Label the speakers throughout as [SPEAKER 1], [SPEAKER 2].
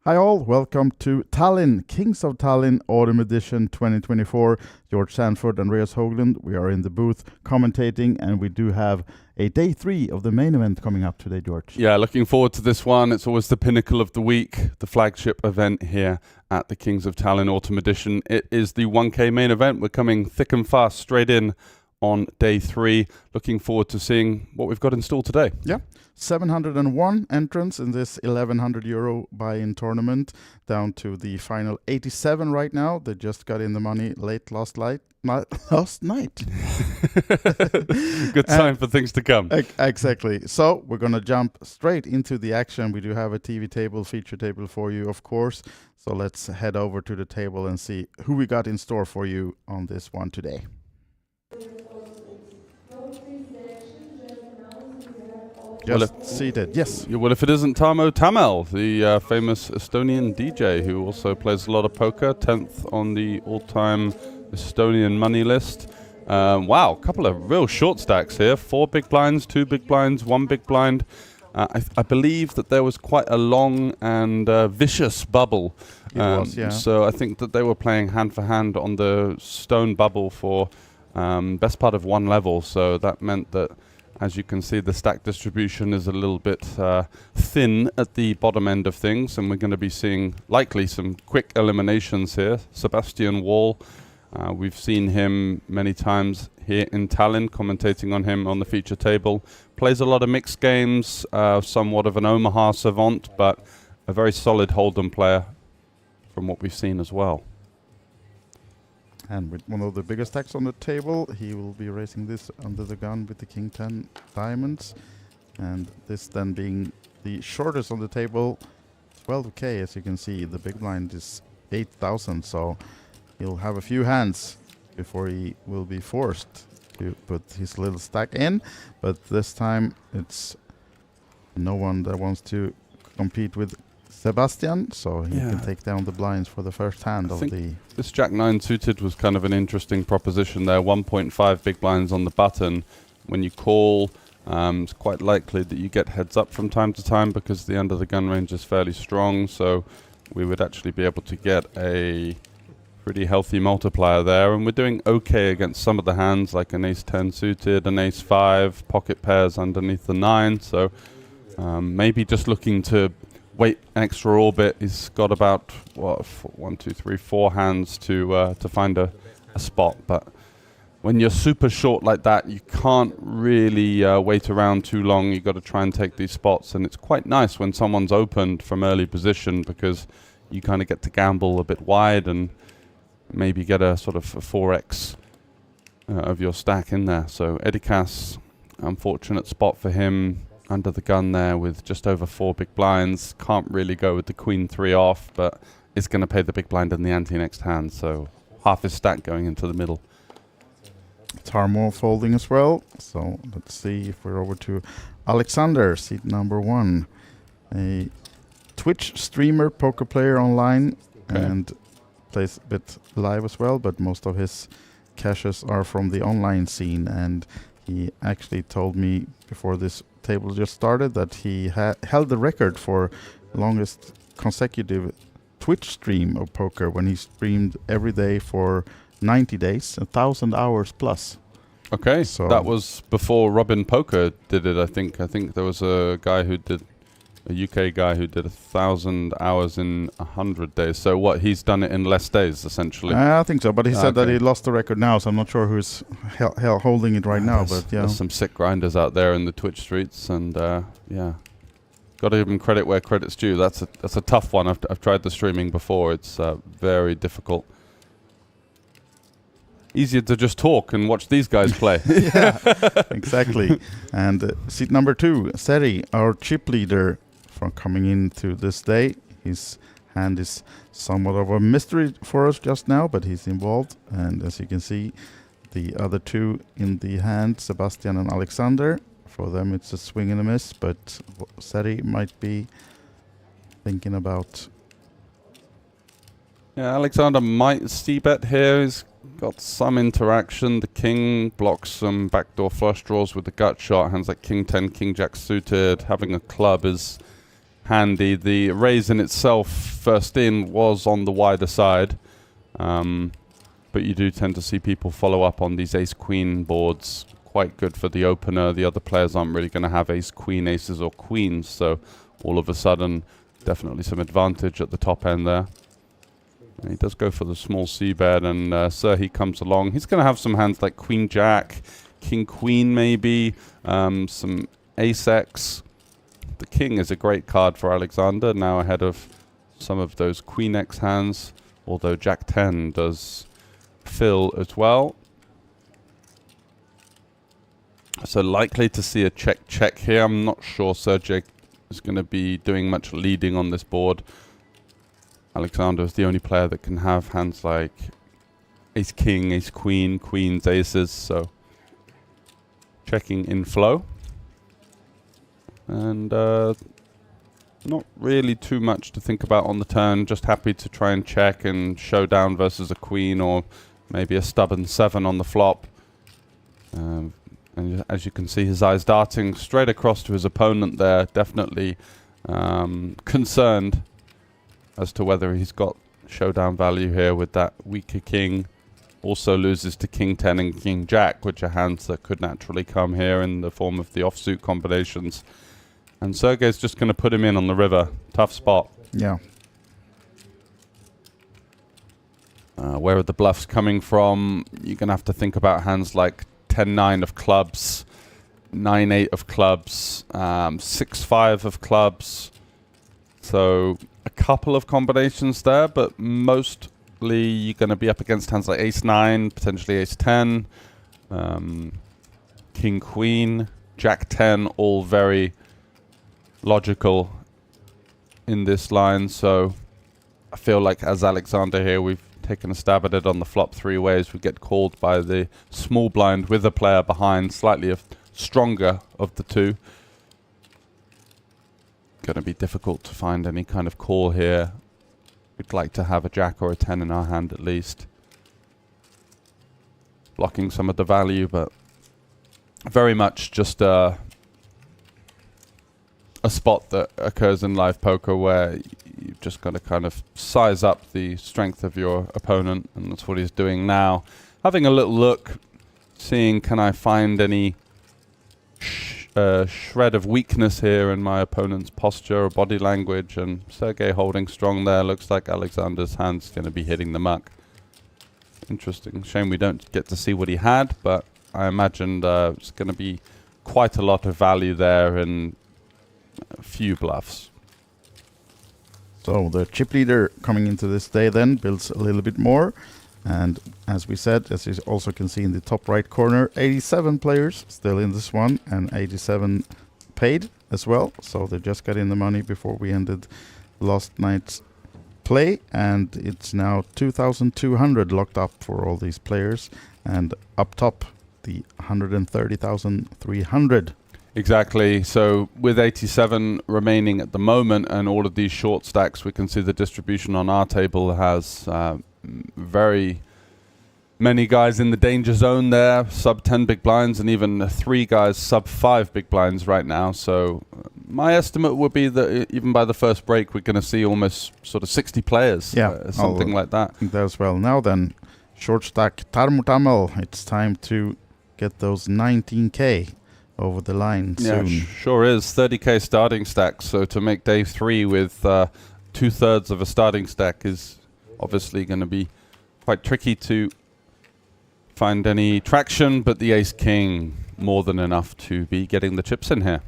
[SPEAKER 1] Hi all, welcome to Tallinn, Kings of Tallinn Autumn Edition 2024. George Sanford, Andreas Hoagland, we are in the booth commentating, and we do have a day 3 of the main event coming up today, George.
[SPEAKER 2] Yeah, looking forward to this one. It's always the pinnacle of the week, the flagship event here at the Kings of Tallinn Autumn Edition. It is the 1K main event. We're coming thick and fast straight in on day 3. Looking forward to seeing what we've got in store today.
[SPEAKER 1] Yeah. 701 entrants in this €1,100 buy-in tournament, down to the final 87 right now. They just got in the money late last night.
[SPEAKER 2] Good time for things to come.
[SPEAKER 1] Exactly. So we're going to jump straight into the action. We do have a TV table, feature table for you, of course. So let's head over to the table and see who we got in store for you on this one today. Just seated, yes.
[SPEAKER 2] Well, if it isn't Tarmo Tamel, the famous Estonian DJ who also plays a lot of poker, 10th on the all-time Estonian money list. Wow, a couple of real short stacks here. 4 big blinds, 2 big blinds, 1 big blind. I believe that there was quite a long and vicious bubble.
[SPEAKER 1] It was, yeah.
[SPEAKER 2] So I think that they were playing hand for hand on the stone bubble for best part of 1 level. So that meant that, as you can see, the stack distribution is a little bit thin at the bottom end of things, and we're going to be seeing likely some quick eliminations here. Sebastian Wall, we've seen him many times here in Tallinn, commentating on him on the feature table. Plays a lot of mixed games, somewhat of an Omaha savant, but a very solid Hold'em player from what we've seen as well.
[SPEAKER 1] And with one of the biggest stacks on the table, he will be raising this under the gun with the King 10 diamonds. And this then being the shortest on the table, 12K, as you can see. The big blind is 8,000, so he'll have a few hands before he will be forced to put his little stack in. But this time, it's no one that wants to compete with Sebastian, so he can take down the blinds for the first hand of the...
[SPEAKER 2] This Jack 9 suited was kind of an interesting proposition there. 1.5 big blinds on the button. When you call, it's quite likely that you get heads up from time to time because the under the gun range is fairly strong, so we would actually be able to get a pretty healthy multiplier there. And we're doing okay against some of the hands, like an ace 10 suited, an ace 5, pocket pairs underneath the 9, so maybe just looking to wait an extra orbit. He's got about 1, 2, 3, 4 hands to find a spot. But when you're super short like that, you can't really wait around too long. You've got to try and take these spots, and it's quite nice when someone's opened from early position because you kind of get to gamble a bit wide and maybe get a sort of a 4x of your stack in there. So Edikas, unfortunate spot for him. Under the gun there with just over 4 big blinds. Can't really go with the Queen 3 off, but is going to pay the big blind in the ante next hand, so half his stack going into the middle.
[SPEAKER 1] Tarmo folding as well, so let's see if we're over to Alexander, seat number 1. A Twitch streamer, poker player online, and plays a bit live as well, but most of his caches are from the online scene, and he actually told me before this table just started that he held the record for longest consecutive Twitch stream of poker when he streamed every day for 90 days, 1,000 hours plus.
[SPEAKER 2] Okay, so that was before Robin Poker did it, I think. I think there was a guy who did, a UK guy who did 1,000 hours in 100 days. So what, he's done it in less days, essentially?
[SPEAKER 1] I think so, but he said that he lost the record now, so I'm not sure who's holding it right now. But yeah,
[SPEAKER 2] there's some sick grinders out there in the Twitch streets, and yeah, got to give him credit where credit's due. That's a tough one. I've tried the streaming before. It's very difficult. Easier to just talk and watch these guys play.
[SPEAKER 1] Yeah, exactly. And seat number 2, Seri, our chip leader, from coming into this day. His hand is somewhat of a mystery for us just now, but he's involved. And as you can see, the other 2 in the hand, Sebastian and Alexander, for them it's a swing and a miss, but Seri might be thinking about...
[SPEAKER 2] Yeah, Alexander might c-bet here. He's got some interaction. The king blocks some backdoor flush draws with the gut shot. Hands like king 10, king jack suited. Having a club is handy. The raise in itself, first in, was on the wider side. But you do tend to see people follow up on these ace-queen boards. Quite good for the opener. The other players aren't really going to have ace-queen, aces, or queens. So all of a sudden, definitely some advantage at the top end there. And he does go for the small c-bet, and he comes along. He's going to have some hands like queen-jack, king-queen maybe, some ace-x. The king is a great card for Alexander, now ahead of some of those queen-x hands, although jack-10 does fill as well. So likely to see a check-check here. I'm not sure Sergej is going to be doing much leading on this board. Alexander is the only player that can have hands like ace-king, ace-queen, queens, aces, so checking in flow. And not really too much to think about on the turn, just happy to try and check and showdown versus a queen, or maybe a stubborn 7 on the flop. And as you can see, his eyes darting straight across to his opponent there, definitely concerned as to whether he's got showdown value here with that weaker king. Also loses to king 10 and king jack, which are hands that could naturally come here in the form of the offsuit combinations. And Sergej's just going to put him in on the river. Tough spot.
[SPEAKER 1] Yeah.
[SPEAKER 2] Where are the bluffs coming from? You're going to have to think about hands like 10-9 of clubs, 9-8 of clubs, 6-5 of clubs. So a couple of combinations there, but mostly you're going to be up against hands like ace-9, potentially ace-10, king-queen, jack-10, all very logical in this line. So I feel like as Alexander here, we've taken a stab at it on the flop 3 ways. We get called by the small blind with a player behind, slightly stronger of the two. Going to be difficult to find any kind of call here. We'd like to have a jack or a 10 in our hand at least, blocking some of the value, but very much just a spot that occurs in live poker where you've just got to kind of size up the strength of your opponent, and that's what he's doing now. Having a little look, seeing can I find any shred of weakness here in my opponent's posture or body language, and Sergej holding strong there. Looks like Alexander's hand's going to be hitting the muck. Interesting. Shame we don't get to see what he had, but I imagined it's going to be quite a lot of value there and a few bluffs.
[SPEAKER 1] So the chip leader coming into this day then builds a little bit more. And as we said, as you also can see in the top right corner, 87 players still in this one, and 87 paid as well. So they just got in the money before we ended last night's play, and it's now 2,200 locked up for all these players, and up top the 130,300.
[SPEAKER 2] Exactly. So with 87 remaining at the moment and all of these short stacks, we can see the distribution on our table has very many guys in the danger zone there, sub 10 big blinds, and even 3 guys sub 5 big blinds right now. So my estimate would be that even by the first break, we're going to see almost sort of 60 players, something like that.
[SPEAKER 1] I think that as well. Now then, short stack Tarmo Tamel, it's time to get those 19k over the line soon.
[SPEAKER 2] Yeah, sure is. 30k starting stack. So to make day 3 with 2/3 of a starting stack is obviously going to be quite tricky to find any traction, but the ace-king more than enough to be getting the chips in here.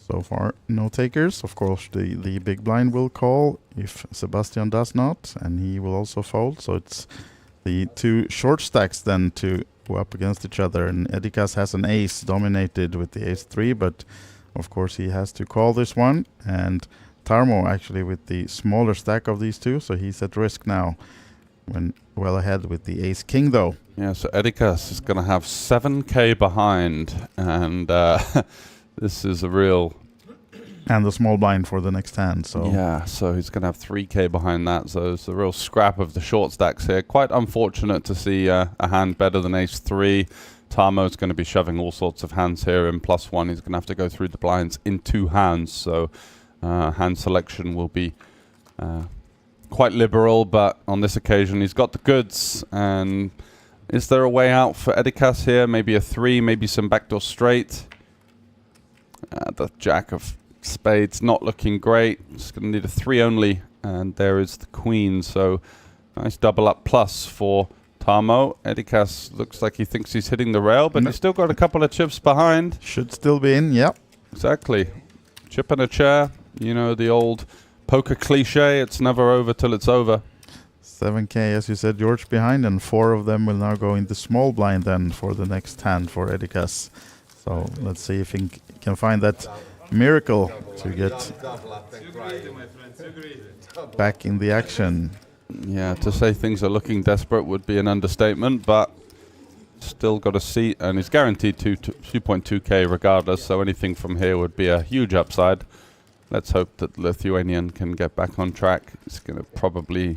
[SPEAKER 1] So far, no takers. Of course, the big blind will call if Sebastian does not, and he will also fold. So it's the 2 short stacks then to go up against each other. And Edikas has an ace dominated with the ace-3, but of course he has to call this one. And Tarmo actually with the smaller stack of these two, so he's at risk now, when well ahead with the ace-king though.
[SPEAKER 2] Yeah, so Edikas is going to have 7k behind, and this is a real...
[SPEAKER 1] And the small blind for the next hand, so...
[SPEAKER 2] Yeah, so he's going to have 3k behind that, so it's a real scrap of the short stacks here. Quite unfortunate to see a hand better than ace-3. Tarmo's going to be shoving all sorts of hands here in +1. He's going to have to go through the blinds in 2 hands, so hand selection will be quite liberal, but on this occasion he's got the goods. And is there a way out for Edikas here? Maybe a 3, maybe some backdoor straight. The jack of spades not looking great. Just going to need a 3 only, and there is the queen. So nice double up plus for Tarmo. Edikas looks like he thinks he's hitting the rail, but he's still got a couple of chips behind.
[SPEAKER 1] Should still be in, yep.
[SPEAKER 2] Exactly. Chip in a chair. You know, the old poker cliche, it's never over till it's over.
[SPEAKER 1] 7k, as you said, George, behind, and 4 of them will now go in the small blind then for the next hand for Edikas. So let's see if he can find that miracle to get back in the action.
[SPEAKER 2] Yeah, to say things are looking desperate would be an understatement, but still got a seat, and he's guaranteed 2.2k regardless, so anything from here would be a huge upside. Let's hope that Lithuanian can get back on track. He's going to probably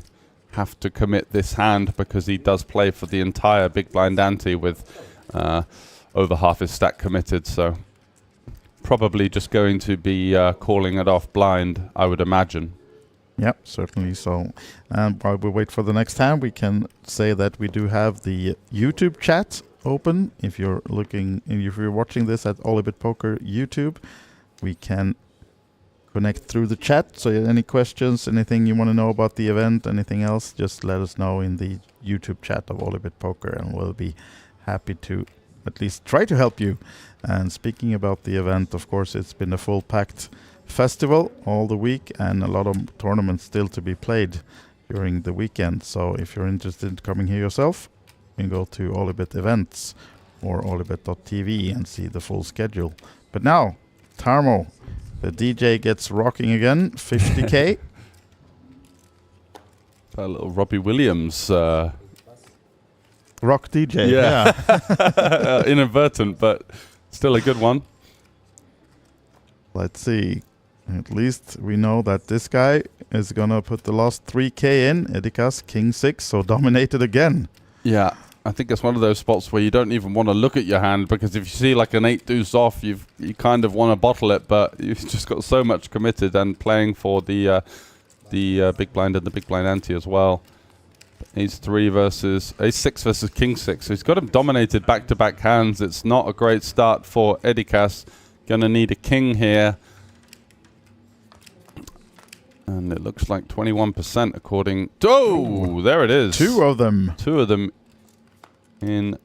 [SPEAKER 2] have to commit this hand because he does play for the entire big blind ante with over half his stack committed, so probably just going to be calling it off blind, I would imagine.
[SPEAKER 1] Yep, certainly so. And while we wait for the next hand, we can say that we do have the YouTube chat open. If you're watching this at OlyBet Poker YouTube, we can connect through the chat. So any questions, anything you want to know about the event, anything else, just let us know in the YouTube chat of OlyBet Poker, and we'll be happy to at least try to help you. And speaking about the event, of course, it's been a full packed festival all the week, and a lot of tournaments still to be played during the weekend. So if you're interested in coming here yourself, you can go to OlyBet events or olybet.tv and see the full schedule. But now, Tarmo, the DJ gets rocking again, 50k.
[SPEAKER 2] A little Robbie Williams
[SPEAKER 1] Rock DJ,
[SPEAKER 2] yeah. Inadvertent, but still a good one.
[SPEAKER 1] Let's see. At least we know that this guy is going to put the last 3k in. Edikas, king 6, so dominated again.
[SPEAKER 2] Yeah, I think it's one of those spots where you don't even want to look at your hand, because if you see like an 8 deuce off, you kind of want to bottle it, but you've just got so much committed and playing for the big blind and the big blind ante as well. Ace 3 versus Ace 6 versus king 6. So he's got him dominated back-to-back hands. It's not a great start for Edikas. Gonna need a king here. And it looks like 21% according to... Oh, there it is.
[SPEAKER 1] 2 of them.
[SPEAKER 2] 2 of them in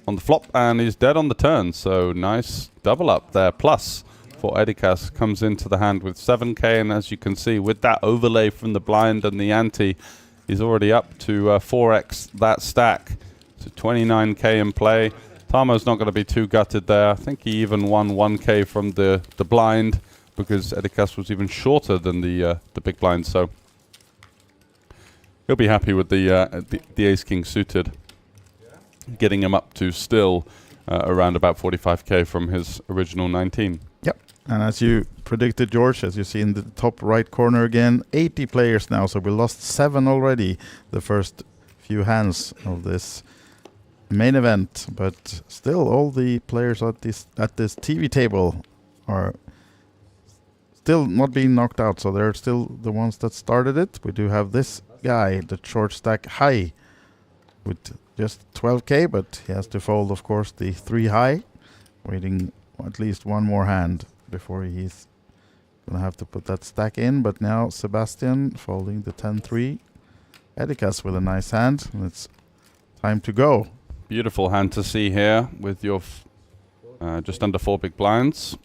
[SPEAKER 2] on the flop, and he's dead on the turn. So nice double up there. Plus for Edikas comes into the hand with 7k, and as you can see, with that overlay from the blind and the ante, he's already up to 4x that stack. So 29k in play. Tarmo's not going to be too gutted there. I think he even won 1k from the blind, because Edikas was even shorter than the big blind, so he'll be happy with the ace king suited, getting him up to still around about 45k from his original 19.
[SPEAKER 1] Yep, and as you predicted, George, as you see in the top right corner again, 80 players now, so we lost 7 already the first few hands of this main event, but still all the players at this TV table are still not being knocked out, so they're still the ones that started it. We do have this guy, the short stack high, with just 12k, but he has to fold, of course, the 3 high, waiting at least one more hand before he's gonna have to put that stack in. But now Sebastian folding the 10-3. Edikas with a nice hand, and it's time to go.
[SPEAKER 2] Beautiful hand to see here with your just under 4 big blinds.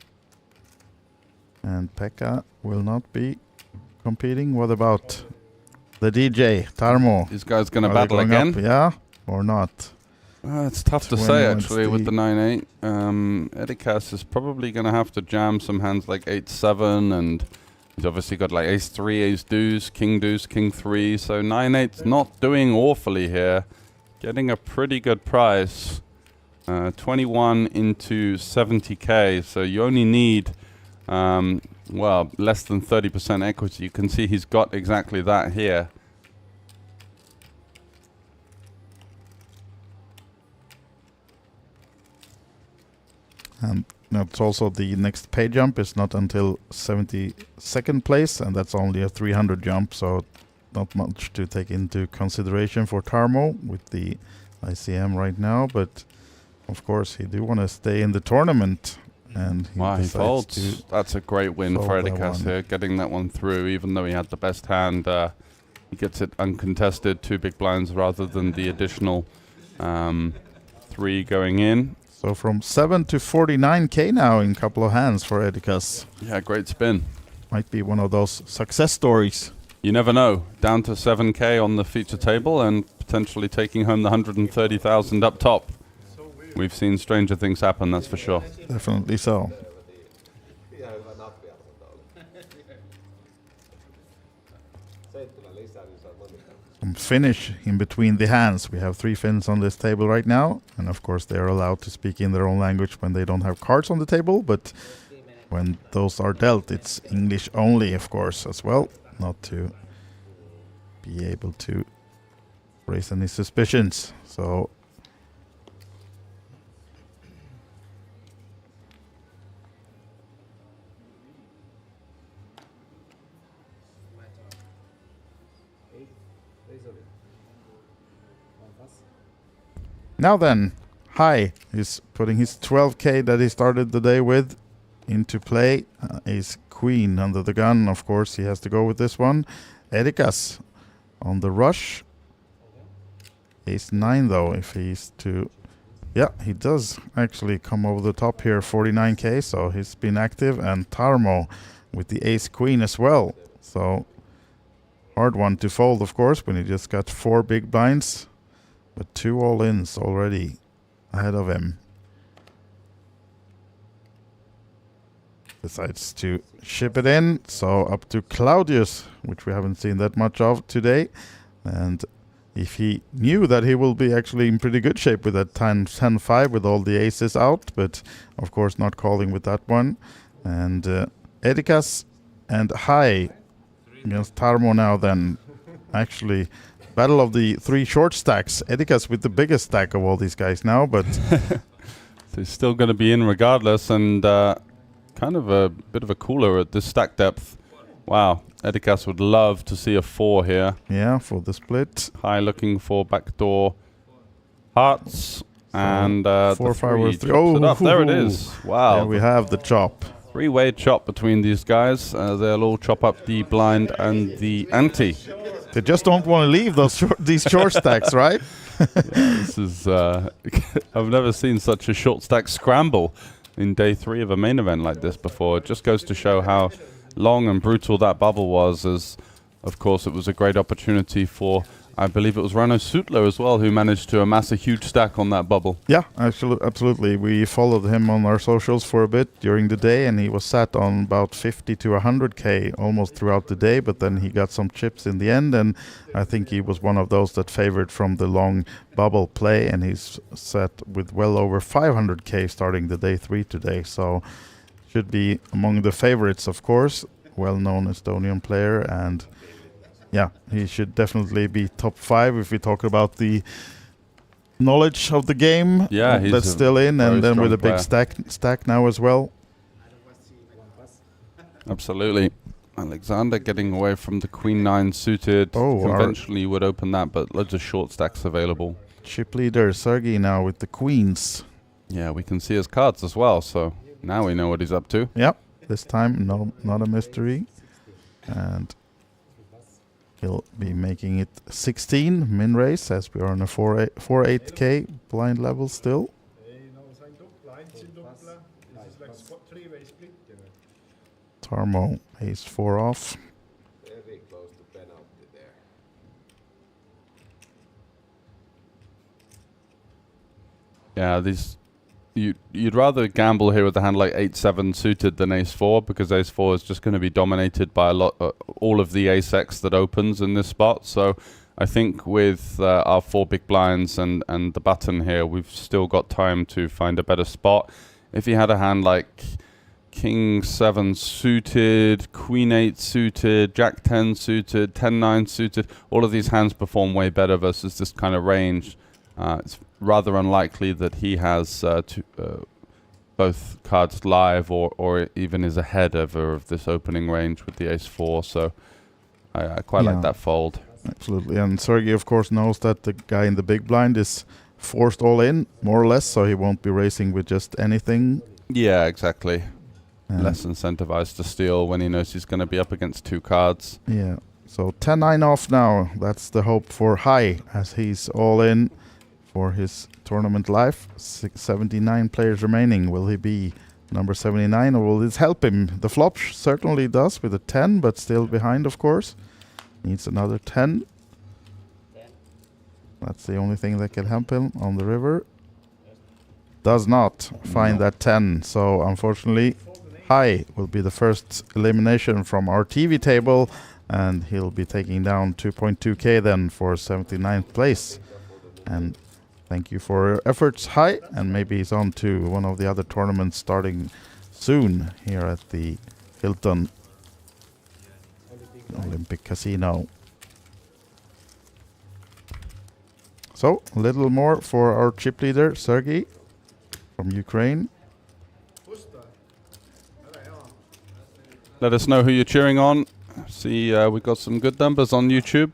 [SPEAKER 1] And Pekka will not be competing. What about the DJ, Tarmo?
[SPEAKER 2] This guy's going to battle again.
[SPEAKER 1] Up, yeah, or not?
[SPEAKER 2] It's tough to say, actually, with the 9-8. Edikas is probably going to have to jam some hands like 8-7, and he's obviously got like ace 3, ace deuce, king 3. So 9-8's not doing awfully here. Getting a pretty good price. 21 into 70k, so you only need... well, less than 30% equity. You can see he's got exactly that here.
[SPEAKER 1] And that's also the next pay jump is not until 72nd place, and that's only a 300 jump, so not much to take into consideration for Tarmo with the ICM right now. But of course, he do want to stay in the tournament, and he
[SPEAKER 2] Wow, he
[SPEAKER 1] decides
[SPEAKER 2] folds.
[SPEAKER 1] to
[SPEAKER 2] That's a great win for
[SPEAKER 1] fold that
[SPEAKER 2] Edikas
[SPEAKER 1] one.
[SPEAKER 2] here, getting that one through, even though he had the best hand. He gets it uncontested, 2 big blinds rather than the additional 3 going in.
[SPEAKER 1] So from 7 to 49k now in a couple of hands for Edikas.
[SPEAKER 2] Yeah, great spin.
[SPEAKER 1] Might be one of those success stories.
[SPEAKER 2] You never know. Down to 7k on the feature table and potentially taking home the 130,000 up top. We've seen stranger things happen, that's for sure.
[SPEAKER 1] Definitely so. Some finish in between the hands. We have 3 Finns on this table right now, and of course they are allowed to speak in their own language when they don't have cards on the table, but when those are dealt, it's English only, of course, as well, not to be able to raise any suspicions. So now then, High is putting his 12k that he started the day with into play. Ace Queen under the gun, of course he has to go with this one. Edikas on the rush. Ace 9 though, if he's to... Yeah, he does actually come over the top here, 49k, so he's been active. And Tarmo with the Ace Queen as well. So, hard one to fold, of course, when he just got 4 big blinds. But 2 all-ins already ahead of him. Decides to ship it in, so up to Claudius, which we haven't seen that much of today. And if he knew that he will be actually in pretty good shape with that 10-5 with all the aces out, but of course not calling with that one. And Edikas and High against Tarmo now then. Actually, battle of the 3 short stacks. Edikas with the biggest stack of all these guys now, but...
[SPEAKER 2] So he's still going to be in regardless, and kind of a bit of a cooler at this stack depth. Wow, Edikas would love to see a 4 here.
[SPEAKER 1] Yeah, for the split.
[SPEAKER 2] High looking for backdoor hearts, and
[SPEAKER 1] 4,
[SPEAKER 2] the
[SPEAKER 1] 5 or 3.
[SPEAKER 2] chops it up. There it is. Wow.
[SPEAKER 1] There we have the chop.
[SPEAKER 2] 3-way chop between these guys. They'll all chop up the blind and the ante.
[SPEAKER 1] They just don't want to leave those these short stacks, right?
[SPEAKER 2] Yeah, this is... I've never seen such a short stack scramble in day 3 of a main event like this before. It just goes to show how long and brutal that bubble was, as of course it was a great opportunity for, I believe it was Rano Sutler as well, who managed to amass a huge stack on that bubble.
[SPEAKER 1] Yeah, absolutely. We followed him on our socials for a bit during the day, and he was sat on about 50 to 100k almost throughout the day, but then he got some chips in the end, and I think he was one of those that favored from the long bubble play, and he's set with well over 500k starting the day 3 today, so should be among the favorites, of course. Well-known Estonian player, and yeah, he should definitely be top 5 if we talk about the knowledge of the game.
[SPEAKER 2] Yeah, he's
[SPEAKER 1] that's still in, and then with a big stack now as well.
[SPEAKER 2] Absolutely. Alexander getting away from the Queen 9 suited. Conventionally you would open that, but loads of short stacks available.
[SPEAKER 1] Chip leader Sergey now with the queens.
[SPEAKER 2] Yeah, we can see his cards as well, so now we know what he's up to.
[SPEAKER 1] Yep, this time not a mystery. And he'll be making it 16 min raise, as we are on a 4-8k blind level still. Tarmo ace 4 off.
[SPEAKER 3] Very close to penalty there.
[SPEAKER 2] Yeah, these you'd rather gamble here with a hand like 8-7 suited than ace-4, because ace-4 is just going to be dominated by all of the ace-x that opens in this spot. So I think with our 4 big blinds and the button here, we've still got time to find a better spot. If you had a hand like King 7 suited, Queen 8 suited, Jack 10 suited, 10-9 suited, all of these hands perform way better versus this kind of range. It's rather unlikely that he has both cards live or even is ahead ever of this opening range with the ace-4. So I quite like that fold.
[SPEAKER 1] Absolutely. And Sergey, of course, knows that the guy in the big blind is forced all in, more or less, so he won't be racing with just anything.
[SPEAKER 2] Yeah, exactly. Less incentivized to steal when he knows he's going to be up against 2 cards.
[SPEAKER 1] Yeah. So 10-9 off now. That's the hope for High, as he's all in for his tournament life. 79 players remaining. Will he be number 79, or will this help him? The flop certainly does with a 10, but still behind, of course. Needs another 10. That's the only thing that can help him on the river. Does not find that 10, so unfortunately High will be the first elimination from our TV table, and he'll be taking down 2.2k then for 79th place. And thank you for your efforts, High, and maybe he's on to one of the other tournaments starting soon here at the Hilton Olympic Casino. So, a little more for our chip leader, Sergey, from Ukraine.
[SPEAKER 2] Let us know who you're cheering on. See, we've got some good numbers on YouTube.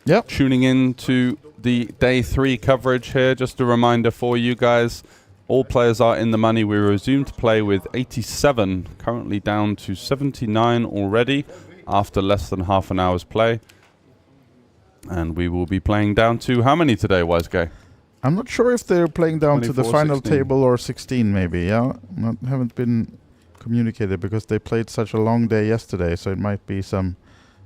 [SPEAKER 1] Yep.
[SPEAKER 2] Tuning in to the day 3 coverage here. Just a reminder for you guys, all players are in the money. We resumed to play with 87, currently down to 79 already after less than half an hour's play. And we will be playing down to how many today, Wise Guy?
[SPEAKER 1] I'm not sure if they're playing down to the
[SPEAKER 2] 24,
[SPEAKER 1] final
[SPEAKER 2] 16.
[SPEAKER 1] table or 16 maybe, yeah? Haven't been communicated because they played such a long day yesterday, so it might be some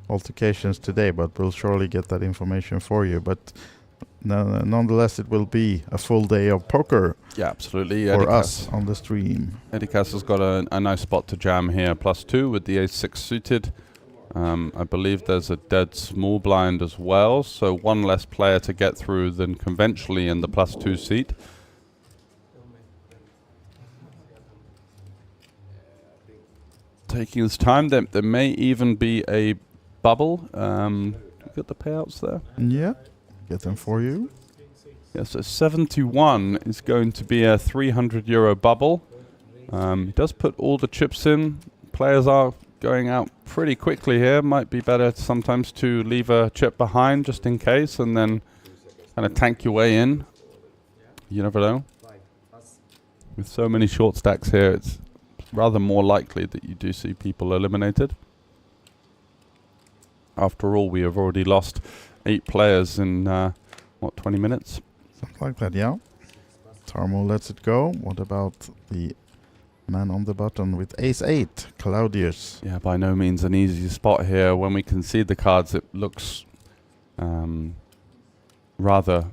[SPEAKER 1] altercations today, but we'll surely get that information for you. But nonetheless, it will be a full day of poker.
[SPEAKER 2] Yeah, absolutely.
[SPEAKER 1] For us on the stream.
[SPEAKER 2] Eddie Castle's got a nice spot to jam here, +2 with the ace-6 suited. I believe there's a dead small blind as well, so one less player to get through than conventionally in the +2 seat. Taking his time, there may even be a bubble. Got the payouts there?
[SPEAKER 1] Yeah, get them for you.
[SPEAKER 2] Yeah, so 71 is going to be a €300 bubble. He does put all the chips in. Players are going out pretty quickly here. Might be better sometimes to leave a chip behind just in case and then kind of tank your way in. You never know. With so many short stacks here, it's rather more likely that you do see people eliminated. After all, we have already lost 8 players in, 20 minutes?
[SPEAKER 1] Something like that, yeah. Tarmo lets it go. What about the man on the button with ace-8, Claudius?
[SPEAKER 2] Yeah, by no means an easy spot here. When we concede the cards, it looks rather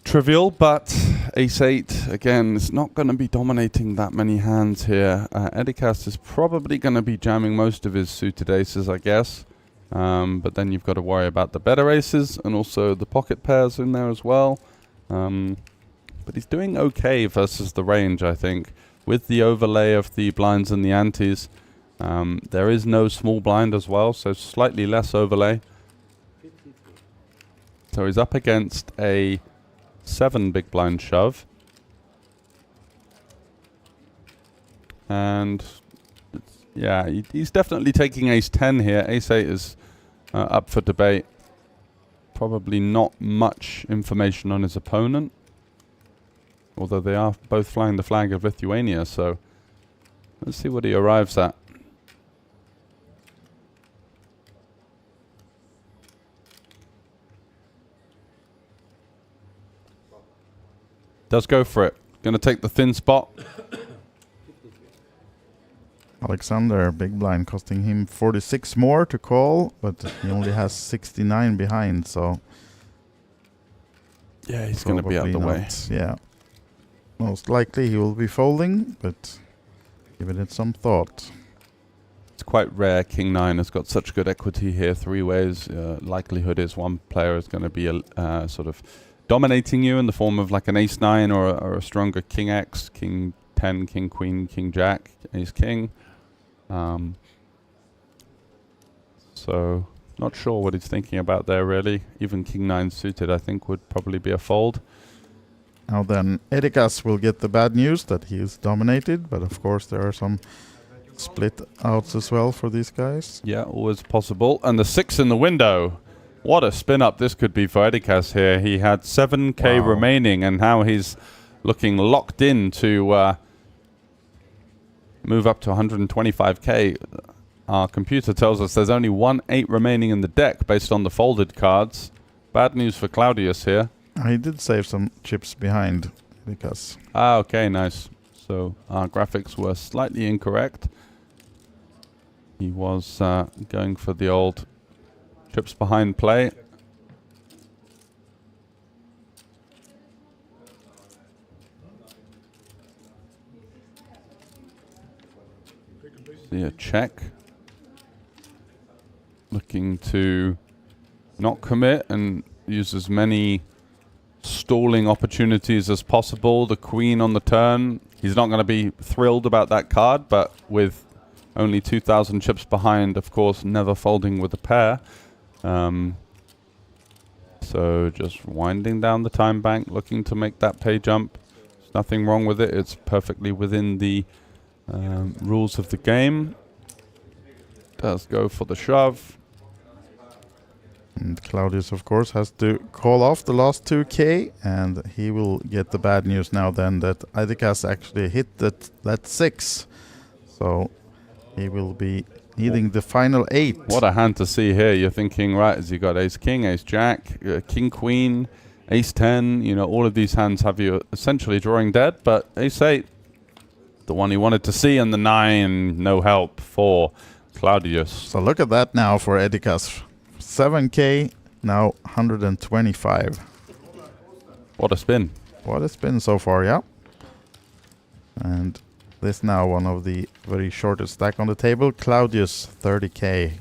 [SPEAKER 2] trivial, but ace-8, again, is not going to be dominating that many hands here. Edicast is probably going to be jamming most of his suited aces, I guess. But then you've got to worry about the better aces and also the pocket pairs in there as well. But he's doing okay versus the range, I think. With the overlay of the blinds and the antes, there is no small blind as well, so slightly less overlay. So he's up against a 7 big blind shove. And yeah, he's definitely taking ace-10 here. Ace-8 is up for debate. Probably not much information on his opponent. Although they are both flying the flag of Lithuania, so let's see what he arrives at. Does go for it. Going to take the thin spot.
[SPEAKER 1] Alexander, big blind, costing him 46 more to call, but he only has 69 behind, so
[SPEAKER 2] yeah, he's going to be out of the way.
[SPEAKER 1] Yeah. Most likely he will be folding, but giving it some thought.
[SPEAKER 2] It's quite rare. King 9 has got such good equity here. 3 ways. Likelihood is one player is going to be sort of dominating you in the form of like an ace 9 or a stronger king X, king 10, king queen, king jack, ace king. So not sure what he's thinking about there really. Even king 9 suited I think would probably be a fold.
[SPEAKER 1] Now then, Edikas will get the bad news that he is dominated, but of course there are some split outs as well for these guys.
[SPEAKER 2] Yeah, always possible. And the 6 in the window. What a spin up this could be for Edikas here. He had 7k
[SPEAKER 1] Wow.
[SPEAKER 2] remaining, and now he's looking locked in to move up to 125k. Our computer tells us there's only 1/8 remaining in the deck based on the folded cards. Bad news for Claudius here.
[SPEAKER 1] He did save some chips behind because
[SPEAKER 2] Ah, okay, nice. So our graphics were slightly incorrect. He was going for the old chips behind play. See a check. Looking to not commit and use as many stalling opportunities as possible. The queen on the turn. He's not going to be thrilled about that card, but with only 2,000 chips behind, of course, never folding with a pair. So just winding down the time bank, looking to make that pay jump. There's nothing wrong with it. It's perfectly within the rules of the game. Does go for the shove.
[SPEAKER 1] and Claudius, of course, has to call off the last 2k, and he will get the bad news now then that Edikas actually hit that 6. So he will be needing the final 8.
[SPEAKER 2] What a hand to see here. You're thinking, right, as you got ace king, ace jack, king queen, ace 10, you know, all of these hands have you essentially drawing dead, but ace 8, the one he wanted to see, and the 9, no help for Claudius.
[SPEAKER 1] So look at that now for Edikas. 7k, now 125.
[SPEAKER 2] What a spin.
[SPEAKER 1] What a spin so far, yeah. And this now one of the very shortest stack on the table. Claudius, 30k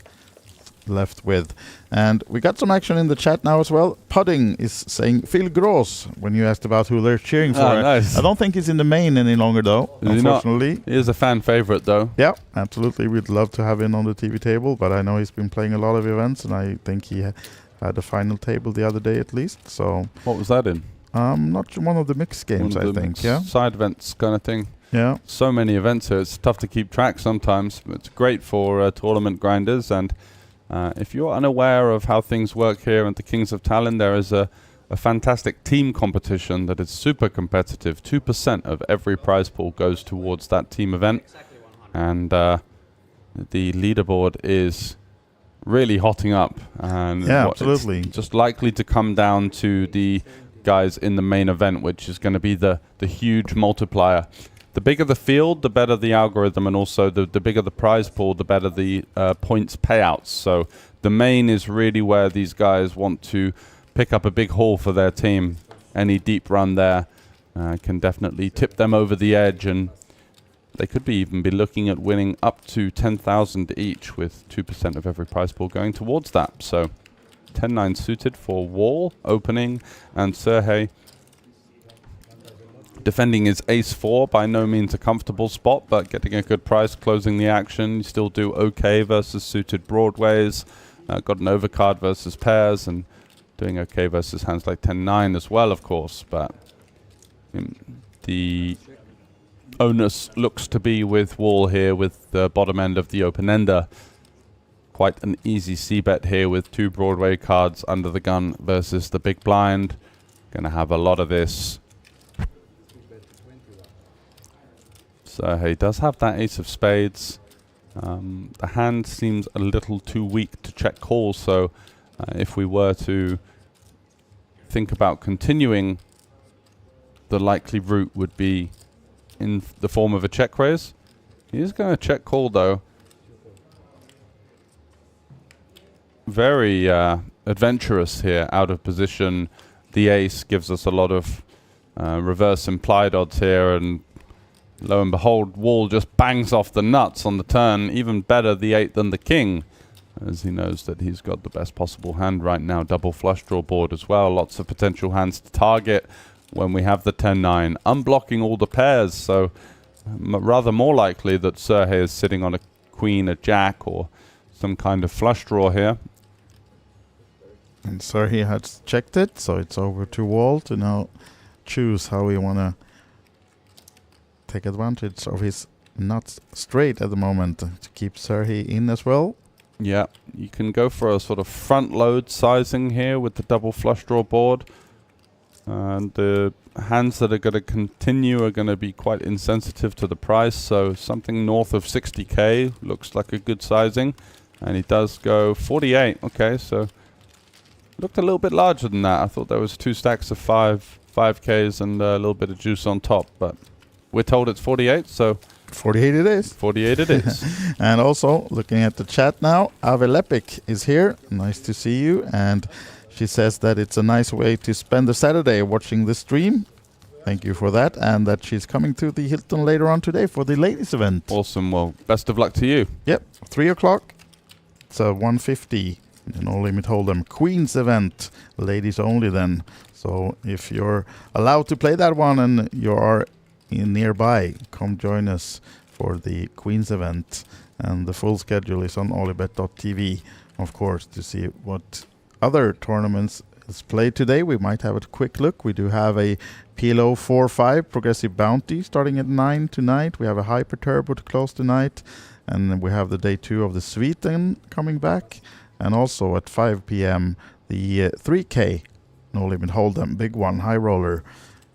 [SPEAKER 1] left with. And we got some action in the chat now as well. Pudding is saying Phil Gross when you asked about who they're cheering for.
[SPEAKER 2] Oh, nice.
[SPEAKER 1] I don't think he's in the main any longer though,
[SPEAKER 2] Is he not?
[SPEAKER 1] unfortunately.
[SPEAKER 2] He is a fan favorite though.
[SPEAKER 1] Yeah, absolutely. We'd love to have him on the TV table, but I know he's been playing a lot of events, and I think he had a final table the other day at least. So
[SPEAKER 2] What was that in?
[SPEAKER 1] not one of the mixed games,
[SPEAKER 2] One
[SPEAKER 1] I
[SPEAKER 2] of the
[SPEAKER 1] think. Yeah,
[SPEAKER 2] side events kind of thing.
[SPEAKER 1] yeah.
[SPEAKER 2] So many events here, it's tough to keep track sometimes. It's great for tournament grinders, and if you're unaware of how things work here at the Kings of Tallinn, there is a fantastic team competition that is super competitive. 2% of every prize pool goes towards that team event, and the leaderboard is really hotting up. And
[SPEAKER 1] Yeah,
[SPEAKER 2] it's
[SPEAKER 1] absolutely.
[SPEAKER 2] just likely to come down to the guys in the main event, which is going to be the huge multiplier. The bigger the field, the better the algorithm, and also the bigger the prize pool, the better the points payouts. So the main is really where these guys want to pick up a big haul for their team. Any deep run there can definitely tip them over the edge, and they could even be looking at winning up to 10,000 each, with 2% of every prize pool going towards that. So 10-9 suited for Wall opening, and Sergey defending his ace-4, by no means a comfortable spot, but getting a good price closing the action. You still do okay versus suited broadways. Got an overcard versus pairs, and doing okay versus hands like 10-9 as well, of course. But the onus looks to be with Wall here, with the bottom end of the open-ender. Quite an easy c-bet here with 2 Broadway cards under the gun versus the big blind. Going to have a lot of this. So he does have that ace of spades. The hand seems a little too weak to check call, so if we were to think about continuing, the likely route would be in the form of a check raise. He is going to check call though. Very adventurous here, out of position. The ace gives us a lot of reverse implied odds here, and lo and behold, Wall just bangs off the nuts on the turn. Even better the 8 than the king, as he knows that he's got the best possible hand right now. Double flush draw board as well. Lots of potential hands to target when we have the 10-9. Unblocking all the pairs, so rather more likely that Sergey is sitting on a queen, a jack, or some kind of flush draw here.
[SPEAKER 1] And Sergey has checked it, so it's over to Wall to now choose how we want to take advantage of his nuts straight at the moment to keep Serhi in as well.
[SPEAKER 2] Yeah, you can go for a sort of front load sizing here with the double flush draw board. And the hands that are going to continue are going to be quite insensitive to the price. So something north of 60k looks like a good sizing. And he does go 48. Okay, so looked a little bit larger than that. I thought there was 2 stacks of 5Ks and a little bit of juice on top. But we're told it's 48, so
[SPEAKER 1] 48 it is.
[SPEAKER 2] 48 it is.
[SPEAKER 1] And also, looking at the chat now, Ave Lepik is here. Nice to see you. And she says that it's a nice way to spend the Saturday watching the stream. Thank you for that. And that she's coming to the Hilton later on today for the ladies event.
[SPEAKER 2] Awesome. Well, best of luck to you.
[SPEAKER 1] Yep, 3 o'clock. It's a 150 No Limit Hold'em Queens event. Ladies only then. So if you're allowed to play that one and you are in nearby, come join us for the Queens event. And the full schedule is on OlyBet.tv, of course, to see what other tournaments is played today. We might have a quick look. We do have a PLO 4-5 Progressive Bounty starting at 9 tonight. We have a Hyper Turbo to close tonight. And then we have the day 2 of the Sweden coming back. And also at 5 p.m. the 3K No Limit Hold'em, big one, high roller.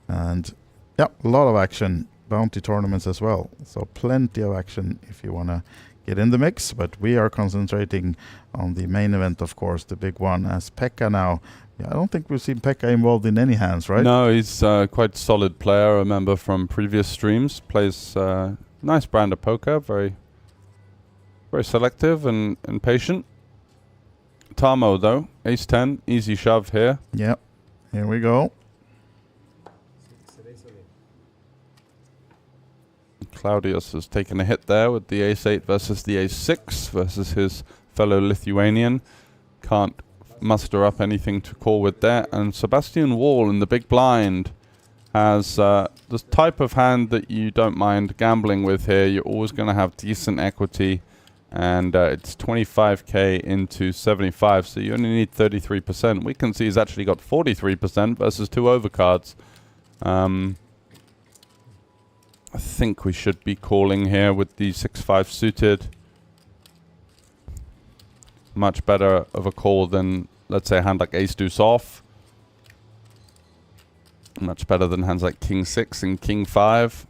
[SPEAKER 1] And yeah, a lot of action. Bounty tournaments as well. So plenty of action if you want to get in the mix. But we are concentrating on the main event, of course, the big one, as Pekka now. Yeah, I don't think we've seen Pekka involved in any hands, right?
[SPEAKER 2] No, he's quite a solid player. I remember from previous streams. Plays nice brand of poker. Very selective and patient. Tarmo, though. Ace-10. Easy shove here.
[SPEAKER 1] Yeah. Here we go.
[SPEAKER 2] Claudius has taken a hit there with the ace-8 versus the ace-6 versus his fellow Lithuanian. Can't muster up anything to call with there. And Sebastian Wall in the big blind has this type of hand that you don't mind gambling with here. You're always going to have decent equity. And it's 25k into 75, so you only need 33%. We can see he's actually got 43% versus 2 overcards. I think we should be calling here with the 6-5 suited. Much better of a call than, let's say, a hand like ace-deuce off. Much better than hands like king-6 and king-5.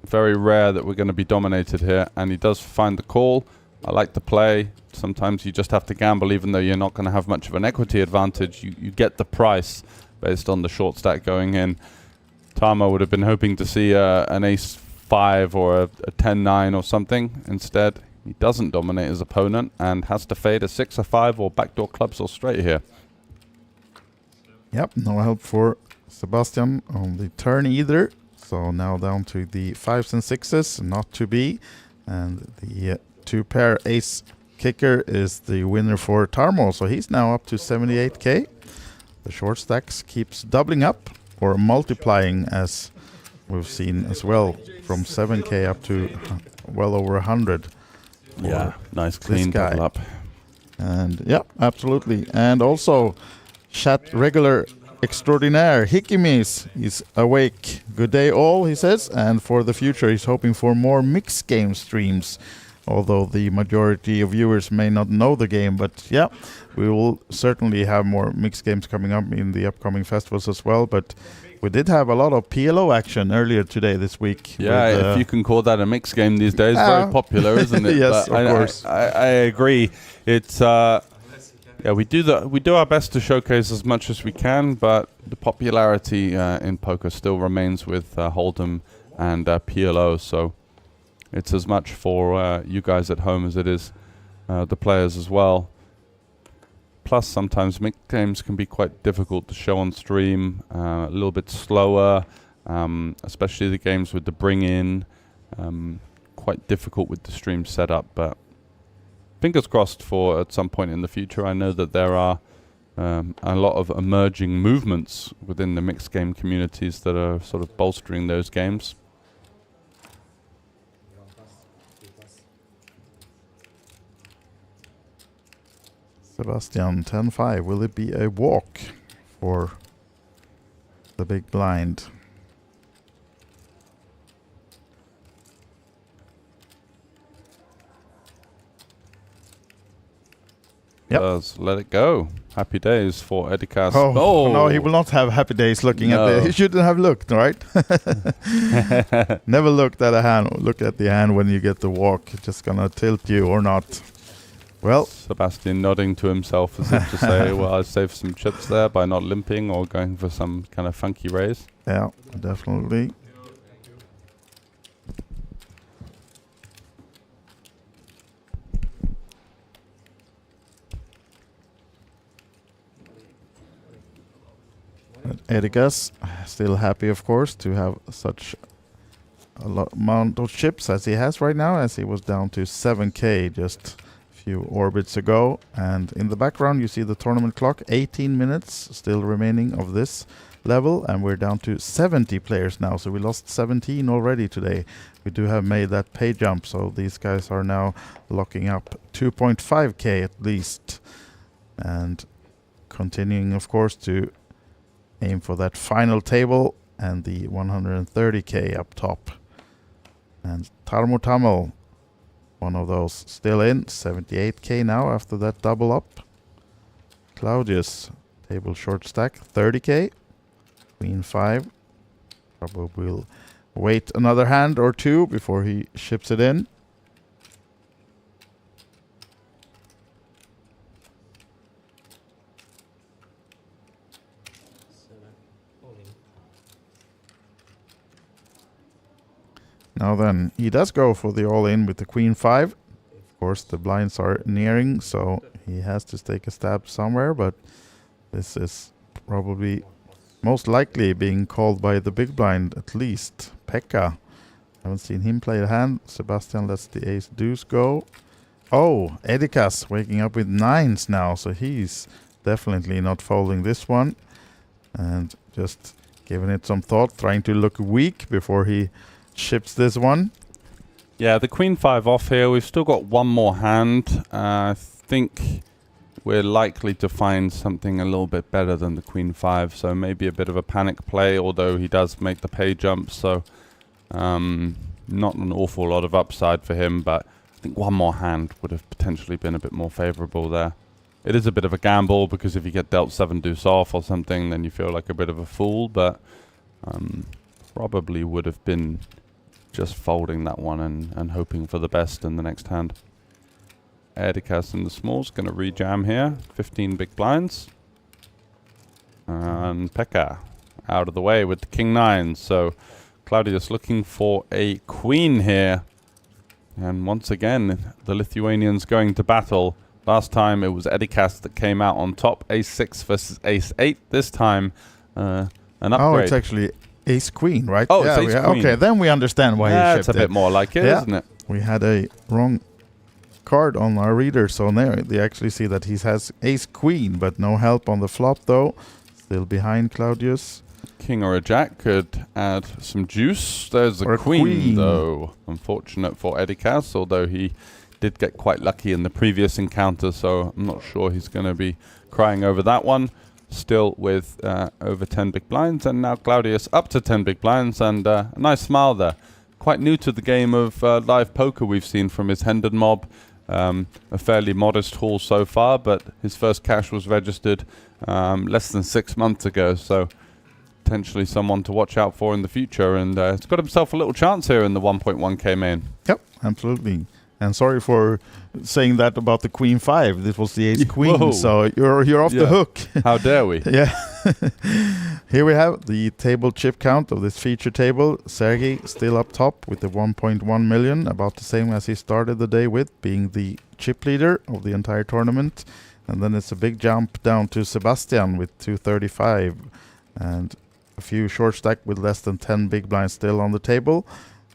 [SPEAKER 2] Very rare that we're going to be dominated here, and he does find the call. I like the play. Sometimes you just have to gamble, even though you're not going to have much of an equity advantage. You get the price based on the short stack going in. Tarmo would have been hoping to see an ace-5 or a 10-9 or something. Instead, he doesn't dominate his opponent and has to fade a 6, a 5, or backdoor clubs or straight here.
[SPEAKER 1] Yep, no help for Sebastian on the turn either. So now down to the 5s and 6s, not to be. And the 2-pair ace kicker is the winner for Tarmo. So he's now up to 78k. The short stacks keeps doubling up or multiplying, as we've seen as well, from 7k up to well over 100.
[SPEAKER 2] Yeah, nice clean double up.
[SPEAKER 1] And yeah, absolutely. And also chat regular extraordinaire Hickimis is awake. Good day all, he says, and for the future he's hoping for more mixed game streams, although the majority of viewers may not know the game. But yeah, we will certainly have more mixed games coming up in the upcoming festivals as well. But we did have a lot of PLO action earlier today, this week.
[SPEAKER 2] Yeah,
[SPEAKER 1] with,
[SPEAKER 2] if you can call that a mixed game these days, very popular, isn't it?
[SPEAKER 1] Yes,
[SPEAKER 2] but
[SPEAKER 1] of course.
[SPEAKER 2] I agree. It's yeah, we do our best to showcase as much as we can, but the popularity in poker still remains with Hold'em and PLO. So it's as much for you guys at home as it is the players as well. Plus, sometimes mixed games can be quite difficult to show on stream, a little bit slower, especially the games with the bring-in, quite difficult with the stream setup, but fingers crossed for at some point in the future. I know that there are a lot of emerging movements within the mixed game communities that are sort of bolstering those games. Sebastian,
[SPEAKER 1] 10-5. Will it be a walk for the big blind. Yep.
[SPEAKER 2] Does let it go. Happy days for Edikas.
[SPEAKER 1] Oh, no, he will not have happy days looking at the... He shouldn't have looked, right? Never looked at a hand. Look at the hand when you get the walk. It's just gonna tilt you or not. Well...
[SPEAKER 2] Sebastian nodding to himself as if to say, well, I saved some chips there by not limping or going for some kind of funky raise.
[SPEAKER 1] Yeah, definitely. Edikas still happy, of course, to have such a lot amount of chips as he has right now, as he was down to 7k just a few orbits ago. And in the background you see the tournament clock, 18 minutes still remaining of this level, and we're down to 70 players now, so we lost 17 already today. We do have made that pay jump, so these guys are now locking up 2.5k at least, and continuing, of course, to aim for that final table and the 130k up top. And Tarmo Tamil, one of those, still in, 78k now after that double up. Claudius, table short stack, 30k. Queen 5. Probably will wait another hand or two before he ships it in. Now then, he does go for the all-in with the Queen 5. Of course, the blinds are nearing, so he has to take a stab somewhere, but this is probably most likely being called by the big blind, at least. Pekka. Haven't seen him play a hand. Sebastian lets the ace deuce go. Oh, Edikas waking up with 9s now, so he's definitely not folding this one. And just giving it some thought, trying to look weak before he ships this one.
[SPEAKER 2] Yeah, the Queen 5 off here. We've still got one more hand. I think we're likely to find something a little bit better than the Queen 5, so maybe a bit of a panic play, although he does make the pay jump, so not an awful lot of upside for him, but I think one more hand would have potentially been a bit more favourable there. It is a bit of a gamble, because if you get dealt 7 deuce off or something, then you feel like a bit of a fool, but probably would have been just folding that one and hoping for the best in the next hand. Edikas in the smalls, going to rejam here. 15 big blinds. And Pekka out of the way with the King 9. So Claudius looking for a queen here. And once again, the Lithuanians going to battle. Last time it was Edikas that came out on top. Ace 6 versus Ace 8. This time an upgrade.
[SPEAKER 1] Oh, it's actually Ace Queen, right?
[SPEAKER 2] Oh, it's Ace Queen.
[SPEAKER 1] Okay, then we understand why he shipped it.
[SPEAKER 2] It's a bit more like it, isn't it?
[SPEAKER 1] We had a wrong card on our reader, so there they actually see that he has Ace Queen, but no help on the flop though. Still behind Claudius.
[SPEAKER 2] King or a jack could add some juice. There's a queen though. Unfortunate for Edikas, although he did get quite lucky in the previous encounter, so I'm not sure he's going to be crying over that one. Still with over 10 big blinds, and now Claudius up to 10 big blinds, and a nice smile there. Quite new to the game of live poker we've seen from his Hendon mob. A fairly modest haul so far, but his first cash was registered less than 6 months ago, so potentially someone to watch out for in the future, and he's got himself a little chance here in the 1.1k main.
[SPEAKER 1] Yep, absolutely. And sorry for saying that about the Queen 5. This was the Ace Queen, whoa. So you're off the hook.
[SPEAKER 2] How dare we?
[SPEAKER 1] Yeah. Here we have the table chip count of this feature table. Sergey still up top with the 1.1 million, about the same as he started the day with, being the chip leader of the entire tournament. And then it's a big jump down to Sebastian with 235, and a few short stack with less than 10 big blinds still on the table,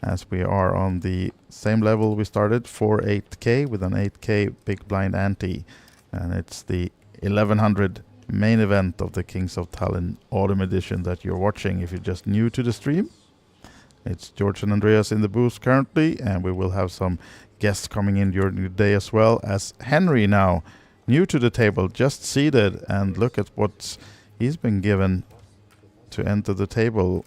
[SPEAKER 1] as we are on the same level we started, 4-8k with an 8k big blind ante. And it's the 1100 main event of the Kings of Tallinn Autumn Edition that you're watching if you're just new to the stream. It's George and Andreas in the booth currently, and we will have some guests coming in during the day as well, as Henry now, new to the table, just seated, and look at what he's been given. to enter the table.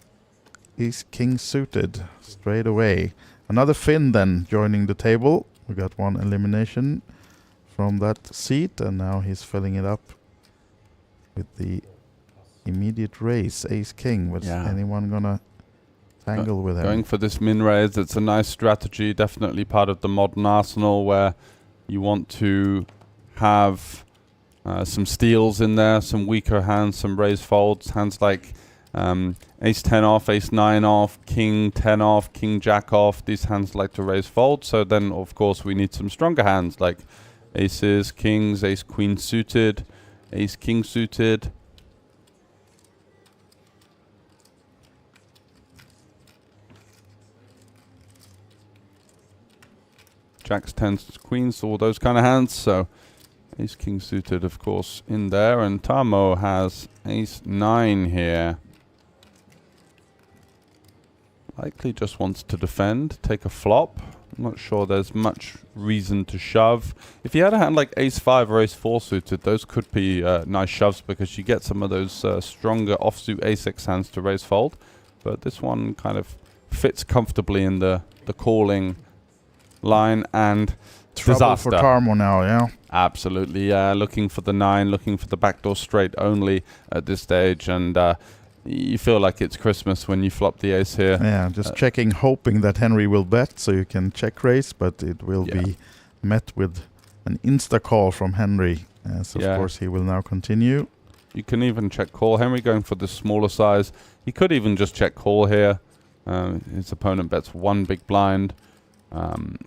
[SPEAKER 1] Ace King suited straight away. Another Finn then joining the table. We got one elimination from that seat, and now he's filling it up with the immediate raise. Ace King. Was anyone gonna tangle with him?
[SPEAKER 2] Going for this min raise, it's a nice strategy. Definitely part of the modern arsenal where you want to have some steals in there, some weaker hands, some raise folds. Hands like Ace 10 off, Ace 9 off, King 10 off, King Jack off. These hands like to raise fold. So then, of course, we need some stronger hands like Aces, Kings, Ace Queen suited, Ace King suited. Jacks, 10s, Queens, all those kind of hands. So Ace King suited, of course, in there. And Tarmo has Ace 9 here. Likely just wants to defend, take a flop. I'm not sure there's much reason to shove. If you had a hand like Ace 5 or Ace 4 suited, those could be nice shoves because you get some of those stronger offsuit Ace-X hands to raise fold. But this one kind of fits comfortably in the calling line, and
[SPEAKER 1] trouble
[SPEAKER 2] disaster
[SPEAKER 1] for Tarmo now, yeah.
[SPEAKER 2] Absolutely, yeah. Looking for the 9, looking for the backdoor straight only at this stage, and you feel like it's Christmas when you flop the ace here.
[SPEAKER 1] Yeah, just checking, hoping that Henry will bet so you can check raise, but it will be met with an insta call from Henry. So of course he will now continue.
[SPEAKER 2] You can even check call. Henry going for the smaller size. He could even just check call here. His opponent bets 1 big blind.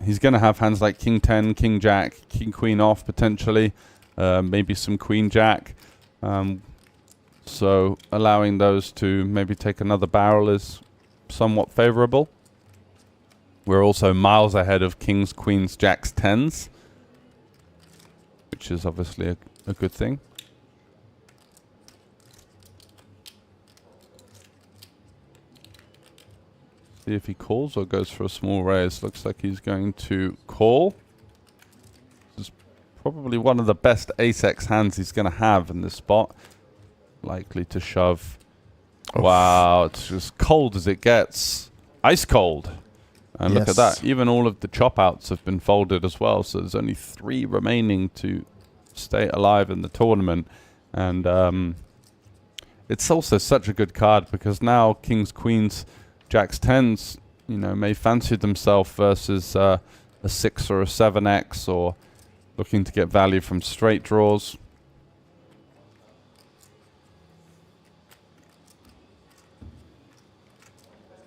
[SPEAKER 2] He's going to have hands like King 10, King Jack, King Queen off potentially, maybe some Queen Jack. So allowing those to maybe take another barrel is somewhat favorable. We're also miles ahead of Kings, Queens, Jacks, 10s, which is obviously a good thing. See if he calls or goes for a small raise. Looks like he's going to call. This is probably one of the best ace-X hands he's going to have in this spot. Likely to shove. Oof. Wow, it's just cold as it gets. Ice cold. And look at that. Even all of the chop outs have been folded as well. So there's only 3 remaining to stay alive in the tournament. And it's also such a good card because now Kings, Queens, Jacks, 10s, you know, may fancy themselves versus a 6 or a 7x, or looking to get value from straight draws.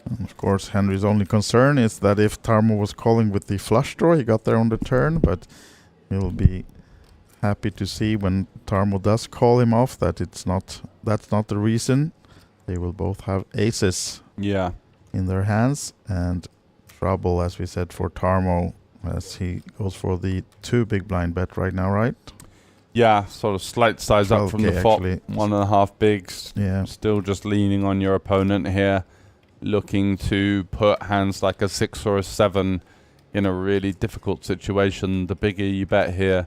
[SPEAKER 1] And of course, Henry's only concern is that if Tarmo was calling with the flush draw, he got there on the turn, but he'll be happy to see when Tarmo does call him off that that's not the reason. They will both have aces in their hands, and trouble, as we said, for Tarmo as he goes for the 2 big blind bet right now, right?
[SPEAKER 2] Yeah, sort of slight size up from the flop. 1.5 bigs.
[SPEAKER 1] Yeah.
[SPEAKER 2] Still just leaning on your opponent here. Looking to put hands like a 6 or a 7 in a really difficult situation. The bigger you bet here,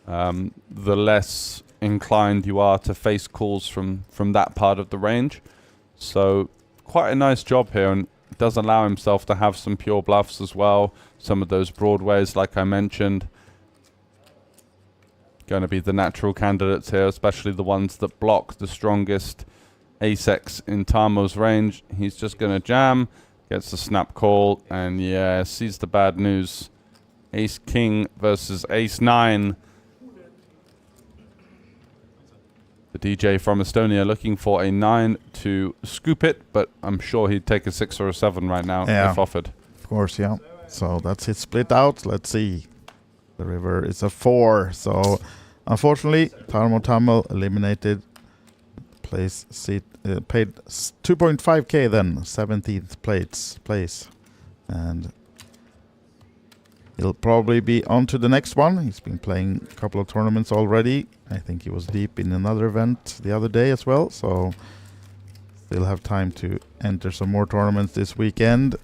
[SPEAKER 2] the less inclined you are to face calls from that part of the range. So quite a nice job here, and does allow himself to have some pure bluffs as well. Some of those broadways, like I mentioned, going to be the natural candidates here, especially the ones that block the strongest ace-X in Tarmo's range. He's just going to jam, gets the snap call, and sees the bad news. Ace-King versus Ace-9. The DJ from Estonia looking for a 9 to scoop it, but I'm sure he'd take a 6 or a 7 right now if offered.
[SPEAKER 1] Of course, yeah. So that's it split out. Let's see. The river is a 4. So unfortunately, Tarmo Tamil eliminated. Place seat paid 2.5k then, 17th place, and he'll probably be on to the next one. He's been playing a couple of tournaments already. I think he was deep in another event the other day as well, so still have time to enter some more tournaments this weekend.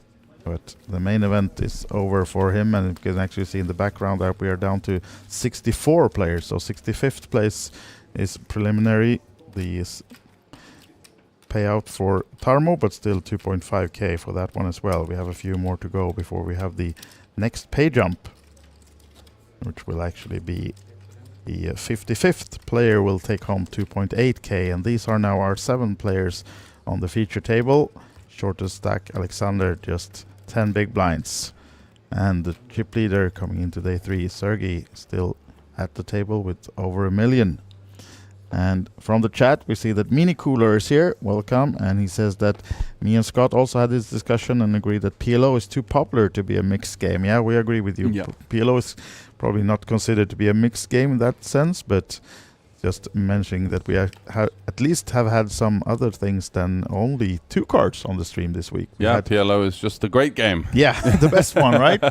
[SPEAKER 1] But the main event is over for him, and you can actually see in the background that we are down to 64 players. So 65th place is preliminary. The payout for Tarmo, but still 2.5k for that one as well. We have a few more to go before we have the next pay jump, which will actually be the 55th player will take home 2.8k, and these are now our 7 players on the feature table. Shortest stack, Alexander, just 10 big blinds. And the chip leader coming into day 3, Sergey, still at the table with over 1 million. And from the chat, we see that Mini Cooler is here. Welcome. And he says that me and Scott also had this discussion and agreed that PLO is too popular to be a mixed game. Yeah, we agree with you.
[SPEAKER 2] Yeah.
[SPEAKER 1] PLO is probably not considered to be a mixed game in that sense, but just mentioning that we at least have had some other things than only 2 cards on the stream this week.
[SPEAKER 2] Yeah, PLO is just a great game.
[SPEAKER 1] Yeah, the best one, right?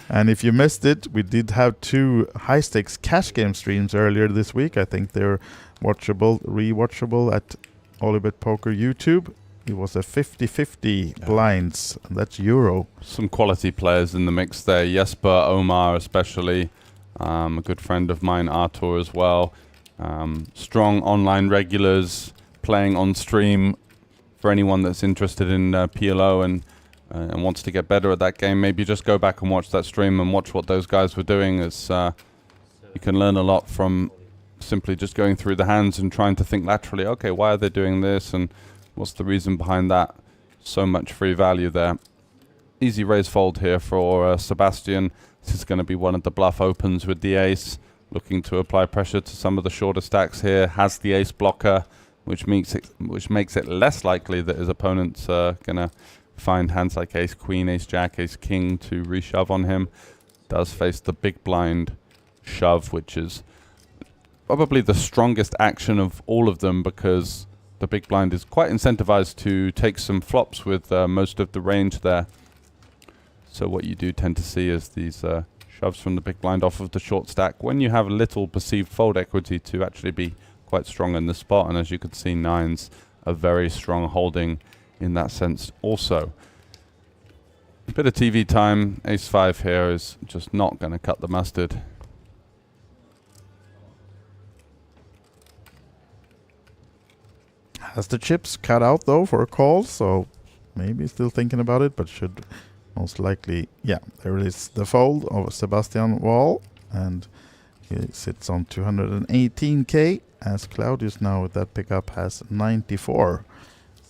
[SPEAKER 1] And if you missed it, we did have 2 high-stakes cash game streams earlier this week. I think they're rewatchable at OlyBet Poker YouTube. It was a 50-50 blinds, and that's Euro.
[SPEAKER 2] Some quality players in the mix there. Jesper, Omar especially. A good friend of mine, Artur, as well. Strong online regulars playing on stream. For anyone that's interested in PLO and wants to get better at that game, maybe just go back and watch that stream and watch what those guys were doing. As you can learn a lot from simply just going through the hands and trying to think laterally, okay, why are they doing this and what's the reason behind that? So much free value there. Easy raise fold here for Sebastian. This is going to be one of the bluff opens with the ace. Looking to apply pressure to some of the shorter stacks here. Has the ace blocker, which makes it less likely that his opponent's going to find hands like ace queen, ace jack, ace king to reshove on him. Does face the big blind shove, which is probably the strongest action of all of them, because the big blind is quite incentivized to take some flops with most of the range there. So what you do tend to see is these shoves from the big blind off of the short stack when you have little perceived fold equity to actually be quite strong in the spot. And as you can see, 9's a very strong holding in that sense also. A bit of TV time. Ace 5 here is just not going to cut the mustard.
[SPEAKER 1] Has the chips cut out though for a call, so maybe still thinking about it, but should most likely, yeah, there is the fold of Sebastian Wall, and he sits on 218k, as Claudius now with that pickup has 94.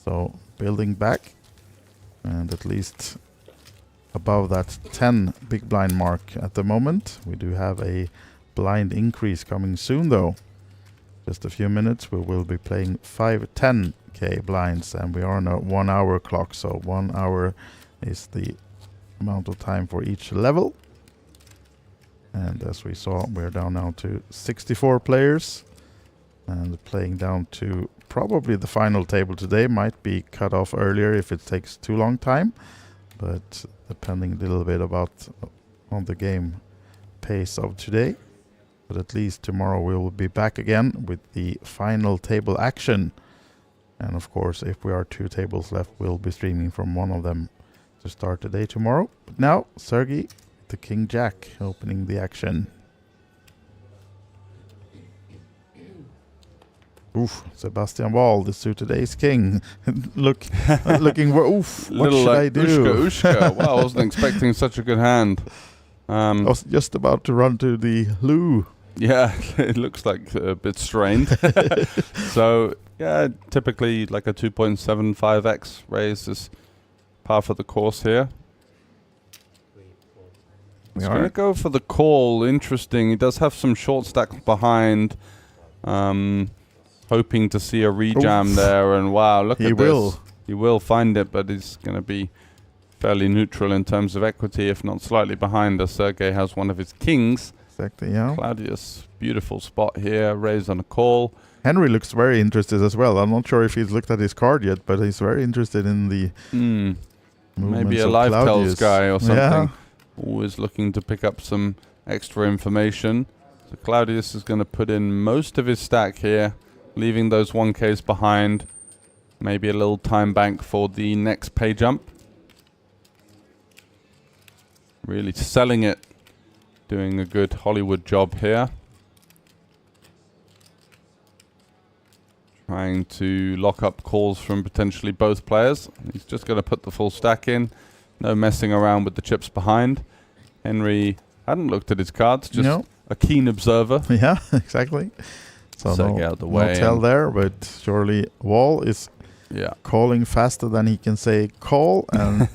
[SPEAKER 1] So building back, and at least above that 10 big blind mark at the moment. We do have a blind increase coming soon though. Just a few minutes, we will be playing 510k blinds, and we are on a 1 hour clock, so 1 hour is the amount of time for each level. And as we saw, we're down now to 64 players, and playing down to probably the final table today. Might be cut off earlier if it takes too long time, but depending a little bit about on the game pace of today. But at least tomorrow we will be back again with the final table action. And of course, if we are 2 tables left, we'll be streaming from one of them to start the day tomorrow. But now, Sergey, the King Jack, opening the action. Oof, Sebastian Wall, the suited ace king. Looking for, oof, what should I do?
[SPEAKER 2] Ushka. Wow, I wasn't expecting such a good hand.
[SPEAKER 1] I was just about to run to the loo.
[SPEAKER 2] Yeah, it looks like a bit strained. So, yeah, typically like a 2.75x raise is par for the course here. He's going to go for the call. Interesting. He does have some short stacks behind. Hoping to see a rejam there. And wow, look at this. He will find it, but he's going to be fairly neutral in terms of equity, if not slightly behind, as Sergey has one of his kings.
[SPEAKER 1] Exactly, yeah.
[SPEAKER 2] Claudius, beautiful spot here, raise on a call.
[SPEAKER 1] Henry looks very interested as well. I'm not sure if he's looked at his card yet, but he's very interested in the
[SPEAKER 2] maybe a live tells guy or something. Yeah. Always looking to pick up some extra information. So Claudius is going to put in most of his stack here, leaving those 1Ks behind. Maybe a little time bank for the next pay jump. Really selling it. Doing a good Hollywood job here. trying to lock up calls from potentially both players. He's just going to put the full stack in. No messing around with the chips behind. Henry hadn't looked at his cards, just a keen observer.
[SPEAKER 1] Yeah, exactly. So
[SPEAKER 2] get out of the way
[SPEAKER 1] no tell there, but surely Wall is calling faster than he can say call, and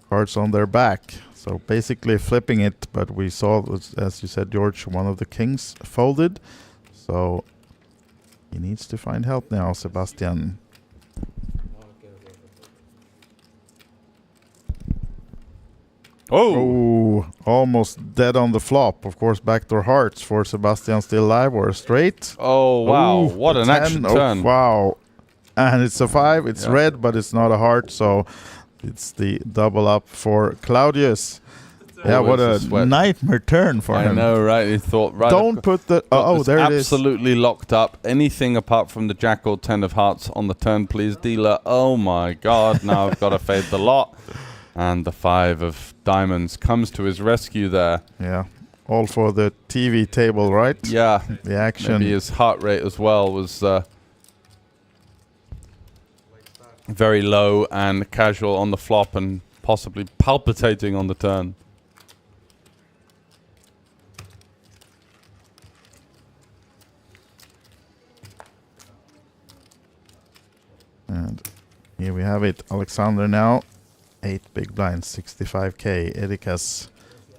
[SPEAKER 1] cards on their back. So basically flipping it, but we saw, as you said, George, one of the kings folded. So he needs to find help now, Sebastian. Oh, almost dead on the flop. Of course, backdoor hearts for Sebastian, still alive, or a straight.
[SPEAKER 2] Oh, wow. What an action turn.
[SPEAKER 1] Wow. And it's a 5. It's red, but it's not a heart, so it's the double up for Claudius. Yeah, what a nightmare turn for him.
[SPEAKER 2] I know, right? He thought, right.
[SPEAKER 1] Don't put the... Oh, there it is.
[SPEAKER 2] Absolutely locked up. Anything apart from the jack or 10 of hearts on the turn, please, dealer. Oh, my God. Now I've got to fade the lot. And the 5 of diamonds comes to his rescue there.
[SPEAKER 1] Yeah. All for the TV table, right?
[SPEAKER 2] Yeah.
[SPEAKER 1] The action.
[SPEAKER 2] Maybe his heart rate as well was very low and casual on the flop and possibly palpitating on the turn.
[SPEAKER 1] And here we have it. Alexander now. 8 big blinds, 65k. Erik has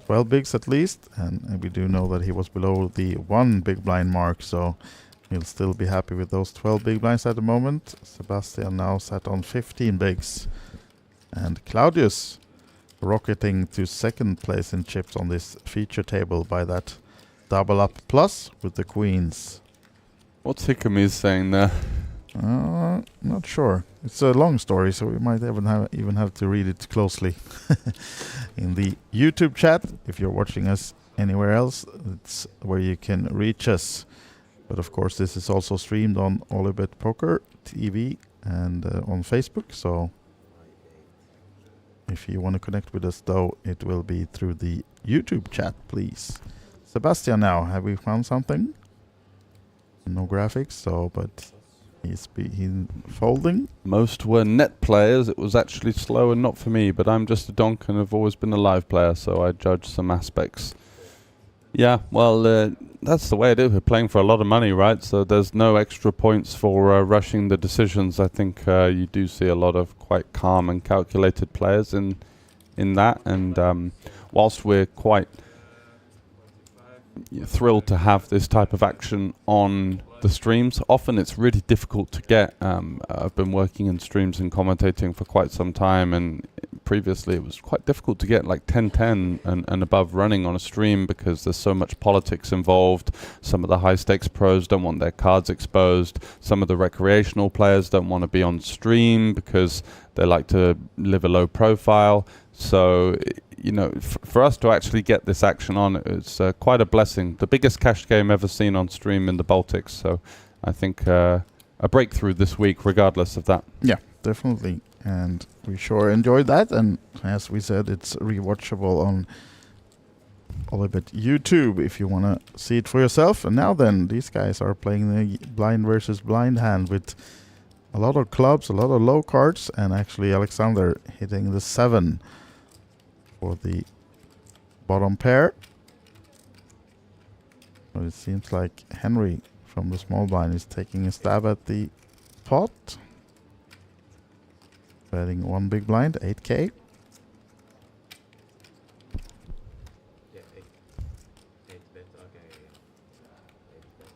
[SPEAKER 1] 12 bigs at least, and we do know that he was below the 1 big blind mark, so he'll still be happy with those 12 big blinds at the moment. Sebastian now sat on 15 bigs, and Claudius rocketing to 2nd place in chips on this feature table by that double up plus with the queens.
[SPEAKER 2] What's Hickamy saying there?
[SPEAKER 1] Not sure. It's a long story, so we might even have to read it closely in the YouTube chat. If you're watching us anywhere else, it's where you can reach us. But of course, this is also streamed on OlyBet Poker TV and on Facebook. So if you want to connect with us, though, it will be through the YouTube chat, please. Sebastian, now, have we found something? No graphics, so but. He's folding.
[SPEAKER 2] Most were net players. It was actually slow and not for me, but I'm just a donk and have always been a live player, so I judge some aspects. Yeah, well, that's the way it is. We're playing for a lot of money, right? So there's no extra points for rushing the decisions. I think you do see a lot of quite calm and calculated players in that. And whilst we're quite thrilled to have this type of action on the streams, often it's really difficult to get. I've been working in streams and commentating for quite some time, and previously it was quite difficult to get like 10-10 and above running on a stream because there's so much politics involved. Some of the high stakes pros don't want their cards exposed. Some of the recreational players don't want to be on stream because they like to live a low profile. So you know, for us to actually get this action on, it's quite a blessing. The biggest cash game ever seen on stream in the Baltics. So I think a breakthrough this week, regardless of that.
[SPEAKER 1] Yeah, definitely. And we sure enjoyed that. And as we said, it's rewatchable on OlyBet YouTube if you want to see it for yourself. And now then, these guys are playing the blind versus blind hand with a lot of clubs, a lot of low cards, and actually Alexander hitting the 7 for the bottom pair. But it seems like Henry from the small blind is taking a stab at the pot. Betting 1 big blind, 8k.
[SPEAKER 3] Yeah, 8 bet, okay. 8 bet.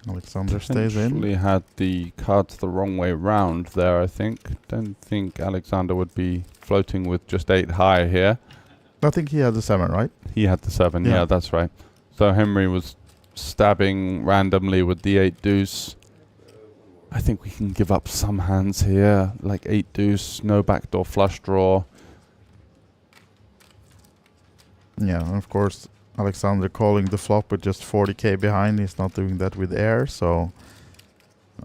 [SPEAKER 1] Alexander stays in.
[SPEAKER 2] Actually had the cards the wrong way round there, I think. Don't think Alexander would be floating with just 8 high here.
[SPEAKER 1] I think he had the 7, right?
[SPEAKER 2] He had the 7, yeah, that's right. So Henry was stabbing randomly with the 8 deuce. I think we can give up some hands here, like 8 deuce, no backdoor flush draw.
[SPEAKER 1] Yeah, and of course Alexander calling the flop with just 40k behind. He's not doing that with air, so...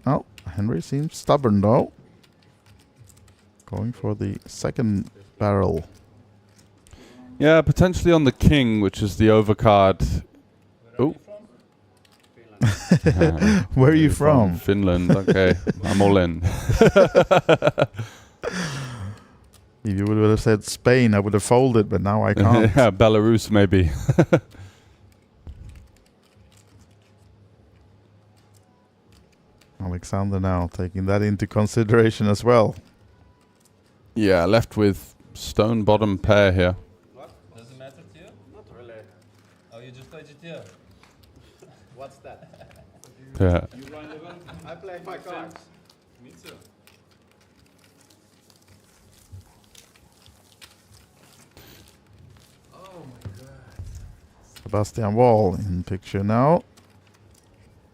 [SPEAKER 1] Oh, Henry seems stubborn though. Going for the 2nd barrel.
[SPEAKER 2] Yeah, potentially on the king, which is the overcard. Oh.
[SPEAKER 1] Where are you from?
[SPEAKER 2] Finland. Okay, I'm all in.
[SPEAKER 1] If you would have said Spain, I would have folded, but now I can't.
[SPEAKER 2] Yeah, Belarus maybe.
[SPEAKER 1] Alexander now taking that into consideration as well.
[SPEAKER 2] Yeah, left with stone bottom pair here.
[SPEAKER 4] What? Does it matter to you?
[SPEAKER 3] Not really.
[SPEAKER 4] Oh, you just play GTO?
[SPEAKER 3] What's that?
[SPEAKER 2] Yeah.
[SPEAKER 3] You run event? I play my cards. Me too. Oh my god.
[SPEAKER 1] Sebastian Wall in picture now.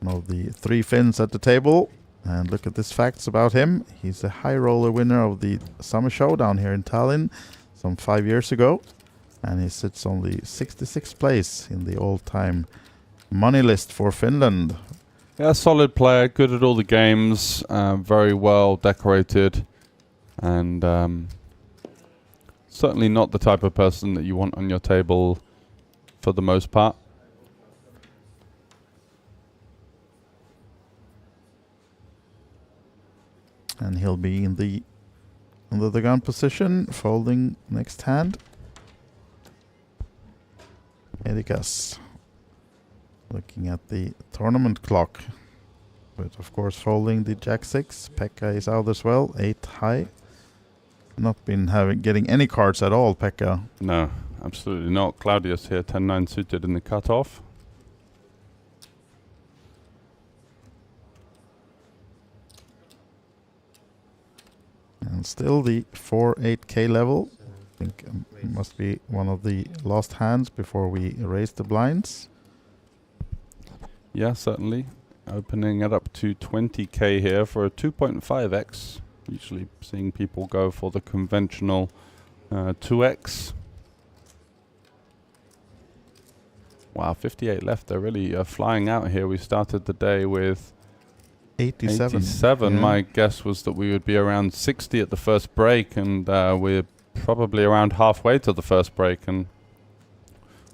[SPEAKER 1] One of the 3 Finns at the table. And look at this facts about him. He's a high roller winner of the Summer Showdown here in Tallinn some 5 years ago. And he sits on the 66th place in the all-time money list for Finland.
[SPEAKER 2] Yeah, solid player, good at all the games, very well decorated, and certainly not the type of person that you want on your table for the most part.
[SPEAKER 1] And he'll be in the under the gun position, folding next hand. Erikas looking at the tournament clock, but of course folding the Jack-6. Pekka is out as well, 8 high. Not been getting any cards at all, Pekka.
[SPEAKER 2] No, absolutely not. Claudius here, 10-9 suited in the cutoff.
[SPEAKER 1] And still the 4-8k level. I think must be one of the last hands before we raise the blinds.
[SPEAKER 2] Yeah, certainly. Opening it up to 20k here for a 2.5x. Usually seeing people go for the conventional 2x. Wow, 58 left. They're really flying out here. We started the day with
[SPEAKER 1] 87.
[SPEAKER 2] 87.
[SPEAKER 1] Yeah.
[SPEAKER 2] My guess was that we would be around 60 at the first break, and we're probably around halfway to the first break, and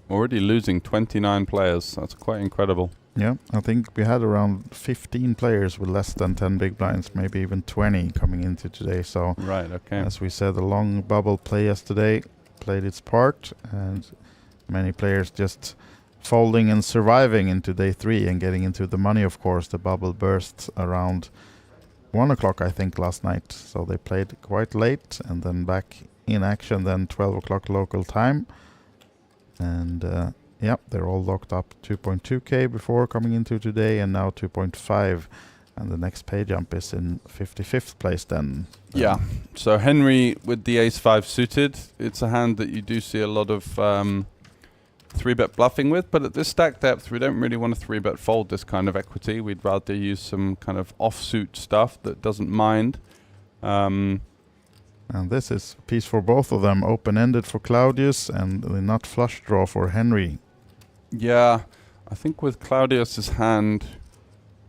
[SPEAKER 2] already losing 29 players. That's quite incredible.
[SPEAKER 1] Yeah, I think we had around 15 players with less than 10 big blinds, maybe even 20 coming into today. So,
[SPEAKER 2] Right, okay.
[SPEAKER 1] as we said, the long bubble play yesterday played its part, and many players just folding and surviving into day 3 and getting into the money. Of course, the bubble burst around 1 o'clock, I think, last night. So they played quite late and then back in action then 12 o'clock local time. And yeah, they're all locked up 2.2k before coming into today, and now 2.5. And the next pay jump is in 55th place then.
[SPEAKER 2] Yeah, so Henry with the ace-5 suited. It's a hand that you do see a lot of 3-bet bluffing with, but at this stack depth, we don't really want to 3-bet fold this kind of equity. We'd rather use some kind of offsuit stuff that doesn't mind.
[SPEAKER 1] And this is a piece for both of them. Open-ended for Claudius and the nut flush draw for Henry.
[SPEAKER 2] Yeah, I think with Claudius's hand,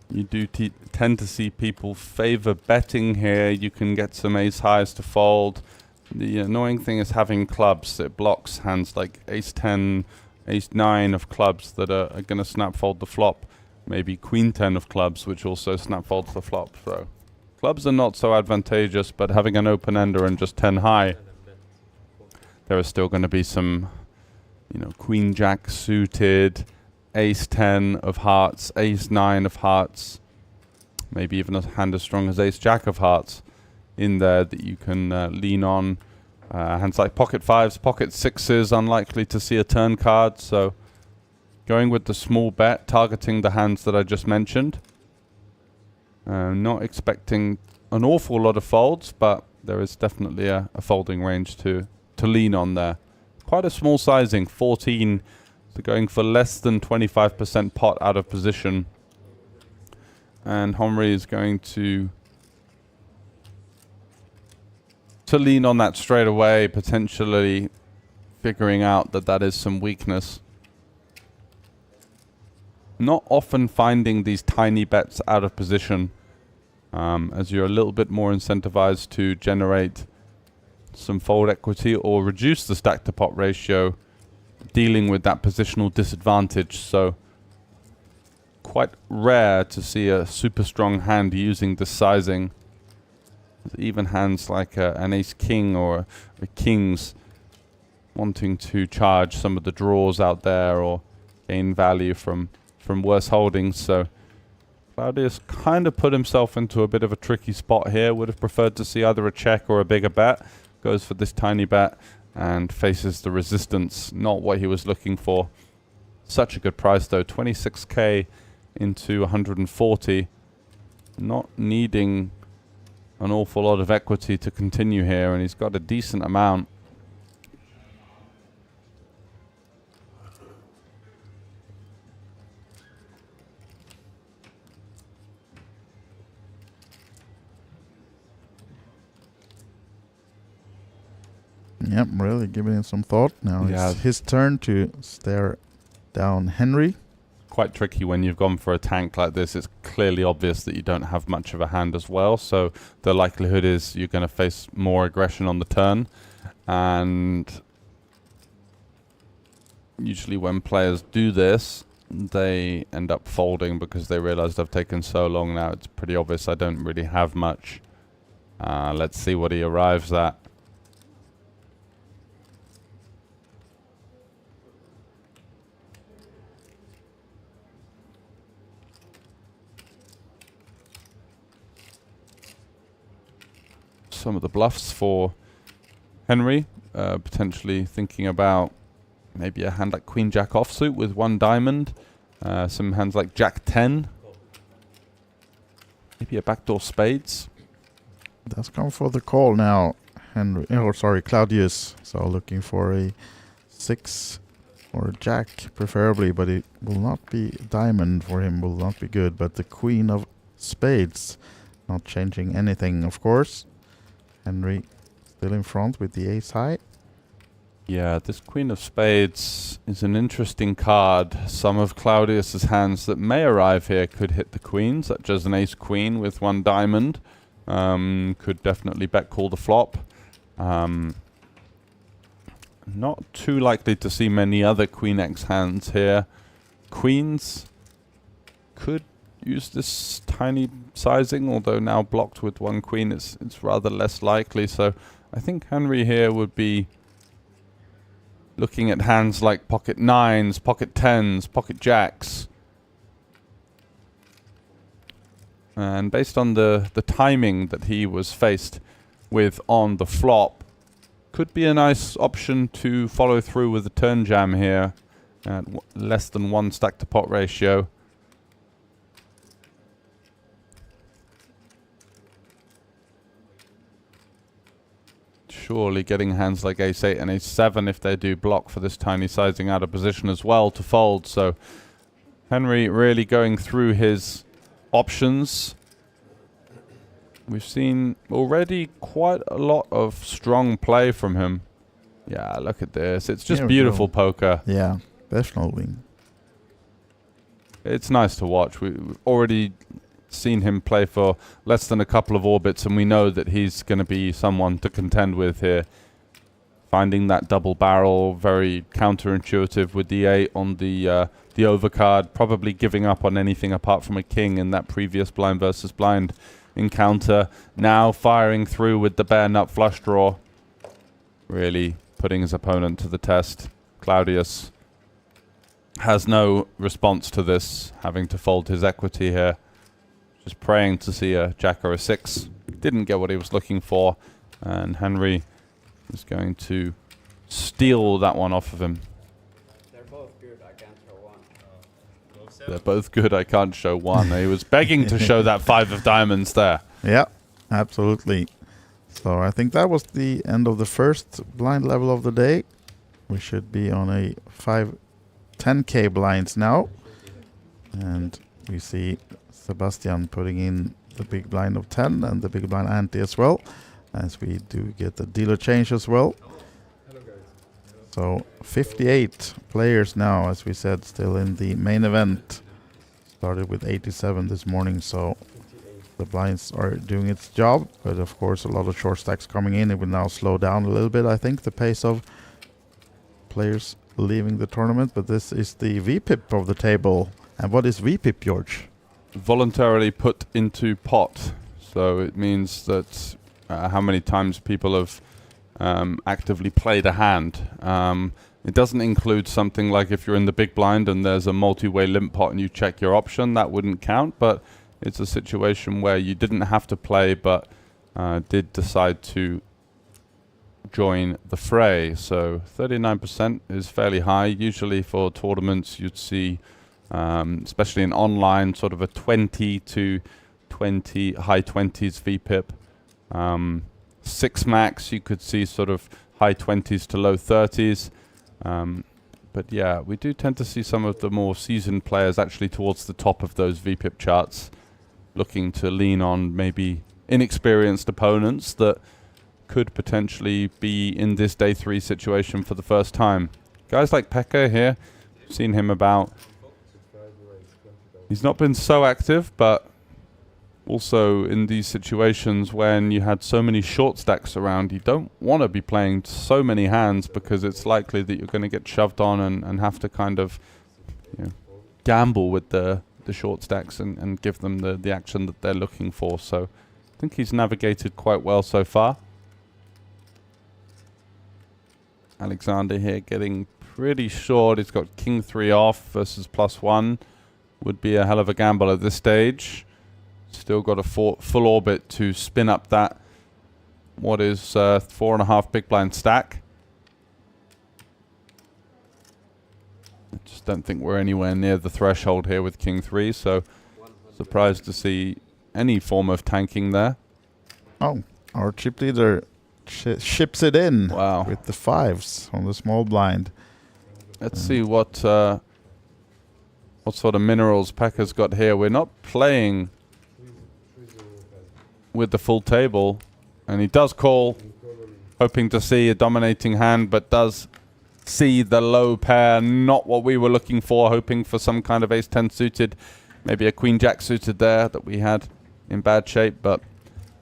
[SPEAKER 2] you do tend to see people favor betting here. You can get some ace-highs to fold. The annoying thing is having clubs. It blocks hands like ace-10, ace-9 of clubs that are going to snap fold the flop. Maybe queen-10 of clubs, which also snap folds the flop. So clubs are not so advantageous, but having an open-ender and just 10 high, there is still going to be some, you know, queen-jack suited, ace-10 of hearts, ace-9 of hearts, maybe even a hand as strong as ace-jack of hearts in there that you can lean on. Hands like pocket 5s, pocket 6s, unlikely to see a turn card, so going with the small bet, targeting the hands that I just mentioned. Not expecting an awful lot of folds, but there is definitely a folding range to lean on there. Quite a small sizing, 14, so going for less than 25% pot out of position. And Henry is going to lean on that straight away, potentially figuring out that that is some weakness. Not often finding these tiny bets out of position, as you're a little bit more incentivized to generate some fold equity or reduce the stack to pot ratio, dealing with that positional disadvantage. So quite rare to see a super strong hand using this sizing. Even hands like an ace-king or a kings wanting to charge some of the draws out there or gain value from worse holdings. So Claudius kind of put himself into a bit of a tricky spot here. Would have preferred to see either a check or a bigger bet. Goes for this tiny bet and faces the resistance. Not what he was looking for. Such a good price though. 26k into 140. Not needing an awful lot of equity to continue here, and he's got a decent amount.
[SPEAKER 1] Yep, really giving it some thought. Now it's his turn to stare down Henry.
[SPEAKER 2] Quite tricky when you've gone for a tank like this. It's clearly obvious that you don't have much of a hand as well, so the likelihood is you're going to face more aggression on the turn. And usually when players do this, they end up folding because they realize I've taken so long now. It's pretty obvious I don't really have much. Let's see what he arrives at. Some of the bluffs for Henry, potentially thinking about maybe a hand like Queen Jack offsuit with one diamond, some hands like Jack 10, maybe a backdoor spades.
[SPEAKER 1] That's come for the call now, Henry. Oh, sorry, Claudius. So looking for a 6 or a jack, preferably, but it will not be diamond for him. Will not be good. But the Queen of Spades, not changing anything, of course. Henry still in front with the ace high.
[SPEAKER 2] Yeah, this Queen of Spades is an interesting card. Some of Claudius's hands that may arrive here could hit the queen, such as an ace queen with one diamond. Could definitely bet call the flop. Not too likely to see many other Queen X hands here. Queens could use this tiny sizing, although now blocked with one queen, it's rather less likely. So I think Henry here would be looking at hands like pocket nines, pocket tens, pocket jacks. And based on the timing that he was faced with on the flop, could be a nice option to follow through with the turn jam here at less than 1 stack to pot ratio. Surely getting hands like ace 8 and ace 7, if they do block for this tiny sizing, out of position as well to fold. So Henry really going through his options. We've seen already quite a lot of strong play from him. Yeah, look at this. It's just beautiful poker.
[SPEAKER 1] Yeah, definitely.
[SPEAKER 2] It's nice to watch. We've already seen him play for less than a couple of orbits, and we know that he's going to be someone to contend with here. Finding that double barrel, very counterintuitive with the 8 on the overcard, probably giving up on anything apart from a king in that previous blind versus blind encounter. Now firing through with the bare nut flush draw, really putting his opponent to the test. Claudius has no response to this, having to fold his equity here. Just praying to see a jack or a 6. Didn't get what he was looking for, and Henry is going to steal that one off of him.
[SPEAKER 3] They're both good, I can't show one.
[SPEAKER 2] They're both good, I can't show one. He was begging to show that 5 of diamonds there.
[SPEAKER 1] Yeah, absolutely. So I think that was the end of the first blind level of the day. We should be on a 10k blinds now. And we see Sebastian putting in the big blind of 10 and the big blind ante as well, as we do get the dealer change as well. So 58 players now, as we said, still in the main event. Started with 87 this morning, so the blinds are doing its job, but of course a lot of short stacks coming in. It will now slow down a little bit, I think, the pace of players leaving the tournament. But this is the VPIP of the table, And what is VPIP, George?
[SPEAKER 2] Voluntarily put into pot. So it means that how many times people have actively played a hand. It doesn't include something like if you're in the big blind and there's a multi-way limp pot and you check your option, that wouldn't count, but it's a situation where you didn't have to play but did decide to join the fray. So 39% is fairly high. Usually for tournaments you'd see, especially in online, sort of a 20 to 20, high 20s VPIP. 6 max you could see sort of high 20s to low 30s. But yeah, we do tend to see some of the more seasoned players actually towards the top of those VPIP charts, looking to lean on maybe inexperienced opponents that could potentially be in this day 3 situation for the first time. Guys like Pekka here, seen him about. He's not been so active, but also in these situations when you had so many short stacks around, you don't want to be playing so many hands because it's likely that you're going to get shoved on and have to kind of, you know, gamble with the short stacks and give them the action that they're looking for. So I think he's navigated quite well so far. Alexander here getting pretty short. He's got king 3 off versus +1. Would be a hell of a gamble at this stage. Still got a full orbit to spin up that, what is 4.5 big blind stack. I just don't think we're anywhere near the threshold here with king 3, so surprised to see any form of tanking there.
[SPEAKER 1] Oh, our chip leader ships it in.
[SPEAKER 2] Wow.
[SPEAKER 1] With the 5s on the small blind.
[SPEAKER 2] Let's see what sort of minerals Pekka's got here. We're not playing with the full table, and he does call, hoping to see a dominating hand, but does see the low pair. Not what we were looking for, hoping for some kind of ace-10 suited, maybe a queen-jack suited there that we had in bad shape, but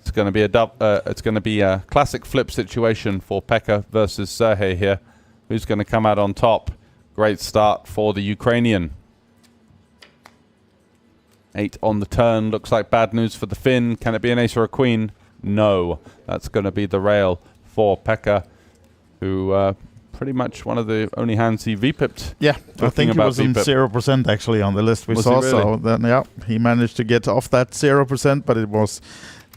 [SPEAKER 2] it's going to be a classic flip situation for Pekka versus Sergej here. Who's going to come out on top? Great start for the Ukrainian. 8 on the turn. Looks like bad news for the Finn. Can it be an ace or a queen? No. That's going to be the rail for Pekka, who pretty much one of the only hands he VPIP'd.
[SPEAKER 1] Yeah, I think he was on 0% actually on the list we saw.
[SPEAKER 2] Really?
[SPEAKER 1] So then, yeah, he managed to get off that 0%, but it was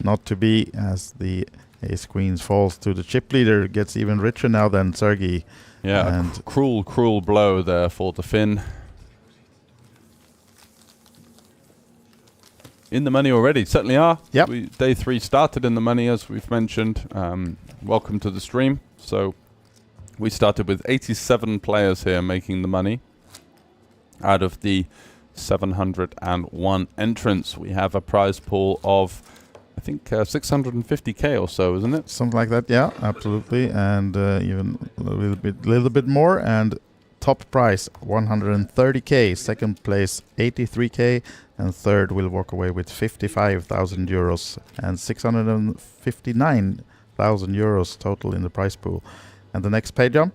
[SPEAKER 1] not to be, as the ace queens falls to the chip leader. Gets even richer now than Sergej.
[SPEAKER 2] Yeah,
[SPEAKER 1] and
[SPEAKER 2] cruel blow there for the Finn. In the money already, certainly are.
[SPEAKER 1] Yep.
[SPEAKER 2] Day 3 started in the money, as we've mentioned. Welcome to the stream. So we started with 87 players here making the money. Out of the 701 entrants, we have a prize pool of, I think, 650k or so, isn't it?
[SPEAKER 1] something like that, yeah, absolutely. And even a little bit more. And top prize 130k, second place 83k, and third will walk away with 55,000 euros and 659,000 euros total in the prize pool. And the next pay jump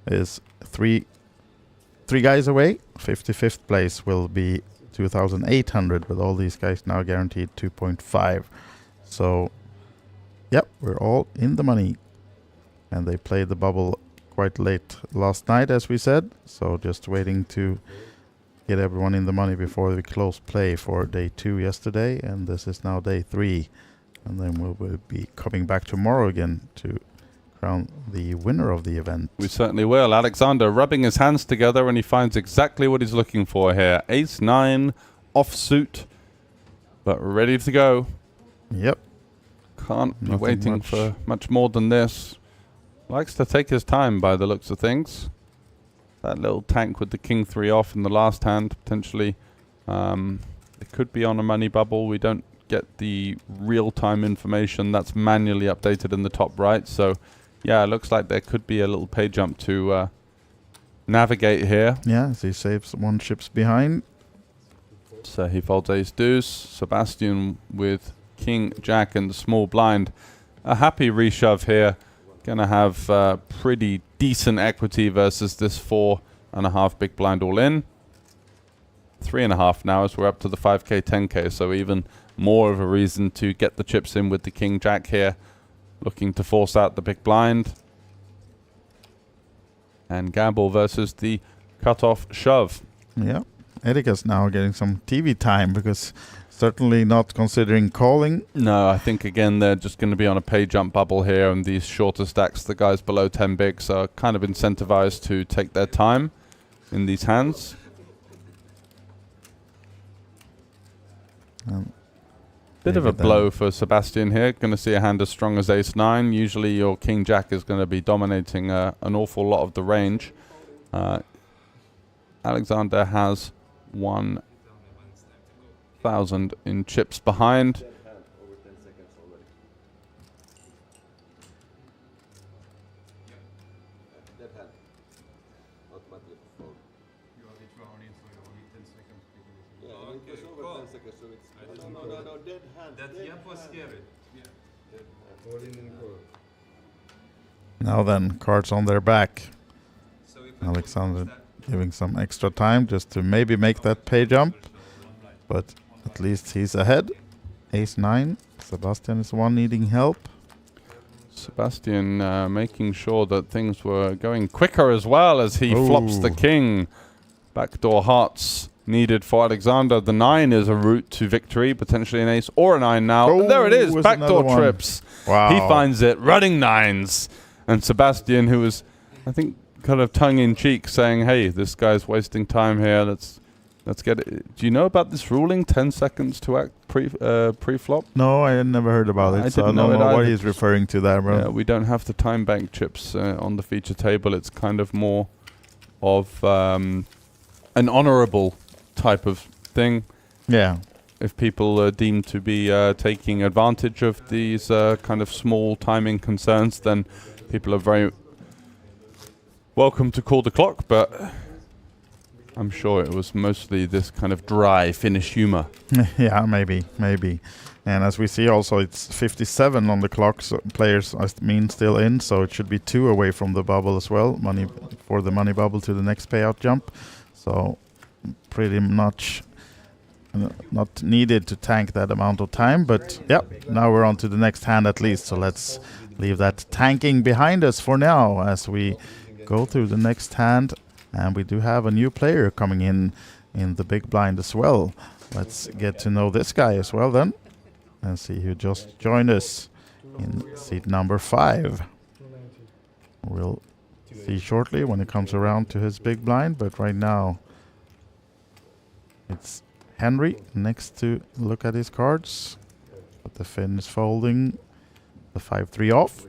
[SPEAKER 1] is three guys away. 55th place will be 2,800, with all these guys now guaranteed 2.5. So, yep, we're all in the money. And they played the bubble quite late last night, as we said. So just waiting to get everyone in the money before we close play for day 2 yesterday. And this is now day 3. And then we'll be coming back tomorrow again to crown the winner of the event.
[SPEAKER 2] We certainly will. Alexander rubbing his hands together, and he finds exactly what he's looking for here. Ace-9 offsuit, but ready to go.
[SPEAKER 1] Yep.
[SPEAKER 2] Can't be
[SPEAKER 1] Nothing
[SPEAKER 2] waiting
[SPEAKER 1] much.
[SPEAKER 2] for much more than this. Likes to take his time by the looks of things. That little tank with the king 3 off in the last hand, potentially. It could be on a money bubble. We don't get the real-time information. That's manually updated in the top right. So, yeah, it looks like there could be a little pay jump to navigate here.
[SPEAKER 1] Yeah, as he saves one chips behind.
[SPEAKER 2] So he folds ace deuce. Sebastian with king jack and the small blind. A happy reshove here. Gonna have pretty decent equity versus this 4.5 big blind all in. 3.5 now as we're up to the 5k, 10k. So even more of a reason to get the chips in with the king jack here, looking to force out the big blind. And gamble versus the cutoff shove.
[SPEAKER 1] Yeah. Erika's now getting some TV time because certainly not considering calling.
[SPEAKER 2] No, I think again they're just going to be on a pay jump bubble here, and these shorter stacks, the guys below 10 bigs, are kind of incentivized to take their time in these hands. Bit of a blow for Sebastian here. Going to see a hand as strong as ace-9. Usually your king jack is going to be dominating an awful lot of the range. Alexander has 1,000 in chips behind.
[SPEAKER 1] Now then, cards on their back. Alexander giving some extra time just to maybe make that pay jump, but at least he's ahead. Ace-9. Sebastian is one needing help.
[SPEAKER 2] Sebastian making sure that things were going quicker as well as he flops the king. Backdoor hearts needed for Alexander. The 9 is a route to victory, potentially an ace or a 9 now. And there it is, backdoor trips.
[SPEAKER 1] Wow.
[SPEAKER 2] He finds it, running 9s. And Sebastian, who was, I think, kind of tongue-in-cheek saying, hey, this guy's wasting time here, let's get it. Do you know about this ruling, 10 seconds to act pre-flop?
[SPEAKER 1] No, I had never heard about it, so I don't know what he's referring to there, bro.
[SPEAKER 2] Yeah, we don't have the time bank chips on the feature table. It's kind of more of an honorable type of thing.
[SPEAKER 1] Yeah.
[SPEAKER 2] If people deem to be taking advantage of these kind of small timing concerns, then people are very welcome to call the clock, but I'm sure it was mostly this kind of dry Finnish humor.
[SPEAKER 1] Yeah, maybe. And as we see also, it's 57 on the clock, so players, I mean, still in, so it should be 2 away from the bubble as well, money for the money bubble to the next payout jump. So pretty much not needed to tank that amount of time, but yeah, now we're on to the next hand at least, so let's leave that tanking behind us for now as we go through the next hand. And we do have a new player coming in the big blind as well. Let's get to know this guy as well then, and see who just joined us in seat number 5. We'll see shortly when it comes around to his big blind, but right now it's Henry next to look at his cards. But the Finn is folding the 5-3 off.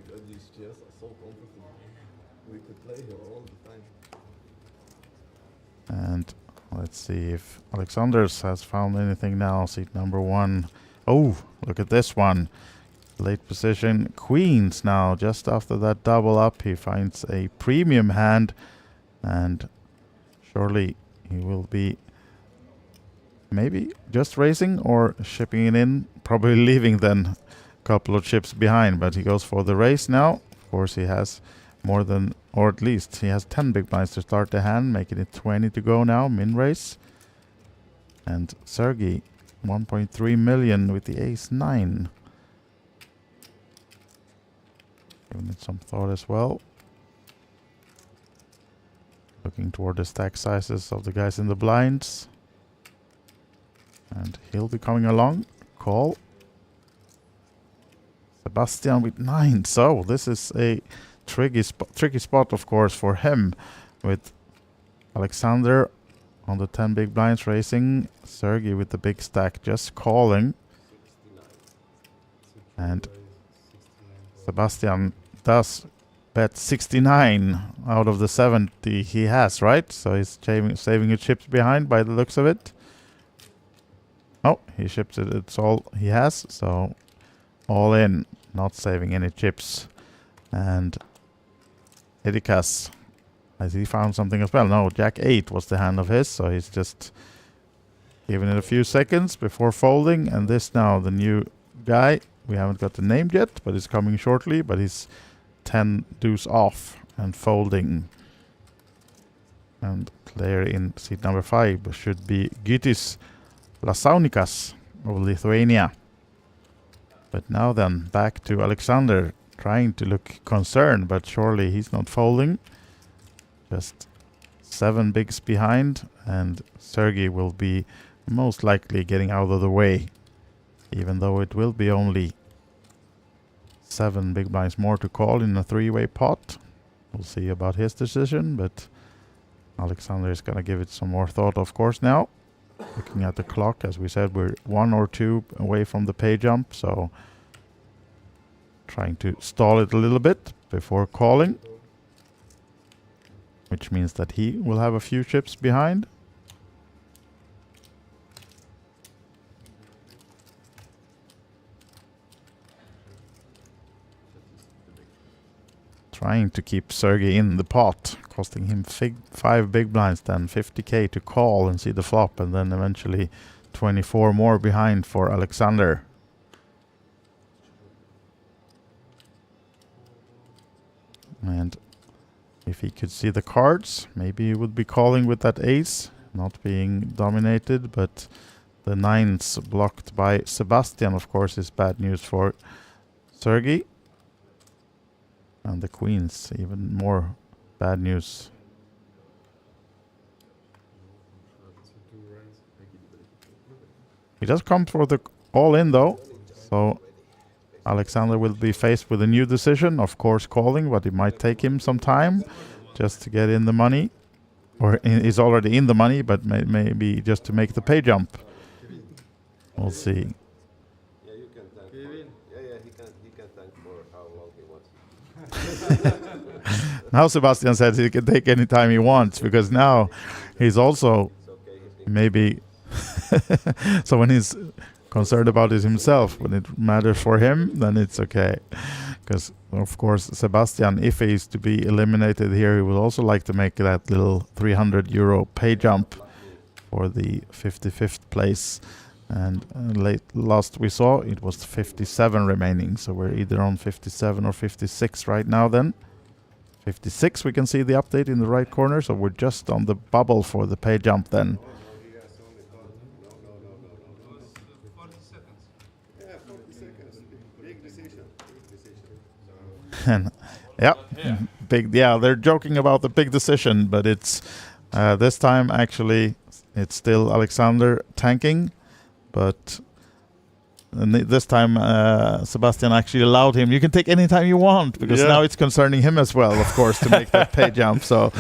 [SPEAKER 1] And let's see if Alexander's has found anything now. Seat number 1. Oh, look at this one. Late position. Queens now. Just after that double up, he finds a premium hand. And surely he will be maybe just raising or shipping it in. Probably leaving then a couple of chips behind. But he goes for the raise now. Of course, he has more than, or at least he has 10 big blinds to start the hand, making it 20 to go now, min raise. And Sergey, 1.3 million with the ace-9. Giving it some thought as well. Looking toward the stack sizes of the guys in the blinds. And he'll be coming along. Call. Sebastian with 9. So this is a tricky spot, of course, for him, with Alexander on the 10 big blinds raising, Sergey with the big stack just calling, and Sebastian does bet 69 out of the 70 he has, right? So he's saving his chips behind by the looks of it. Oh, he ships it, it's all he has, so all in, not saving any chips. And Edikas, has he found something as well? No, Jack 8 was the hand of his, so he's just giving it a few seconds before folding. And this now, the new guy, we haven't got the name yet, but it's coming shortly. But he's 10 deuce off and folding. And player in seat number 5 should be Gytis Lasaunikas of Lithuania. But now then, back to Alexander, trying to look concerned, but surely he's not folding. Just 7 bigs behind, and Sergey will be most likely getting out of the way, even though it will be only 7 big blinds more to call in a 3-way pot. We'll see about his decision, but Alexander is going to give it some more thought, of course, now. Looking at the clock, as we said, we're 1 or 2 away from the pay jump, so trying to stall it a little bit before calling, which means that he will have a few chips behind. Trying to keep Sergey in the pot, costing him 5 big blinds, then 50k to call and see the flop, and then eventually 24 more behind for Alexander. And if he could see the cards, maybe he would be calling with that ace, not being dominated, but the 9s blocked by Sebastian, of course, is bad news for Sergey. And the queens, even more bad news. He does come for the all-in though, so Alexander will be faced with a new decision, of course calling, but it might take him some time just to get in the money. Or he's already in the money, but maybe just to make the pay jump. We'll see.
[SPEAKER 5] Yeah, you can thank. He can thank for how long he wants.
[SPEAKER 1] Now Sebastian says he can take any time he wants, because now he's also maybe so when he's concerned about it himself, when it matters for him, then it's okay. Because of course Sebastian, if he is to be eliminated here, he would also like to make that little 300 euro pay jump for the 55th place. And last we saw it was 57 remaining, so we're either on 57 or 56 right now. Then 56, we can see the update in the right corner, so we're just on the bubble for the pay jump then. And yeah, they're joking about the big decision, but it's this time actually it's still Alexander tanking. But this time Sebastian actually allowed him. You can take any time you want, because now it's concerning him as well, of course, to make that pay jump. So,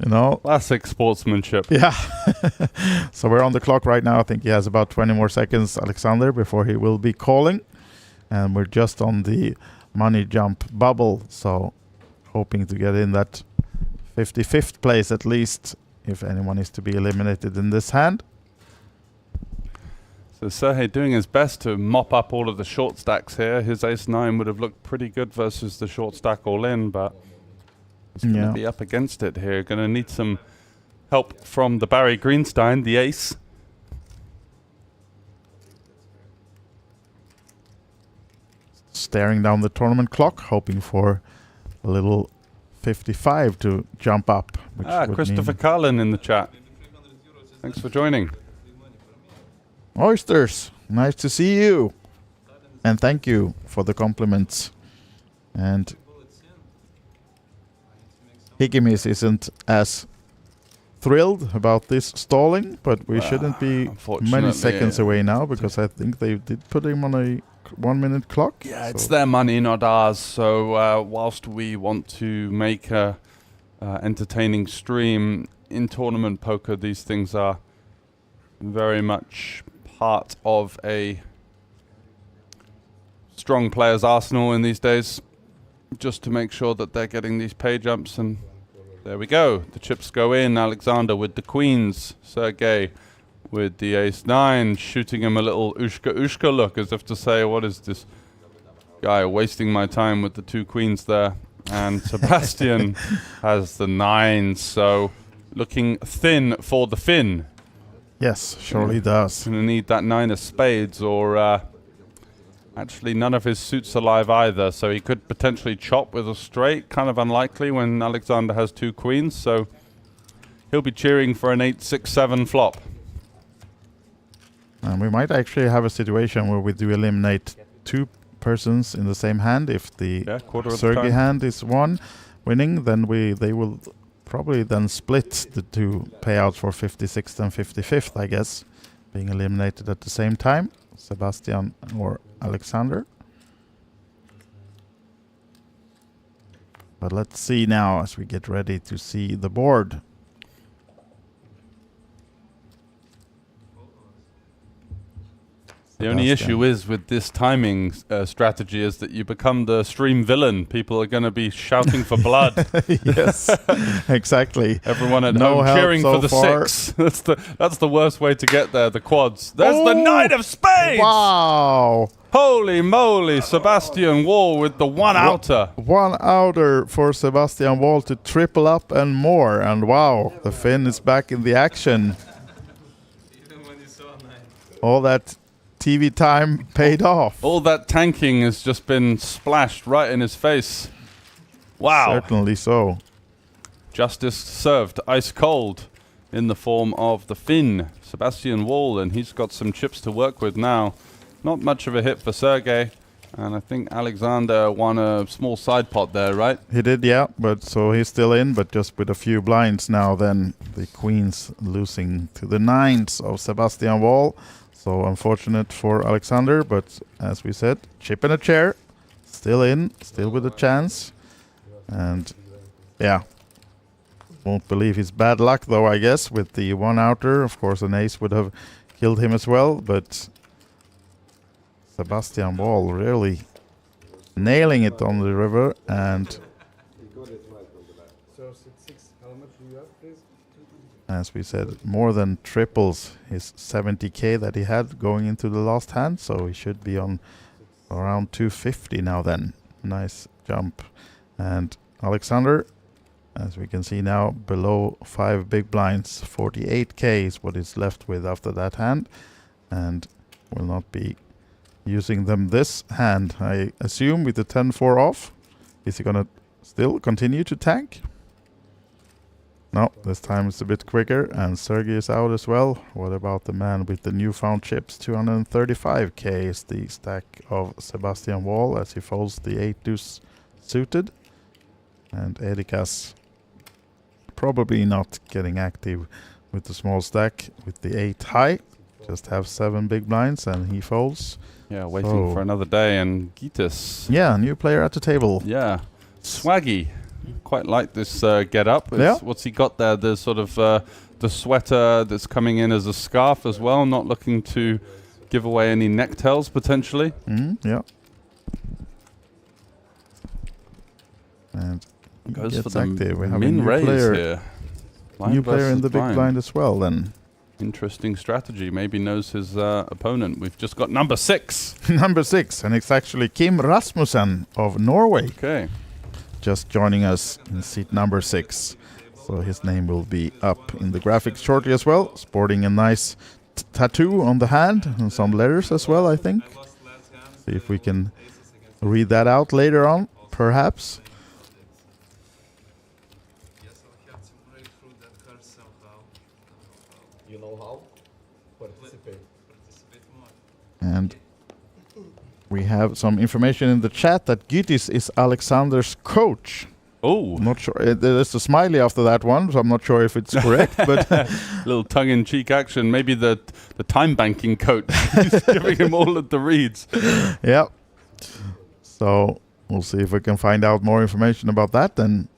[SPEAKER 1] you know.
[SPEAKER 2] Classic sportsmanship.
[SPEAKER 1] Yeah. So we're on the clock right now. I think he has about 20 more seconds, Alexander, before he will be calling. And we're just on the money jump bubble. So hoping to get in that 55th place at least, if anyone is to be eliminated in this hand.
[SPEAKER 2] So Sergey doing his best to mop up all of the short stacks here. His ace-9 would have looked pretty good versus the short stack all-in, but he's going to be up against it here. Going to need some help from the Barry Greenstein, the ace.
[SPEAKER 1] Staring down the tournament clock, hoping for a little 55 to jump up.
[SPEAKER 2] Christopher Carlin in the chat. Thanks for joining.
[SPEAKER 1] Oysters, nice to see you. And thank you for the compliments. And Higimis isn't as thrilled about this stalling, but we shouldn't be many seconds away now, because I think they did put him on a 1-minute clock.
[SPEAKER 2] Yeah, so it's their money, not ours. So whilst we want to make a entertaining stream in tournament poker, these things are very much part of a strong player's arsenal in these days, just to make sure that they're getting these pay jumps. And there we go. The chips go in. Alexander with the queens. Sergey with the ace-9, shooting him a little ushka look, as if to say, what is this guy wasting my time with the 2 queens there? And Sebastian has the 9, so looking thin for the Finn.
[SPEAKER 1] Yes, surely does.
[SPEAKER 2] Going to need that 9 of spades, or actually none of his suits alive either, so he could potentially chop with a straight. Kind of unlikely when Alexander has 2 queens, so he'll be cheering for an 8-6-7 flop.
[SPEAKER 1] And we might actually have a situation where we do eliminate 2 persons in the same hand. If the
[SPEAKER 2] Yeah, quarter of the
[SPEAKER 1] Sergey
[SPEAKER 2] time.
[SPEAKER 1] hand is winning, then they will probably then split the 2 payouts for 56th and 55th, I guess, being eliminated at the same time, Sebastian or Alexander. But let's see now as we get ready to see the board.
[SPEAKER 2] The only issue is with this timing strategy is that you become the stream villain. People are going to be shouting for blood.
[SPEAKER 1] Yes, exactly.
[SPEAKER 2] Everyone at
[SPEAKER 1] No
[SPEAKER 2] home
[SPEAKER 1] help
[SPEAKER 2] cheering
[SPEAKER 1] so
[SPEAKER 2] for the
[SPEAKER 1] far.
[SPEAKER 2] 6. That's the worst way to get there. The quads. There's the Knight of Spades.
[SPEAKER 1] Wow!
[SPEAKER 2] Holy moly! Sebastian Wall with the 1 outer.
[SPEAKER 1] 1 outer for Sebastian Wall to triple up and more. And wow, the Finn is back in the action.
[SPEAKER 4] Even when you saw 9.
[SPEAKER 1] All that TV time paid off.
[SPEAKER 2] All that tanking has just been splashed right in his face. Wow.
[SPEAKER 1] Certainly so.
[SPEAKER 2] Justice served ice cold in the form of the Finn, Sebastian Wall, and he's got some chips to work with now. Not much of a hit for Sergey, and I think Alexander won a small side pot there, right?
[SPEAKER 1] He did, yeah, but so he's still in, but just with a few blinds now. Then the queens losing to the 9s of Sebastian Wall. So unfortunate for Alexander, but as we said, chip in a chair, still in, still with a chance. And yeah, won't believe his bad luck though, I guess, with the 1 outer. Of course, an ace would have killed him as well, but Sebastian Wall really nailing it on the river. And
[SPEAKER 6] So 6, how much do you have, please?
[SPEAKER 1] as we said, more than triples his 70k that he had going into the last hand, so he should be on around 250 now then. Nice jump. And Alexander, as we can see now, below 5 big blinds, 48k is what he's left with after that hand, and will not be using them this hand, I assume, with the 10-4 off. Is he gonna still continue to tank? No, this time it's a bit quicker, and Sergey is out as well. What about the man with the newfound chips? 235k is the stack of Sebastian Wall as he folds the 8 deuce suited. And Edikas probably not getting active with the small stack with the 8 high. Just have 7 big blinds and he folds.
[SPEAKER 2] Yeah, waiting for another day. And Gitas.
[SPEAKER 1] Yeah, new player at the table.
[SPEAKER 2] Yeah, Swaggy. Quite like this get up.
[SPEAKER 1] Yeah.
[SPEAKER 2] What's he got there? The sort of the sweater that's coming in as a scarf as well. Not looking to give away any necktails potentially.
[SPEAKER 1] Yeah. And he
[SPEAKER 2] Goes
[SPEAKER 1] gets
[SPEAKER 2] for the
[SPEAKER 1] active. We have a
[SPEAKER 2] min
[SPEAKER 1] new
[SPEAKER 2] raise
[SPEAKER 1] player,
[SPEAKER 2] here.
[SPEAKER 1] new player in the big blind as well then.
[SPEAKER 2] Interesting strategy. Maybe knows his opponent. We've just got number 6.
[SPEAKER 1] Number 6, and it's actually Kim Rasmussen of Norway.
[SPEAKER 2] Okay.
[SPEAKER 1] Just joining us in seat number 6. So his name will be up in the graphics shortly as well. Sporting a nice tattoo on the hand and some letters as well, I think. See if we can read that out later on, perhaps.
[SPEAKER 3] You know how? Participate.
[SPEAKER 1] And we have some information in the chat that Gytis is Alexander's coach.
[SPEAKER 2] Oh,
[SPEAKER 1] I'm not sure. There's a smiley after that one, so I'm not sure if it's correct. But
[SPEAKER 2] little tongue-in-cheek action. Maybe the time banking coach is giving him all of the reads.
[SPEAKER 1] yeah. So we'll see if we can find out more information about that. Then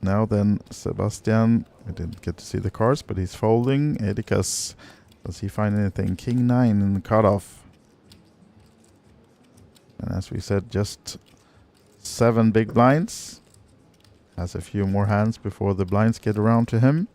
[SPEAKER 1] now then, Sebastian. We didn't get to see the cards, but he's folding. Edikas, does he find anything? King 9 in the cutoff. And as we said, just 7 big blinds. Has a few more hands before the blinds get around to him.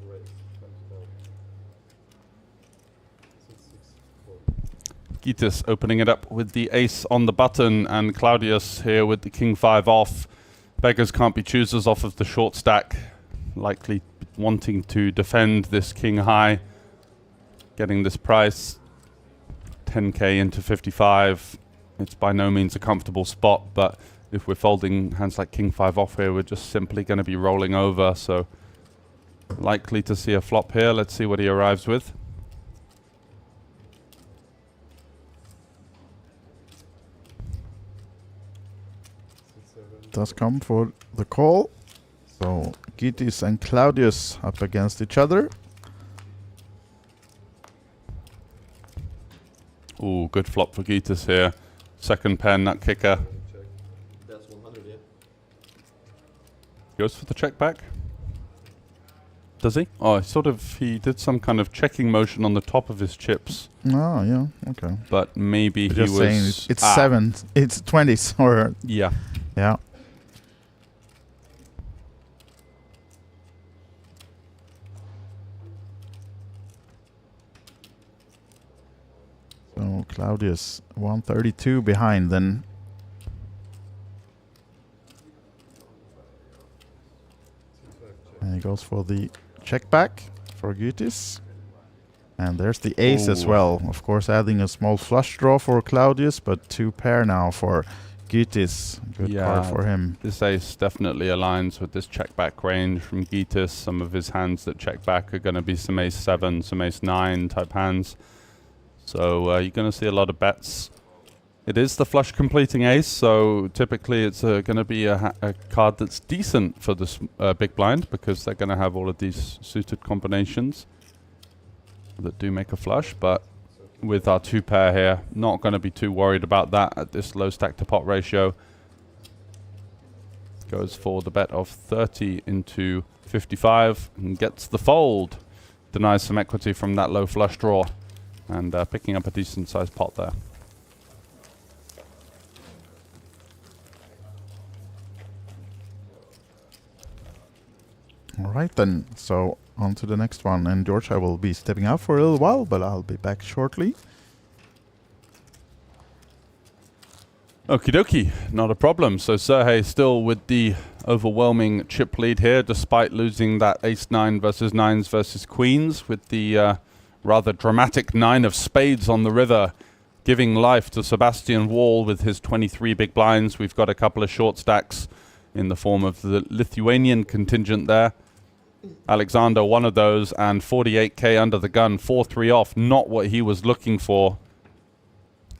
[SPEAKER 6] raise. 5 down. 6, 6, 4.
[SPEAKER 2] Gitis opening it up with the ace on the button, and Claudius here with the king 5 off. Beggars can't be choosers off of the short stack. Likely wanting to defend this king high. Getting this price 10k into 55. It's by no means a comfortable spot, but if we're folding hands like king 5 off here, we're just simply going to be rolling over. So likely to see a flop here. Let's see what he arrives with.
[SPEAKER 1] Does come for the call. So Gitis and Claudius up against each other.
[SPEAKER 2] Ooh, good flop for Gitis here. Second pair nut kicker.
[SPEAKER 6] Check.
[SPEAKER 3] That's 100, yeah.
[SPEAKER 2] Goes for the check back. Does he? Oh, he did some kind of checking motion on the top of his chips.
[SPEAKER 1] Oh, yeah, okay.
[SPEAKER 2] But maybe he
[SPEAKER 1] Just
[SPEAKER 2] was...
[SPEAKER 1] saying it's 7, it's 20s, or...
[SPEAKER 2] Yeah.
[SPEAKER 1] Yeah. So Claudius 132 behind then. And he goes for the check back for Gitis. And there's the ace as
[SPEAKER 2] Ooh.
[SPEAKER 1] well. Of course, adding a small flush draw for Claudius, but 2 pair now for Gitis. Good card for him.
[SPEAKER 2] This ace definitely aligns with this check back range from Gitis. Some of his hands that check back are going to be some ace 7, some ace 9 type hands. So you're going to see a lot of bets. It is the flush completing ace, so typically it's going to be a card that's decent for this big blind, because they're going to have all of these suited combinations that do make a flush. But with our 2 pair here, not going to be too worried about that at this low stack to pot ratio. Goes for the bet of 30 into 55 and gets the fold. Denies some equity from that low flush draw. And picking up a decent sized pot there.
[SPEAKER 1] All right then, so on to the next one. And George, I will be stepping out for a little while, but I'll be back shortly.
[SPEAKER 2] Okie dokie, not a problem. So Sergej still with the overwhelming chip lead here, despite losing that ace 9 versus 9s versus queens, with the rather dramatic 9 of spades on the river, giving life to Sebastian Wall with his 23 big blinds. We've got a couple of short stacks in the form of the Lithuanian contingent there. Alexander, one of those, and 48k under the gun, 4-3 off, not what he was looking for.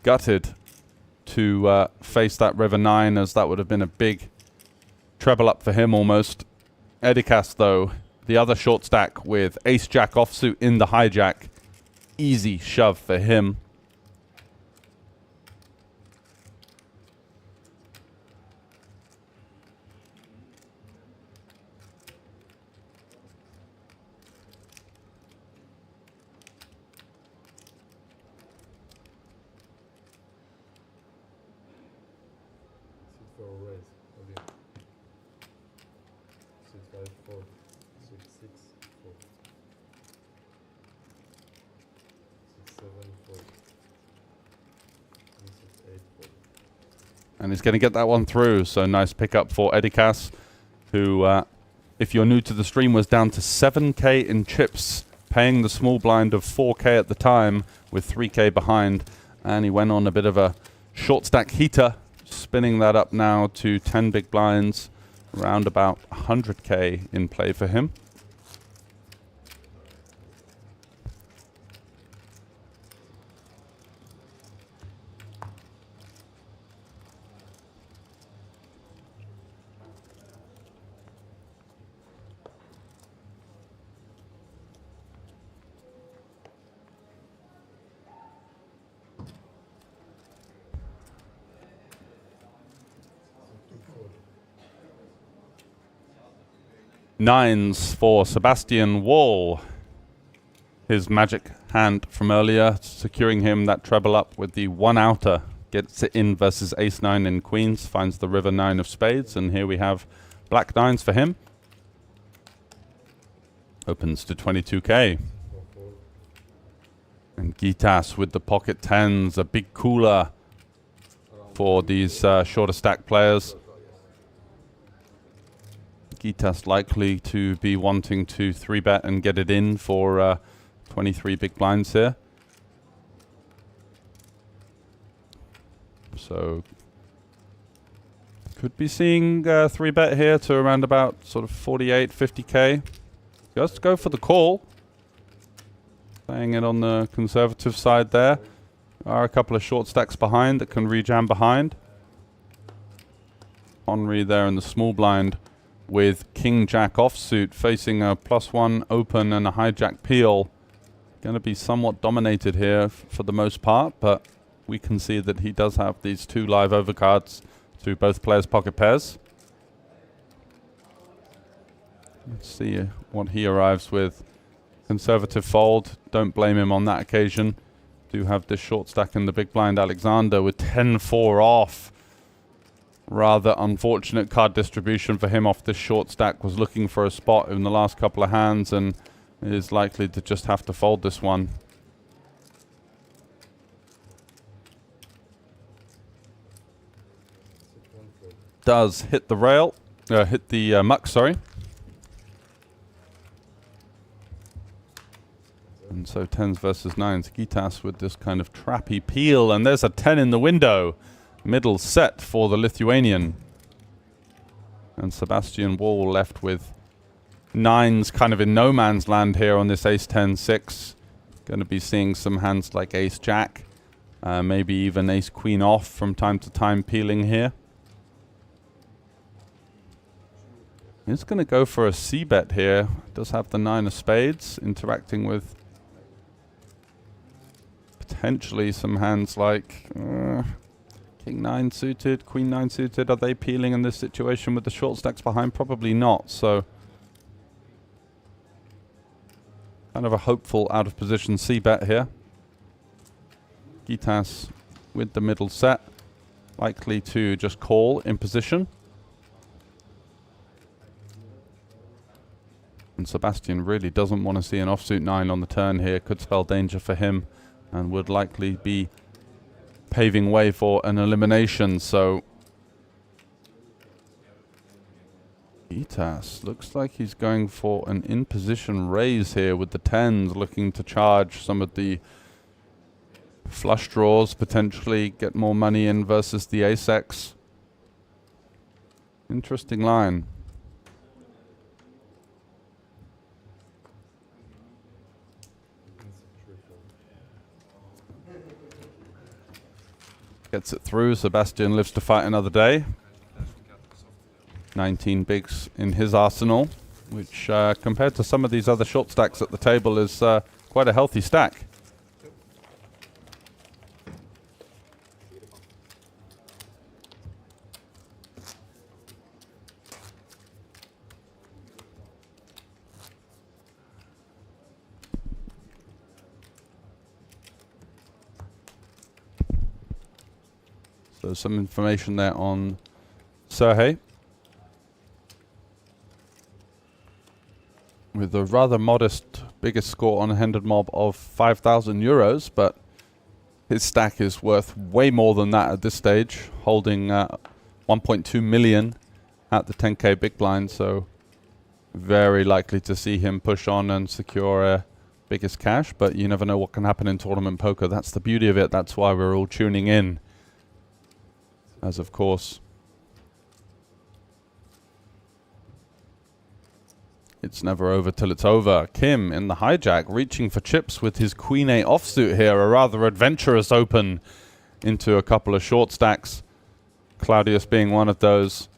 [SPEAKER 2] Gutted to face that river 9, as that would have been a big treble up for him almost. Edikas, though, the other short stack with ace-jack offsuit in the hijack. Easy shove for him.
[SPEAKER 6] For a raise. Okay. 6, 5, 4. 6, 6, 4. 6, 7, 4. 3, 6, 8, 4.
[SPEAKER 2] And he's going to get that one through. So nice pickup for Edikas, who, if you're new to the stream, was down to 7k in chips, paying the small blind of 4k at the time with 3k behind. And he went on a bit of a short stack heater, spinning that up now to 10 big blinds, around about 100k in play for him. Nines for Sebastian Wall. His magic hand from earlier, securing him that treble up with the 1 outer. Gets it in versus ace 9 in queens, finds the river 9 of spades, and here we have black 9s for him. Opens to 22k.
[SPEAKER 6] Four, four.
[SPEAKER 2] And Gitas with the pocket tens, a big cooler for these shorter stack players. Gitas likely to be wanting to 3-bet and get it in for 23 big blinds here. So could be seeing 3-bet here to around about sort of 48, 50k. Just go for the call. Playing it on the conservative side there. Are a couple of short stacks behind that can rejam behind. Henry there in the small blind with King Jack offsuit facing a +1 open and a hijack peel. Going to be somewhat dominated here for the most part, but we can see that he does have these 2 live overcards to both players' pocket pairs. Let's see what he arrives with. Conservative fold. Don't blame him on that occasion. Do have this short stack in the big blind. Alexander with 10-4 off. Rather unfortunate card distribution for him off this short stack. Was looking for a spot in the last couple of hands and is likely to just have to fold this one. Does hit the rail. Hit the muck, sorry. And so 10s versus 9s. Gitas with this kind of trappy peel. And there's a 10 in the window. Middle set for the Lithuanian. And Sebastian Wall left with 9s kind of in no man's land here on this ace-10-6. Going to be seeing some hands like ace-jack. Maybe even ace-queen off from time to time peeling here. He's going to go for a c-bet here. Does have the 9 of spades interacting with potentially some hands like King 9 suited, Queen 9 suited. Are they peeling in this situation with the short stacks behind? Probably not. So kind of a hopeful out of position c-bet here. Gitas with the middle set. Likely to just call in position. And Sebastian really doesn't want to see an offsuit 9 on the turn here. Could spell danger for him and would likely be paving way for an elimination. So Gitas looks like he's going for an in-position raise here with the 10s, looking to charge some of the flush draws, potentially get more money in versus the ace-x. Interesting line. Gets it through. Sebastian lives to fight another day. 19 bigs in his arsenal, which compared to some of these other short stacks at the table is quite a healthy stack. So some information there on Sergey. With a rather modest biggest score on a handed mob of 5,000 euros, but his stack is worth way more than that at this stage, holding 1.2 million at the 10k big blind, so very likely to see him push on and secure biggest cash, but you never know what can happen in tournament poker. That's the beauty of it. That's why we're all tuning in. As of course, it's never over till it's over. Kim in the hijack, reaching for chips with his Queen 8 offsuit here. A rather adventurous open into a couple of short stacks. Claudius being one of those.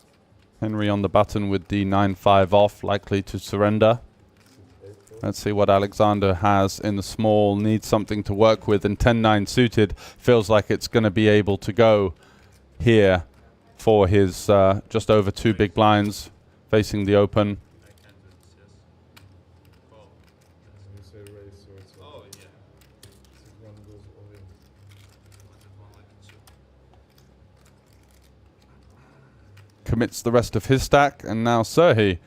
[SPEAKER 2] Henry on the button with the 9-5 off, likely to surrender. Let's see what Alexander has in the small. Needs something to work with, and 10-9 suited feels like it's going to be able to go here for his just over 2 big blinds facing the open.
[SPEAKER 6] You say raise, so it's
[SPEAKER 4] Oh, yeah.
[SPEAKER 6] one goes all in.
[SPEAKER 2] Commits the rest of his stack, and now Serhii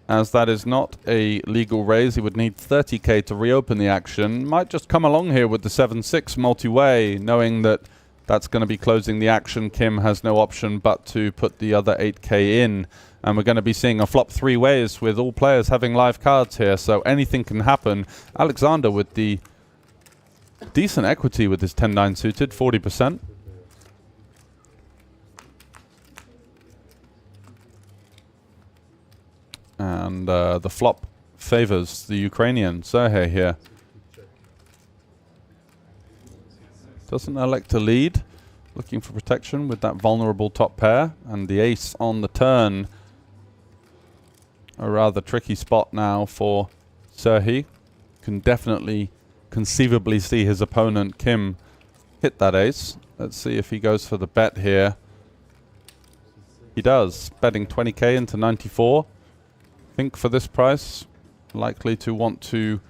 [SPEAKER 2] as that is not a legal raise. He would need 30k to reopen the action. Might just come along here with the 7-6 multi-way, knowing that that's going to be closing the action. Kim has no option but to put the other 8k in. And we're going to be seeing a flop 3 ways with all players having live cards here, so anything can happen. Alexander with the decent equity with his 10-9 suited, 40%. And the flop favors the Ukrainian, Sergey here. Doesn't elect to lead, looking for protection with that vulnerable top pair. And the ace on the turn. A rather tricky spot now for Sergey. Can definitely, conceivably see his opponent Kim hit that ace. Let's see if he goes for the bet here. He does, betting 20k into 94. I think for this price, likely to want to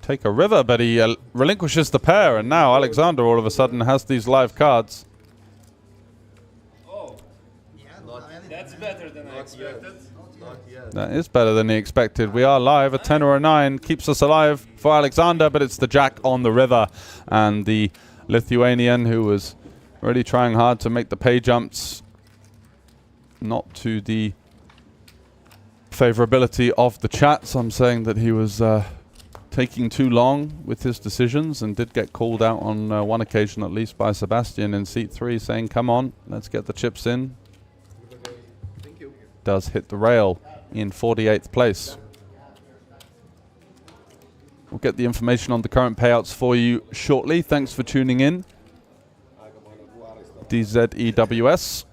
[SPEAKER 2] take a river, but he relinquishes the pair, and now Alexander all of a sudden has these live cards.
[SPEAKER 4] Oh, that's better than I expected.
[SPEAKER 2] That is better than he expected. We are live. A 10 or a 9 keeps us alive for Alexander, but it's the jack on the river. And the Lithuanian, who was really trying hard to make the pay jumps, not to the favorability of the chat. So I'm saying that he was taking too long with his decisions, and did get called out on one occasion at least by Sebastian in seat 3, saying, come on, let's get the chips in. Does hit the rail in 48th place. We'll get the information on the current payouts for you shortly. Thanks for tuning in. DZEWS.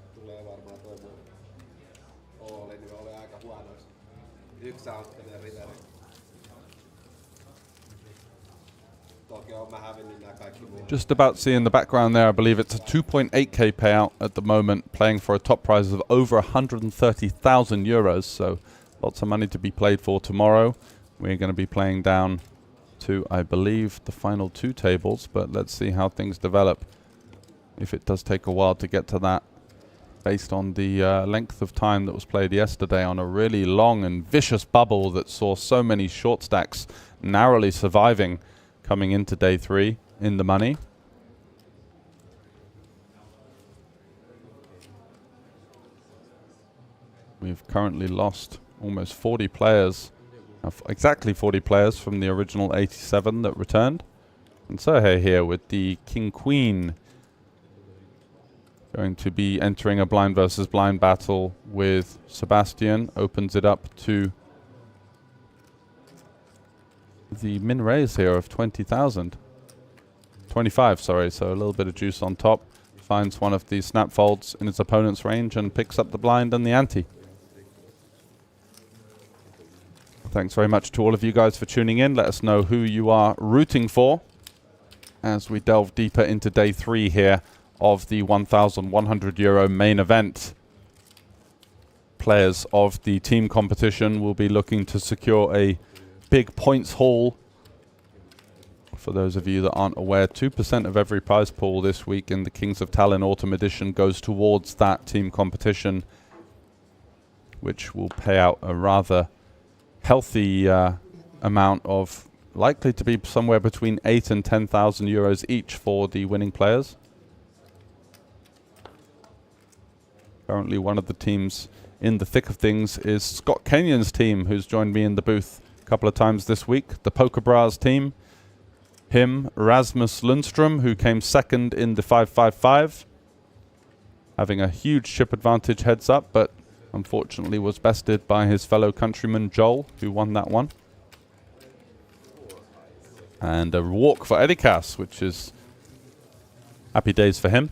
[SPEAKER 2] Just about seeing the background there, I believe it's a 2.8k payout at the moment, playing for a top prize of over 130,000 euros. So lots of money to be played for tomorrow. We're going to be playing down to, I believe, the final 2 tables, but let's see how things develop. If it does take a while to get to that, based on the length of time that was played yesterday on a really long and vicious bubble that saw so many short stacks narrowly surviving coming into day 3 in the money. We've currently lost almost 40 players, exactly 40 players from the original 87 that returned. And Sergey here with the King-Queen, going to be entering a blind versus blind battle with Sebastian. Opens it up to the min raise here of 20,000. 25, sorry, so a little bit of juice on top. Finds one of these snap folds in his opponent's range and picks up the blind and the ante. Thanks very much to all of you guys for tuning in. Let us know who you are rooting for as we delve deeper into day 3 here of the 1,100 euro main event. Players of the team competition will be looking to secure a big points haul. For those of you that aren't aware, 2% of every prize pool this week in the Kings of Tallinn Autumn Edition goes towards that team competition, which will pay out a rather healthy amount of, likely to be somewhere between 8,000 and 10,000 euros each for the winning players. Currently one of the teams in the thick of things is Scott Kenyon's team, who's joined me in the booth a couple of times this week. The Poker Bras team. Him, Rasmus Lundström, who came second in the 5-5-5. Having a huge chip advantage heads up, but unfortunately was bested by his fellow countryman Joel, who won that one. And a walk for Edikas, which is happy days for him.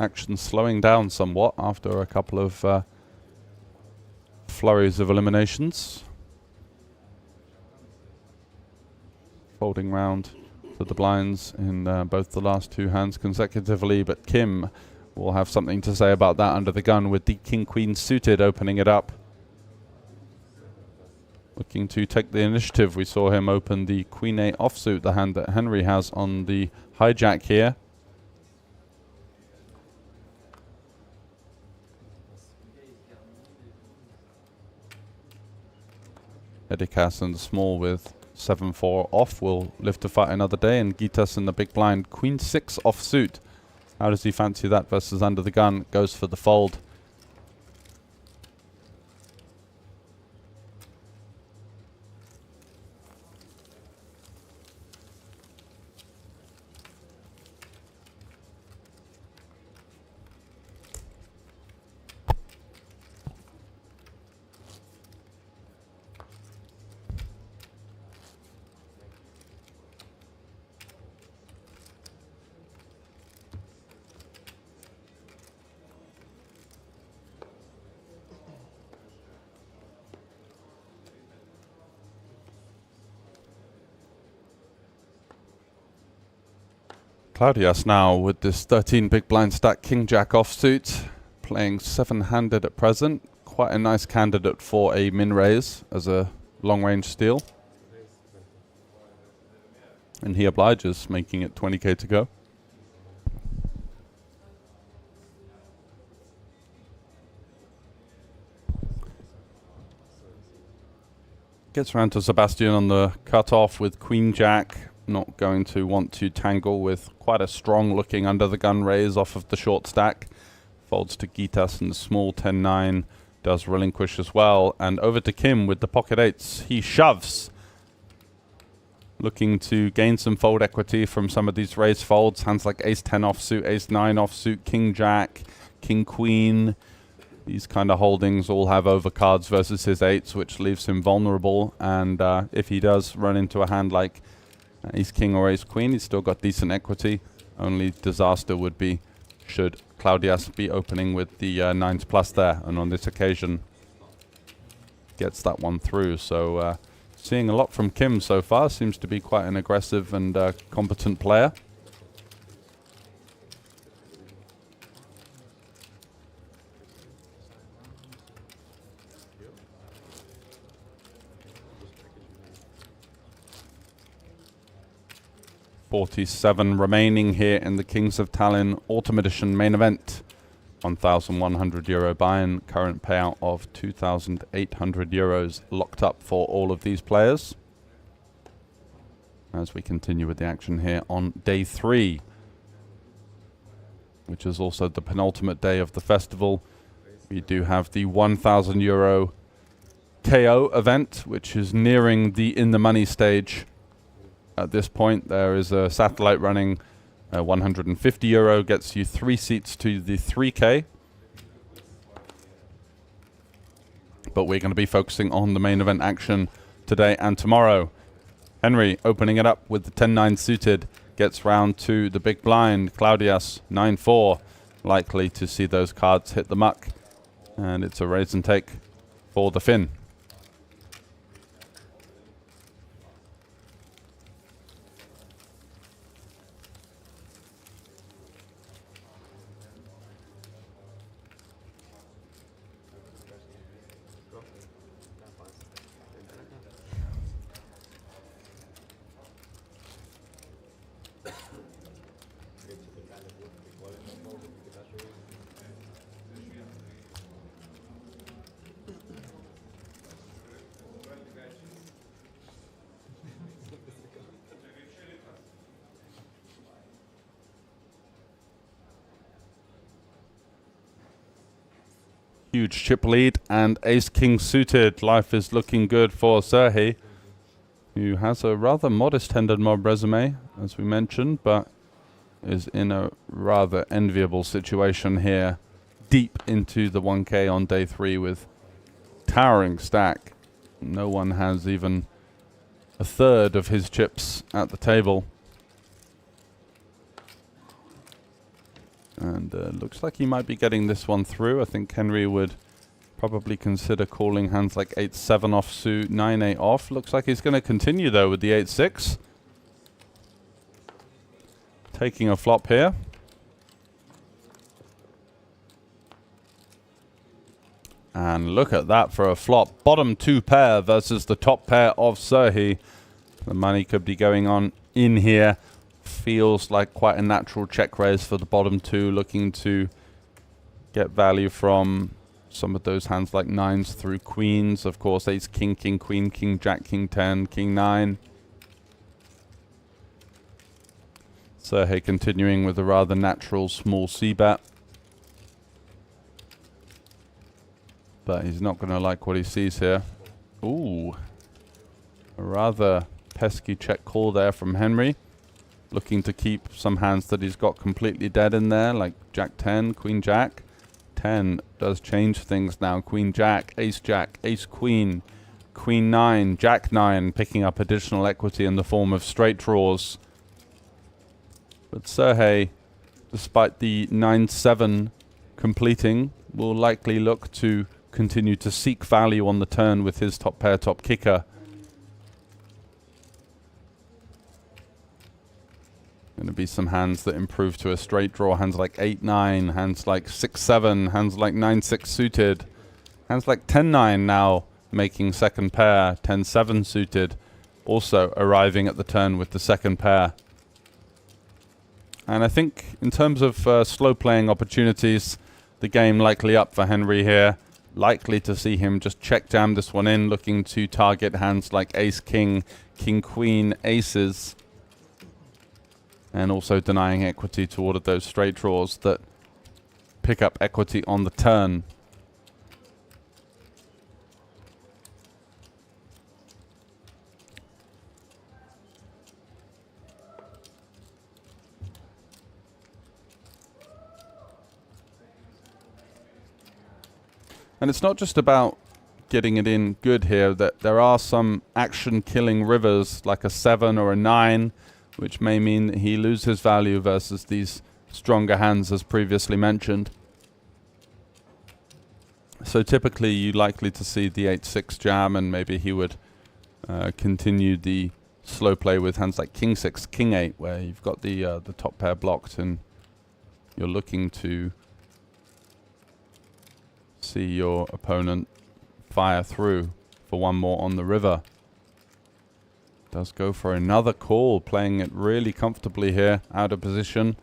[SPEAKER 2] Action slowing down somewhat after a couple of flurries of eliminations. Folding round to the blinds in both the last 2 hands consecutively, but Kim will have something to say about that under the gun with the king-queen suited opening it up. Looking to take the initiative. We saw him open the queen-8 offsuit, the hand that Henry has on the hijack here. Edikas and the small with 7-4 off will live to fight another day, and Gitas in the big blind, queen-6 offsuit. How does he fancy that versus under the gun? Goes for the fold. Claudius now with this 13 big blind stack king-jack offsuit, playing 7-handed at present. Quite a nice candidate for a min-raise as a long-range steal. And he obliges, making it 20k to go. Gets around to Sebastian on the cutoff with queen-jack. Not going to want to tangle with quite a strong looking under the gun raise off of the short stack. Folds to Gitas and the small 10-9. Does relinquish as well. And over to Kim with the pocket 8s. He shoves. Looking to gain some fold equity from some of these raise folds. Hands like ace-10 offsuit, ace-9 offsuit, king-jack, king-queen. These kind of holdings all have overcards versus his 8s, which leaves him vulnerable. And if he does run into a hand like ace king or ace queen, he's still got decent equity. Only disaster would be should Claudius be opening with the 9s plus there, and on this occasion gets that one through. So seeing a lot from Kim so far. Seems to be quite an aggressive and competent player. $47 remaining here in the Kings of Tallinn Autumn Edition main event. €1,100 buy-in, current payout of €2,800 locked up for all of these players. As we continue with the action here on day 3, which is also the penultimate day of the festival. We do have the €1,000 KO event, which is nearing the in the money stage. At this point, there is a satellite running €150, gets you 3 seats to the 3K. But we're going to be focusing on the main event action today and tomorrow. Henry opening it up with the 10-9 suited, gets round to the big blind. Claudius 9-4, likely to see those cards hit the muck. And it's a raise and take for the Finn. Huge chip lead and ace-king suited. Life is looking good for Serhi, who has a rather modest-handed mob resume, as we mentioned, but is in a rather enviable situation here, deep into the 1K on day 3 with towering stack. No one has even a third of his chips at the table. And looks like he might be getting this one through. I think Henry would probably consider calling hands like 8-7 offsuit, 9-8 off. Looks like he's going to continue though with the 8-6. Taking a flop here. And look at that for a flop. Bottom 2 pair versus the top pair of Serhi. The money could be going on in here. Feels like quite a natural check raise for the bottom 2, looking to get value from some of those hands like 9s through queens. Of course, ace, king, king, queen, king, jack, king 10, king 9. Serhi continuing with a rather natural small c-bet. But he's not going to like what he sees here. Ooh. A rather pesky check call there from Henry. Looking to keep some hands that he's got completely dead in there, like jack 10, queen jack. 10 does change things now. Queen jack, ace queen, queen 9, jack 9, picking up additional equity in the form of straight draws. But Serhi, despite the 9-7 completing, will likely look to continue to seek value on the turn with his top pair, top kicker. Going to be some hands that improve to a straight draw. Hands like 8-9, hands like 6-7, hands like 9-6 suited. Hands like 10-9 now making second pair, 10-7 suited. Also arriving at the turn with the second pair. And I think in terms of slow playing opportunities, the game likely up for Henry here. Likely to see him just check jam this one in, looking to target hands like ace, king, king, queen, aces. And also denying equity to all of those straight draws that pick up equity on the turn. And it's not just about getting it in good here, that there are some action-killing rivers like a 7 or a 9, which may mean that he loses value versus these stronger hands as previously mentioned. So typically you're likely to see the 8-6 jam, and maybe he would continue the slow play with hands like king 6, king 8, where you've got the top pair blocked and you're looking to see your opponent fire through for one more on the river. Does go for another call, playing it really comfortably here, out of position.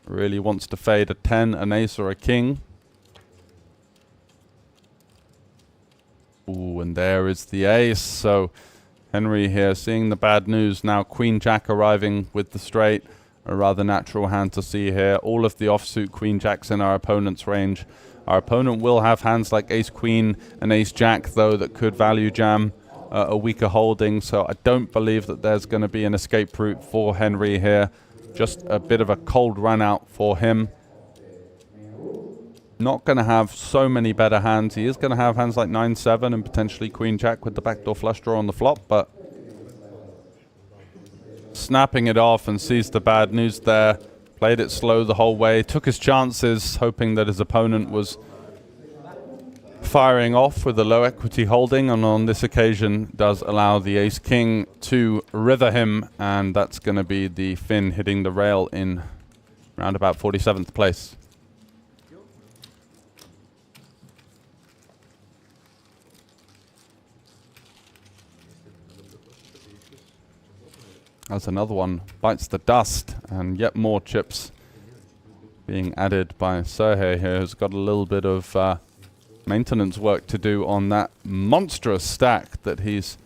[SPEAKER 2] Really wants to fade a 10, an ace or a king. Ooh, and there is the ace. So Henry here seeing the bad news. Now queen jack arriving with the straight. A rather natural hand to see here. All of the offsuit queen jacks in our opponent's range. Our opponent will have hands like ace queen and ace jack, though, that could value jam a weaker holding. So I don't believe that there's going to be an escape route for Henry here. Just a bit of a cold run out for him. Not going to have so many better hands. He is going to have hands like 9-7 and potentially queen jack with the backdoor flush draw on the flop, but snapping it off and sees the bad news there. Played it slow the whole way, took his chances, hoping that his opponent was firing off with a low equity holding, and on this occasion does allow the ace king to river him, and that's going to be the fin hitting the rail in round about 47th place. As another one bites the dust, and yet more chips being added by Serhi here, who's got a little bit of maintenance work to do on that monstrous stack that he's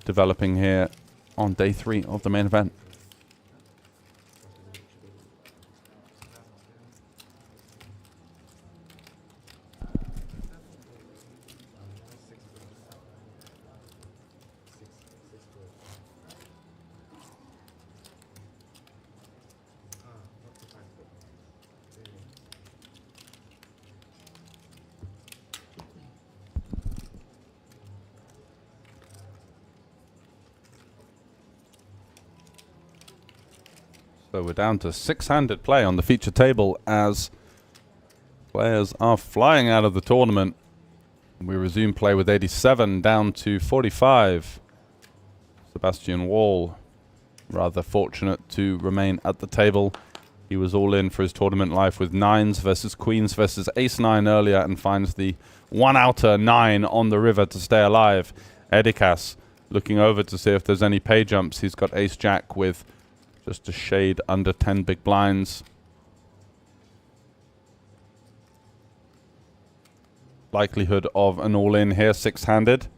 [SPEAKER 2] developing here on day 3 of the main event. So we're down to 6-handed play on the feature table as players are flying out of the tournament. We resume play with 87 down to 45. Sebastian Wall rather fortunate to remain at the table He was all in for his tournament life with 9s versus queens versus ace-9 earlier and finds the one outer 9 on the river to stay alive. Edikas looking over to see if there's any pay jumps. He's got ace-jack with just a shade under 10 big blinds. Likelihood of an all-in here, 6-handed.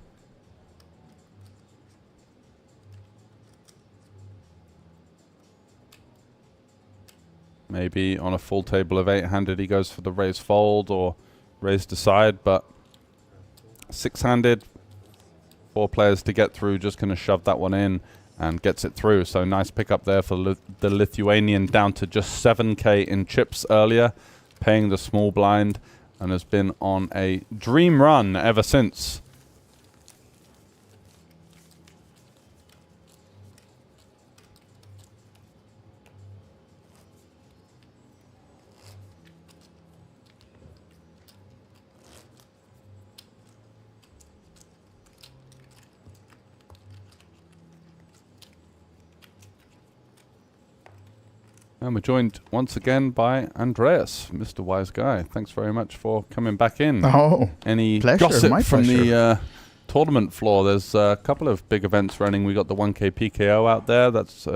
[SPEAKER 2] Maybe on a full table of 8-handed he goes for the raise fold or raise decide, but 6-handed, 4 players to get through, just going to shove that one in and gets it through. So nice pickup there for the Lithuanian, down to just 7k in chips earlier, paying the small blind, and has been on a dream run ever since. And we're joined once again by Andreas, Mr. Wise Guy. Thanks very much for coming back in.
[SPEAKER 1] Oh,
[SPEAKER 2] Any
[SPEAKER 1] pleasure,
[SPEAKER 2] gossip
[SPEAKER 1] my
[SPEAKER 2] from
[SPEAKER 1] pleasure.
[SPEAKER 2] the tournament floor? There's a couple of big events running. We got the 1K PKO out there. That's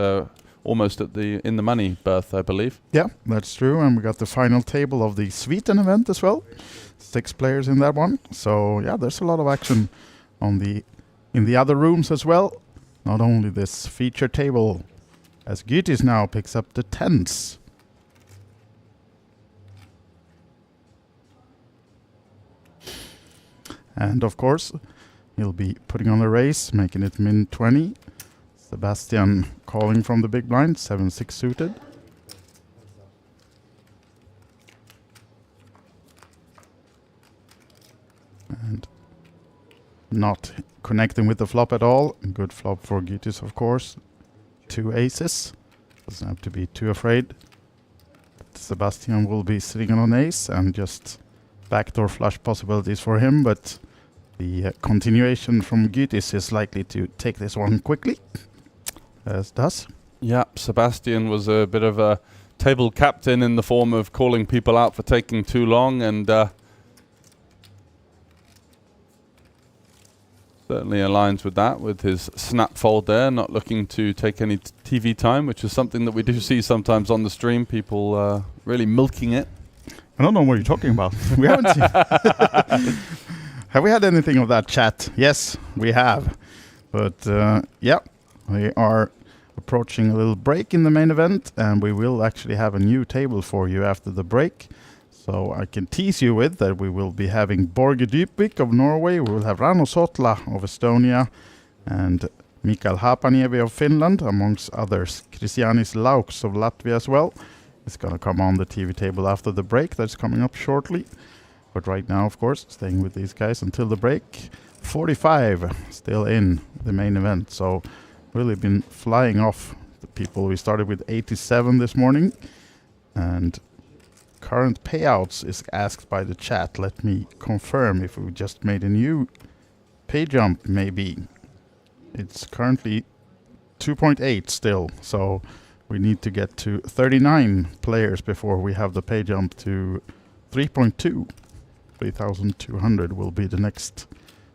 [SPEAKER 2] almost at the in the money berth, I believe.
[SPEAKER 1] yeah, that's true. And we got the final table of the Sweden event as well. 6 players in that one. So yeah, there's a lot of action on in the other rooms as well. Not only this feature table, as Gytis now picks up the 10s. And of course, he'll be putting on a raise, making it min 20. Sebastian calling from the big blind, 7-6 suited. And not connecting with the flop at all. Good flop for Gytis, of course. 2 aces. Doesn't have to be too afraid. Sebastian will be sitting on an ace and just backdoor flush possibilities for him, but the continuation from Gytis is likely to take this one quickly, as does.
[SPEAKER 2] Yeah, Sebastian was a bit of a table captain in the form of calling people out for taking too long, and certainly aligns with that, with his snap fold there, not looking to take any TV time, which is something that we do see sometimes on the stream, people really milking it.
[SPEAKER 1] I don't know what you're talking about. We haven't seen. Have we had anything of that chat? Yes, we have. But yeah, we are approaching a little break in the main event, and we will actually have a new table for you after the break. So I can tease you with that we will be having Borge Dybvik of Norway, we will have Rano Sotla of Estonia, and Mikael Haapanievi of Finland, amongst others. Kristianis Lauks of Latvia as well. It's going to come on the TV table after the break. That's coming up shortly. But right now, of course, staying with these guys until the break. 45 still in the main event. So really been flying off the people. We started with 87 this morning. And current payouts is asked by the chat. Let me confirm if we just made a new pay jump, maybe. It's currently 2.8 still. So we need to get to 39 players before we have the pay jump to 3.2. 3,200 will be the next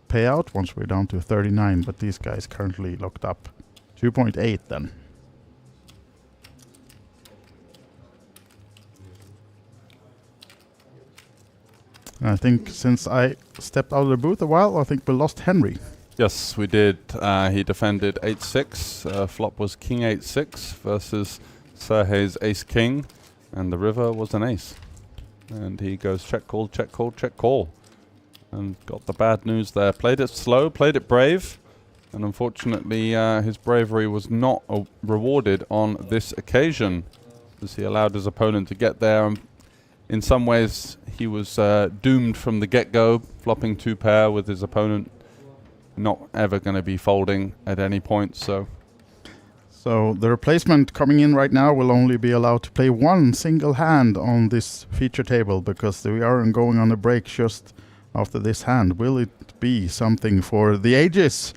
[SPEAKER 1] payout once we're down to 39, but these guys currently locked up 2.8 then. And I think since I stepped out of the booth a while, I think we lost Henry.
[SPEAKER 2] Yes, we did. He defended 8-6. Flop was king 8-6 versus Sergei's ace-king, and the river was an ace. And he goes check, call, check, call, check, call. And got the bad news there. Played it slow, played it brave, and unfortunately his bravery was not rewarded on this occasion, as he allowed his opponent to get there. And in some ways, he was doomed from the get-go, flopping 2 pair with his opponent not ever going to be folding at any point. So
[SPEAKER 1] the replacement coming in right now will only be allowed to play 1 single hand on this feature table, because we are going on a break just after this hand. Will it be something for the ages?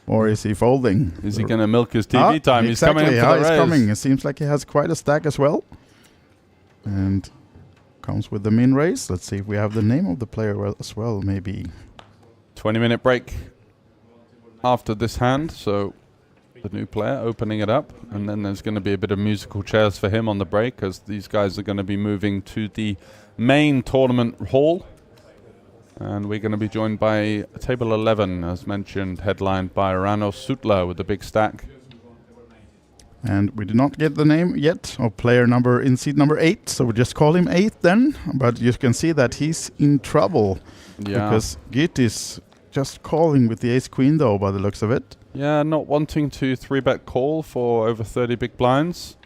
[SPEAKER 1] Or is he folding?
[SPEAKER 2] Is he going to milk his TV time? He's
[SPEAKER 1] exactly,
[SPEAKER 2] coming in for the
[SPEAKER 1] he's
[SPEAKER 2] raise.
[SPEAKER 1] coming. It seems like he has quite a stack as well. And comes with the min raise. Let's see if we have the name of the player as well, maybe.
[SPEAKER 2] 20-minute break after this hand, so the new player opening it up, and then there's going to be a bit of musical chairs for him on the break, as these guys are going to be moving to the main tournament hall. And we're going to be joined by table 11, as mentioned, headlined by Rano Sutla with a big stack.
[SPEAKER 1] And we did not get the name yet of player number in seat number 8, so we just call him 8 then. But you can see that he's in trouble.
[SPEAKER 2] Yeah.
[SPEAKER 1] Because Git is just calling with the ace-queen though, by the looks of it.
[SPEAKER 2] Yeah, not wanting to 3-bet call for over 30 big blinds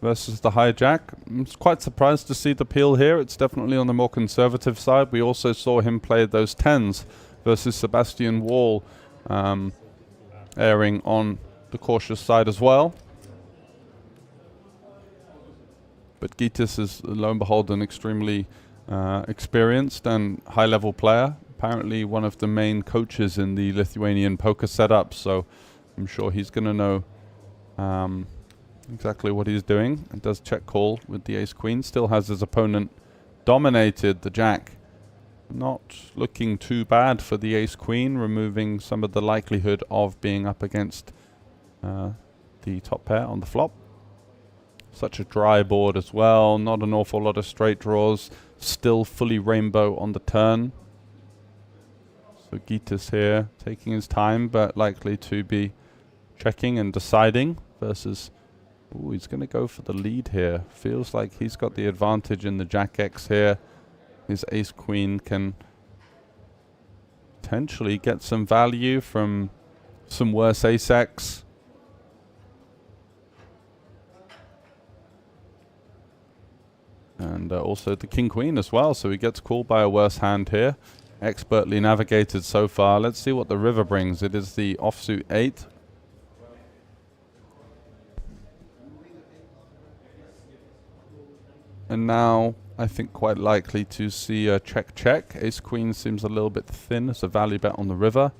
[SPEAKER 2] versus the hijack. I'm quite surprised to see the peel here. It's definitely on the more conservative side. We also saw him play those 10s versus Sebastian Wall, erring on the cautious side as well. But Gytis is, lo and behold, an extremely experienced and high-level player. Apparently one of the main coaches in the Lithuanian poker setup, so I'm sure he's going to know exactly what he's doing. And does check call with the ace-queen. Still has his opponent dominated the jack. Not looking too bad for the ace-queen, removing some of the likelihood of being up against the top pair on the flop. Such a dry board as well, not an awful lot of straight draws, still fully rainbow on the turn. So Gytis here taking his time, but likely to be checking and deciding versus, ooh, he's going to go for the lead here. Feels like he's got the advantage in the jack X here. His ace queen can potentially get some value from some worse ace X. And also the king-queen as well, so he gets called by a worse hand here. Expertly navigated so far. Let's see what the river brings. It is the offsuit 8. And now I think quite likely to see a check-check. Ace-queen seems a little bit thin as a value bet on the river.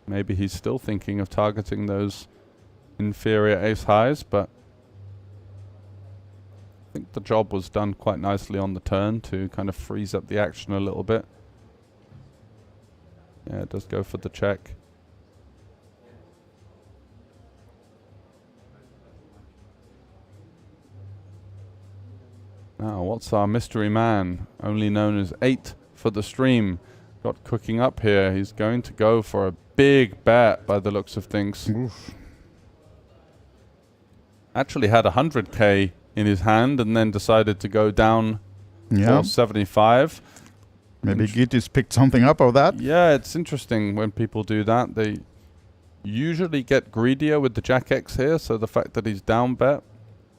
[SPEAKER 2] Maybe he's still thinking of targeting those inferior ace highs, but I think the job was done quite nicely on the turn to kind of freeze up the action a little bit. Yeah, it does go for the check. Now, what's our mystery man, only known as 8 for the stream, got cooking up here? He's going to go for a big bet by the looks of things.
[SPEAKER 1] Oof.
[SPEAKER 2] Actually had 100k in his hand and then decided to go down
[SPEAKER 1] Yeah.
[SPEAKER 2] 475.
[SPEAKER 1] Maybe Gytis picked something up of that.
[SPEAKER 2] Yeah, it's interesting when people do that. They usually get greedier with the jack X here, so the fact that he's down bet,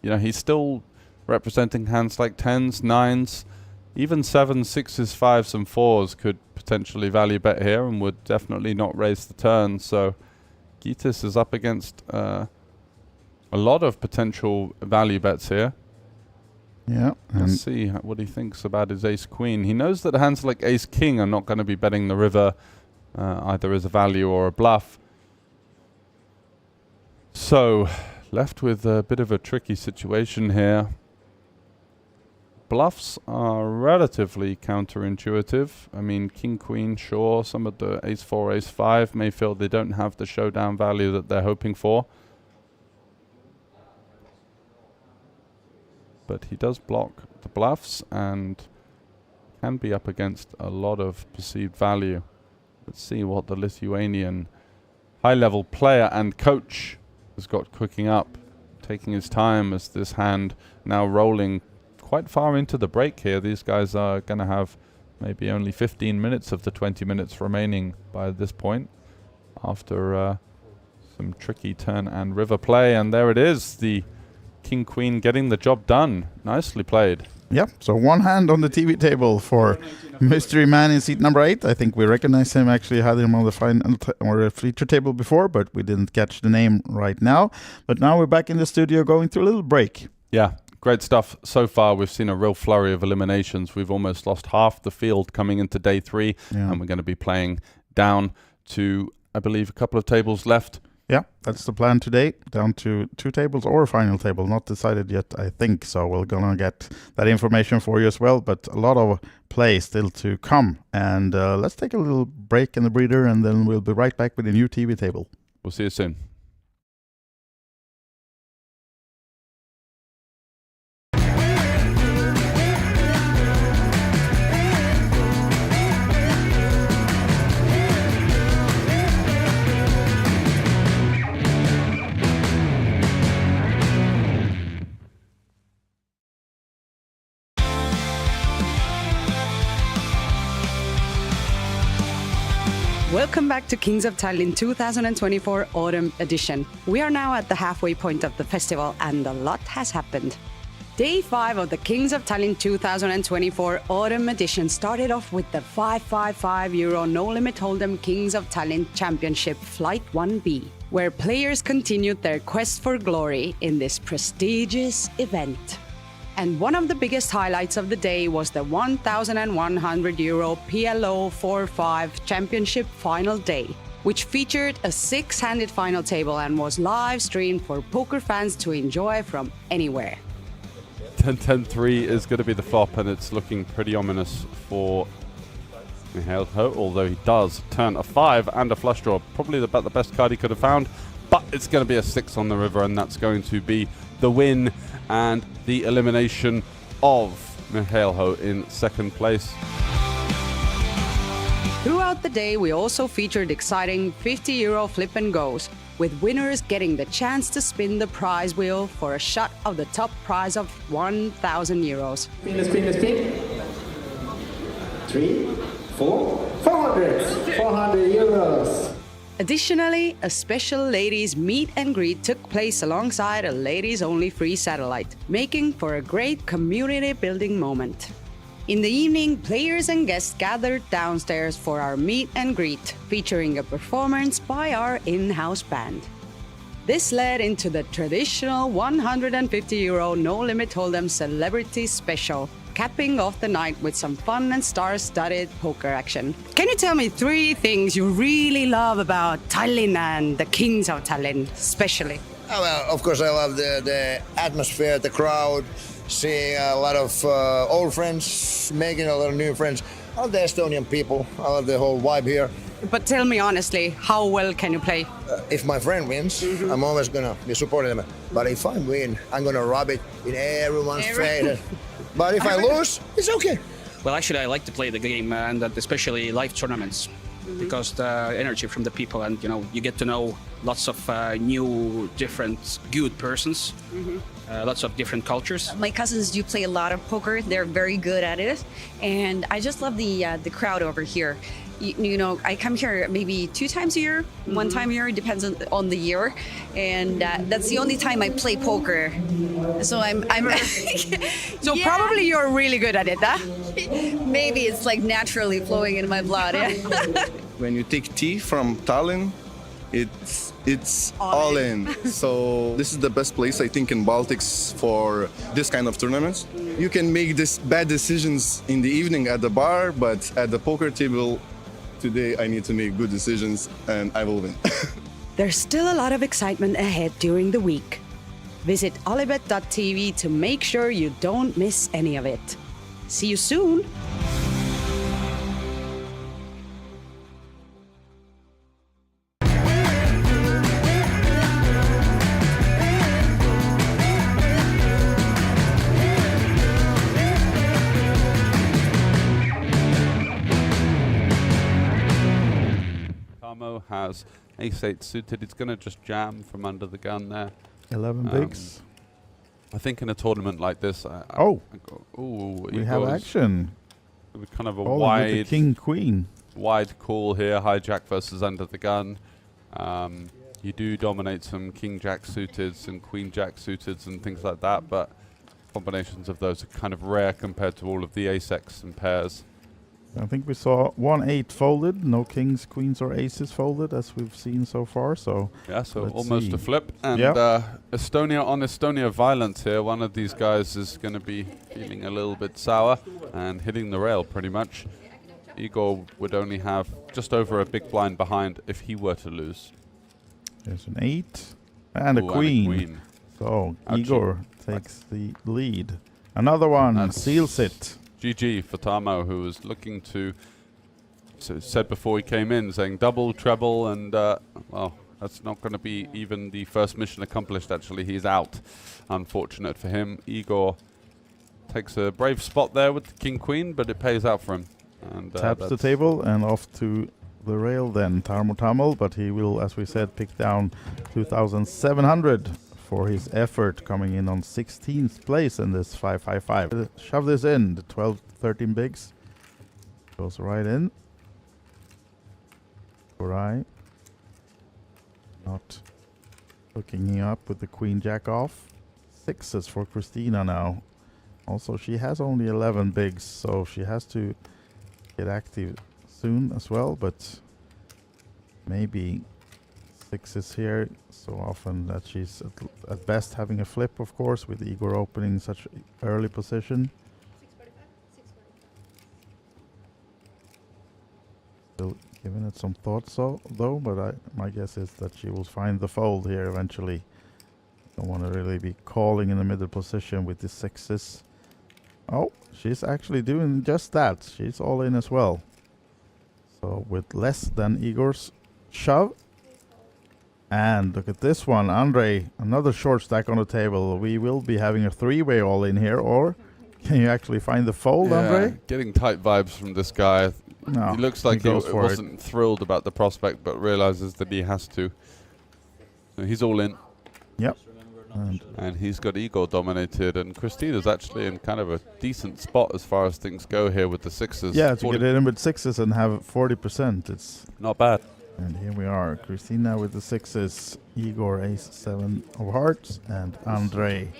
[SPEAKER 2] you know, he's still representing hands like 10s, 9s, even 7s, 6s, 5s and 4s could potentially value bet here and would definitely not raise the turn. So Gytis is up against a lot of potential value bets here.
[SPEAKER 1] Yeah.
[SPEAKER 2] Let's see what he thinks about his ace-queen. He knows that hands like ace-king are not going to be betting the river either as a value or a bluff. So, left with a bit of a tricky situation here. Bluffs are relatively counterintuitive. I mean, king-queen, sure. Some of the ace-4, ace-5 may feel they don't have the showdown value that they're hoping for. But he does block the bluffs and can be up against a lot of perceived value. Let's see what the Lithuanian high-level player and coach has got cooking up, taking his time as this hand now rolling quite far into the break here. These guys are going to have maybe only 15 minutes of the 20 minutes remaining by this point after some tricky turn and river play. And there it is, the king-queen getting the job done. Nicely played.
[SPEAKER 1] Yep, so one hand on the TV table for mystery man in seat number 8. I think we recognize him, actually had him on the final or feature table before, but we didn't catch the name right now. But now we're back in the studio going through a little break.
[SPEAKER 2] Yeah, Great stuff. So far, we've seen a real flurry of eliminations. We've almost lost half the field coming into day 3, and we're going to be playing down to, I believe, a couple of tables left.
[SPEAKER 1] Yeah, that's the plan today. Down to 2 tables or a final table. Not decided yet, I think. So we're going to get that information for you as well. But a lot of play still to come. And let's take a little break in the breather, and then we'll be right back with a new TV table.
[SPEAKER 2] We'll see you soon.
[SPEAKER 7] Welcome back to Kings of Tallinn 2024 Autumn Edition. We are now at the halfway point of the festival and a lot has happened. Day 5 of the Kings of Tallinn 2024 Autumn Edition started off with the €555 no-limit hold'em Kings of Tallinn Championship Flight 1B, where players continued their quest for glory in this prestigious event. And one of the biggest highlights of the day was the €1,100 PLO 4-5 Championship Final Day, which featured a 6-handed final table and was live streamed for poker fans to enjoy from anywhere.
[SPEAKER 2] 10-10-3 is going to be the flop, and it's looking pretty ominous for Mihailho, although he does turn a 5 and a flush draw. Probably about the best card he could have found, but it's going to be a 6 on the river, and that's going to be the win and the elimination of Mihailho in second place.
[SPEAKER 7] Throughout the day, we also featured exciting €50 flip and goes, with winners getting the chance to spin the prize wheel for a shot of the top prize of €1,000.
[SPEAKER 8] Spin, 3, 4, 400 €400.
[SPEAKER 7] Additionally, a special ladies meet and greet took place alongside a ladies-only free satellite, making for a great community building moment. In the evening, players and guests gathered downstairs for our meet and greet, featuring a performance by our in-house band. This led into the traditional €150 no-limit hold'em celebrity special, capping off the night with some fun and star-studded poker action. Can you tell me 3 things you really love about Tallinn and the Kings of Tallinn, especially?
[SPEAKER 9] Oh, well, of course, I love the atmosphere, the crowd, seeing a lot of old friends, making a lot of new friends. I love the Estonian people. I love the whole vibe here.
[SPEAKER 7] But tell me honestly, how well can you play?
[SPEAKER 9] If my friend wins, I'm always gonna be supporting them. But if I win, I'm gonna rub it in everyone's face. But if I lose, it's okay.
[SPEAKER 10] Well, actually, I like to play the game, and especially live tournaments, because the energy from the people, and you get to know lots of new, different, good persons, lots of different cultures.
[SPEAKER 11] My cousins do play a lot of poker. They're very good at it, and I just love the crowd over here. I come here maybe 2 times a year, 1 time a year, it depends on the year, and that's the only time I play poker. So I'm
[SPEAKER 7] So yeah. Probably you're really good at it, huh?
[SPEAKER 11] Maybe it's like naturally flowing in my blood. Yeah.
[SPEAKER 12] When you take tea from Tallinn, it's all in. So this is the best place, I think, in Baltics for this kind of tournaments. You can make this bad decisions in the evening at the bar, but at the poker table, today I need to make good decisions and I will win.
[SPEAKER 7] There's still a lot of excitement ahead during the week. Visit OlyBet.tv to make sure you don't miss any of it. See you soon!
[SPEAKER 2] Has ace-8 suited. It's going to just jam from under the gun there.
[SPEAKER 1] 11 bigs.
[SPEAKER 2] I think in a tournament like this,
[SPEAKER 1] we have action.
[SPEAKER 2] With kind of a
[SPEAKER 1] wide king-queen.
[SPEAKER 2] Wide call here, hijack versus under the gun. You do dominate some king-jack suiteds and queen-jack suiteds and things like that, but combinations of those are kind of rare compared to all of the ace-X and pairs.
[SPEAKER 1] I think we saw 1-8 folded, no kings, queens, or aces folded as we've seen so far. So
[SPEAKER 2] yeah, so
[SPEAKER 1] let's
[SPEAKER 2] almost
[SPEAKER 1] see.
[SPEAKER 2] a flip. And
[SPEAKER 1] Yep.
[SPEAKER 2] Estonia on Estonia violence here. One of these guys is going to be feeling a little bit sour and hitting the rail pretty much. Igor would only have just over a big blind behind if he were to lose.
[SPEAKER 1] There's an 8 and,
[SPEAKER 2] Ooh,
[SPEAKER 1] a queen.
[SPEAKER 2] and a queen.
[SPEAKER 1] So
[SPEAKER 2] Ouchie.
[SPEAKER 1] Igor takes the lead. Another one
[SPEAKER 2] That's
[SPEAKER 1] seals it.
[SPEAKER 2] GG for Tamo, who was looking to, said before he came in, saying double, treble, and well, that's not going to be even the first mission accomplished. Actually, he's out. Unfortunate for him. Igor takes a brave spot there with the king queen, but it pays out for him. And
[SPEAKER 1] Taps the table and off to the rail then, Tarmo Tamil, but he will, as we said, pick down 2,700 for his effort, coming in on 16th place in this 5-5-5. Shove this in, the 12-13 bigs. Goes right in. Right. Not hooking up with the queen jack off. 6s for Christina now. Also, she has only 11 bigs, so she has to get active soon as well, but maybe 6s here so often that she's at best having a flip, of course, with Igor opening such early position. Still giving it some thought, though, but my guess is that she will find the fold here eventually. Don't want to really be calling in the middle position with the 6s. Oh, she's actually doing just that. She's all in as well. So with less than Igor's shove. And look at this one, Andre, another short stack on the table. We will be having a 3-way all in here, or can you actually find the fold, Andre?
[SPEAKER 2] Getting tight vibes from this guy.
[SPEAKER 1] No,
[SPEAKER 2] he looks like he
[SPEAKER 1] goes for
[SPEAKER 2] wasn't thrilled about the prospect, but realizes that he has to. So he's all in.
[SPEAKER 1] Yep.
[SPEAKER 2] And he's got Igor dominated, and Christina's actually in kind of a decent spot as far as things go here with the 6s.
[SPEAKER 1] Yeah, to get in with 6s and have 40%, it's
[SPEAKER 2] not bad.
[SPEAKER 1] And here we are, Christina with the 6s, Igor ace-7 of hearts, and Andre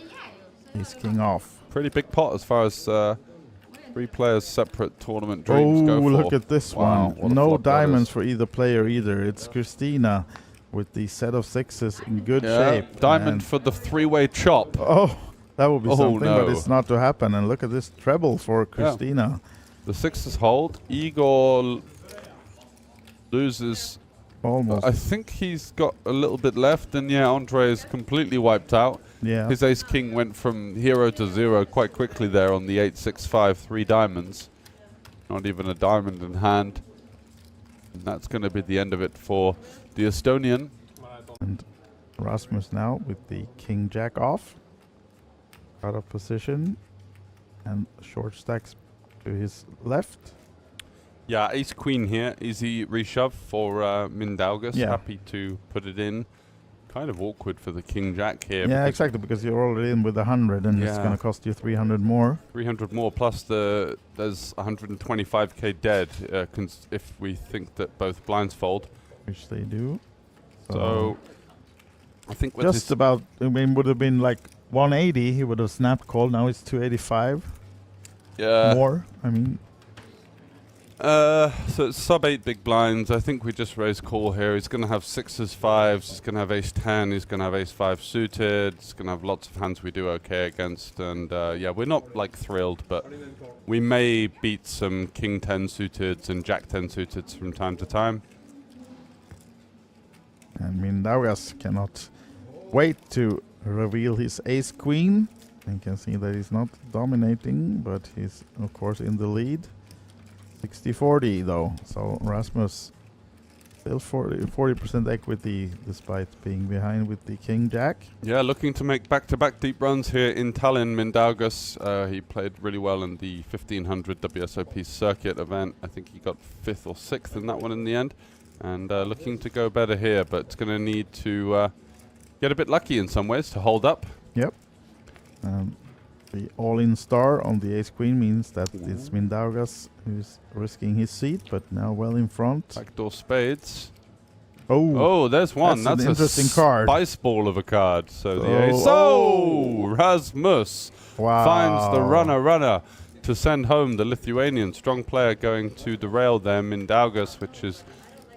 [SPEAKER 1] ace king off.
[SPEAKER 2] Pretty big pot as far as 3 players separate tournament dreams go for.
[SPEAKER 1] Look at this one.
[SPEAKER 2] What a
[SPEAKER 1] No
[SPEAKER 2] flop that
[SPEAKER 1] diamonds
[SPEAKER 2] is.
[SPEAKER 1] for either player either. It's Christina with the set of 6s in good shape.
[SPEAKER 2] Diamond
[SPEAKER 1] and
[SPEAKER 2] for the 3-way chop.
[SPEAKER 1] Oh, that would be something,
[SPEAKER 2] no.
[SPEAKER 1] but it's not to happen. And look at this treble for Christina.
[SPEAKER 2] The 6s hold. Igor loses.
[SPEAKER 1] Almost.
[SPEAKER 2] I think he's got a little bit left, and yeah, Andre is completely wiped out.
[SPEAKER 1] Yeah.
[SPEAKER 2] His ace-king went from hero to 0 quite quickly there on the 8-6-5, 3 diamonds. Not even a diamond in hand. And that's going to be the end of it for the Estonian.
[SPEAKER 1] And Rasmus now with the king jack off. Out of position. And short stacks to his left.
[SPEAKER 2] Yeah, ace-queen here. Easy reshove for Mindaugas.
[SPEAKER 1] Yeah.
[SPEAKER 2] Happy to put it in. Kind of awkward for the king-jack here.
[SPEAKER 1] Yeah, exactly, because you're already in with 100 and it's going to cost you 300 more.
[SPEAKER 2] 300 more, plus there's 125k dead if we think that both blinds fold.
[SPEAKER 1] Which they do.
[SPEAKER 2] So I think with
[SPEAKER 1] just about, I mean, would have been like 180, he would have snapped call. Now it's 285.
[SPEAKER 2] Yeah.
[SPEAKER 1] More, I mean.
[SPEAKER 2] So it's sub 8 big blinds. I think we just raise call here. He's going to have 6s, 5s. He's going to have ace-10. He's going to have ace-5 suited. He's going to have lots of hands we do okay against. And yeah, we're not like thrilled, but we may beat some king-10 suited and jack-10 suited from time to time.
[SPEAKER 1] And Mindaugas cannot wait to reveal his ace-queen. You can see that he's not dominating, but he's of course in the lead. 60-40 though, so Rasmus still 40% equity despite being behind with the king jack.
[SPEAKER 2] Yeah, looking to make back-to-back deep runs here in Tallinn. Mindaugas, he played really well in the 1500 WSOP circuit event. I think he got 5th or 6th in that one in the end, and looking to go better here, but it's going to need to get a bit lucky in some ways to hold up.
[SPEAKER 1] Yep. The all-in star on the ace-queen means that it's Mindaugas who's risking his seat, but now well in front.
[SPEAKER 2] Backdoor spades.
[SPEAKER 1] Oh,
[SPEAKER 2] there's one. That's
[SPEAKER 1] an interesting card.
[SPEAKER 2] Spice ball of a card. So the ace. Oh, Rasmus finds the runner. to send home the Lithuanian. Strong player going to the rail there, Mindaugas, which is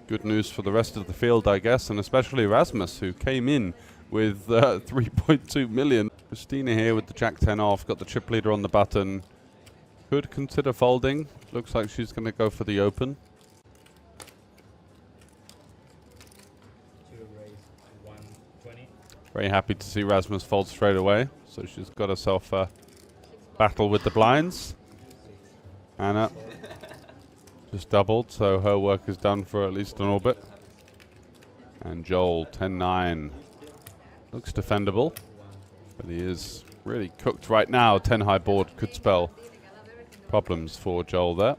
[SPEAKER 2] good news for the rest of the field, I guess, and especially Rasmus, who came in with 3.2 million. Christina here with the Jack 10 off, got the chip leader on the button. Could consider folding. Looks like she's going to go for the open. Very happy to see Rasmus fold straight away. So she's got herself a battle with the blinds. Anna just doubled, so her work is done for at least an orbit. And Joel, 10-9. Looks defendable, but he is really cooked right now. 10 high board could spell problems for Joel there.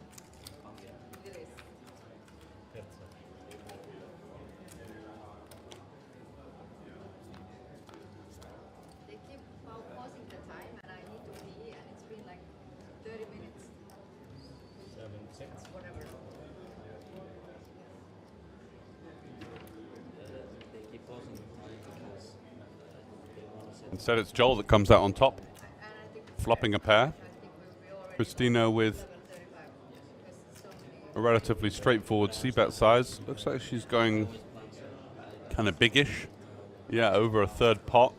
[SPEAKER 2] Instead, it's Joel that comes out on top, flopping a pair. Christina with a relatively straightforward c-bet size. Looks like she's going kind of biggish. Yeah, over a third pot.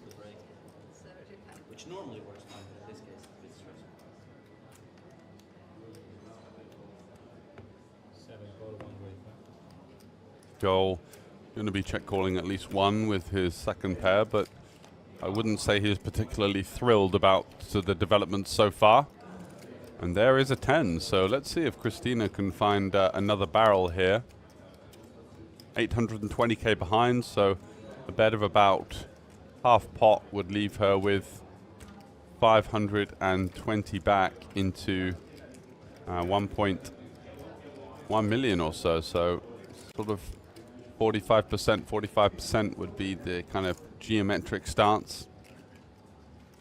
[SPEAKER 4] Which normally works fine, but in this case, it's stressful.
[SPEAKER 6] 7 call, 1 break.
[SPEAKER 2] Joel going to be check calling at least one with his second pair, but I wouldn't say he was particularly thrilled about the developments so far. And there is a 10, so let's see if Christina can find another barrel here. 820k behind, so a bet of about half pot would leave her with 520 back into 1.1 million or so. So sort of 45% would be the kind of geometric stance.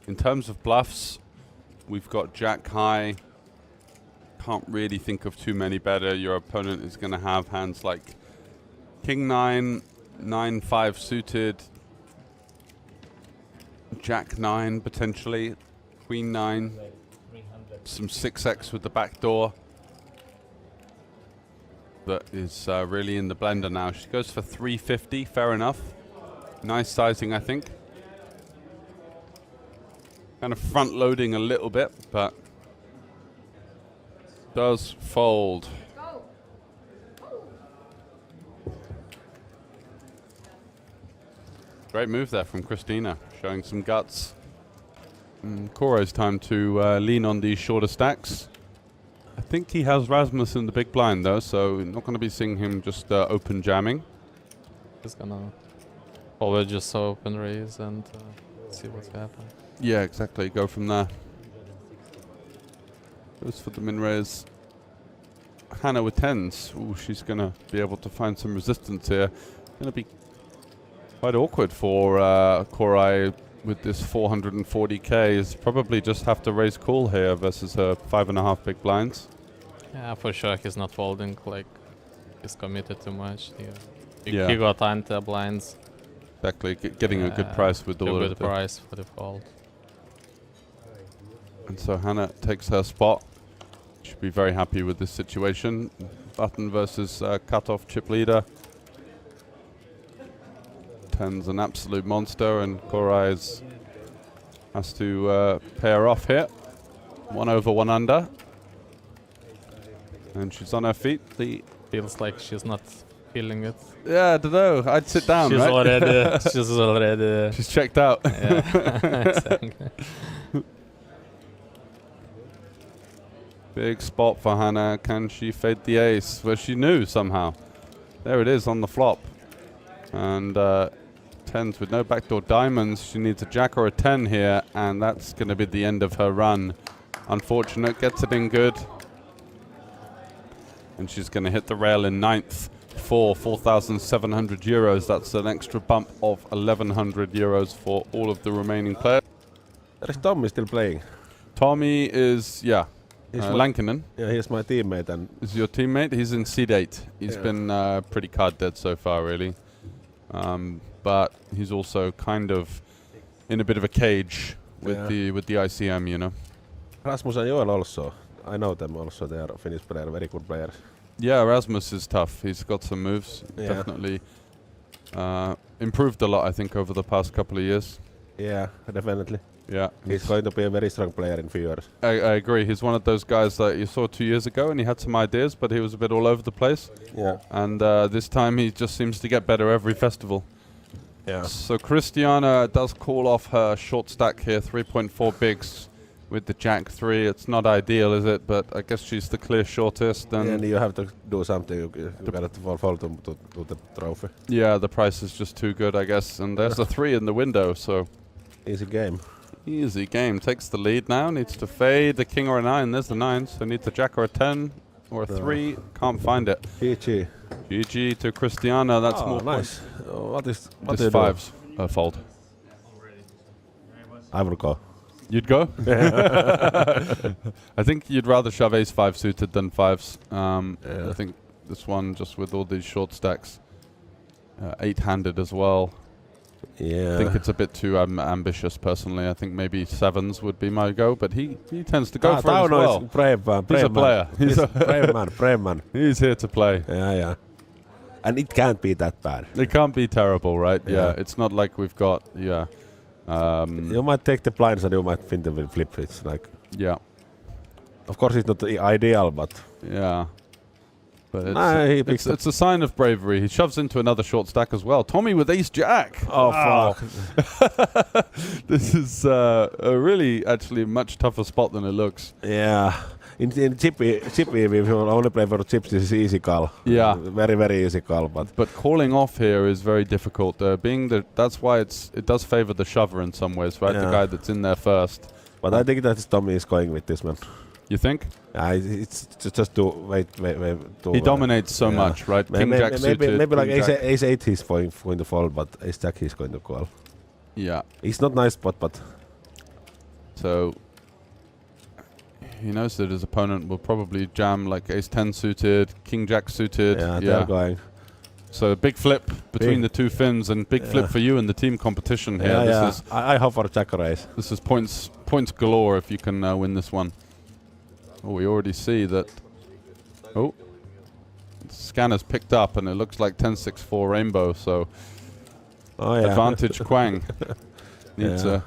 [SPEAKER 2] In terms of bluffs, we've got Jack high. Can't really think of too many better. Your opponent is going to have hands like King 9, 9-5 suited, Jack 9 potentially, Queen 9, some 6x with the back door. That is really in the blender now. She goes for 350, fair enough. Nice sizing, I think. Kind of front loading a little bit, but does fold. Great move there from Christina, showing some guts. Koro's time to lean on these shorter stacks. I think he has Rasmus in the big blind though, so not going to be seeing him just open jamming.
[SPEAKER 13] He's gonna probably just open raise and see what's happening.
[SPEAKER 2] Yeah, exactly. Go from there. Goes for the min raise. Hannah with 10s. Ooh, she's going to be able to find some resistance here. Going to be quite awkward for Korai with this 440k. Is probably just have to raise call here versus her 5.5 big blinds.
[SPEAKER 13] Yeah, for sure he's not folding, like he's committed too much. He
[SPEAKER 2] Yeah.
[SPEAKER 13] got anti blinds.
[SPEAKER 2] Exactly, getting a good price with all
[SPEAKER 13] a
[SPEAKER 2] of
[SPEAKER 13] good
[SPEAKER 2] the
[SPEAKER 13] price for the fold.
[SPEAKER 2] And so Hannah takes her spot. Should be very happy with this situation. Button versus cutoff chip leader. 10's an absolute monster, and Korai has to pair off here. 1 over, 1 under. And she's on her feet.
[SPEAKER 13] Feels like she's not feeling it.
[SPEAKER 2] Yeah, I don't know. I'd sit down,
[SPEAKER 13] she's
[SPEAKER 2] right?
[SPEAKER 13] already.
[SPEAKER 2] She's checked out.
[SPEAKER 13] Yeah, exactly.
[SPEAKER 2] Big spot for Hannah. Can she fade the ace? Well, she knew somehow. There it is on the flop. And 10s with no backdoor diamonds. She needs a jack or a 10 here, and that's going to be the end of her run. Unfortunate. Gets it in good. And she's going to hit the rail in 9th for 4,700 euros. That's an extra bump of 1,100 euros for all of the remaining players.
[SPEAKER 5] Is Tommy still playing?
[SPEAKER 2] Tommy is, yeah. Lankinen.
[SPEAKER 5] Yeah, he's my teammate. And
[SPEAKER 2] is your teammate? He's in seed 8. He's been pretty card dead so far, really. But he's also kind of in a bit of a cage with the ICM, you know.
[SPEAKER 5] Rasmus and Joel also. I know them also. They are Finnish player, very good players.
[SPEAKER 2] Yeah, Rasmus is tough. He's got some moves.
[SPEAKER 5] Yeah.
[SPEAKER 2] Definitely improved a lot, I think, over the past couple of years.
[SPEAKER 5] Yeah, definitely.
[SPEAKER 2] Yeah,
[SPEAKER 5] He's going to be a very strong player in few years.
[SPEAKER 2] I agree. He's one of those guys that you saw 2 years ago, and he had some ideas, but he was a bit all over the place.
[SPEAKER 5] Yeah.
[SPEAKER 2] And this time he just seems to get better every festival.
[SPEAKER 5] Yeah.
[SPEAKER 2] So Christiana does call off her short stack here, 3.4 bigs with the Jack 3. It's not ideal, is it? But I guess she's the clear shortest. And
[SPEAKER 5] you have to do something. You got to fall to the trophy.
[SPEAKER 2] Yeah, the price is just too good, I guess. And there's a 3 in the window, so
[SPEAKER 5] easy game.
[SPEAKER 2] Easy game. Takes the lead now. Needs to fade the king or a 9. There's the 9. So needs a jack or a 10 or a 3. Can't find it.
[SPEAKER 5] GG.
[SPEAKER 2] GG to Christiana. That's more
[SPEAKER 5] nice. What is
[SPEAKER 2] this 5s? Fold.
[SPEAKER 5] I will go.
[SPEAKER 2] You'd go? I think you'd rather shove ace 5 suited than 5s. I think this one, just with all these short stacks, 8-handed as well.
[SPEAKER 5] Yeah.
[SPEAKER 2] I think it's a bit too ambitious, personally. I think maybe 7s would be my go, but he tends to go for it as well. He's a player.
[SPEAKER 5] He's a brave man.
[SPEAKER 2] He's here to play.
[SPEAKER 5] Yeah. And it can't be that bad.
[SPEAKER 2] It can't be terrible, right?
[SPEAKER 5] Yeah.
[SPEAKER 2] It's not like we've got,
[SPEAKER 5] you might take the blinds and you might fin the flip. It's like...
[SPEAKER 2] Yeah.
[SPEAKER 5] Of course it's not ideal, but...
[SPEAKER 2] Yeah. But it's a sign of bravery. He shoves into another short stack as well. Tommy with ace jack.
[SPEAKER 5] Oh, fuck.
[SPEAKER 2] This is a really, actually, much tougher spot than it looks.
[SPEAKER 5] Yeah. In chippy, if you only play for chips, this is easy call.
[SPEAKER 2] Yeah.
[SPEAKER 5] Very, very easy call.
[SPEAKER 2] But calling off here is very difficult. That's why it does favor the shover in some ways, right?
[SPEAKER 5] Yeah.
[SPEAKER 2] The guy that's in there first.
[SPEAKER 5] But I think that Tommy is going with this one.
[SPEAKER 2] You think?
[SPEAKER 5] It's just to wait.
[SPEAKER 2] He dominates so much, right? King Jack suited.
[SPEAKER 5] Maybe like ace 8 he's going to fold, but ace Jack he's going to call.
[SPEAKER 2] Yeah.
[SPEAKER 5] It's not nice spot, but...
[SPEAKER 2] So... He knows that his opponent will probably jam like ace 10 suited, king jack suited.
[SPEAKER 5] Yeah, they're going.
[SPEAKER 2] So a big flip between the two fins, and big flip for you in the team competition here.
[SPEAKER 5] Yeah, I hope for jack or ace.
[SPEAKER 2] This is points galore if you can win this one. Oh, we already see that. Oh, the scanner's picked up, and it looks like 10-6-4 rainbow. So advantage Quang needs a.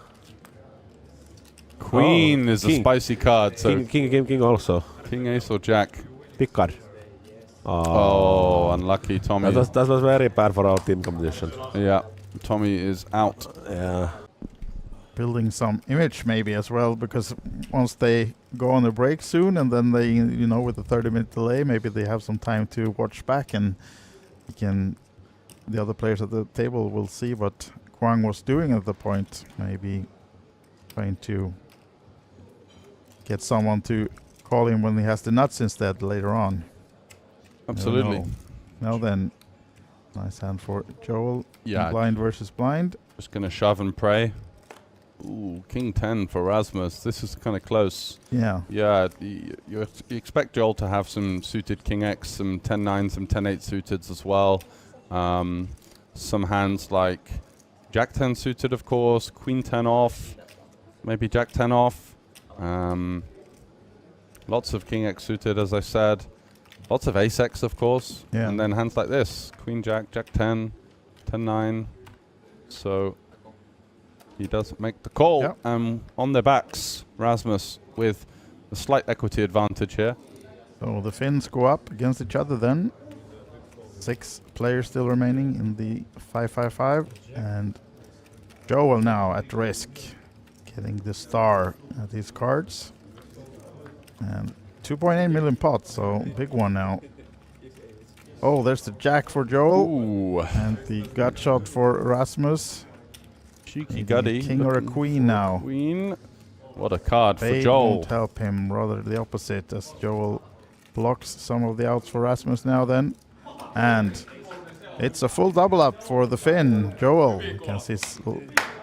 [SPEAKER 2] Queen is a spicy card. So
[SPEAKER 5] king also.
[SPEAKER 2] King ace or jack.
[SPEAKER 5] Big card.
[SPEAKER 2] Oh, unlucky Tommy.
[SPEAKER 5] That was very bad for our team competition.
[SPEAKER 2] Yeah, Tommy is out.
[SPEAKER 5] Yeah.
[SPEAKER 1] Building some image maybe as well, because once they go on a break soon, and then they, with the 30-minute delay, maybe they have some time to watch back, and the other players at the table will see what Kwang was doing at the point, maybe trying to get someone to call him when he has the nuts instead later on.
[SPEAKER 2] Absolutely.
[SPEAKER 1] Now then, nice hand for Joel.
[SPEAKER 2] Yeah.
[SPEAKER 1] Blind versus blind.
[SPEAKER 2] Just going to shove and pray. Ooh, king 10 for Rasmus. This is kind of close.
[SPEAKER 1] Yeah.
[SPEAKER 2] Yeah, you expect Joel to have some suited king X, some 10-9, some 10-8 suited as well. Some hands like jack 10 suited, of course, queen 10 off, maybe jack 10 off. Lots of king X suited, as I said. Lots of ace X, of course.
[SPEAKER 1] Yeah.
[SPEAKER 2] And then hands like this, queen jack, jack 10, 10-9. So he does make the call.
[SPEAKER 1] Yep.
[SPEAKER 2] On their backs, Rasmus with a slight equity advantage here.
[SPEAKER 1] So the Finns go up against each other then. 6 players still remaining in the 5-5-5. And Joel now at risk, getting the star at his cards. And 2.8 million pots, so big one now. Oh, there's the jack for Joel.
[SPEAKER 2] Ooh.
[SPEAKER 1] And the gut shot for Rasmus.
[SPEAKER 2] Cheeky gutty.
[SPEAKER 1] King or a queen now.
[SPEAKER 2] Queen. What a card for
[SPEAKER 1] They
[SPEAKER 2] Joel.
[SPEAKER 1] won't help him, rather the opposite, as Joel blocks some of the outs for Rasmus now then. And it's a full double up for the Finn, Joel, against his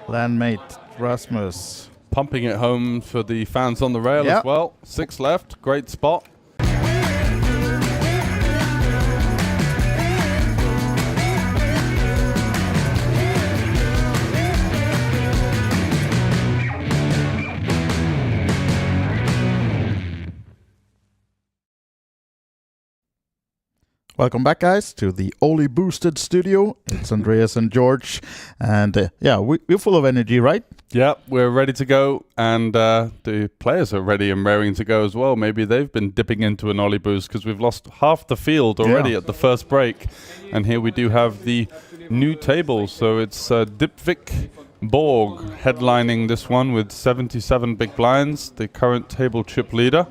[SPEAKER 1] landmate Rasmus.
[SPEAKER 2] Pumping it home for the fans on the rail as well. 6 left, great spot.
[SPEAKER 1] Welcome back, guys, to the Oli Boosted studio. It's Andreas and George, and yeah, we're full of energy, right?
[SPEAKER 2] Yeah, we're ready to go, and the players are ready and raring to go as well. Maybe they've been dipping into an Oli boost because we've lost half the field already at the first break, and here we do have the new table. So it's Dipvik Borg headlining this one with 77 big blinds, the current table chip leader.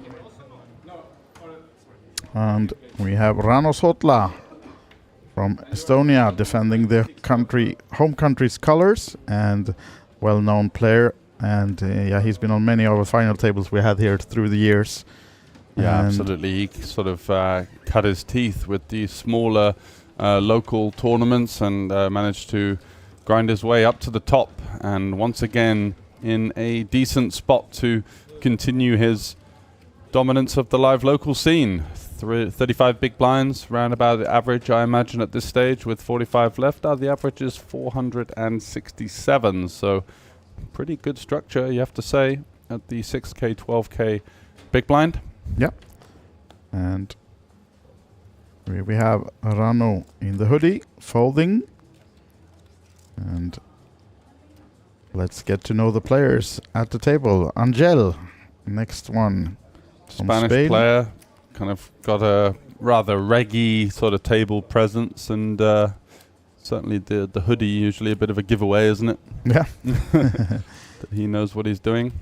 [SPEAKER 1] And we have Rano Sotla from Estonia defending the home country's colors, and well-known player. And yeah, he's been on many of the final tables we had here through the years.
[SPEAKER 2] Yeah,
[SPEAKER 1] and
[SPEAKER 2] absolutely. He sort of cut his teeth with the smaller local tournaments and managed to grind his way up to the top. And once again, in a decent spot to continue his dominance of the live local scene. 35 big blinds, round about the average, I imagine, at this stage, with 45 left. The average is 467, so pretty good structure, you have to say, at the 6K, 12K big blind.
[SPEAKER 1] Yeah. And we have Rano in the hoodie, folding. And let's get to know the players at the table. Angel, next one.
[SPEAKER 2] Spanish player, kind of got a rather reggae sort of table presence, and certainly the hoodie usually a bit of a giveaway, isn't it?
[SPEAKER 1] Yeah.
[SPEAKER 2] That he knows what he's doing.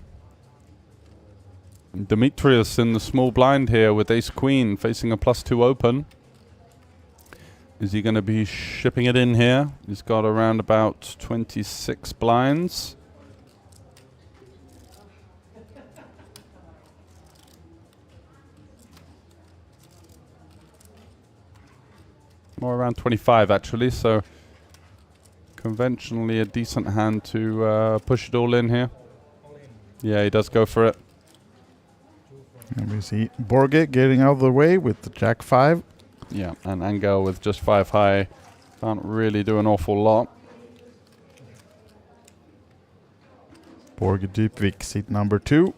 [SPEAKER 2] Demetrius in the small blind here with ace queen facing a +2 open. Is he going to be shipping it in here? He's got around about 26 blinds. More around 25 actually, so conventionally a decent hand to push it all in here. Yeah, he does go for it.
[SPEAKER 1] And we see Borge getting out of the way with the Jack 5.
[SPEAKER 2] Yeah, and Angel with just 5 high can't really do an awful lot.
[SPEAKER 1] Borge Dybvik, seat number 2.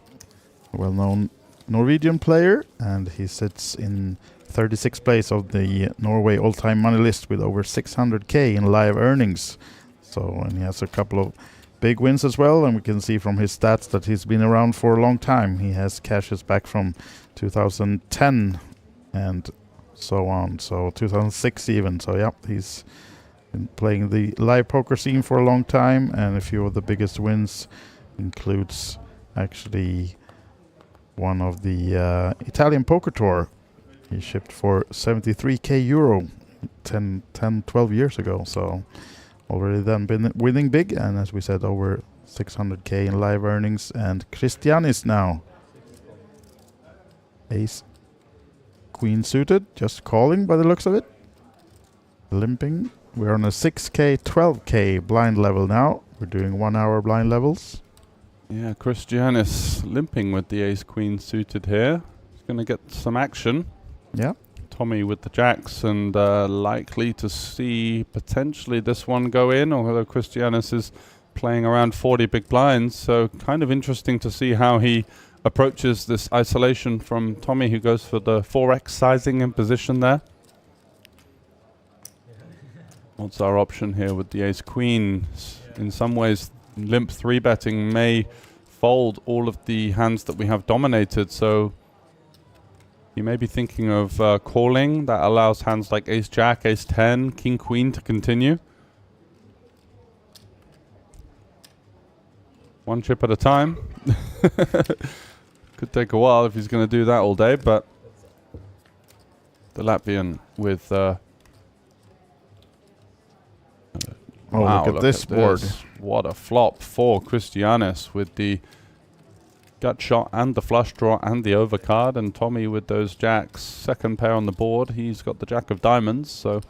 [SPEAKER 1] A well-known Norwegian player, and he sits in 36th place of the Norway all-time money list with over 600k in live earnings. So, and he has a couple of big wins as well, and we can see from his stats that he's been around for a long time. He has cashes back from 2010 and so on, so 2006 even. So yeah, he's been playing the live poker scene for a long time, and a few of the biggest wins includes actually one of the Italian Poker Tour. He shipped for 73k euro 12 years ago, so already then been winning big, and as we said, over 600k in live earnings. And Christianis now. Ace queen suited, just calling by the looks of it. Limping. We're on a 6k, 12k blind level now. We're doing 1 hour blind levels.
[SPEAKER 2] Yeah, Christianis limping with the ace queen suited here. He's going to get some action.
[SPEAKER 1] Yeah.
[SPEAKER 2] Tommy with the jacks, and likely to see potentially this one go in, although Christianis is playing around 40 big blinds, so kind of interesting to see how he approaches this isolation from Tommy, who goes for the 4x sizing in position there. What's our option here with the ace queen? In some ways, limp 3-betting may fold all of the hands that we have dominated, so you may be thinking of calling. That allows hands like ace-jack, ace-10, king-queen to continue. One chip at a time. Could take a while if he's going to do that all day, but the Latvian with... wow,
[SPEAKER 1] look at this board.
[SPEAKER 2] What a flop for Christianis with the gut shot and the flush draw and the overcard, and Tommy with those jacks. Second pair on the board. He's got the jack of diamonds, so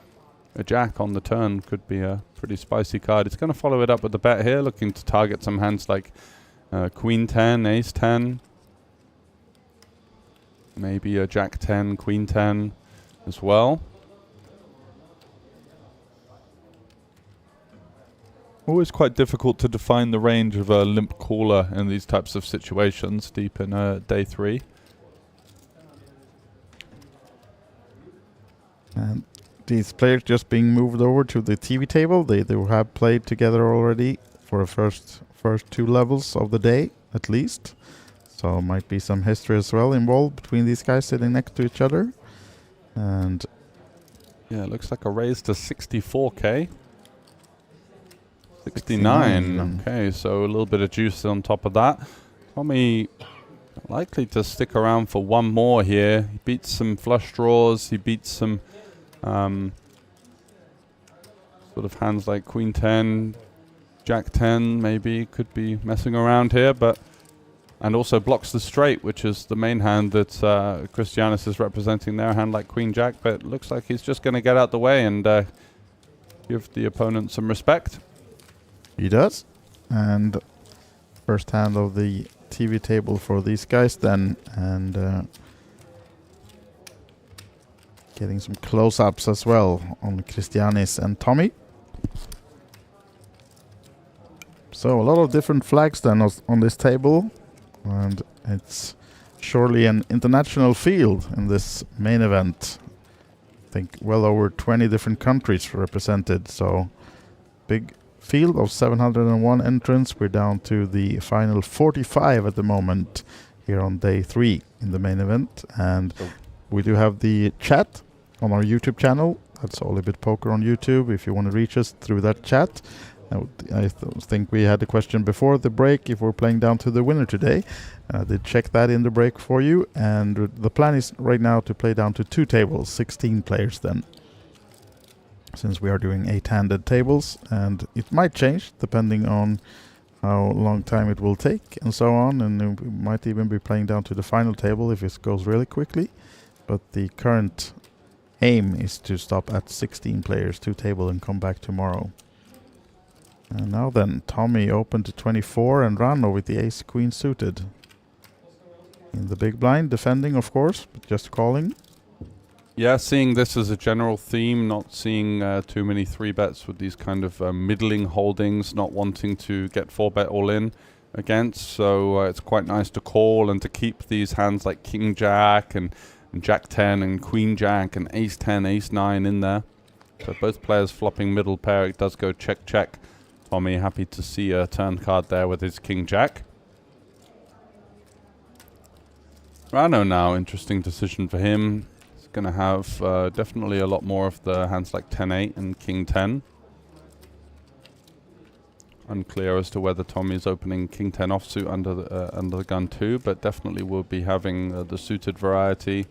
[SPEAKER 2] a jack on the turn could be a pretty spicy card. He's going to follow it up with the bet here, looking to target some hands like queen 10, ace 10. Maybe a jack 10, queen 10 as well. Always quite difficult to define the range of a limp caller in these types of situations deep in day 3.
[SPEAKER 1] And these players just being moved over to the TV table. They have played together already for the first 2 levels of the day, at least. So might be some history as well involved between these guys sitting next to each other. And
[SPEAKER 2] yeah, it looks like a raise to 64k. 69. Okay, so a little bit of juice on top of that. Tommy likely to stick around for one more here. He beats some flush draws. He beats some sort of hands like Queen 10, Jack 10 maybe could be messing around here, but and also blocks the straight, which is the main hand that Christianis is representing there, a hand like Queen Jack, but looks like he's just going to get out the way and give the opponent some respect.
[SPEAKER 1] He does. And first hand of the TV table for these guys then, and getting some close-ups as well on Christianis and Tommy. So a lot of different flags then on this table, and it's surely an international field in this main event. I think well over 20 different countries represented, so big field of 701 entrants. We're down to the final 45 at the moment here on day 3 in the main event, and we do have the chat on our YouTube channel. That's OlyBet Poker on YouTube if you want to reach us through that chat. I think we had a question before the break if we're playing down to the winner today. I did check that in the break for you, and the plan is right now to play down to 2 tables, 16 players then, since we are doing 8-handed tables, and it might change depending on how long time it will take and so on, and we might even be playing down to the final table if it goes really quickly. But the current aim is to stop at 16 players, 2 table, and come back tomorrow. And now then, Tommy open to 24 and Rano with the ace-queen suited. In the big blind, defending of course, but just calling.
[SPEAKER 2] Yeah, seeing this as a general theme, not seeing too many 3-bets with these kind of middling holdings, not wanting to get 4-bet all in against. So it's quite nice to call and to keep these hands like King Jack and Jack 10 and Queen Jack and Ace 10, Ace 9 in there. So both players flopping middle pair. It does go check, check. Tommy happy to see a turn card there with his King Jack. Rano now, interesting decision for him. He's going to have definitely a lot more of the hands like 10-8 and King 10. Unclear as to whether Tommy's opening King 10 offsuit under the gun too, but definitely will be having the suited variety.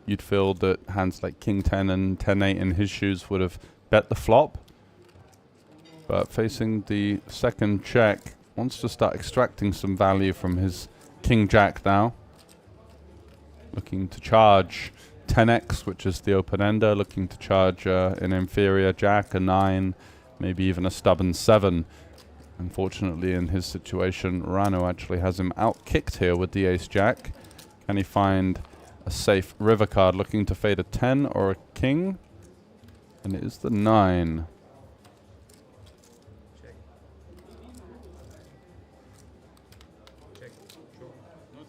[SPEAKER 2] You'd feel that hands like King 10 and 10-8 in his shoes would have bet the flop. But facing the second check, wants to start extracting some value from his King Jack now. Looking to charge 10x, which is the open-ender, looking to charge an inferior Jack, a 9, maybe even a stubborn 7. Unfortunately, in his situation, Rano actually has him out-kicked here with the Ace-Jack. Can he find a safe river card, looking to fade a 10 or a King? And it is the 9.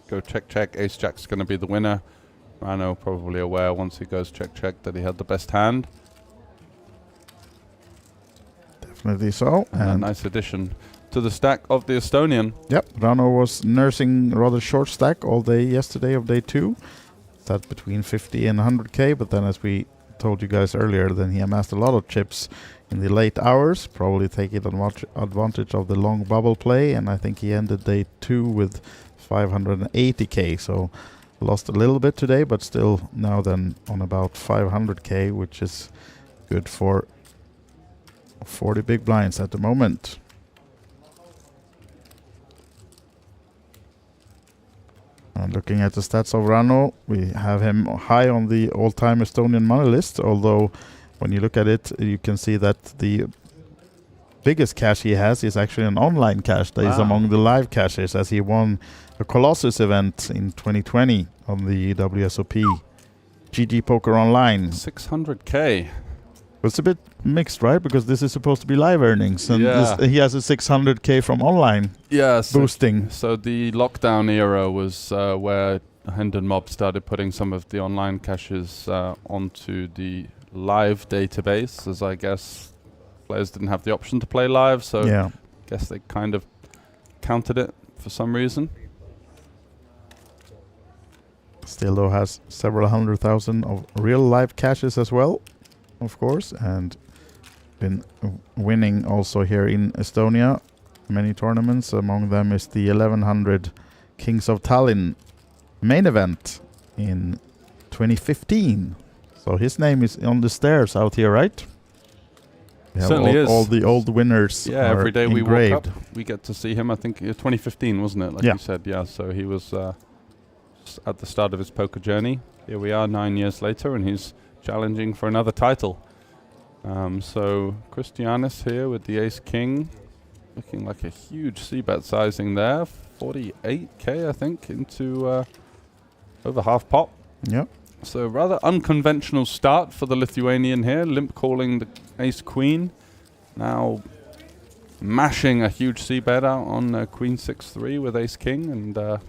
[SPEAKER 2] Go check, check. Ace-Jack's going to be the winner. Rano probably aware once he goes check, check that he had the best hand.
[SPEAKER 1] Definitely so.
[SPEAKER 2] And a nice addition to the stack of the Estonian.
[SPEAKER 1] Yep, Rano was nursing a rather short stack all day yesterday of day 2. That's between 50 and 100k, but then as we told you guys earlier, then he amassed a lot of chips in the late hours, probably taking advantage of the long bubble play, and I think he ended day 2 with 580k, so lost a little bit today, but still now then on about 500k, which is good for 40 big blinds at the moment. And looking at the stats of Rano, we have him high on the all-time Estonian money list, although when you look at it, you can see that the biggest cash he has is actually an online cash that is among the live cashes, as he won a Colossus event in 2020 on the WSOP GG Poker Online.
[SPEAKER 2] 600k.
[SPEAKER 1] It's a bit mixed, right? Because this is supposed to be live earnings, and he has a 600k from online boosting.
[SPEAKER 2] So the lockdown era was where Hendon Mob started putting some of the online cashes onto the live database, as I guess players didn't have the option to play live, so
[SPEAKER 1] Yeah.
[SPEAKER 2] guess they kind of counted it for some reason.
[SPEAKER 1] Still though has several 100,000 of real live cashes as well, of course, and been winning also here in Estonia many tournaments. Among them is the 1100 Kings of Tallinn main event in 2015. So his name is on the stairs out here, right? We have
[SPEAKER 2] Certainly is.
[SPEAKER 1] all the old winners.
[SPEAKER 2] Yeah,
[SPEAKER 1] are
[SPEAKER 2] every day we
[SPEAKER 1] engraved.
[SPEAKER 2] walk up, we get to see him. I think 2015, wasn't it? Like
[SPEAKER 1] Yeah.
[SPEAKER 2] you said, yeah. So he was at the start of his poker journey. Here we are 9 years later, and he's challenging for another title. So Christianis here with the Ace King, looking like a huge c-bet sizing there, 48k I think into over half pot.
[SPEAKER 1] Yep.
[SPEAKER 2] So rather unconventional start for the Lithuanian here, limp calling the Ace Queen, now mashing a huge c-bet out on Queen 6-3 with Ace King, and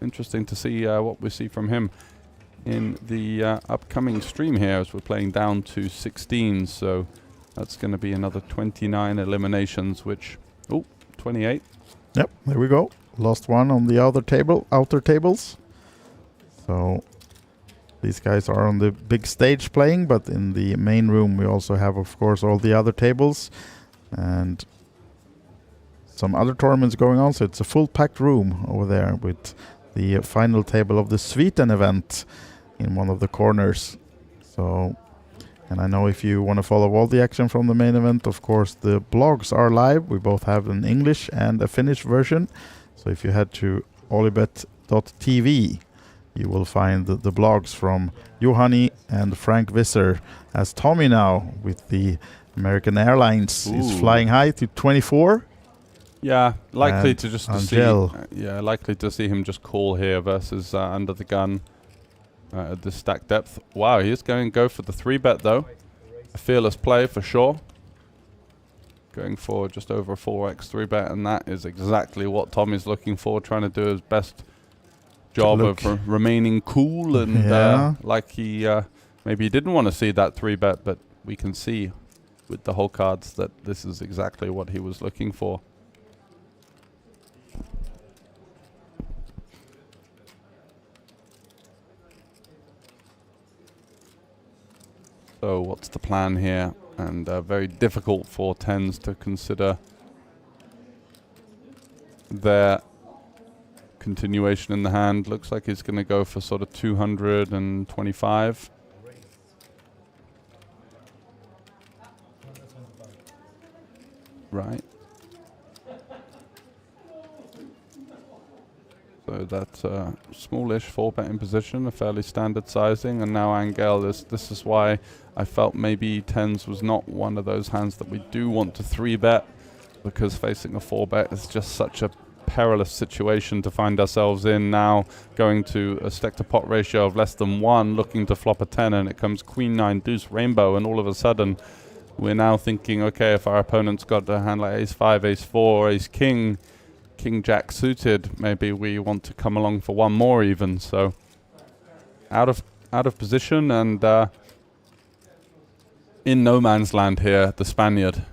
[SPEAKER 2] interesting to see what we see from him in the upcoming stream here as we're playing down to 16. So that's going to be another 29 eliminations, which, 28.
[SPEAKER 1] Yep, there we go. Lost one on the outer tables. So these guys are on the big stage playing, but in the main room we also have, of course, all the other tables and some other tournaments going on. So it's a full packed room over there with the final table of the Sweden event in one of the corners. So, and I know if you want to follow all the action from the main event, of course the blogs are live. We both have an English and a Finnish version. So if you head to OlyBet.tv, you will find the blogs from Juhani and Frank Visser, as Tommy now with the American Airlines is flying high to 24.
[SPEAKER 2] Yeah, likely
[SPEAKER 1] And
[SPEAKER 2] to just
[SPEAKER 1] Angel.
[SPEAKER 2] likely to see him just call here versus under the gun at this stack depth. Wow, he's going to go for the 3-bet though. A fearless play for sure. Going for just over a 4x 3-bet, and that is exactly what Tommy's looking for, trying to do his best job of remaining cool and like he maybe he didn't want to see that 3-bet, but we can see with the whole cards that this is exactly what he was looking for. So what's the plan here? And very difficult for 10s to consider their continuation in the hand. Looks like he's going to go for sort of 225. Right. So that's a smallish 4-betting position, a fairly standard sizing, and now Angel, this is why I felt maybe 10s was not one of those hands that we do want to 3-bet, because facing a 4-bet is just such a perilous situation to find ourselves in now, going to a stack to pot ratio of less than 1, looking to flop a 10, and it comes Queen 9 deuce rainbow, and all of a sudden we're now thinking, okay, if our opponent's got a hand like ace 5, ace 4, ace king, king jack suited, maybe we want to come along for one more even. So out of position and in no man's land here, the Spaniard.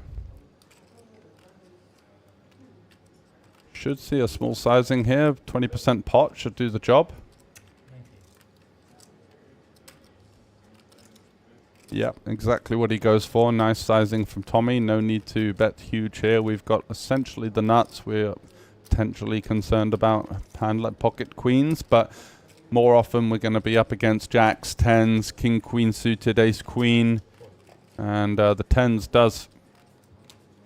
[SPEAKER 2] Should see a small sizing here, 20% pot should do the job. Yep, exactly what he goes for. Nice sizing from Tommy. No need to bet huge here. We've got essentially the nuts. We're potentially concerned about hand like pocket queens, but more often we're going to be up against jacks, 10s, king, queen suited, ace, queen. And the 10s does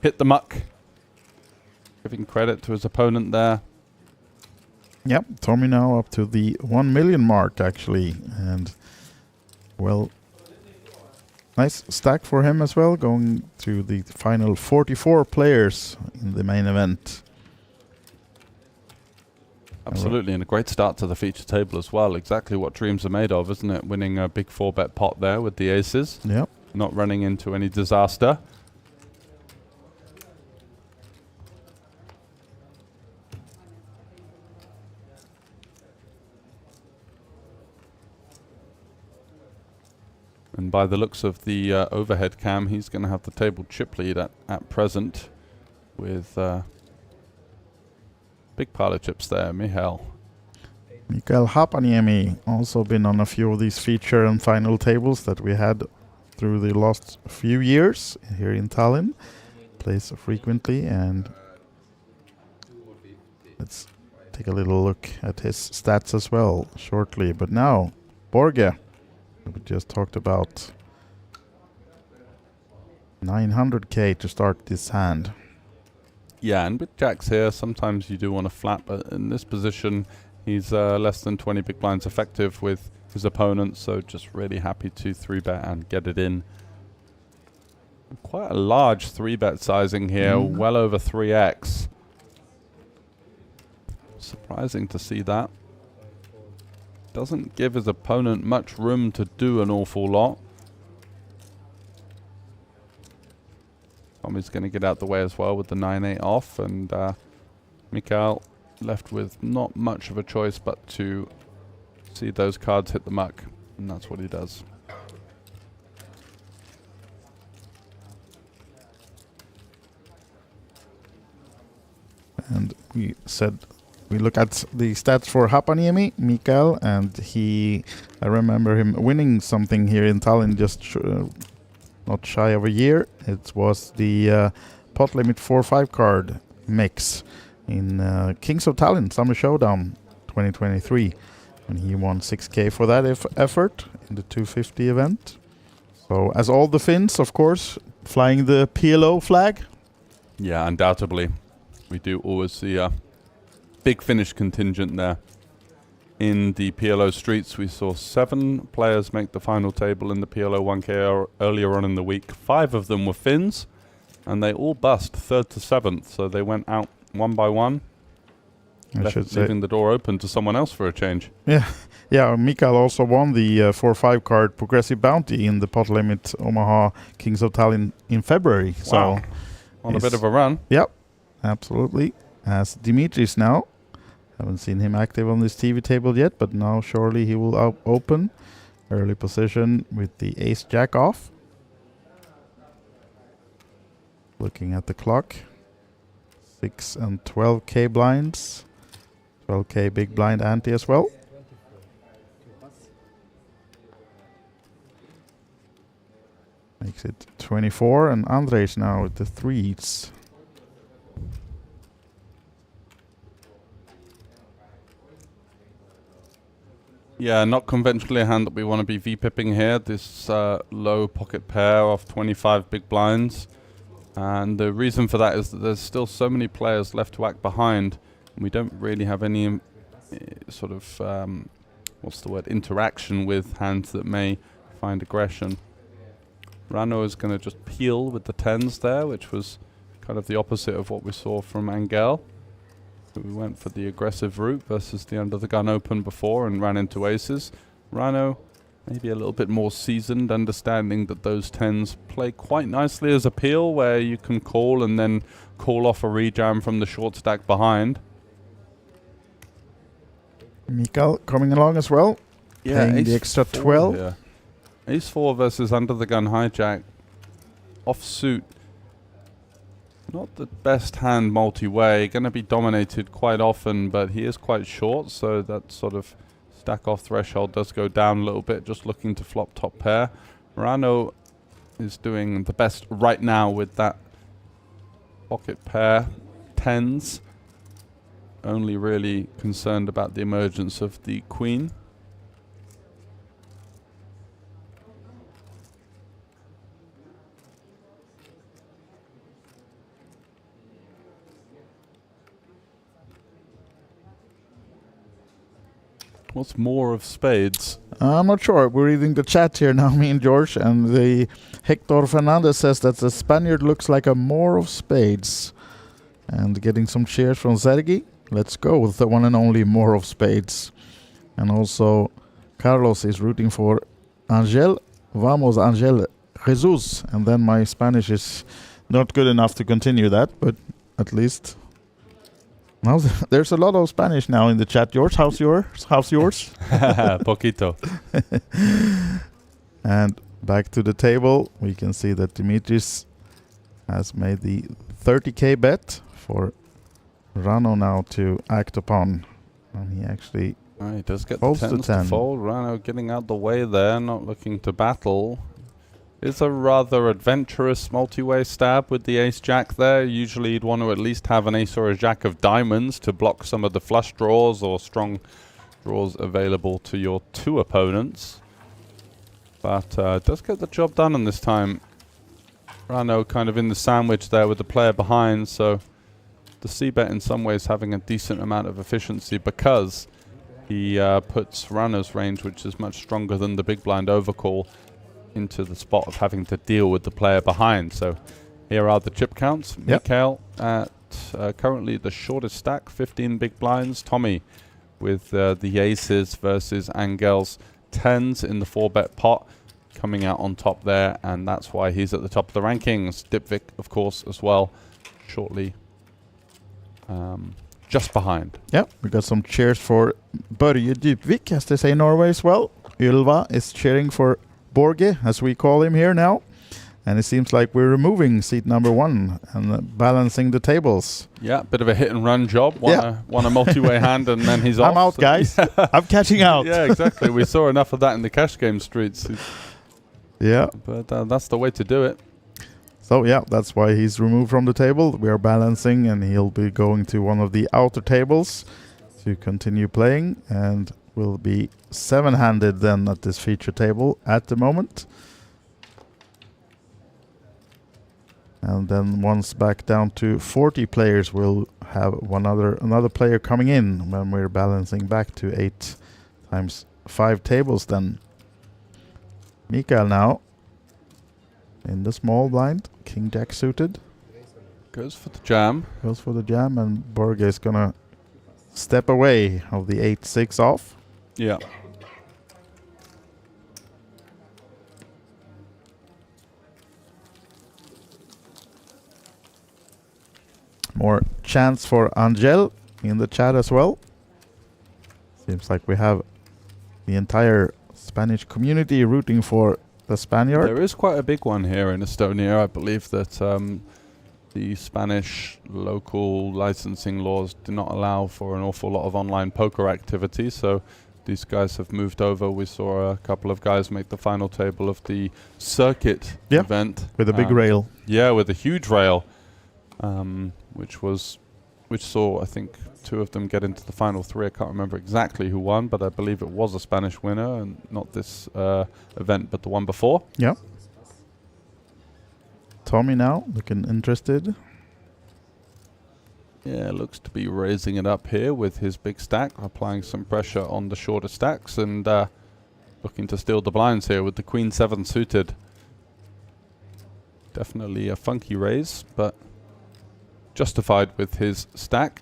[SPEAKER 2] hit the muck. Giving credit to his opponent there.
[SPEAKER 1] Yep, Tommy now up to the 1 million mark actually, and well, nice stack for him as well, going to the final 44 players in the main event.
[SPEAKER 2] Absolutely, and a great start to the feature table as well. Exactly what dreams are made of, isn't it? Winning a big 4-bet pot there with the aces.
[SPEAKER 1] Yep.
[SPEAKER 2] Not running into any disaster. And And by the looks of the overhead cam, he's going to have the table chip lead at present with big pile of chips there, Michael.
[SPEAKER 1] Mikael Hapaniemi also been on a few of these feature and final tables that we had through the last few years here in Tallinn. Plays frequently, and let's take a little look at his stats as well shortly. But now, Borge, we just talked about 900k to start this hand.
[SPEAKER 2] Yeah, and with jacks here, sometimes you do want to flat, but in this position, he's less than 20 big blinds effective with his opponent, so just really happy to 3-bet and get it in. Quite a large 3-bet sizing here, well over 3x. Surprising to see that. Doesn't give his opponent much room to do an awful lot. Tommy's going to get out the way as well with the 9-8 off, and Mikael left with not much of a choice but to see those cards hit the muck, and that's what he does.
[SPEAKER 1] And we said we look at the stats for Hapaniemi, Mikael, and I remember him winning something here in Tallinn just not shy of a year. It was the pot limit 4-5 card mix in Kings of Tallinn Summer Showdown 2023, and he won 6k for that effort in the 250 event. So as all the Finns, of course, flying the PLO flag.
[SPEAKER 2] Yeah, undoubtedly. We do always see a big Finnish contingent there. In the PLO streets, we saw 7 players make the final table in the PLO 1K earlier on in the week. 5 of them were Finns, and they all bust 3rd to 7th, so they went out one by one, leaving the door open to someone else for a change.
[SPEAKER 1] Yeah, Mikael also won the 4-5 card Progressive Bounty in the pot limit Omaha Kings of Tallinn in February.
[SPEAKER 2] Wow.
[SPEAKER 1] So
[SPEAKER 2] on a bit of a run.
[SPEAKER 1] Yep, absolutely. As Dimitris now. Haven't seen him active on this TV table yet, but now surely he will open. Early position with the ace-jack off. Looking at the clock. 6 and 12k blinds. 12k big blind ante as well. Makes it 24, and Andres now with the 3s.
[SPEAKER 2] Yeah, not conventionally a hand that we want to be V-pipping here. This low pocket pair of 25 big blinds. And the reason for that is that there's still so many players left to act behind. And we don't really have any sort of, interaction with hands that may find aggression. Rano is going to just peel with the 10s there, which was kind of the opposite of what we saw from Angel. We went for the aggressive route versus the under the gun open before and ran into aces. Rano, maybe a little bit more seasoned, understanding that those 10s play quite nicely as a peel where you can call and then call off a rejam from the short stack behind.
[SPEAKER 1] Mikael coming along as well.
[SPEAKER 2] Yeah,
[SPEAKER 1] paying the extra 12.
[SPEAKER 2] Here. Ace 4 versus under the gun hijack. Offsuit. Not the best hand multi-way, going to be dominated quite often, but he is quite short, so that sort of stack-off threshold does go down a little bit, just looking to flop top pair. Rano is doing the best right now with that pocket pair, 10s. Only really concerned about the emergence of the queen. What's more of spades?
[SPEAKER 1] I'm not sure. We're reading the chat here now, me and George, and the Hector Fernandez says that the Spaniard looks like a more of spades. And getting some cheers from Sergi. Let's go with the one and only more of spades. And also Carlos is rooting for Angel. Vamos, Angel. Jesus. And then my Spanish is not good enough to continue that, but at least... Now there's a lot of Spanish now in the chat. George, how's yours?
[SPEAKER 2] Poquito.
[SPEAKER 1] And back to the table, we can see that Dimitris has made the 30k bet for Rano now to act upon. And he actually
[SPEAKER 2] he does get the
[SPEAKER 1] folds
[SPEAKER 2] tens
[SPEAKER 1] to 10.
[SPEAKER 2] to fold. Rano getting out the way there, not looking to battle. It's a rather adventurous multi-way stab with the ace-jack there. Usually you'd want to at least have an ace or a jack of diamonds to block some of the flush draws or strong draws available to your two opponents. But does get the job done on this time. Rano kind of in the sandwich there with the player behind, so the c-bet in some ways having a decent amount of efficiency because he puts Rano's range, which is much stronger than the big blind overcall, into the spot of having to deal with the player behind. So here are the chip counts.
[SPEAKER 1] Yep.
[SPEAKER 2] Mikael at currently the shortest stack, 15 big blinds. Tommy with the aces versus Angel's tens in the 4-bet pot, coming out on top there, and that's why he's at the top of the rankings. Dipvik, of course, as well, shortly just behind.
[SPEAKER 1] Yep, we got some cheers for Börje Dybvik, as they say in Norway as well. Ylva is cheering for Borge, as we call him here now. And it seems like we're removing seat number 1 and balancing the tables.
[SPEAKER 2] Yeah, bit of a hit and run job. Won a multi-way hand and then he's off.
[SPEAKER 1] I'm out,
[SPEAKER 2] so
[SPEAKER 1] guys. I'm catching out.
[SPEAKER 2] Yeah, exactly. We saw enough of that in the cash game streets.
[SPEAKER 1] Yeah.
[SPEAKER 2] But that's the way to do it.
[SPEAKER 1] So yeah, that's why he's removed from the table. We are balancing and he'll be going to one of the outer tables to continue playing, and will be 7-handed then at this feature table at the moment. And then once back down to 40 players, we'll have another player coming in when we're balancing back to 8 times 5 tables then. Mikael now in the small blind, King Jack suited.
[SPEAKER 2] Goes for the jam.
[SPEAKER 1] Goes for the jam, and Borge is gonna step away of the 8-6 off.
[SPEAKER 2] Yeah.
[SPEAKER 1] More chance for Angel in the chat as well. Seems like we have the entire Spanish community rooting for the Spaniard.
[SPEAKER 2] There is quite a big one here in Estonia. I believe that the Spanish local licensing laws do not allow for an awful lot of online poker activity, so these guys have moved over. We saw a couple of guys make the final table of the circuit event.
[SPEAKER 1] With a big rail.
[SPEAKER 2] Yeah, with a huge rail, which saw, I think, 2 of them get into the final 3. I can't remember exactly who won, but I believe it was a Spanish winner, and not this event, but the one before.
[SPEAKER 1] Yeah. Tommy now, looking interested.
[SPEAKER 2] Yeah, looks to be raising it up here with his big stack, applying some pressure on the shorter stacks, and looking to steal the blinds here with the Queen 7 suited. Definitely a funky raise, but justified with his stack.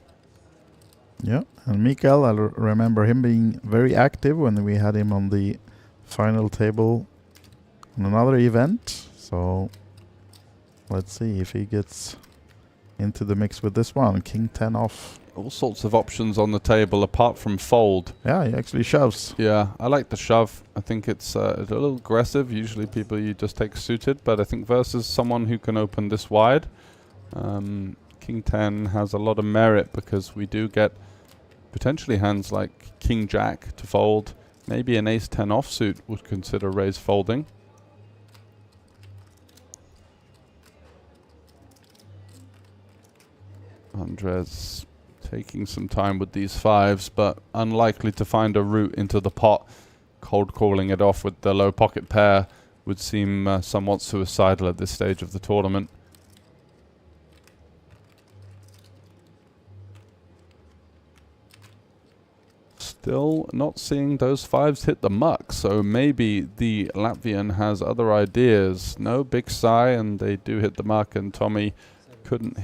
[SPEAKER 1] Yeah, and Mikael, I remember him being very active when we had him on the final table on another event. So let's see if he gets into the mix with this one. King 10 off.
[SPEAKER 2] All sorts of options on the table apart from fold.
[SPEAKER 1] Yeah, he actually shoves.
[SPEAKER 2] Yeah, I like the shove. I think it's a little aggressive. Usually people you just take suited, but I think versus someone who can open this wide, King 10 has a lot of merit because we do get potentially hands like King Jack to fold. Maybe an Ace 10 offsuit would consider raise folding. Andres taking some time with these 5s, but unlikely to find a route into the pot. Cold calling it off with the low pocket pair would seem somewhat suicidal at this stage of the tournament. Still not seeing those 5s hit the muck, so maybe the Latvian has other ideas. No big sigh, and they do hit the muck, and Tommy couldn't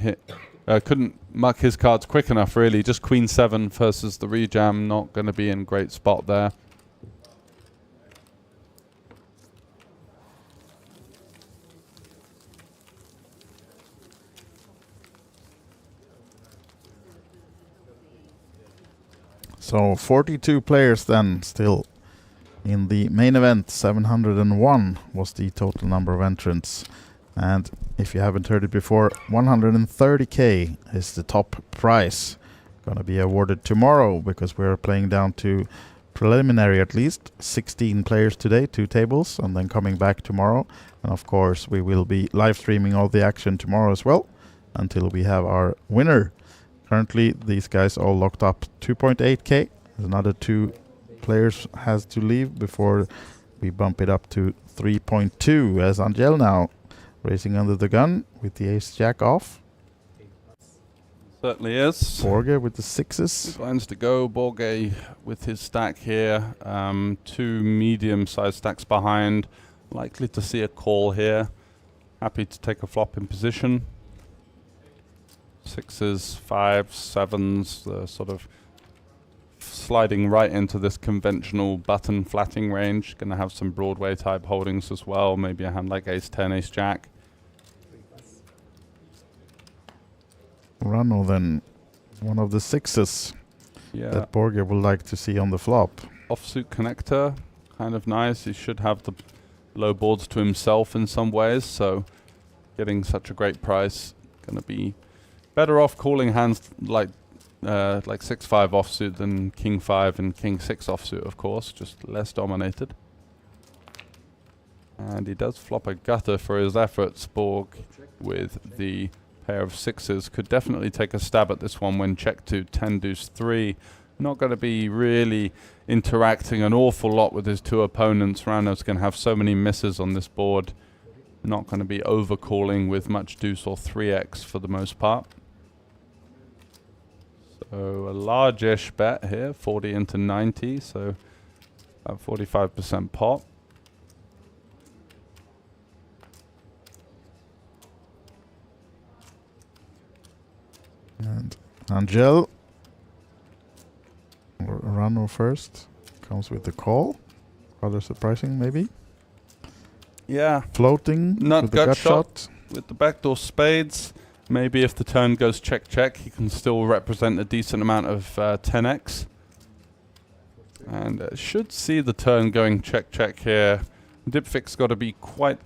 [SPEAKER 2] muck his cards quick enough, really. Just Queen 7 versus the rejam, not going to be in great spot there.
[SPEAKER 1] So 42 players then still In the main event, 701 was the total number of entrants. And if you haven't heard it before, 130k is the top prize. Gonna be awarded tomorrow because we're playing down to preliminary at least 16 players today, 2 tables, and then coming back tomorrow. And of course we will be live streaming all the action tomorrow as well until we have our winner. Currently these guys all locked up 2.8k. Another 2 players has to leave before we bump it up to 3.2 as Angel now racing under the gun with the ace jack off.
[SPEAKER 2] Certainly is.
[SPEAKER 1] Borge with the 6s.
[SPEAKER 2] Blinds to go. Borge with his stack here. 2 medium-sized stacks behind. Likely to see a call here. Happy to take a flop in position. 6s, 5s, 7s, sort of sliding right into this conventional button flatting range. Gonna have some Broadway type holdings as well. Maybe a hand like ace 10, ace jack.
[SPEAKER 1] Rano then, one of the 6s that Borge would like to see on the flop.
[SPEAKER 2] Offsuit connector, kind of nice. He should have the low boards to himself in some ways, so getting such a great price. Gonna be better off calling hands like 6-5 offsuit than king 5 and king 6 offsuit, of course, just less dominated. And he does flop a gutter for his efforts. Borg with the pair of 6s could definitely take a stab at this one when check to 10 deuce 3. Not going to be really interacting an awful lot with his 2 opponents. Rano's going to have so many misses on this board. Not going to be overcalling with much deuce or 3x for the most part. So a large-ish bet here, 40 into 90, so about 45% pot.
[SPEAKER 1] And Angel, Rano first, comes with the call. Rather surprising, maybe.
[SPEAKER 2] Yeah.
[SPEAKER 1] Floating
[SPEAKER 2] Nut
[SPEAKER 1] with the gut shot.
[SPEAKER 2] With the backdoor spades. Maybe if the turn goes check-check, he can still represent a decent amount of 10x. And should see the turn going check-check here. Dipfic's got to be quite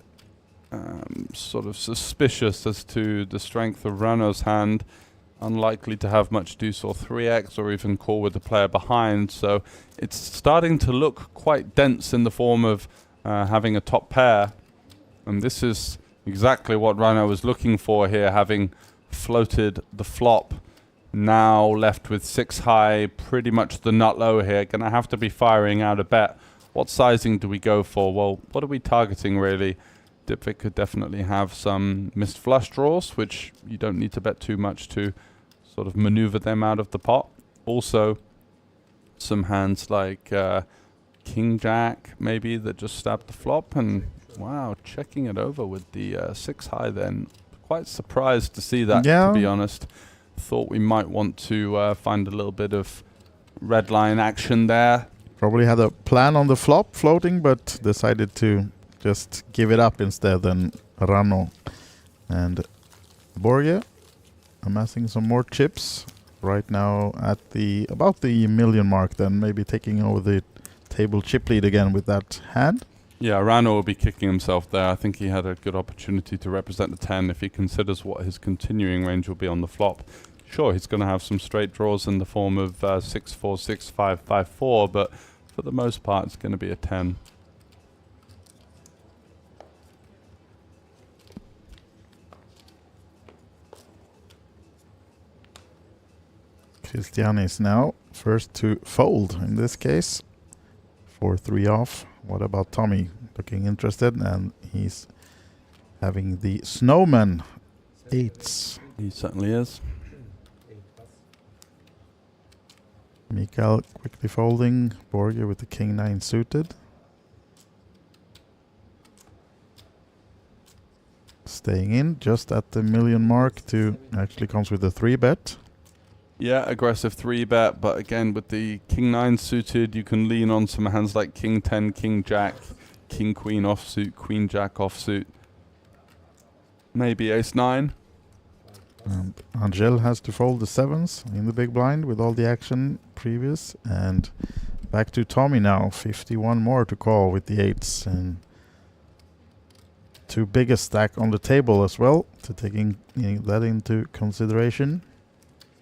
[SPEAKER 2] sort of suspicious as to the strength of Rano's hand. Unlikely to have much deuce or 3x or even call with the player behind. So it's starting to look quite dense in the form of having a top pair. And this is exactly what Rano was looking for here, having floated the flop. Now left with 6 high, pretty much the nut low here. Gonna have to be firing out a bet. What sizing do we go for? Well, what are we targeting really? Dipvic could definitely have some missed flush draws, which you don't need to bet too much to sort of maneuver them out of the pot. Also, some hands like King Jack, maybe, that just stabbed the flop. And wow, checking it over with the 6 high then. Quite surprised to see that, to be honest. Thought we might want to find a little bit of red line action there.
[SPEAKER 1] Probably had a plan on the flop floating, but decided to just give it up instead than Rano. And Borge amassing some more chips right now at the about the million mark, then maybe taking over the table chip lead again with that hand.
[SPEAKER 2] Yeah, Rano will be kicking himself there. I think he had a good opportunity to represent the 10 if he considers what his continuing range will be on the flop. Sure, he's going to have some straight draws in the form of 6-4, 6-5, 5-4, but for the most part it's going to be a 10.
[SPEAKER 1] Christian is now first to fold in this case. 4-3 off. What about Tommy? Looking interested, and he's having the snowman 8s.
[SPEAKER 2] He certainly is.
[SPEAKER 1] Mikael quickly folding. Borge with the king 9 suited. Staying in just at the million mark to actually comes with a 3-bet.
[SPEAKER 2] Yeah, aggressive 3-bet, but again with the king 9 suited, you can lean on some hands like king 10, king jack, king queen offsuit, queen jack offsuit. Maybe ace 9.
[SPEAKER 1] And Angel has to fold the 7s in the big blind with all the action previous, and Back to Tommy now. 51 more to call with the 8s. And too big a stack on the table as well, to taking that into consideration.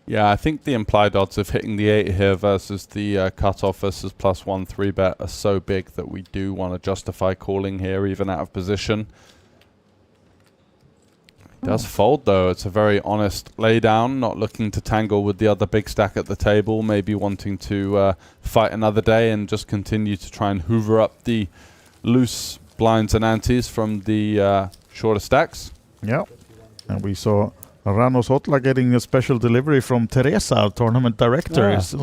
[SPEAKER 2] Yeah, I think the implied odds of hitting the 8 here versus the cutoff versus +1 3-bet are so big that we do want to justify calling here, even out of position. Does fold though. It's a very honest laydown, not looking to tangle with the other big stack at the table, maybe wanting to fight another day and just continue to try and hoover up the loose blinds and antes from the shorter stacks.
[SPEAKER 1] Yeah, and we saw Rano Sotla getting a special delivery from Teresa, our tournament director.
[SPEAKER 2] Yeah.
[SPEAKER 1] It's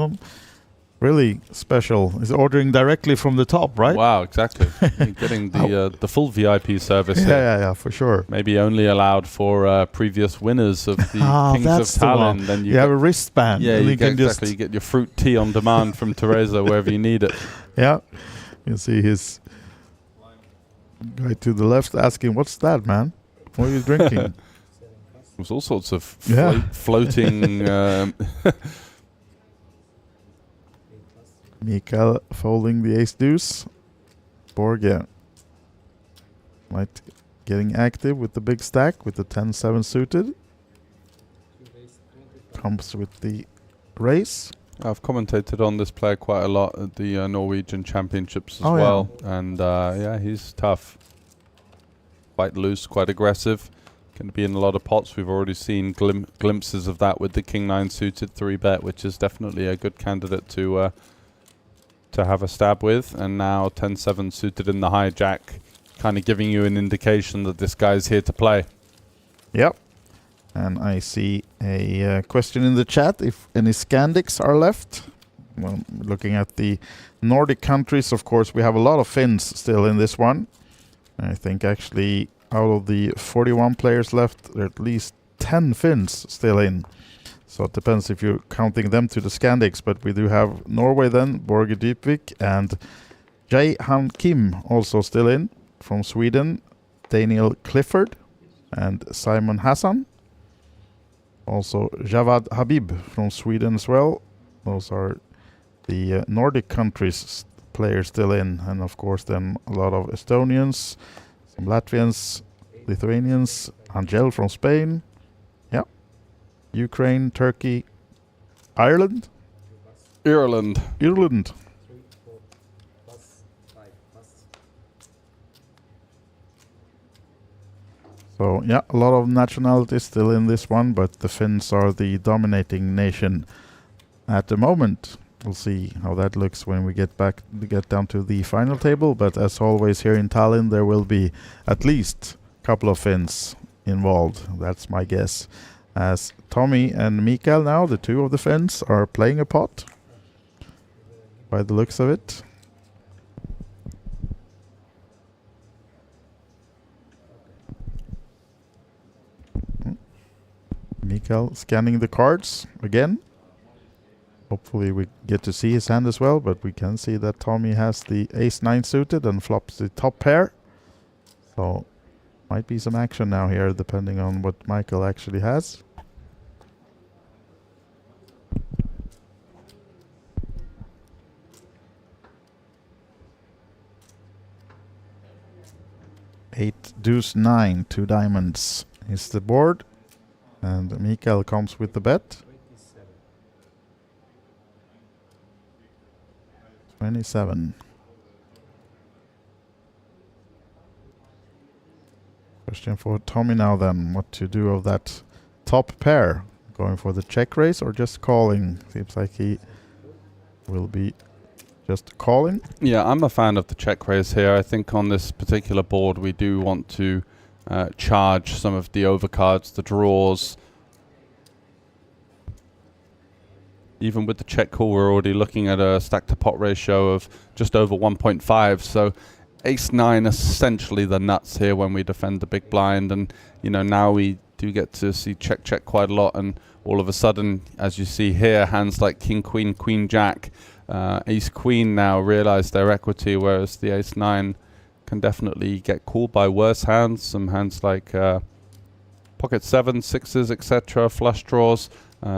[SPEAKER 1] really special. He's ordering directly from the top, right?
[SPEAKER 2] Wow, exactly. You're getting the full VIP service here.
[SPEAKER 1] Yeah, for sure.
[SPEAKER 2] Maybe only allowed for previous winners of the Kings of Tallinn. Then
[SPEAKER 1] you have a wristband.
[SPEAKER 2] Yeah,
[SPEAKER 1] and
[SPEAKER 2] you
[SPEAKER 1] can
[SPEAKER 2] exactly. You get your fruit tea on demand from Teresa wherever you need it.
[SPEAKER 1] Yeah, you see his guy to the left asking, "What's that, man? What are you drinking?"
[SPEAKER 2] There's all sorts of floating.
[SPEAKER 1] Mikael folding the ace deuce. Borge might getting active with the big stack with the 10-7 suited. Comes with the race.
[SPEAKER 2] I've commentated on this player quite a lot at the Norwegian Championships as
[SPEAKER 1] Oh,
[SPEAKER 2] well, and yeah, he's tough. Quite loose, quite aggressive. Going to be in a lot of pots. We've already seen glimpses of that with the King-9 suited 3-bet, which is definitely a good candidate to have a stab with. And now 10-7 suited in the hijack, kind of giving you an indication that this guy's here to play.
[SPEAKER 1] Yep. And I see a question in the chat if any Scandics are left. Well, looking at the Nordic countries, of course, we have a lot of Finns still in this one. I think actually out of the 41 players left, there are at least 10 Finns still in. So it depends if you're counting them to the Scandics, but we do have Norway then, Borge Dybvik, and Jae Han Kim also still in from Sweden, Daniel Clifford and Simon Hassan. Also Javad Habib from Sweden as well. Those are the Nordic countries players still in, and of course then a lot of Estonians, some Latvians, Lithuanians, Angel from Spain, yeah, Ukraine, Turkey, Ireland.
[SPEAKER 2] Ireland.
[SPEAKER 1] So yeah, a lot of nationalities still in this one, but the Finns are the dominating nation at the moment. We'll see how that looks when we get down to the final table. But as always here in Tallinn, there will be at least a couple of Finns involved. That's my guess. As Tommy and Mikael now, the two of the Finns, are playing a pot by the looks of it. Mikael scanning the cards again. Hopefully we get to see his hand as well, but we can see that Tommy has the ace-9 suited and flops the top pair. So might be some action now here, depending on what Mikael actually has. Eight, deuce, 9, 2 diamonds is the board. And Mikael comes with the bet. 27. Question for Tommy now then. What to do of that top pair? Going for the check raise or just calling? Seems like he will be just calling.
[SPEAKER 2] Yeah, I'm a fan of the check raise here. I think on this particular board we do want to charge some of the overcards, the draws. Even with the check call, we're already looking at a stack to pot ratio of just over 1.5. So ace-9 essentially the nuts here when we defend the big blind. And, you know, now we do get to see check quite a lot. And all of a sudden, as you see here, hands like king, queen, queen, jack, ace, queen now realize their equity, whereas the ace-9 can definitely get called by worse hands. Some hands like pocket 7s, 6s, etc., flush draws,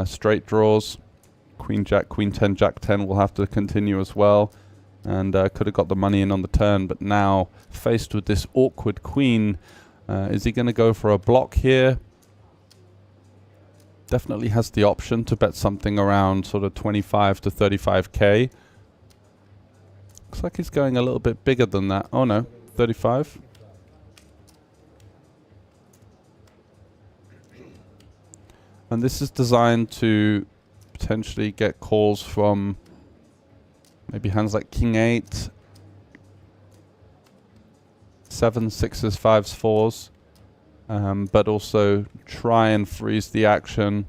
[SPEAKER 2] straight draws. Queen Jack, Queen 10, Jack 10 will have to continue as well. And could have got the money in on the turn, but now faced with this awkward queen, is he going to go for a block here? Definitely has the option to bet something around sort of 25 to 35k. Looks like he's going a little bit bigger than that. Oh no, 35. And this is designed to potentially get calls from maybe hands like King 8, 7, 6s, 5s, 4s, but also try and freeze the action.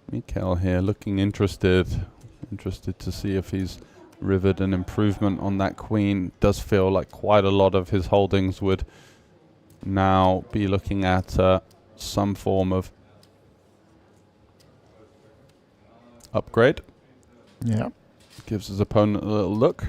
[SPEAKER 2] Mikael here looking interested to see if he's rivered an improvement on that queen. Does feel like quite a lot of his holdings would now be looking at some form of upgrade.
[SPEAKER 1] Yeah.
[SPEAKER 2] Gives his opponent a little look.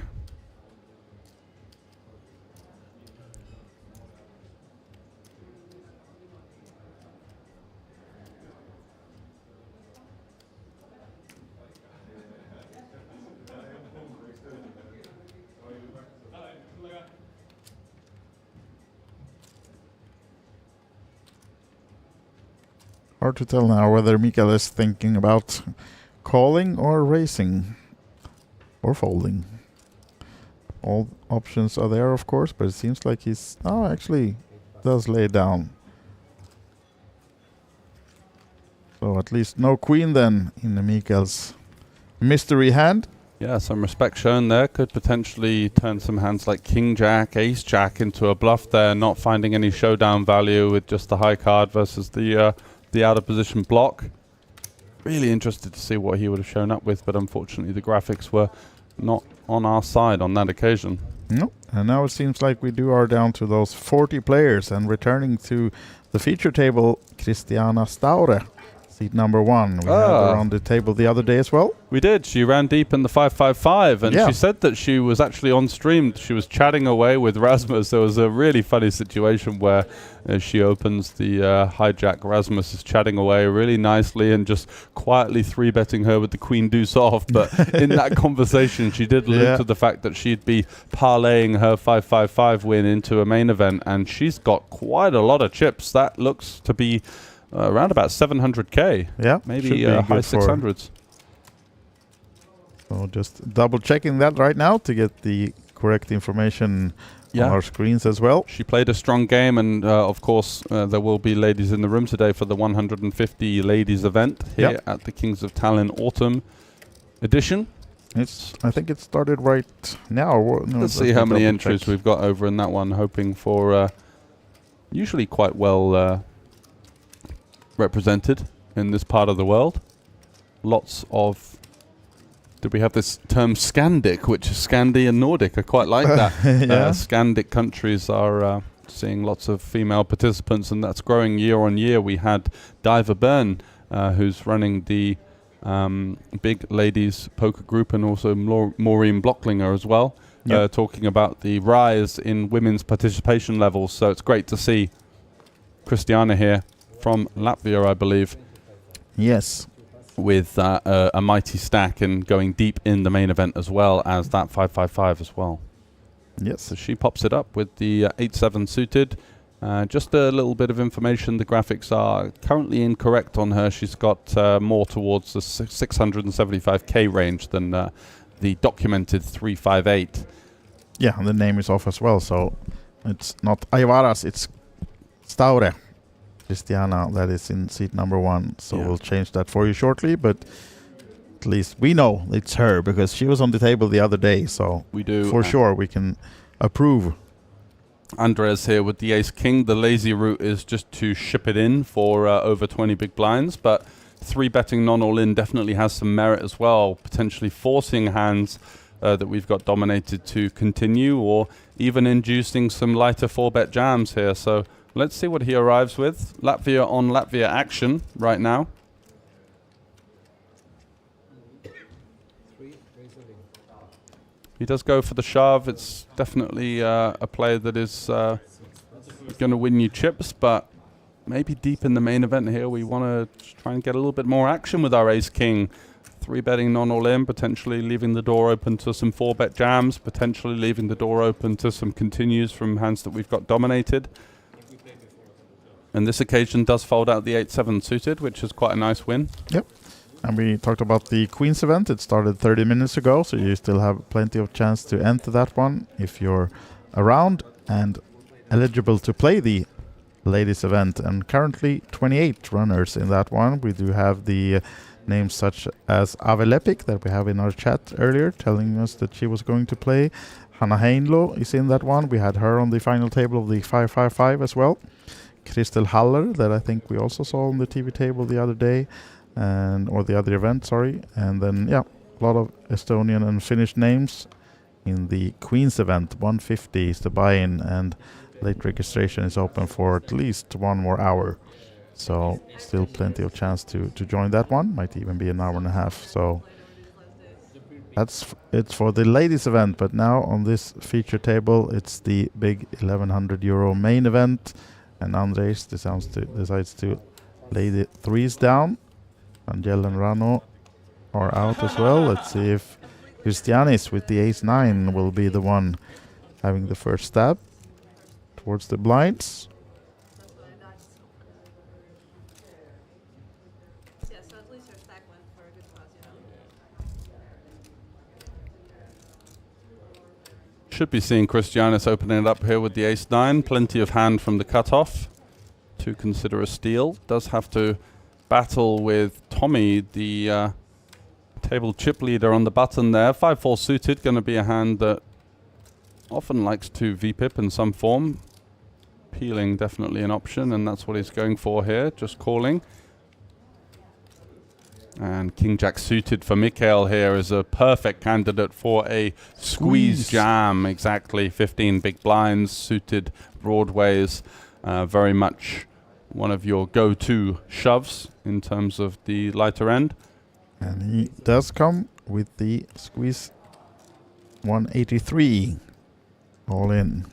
[SPEAKER 1] Hard to tell now whether Mikael is thinking about calling or raising or folding. All options are there, of course, but it seems like he's... Oh, actually does lay down. So at least no queen then in the Mikael's mystery hand.
[SPEAKER 2] Yeah, some respect shown there. Could potentially turn some hands like King Jack, Ace Jack into a bluff there, not finding any showdown value with just the high card versus the out of position block. Really interested to see what he would have shown up with, but unfortunately the graphics were not on our side on that occasion.
[SPEAKER 1] No, and now it seems like we are down to those 40 players, and returning to the feature table, Christiana Staure, seat number 1. We had her on the table the other day as well.
[SPEAKER 2] We did. She ran deep in the 555, and she said that she was actually on stream. She was chatting away with Rasmus. There was a really funny situation where she opens the hijack. Rasmus is chatting away really nicely and just quietly 3-betting her with the queen deuce off. But in that conversation, she did allude to the fact that she'd be parlaying her 555 win into a main event, and she's got quite a lot of chips. That looks to be around about 700k.
[SPEAKER 1] Yeah,
[SPEAKER 2] maybe high 600s.
[SPEAKER 1] So just double checking that right now to get the correct information on our screens as well.
[SPEAKER 2] She played a strong game, and of course there will be ladies in the room today for the 150 ladies event here at the Kings of Tallinn Autumn Edition.
[SPEAKER 1] I think it started right now. No,
[SPEAKER 2] let's see how many entries we've got over in that one, hoping for usually quite well represented in this part of the world. Lots of... Did we have this term Scandic, which is Scandi and Nordic? I quite like that. Scandic countries are seeing lots of female participants, and that's growing year on year. We had Diva Byrne, who's running the big ladies poker group, and also Maureen Blocklinger as well, talking about the rise in women's participation levels. So it's great to see Christiana here from Latvia, I believe.
[SPEAKER 1] Yes.
[SPEAKER 2] With a mighty stack and going deep in the main event as well as that 555 as well.
[SPEAKER 1] Yes.
[SPEAKER 2] So she pops it up with the 8-7 suited. Just a little bit of information. The graphics are currently incorrect on her. She's got more towards the 675k range than the documented 358.
[SPEAKER 1] Yeah, and the name is off as well. So it's not Aivaras, it's Staure. Christiana, that is in seat number 1. So we'll change that for you shortly, but at least we know it's her because she was on the table the other day. So
[SPEAKER 2] we do
[SPEAKER 1] for sure we can approve.
[SPEAKER 2] Andres here with the ace king. The lazy route is just to ship it in for over 20 big blinds, but 3-betting non-all-in definitely has some merit as well, potentially forcing hands that we've got dominated to continue, or even inducing some lighter 4-bet jams here. So let's see what he arrives with. Latvia on Latvia action right now. He does go for the shove. It's definitely a play that is going to win you chips, but maybe deep in the main event here, we want to try and get a little bit more action with our ace-king. 3-betting non-all-in, potentially leaving the door open to some 4-bet jams, potentially leaving the door open to some continues from hands that we've got dominated. And this occasion does fold out the 8-7 suited, which is quite a nice win.
[SPEAKER 1] Yep. And we talked about the Queens event. It started 30 minutes ago, so you still have plenty of chance to enter that one if you're around and eligible to play the ladies event. And currently 28 runners in that one. We do have the names such as Avelepik that we have in our chat earlier telling us that she was going to play. Hanna Heinlo is in that one. We had her on the final table of the 555 as well. Kristel Haller that I think we also saw on the TV table the other day, or the other event, sorry. And then, yeah, a lot of Estonian and Finnish names in the Queens event. 150 is the buy-in, and late registration is open for at least 1 more hour. So still plenty of chance to join that one. Might even be an hour and a half. So that's it for the ladies event. But now on this feature table, it's the big 1100 euro main event. And Andres decides to lay the threes down. Angel and Rano are out as well. Let's see if Christianis with the ace-9 will be the one having the first stab towards the blinds.
[SPEAKER 2] Should be seeing Christianis opening it up here with the ace-9. Plenty of hand from the cutoff to consider a steal. Does have to battle with Tommy, the table chip leader on the button there. 5-4 suited, going to be a hand that often likes to VPip in some form. Peeling definitely an option, and that's what he's going for here, just calling. And King-Jack suited for Mikael here is a perfect candidate for a squeeze jam. Exactly, 15 big blinds, suited broadways. Very much one of your go-to shoves in terms of the lighter end.
[SPEAKER 1] And he does come with the squeeze 183 all in.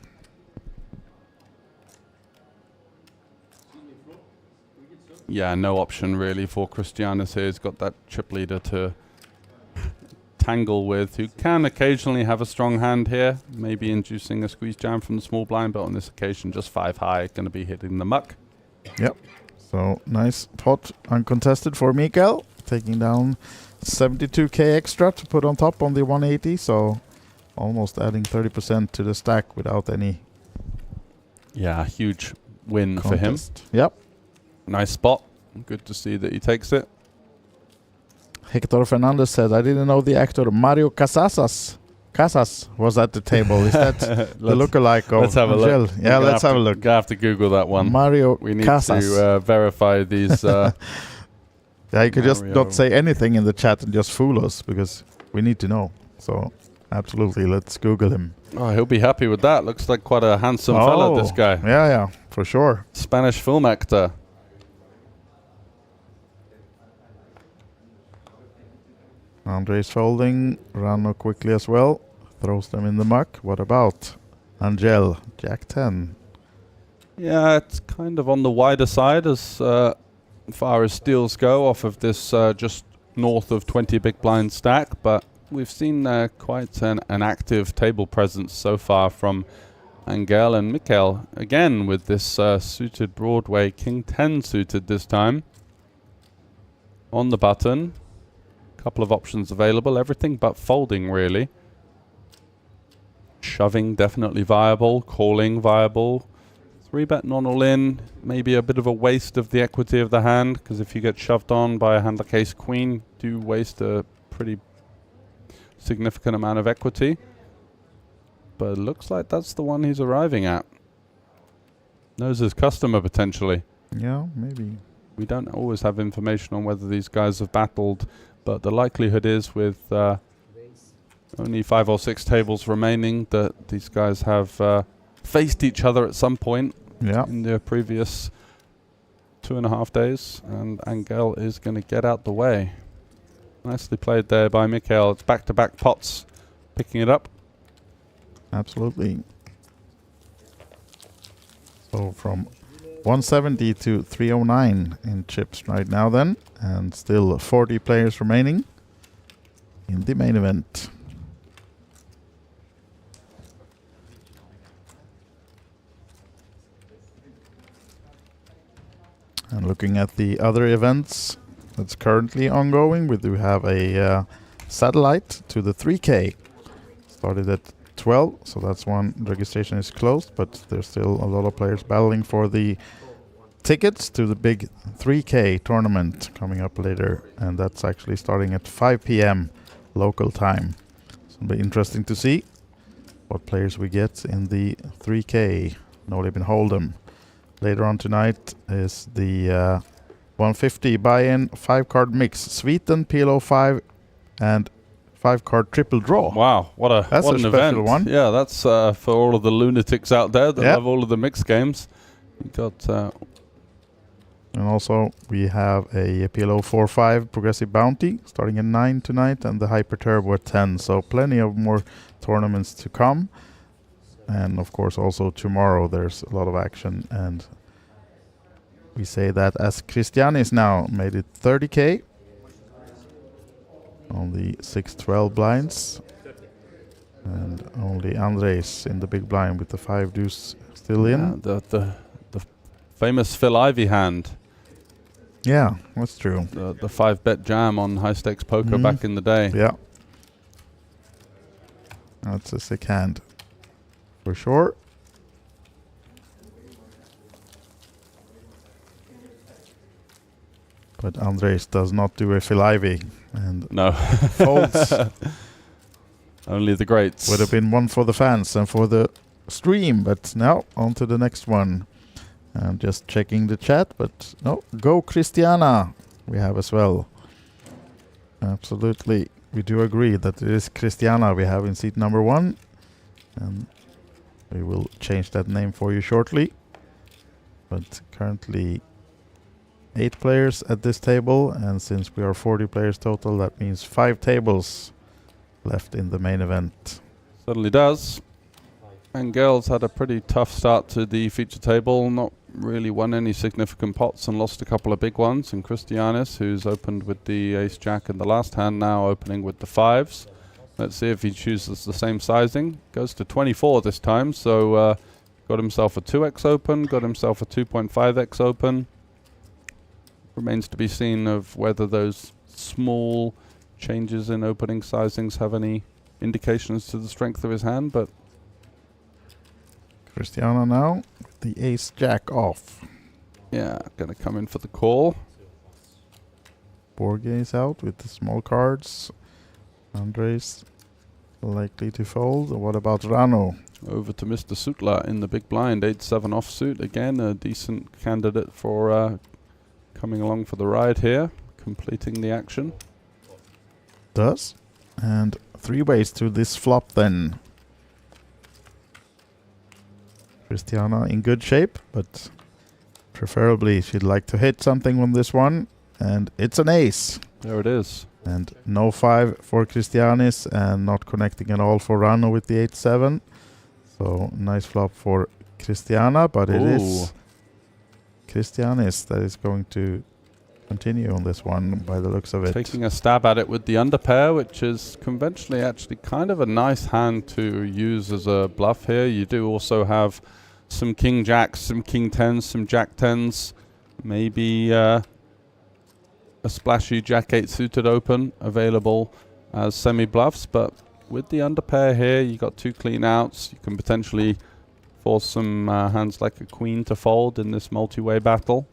[SPEAKER 2] Yeah, no option really for Christianis here. He's got that chip leader to tangle with, who can occasionally have a strong hand here, maybe inducing a squeeze jam from the small blind, but on this occasion just 5 high, going to be hitting the muck.
[SPEAKER 1] Yep. So nice pot uncontested for Mikael, taking down 72k extra to put on top on the 180, so almost adding 30% to the stack without any.
[SPEAKER 2] Yeah, huge win
[SPEAKER 1] contest.
[SPEAKER 2] For him.
[SPEAKER 1] Yep.
[SPEAKER 2] Nice spot. Good to see that he takes it.
[SPEAKER 1] Hector Fernandez said, I didn't know the actor Mario Casas was at the table. Is that the lookalike of
[SPEAKER 2] Let's have
[SPEAKER 1] Angel?
[SPEAKER 2] a look.
[SPEAKER 1] Yeah, let's have a look.
[SPEAKER 2] I have to Google that one.
[SPEAKER 1] Mario
[SPEAKER 2] We need
[SPEAKER 1] Casas.
[SPEAKER 2] to verify these.
[SPEAKER 1] Yeah, you could just not say anything in the chat and just fool us, because we need to know. So, absolutely, let's Google him.
[SPEAKER 2] Oh, he'll be happy with that. Looks like quite a handsome fella, this guy.
[SPEAKER 1] Yeah, for sure.
[SPEAKER 2] Spanish film actor.
[SPEAKER 1] Andres folding. Rano quickly as well. Throws them in the muck. What about Angel? Jack 10.
[SPEAKER 2] Yeah, it's kind of on the wider side as far as steals go off of this just north of 20 big blind stack, but we've seen quite an active table presence so far from Angel and Mikael. Again with this suited Broadway, King 10 suited this time. On the button. Couple of options available, everything but folding really. Shoving definitely viable, calling viable. 3-bet non-all-in, maybe a bit of a waste of the equity of the hand, because if you get shoved on by a hand like ace-queen, do waste a pretty significant amount of equity. But it looks like that's the one he's arriving at. Knows his customer potentially.
[SPEAKER 1] Yeah, maybe.
[SPEAKER 2] We don't always have information on whether these guys have battled, but the likelihood is with only 5 or 6 tables remaining that these guys have faced each other at some point in their previous 2.5 days, and Angel is going to get out the way. Nicely played there by Mikael. It's back-to-back pots, picking it up.
[SPEAKER 1] Absolutely. So from 170 to 309 in chips right now then, and still 40 players remaining in the main event. And looking at the other events that's currently ongoing, we do have a satellite to the 3K. Started at 12, so that's one. Registration is closed, but there's still a lot of players battling for the tickets to the big 3K tournament coming up later, and that's actually starting at 5 p.m. local time. So it'll be interesting to see what players we get in the 3K OlyBet Hold'em. Later on tonight is the 150 buy-in 5-card mix, Sweden PLO 5 and 5-card triple draw.
[SPEAKER 2] Wow, what an
[SPEAKER 1] special
[SPEAKER 2] event.
[SPEAKER 1] one.
[SPEAKER 2] Yeah, that's for all of the lunatics out there that love all of the mixed games. You got
[SPEAKER 1] and also we have a PLO 4-5 Progressive Bounty starting at 9 tonight, and the Hyper Turbo at 10. So plenty of more tournaments to come. And of course also tomorrow there's a lot of action, and we say that as Christianis now made it 30K on the 6-12 blinds, and only Andres in the big blind with the 5 deuce still in.
[SPEAKER 2] The famous Phil Ivey hand.
[SPEAKER 1] Yeah, that's true.
[SPEAKER 2] The 5-bet jam on high stakes poker back in the day.
[SPEAKER 1] Yeah, that's a sick hand for sure. But Andres does not do a Phil Ivey and
[SPEAKER 2] no
[SPEAKER 1] folds.
[SPEAKER 2] Only the greats.
[SPEAKER 1] Would have been one for the fans and for the stream, but now on to the next one. I'm just checking the chat, but no, go Christiana we have as well. Absolutely, we do agree that it is Christiana we have in seat number 1, and we will change that name for you shortly. But currently 8 players at this table, and since we are 40 players total, that means 5 tables left in the main event.
[SPEAKER 2] Certainly does. And girls had a pretty tough start to the feature table, not really won any significant pots and lost a couple of big ones. And Christianis, who's opened with the ace-jack in the last hand, now opening with the 5s. Let's see if he chooses the same sizing. Goes to 24 this time, so got himself a 2x open, got himself a 2.5x open. Remains to be seen of whether those small changes in opening sizings have any indications to the strength of his hand, but
[SPEAKER 1] Christiana now with the ace-jack off.
[SPEAKER 2] Yeah, gonna come in for the call.
[SPEAKER 1] Borges out with the small cards. Andres likely to fold. What about Rano?
[SPEAKER 2] Over to Mr. Sutla in the big blind, 8-7 offsuit. Again, a decent candidate for coming along for the ride here, completing the action.
[SPEAKER 1] Does. And 3 ways to this flop then. Christiana in good shape, but preferably she'd like to hit something on this one. And it's an ace.
[SPEAKER 2] There it is.
[SPEAKER 1] And no 5 for Christianis, and not connecting at all for Rano with the 8-7. So nice flop for Christiana, but it is Christianis that is going to continue on this one by the looks of it.
[SPEAKER 2] Taking a stab at it with the underpair, which is conventionally actually kind of a nice hand to use as a bluff here. You do also have some king jacks, some king tens, some jack tens, maybe a splashy jack 8 suited open available as semi bluffs, but with the underpair here you got 2 clean outs. You can potentially force some hands like a queen to fold in this multi-way battle.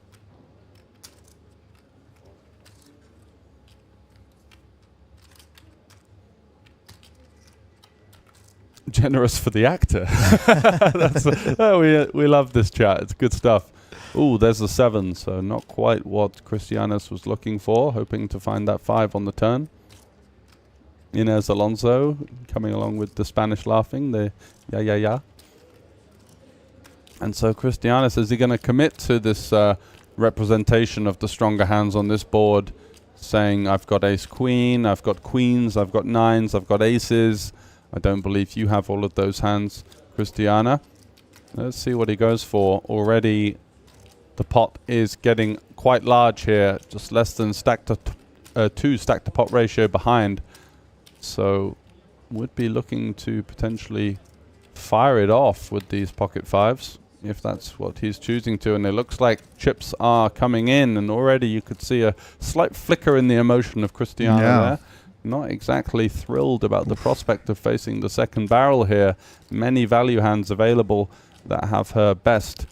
[SPEAKER 2] Generous for the actor. We love this chat. It's good stuff. Ooh, there's a 7, so not quite what Christianis was looking for, hoping to find that 5 on the turn. Inez Alonso coming along with the Spanish laughing, the yeah. And so Christianis, is he going to commit to this representation of the stronger hands on this board, saying I've got ace queen, I've got queens, I've got 9s, I've got aces. I don't believe you have all of those hands, Christiana. Let's see what he goes for. Already The pot is getting quite large here, just less than two stack to pot ratio behind. So would be looking to potentially fire it off with these pocket fives, if that's what he's choosing to. And it looks like chips are coming in, and already you could see a slight flicker in the emotion of Christiana there. Not exactly thrilled about the prospect of facing the second barrel here. Many value hands available that have her best.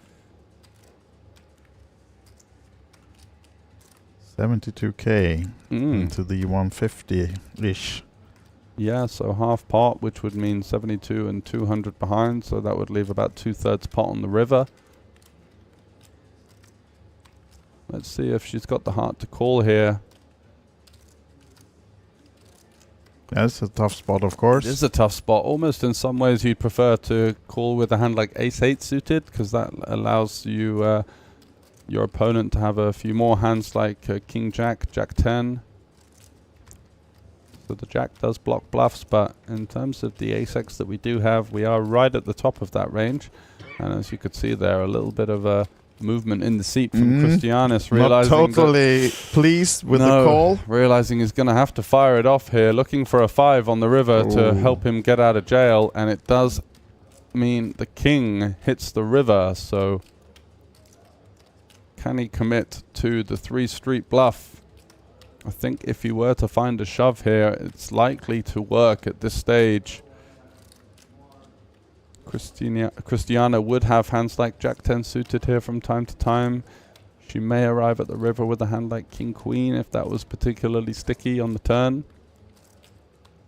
[SPEAKER 1] 72k into the 150-ish.
[SPEAKER 2] Yeah, so half pot, which would mean 72 and 200 behind, so that would leave about 2/3 pot on the river. Let's see if she's got the heart to call here.
[SPEAKER 1] That's a tough spot, of course.
[SPEAKER 2] It is a tough spot. Almost in some ways you'd prefer to call with a hand like ace-8 suited, because that allows you your opponent to have a few more hands like king-jack, jack-10. So the jack does block bluffs, but in terms of the ace-x that we do have, we are right at the top of that range. And as you could see there, a little bit of a movement in the seat from Christianis, realizing
[SPEAKER 1] not totally pleased with the call.
[SPEAKER 2] Realizing he's going to have to fire it off here, looking for a 5 on the river to help him get out of jail, and it does mean the king hits the river. So can he commit to the 3-street bluff? I think if he were to find a shove here, it's likely to work at this stage. Christiana would have hands like jack-10 suited here from time to time. She may arrive at the river with a hand like king-queen if that was particularly sticky on the turn.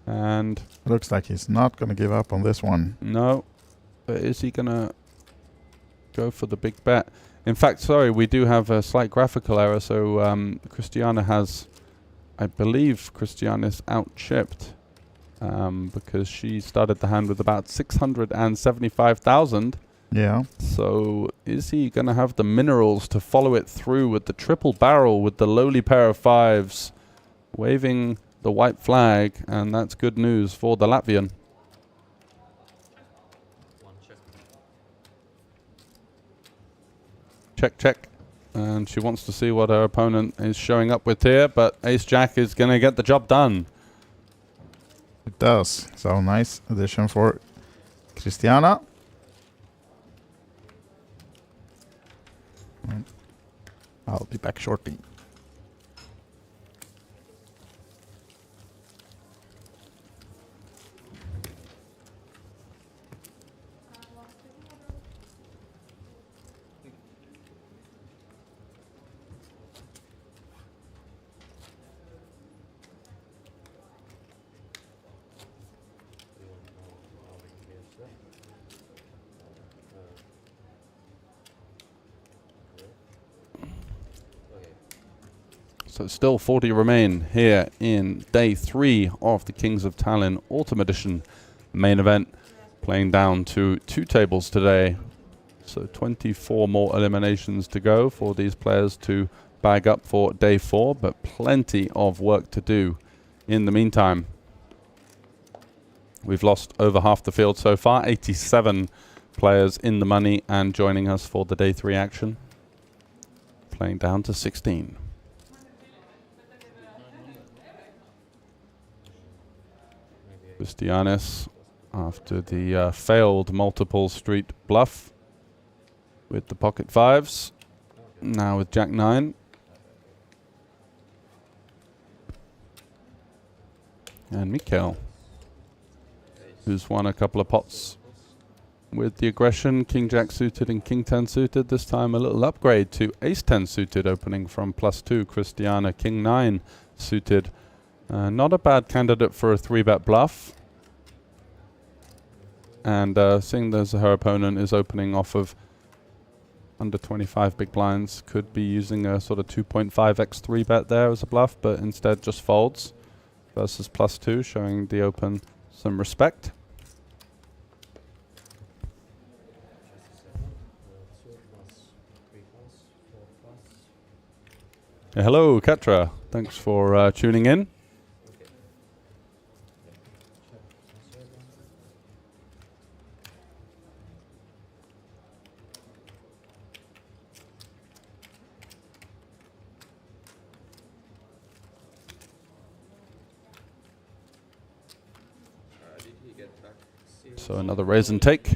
[SPEAKER 2] And
[SPEAKER 1] looks like he's not going to give up on this one.
[SPEAKER 2] No. But is he going to go for the big bet? In fact, sorry, we do have a slight graphical error. So Christiana has, I believe Christiana's out-chipped. Because she started the hand with about 675,000.
[SPEAKER 1] Yeah.
[SPEAKER 2] So is he going to have the minerals to follow it through with the triple barrel with the lowly pair of 5s, waving the white flag, and that's good news for the Latvian. Check, check. And she wants to see what her opponent is showing up with here, but ace-jack is going to get the job done.
[SPEAKER 1] It does. So nice addition for Christiana. I'll be back shortly.
[SPEAKER 2] So still 40 remain here in day 3 of the Kings of Tallinn Autumn Edition main event, playing down to 2 tables today. So 24 more eliminations to go for these players to bag up for day 4, but plenty of work to do in the meantime. We've lost over half the field so far, 87 players in the money and joining us for the day 3 action, playing down to 16. Christianis, after the failed multiple street bluff with the pocket 5s, now with jack-9. And Mikhail, who's won a couple of pots with the aggression, king-jack suited and king-10 suited. This time a little upgrade to ace-10 suited, opening from +2. Christiana, king-9 suited. Not a bad candidate for a 3-bet bluff. And seeing as her opponent is opening off of under 25 big blinds, could be using a sort of 2.5x 3-bet there as a bluff, but instead just folds versus +2, showing the open some respect. Hello, Ketra. Thanks for tuning in. So another raise and take.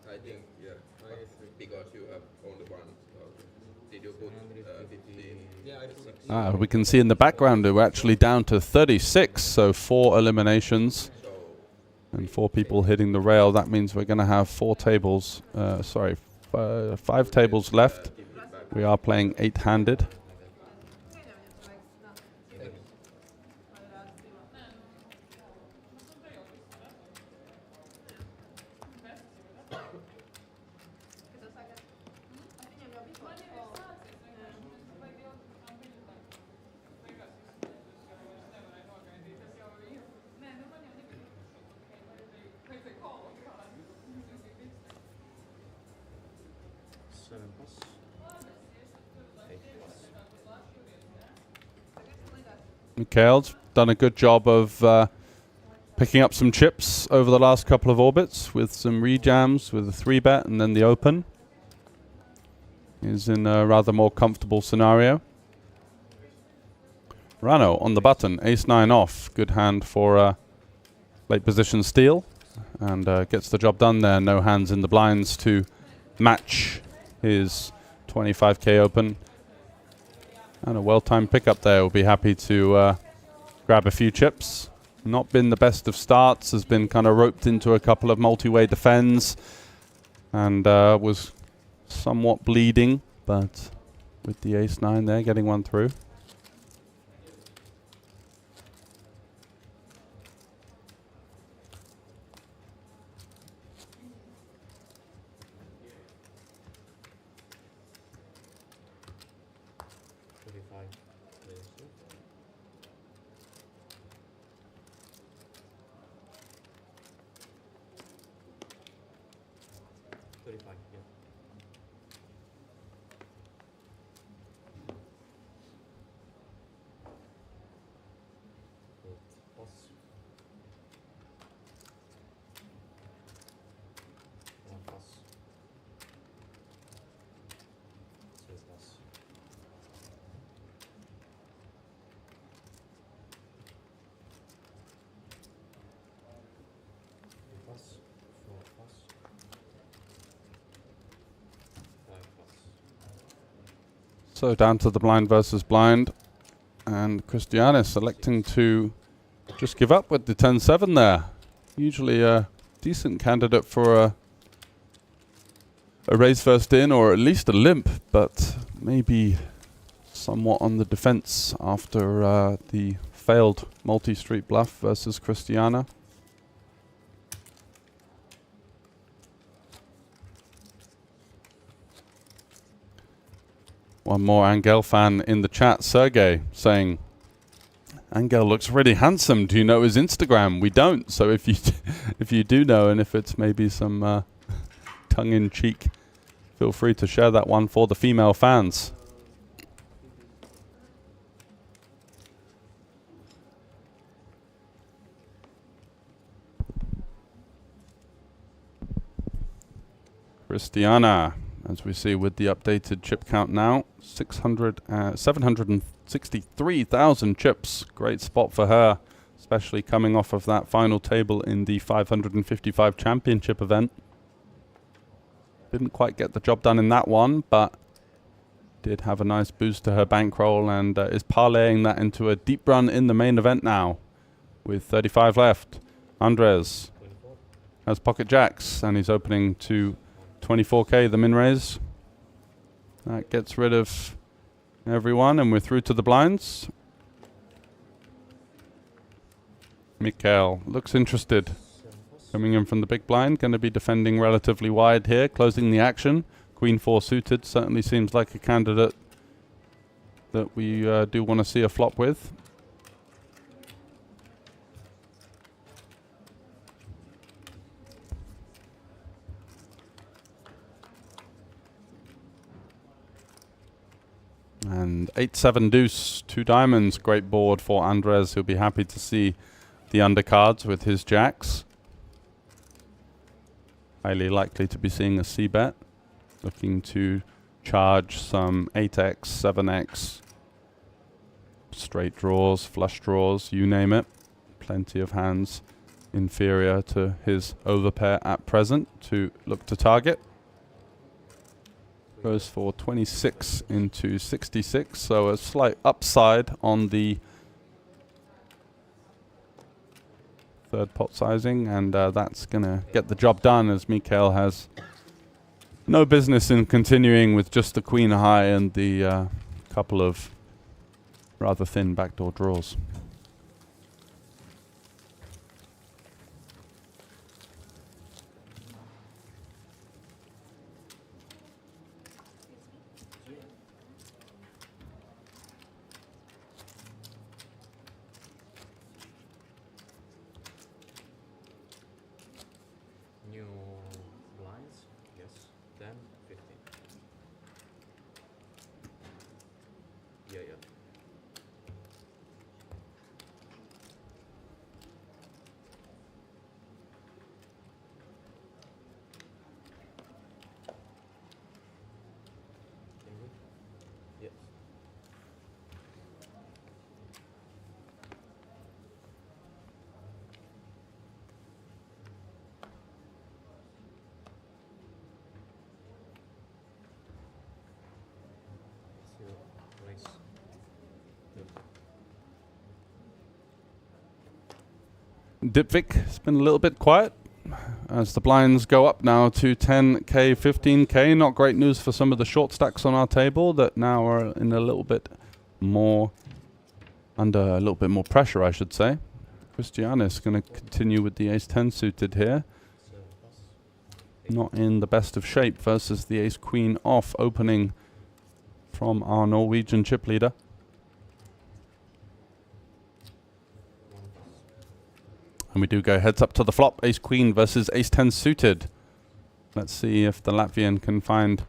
[SPEAKER 5] I think, yeah, because you have only one. Did you put 15? Yeah, I put 16.
[SPEAKER 2] We can see in the background we're actually down to 36, so 4 eliminations and 4 people hitting the rail. That means we're going to have 5 tables left. We are playing 8-handed. Mikhail's done a good job of picking up some chips over the last couple of orbits with some rejams, with a 3-bet and then the open. He's in a rather more comfortable scenario. Rano on the button, ace-9 off. Good hand for late position steal. And gets the job done there. No hands in the blinds to match his 25k open. And a well-timed pickup there. Will be happy to grab a few chips. Not been the best of starts. Has been kind of roped into a couple of multi-way defends. And was somewhat bleeding. But with the ace-9 there, getting one through. So down to the blind versus blind. And Christianis electing to just give up with the 10-7 there. Usually a decent candidate for a raise first in, or at least a limp, but maybe somewhat on the defense after the failed multi-street bluff versus Christiana. One more Angel fan in the chat, Sergey, saying, Angel looks really handsome. Do you know his Instagram? We don't. So if you if you do know, and if it's maybe some tongue-in-cheek, feel free to share that one for the female fans. Christiana, as we see with the updated chip count now, 763,000 chips. Great spot for her, especially coming off of that final table in the 555 championship event. Didn't quite get the job done in that one, but did have a nice boost to her bankroll, and is parlaying that into a deep run in the main event now with 35 left. Andres has pocket jacks, and he's opening to 24k, the min raise. That gets rid of everyone, and we're through to the blinds. Mikhail looks interested. Coming in from the big blind, going to be defending relatively wide here, closing the action. Queen 4 suited certainly seems like a candidate that we do want to see a flop with. And 8-7 deuce, 2 diamonds. Great board for Andres, who'll be happy to see the undercards with his jacks. Highly likely to be seeing a c-bet. Looking to charge some 8x, 7x, straight draws, flush draws, you name it. Plenty of hands inferior to his overpair at present to look to target. Goes for 26 into 66, so a slight upside on the third pot sizing, and that's going to get the job done, as Mikael has no business in continuing with just the queen high and the couple of rather thin backdoor draws.
[SPEAKER 3] New blinds? Yes. 10, 15. Yeah, yeah. Yes. Zero, raise.
[SPEAKER 2] Dipvik has been a little bit quiet as the blinds go up now to 10k, 15k. Not great news for some of the short stacks on our table that now are in a little bit more, under a little bit more pressure, I should say. Christianis going to continue with the ace-10 suited here. Not in the best of shape versus the ace-queen off opening from our Norwegian chip leader. And we do go heads up to the flop. Ace-queen versus ace-10 suited. Let's see if the Latvian can find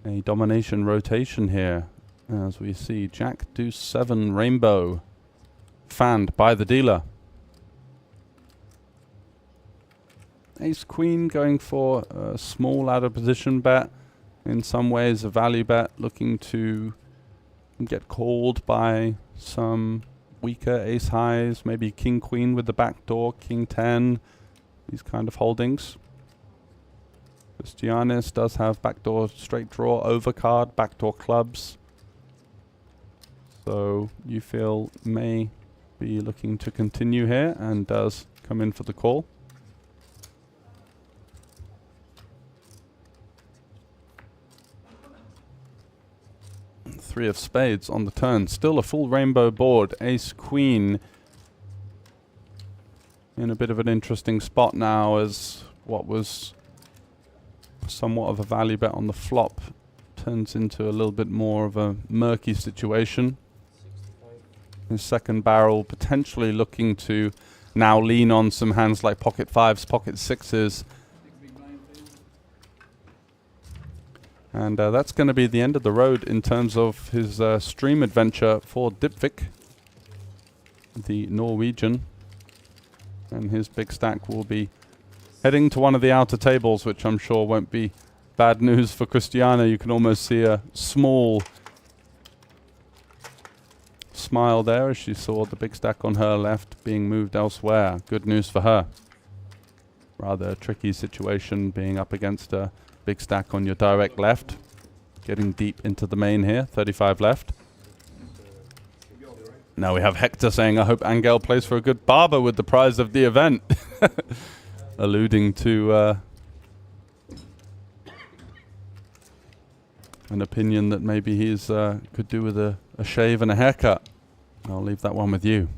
[SPEAKER 2] a domination rotation here. As we see Jack, Deuce, 7, rainbow. Fanned by the dealer. Ace-queen going for a small out of position bet. In some ways a value bet, looking to get called by some weaker ace highs, maybe king queen with the back door, king 10, these kind of holdings. Christianis does have backdoor straight draw, overcard, backdoor clubs. So you feel may be looking to continue here and does come in for the call. Three of spades on the turn. Still a full rainbow board. Ace queen in a bit of an interesting spot now, as what was somewhat of a value bet on the flop turns into a little bit more of a murky situation. His second barrel potentially looking to now lean on some hands like pocket fives, pocket sixes. And that's going to be the end of the road in terms of his stream adventure for Dipvik, the Norwegian. And his big stack will be heading to one of the outer tables, which I'm sure won't be bad news for Christiana. You can almost see a small smile there as she saw the big stack on her left being moved elsewhere. Good news for her. Rather tricky situation being up against a big stack on your direct left. Getting deep into the main here. 35 left. Now we have Hector saying, I hope Angel plays for a good barber with the prize of the event. Alluding to an opinion that maybe he's could do with a shave and a haircut. I'll leave that one with you.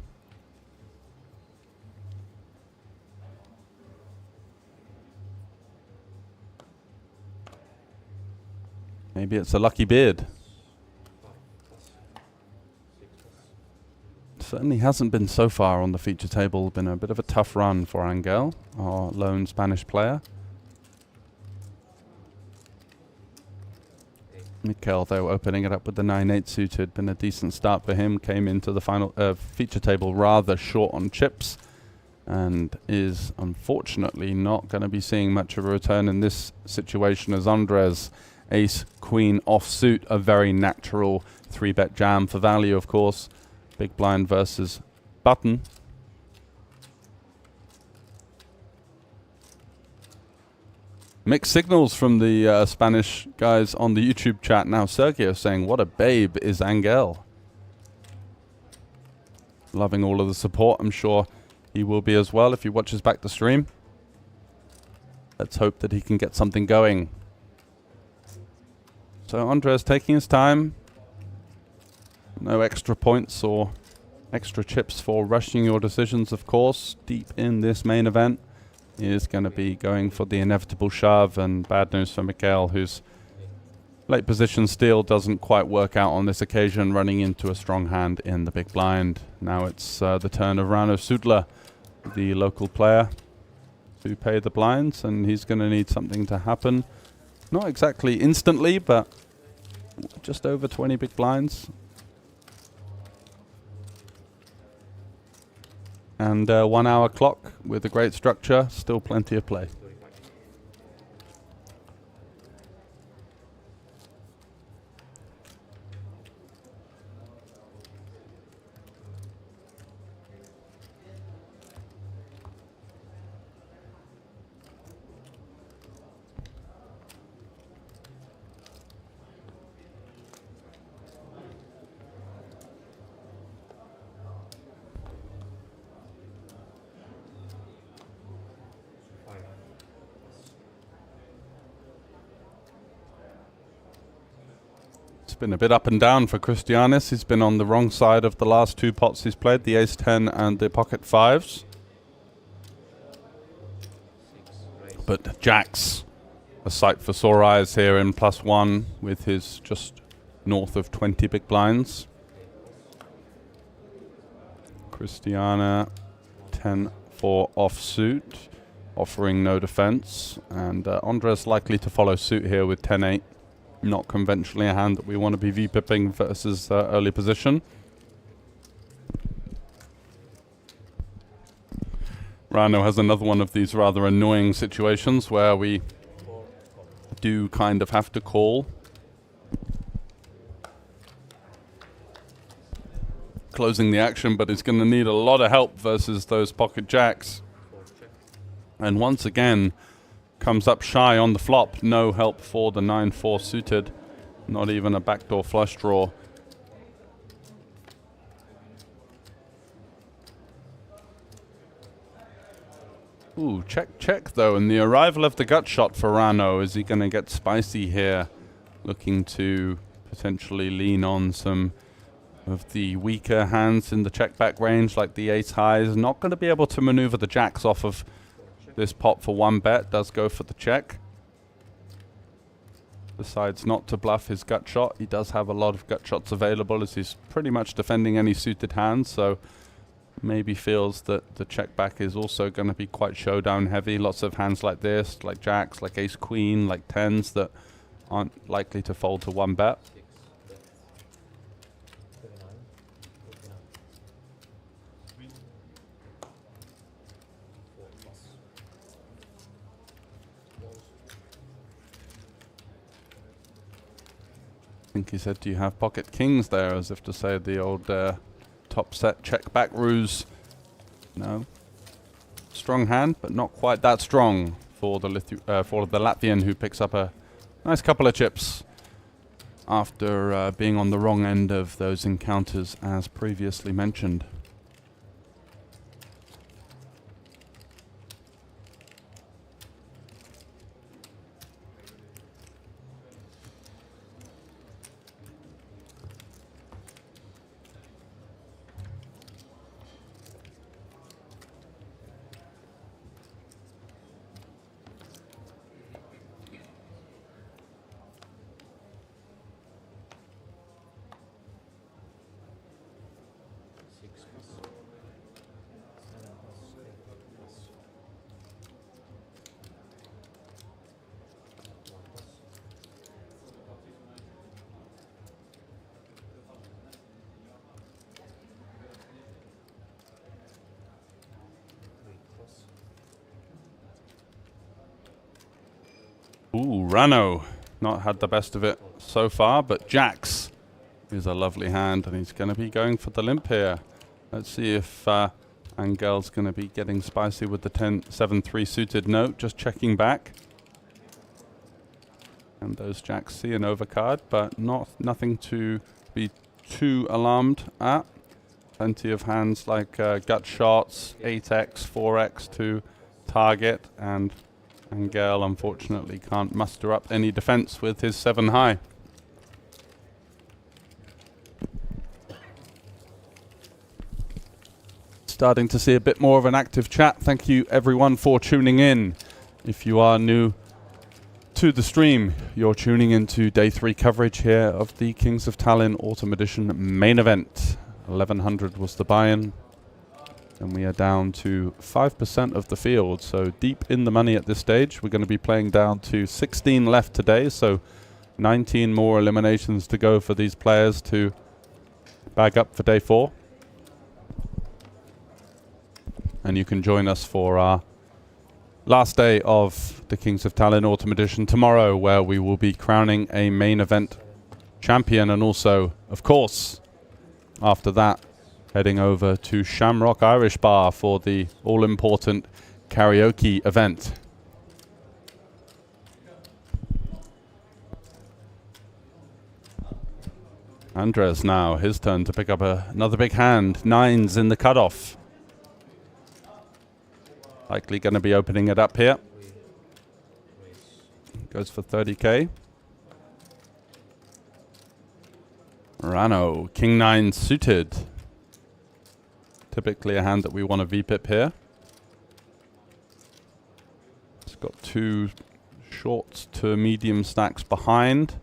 [SPEAKER 2] Maybe it's a lucky beard. Certainly hasn't been so far on the feature table. Been a bit of a tough run for Angel, our lone Spanish player. Mikael, though, opening it up with the 9-8 suited. Been a decent start for him. Came into the final feature table rather short on chips, and is unfortunately not going to be seeing much of a return in this situation, as Andres ace queen offsuit, a very natural 3-bet jam for value, of course. Big blind versus button. Mixed signals from the Spanish guys on the YouTube chat now. Sergio saying, what a babe is Angel. Loving all of the support. I'm sure he will be as well if he watches back the stream. Let's hope that he can get something going. So Andres taking his time. No extra points or extra chips for rushing your decisions, of course. Deep in this main event, he is going to be going for the inevitable shove, and bad news for Mikael, whose late position steal doesn't quite work out on this occasion, running into a strong hand in the big blind. Now it's the turn of Rano Sudla, the local player, to pay the blinds, and he's going to need something to happen. Not exactly instantly, but just over 20 big blinds. And 1 hour clock with a great structure, still plenty of play. Been a bit up and down for Christianis. He's been on the wrong side of the last two pots he's played, the ace-10 and the pocket fives. But Jacks, a sight for sore eyes here in +1 with his just north of 20 big blinds. Christiana 10 for offsuit, offering no defense, and Andres likely to follow suit here with 10-8. Not conventionally a hand that we want to be V-pipping versus early position. Rano has another one of these rather annoying situations where we do kind of have to call. Closing the action, but he's going to need a lot of help versus those pocket jacks. And once again, comes up shy on the flop. No help for the 9-4 suited. Not even a backdoor flush draw. Ooh, check though. And the arrival of the gut shot for Rano. Is he going to get spicy here? Looking to potentially lean on some of the weaker hands in the check back range, like the ace highs. Not going to be able to maneuver the jacks off of this pot for 1 bet. Does go for the check. Decides not to bluff his gut shot. He does have a lot of gut shots available as he's pretty much defending any suited hands, so maybe feels that the check back is also going to be quite showdown heavy. Lots of hands like this, like jacks, like ace queen, like 10s that aren't likely to fold to 1 bet. I think he said, do you have pocket kings there, as if to say the old top set check back ruse. No. Strong hand, but not quite that strong for the Latvian, who picks up a nice couple of chips after being on the wrong end of those encounters as previously mentioned. Ooh, Rano. Not had the best of it so far, but jacks is a lovely hand, and he's going to be going for the limp here. Let's see if Angel's going to be getting spicy with the 10-7-3 suited note, just checking back. And those jacks see an overcard, but nothing to be too alarmed at. Plenty of hands like gut shots, 8x, 4x to target, and Angel unfortunately can't muster up any defense with his 7 high. Starting to see a bit more of an active chat. Thank you everyone for tuning in. If you are new to the stream, you're tuning into day 3 coverage here of the Kings of Tallinn Autumn Edition main event. 1100 was the buy-in, and we are down to 5% of the field, so deep in the money at this stage. We're going to be playing down to 16 left today, so 19 more eliminations to go for these players to bag up for day 4. And you can join us for our last day of the Kings of Tallinn Autumn Edition tomorrow, where we will be crowning a main event champion, and also, of course, after that, heading over to Shamrock Irish Bar for the all-important karaoke event. Andres now, his turn to pick up another big hand. 9s in the cutoff. Likely going to be opening it up here. Goes for 30k. Rano, King 9 suited. Typically a hand that we want to VPip here. It's got 2 short to medium stacks behind.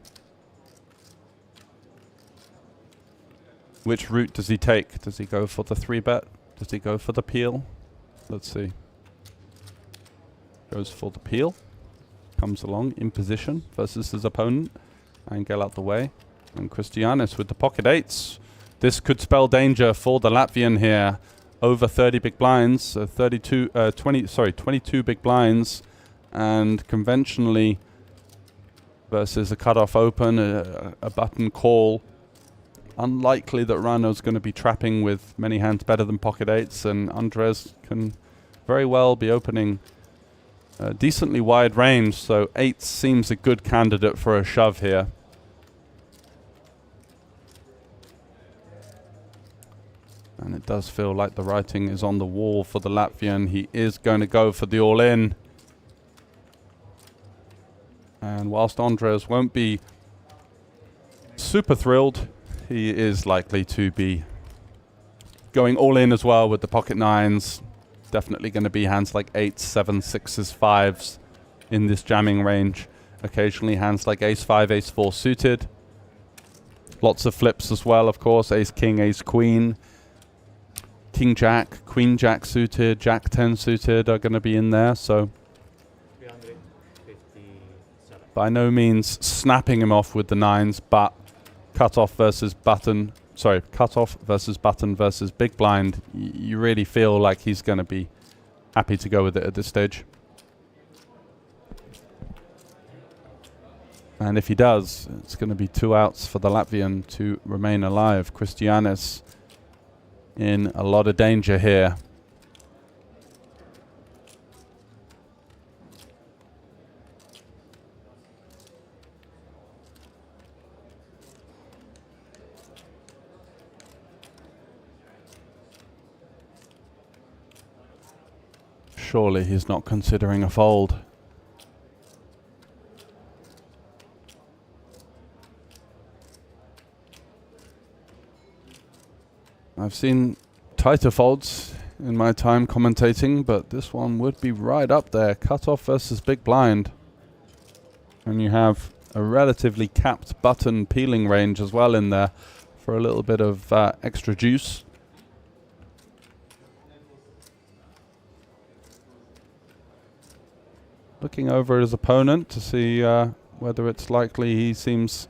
[SPEAKER 2] Which route does he take? Does he go for the 3-bet? Does he go for the peel? Let's see. Goes for the peel. Comes along in position versus his opponent. Angel out the way. And Christianis with the pocket 8s. This could spell danger for the Latvian here. Over 30 big blinds. 22 big blinds. And conventionally versus a cutoff open, a button call. Unlikely that Rano's going to be trapping with many hands better than pocket 8s. And Andres can very well be opening decently wide range, so 8 seems a good candidate for a shove here. And it does feel like the writing is on the wall for the Latvian. He is going to go for the all-in. And whilst Andres won't be super thrilled, he is likely to be going all-in as well with the pocket 9s. Definitely going to be hands like 8s, 7s, 6s, 5s in this jamming range. Occasionally hands like ace-5, ace-4 suited. Lots of flips as well, of course. Ace-king, ace-queen. King-jack, queen-jack suited, jack-10 suited are going to be in there. So by no means snapping him off with the 9s, but cutoff versus button. Sorry, cutoff versus button versus big blind. You really feel like he's going to be happy to go with it at this stage. And if he does, it's going to be 2 outs for the Latvian to remain alive. Christianis in a lot of danger here. Surely he's not considering a fold. I've seen tighter folds in my time commentating, but this one would be right up there. Cutoff versus big blind. And you have a relatively capped button peeling range as well in there for a little bit of extra juice. Looking over at his opponent to see whether it's likely he seems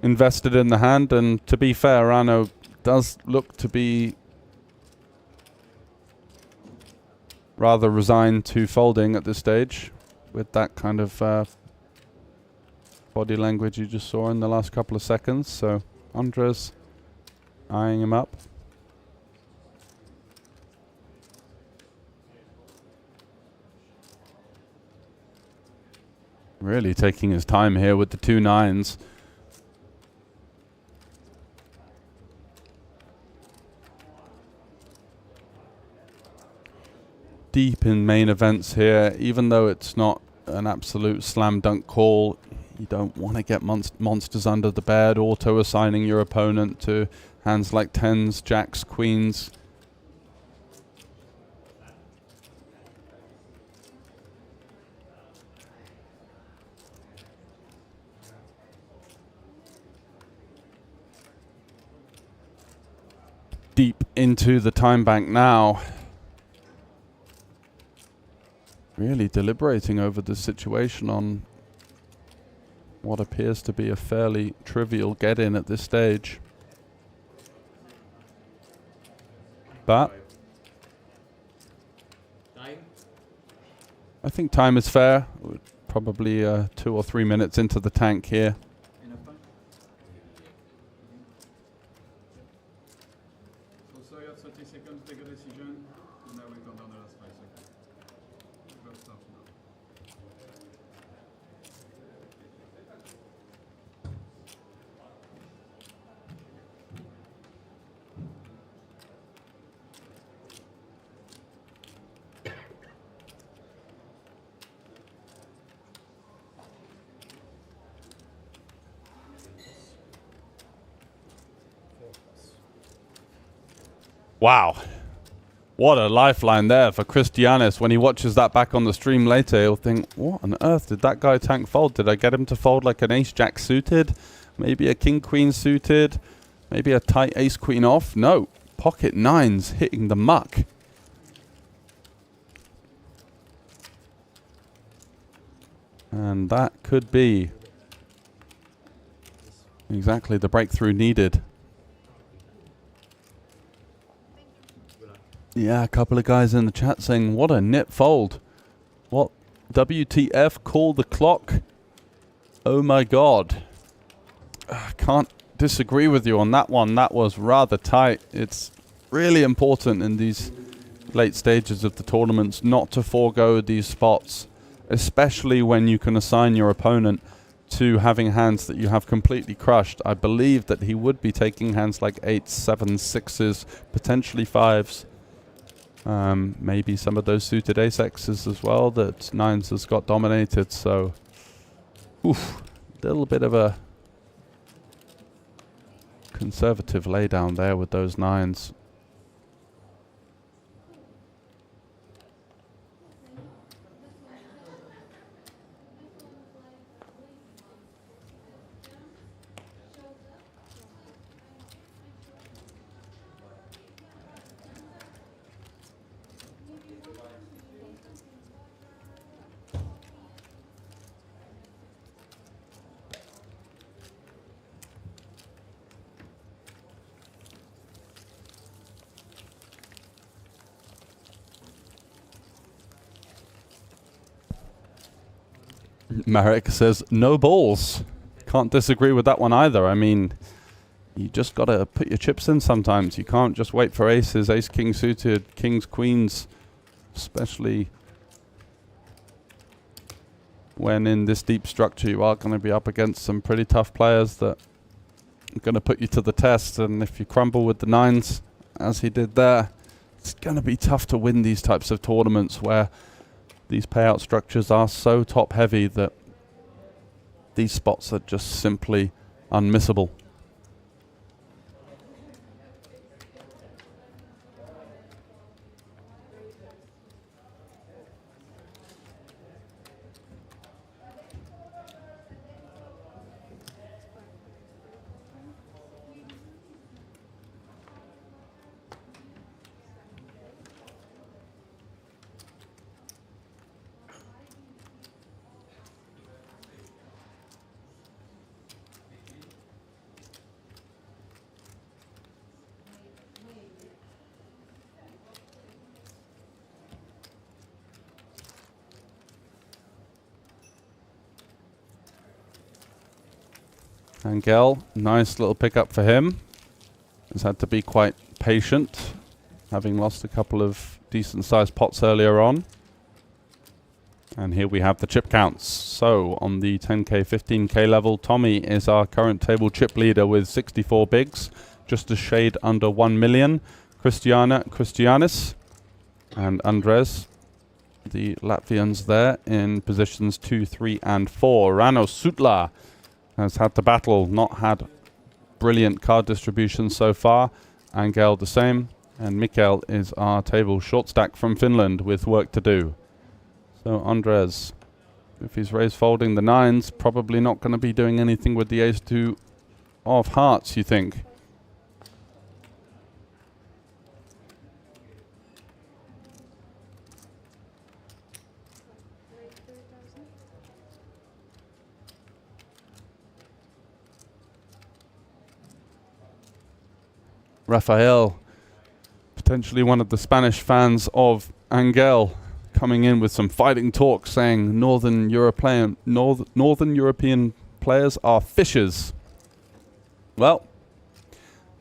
[SPEAKER 2] invested in the hand. And to be fair, Rano does look to be rather resigned to folding at this stage with that kind of body language you just saw in the last couple of seconds. So Andres eyeing him up. Really taking his time here with the 2 9s. Deep in main events here, even though it's not an absolute slam dunk call, you don't want to get monsters under the bed, auto-assigning your opponent to hands like 10s, jacks, queens. Deep into the time bank now. Really deliberating over the situation on what appears to be a fairly trivial get-in at this stage. But
[SPEAKER 3] Time?
[SPEAKER 2] I think time is fair. We're probably 2 or 3 minutes into the tank here.
[SPEAKER 3] Enough time?
[SPEAKER 14] Also, you have 30 seconds to take a decision, and I will count down the last 5 seconds. Go start now.
[SPEAKER 2] Wow. What a lifeline there for Christianis. When he watches that back on the stream later, he'll think, what on earth did that guy tank fold? Did I get him to fold like an ace-jack suited? Maybe a king-queen suited? Maybe a tight ace-queen off? No. Pocket 9s hitting the muck. And that could be exactly the breakthrough needed. Yeah, a couple of guys in the chat saying, what a nit fold. What? WTF, call the clock? Oh my god. Can't disagree with you on that one. That was rather tight. It's really important in these late stages of the tournaments not to forego these spots, especially when you can assign your opponent to having hands that you have completely crushed. I believe that he would be taking hands like 8s, 7s, 6s, potentially 5s. Maybe some of those suited ace-x's as well that 9s has got dominated. So, oof, little bit of a conservative laydown there with those 9s. Marek says, no balls. Can't disagree with that one either. I mean, you just got to put your chips in sometimes. You can't just wait for aces, ace-king suited, kings, queens, especially when in this deep structure you are going to be up against some pretty tough players that are going to put you to the test. And if you crumble with the 9s, as he did there, it's going to be tough to win these types of tournaments where these payout structures are so top heavy that these spots are just simply unmissable. Angel, nice little pickup for him. Has had to be quite patient, having lost a couple of decent-sized pots earlier on. And here we have the chip counts. So on the 10k, 15k level, Tommy is our current table chip leader with 64 bigs, just a shade under 1 million. Christianis and Andres, the Latvians there in positions 2, 3 and 4. Rano Sutla has had the battle, not had brilliant card distribution so far. Angel the same. And Mikael is our table short stack from Finland with work to do. So Andres, if he's raised folding the 9s, probably not going to be doing anything with the ace-2 of hearts, you think? Rafael, potentially one of the Spanish fans of Angel, coming in with some fighting talk, saying Northern European players are fishers. Well,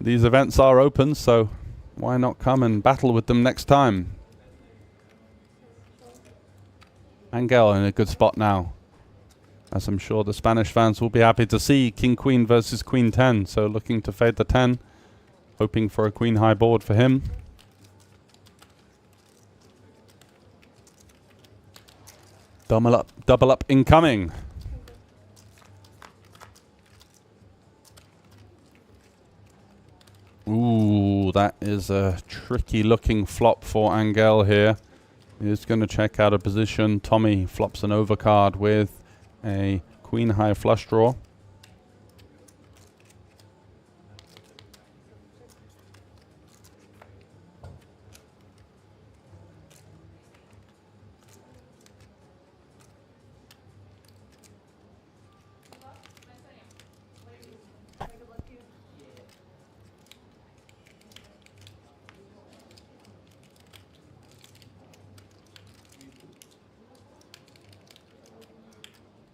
[SPEAKER 2] these events are open, so why not come and battle with them next time? Angel in a good spot now, as I'm sure the Spanish fans will be happy to see. King-Queen versus Queen-10, so looking to fade the 10. Hoping for a queen high board for him. Double up incoming. Ooh, that is a tricky looking flop for Angel here. He's going to check out a position. Tommy flops an overcard with a queen high flush draw.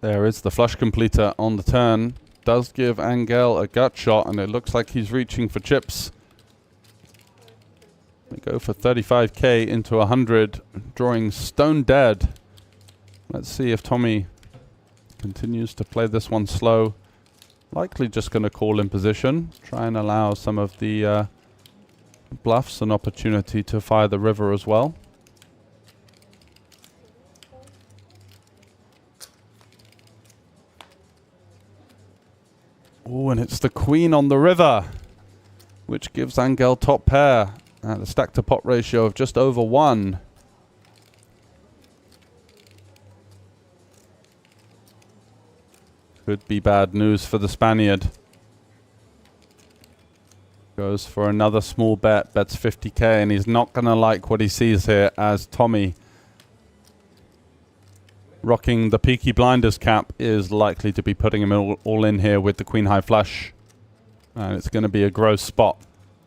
[SPEAKER 2] There is the flush completer on the turn. Does give Angel a gut shot, and it looks like he's reaching for chips. We go for 35k into 100, drawing stone dead. Let's see if Tommy continues to play this one slow. Likely just going to call in position, try and allow some of the bluffs an opportunity to fire the river as well. Oh, and it's the queen on the river, which gives Angel top pair at a stack to pot ratio of just over 1. Could be bad news for the Spaniard. Goes for another small bet, bets 50k, and he's not going to like what he sees here as Tommy, rocking the Peaky Blinders cap, is likely to be putting him all in here with the queen high flush. And it's going to be a gross spot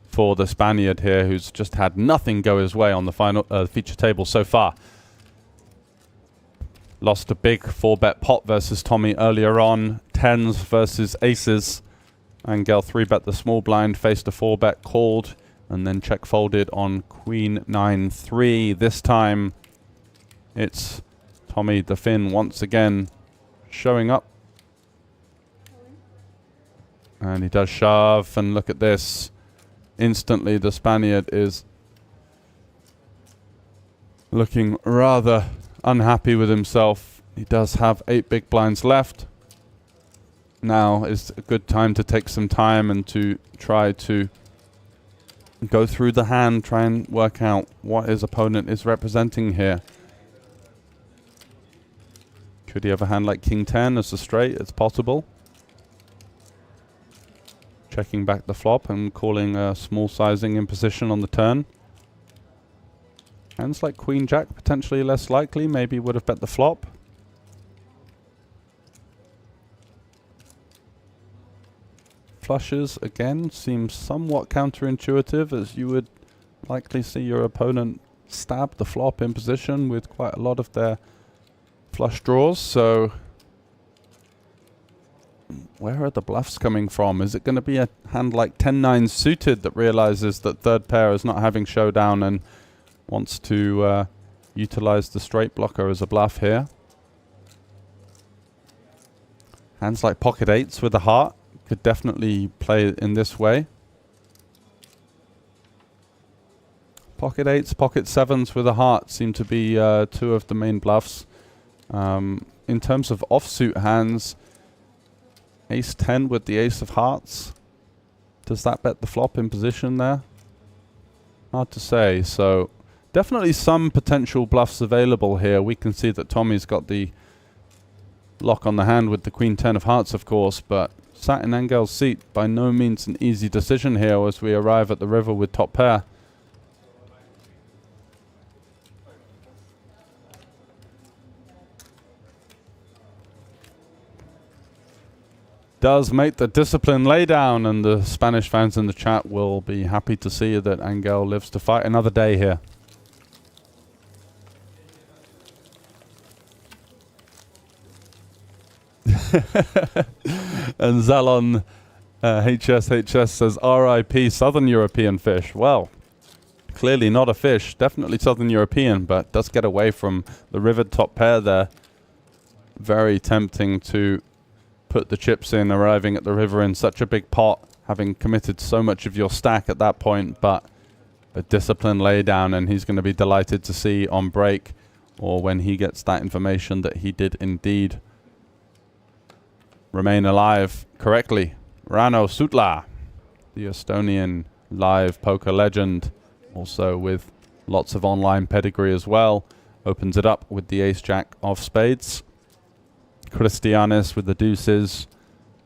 [SPEAKER 2] for the Spaniard here, who's just had nothing go his way on the final feature table so far. Lost a big 4-bet pot versus Tommy earlier on. 10s versus aces. Angel 3-bet the small blind, faced a 4-bet, called, and then check folded on queen 9-3. This time it's Tommy the Finn once again showing up. And he does shove, and look at this. Instantly the Spaniard is looking rather unhappy with himself. He does have 8 big blinds left. Now is a good time to take some time and to try to go through the hand, try and work out what his opponent is representing here. Could he have a hand like King 10 as a straight? It's possible. Checking back the flop and calling a small sizing in position on the turn. Hands like Queen Jack, potentially less likely, maybe would have bet the flop. Flushes, again, seems somewhat counterintuitive, as you would likely see your opponent stab the flop in position with quite a lot of their flush draws. So where are the bluffs coming from? Is it going to be a hand like 10-9 suited that realizes that third pair is not having showdown and wants to utilize the straight blocker as a bluff here? Hands like pocket eights with a heart could definitely play in this way. Pocket eights, pocket sevens with a heart seem to be two of the main bluffs. In terms of offsuit hands, ace 10 with the ace of hearts. Does that bet the flop in position there? Hard to say. So definitely some potential bluffs available here. We can see that Tommy's got the lock on the hand with the queen 10 of hearts, of course, but sat in Angel's seat, by no means an easy decision here as we arrive at the river with top pair. Does make the discipline lay down, and the Spanish fans in the chat will be happy to see that Angel lives to fight another day here. And Zalon HSHS says RIP Southern European fish. Well, clearly not a fish, definitely Southern European, but does get away from the rivered top pair there. Very tempting to put the chips in, arriving at the river in such a big pot, having committed so much of your stack at that point, but a disciplined laydown, and he's going to be delighted to see on break, or when he gets that information, that he did indeed remain alive correctly. Rano Sutla, the Estonian live poker legend, also with lots of online pedigree as well, opens it up with the ace-jack of spades. Christianis with the deuces,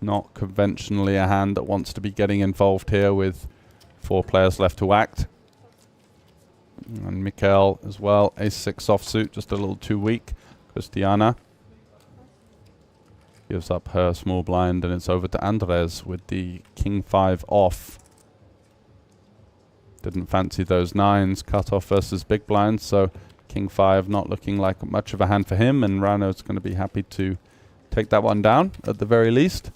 [SPEAKER 2] not conventionally a hand that wants to be getting involved here with 4 players left to act. And Mikael as well, ace-6 offsuit, just a little too weak. Christiana gives up her small blind, and it's over to Andres with the king 5 off. Didn't fancy those 9s, cut off versus big blind, so king 5 not looking like much of a hand for him, and Rano's going to be happy to take that one down at the very least.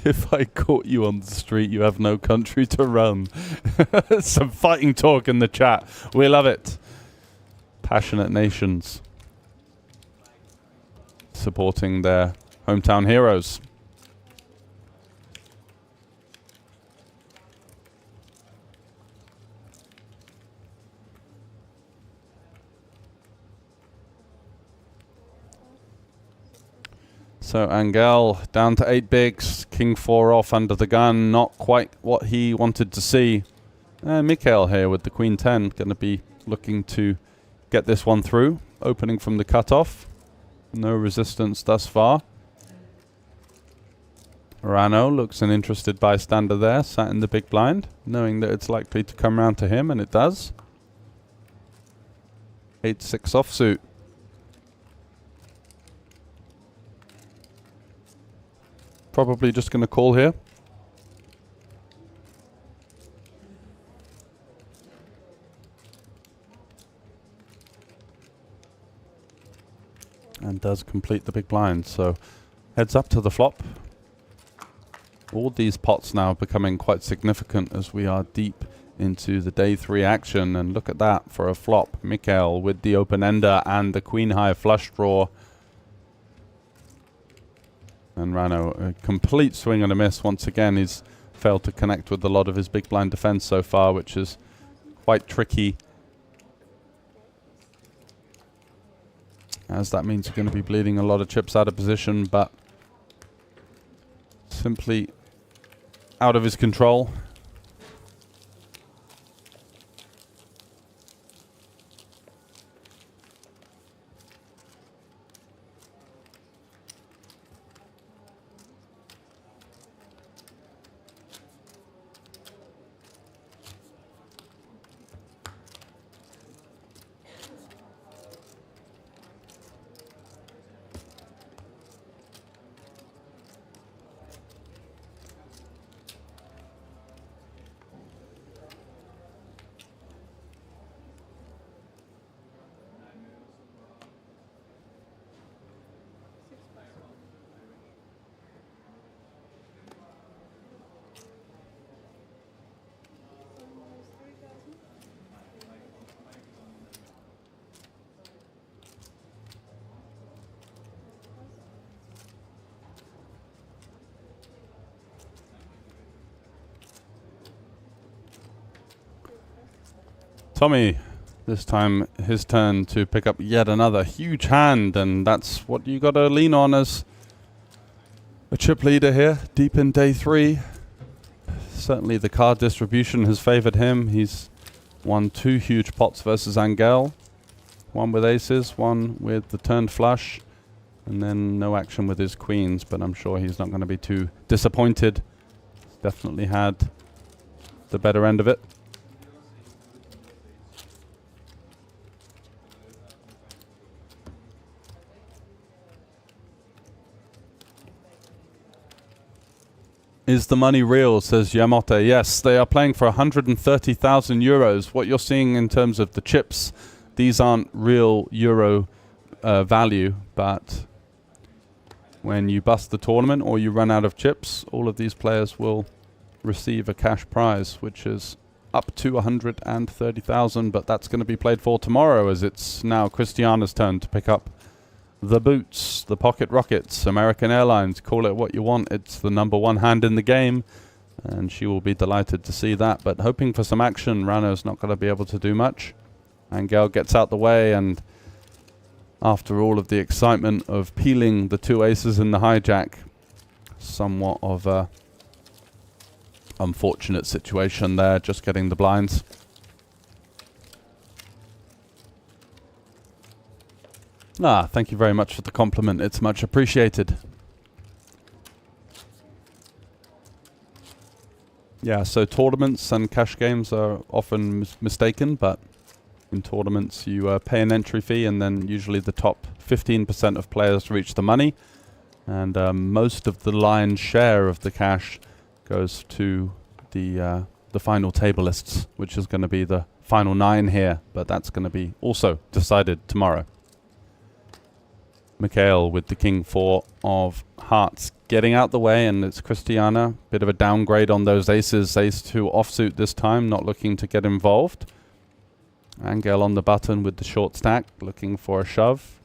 [SPEAKER 2] If I caught you on the street, you have no country to run. Some fighting talk in the chat. We love it. Passionate nations supporting their hometown heroes. So Angel down to 8 bigs, king 4 off under the gun, not quite what he wanted to see. Mikael here with the queen 10, going to be looking to get this one through, opening from the cutoff. No resistance thus far. Rano looks an interested bystander there, sat in the big blind, knowing that it's likely to come round to him, and it does. 8-6 offsuit. Probably just going to call here. And does complete the big blind. So heads up to the flop. All these pots now becoming quite significant as we are deep into the day 3 action. And look at that for a flop. Mikael with the open ender and the queen high flush draw. And Rano, a complete swing and a miss. Once again, he's failed to connect with a lot of his big blind defense so far, which is quite tricky, as that means you're going to be bleeding a lot of chips out of position, but simply out of his control. Tommy, this time his turn to pick up yet another huge hand, and that's what you got to lean on as a chip leader here, deep in day 3. Certainly the card distribution has favored him. He's won 2 huge pots versus Angel. One with aces, one with the turned flush, and then no action with his queens, but I'm sure he's not going to be too disappointed. He's definitely had the better end of it. Is the money real, says Yamote. Yes, they are playing for 130,000 euros. What you're seeing in terms of the chips, these aren't real euro value, but when you bust the tournament or you run out of chips, all of these players will receive a cash prize, which is up to 130,000, but that's going to be played for tomorrow, as it's now Christiana's turn to pick up the boots, the pocket rockets, American Airlines, call it what you want. It's the #1 hand in the game, and she will be delighted to see that, but hoping for some action. Rano's not going to be able to do much. Angel gets out the way, and after all of the excitement of peeling the 2 aces in the hijack, somewhat of a unfortunate situation there, just getting the blinds. Thank you very much for the compliment. It's much appreciated. Yeah, so tournaments and cash games are often mistaken, but in tournaments you pay an entry fee, and then usually the top 15% of players reach the money, and most of the lion's share of the cash goes to the final table lists, which is going to be the final 9 here, but that's going to be also decided tomorrow. Mikhail with the king 4 of hearts getting out the way, and it's Christiana. Bit of a downgrade on those aces. Ace 2 offsuit this time, not looking to get involved. Angel on the button with the short stack, looking for a shove.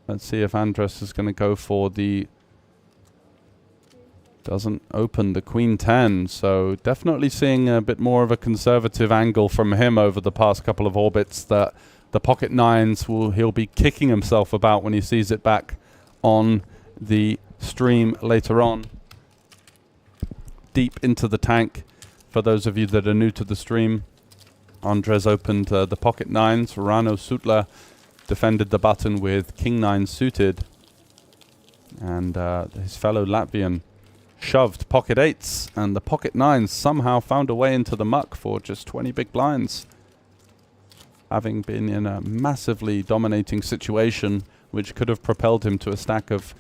[SPEAKER 2] Let's see if Andres is going to go for the... Doesn't open the queen 10, so definitely seeing a bit more of a conservative angle from him over the past couple of orbits, that the pocket 9s he'll be kicking himself about when he sees it back on the stream later on. Deep into the tank, for those of you that are new to the stream, Andres opened the pocket 9s. Rano Sutla defended the button with king 9 suited, and his fellow Latvian shoved pocket 8s, and the pocket 9s somehow found a way into the muck for just 20 big blinds, having been in a massively dominating situation which could have propelled him to a stack of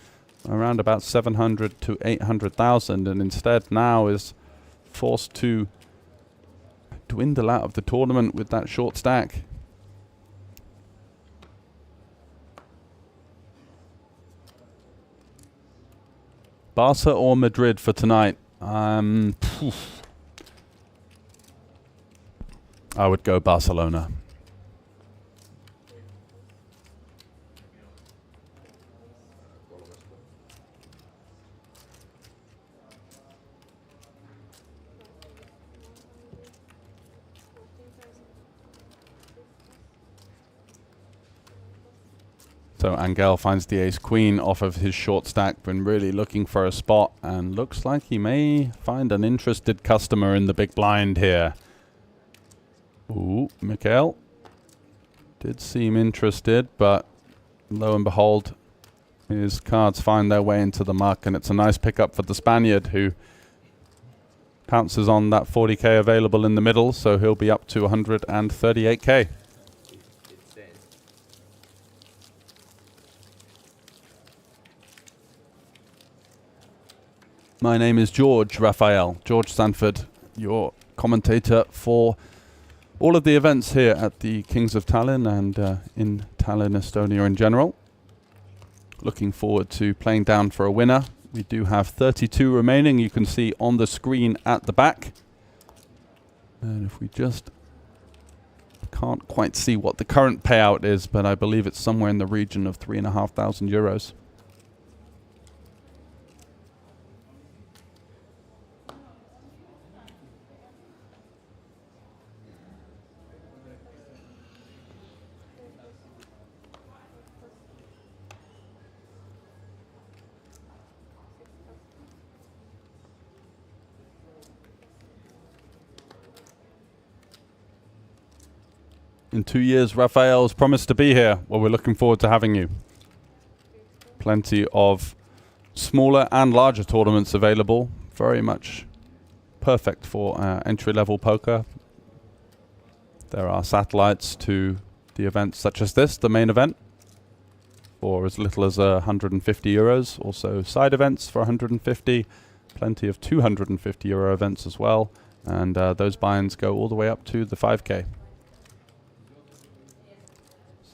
[SPEAKER 2] around about 700 to 800,000, and instead now is forced to dwindle out of the tournament with that short stack. Barca or Madrid for tonight? I would go Barcelona. So Angel finds the ace-queen off of his short stack, been really looking for a spot, and looks like he may find an interested customer in the big blind here. Ooh, Mikhail did seem interested, but lo and behold, his cards find their way into the muck, and it's a nice pickup for the Spaniard, who pounces on that 40k available in the middle, so he'll be up to 138k. My name is George Raphael, George Sanford, your commentator for all of the events here at the Kings of Tallinn and in Tallinn, Estonia in general. Looking forward to playing down for a winner. We do have 32 remaining, you can see on the screen at the back. And if we just... can't quite see what the current payout is, but I believe it's somewhere in the region of 3,500 euros. In 2 years, Raphael's promised to be here. Well, we're looking forward to having you. Plenty of smaller and larger tournaments available. Very much perfect for entry-level poker. There are satellites to the events such as this, the main event, for as little as 150 euros. Also side events for 150. Plenty of 250 euro events as well. And those buy-ins go all the way up to the 5K.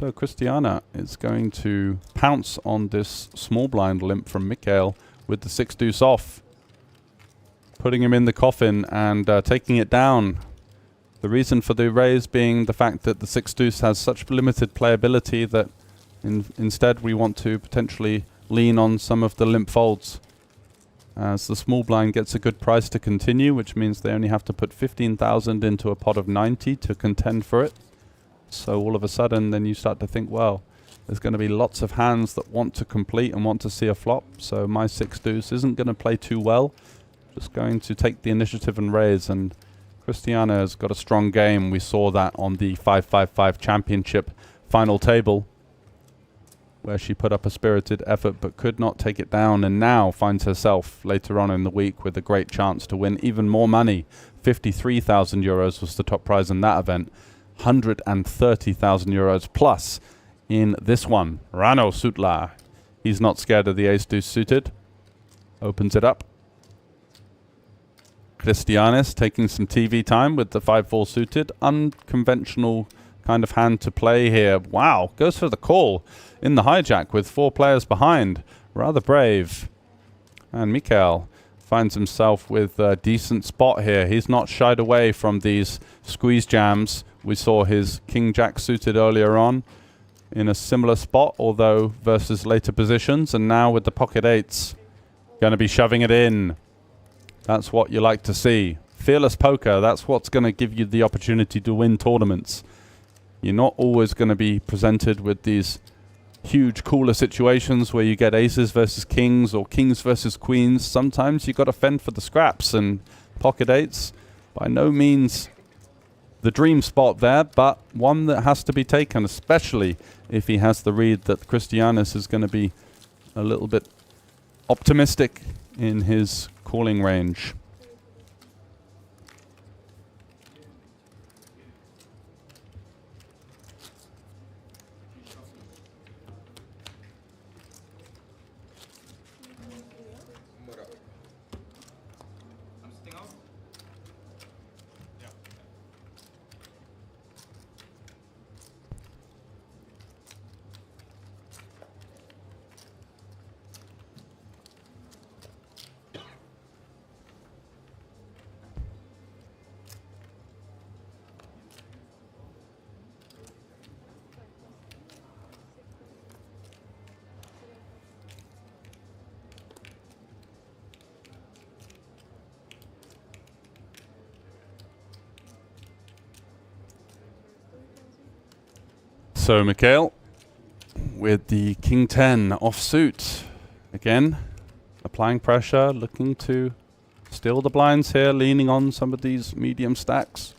[SPEAKER 2] So Christiana is going to pounce on this small blind limp from Mikael with the 6 deuce off, putting him in the coffin and taking it down. The reason for the raise being the fact that the 6 deuce has such limited playability that instead we want to potentially lean on some of the limp folds. As the small blind gets a good price to continue, which means they only have to put 15,000 into a pot of 90 to contend for it. So all of a sudden then you start to think, well, there's going to be lots of hands that want to complete and want to see a flop. So my 6 deuce isn't going to play too well. Just going to take the initiative and raise. And Christiana has got a strong game. We saw that on the 555 championship final table, where she put up a spirited effort but could not take it down, and now finds herself later on in the week with a great chance to win even more money. 53,000 euros was the top prize in that event. 130,000 euros plus in this one. Rano Sutla. He's not scared of the ace deuce suited. Opens it up. Christianis taking some TV time with the 5-4 suited. Unconventional kind of hand to play here. Wow, goes for the call in the hijack with 4 players behind. Rather brave. And Mikael finds himself with a decent spot here. He's not shied away from these squeeze jams. We saw his king-jack suited earlier on in a similar spot, although versus later positions. And now with the pocket eights, going to be shoving it in. That's what you like to see. Fearless poker, that's what's going to give you the opportunity to win tournaments. You're not always going to be presented with these huge cooler situations where you get aces versus kings or kings versus queens. Sometimes you've got to fend for the scraps, and pocket eights, by no means the dream spot there, but one that has to be taken, especially if he has the read that Christianis is going to be a little bit optimistic in his calling range. So Mikael with the King 10 offsuit. Again, applying pressure, looking to steal the blinds here, leaning on some of these medium stacks.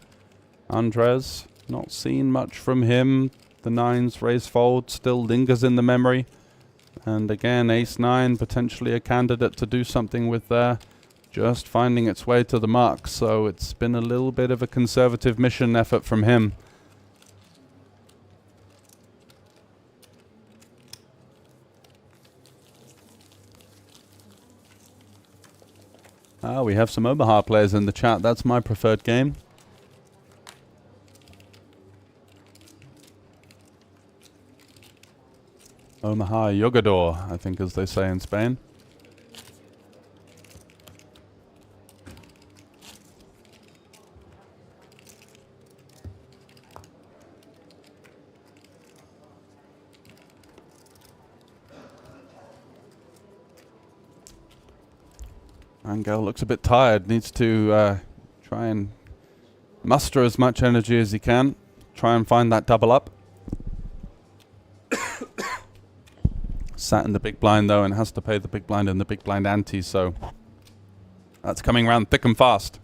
[SPEAKER 2] Andres, not seen much from him. The 9's raise fold still lingers in the memory. And again, ace 9, potentially a candidate to do something with there. Just finding its way to the mark. So it's been a little bit of a conservative mission effort from him. We have some Omaha players in the chat. That's my preferred game. Omaha Yogador, I think, as they say in Spain. Angel looks a bit tired, needs to try and muster as much energy as he can. Try and find that double up. Sat in the big blind though, and has to pay the big blind and the big blind ante, so that's coming around thick and fast.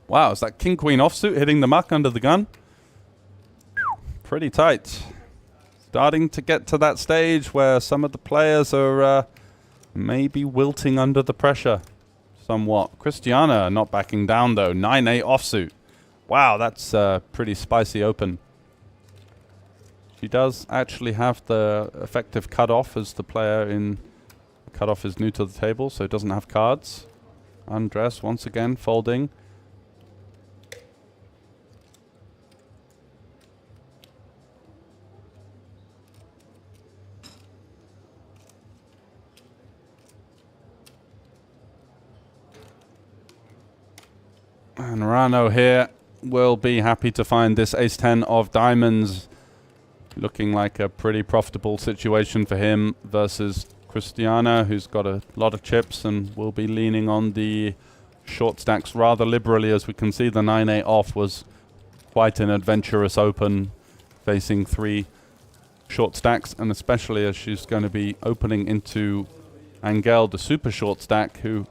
[SPEAKER 2] Wow, is that king-queen offsuit hitting the muck under the gun? Pretty tight. Starting to get to that stage where some of the players are maybe wilting under the pressure somewhat. Christiana not backing down though. 9-8 offsuit. Wow, that's pretty spicy open. She does actually have the effective cutoff as the player in... Cutoff is new to the table, so it doesn't have cards. Undress once again, folding. And Rano here will be happy to find this ace-10 of diamonds. Looking like a pretty profitable situation for him versus Christiana, who's got a lot of chips and will be leaning on the short stacks rather liberally. As we can see, the 9-8 off was quite an adventurous open, facing 3 short stacks, and especially as she's going to be opening into Angel, the super short stack, who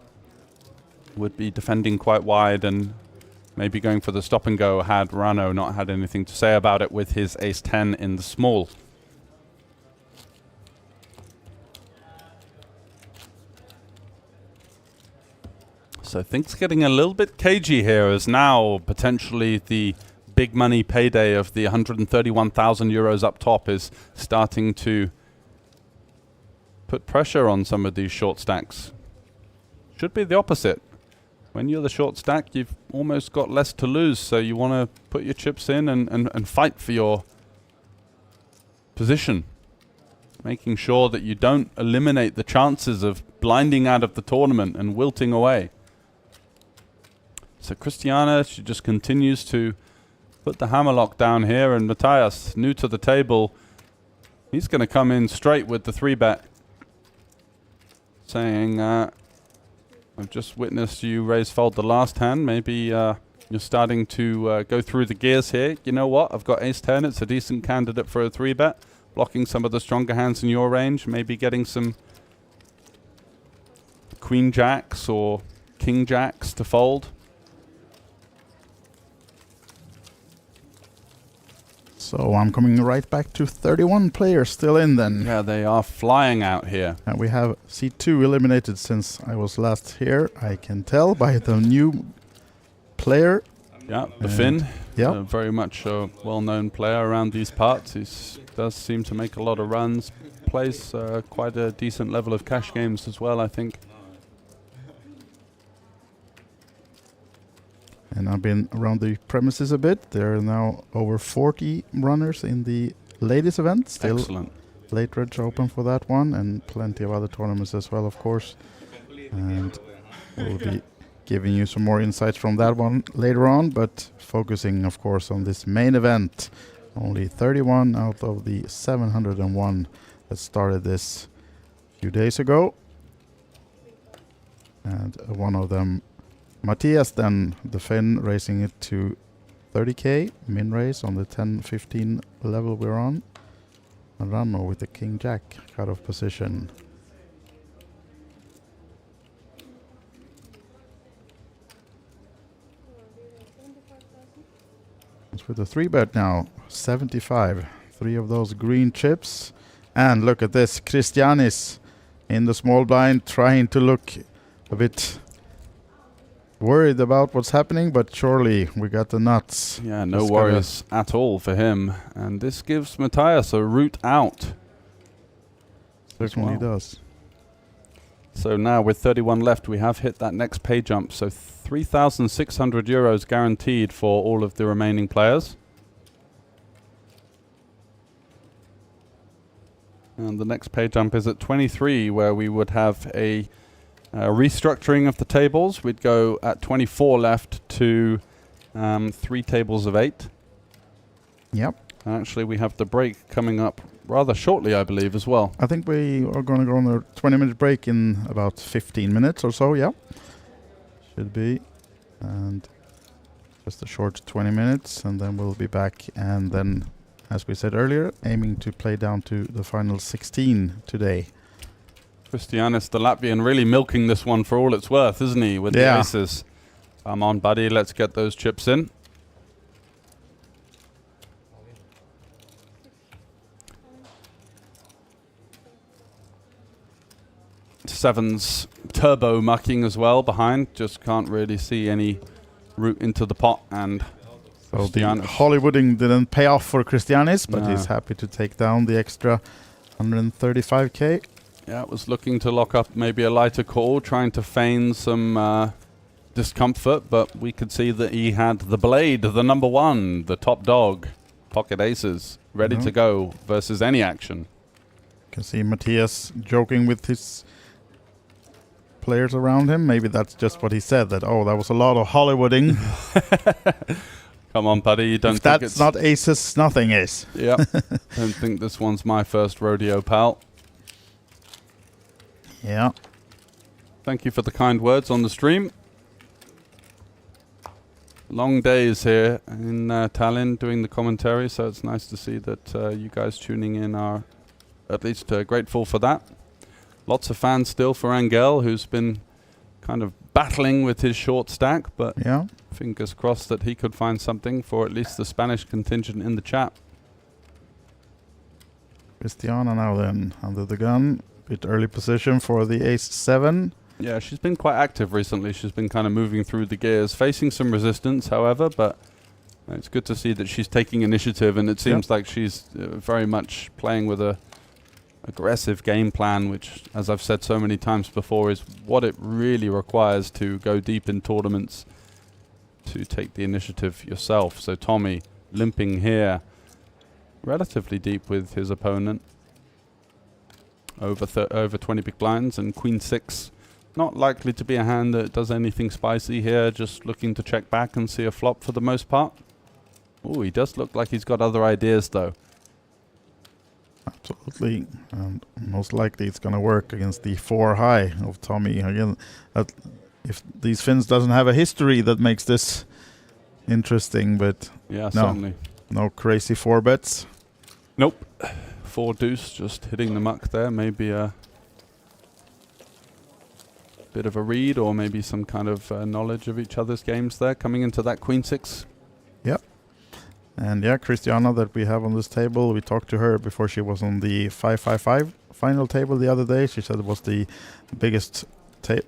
[SPEAKER 2] would be defending quite wide and maybe going for the stop and go had Rano not had anything to say about it with his ace-10 in the small. So things getting a little bit cagey here, as now potentially the big money payday of the 131,000 euros up top is starting to put pressure on some of these short stacks. Should be the opposite. When you're the short stack, you've almost got less to lose, so you want to put your chips in and fight for your position. Making sure that you don't eliminate the chances of blinding out of the tournament and wilting away. So Christiana, she just continues to put the hammerlock down here, and Matthias, new to the table, he's going to come in straight with the 3-bet, saying, I've just witnessed you raise fold the last hand. Maybe you're starting to go through the gears here. You know what? I've got ace-10. It's a decent candidate for a 3-bet. Blocking some of the stronger hands in your range. Maybe getting some queen jacks or king jacks to fold.
[SPEAKER 1] So I'm coming right back to 31 players still in then.
[SPEAKER 2] Yeah, they are flying out here.
[SPEAKER 1] And we have C2 eliminated since I was last here. I can tell by the new player.
[SPEAKER 2] Yeah, the Finn.
[SPEAKER 1] Yeah.
[SPEAKER 2] Very much a well-known player around these parts. He does seem to make a lot of runs. Plays quite a decent level of cash games as well, I think.
[SPEAKER 1] And I've been around the premises a bit. There are now over 40 runners in the ladies event. Still
[SPEAKER 2] excellent.
[SPEAKER 1] Late Reg open for that one, and plenty of other tournaments as well, of course. And we'll be giving you some more insights from that one later on, but focusing, of course, on this main event. Only 31 out of the 701 that started this a few days ago. And one of them, Matthias, then the Finn, raising it to 30k min raise on the 10-15 level we're on. And Rano with the king jack out of position. It's with the 3-bet now, 75. 3 of those green chips. And look at this, Christianis in the small blind, trying to look a bit worried about what's happening, but surely we got the nuts.
[SPEAKER 2] Yeah, no worries at all for him. And this gives Matthias a route out.
[SPEAKER 1] Certainly does.
[SPEAKER 2] So now with 31 left, we have hit that next pay jump. So 3,600 euros guaranteed for all of the remaining players. And the next pay jump is at 23, where we would have a restructuring of the tables. We'd go at 24 left to 3 tables of 8.
[SPEAKER 1] Yep.
[SPEAKER 2] And actually, we have the break coming up rather shortly, I believe, as well.
[SPEAKER 1] I think we are going to go on a 20-minute break in about 15 minutes or so, yeah. Should be. And just a short 20 minutes, and then we'll be back. And then, as we said earlier, aiming to play down to the final 16 today.
[SPEAKER 2] Christianis, the Latvian, really milking this one for all it's worth, isn't he, with the aces. Come on, buddy, let's get those chips in. Seven's turbo mucking as well behind. Just can't really see any route into the pot. And
[SPEAKER 1] so the Hollywooding didn't pay off for Christianis, but
[SPEAKER 2] No.
[SPEAKER 1] he's happy to take down the extra 135k.
[SPEAKER 2] Yeah, was looking to lock up maybe a lighter call, trying to feign some discomfort, but we could see that he had the blade, the number one, the top dog, pocket aces, ready to go versus any action.
[SPEAKER 1] You can see Matthias joking with his players around him. Maybe that's just what he said, that, oh, that was a lot of Hollywooding.
[SPEAKER 2] Come on, buddy, you don't
[SPEAKER 1] if
[SPEAKER 2] think
[SPEAKER 1] that's
[SPEAKER 2] it's
[SPEAKER 1] not aces, nothing is.
[SPEAKER 2] Yeah, don't think this one's my first rodeo, pal.
[SPEAKER 1] Yeah.
[SPEAKER 2] Thank you for the kind words on the stream. Long days here in Tallinn doing the commentary, so it's nice to see that you guys tuning in are at least grateful for that. Lots of fans still for Angel, who's been kind of battling with his short stack, but
[SPEAKER 1] yeah,
[SPEAKER 2] fingers crossed that he could find something for at least the Spanish contingent in the chat.
[SPEAKER 1] Christiana now then under the gun. Bit early position for the ace-7.
[SPEAKER 2] Yeah, she's been quite active recently. She's been kind of moving through the gears, facing some resistance, however, but it's good to see that she's taking initiative, and it seems like she's very much playing with a aggressive game plan, which, as I've said so many times before, is what it really requires to go deep in tournaments, to take the initiative yourself. So Tommy limping here relatively deep with his opponent, over 20 big blinds, and queen 6 not likely to be a hand that does anything spicy here, just looking to check back and see a flop for the most part. Oh, he does look like he's got other ideas though.
[SPEAKER 1] Absolutely, and most likely it's going to work against the 4 high of Tommy. Again, if these Finns doesn't have a history that makes this interesting, but
[SPEAKER 2] yeah, certainly.
[SPEAKER 1] No crazy 4 bets.
[SPEAKER 2] Nope. 4 deuce, just hitting the muck there. Maybe a bit of a read, or maybe some kind of knowledge of each other's games there, coming into that queen 6.
[SPEAKER 1] Yep. And yeah, Christiana that we have on this table, we talked to her before she was on the 555 final table the other day. She said it was the biggest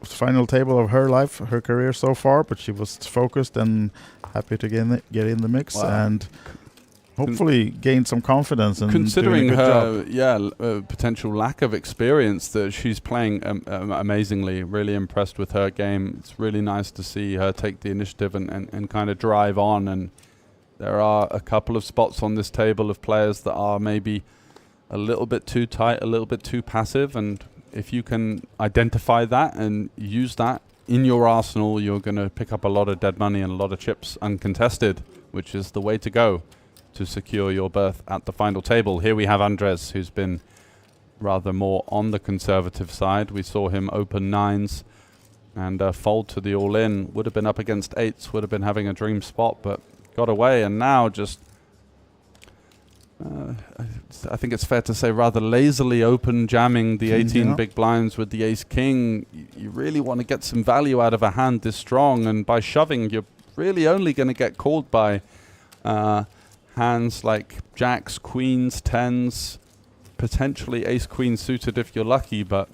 [SPEAKER 1] final table of her life, her career so far, but she was focused and happy to get in the mix. Wow. And hopefully gain some confidence. And
[SPEAKER 2] considering
[SPEAKER 1] doing a good
[SPEAKER 2] her potential lack of experience, that she's playing amazingly. Really impressed with her game. It's really nice to see her take the initiative and kind of drive on. And there are a couple of spots on this table of players that are maybe a little bit too tight, a little bit too passive, and if you can identify that and use that in your arsenal, you're going to pick up a lot of dead money and a lot of chips uncontested, which is the way to go to secure your berth at the final table. Here we have Andres, who's been rather more on the conservative side. We saw him open 9s and fold to the all-in. Would have been up against 8s, would have been having a dream spot, but got away, and now just I think it's fair to say rather lazily open jamming the 18 big blinds with the ace-king. You really want to get some value out of a hand this strong, and by shoving you're really only going to get called by hands like jacks, queens, 10s, potentially ace-queen suited if you're lucky, but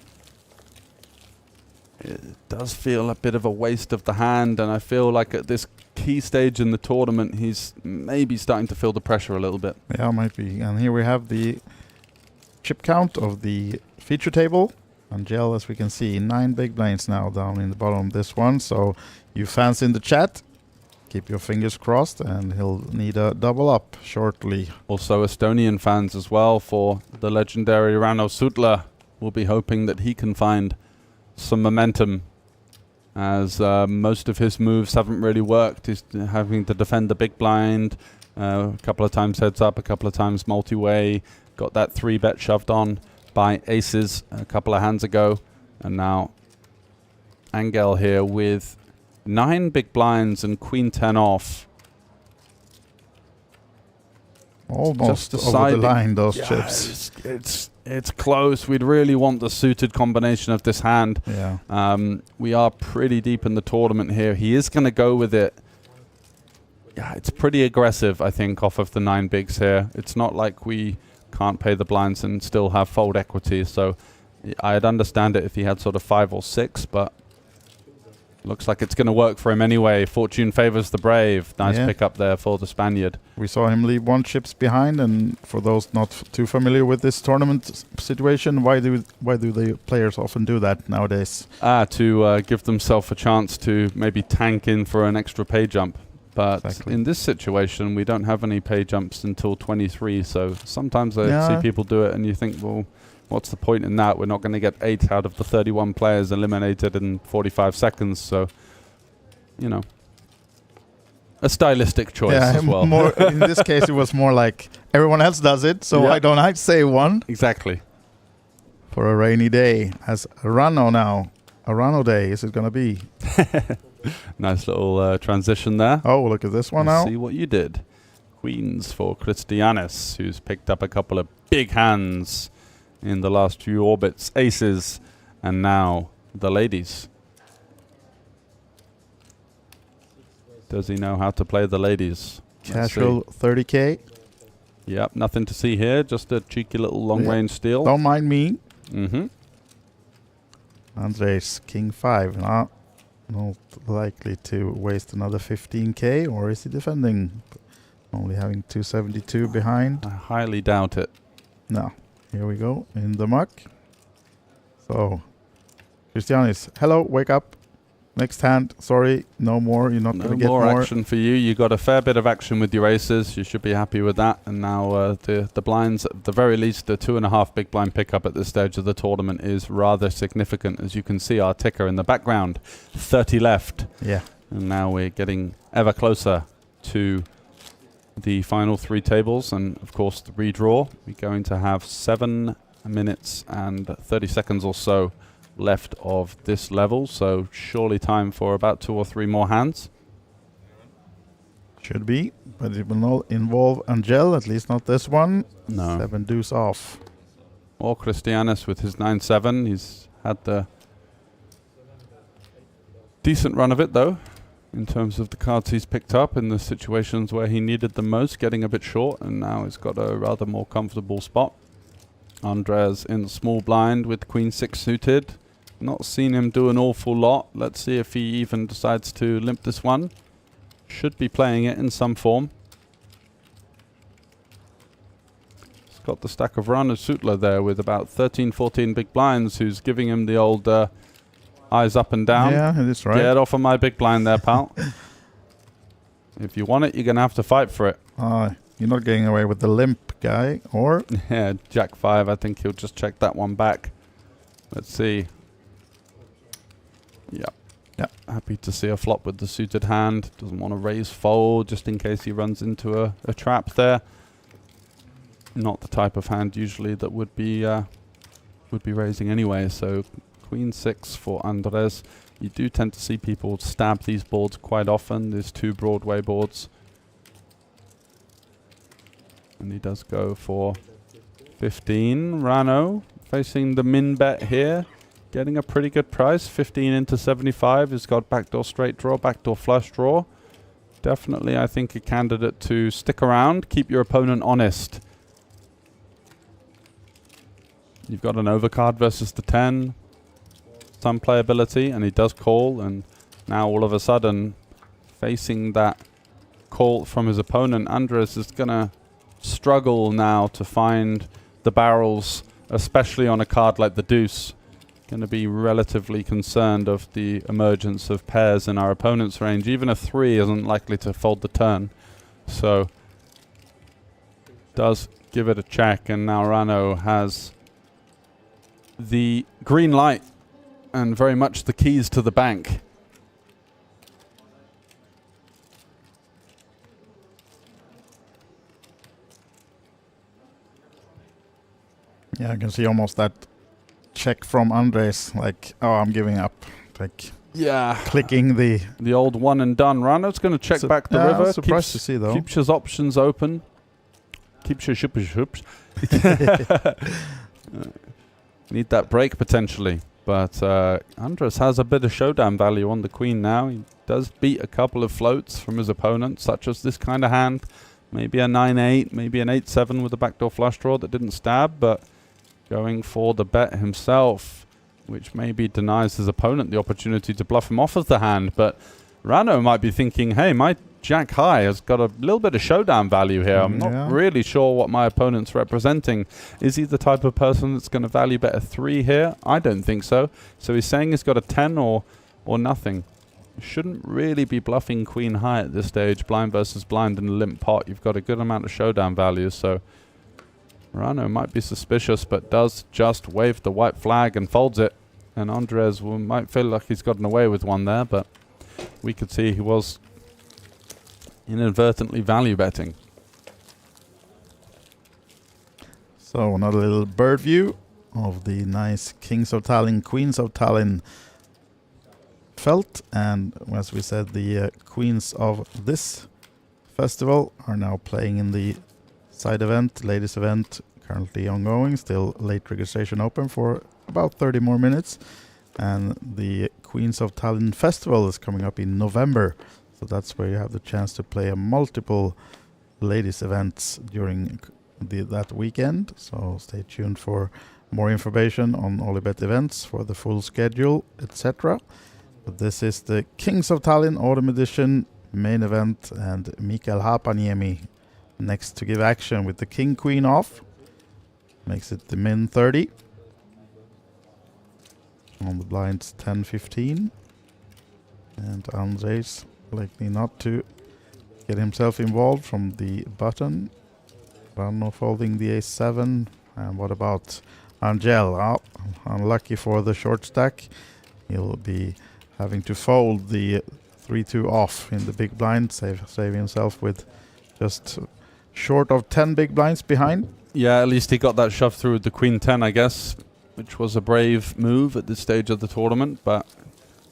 [SPEAKER 2] it does feel a bit of a waste of the hand, and I feel like at this key stage in the tournament he's maybe starting to feel the pressure a little bit.
[SPEAKER 1] Yeah, might be. And here we have the chip count of the feature table. Angel, as we can see, 9 big blinds now down in the bottom of this one. So you fans in the chat, keep your fingers crossed, and he'll need a double up shortly.
[SPEAKER 2] Also Estonian fans as well for the legendary Rano Sutla. We'll be hoping that he can find some momentum, as most of his moves haven't really worked. He's having to defend the big blind, a couple of times heads up, a couple of times multi-way. Got that 3-bet shoved on by aces a couple of hands ago. And now Angel here with 9 big blinds and queen 10 off.
[SPEAKER 1] Almost over the line, those chips.
[SPEAKER 2] It's close. We'd really want the suited combination of this hand.
[SPEAKER 1] Yeah.
[SPEAKER 2] We are pretty deep in the tournament here. He is going to go with it. Yeah, it's pretty aggressive, I think, off of the 9 bigs here. It's not like we can't pay the blinds and still have fold equity. So I'd understand it if he had sort of 5 or 6, but looks like it's going to work for him anyway. Fortune favors the brave. Nice pick up there for the Spaniard.
[SPEAKER 1] We saw him leave 1 chips behind, and for those not too familiar with this tournament situation, why do the players often do that nowadays?
[SPEAKER 2] To give themselves a chance to maybe tank in for an extra pay jump. But in this situation, we don't have any pay jumps until 23, so sometimes I see people do it and you think, well, what's the point in that? We're not going to get 8 out of the 31 players eliminated in 45 seconds. So, you know, a stylistic choice as well.
[SPEAKER 1] More in this case, it was more like everyone else does it, so why don't I say one?
[SPEAKER 2] Exactly.
[SPEAKER 1] For a rainy day. As a Rano now. A Rano day is it going to be?
[SPEAKER 2] Nice little transition there.
[SPEAKER 1] Oh, look at this one now.
[SPEAKER 2] See what you did. Queens for Christianis, who's picked up a couple of big hands in the last few orbits. Aces, and now the ladies. Does he know how to play the ladies?
[SPEAKER 1] Casual 30k.
[SPEAKER 2] Yep, nothing to see here. Just a cheeky little long-range steal.
[SPEAKER 1] Don't mind me.
[SPEAKER 2] Mm-hmm.
[SPEAKER 1] Andres, King 5. Not likely to waste another 15k, or is he defending? Only having 272 behind.
[SPEAKER 2] I highly doubt it.
[SPEAKER 1] No. Here we go, in the muck. So, Christianis, hello, wake up. Next hand, sorry, no more. You're not going to get more.
[SPEAKER 2] No more action for you. You got a fair bit of action with your aces. You should be happy with that. And now the blinds, at the very least, the 2.5 big blind pickup at this stage of the tournament is rather significant. As you can see, our ticker in the background, 30 left.
[SPEAKER 1] Yeah.
[SPEAKER 2] And now we're getting ever closer to the final 3 tables, and of course the redraw. We're going to have 7 minutes and 30 seconds or so left of this level, so surely time for about 2 or 3 more hands.
[SPEAKER 1] Should be, but it will not involve Angel, at least not this one.
[SPEAKER 2] No.
[SPEAKER 1] 7 deuce off.
[SPEAKER 2] Or Christianis with his 9-7. He's had the decent run of it though, in terms of the cards he's picked up in the situations where he needed them most, getting a bit short, and now he's got a rather more comfortable spot. Andres in the small blind with Queen 6 suited. Not seen him do an awful lot. Let's see if he even decides to limp this one. Should be playing it in some form. He's got the stack of Rana Sutla there with about 13, 14 big blinds, who's giving him the old eyes up and down.
[SPEAKER 1] Yeah, that's right.
[SPEAKER 2] Get off of my big blind there, pal. If you want it, you're going to have to fight for it.
[SPEAKER 1] You're not getting away with the limp guy, or?
[SPEAKER 2] Yeah, Jack 5. I think he'll just check that one back. Let's see. Yep.
[SPEAKER 1] Yep.
[SPEAKER 2] Happy to see a flop with the suited hand. Doesn't want to raise fold just in case he runs into a trap there. Not the type of hand usually that would be raising anyway. So Queen 6 for Andres. You do tend to see people stab these boards quite often. There's 2 Broadway boards. And he does go for 15. Rano facing the min bet here. Getting a pretty good price. 15 into 75. He's got backdoor straight draw, backdoor flush draw. Definitely, I think, a candidate to stick around. Keep your opponent honest. You've got an overcard versus the 10. Some playability, and he does call. And now all of a sudden, facing that call from his opponent, Andres is going to struggle now to find the barrels, especially on a card like the deuce. Going to be relatively concerned of the emergence of pairs in our opponent's range. Even a 3 isn't likely to fold the turn. So does give it a check, and now Rano has the green light and very much the keys to the bank.
[SPEAKER 1] Yeah, I can see almost that check from Andres, like, oh, I'm giving up. Like,
[SPEAKER 2] yeah,
[SPEAKER 1] clicking the
[SPEAKER 2] old one and done. Rano's going to check back the river.
[SPEAKER 1] Surprised to see though.
[SPEAKER 2] Keeps his options open. Keeps your hoops. Need that break potentially. But Andres has a bit of showdown value on the queen now. He does beat a couple of floats from his opponent, such as this kind of hand. Maybe a 9-8, maybe an 8-7 with a backdoor flush draw that didn't stab, but going for the bet himself, which maybe denies his opponent the opportunity to bluff him off of the hand. But Rano might be thinking, hey, my Jack High has got a little bit of showdown value here. I'm not really sure what my opponent's representing. Is he the type of person that's going to value bet a 3 here? I don't think so. So he's saying he's got a 10 or nothing. Shouldn't really be bluffing queen high at this stage. Blind versus blind in a limp pot. You've got a good amount of showdown value. So Rano might be suspicious, but does just wave the white flag and folds it. And Andres might feel like he's gotten away with one there, but we could see he was inadvertently value betting.
[SPEAKER 1] So another little bird view of the nice Kings of Tallinn, Queens of Tallinn felt. And as we said, the queens of this festival are now playing in the side event, ladies event, currently ongoing. Still late registration open for about 30 more minutes. And the Queens of Tallinn festival is coming up in November. So that's where you have the chance to play a multiple ladies events during that weekend. So stay tuned for more information on OlyBet events for the full schedule, etc. But this is the Kings of Tallinn Autumn Edition main event, and Mikael Haapaniemi next to give action with the King Queen off. Makes it the min 30. On the blinds 10-15. And Andres likely not to get himself involved from the button. Rano folding the ace-7. And what about Angel? Oh, unlucky for the short stack. He'll be having to fold the 3-2 off in the big blind, save himself with just short of 10 big blinds behind.
[SPEAKER 2] Yeah, at least he got that shove through with the queen 10, I guess, which was a brave move at this stage of the tournament, but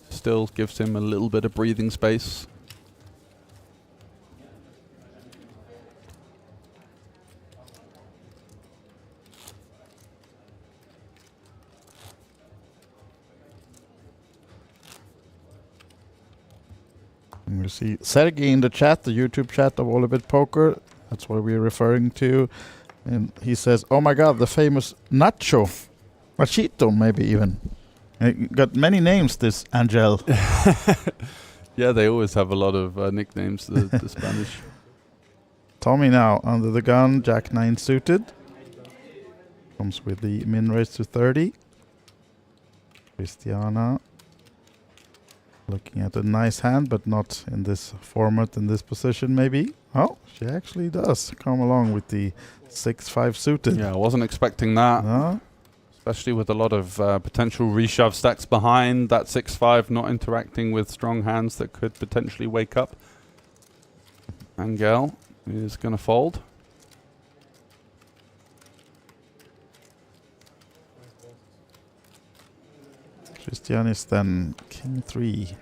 [SPEAKER 2] still gives him a little bit of breathing space.
[SPEAKER 1] And we see Sergey in the chat, the YouTube chat of OlyBet Poker. That's what we're referring to. And he says, oh my god, the famous Nacho. Machito, maybe even. Got many names, this Angel.
[SPEAKER 2] Yeah, they always have a lot of nicknames, the Spanish.
[SPEAKER 1] Tommy now under the gun, Jack 9 suited. Comes with the min raise to 30. Christiana looking at a nice hand, but not in this format, in this position maybe. Oh, she actually does come along with the 6-5 suited.
[SPEAKER 2] Yeah, I wasn't expecting that.
[SPEAKER 1] No?
[SPEAKER 2] Especially with a lot of potential reshove stacks behind. That 6-5 not interacting with strong hands that could potentially wake up. Angel is going to fold.
[SPEAKER 1] Christian is then king 3.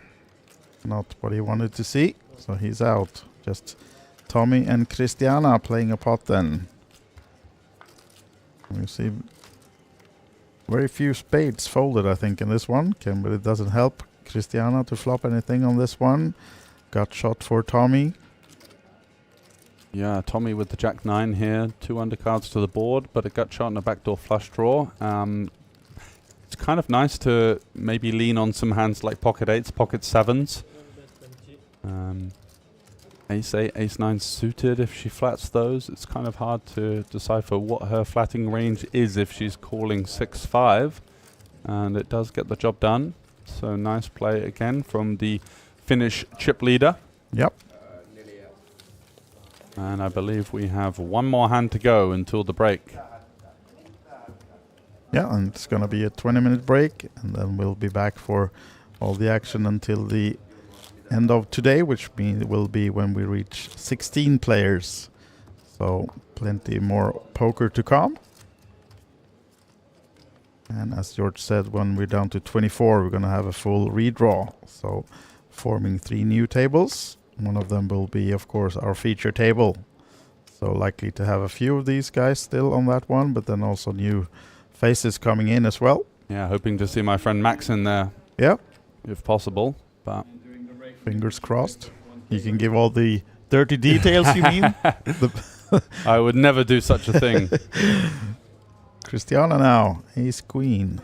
[SPEAKER 1] Not what he wanted to see, so he's out. Just Tommy and Christiana playing a pot then. You see very few spades folded, I think, in this one. But it doesn't help Christiana to flop anything on this one. Gut shot for Tommy.
[SPEAKER 2] Yeah, Tommy with the Jack 9 here. 2 undercards to the board, but a gut shot and a backdoor flush draw. It's kind of nice to maybe lean on some hands like pocket 8s, pocket 7s. Ace 8, ace 9 suited. If she flats those, it's kind of hard to decipher what her flatting range is if she's calling 6-5. And it does get the job done. So nice play again from the Finnish chip leader.
[SPEAKER 1] Yep.
[SPEAKER 2] And I believe we have one more hand to go until the break.
[SPEAKER 1] Yeah, and it's going to be a 20-minute break, and then we'll be back for all the action until the end of today, which will be when we reach 16 players. So plenty more poker to come. And as George said, when we're down to 24, we're going to have a full redraw. So forming 3 new tables. One of them will be, of course, our feature table. So likely to have a few of these guys still on that one, but then also new faces coming in as well.
[SPEAKER 2] Yeah, hoping to see my friend Max in there.
[SPEAKER 1] Yeah.
[SPEAKER 2] If possible, but
[SPEAKER 1] fingers crossed. You can give all the dirty details, you mean?
[SPEAKER 2] I would never do such a thing.
[SPEAKER 1] Christiana now, ace queen.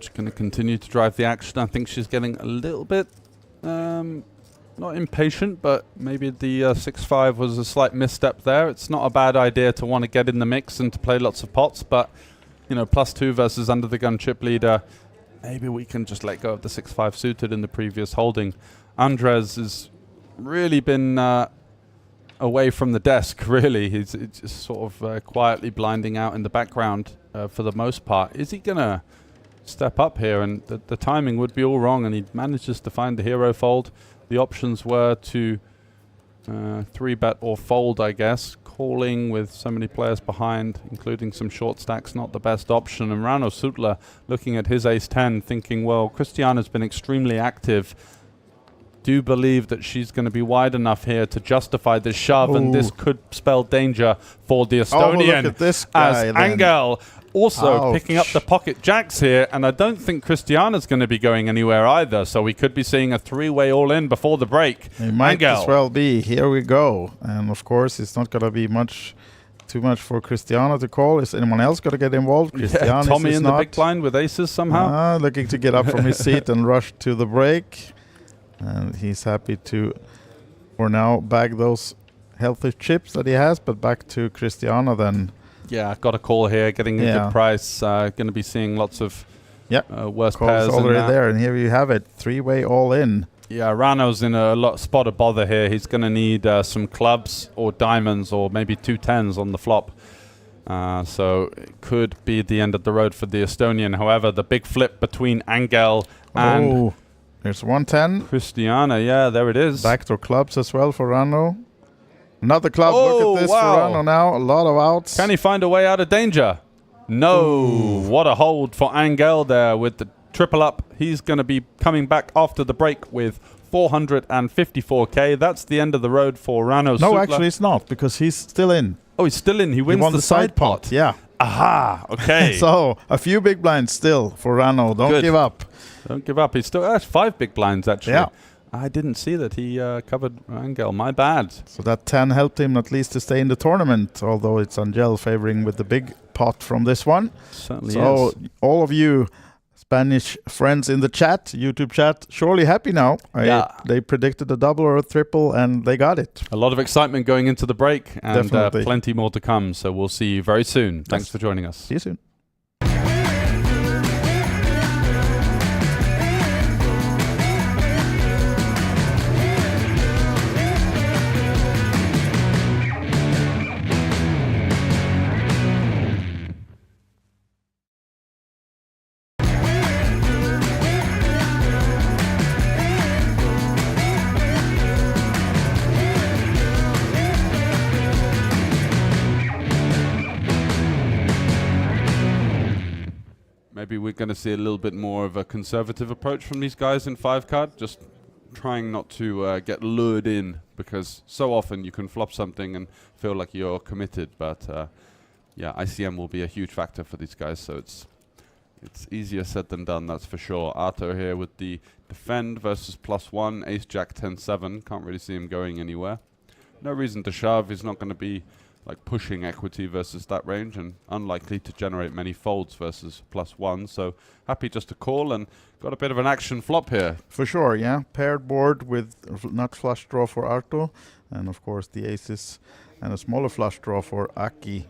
[SPEAKER 2] She's going to continue to drive the action. I think she's getting a little bit, not impatient, but maybe the 6-5 was a slight misstep there. It's not a bad idea to want to get in the mix and to play lots of pots, but, you know, +2 versus under the gun chip leader. Maybe we can just let go of the 6-5 suited in the previous holding. Andres has really been away from the desk, really. He's just sort of quietly blinding out in the background for the most part. Is he going to step up here? And the timing would be all wrong, and he manages to find the hero fold. The options were to 3-bet or fold, I guess. Calling with so many players behind, including some short stacks, not the best option. And Rano Sutla looking at his ace-10, thinking, well, Christiana's been extremely active. Do believe that she's going to be wide enough here to justify this shove, and this could spell danger for the Estonian.
[SPEAKER 1] Look at this guy,
[SPEAKER 2] as Angel also
[SPEAKER 1] Ouch.
[SPEAKER 2] picking up the pocket jacks here, and I don't think Christiana's going to be going anywhere either, so we could be seeing a 3-way all-in before the break.
[SPEAKER 1] It might
[SPEAKER 2] Angel.
[SPEAKER 1] as well be. Here we go. And of course, it's not going to be too much for Christiana to call. Is anyone else going to get involved?
[SPEAKER 2] Yeah, Tommy in the big blind with aces somehow.
[SPEAKER 1] Looking to get up from his seat and rush to the break. And he's happy to, for now, bag those healthy chips that he has. But back to Christiana then.
[SPEAKER 2] Yeah, got a call here, getting a good price. Going to be seeing lots of worse pairs.
[SPEAKER 1] Already there, and here you have it, 3-way all in.
[SPEAKER 2] Yeah, Rano's in a spot of bother here. He's going to need some clubs or diamonds or maybe 2 10s on the flop. So it could be the end of the road for the Estonian. However, the big flip between Angel and
[SPEAKER 1] there's 110.
[SPEAKER 2] Christiana, yeah, there it is.
[SPEAKER 1] Backdoor clubs as well for Rano. Another club. Look at this for Rano now. A lot of outs.
[SPEAKER 2] Can he find a way out of danger? No. What a hold for Angel there with the triple up. He's going to be coming back after the break with 454k. That's the end of the road for Rano.
[SPEAKER 1] No,
[SPEAKER 2] Sutla.
[SPEAKER 1] actually it's not, because he's still in.
[SPEAKER 2] Oh, he's still in. He wins
[SPEAKER 1] won the side pot. Yeah.
[SPEAKER 2] Aha. Okay.
[SPEAKER 1] So a few big blinds still for Rano. Don't give up.
[SPEAKER 2] Don't give up. He's still has 5 big blinds actually.
[SPEAKER 1] Yeah.
[SPEAKER 2] I didn't see that he covered Angel. My bad.
[SPEAKER 1] So that 10 helped him at least to stay in the tournament, although it's Angel favoring with the big pot from this one.
[SPEAKER 2] Certainly
[SPEAKER 1] so
[SPEAKER 2] is.
[SPEAKER 1] All of you Spanish friends in the chat, YouTube chat, surely happy now. They predicted a double or a triple, and they got it.
[SPEAKER 2] A lot of excitement going into the break, and
[SPEAKER 1] Definitely.
[SPEAKER 2] plenty more to come. So we'll see you very soon. Thanks for joining us.
[SPEAKER 1] See you soon.
[SPEAKER 2] Maybe we're going to see a little bit more of a conservative approach from these guys in 5-card, just trying not to get lured in, because so often you can flop something and feel like you're committed. But yeah, ICM will be a huge factor for these guys, so it's easier said than done, that's for sure. Arto here with the defend versus +1, ace jack 10-7. Can't really see him going anywhere. No reason to shove. He's not going to be like pushing equity versus that range, and unlikely to generate many folds versus +1. So happy just to call, and got a bit of an action flop here.
[SPEAKER 1] For sure, yeah. Paired board with not flush draw for Arto, and of course the aces, and a smaller flush draw for Aki,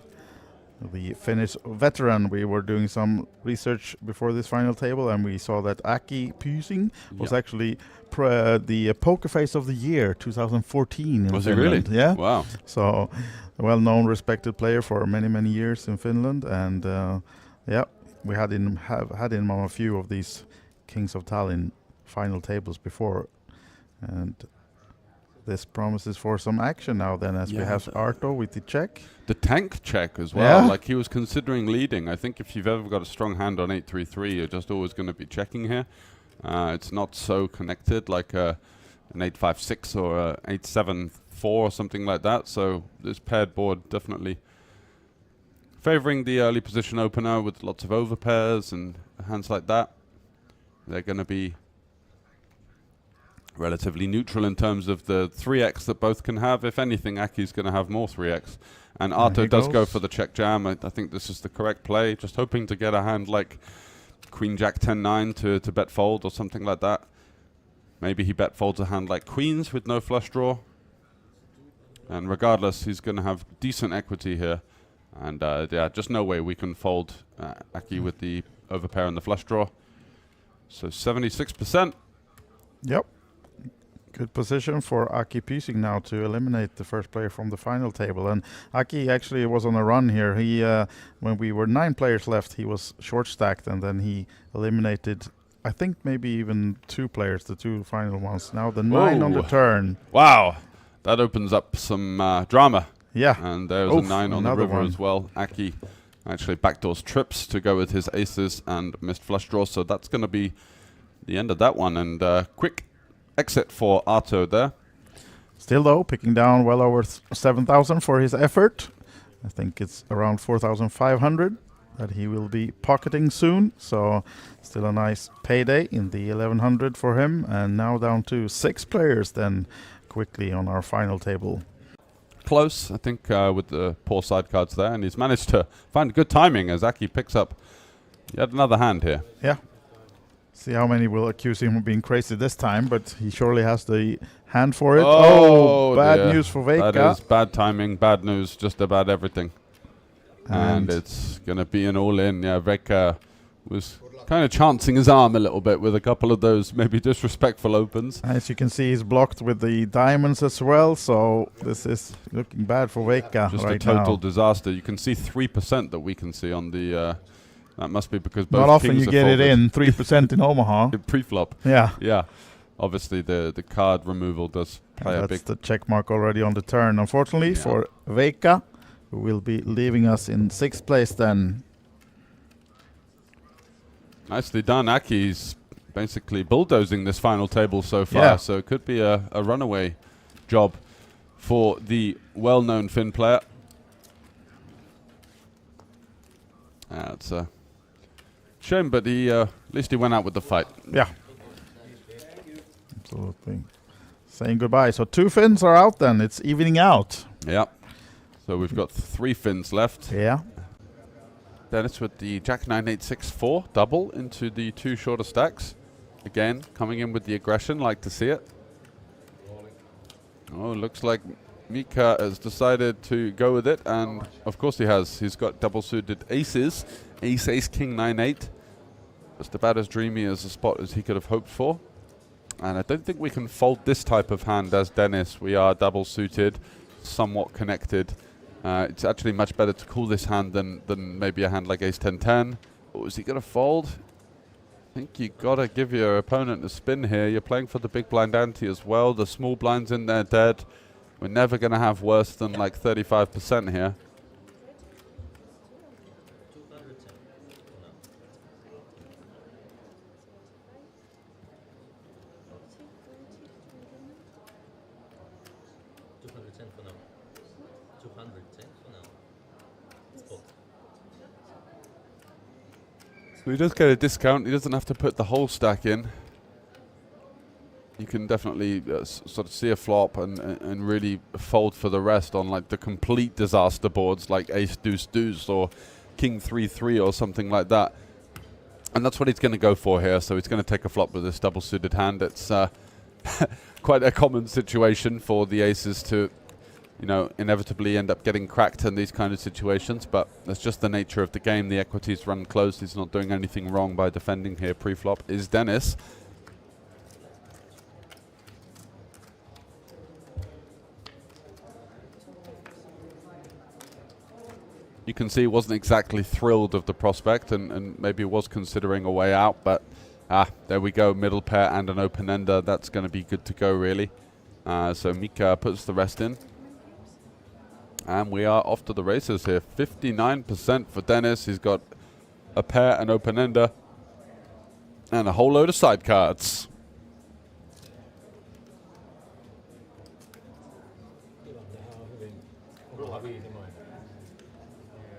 [SPEAKER 1] the Finnish veteran. We were doing some research before this final table, and we saw that Aki Pysing was actually the poker face of the year 2014 in
[SPEAKER 2] Was
[SPEAKER 1] Finland.
[SPEAKER 2] he really?
[SPEAKER 1] Yeah.
[SPEAKER 2] Wow.
[SPEAKER 1] So a well-known, respected player for many years in Finland, and yeah, we had him on a few of these Kings of Tallinn final tables before, and this promises for some action now then, as we have Arto with the check.
[SPEAKER 2] The tank check as well.
[SPEAKER 1] Yeah.
[SPEAKER 2] Like he was considering leading. I think if you've ever got a strong hand on 8-3-3, you're just always going to be checking here. It's not so connected like an 8-5-6 or a 8-7-4 or something like that. So this paired board definitely favouring the early position opener with lots of overpairs and hands like that. They're going to be relatively neutral in terms of the 3x that both can have. If anything, Aki's going to have more 3x. And Arto does go for the check jam. I think this is the correct play. Just hoping to get a hand like Queen Jack 10-9 to bet fold or something like that. Maybe he bet folds a hand like Queens with no flush draw. And regardless, he's going to have decent equity here. And yeah, just no way we can fold Aki with the overpair and the flush draw. So 76%.
[SPEAKER 1] Yep. Good position for Aki piecing now to eliminate the first player from the final table. And Aki actually was on a run here. He, when we were 9 players left, he was short stacked, and then he eliminated, I think, maybe even 2 players, the 2 final ones. Now the 9 on the turn.
[SPEAKER 2] Wow, that opens up some drama.
[SPEAKER 1] Yeah.
[SPEAKER 2] And there's a 9 on the river as well. Aki actually backdoors trips to go with his aces and missed flush draw. So that's going to be the end of that one. And quick exit for Arto there.
[SPEAKER 1] Still though, picking down well over 7,000 for his effort. I think it's around 4,500 that he will be pocketing soon. So still a nice payday in the 1,100 for him. And now down to 6 players then quickly on our final table.
[SPEAKER 2] Close, I think, with the poor side cards there. And he's managed to find good timing as Aki picks up yet another hand here.
[SPEAKER 1] Yeah. See how many will accuse him of being crazy this time, but he surely has the hand for it. Oh, bad news for Veikka.
[SPEAKER 2] That is bad timing, bad news, just about everything. And it's going to be an all-in. Yeah, Veikka was kind of chancing his arm a little bit with a couple of those maybe disrespectful opens.
[SPEAKER 1] As you can see, he's blocked with the diamonds as well, so this is looking bad for Veikka
[SPEAKER 2] just
[SPEAKER 1] right
[SPEAKER 2] a total
[SPEAKER 1] now.
[SPEAKER 2] disaster. You can see 3% that we can see on the... that must be because both
[SPEAKER 1] not often
[SPEAKER 2] kings
[SPEAKER 1] you
[SPEAKER 2] are
[SPEAKER 1] get
[SPEAKER 2] folded.
[SPEAKER 1] it in 3% in Omaha.
[SPEAKER 2] Pre-flop.
[SPEAKER 1] Yeah.
[SPEAKER 2] Yeah. Obviously, the card removal does play a big...
[SPEAKER 1] That's the check mark already on the turn, unfortunately, for Veikka, who will be leaving us in 6th place then.
[SPEAKER 2] Nicely done. Aki's basically bulldozing this final table so far, so it could be a runaway job for the well-known Finn player. It's a shame, but he at least he went out with the fight.
[SPEAKER 1] Yeah. Absolutely. Saying goodbye. So 2 Finns are out then. It's evening out.
[SPEAKER 2] Yeah. So we've got 3 Finns left.
[SPEAKER 1] Yeah.
[SPEAKER 2] Dennis with the Jack 9-8-6-4 double into the 2 shorter stacks. Again, coming in with the aggression. Like to see it. Oh, looks like Mika has decided to go with it, and of course he has. He's got double suited aces. Ace, ace, king, 9-8. Just about as dreamy as a spot as he could have hoped for. And I don't think we can fold this type of hand as Dennis. We are double suited, somewhat connected. It's actually much better to call this hand than maybe a hand like ace 10-10. Oh, is he going to fold? I think you got to give your opponent a spin here. You're playing for the big blind ante as well. The small blind's in there dead. We're never going to have worse than like 35% here. So he does get a discount. He doesn't have to put the whole stack in. You can definitely sort of see a flop and really fold for the rest on like the complete disaster boards like ace deuce deuce or king 3-3 or something like that. And that's what he's going to go for here. So he's going to take a flop with this double suited hand. It's quite a common situation for the aces to, you know, inevitably end up getting cracked in these kind of situations. But that's just the nature of the game. The equities run close. He's not doing anything wrong by defending here. Pre-flop is Dennis. You can see he wasn't exactly thrilled of the prospect and maybe was considering a way out, but there we go, middle pair and an open-ender. That's going to be good to go, really. So Mika puts the rest in. And we are off to the races here. 59% for Dennis. He's got a pair, an open-ender, and a whole load of side cards.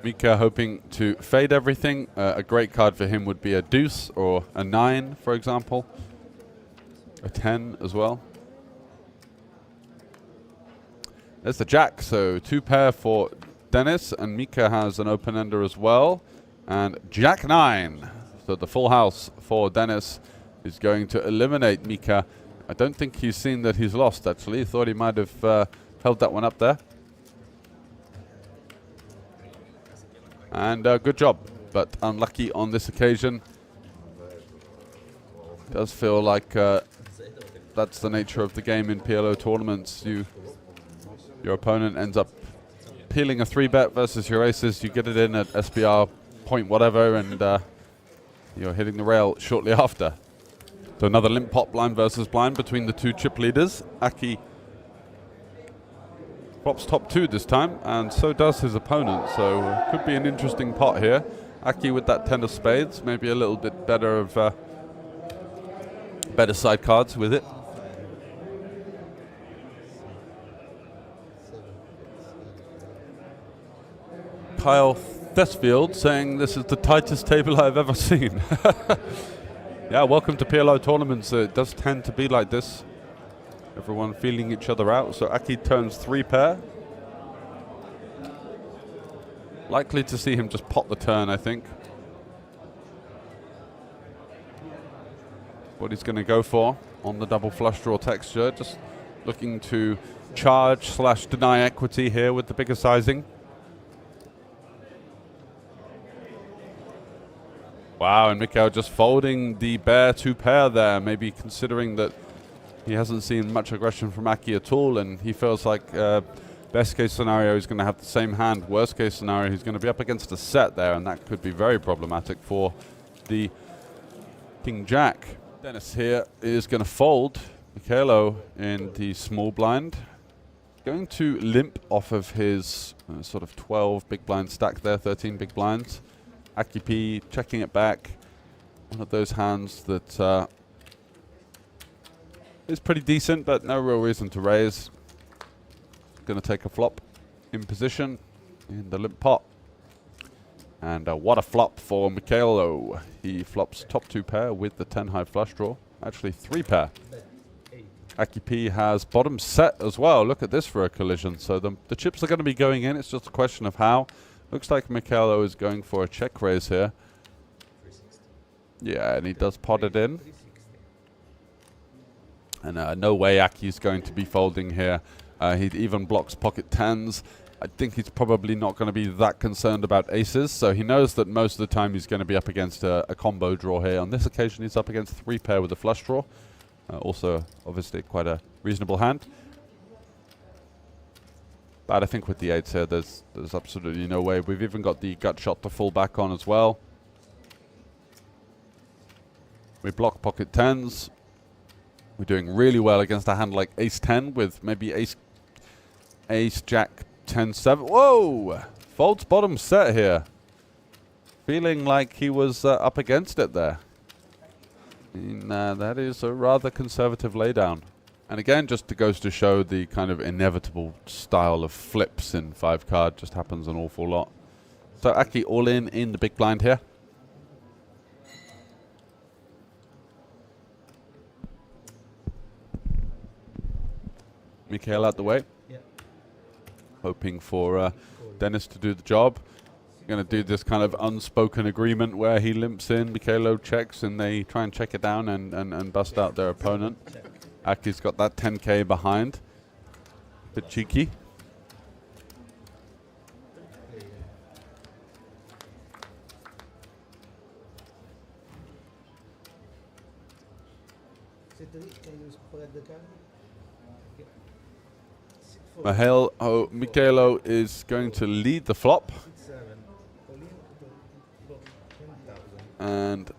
[SPEAKER 2] Mika hoping to fade everything. A great card for him would be a deuce or a 9, for example. A 10 as well. There's the jack, so 2 pair for Dennis, and Mika has an open ender as well. And jack 9. So the full house for Dennis is going to eliminate Mika. I don't think he's seen that he's lost, actually. Thought he might have held that one up there. And good job, but unlucky on this occasion. Does feel like that's the nature of the game in PLO tournaments. Your opponent ends up peeling a 3-bet versus your aces. You get it in at SPR point whatever, and you're hitting the rail shortly after. So another limp pot blind versus blind between the two chip leaders. Aki flops top 2 this time, and so does his opponent. So could be an interesting pot here. Aki with that 10 of spades, maybe a little bit better of better side cards with it. Kyle Thesfield saying this is the tightest table I've ever seen. Yeah, welcome to PLO tournaments. It does tend to be like this. Everyone feeling each other out. So Aki turns 3 pair. Likely to see him just pot the turn, I think. What he's going to go for on the double flush draw texture. Just looking to charge / deny equity here with the bigger sizing. Wow, and Mikhail just folding the bare 2 pair there, maybe considering that he hasn't seen much aggression from Aki at all, and he feels like best case scenario he's going to have the same hand. Worst case scenario he's going to be up against a set there, and that could be very problematic for the King Jack. Dennis here is going to fold Mikhailo in the small blind. Going to limp off of his sort of 12 big blind stack there, 13 big blinds. Aki P checking it back. One of those hands that is pretty decent, but no real reason to raise. Going to take a flop in position in the limp pot. And what a flop for Mikhailo. He flops top 2 pair with the 10 high flush draw. Actually 3 pair. Aki P has bottom set as well. Look at this for a collision. So the chips are going to be going in. It's just a question of how. Looks like Mikhailo is going for a check raise here. Yeah, and he does pot it in. And no way Aki's going to be folding here. He even blocks pocket 10s. I think he's probably not going to be that concerned about aces. So he knows that most of the time he's going to be up against a combo draw here. On this occasion, he's up against 3 pair with a flush draw. Also, obviously, quite a reasonable hand. But I think with the 8s here, there's absolutely no way. We've even got the gut shot to fall back on as well. We block pocket 10s. We're doing really well against a hand like ace 10 with maybe ace jack 10 7. Whoa! Folds bottom set here. Feeling like he was up against it there. And, that is a rather conservative laydown. And again, just goes to show the kind of inevitable style of flips in 5 card. Just happens an awful lot. So Aki all in the big blind here. Mikhail out the way.
[SPEAKER 6] Yeah.
[SPEAKER 2] Hoping for Dennis to do the job. Going to do this kind of unspoken agreement where he limps in, Mikhailo checks, and they try and check it down and bust out their opponent. Aki's got that 10k behind. Bit cheeky. Mikhailo is going to lead the flop. And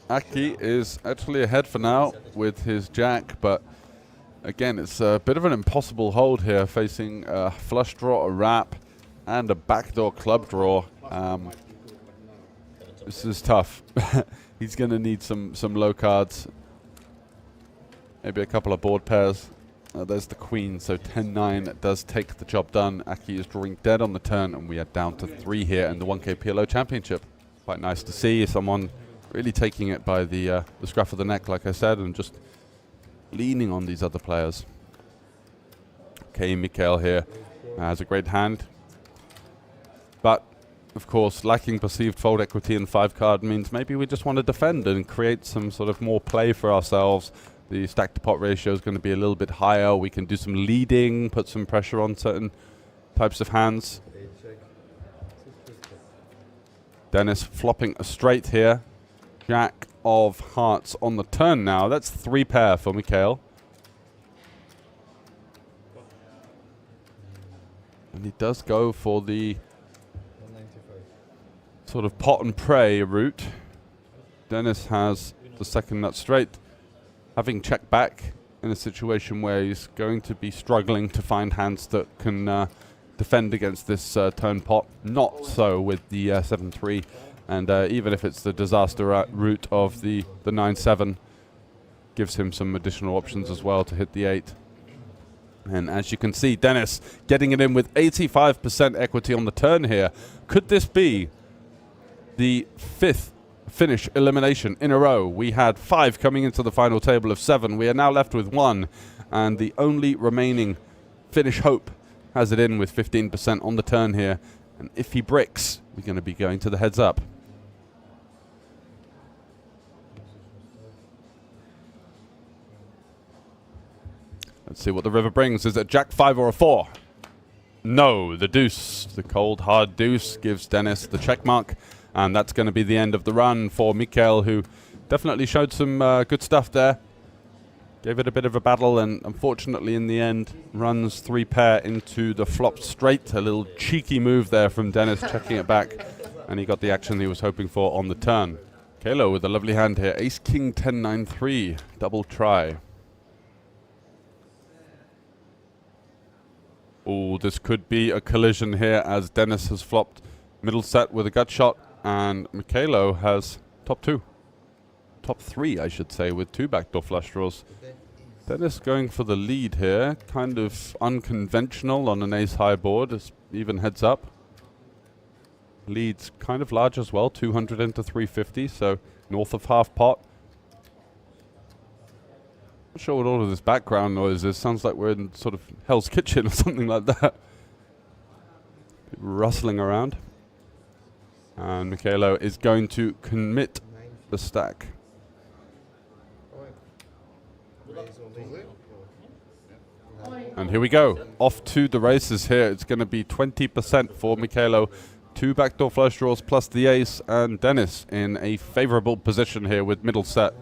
[SPEAKER 2] Aki is actually ahead for now with his jack, but again, it's a bit of an impossible hold here, facing a flush draw, a wrap, and a backdoor club draw. This is tough. He's going to need some low cards, maybe a couple of board pairs There's the queen, so 10-9 does take the job done. Aki is drawing dead on the turn, and we are down to 3 here in the 1K PLO Championship. Quite nice to see someone really taking it by the scruff of the neck, like I said, and just leaning on these other players. Okay, Mikael here has a great hand. But, of course, lacking perceived fold equity in 5 card means maybe we just want to defend and create some sort of more play for ourselves. The stack to pot ratio is going to be a little bit higher. We can do some leading, put some pressure on certain types of hands. Dennis flopping a straight here. Jack of hearts on the turn now. That's 3 pair for Mikael. And he does go for the sort of pot and pray route. Dennis has the second nut straight. Having checked back in a situation where he's going to be struggling to find hands that can defend against this turn pot. Not so with the 7-3, and even if it's the disaster route of the 9-7, gives him some additional options as well to hit the 8. And as you can see, Dennis getting it in with 85% equity on the turn here. Could this be the 5th finish elimination in a row? We had 5 coming into the final table of 7. We are now left with 1, and the only remaining finish hope has it in with 15% on the turn here. And if he bricks, we're going to be going to the heads up. Let's see what the river brings. Is it Jack 5 or a 4? No, the deuce. The cold hard deuce gives Dennis the check mark. And that's going to be the end of the run for Mikael, who definitely showed some good stuff there. Gave it a bit of a battle, and unfortunately in the end runs 3 pair into the flop straight. A little cheeky move there from Dennis, checking it back. And he got the action he was hoping for on the turn. Kalo with a lovely hand here. Ace King 10-9-3. Double try. Oh, this could be a collision here as Dennis has flopped middle set with a gut shot. And Mikael has top 2. Top 3, I should say, with 2 backdoor flush draws. Dennis going for the lead here. Kind of unconventional on an ace-high board. It's even heads up. Lead's kind of large as well, 200 into 350, so north of half pot. Not sure what all of this background noise is. Sounds like we're in sort of Hell's Kitchen or something like that. Rustling around. And Mikael is going to commit the stack. And here we go. Off to the races here. It's going to be 20% for Mikael. 2 backdoor flush draws plus the ace, and Dennis in a favorable position here with middle set.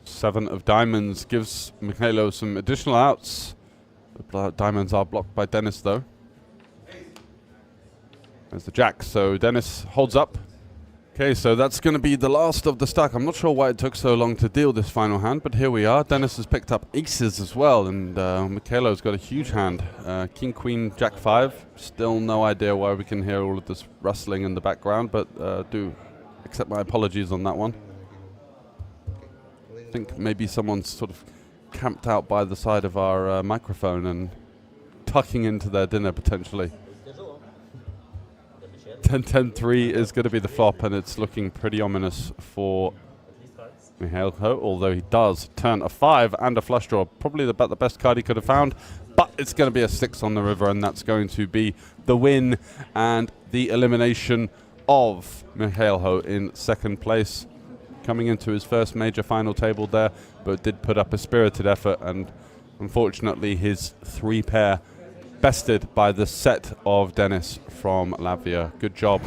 [SPEAKER 2] Seven of diamonds gives Mikael some additional outs. The diamonds are blocked by Dennis though. There's the jack, so Dennis holds up. Okay, so that's going to be the last of the stack. I'm not sure why it took so long to deal this final hand, but here we are. Dennis has picked up aces as well, and Mikael's got a huge hand. King, Queen, Jack 5. Still no idea why we can hear all of this rustling in the background, but do accept my apologies on that one. I think maybe someone's sort of camped out by the side of our microphone and tucking into their dinner potentially. 10-10-3 is going to be the flop, and it's looking pretty ominous for Mihail, although he does turn a 5 and a flush draw. Probably about the best card he could have found, but it's going to be a 6 on the river, and that's going to be the win and the elimination of Mihail in second place. Coming into his first major final table there, but did put up a spirited effort, and unfortunately his 3 pair bested by the set of Dennis from Latvia. Good job.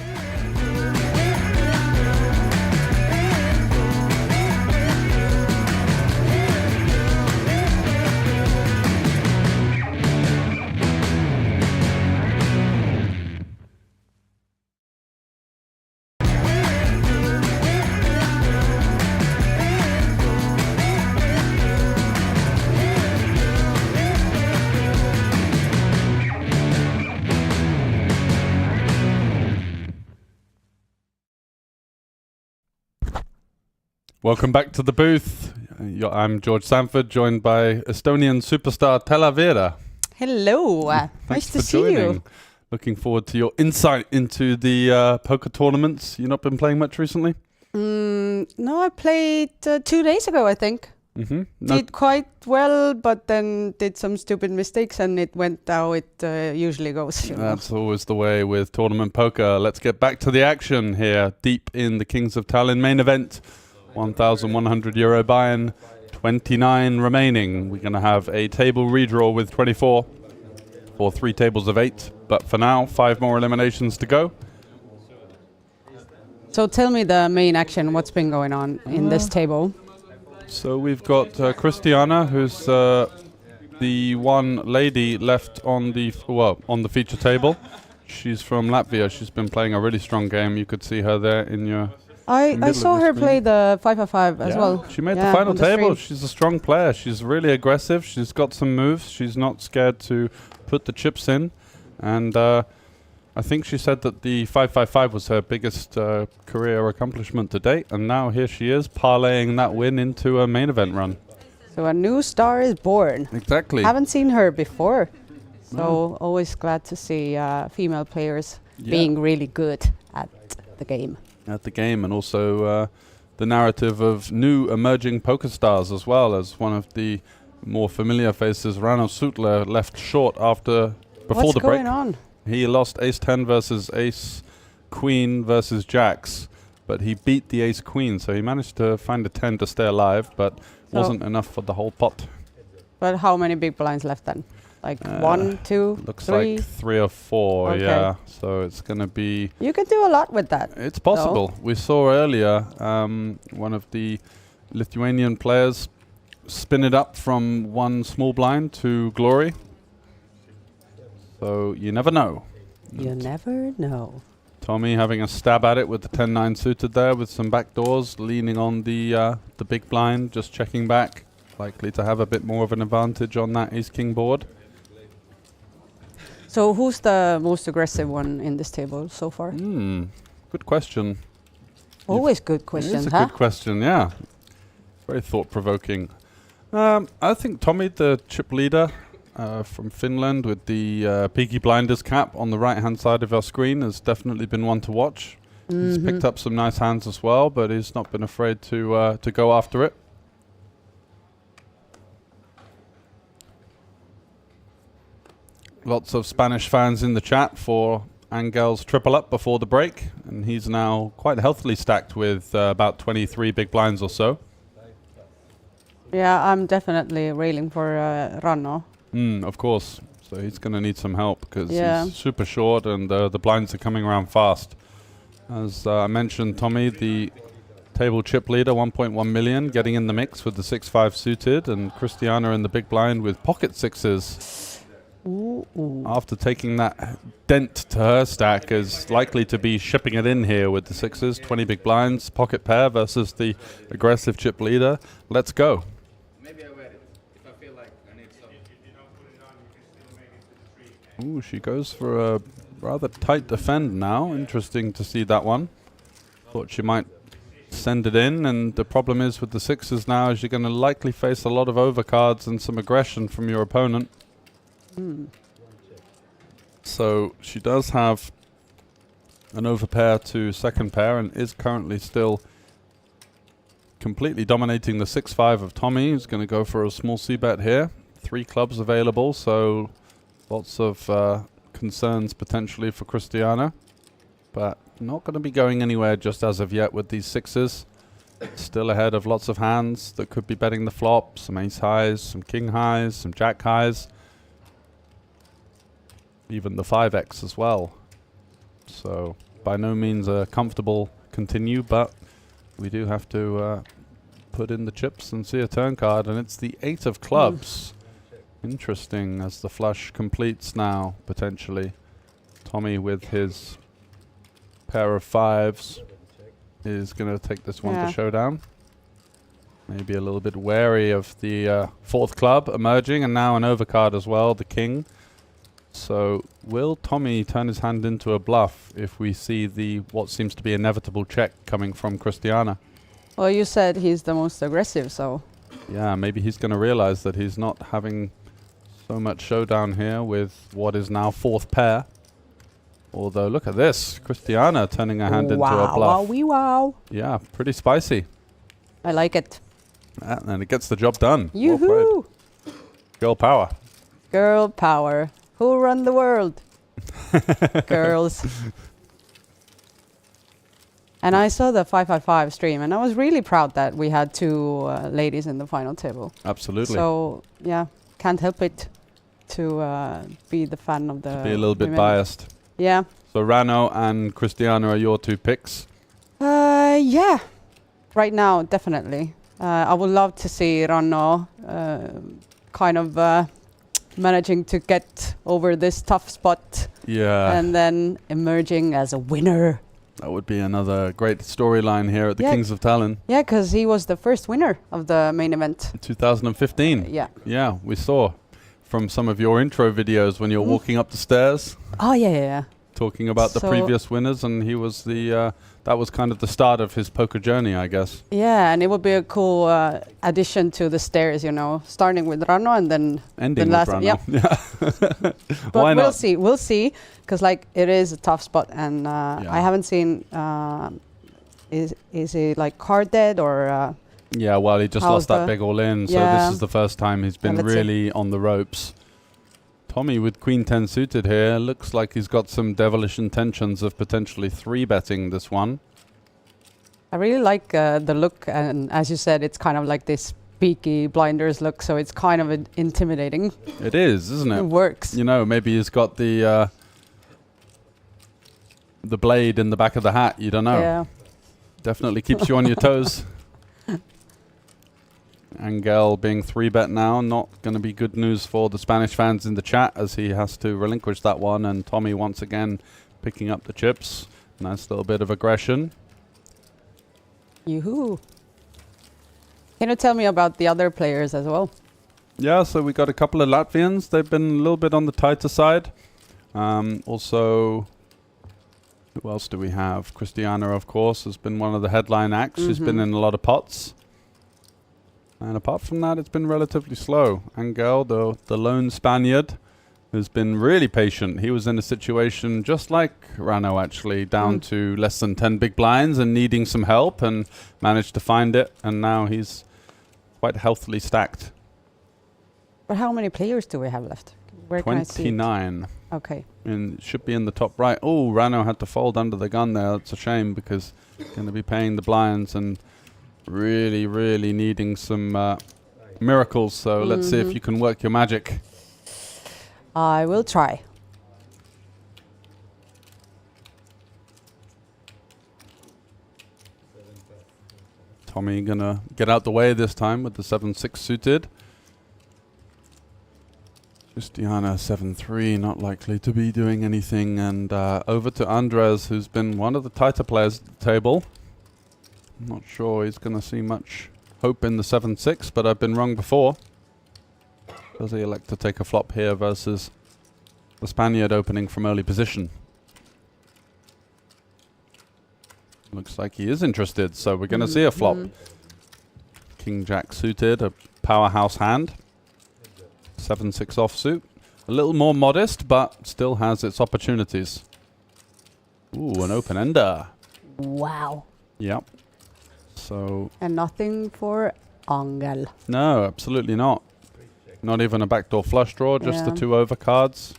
[SPEAKER 2] Welcome back to the booth. I'm George Sanford, joined by Estonian superstar Tella.
[SPEAKER 7] Hello. Nice
[SPEAKER 2] Thanks
[SPEAKER 7] to
[SPEAKER 2] for
[SPEAKER 7] see
[SPEAKER 2] joining.
[SPEAKER 7] you.
[SPEAKER 2] Looking forward to your insight into the poker tournaments. You've not been playing much recently?
[SPEAKER 7] No, I played 2 days ago, I think.
[SPEAKER 2] Mm-hmm.
[SPEAKER 7] Did quite well, but then did some stupid mistakes and it went how it usually goes.
[SPEAKER 2] That's always the way with tournament poker. Let's get back to the action here, deep in the Kings of Tallinn main event. €1,100 buy-in, 29 remaining. We're going to have a table redraw with 24 for 3 tables of 8. But for now, 5 more eliminations to go.
[SPEAKER 7] So tell me the main action, what's been going on in this table?
[SPEAKER 2] So we've got Christiana, who's the one lady left on the on the feature table. She's from Latvia. She's been playing a really strong game. You could see her there in your.
[SPEAKER 7] I saw her play the 5-5 as well.
[SPEAKER 2] She made the final table. She's a strong player. She's really aggressive. She's got some moves. She's not scared to put the chips in, and I think she said that the 5-5-5 was her biggest career accomplishment to date, and now here she is parlaying that win into a main event run.
[SPEAKER 7] So a new star is born.
[SPEAKER 2] Exactly.
[SPEAKER 7] Haven't seen her before, so always glad to see female players being really good at the game.
[SPEAKER 2] And also the narrative of new emerging poker stars as well, as one of the more familiar faces, Rano Sutler, left short before the break.
[SPEAKER 7] What's going on?
[SPEAKER 2] He lost ace-10 versus ace-queen versus jacks, but he beat the ace-queen, so he managed to find a 10 to stay alive, but wasn't enough for the whole pot.
[SPEAKER 7] But how many big blinds left then? Like 1, 2,
[SPEAKER 2] looks
[SPEAKER 7] 3?
[SPEAKER 2] like 3 or 4,
[SPEAKER 7] Okay.
[SPEAKER 2] yeah. So it's going to be...
[SPEAKER 7] You can do a lot with that.
[SPEAKER 2] It's possible. We saw earlier one of the Lithuanian players spin it up from 1 small blind to glory. So you never know.
[SPEAKER 7] You never know.
[SPEAKER 2] Tommy having a stab at it with the 10-9 suited there with some back doors, leaning on the big blind, just checking back. Likely to have a bit more of an advantage on that ace-king board.
[SPEAKER 7] So who's the most aggressive one in this table so far?
[SPEAKER 2] Good question.
[SPEAKER 7] Always good questions,
[SPEAKER 2] It's a good question, yeah. Very thought-provoking. I think Tommy, the chip leader from Finland with the Peaky Blinders cap on the right-hand side of our screen, has definitely been one to watch. He's picked up some nice hands as well, but he's not been afraid to go after it. Lots of Spanish fans in the chat for Angel's triple up before the break, and he's now quite healthily stacked with about 23 big blinds or so.
[SPEAKER 7] Yeah, I'm definitely railing for Ranno.
[SPEAKER 2] Of course. So he's going to need some help because he's super short and the blinds are coming around fast. As I mentioned, Tommy, the table chip leader, 1.1 million, getting in the mix with the 6-5 suited, and Christiana in the big blind with pocket sixes. After taking that dent to her stack, is likely to be shipping it in here with the sixes, 20 big blinds, pocket pair versus the aggressive chip leader. Let's go.
[SPEAKER 3] Maybe I wear it if I feel like I need some.
[SPEAKER 2] Ooh, she goes for a rather tight defend now. Interesting to see that one. Thought she might send it in, and the problem is with the sixes now is you're going to likely face a lot of overcards and some aggression from your opponent. So she does have an overpair to second pair and is currently still completely dominating the 6-5 of Tommy. He's going to go for a small c-bet here. 3 clubs available, so lots of concerns potentially for Christiana, but not going to be going anywhere just as of yet with these sixes. Still ahead of lots of hands that could be betting the flop, some ace highs, some king highs, some jack highs. Even the 5x as well. So by no means a comfortable continue, but we do have to put in the chips and see a turn card, and it's the 8 of clubs. Interesting, as the flush completes now, potentially. Tommy with his pair of 5s is going to take this one to showdown. Maybe a little bit wary of the 4th club emerging, and now an overcard as well, the king. So will Tommy turn his hand into a bluff if we see the what seems to be inevitable check coming from Christiana?
[SPEAKER 7] Well, you said he's the most aggressive, so...
[SPEAKER 2] Yeah, maybe he's going to realize that he's not having so much showdown here with what is now 4th pair. Although, look at this. Christiana turning her hand into a bluff.
[SPEAKER 7] Wow.
[SPEAKER 2] Yeah, pretty spicy.
[SPEAKER 7] I like it.
[SPEAKER 2] And it gets the job done.
[SPEAKER 7] Yoo-hoo!
[SPEAKER 2] Girl power.
[SPEAKER 7] Girl power. Who run the world? Girls. And I saw the 555 stream, and I was really proud that we had 2 ladies in the final table.
[SPEAKER 2] Absolutely.
[SPEAKER 7] So, yeah, can't help it to be the fan of the...
[SPEAKER 2] To be a little bit
[SPEAKER 7] women.
[SPEAKER 2] biased.
[SPEAKER 7] Yeah.
[SPEAKER 2] So Rano and Christiana are your 2 picks?
[SPEAKER 7] Yeah. Right now, definitely. I would love to see Rano kind of managing to get over this tough spot.
[SPEAKER 2] Yeah.
[SPEAKER 7] And then emerging as a winner.
[SPEAKER 2] That would be another great storyline here at the Kings of Tallinn.
[SPEAKER 7] Yeah, because he was the first winner of the main event.
[SPEAKER 2] 2015.
[SPEAKER 7] Yeah.
[SPEAKER 2] Yeah, we saw from some of your intro videos when you're walking up the stairs.
[SPEAKER 7] Oh, yeah.
[SPEAKER 2] Talking about the previous winners, and he was the... that was kind of the start of his poker journey, I guess.
[SPEAKER 7] Yeah, and it would be a cool addition to the stairs, you know, starting with Rano and then
[SPEAKER 2] ending with Rano.
[SPEAKER 7] Yep.
[SPEAKER 2] Yeah.
[SPEAKER 7] But
[SPEAKER 2] Why not?
[SPEAKER 7] We'll see, because like it is a tough spot, and I haven't seen. Is he like card dead or?
[SPEAKER 2] Yeah, well, he just lost that big all in, so this is the first time he's been really on the ropes. Tommy with Queen 10 suited here. Looks like he's got some devilish intentions of potentially 3-betting this one.
[SPEAKER 7] I really like the look, and as you said, it's kind of like this peaky blinders look, so it's kind of intimidating.
[SPEAKER 2] It is, isn't it?
[SPEAKER 7] It works.
[SPEAKER 2] You know, maybe he's got the blade in the back of the hat. You don't know.
[SPEAKER 7] Yeah.
[SPEAKER 2] Definitely keeps you on your toes. Angel being 3-bet now, not going to be good news for the Spanish fans in the chat, as he has to relinquish that one, and Tommy once again picking up the chips. Nice little bit of aggression.
[SPEAKER 7] Yoo-hoo. Can you tell me about the other players as well?
[SPEAKER 2] Yeah, so we got a couple of Latvians. They've been a little bit on the tighter side. Also, who else do we have? Christiana, of course, has been one of the headline acts. She's been in a lot of pots. And apart from that, it's been relatively slow. Angel, the lone Spaniard, has been really patient. He was in a situation just like Rano, actually, down to less than 10 big blinds and needing some help, and managed to find it. And now he's quite healthily stacked.
[SPEAKER 7] But how many players do we have left? Where can I see it?
[SPEAKER 2] 29.
[SPEAKER 7] Okay.
[SPEAKER 2] And should be in the top right. Oh, Rano had to fold under the gun there. That's a shame, because going to be paying the blinds and really, really needing some miracles. So let's see if you can work your magic.
[SPEAKER 7] I will try.
[SPEAKER 2] Tommy gonna get out the way this time with the 7-6 suited. Christiana 7-3, not likely to be doing anything. And over to Andres, who's been one of the tighter players at the table. Not sure he's going to see much hope in the 7-6, but I've been wrong before. Does he elect to take a flop here versus the Spaniard opening from early position? Looks like he is interested, so we're going to see a flop. King Jack suited, a powerhouse hand. 7-6 offsuit. A little more modest, but still has its opportunities. Ooh, an open ender.
[SPEAKER 7] Wow.
[SPEAKER 2] Yep. So.
[SPEAKER 7] And nothing for Angel.
[SPEAKER 2] No, absolutely not. Not even a backdoor flush draw, just the 2 overcards.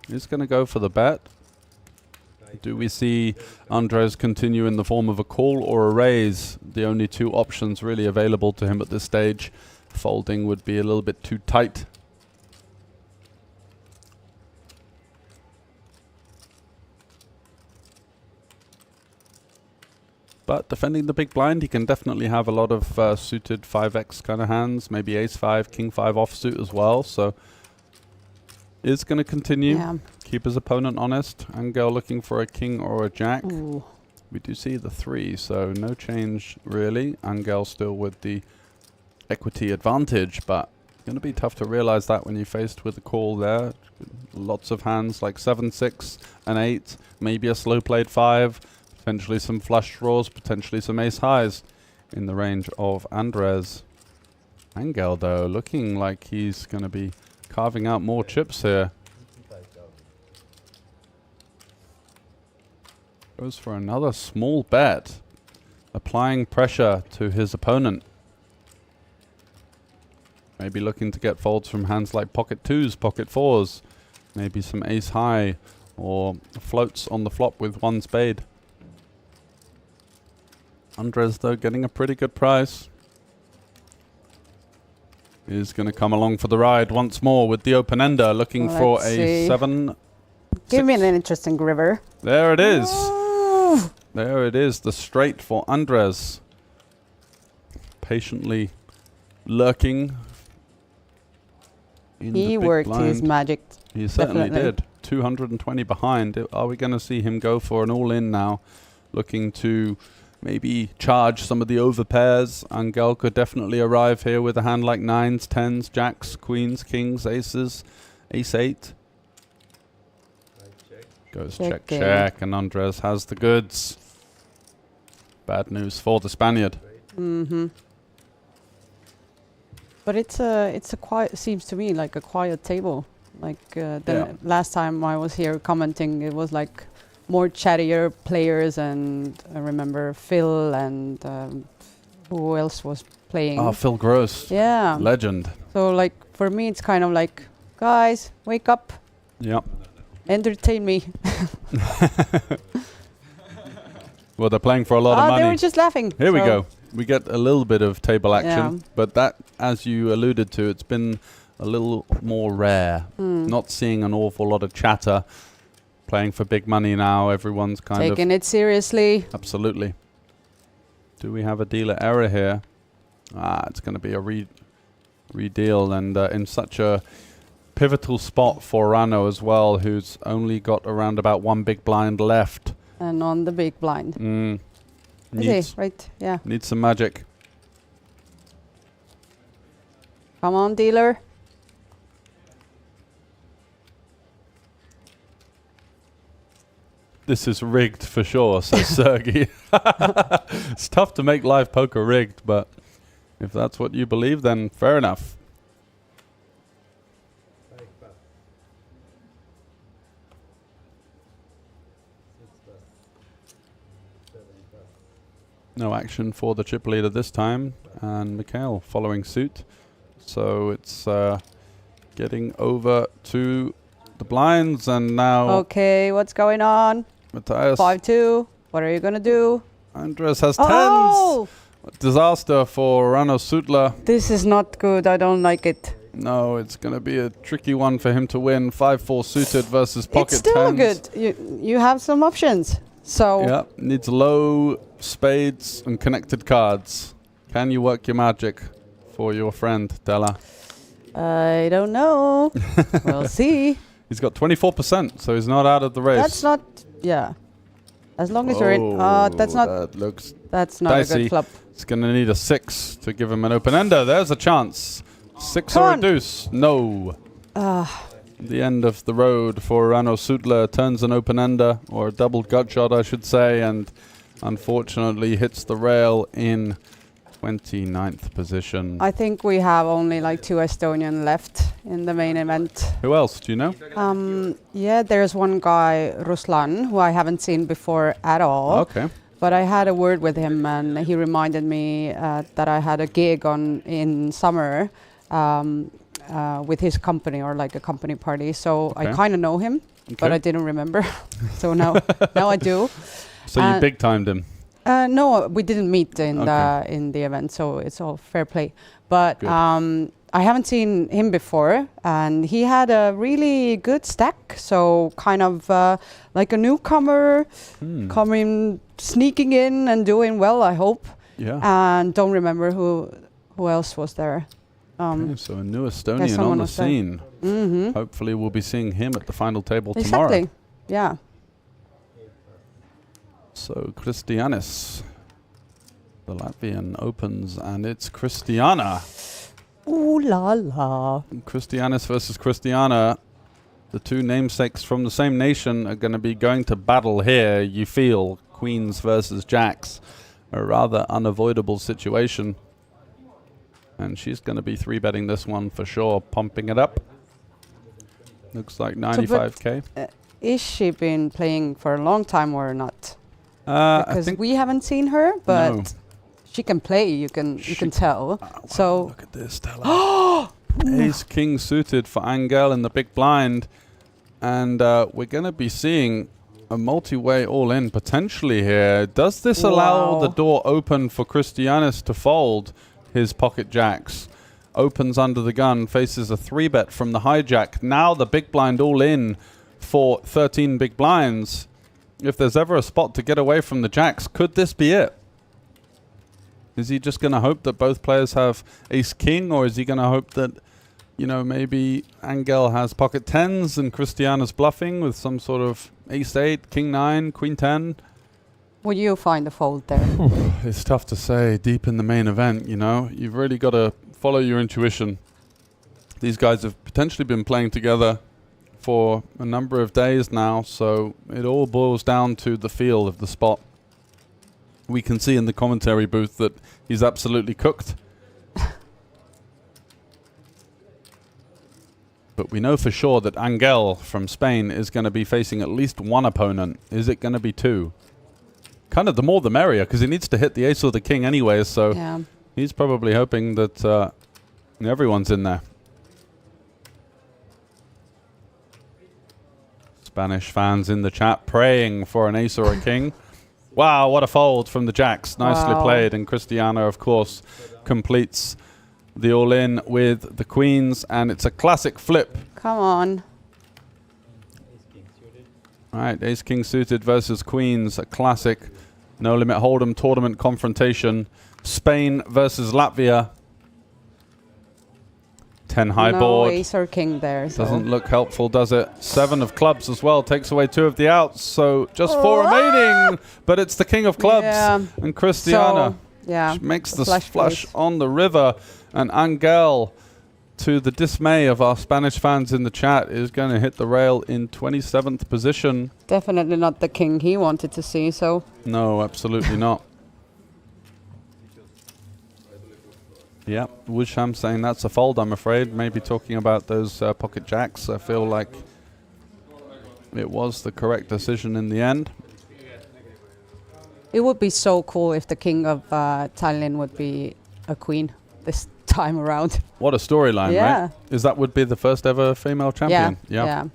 [SPEAKER 2] He's going to go for the bet. Do we see Andres continue in the form of a call or a raise? The only 2 options really available to him at this stage. Folding would be a little bit too tight. But defending the big blind, he can definitely have a lot of suited 5x kind of hands, maybe ace-5, king-5 offsuit as well. So is going to continue, keep his opponent honest. Angel looking for a king or a jack.
[SPEAKER 7] Ooh.
[SPEAKER 2] We do see the 3, so no change really. Angel still with the equity advantage, but going to be tough to realize that when you're faced with a call there. Lots of hands like 7-6, an 8, maybe a slow played 5. Potentially some flush draws, potentially some ace highs. in the range of Andres. Angel, though, looking like he's going to be carving out more chips here. Goes for another small bet, applying pressure to his opponent. Maybe looking to get folds from hands like pocket twos, pocket fours, maybe some ace high, or floats on the flop with one spade. Andres, though, getting a pretty good price. Is going to come along for the ride once more with the open-ender, looking for a 7.
[SPEAKER 7] Give me an interesting river.
[SPEAKER 2] There it is. There it is, the straight for Andres. Patiently lurking in the
[SPEAKER 7] He
[SPEAKER 2] big
[SPEAKER 7] worked
[SPEAKER 2] blind.
[SPEAKER 7] his magic.
[SPEAKER 2] He certainly
[SPEAKER 7] Definitely.
[SPEAKER 2] did. 220 behind. Are we going to see him go for an all-in now? Looking to maybe charge some of the overpairs. Angel could definitely arrive here with a hand like 9s, 10s, jacks, queens, kings, aces, ace-8. Goes check, check, and Andres has the goods. Bad news for the Spaniard.
[SPEAKER 7] Mm-hmm. But it's a quiet. Seems to me like a quiet table. Like the last time I was here commenting, it was like more chattier players, and I remember Phil and who else was playing?
[SPEAKER 2] Oh, Phil Gross.
[SPEAKER 7] Yeah.
[SPEAKER 2] Legend.
[SPEAKER 7] So like for me, it's kind of like, guys, wake up.
[SPEAKER 2] Yep.
[SPEAKER 7] Entertain me.
[SPEAKER 2] Well, they're playing for a lot of money.
[SPEAKER 7] They were just laughing.
[SPEAKER 2] Here we go. We get a little bit of table action,
[SPEAKER 7] Yeah.
[SPEAKER 2] but that, as you alluded to, it's been a little more rare. Not seeing an awful lot of chatter. Playing for big money now. Everyone's kind of
[SPEAKER 7] taking it seriously.
[SPEAKER 2] Absolutely. Do we have a dealer error here? It's going to be a redeal, and in such a pivotal spot for Rano as well, who's only got around about 1 big blind left.
[SPEAKER 7] And on the big blind.
[SPEAKER 2] Needs,
[SPEAKER 7] right? Yeah.
[SPEAKER 2] Needs some magic.
[SPEAKER 7] Come on, dealer.
[SPEAKER 2] This is rigged for sure, says Sergey. It's tough to make live poker rigged, but if that's what you believe, then fair enough. No action for the chip leader this time, and Mikhail following suit. So it's getting over to the blinds, and now
[SPEAKER 7] Okay, what's going on?
[SPEAKER 2] Matthias
[SPEAKER 7] 5-2. What are you gonna do?
[SPEAKER 2] Andres has 10s.
[SPEAKER 7] Oh!
[SPEAKER 2] Disaster for Rano Sutla.
[SPEAKER 7] This is not good. I don't like it.
[SPEAKER 2] No, it's going to be a tricky one for him to win. 5-4 suited versus pocket
[SPEAKER 7] It's still
[SPEAKER 2] 10s.
[SPEAKER 7] good. You have some options. So
[SPEAKER 2] Yeah, needs low spades and connected cards. Can you work your magic for your friend, Della?
[SPEAKER 7] I don't know. We'll see.
[SPEAKER 2] He's got 24%, so he's not out of the race.
[SPEAKER 7] That's not. Yeah. As long as you're in. That's not.
[SPEAKER 2] That looks
[SPEAKER 7] That's not
[SPEAKER 2] dicey.
[SPEAKER 7] a good flop.
[SPEAKER 2] It's going to need a 6 to give him an open-ender. There's a chance. 6
[SPEAKER 7] Come
[SPEAKER 2] or
[SPEAKER 7] on.
[SPEAKER 2] a deuce. No. The end of the road for Rano Sutla. Turns an open-ender, or a double gut shot, I should say, and unfortunately hits the rail in 29th position.
[SPEAKER 7] I think we have only like 2 Estonian left in the main event.
[SPEAKER 2] Who else? Do you know?
[SPEAKER 7] Yeah, there's one guy, Ruslan, who I haven't seen before at all.
[SPEAKER 2] Okay.
[SPEAKER 7] But I had a word with him, and he reminded me that I had a gig in summer with his company, or like a company party. So I
[SPEAKER 2] Okay.
[SPEAKER 7] kind of know him, but
[SPEAKER 2] Okay.
[SPEAKER 7] I didn't remember. So now I do.
[SPEAKER 2] So you big timed him.
[SPEAKER 7] No, we didn't meet in
[SPEAKER 2] Okay.
[SPEAKER 7] the event, so it's all fair play. But
[SPEAKER 2] Good.
[SPEAKER 7] I haven't seen him before, and he had a really good stack. So kind of like a newcomer, sneaking in and doing well, I hope.
[SPEAKER 2] Yeah.
[SPEAKER 7] And don't remember who else was there.
[SPEAKER 2] Okay, so a new Estonian on the scene. Hopefully we'll be seeing him at the final table tomorrow.
[SPEAKER 7] Exactly. Yeah.
[SPEAKER 2] So Christianis, the Latvian, opens, and it's Christiana.
[SPEAKER 7] Ooh la la.
[SPEAKER 2] Christianis versus Christiana. The two namesakes from the same nation are going to be going to battle here, you feel. Queens versus jacks. a rather unavoidable situation. And she's going to be 3-betting this one for sure, pumping it up. Looks like 95k.
[SPEAKER 7] Is she been playing for a long time or not?
[SPEAKER 2] I
[SPEAKER 7] Because
[SPEAKER 2] think
[SPEAKER 7] we haven't seen her, but
[SPEAKER 2] No.
[SPEAKER 7] she can play. You can tell. So
[SPEAKER 2] look at this, Stella. Ace King suited for Angel in the big blind, and we're going to be seeing a multi-way all-in potentially here. Does this allow the door open for Christianis to fold his pocket jacks? Opens under the gun, faces a 3-bet from the hijack. Now the big blind all in for 13 big blinds. If there's ever a spot to get away from the jacks, could this be it? Is he just going to hope that both players have ace king, or is he going to hope that, you know, maybe Angel has pocket tens and Christiana's bluffing with some sort of ace 8, king 9, queen 10?
[SPEAKER 7] would you find a fold there?
[SPEAKER 2] It's tough to say deep in the main event, you know. You've really got to follow your intuition. These guys have potentially been playing together for a number of days now, so it all boils down to the feel of the spot. We can see in the commentary booth that he's absolutely cooked. But we know for sure that Angel from Spain is going to be facing at least one opponent. Is it going to be two? Kind of the more the merrier, because he needs to hit the ace or the king anyway, so he's probably hoping that everyone's in there. Spanish fans in the chat praying for an ace or a king. Wow, what a fold from the jacks. Nicely played. And Christiana, of course, completes the all-in with the queens, and it's a classic flip.
[SPEAKER 7] Come on.
[SPEAKER 2] All right, ace-king suited versus queens, a classic no-limit hold'em tournament confrontation. Spain versus Latvia. 10 high board.
[SPEAKER 7] No ace or king there. So.
[SPEAKER 2] Doesn't look helpful, does it? 7 of clubs as well. Takes away 2 of the outs. So just 4 remaining. But it's the king of clubs.
[SPEAKER 7] Yeah.
[SPEAKER 2] And Christiana makes the flush on the river. And Angel, to the dismay of our Spanish fans in the chat, is going to hit the rail in 27th position.
[SPEAKER 7] Definitely not the king he wanted to see, so.
[SPEAKER 2] No, absolutely not. Yeah, Wisham saying that's a fold, I'm afraid. Maybe talking about those pocket jacks. I feel like it was the correct decision in the end.
[SPEAKER 7] It would be so cool if the king of Tallinn would be a queen this time around.
[SPEAKER 2] What a storyline, right? Is that would be the first ever female champion?
[SPEAKER 7] Yeah.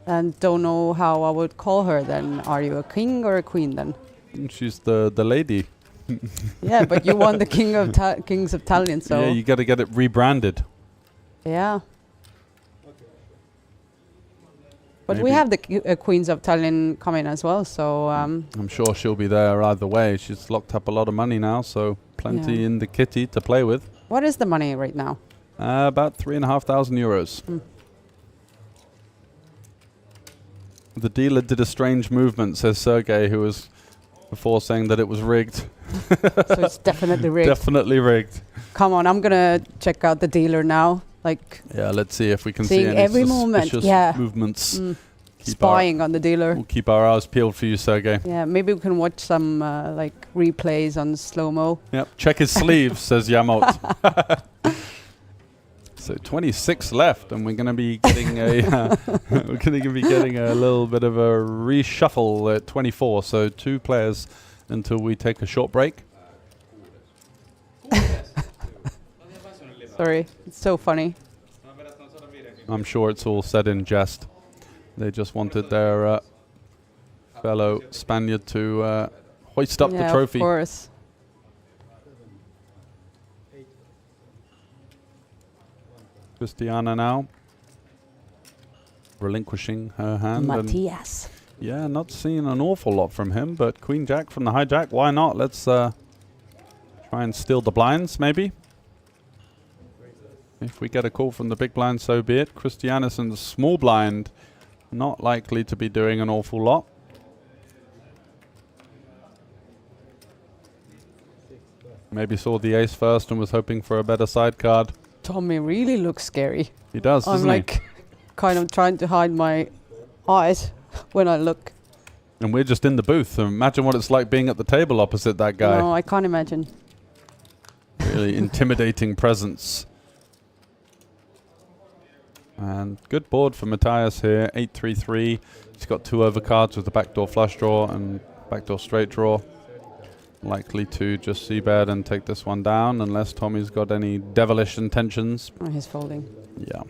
[SPEAKER 7] And don't know how I would call her then. Are you a king or a queen then?
[SPEAKER 2] She's the lady.
[SPEAKER 7] Yeah, but you won the Kings of Tallinn, so...
[SPEAKER 2] Yeah, you got to get it rebranded.
[SPEAKER 7] Yeah. But
[SPEAKER 2] Maybe.
[SPEAKER 7] we have the Queens of Tallinn coming as well, so...
[SPEAKER 2] I'm sure she'll be there either way. She's locked up a lot of money now, so plenty in the kitty to play with.
[SPEAKER 7] What is the money right now?
[SPEAKER 2] About 3,500 euros. The dealer did a strange movement, says Sergey, who was before saying that it was rigged.
[SPEAKER 7] So it's definitely rigged.
[SPEAKER 2] Definitely rigged.
[SPEAKER 7] Come on, I'm gonna check out the dealer now. Like,
[SPEAKER 2] yeah, let's see if we can see any
[SPEAKER 7] every movement.
[SPEAKER 2] movements.
[SPEAKER 7] Spying on the dealer.
[SPEAKER 2] We'll keep our eyes peeled for you, Sergey.
[SPEAKER 7] Yeah, maybe we can watch some like replays on slow-mo.
[SPEAKER 2] Yep, check his sleeves, says Yamot. So 26 left, and we're going to be getting a we're going to be getting a little bit of a reshuffle at 24. So 2 players until we take a short break.
[SPEAKER 7] Sorry, it's so funny.
[SPEAKER 2] I'm sure it's all said in jest. They just wanted their fellow Spaniard to hoist up the trophy.
[SPEAKER 7] Of course.
[SPEAKER 2] Christiana now relinquishing her hand.
[SPEAKER 7] Matthias.
[SPEAKER 2] Yeah, not seeing an awful lot from him, but Queen Jack from the hijack. Why not? Let's try and steal the blinds, maybe. If we get a call from the big blind, so be it. Christianis in the small blind, not likely to be doing an awful lot. Maybe saw the ace first and was hoping for a better side card.
[SPEAKER 7] Tommy really looks scary.
[SPEAKER 2] He does, doesn't
[SPEAKER 7] I'm like kind of trying to hide my eyes when I look.
[SPEAKER 2] And we're just in the booth. Imagine what it's like being at the table opposite that guy.
[SPEAKER 7] No, I can't imagine.
[SPEAKER 2] Really intimidating presence. And good board for Matthias here. 8-3-3. He's got 2 overcards with the backdoor flush draw and backdoor straight draw. Likely to just c-bet and take this one down unless Tommy's got any devilish intentions.
[SPEAKER 7] Oh, he's folding.
[SPEAKER 2] Yeah.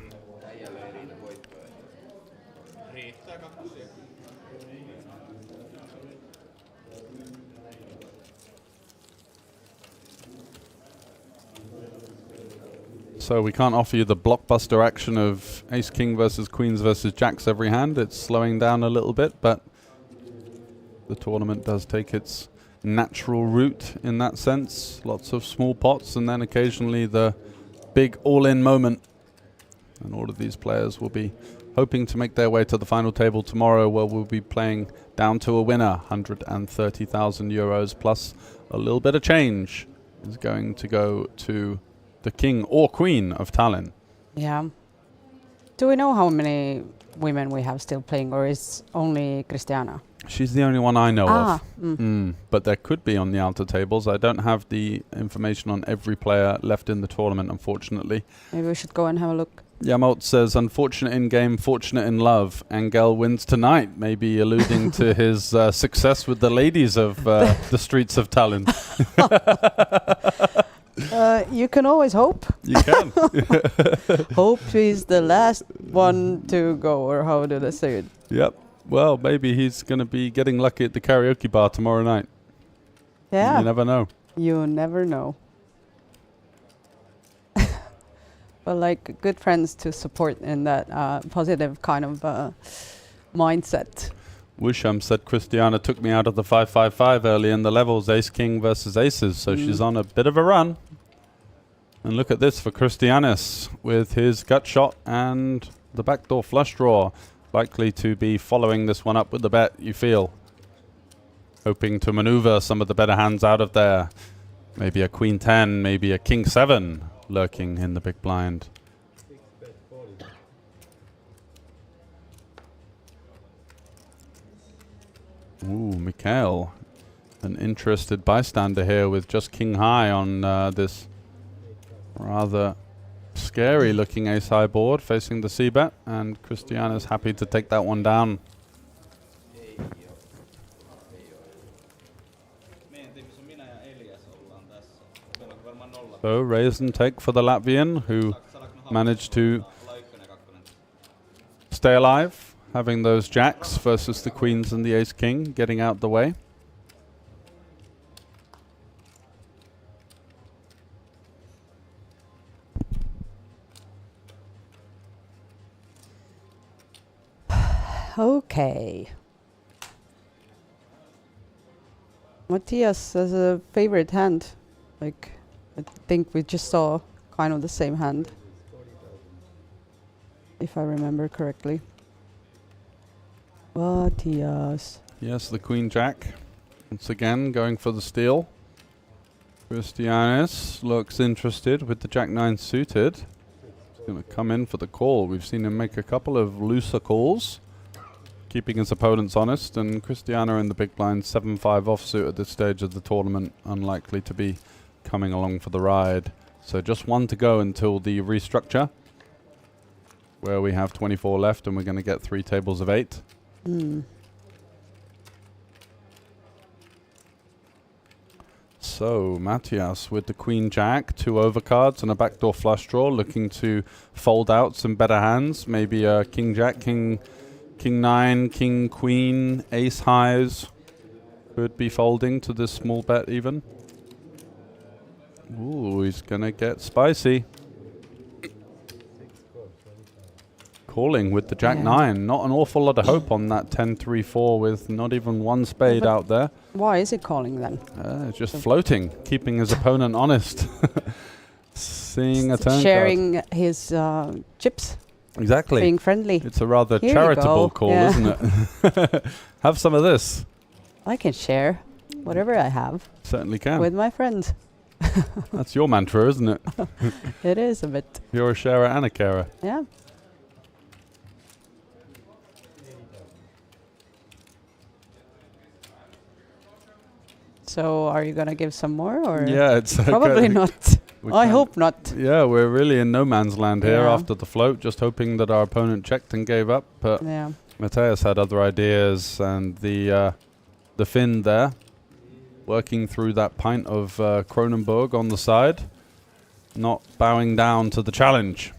[SPEAKER 2] So we can't offer you the blockbuster action of ace-king versus queens versus jacks every hand. It's slowing down a little bit, but the tournament does take its natural route in that sense. Lots of small pots and then occasionally the big all-in moment. And all of these players will be hoping to make their way to the final table tomorrow, where we'll be playing down to a winner. 130,000 euros plus a little bit of change is going to go to the king or queen of Tallinn.
[SPEAKER 7] Yeah. Do we know how many women we have still playing, or is only Christiana?
[SPEAKER 2] She's the only one I know of.
[SPEAKER 7] Mm.
[SPEAKER 2] But there could be on the outer tables. I don't have the information on every player left in the tournament, unfortunately.
[SPEAKER 7] Maybe we should go and have a look.
[SPEAKER 2] Yamot says, unfortunate in game, fortunate in love. Angel wins tonight, maybe alluding to his success with the ladies of the streets of Tallinn.
[SPEAKER 7] You can always hope.
[SPEAKER 2] You can.
[SPEAKER 7] Hope is the last one to go, or how did I say it?
[SPEAKER 2] Yep. Well, maybe he's going to be getting lucky at the karaoke bar tomorrow night.
[SPEAKER 7] Yeah.
[SPEAKER 2] You never know.
[SPEAKER 7] You never know. But like good friends to support in that positive kind of mindset.
[SPEAKER 2] Wisham said Christiana took me out of the 5-5-5 early in the levels, ace-king versus aces, so she's on a bit of a run. And look at this for Christianis with his gut shot and the backdoor flush draw. Likely to be following this one up with the bet, you feel. Hoping to maneuver some of the better hands out of there. Maybe a queen 10, maybe a king 7 lurking in the big blind. Ooh, Mikhail, an interested bystander here with just king high on this rather scary looking ace high board facing the c-bet, and Christiana's happy to take that one down. So raise and take for the Latvian, who managed to stay alive, having those jacks versus the queens and the ace-king getting out the way.
[SPEAKER 7] Okay. Matthias has a favorite hand. Like, I think we just saw kind of the same hand, if I remember correctly. Matthias.
[SPEAKER 2] Yes, the queen jack. Once again, going for the steal. Christianis looks interested with the jack 9 suited. He's going to come in for the call. We've seen him make a couple of looser calls, keeping his opponents honest, and Christiana in the big blind 7-5 offsuit at this stage of the tournament, unlikely to be coming along for the ride. So just one to go until the restructure, where we have 24 left and we're going to get 3 tables of 8. So Matthias with the queen jack, 2 overcards and a backdoor flush draw, looking to fold out some better hands, maybe a king jack, king 9, king queen, ace highs could be folding to this small bet even. Ooh, he's gonna get spicy. Calling with the jack 9. Not an awful lot of hope on that 10-3-4 with not even one spade out there.
[SPEAKER 7] Why is he calling then?
[SPEAKER 2] Just floating, keeping his opponent honest. Seeing a turn
[SPEAKER 7] sharing
[SPEAKER 2] card.
[SPEAKER 7] his chips.
[SPEAKER 2] Exactly.
[SPEAKER 7] Being friendly.
[SPEAKER 2] It's a rather
[SPEAKER 7] Here
[SPEAKER 2] charitable call,
[SPEAKER 7] yeah.
[SPEAKER 2] isn't it? Have some of this.
[SPEAKER 7] I can share whatever I have.
[SPEAKER 2] Certainly can.
[SPEAKER 7] With my friends.
[SPEAKER 2] That's your mantra, isn't it?
[SPEAKER 7] It is a bit.
[SPEAKER 2] You're a sharer and a carer.
[SPEAKER 7] Yeah. So are you gonna give some more, or
[SPEAKER 2] Yeah, it's
[SPEAKER 7] probably not. I hope not.
[SPEAKER 2] Yeah, we're really in no man's land here
[SPEAKER 7] Yeah.
[SPEAKER 2] after the float, just hoping that our opponent checked and gave up. But
[SPEAKER 7] Yeah.
[SPEAKER 2] Mateus had other ideas, and the Finn there, working through that pint of Kronenbourg on the side, not bowing down to the challenge.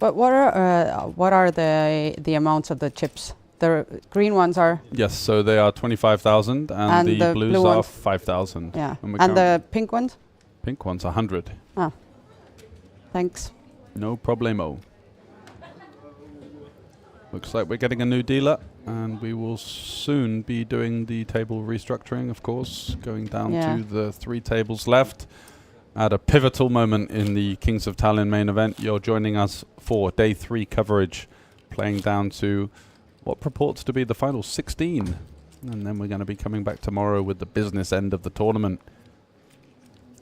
[SPEAKER 7] But what are the amounts of the chips? The green ones are.
[SPEAKER 2] Yes, so they are 25,000, and the blues
[SPEAKER 7] blue
[SPEAKER 2] are
[SPEAKER 7] ones?
[SPEAKER 2] 5,000.
[SPEAKER 7] Yeah.
[SPEAKER 2] And,
[SPEAKER 7] And the pink ones?
[SPEAKER 2] pink one's 100.
[SPEAKER 7] Ah. Thanks.
[SPEAKER 2] No problemo. Looks like we're getting a new dealer, and we will soon be doing the table restructuring, of course, going down to the 3 tables left. At a pivotal moment in the Kings of Tallinn main event, you're joining us for day 3 coverage, playing down to what purports to be the final 16. And then we're going to be coming back tomorrow with the business end of the tournament.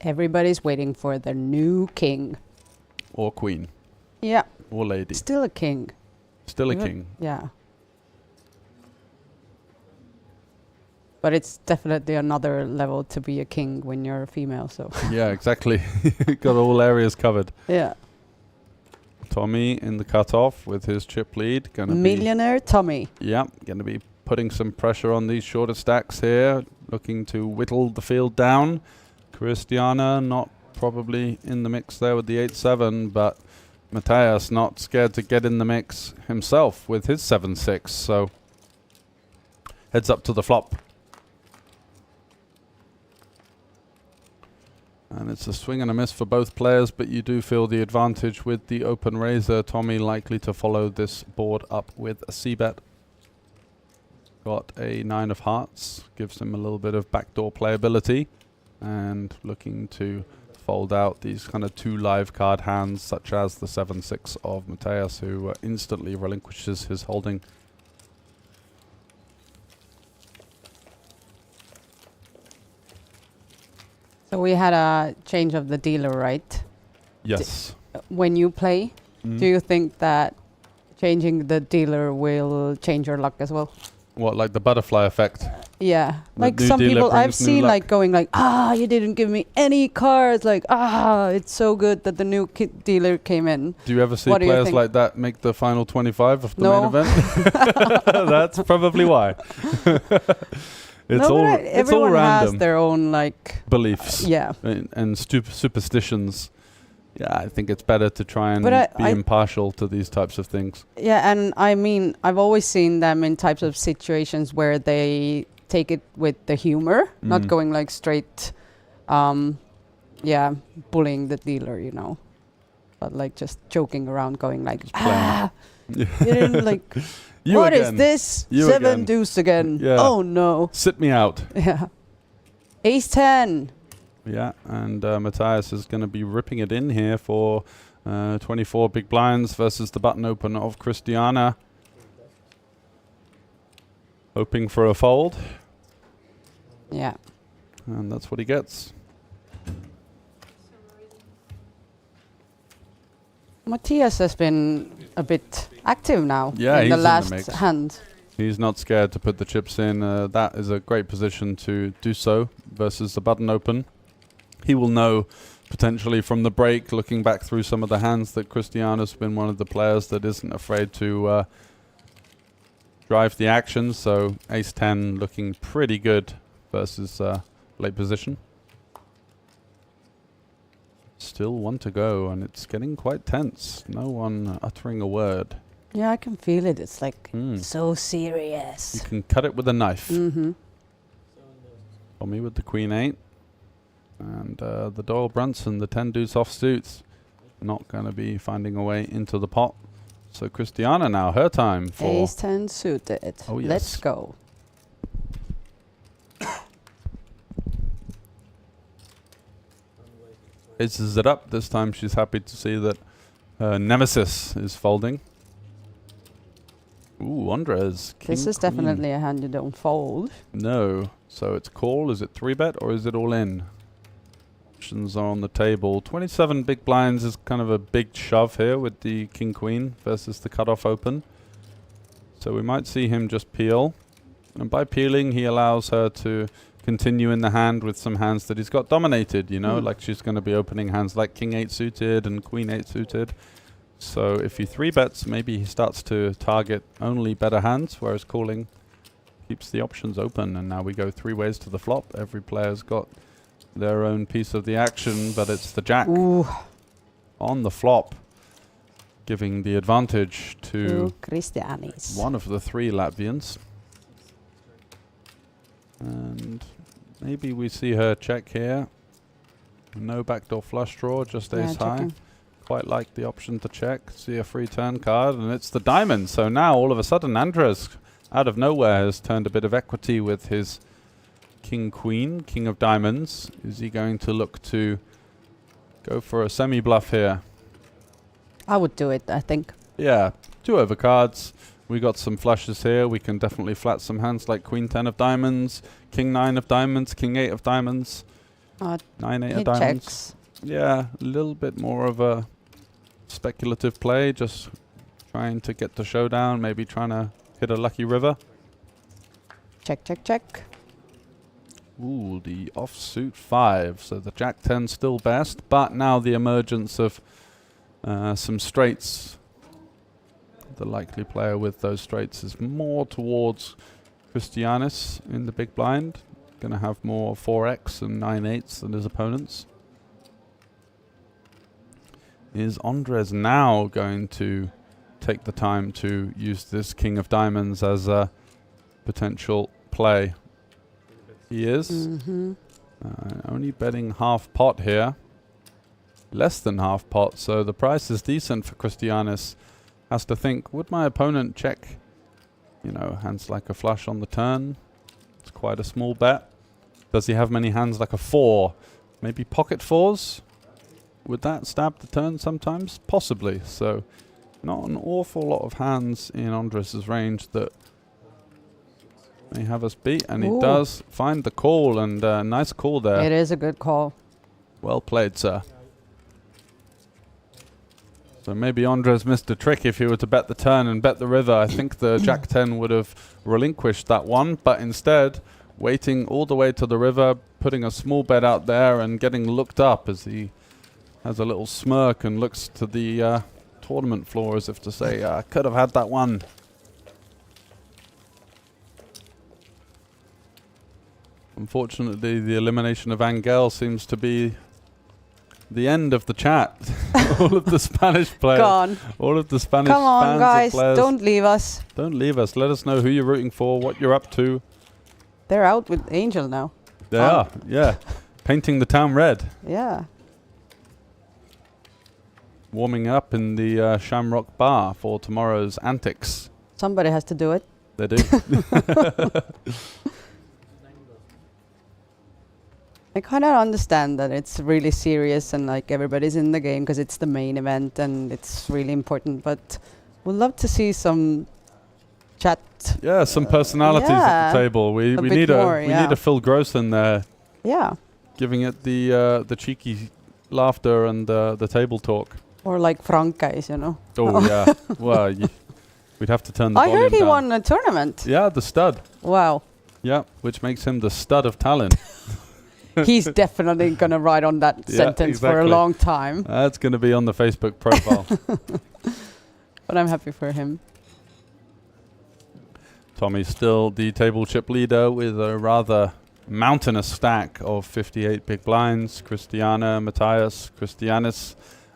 [SPEAKER 7] Everybody's waiting for their new king.
[SPEAKER 2] Or queen.
[SPEAKER 7] Yeah.
[SPEAKER 2] Or lady.
[SPEAKER 7] Still a king.
[SPEAKER 2] Still a king.
[SPEAKER 7] Yeah. But it's definitely another level to be a king when you're a female, so.
[SPEAKER 2] Yeah, exactly. Got all areas covered.
[SPEAKER 7] Yeah.
[SPEAKER 2] Tommy in the cutoff with his chip lead.
[SPEAKER 7] Millionaire Tommy.
[SPEAKER 2] Yeah, going to be putting some pressure on these shorter stacks here, looking to whittle the field down. Christiana not probably in the mix there with the 8-7, but Mateus not scared to get in the mix himself with his 7-6, so heads up to the flop. And it's a swing and a miss for both players, but you do feel the advantage with the open raiser. Tommy likely to follow this board up with a c-bet. Got a 9 of hearts, gives him a little bit of backdoor playability, and looking to fold out these kind of 2 live card hands, such as the 7-6 of Mateus, who instantly relinquishes his holding.
[SPEAKER 7] So we had a change of the dealer, right?
[SPEAKER 2] Yes.
[SPEAKER 7] When you play, do you think that changing the dealer will change your luck as well?
[SPEAKER 2] What, like the butterfly effect?
[SPEAKER 7] Yeah.
[SPEAKER 2] The
[SPEAKER 7] Like
[SPEAKER 2] new
[SPEAKER 7] some
[SPEAKER 2] dealer
[SPEAKER 7] people I've
[SPEAKER 2] brings new
[SPEAKER 7] seen
[SPEAKER 2] luck.
[SPEAKER 7] like going like, you didn't give me any cards. Like, it's so good that the new dealer came in.
[SPEAKER 2] Do you ever see
[SPEAKER 7] What do you
[SPEAKER 2] players
[SPEAKER 7] think?
[SPEAKER 2] like that make the final 25 of the
[SPEAKER 7] No.
[SPEAKER 2] main event? That's probably why. It's
[SPEAKER 7] No,
[SPEAKER 2] all
[SPEAKER 7] but
[SPEAKER 2] it's all
[SPEAKER 7] everyone has
[SPEAKER 2] random
[SPEAKER 7] their own like
[SPEAKER 2] beliefs.
[SPEAKER 7] Yeah.
[SPEAKER 2] And superstitions. Yeah, I think it's better to try and
[SPEAKER 7] But
[SPEAKER 2] be impartial to these types of things.
[SPEAKER 7] Yeah, and I mean, I've always seen them in types of situations where they take it with the humor, not going like straight, bullying the dealer, you know, but like just joking around, going like, you didn't like,
[SPEAKER 2] You
[SPEAKER 7] what is
[SPEAKER 2] again.
[SPEAKER 7] this?
[SPEAKER 2] You
[SPEAKER 7] 7
[SPEAKER 2] again.
[SPEAKER 7] deuce again.
[SPEAKER 2] Yeah.
[SPEAKER 7] Oh no.
[SPEAKER 2] Sit me out.
[SPEAKER 7] Yeah. Ace 10.
[SPEAKER 2] Yeah, and Matthias is going to be ripping it in here for 24 big blinds versus the button open of Christiana. Hoping for a fold.
[SPEAKER 7] Yeah.
[SPEAKER 2] And that's what he gets.
[SPEAKER 7] Matthias has been a bit active now
[SPEAKER 2] Yeah,
[SPEAKER 7] in
[SPEAKER 2] he's
[SPEAKER 7] the
[SPEAKER 2] in
[SPEAKER 7] last
[SPEAKER 2] the mix.
[SPEAKER 7] hand.
[SPEAKER 2] He's not scared to put the chips in. That is a great position to do so versus the button open. He will know potentially from the break, looking back through some of the hands, that Christiana's been one of the players that isn't afraid to drive the action. So ace 10 looking pretty good versus late position. Still 1 to go, and it's getting quite tense. No one uttering a word.
[SPEAKER 7] Yeah, I can feel it. It's like so serious.
[SPEAKER 2] You can cut it with a knife.
[SPEAKER 7] Mm-hmm.
[SPEAKER 2] Tommy with the queen 8. And the Doyle Brunson, the 10 deuce off suits, not going to be finding a way into the pot. So Christiana now, her time for
[SPEAKER 7] Ace 10 suited.
[SPEAKER 2] Oh, yes.
[SPEAKER 7] Let's go.
[SPEAKER 2] aces it up. This time she's happy to see that her nemesis is folding. Ooh, Andres.
[SPEAKER 7] This is definitely a hand you don't fold.
[SPEAKER 2] No. So it's call. Is it 3-bet or is it all in? Options are on the table. 27 big blinds is kind of a big shove here with the king-queen versus the cutoff open. So we might see him just peel. And by peeling, he allows her to continue in the hand with some hands that he's got dominated, you know, like she's going to be opening hands like King 8 suited and Queen 8 suited. So if he 3-bets, maybe he starts to target only better hands, whereas calling keeps the options open. And now we go 3 ways to the flop. Every player's got their own piece of the action, but it's the jack on the flop, giving the advantage to
[SPEAKER 7] Kristianis.
[SPEAKER 2] one of the 3 Latvians. And maybe we see her check here. No backdoor flush draw, just ace high.
[SPEAKER 7] Checking.
[SPEAKER 2] Quite like the option to check. See a free turn card, and it's the diamond. So now all of a sudden Andres, out of nowhere, has turned a bit of equity with his king queen, king of diamonds. Is he going to look to go for a semi bluff here?
[SPEAKER 7] I would do it, I think.
[SPEAKER 2] Yeah, 2 overcards. We got some flushes here. We can definitely flat some hands like queen 10 of diamonds, king 9 of diamonds, king 8 of diamonds, 9 8 of diamonds.
[SPEAKER 7] Checks.
[SPEAKER 2] Yeah, a little bit more of a speculative play, just trying to get to showdown, maybe trying to hit a lucky river.
[SPEAKER 7] Check, check, check.
[SPEAKER 2] Ooh, the offsuit 5. So the jack 10 still best, but now the emergence of some straights. The likely player with those straights is more towards Kristianis in the big blind. Going to have more 4x and 9/8s than his opponents. Is Andres now going to take the time to use this king of diamonds as a potential play? He is. Only betting half pot here. Less than half pot, so the price is decent for Kristianis. Has to think, would my opponent check, you know, hands like a flush on the turn? It's quite a small bet. Does he have many hands like a 4? Maybe pocket 4s? Would that stab the turn sometimes? Possibly. So not an awful lot of hands in Andres' range that may have us beat. And he does find the call, and nice call there.
[SPEAKER 7] It is a good call.
[SPEAKER 2] Well played, sir. So maybe Andres missed a trick if he were to bet the turn and bet the river. I think the jack 10 would have relinquished that one, but instead waiting all the way to the river, putting a small bet out there and getting looked up as he has a little smirk and looks to the tournament floor as if to say, I could have had that one. Unfortunately, the elimination of Angel seems to be the end of the chat. All of the Spanish players.
[SPEAKER 7] Gone.
[SPEAKER 2] All of the Spanish
[SPEAKER 7] Come on,
[SPEAKER 2] fans
[SPEAKER 7] guys.
[SPEAKER 2] and players.
[SPEAKER 7] Don't leave us.
[SPEAKER 2] Don't leave us. Let us know who you're rooting for, what you're up to.
[SPEAKER 7] They're out with Angel now.
[SPEAKER 2] They are, yeah. Painting the town red.
[SPEAKER 7] Yeah.
[SPEAKER 2] Warming up in the Shamrock Bar for tomorrow's antics.
[SPEAKER 7] Somebody has to do it.
[SPEAKER 2] They do.
[SPEAKER 7] I kind of understand that it's really serious and like everybody's in the game because it's the main event and it's really important, but we'd love to see some chat.
[SPEAKER 2] Yeah, some personalities at the table. We need a Phil Gross in there.
[SPEAKER 7] Yeah.
[SPEAKER 2] Giving it the cheeky laughter and the table talk.
[SPEAKER 7] Or like Frank guys, you know.
[SPEAKER 2] Oh yeah. Well, we'd have to turn the volume down.
[SPEAKER 7] I heard he won a tournament.
[SPEAKER 2] Yeah, the stud.
[SPEAKER 7] Wow.
[SPEAKER 2] Yeah, which makes him the stud of Tallinn.
[SPEAKER 7] He's definitely going to write on that sentence for a long time.
[SPEAKER 2] That's going to be on the Facebook profile.
[SPEAKER 7] But I'm happy for him.
[SPEAKER 2] Tommy's still the table chip leader with a rather mountainous stack of 58 big blinds. Christiana, Matthias, Kristianis,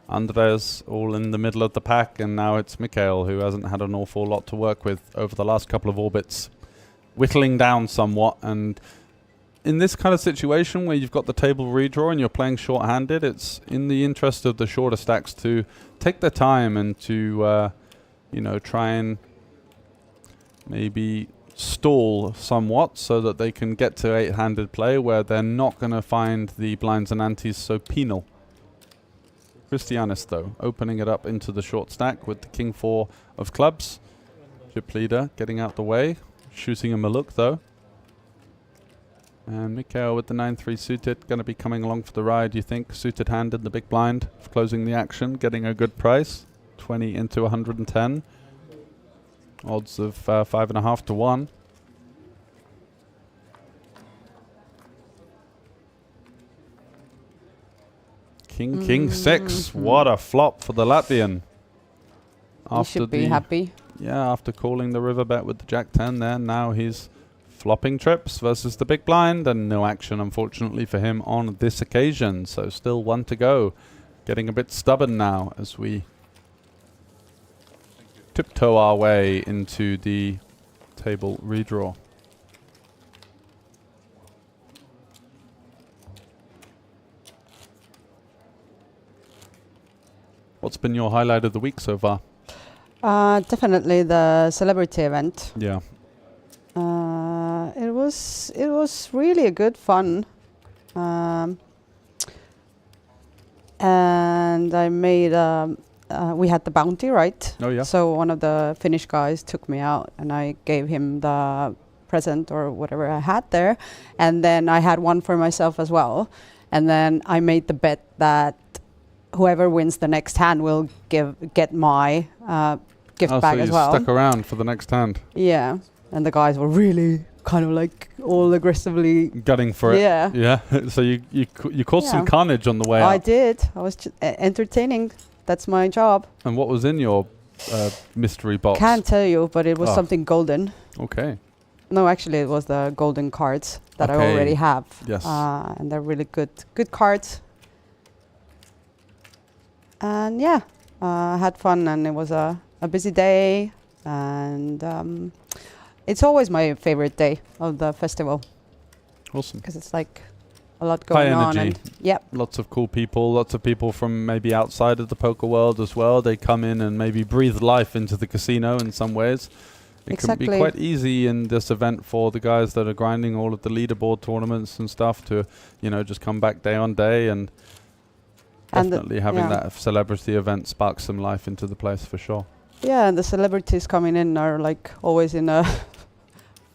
[SPEAKER 2] Andres, all in the middle of the pack. And now it's Mikhail, who hasn't had an awful lot to work with over the last couple of orbits. Whittling down somewhat, and in this kind of situation where you've got the table redraw and you're playing short-handed, it's in the interest of the shorter stacks to take their time and to, try and maybe stall somewhat so that they can get to 8-handed play where they're not going to find the blinds and antes so penal. Kristianis, though, opening it up into the short stack with the king 4 of clubs. Chip leader getting out the way, shooting him a look, though. And Mikhail with the 9-3 suited, going to be coming along for the ride, you think? Suited hand in the big blind, closing the action, getting a good price. 20 into 110. Odds of 5.5 to 1. King 6. What a flop for the Latvian.
[SPEAKER 7] You should be happy.
[SPEAKER 2] Yeah, after calling the river bet with the Jack 10 there, now he's flopping trips versus the big blind, and no action, unfortunately, for him on this occasion. So still 1 to go. Getting a bit stubborn now as we tiptoe our way into the table redraw. What's been your highlight of the week so far?
[SPEAKER 7] Definitely the celebrity event.
[SPEAKER 2] Yeah.
[SPEAKER 7] It was really a good fun. And I made we had the bounty, right?
[SPEAKER 2] Oh yeah.
[SPEAKER 7] So one of the Finnish guys took me out, and I gave him the present or whatever I had there, and then I had one for myself as well. And then I made the bet that whoever wins the next hand will get my gift bag as well.
[SPEAKER 2] So you stuck around for the next hand.
[SPEAKER 7] Yeah, and the guys were really kind of like all aggressively
[SPEAKER 2] gutting for it.
[SPEAKER 7] Yeah.
[SPEAKER 2] Yeah. So you caused some carnage on the way
[SPEAKER 7] I
[SPEAKER 2] out.
[SPEAKER 7] did. I was entertaining. That's my job.
[SPEAKER 2] And what was in your mystery box?
[SPEAKER 7] Can't tell you, but it was something golden.
[SPEAKER 2] Okay.
[SPEAKER 7] No, actually, it was the golden cards that I already have.
[SPEAKER 2] Yes.
[SPEAKER 7] And they're really good cards. And yeah, I had fun, and it was a busy day, and it's always my favorite day of the festival.
[SPEAKER 2] Awesome.
[SPEAKER 7] Because it's like a lot going on.
[SPEAKER 2] High energy.
[SPEAKER 7] And
[SPEAKER 2] Lots of cool people. Lots of people from maybe outside of the poker world as well. They come in and maybe breathe life into the casino in some ways. It can be quite easy in this event for the guys that are grinding all of the leaderboard tournaments and stuff to, just come back day on day, and definitely having that celebrity event sparks some life into the place for sure.
[SPEAKER 7] Yeah, and the celebrities coming in are like always in a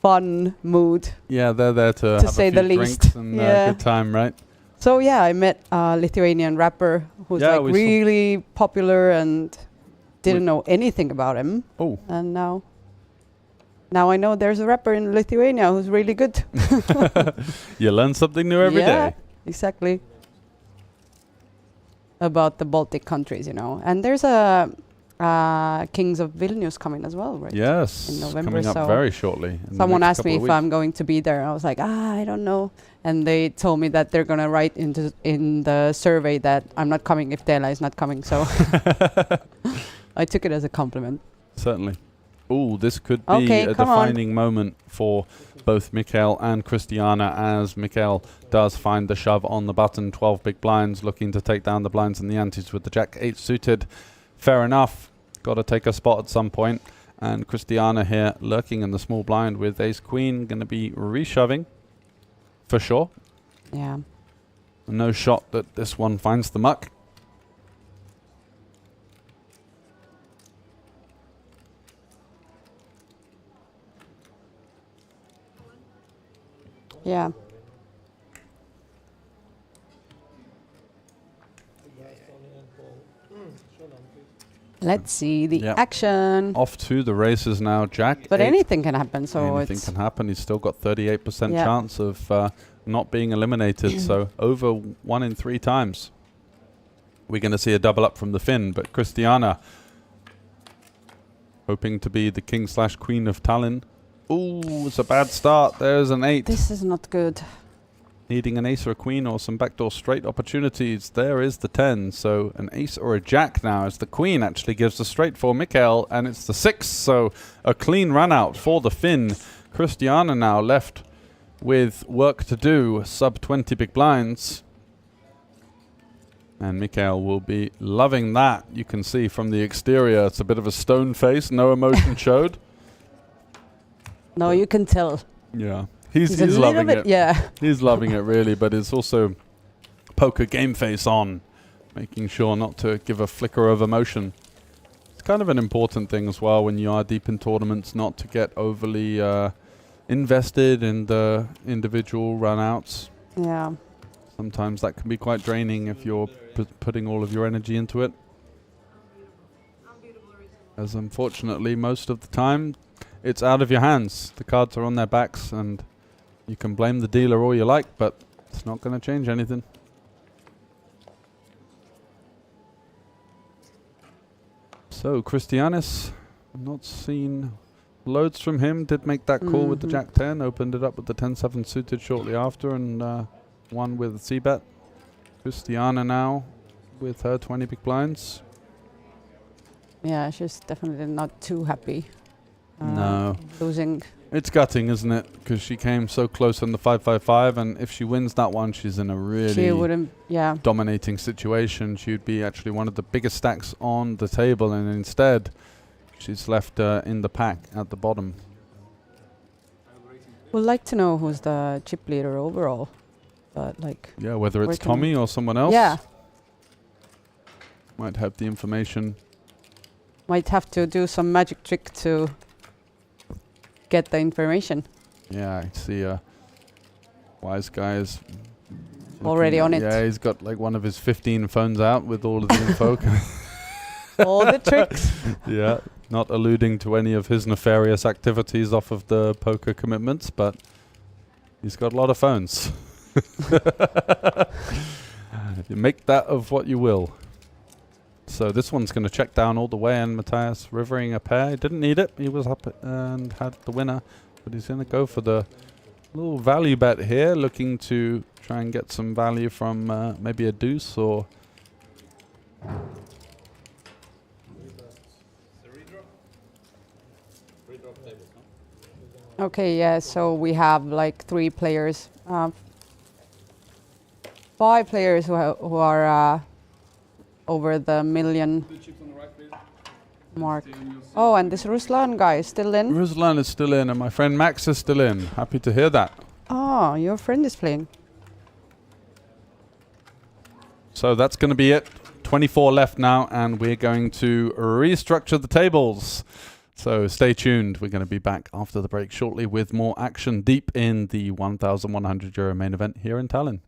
[SPEAKER 7] fun mood.
[SPEAKER 2] Yeah, they're there to have
[SPEAKER 7] say
[SPEAKER 2] a few
[SPEAKER 7] the least.
[SPEAKER 2] drinks and good time, right?
[SPEAKER 7] So yeah, I met a Lithuanian rapper who's really popular, and didn't know anything about him.
[SPEAKER 2] Oh.
[SPEAKER 7] And now I know there's a rapper in Lithuania who's really good.
[SPEAKER 2] You learn something new every day.
[SPEAKER 7] Yeah, exactly. About the Baltic countries, And there's a Kings of Vilnius coming as well, right?
[SPEAKER 2] Yes,
[SPEAKER 7] in November.
[SPEAKER 2] coming up very shortly.
[SPEAKER 7] Someone asked me if I'm going to be there. I was like, I don't know. And they told me that they're going to write in the survey that I'm not coming if Teela is not coming. So I took it as a compliment.
[SPEAKER 2] Certainly. Oh, this could be a defining moment for both Mikael and Christiana, as Mikael does find the shove on the button. 12 big blinds, looking to take down the blinds and the antes with the Jack 8 suited. Fair enough. Got to take a spot at some point. And Christiana here lurking in the small blind with ace queen, going to be reshoving for sure.
[SPEAKER 7] Yeah.
[SPEAKER 2] No shot that this one finds the muck.
[SPEAKER 7] Yeah. Let's see the action.
[SPEAKER 2] Off to the races now, Jack.
[SPEAKER 7] But anything can happen, so
[SPEAKER 2] anything can happen. He's still got 38% chance of not being eliminated, so over 1 in 3 times. We're going to see a double up from the Finn, but Christiana hoping to be the king/queen of Tallinn. Ooh, it's a bad start. There's an 8.
[SPEAKER 7] This is not good.
[SPEAKER 2] Needing an ace or a queen or some backdoor straight opportunities. There is the 10. So an ace or a jack now, as the queen actually gives the straight for Mikael, and it's the 6. So a clean run out for the Finn. Christiana now left with work to do. Sub 20 big blinds. And Mikael will be loving that. You can see from the exterior, it's a bit of a stone face. No emotion showed.
[SPEAKER 7] No, you can tell.
[SPEAKER 2] Yeah. He's loving it.
[SPEAKER 7] Yeah.
[SPEAKER 2] He's loving it, really, but it's also poker game face on, making sure not to give a flicker of emotion. It's kind of an important thing as well when you are deep in tournaments, not to get overly invested in the individual run-outs.
[SPEAKER 7] Yeah.
[SPEAKER 2] Sometimes that can be quite draining if you're putting all of your energy into it. As unfortunately, most of the time, it's out of your hands. The cards are on their backs, and you can blame the dealer all you like, but it's not going to change anything. So Christianis, not seen loads from him. Did make that call with the Jack 10, opened it up with the 10-7 suited shortly after, and won with c-bet. Christiana now with her 20 big blinds.
[SPEAKER 7] Yeah, she's definitely not too happy.
[SPEAKER 2] No.
[SPEAKER 7] Losing.
[SPEAKER 2] It's gutting, isn't it? Because she came so close on the 5-5-5, and if she wins that one, she's in a really dominating situation. She'd be actually one of the biggest stacks on the table, and instead, she's left in the pack at the bottom.
[SPEAKER 7] Would like to know who's the chip leader overall, but like.
[SPEAKER 2] Yeah, whether it's Tommy or someone else.
[SPEAKER 7] Yeah.
[SPEAKER 2] Might have the information.
[SPEAKER 7] Might have to do some magic trick to get the information.
[SPEAKER 2] Yeah, I see wise guy is
[SPEAKER 7] already on it.
[SPEAKER 2] Yeah, he's got like one of his 15 phones out with all of the info.
[SPEAKER 7] All the tricks.
[SPEAKER 2] Yeah, not alluding to any of his nefarious activities off of the poker commitments, but he's got a lot of phones. You make that of what you will. So this one's going to check down all the way, and Matthias rivering a pair. He didn't need it. He was up and had the winner, but he's going to go for the little value bet here, looking to try and get some value from maybe a deuce or...
[SPEAKER 7] Okay, yeah, so we have like 3 players, 5 players who are over the million mark. Oh, and this Ruslan guy is still in?
[SPEAKER 2] Ruslan is still in, and my friend Max is still in. Happy to hear that.
[SPEAKER 7] Oh, your friend is playing.
[SPEAKER 2] So that's going to be it. 24 left now, and we're going to restructure the tables. So stay tuned. We're going to be back after the break shortly with more action deep in the €1,100 main event here in Tallinn.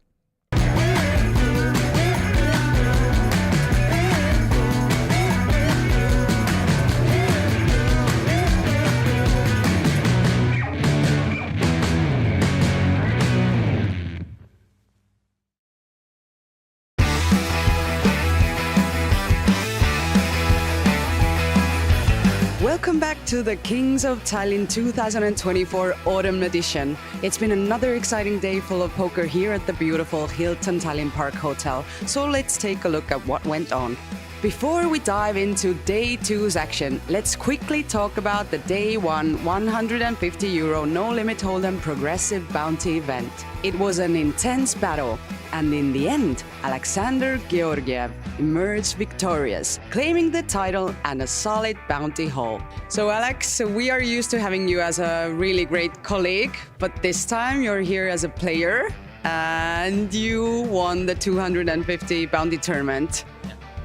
[SPEAKER 7] Welcome back to the Kings of Tallinn 2024 Autumn Edition. It's been another exciting day full of poker here at the beautiful Hilton Tallinn Park Hotel. So let's take a look at what went on. Before we dive into Day 2's action, let's quickly talk about the Day 1 €150 no-limit hold'em progressive bounty event. It was an intense battle, and in the end, Alexander Georgiev emerged victorious, claiming the title and a solid bounty haul. So Alex, we are used to having you as a really great colleague, but this time you're here as a player, and you won the 250 bounty tournament.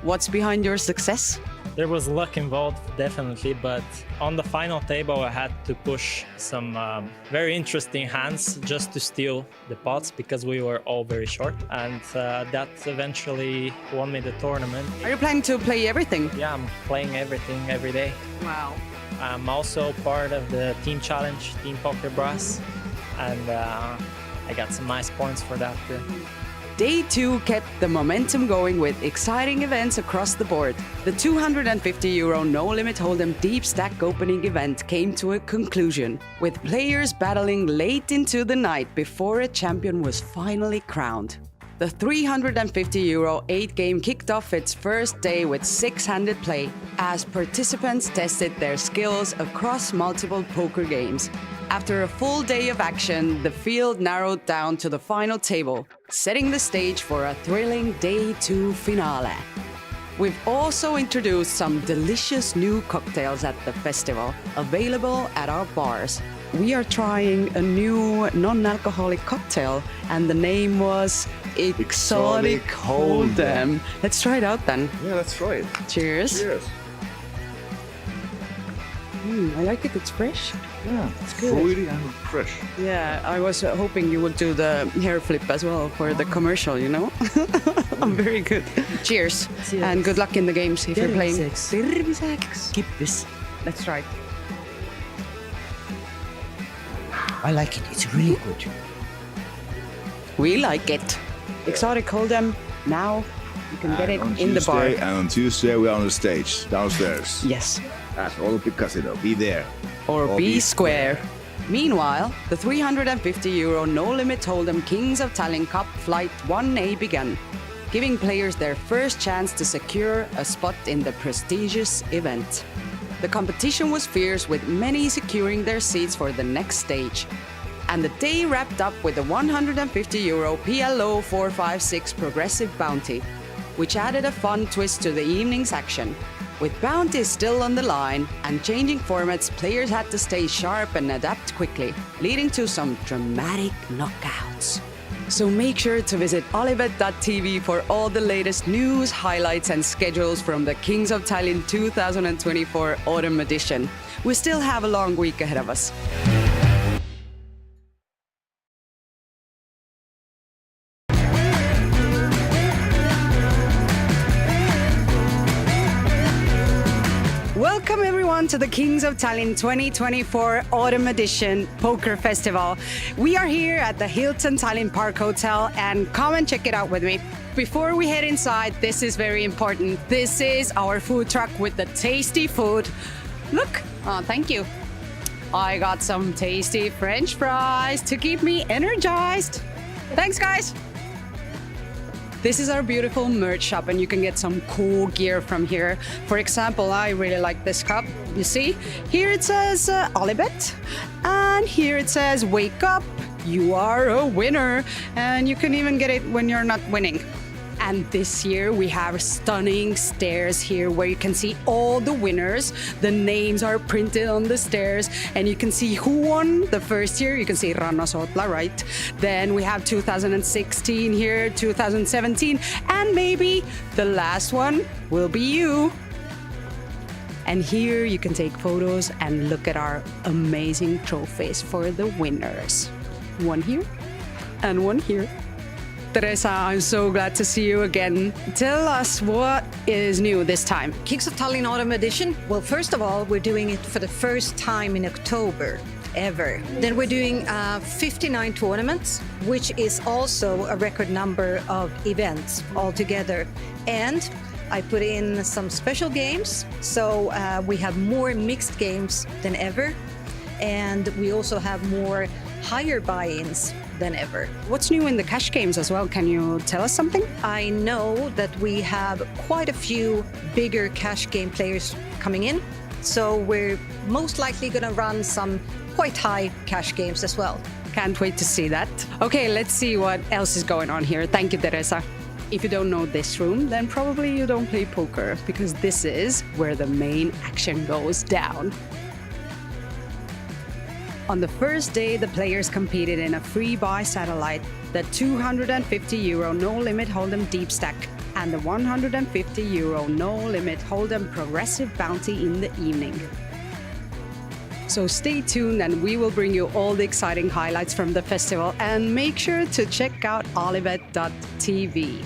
[SPEAKER 7] What's behind your success?
[SPEAKER 15] There was luck involved, definitely, but on the final table I had to push some very interesting hands just to steal the pots because we were all very short, and that eventually won me the tournament.
[SPEAKER 7] Are you planning to play everything?
[SPEAKER 15] Yeah, I'm playing everything every day.
[SPEAKER 7] Wow.
[SPEAKER 15] I'm also part of the team challenge, Team Poker Brass, and I got some nice points for that too.
[SPEAKER 7] Day 2 kept the momentum going with exciting events across the board. The €250 no-limit hold'em deep stack opening event came to a conclusion, with players battling late into the night before a champion was finally crowned. The €350 8-game kicked off its first day with 6-handed play, as participants tested their skills across multiple poker games. After a full day of action, the field narrowed down to the final table, setting the stage for a thrilling Day 2 finale. We've also introduced some delicious new cocktails at the festival, available at our bars. We are trying a new non-alcoholic cocktail, and the name was Exotic Hold'em. Let's try it out then.
[SPEAKER 5] Yeah, let's try it.
[SPEAKER 7] Cheers.
[SPEAKER 5] Cheers.
[SPEAKER 7] I like it, it's fresh.
[SPEAKER 5] Yeah,
[SPEAKER 7] it's good.
[SPEAKER 5] Fruity and fresh.
[SPEAKER 7] Yeah, I was hoping you would do the hair flip as well for the commercial, you know? Very good. Cheers. And good luck in the games if you're playing. Terviseks.
[SPEAKER 16] Keep this.
[SPEAKER 7] Let's try it.
[SPEAKER 16] I like it. It's really good.
[SPEAKER 7] We like it. Exotic Hold'em, now You can get it
[SPEAKER 17] on
[SPEAKER 7] in the bar.
[SPEAKER 17] Tuesday, and on Tuesday we are on the stage downstairs.
[SPEAKER 7] Yes.
[SPEAKER 17] At Olympic Casino. Be there.
[SPEAKER 7] Or be square. Meanwhile, the €350 no-limit Hold'em Kings of Tallinn Cup Flight 1A began, giving players their first chance to secure a spot in the prestigious event. The competition was fierce, with many securing their seats for the next stage. And the day wrapped up with the €150 PLO 456 progressive bounty, which added a fun twist to the evening's action. With bounties still on the line and changing formats, players had to stay sharp and adapt quickly, leading to some dramatic knockouts. So make sure to visit OlyBet.tv for all the latest news, highlights and schedules from the Kings of Tallinn 2024 Autumn Edition. We still have a long week ahead of us. Welcome everyone to the Kings of Tallinn 2024 Autumn Edition Poker Festival. We are here at the Hilton Tallinn Park Hotel, and come and check it out with me. Before we head inside, this is very important. This is our food truck with the tasty food. Look, oh, thank you. I got some tasty French fries to keep me energized. Thanks, guys. This is our beautiful merch shop, and you can get some cool gear from here. For example, I really like this cup. You see, here it says OlyBet, and here it says wake up, you are a winner. And you can even get it when you're not winning. And this year we have stunning stairs here where you can see all the winners. The names are printed on the stairs, and you can see who won the first year. You can see Ranno Sootla, right? Then we have 2016 here, 2017, and maybe the last one will be you. And here you can take photos and look at our amazing trophies for the winners. One here and one here. Teresa, I'm so glad to see you again. Tell us what is new this time.
[SPEAKER 18] Kings of Tallinn Autumn Edition. Well, first of all, we're doing it for the first time in October ever. Then we're doing 59 tournaments, which is also a record number of events altogether. And I put in some special games, so we have more mixed games than ever. And we also have more higher buy-ins than ever.
[SPEAKER 7] What's new in the cash games as well? Can you tell us something?
[SPEAKER 18] I know that we have quite a few bigger cash game players coming in, so we're most likely going to run some quite high cash games as well.
[SPEAKER 7] Can't wait to see that. Okay, let's see what else is going on here. Thank you, Teresa. If you don't know this room, then probably you don't play poker, because this is where the main action goes down. On the first day, the players competed in a free buy satellite, the €250 no-limit Hold'em deep stack, and the €150 no-limit Hold'em progressive bounty in the evening. So stay tuned, and we will bring you all the exciting highlights from the festival, and make sure to check out OlyBet.tv.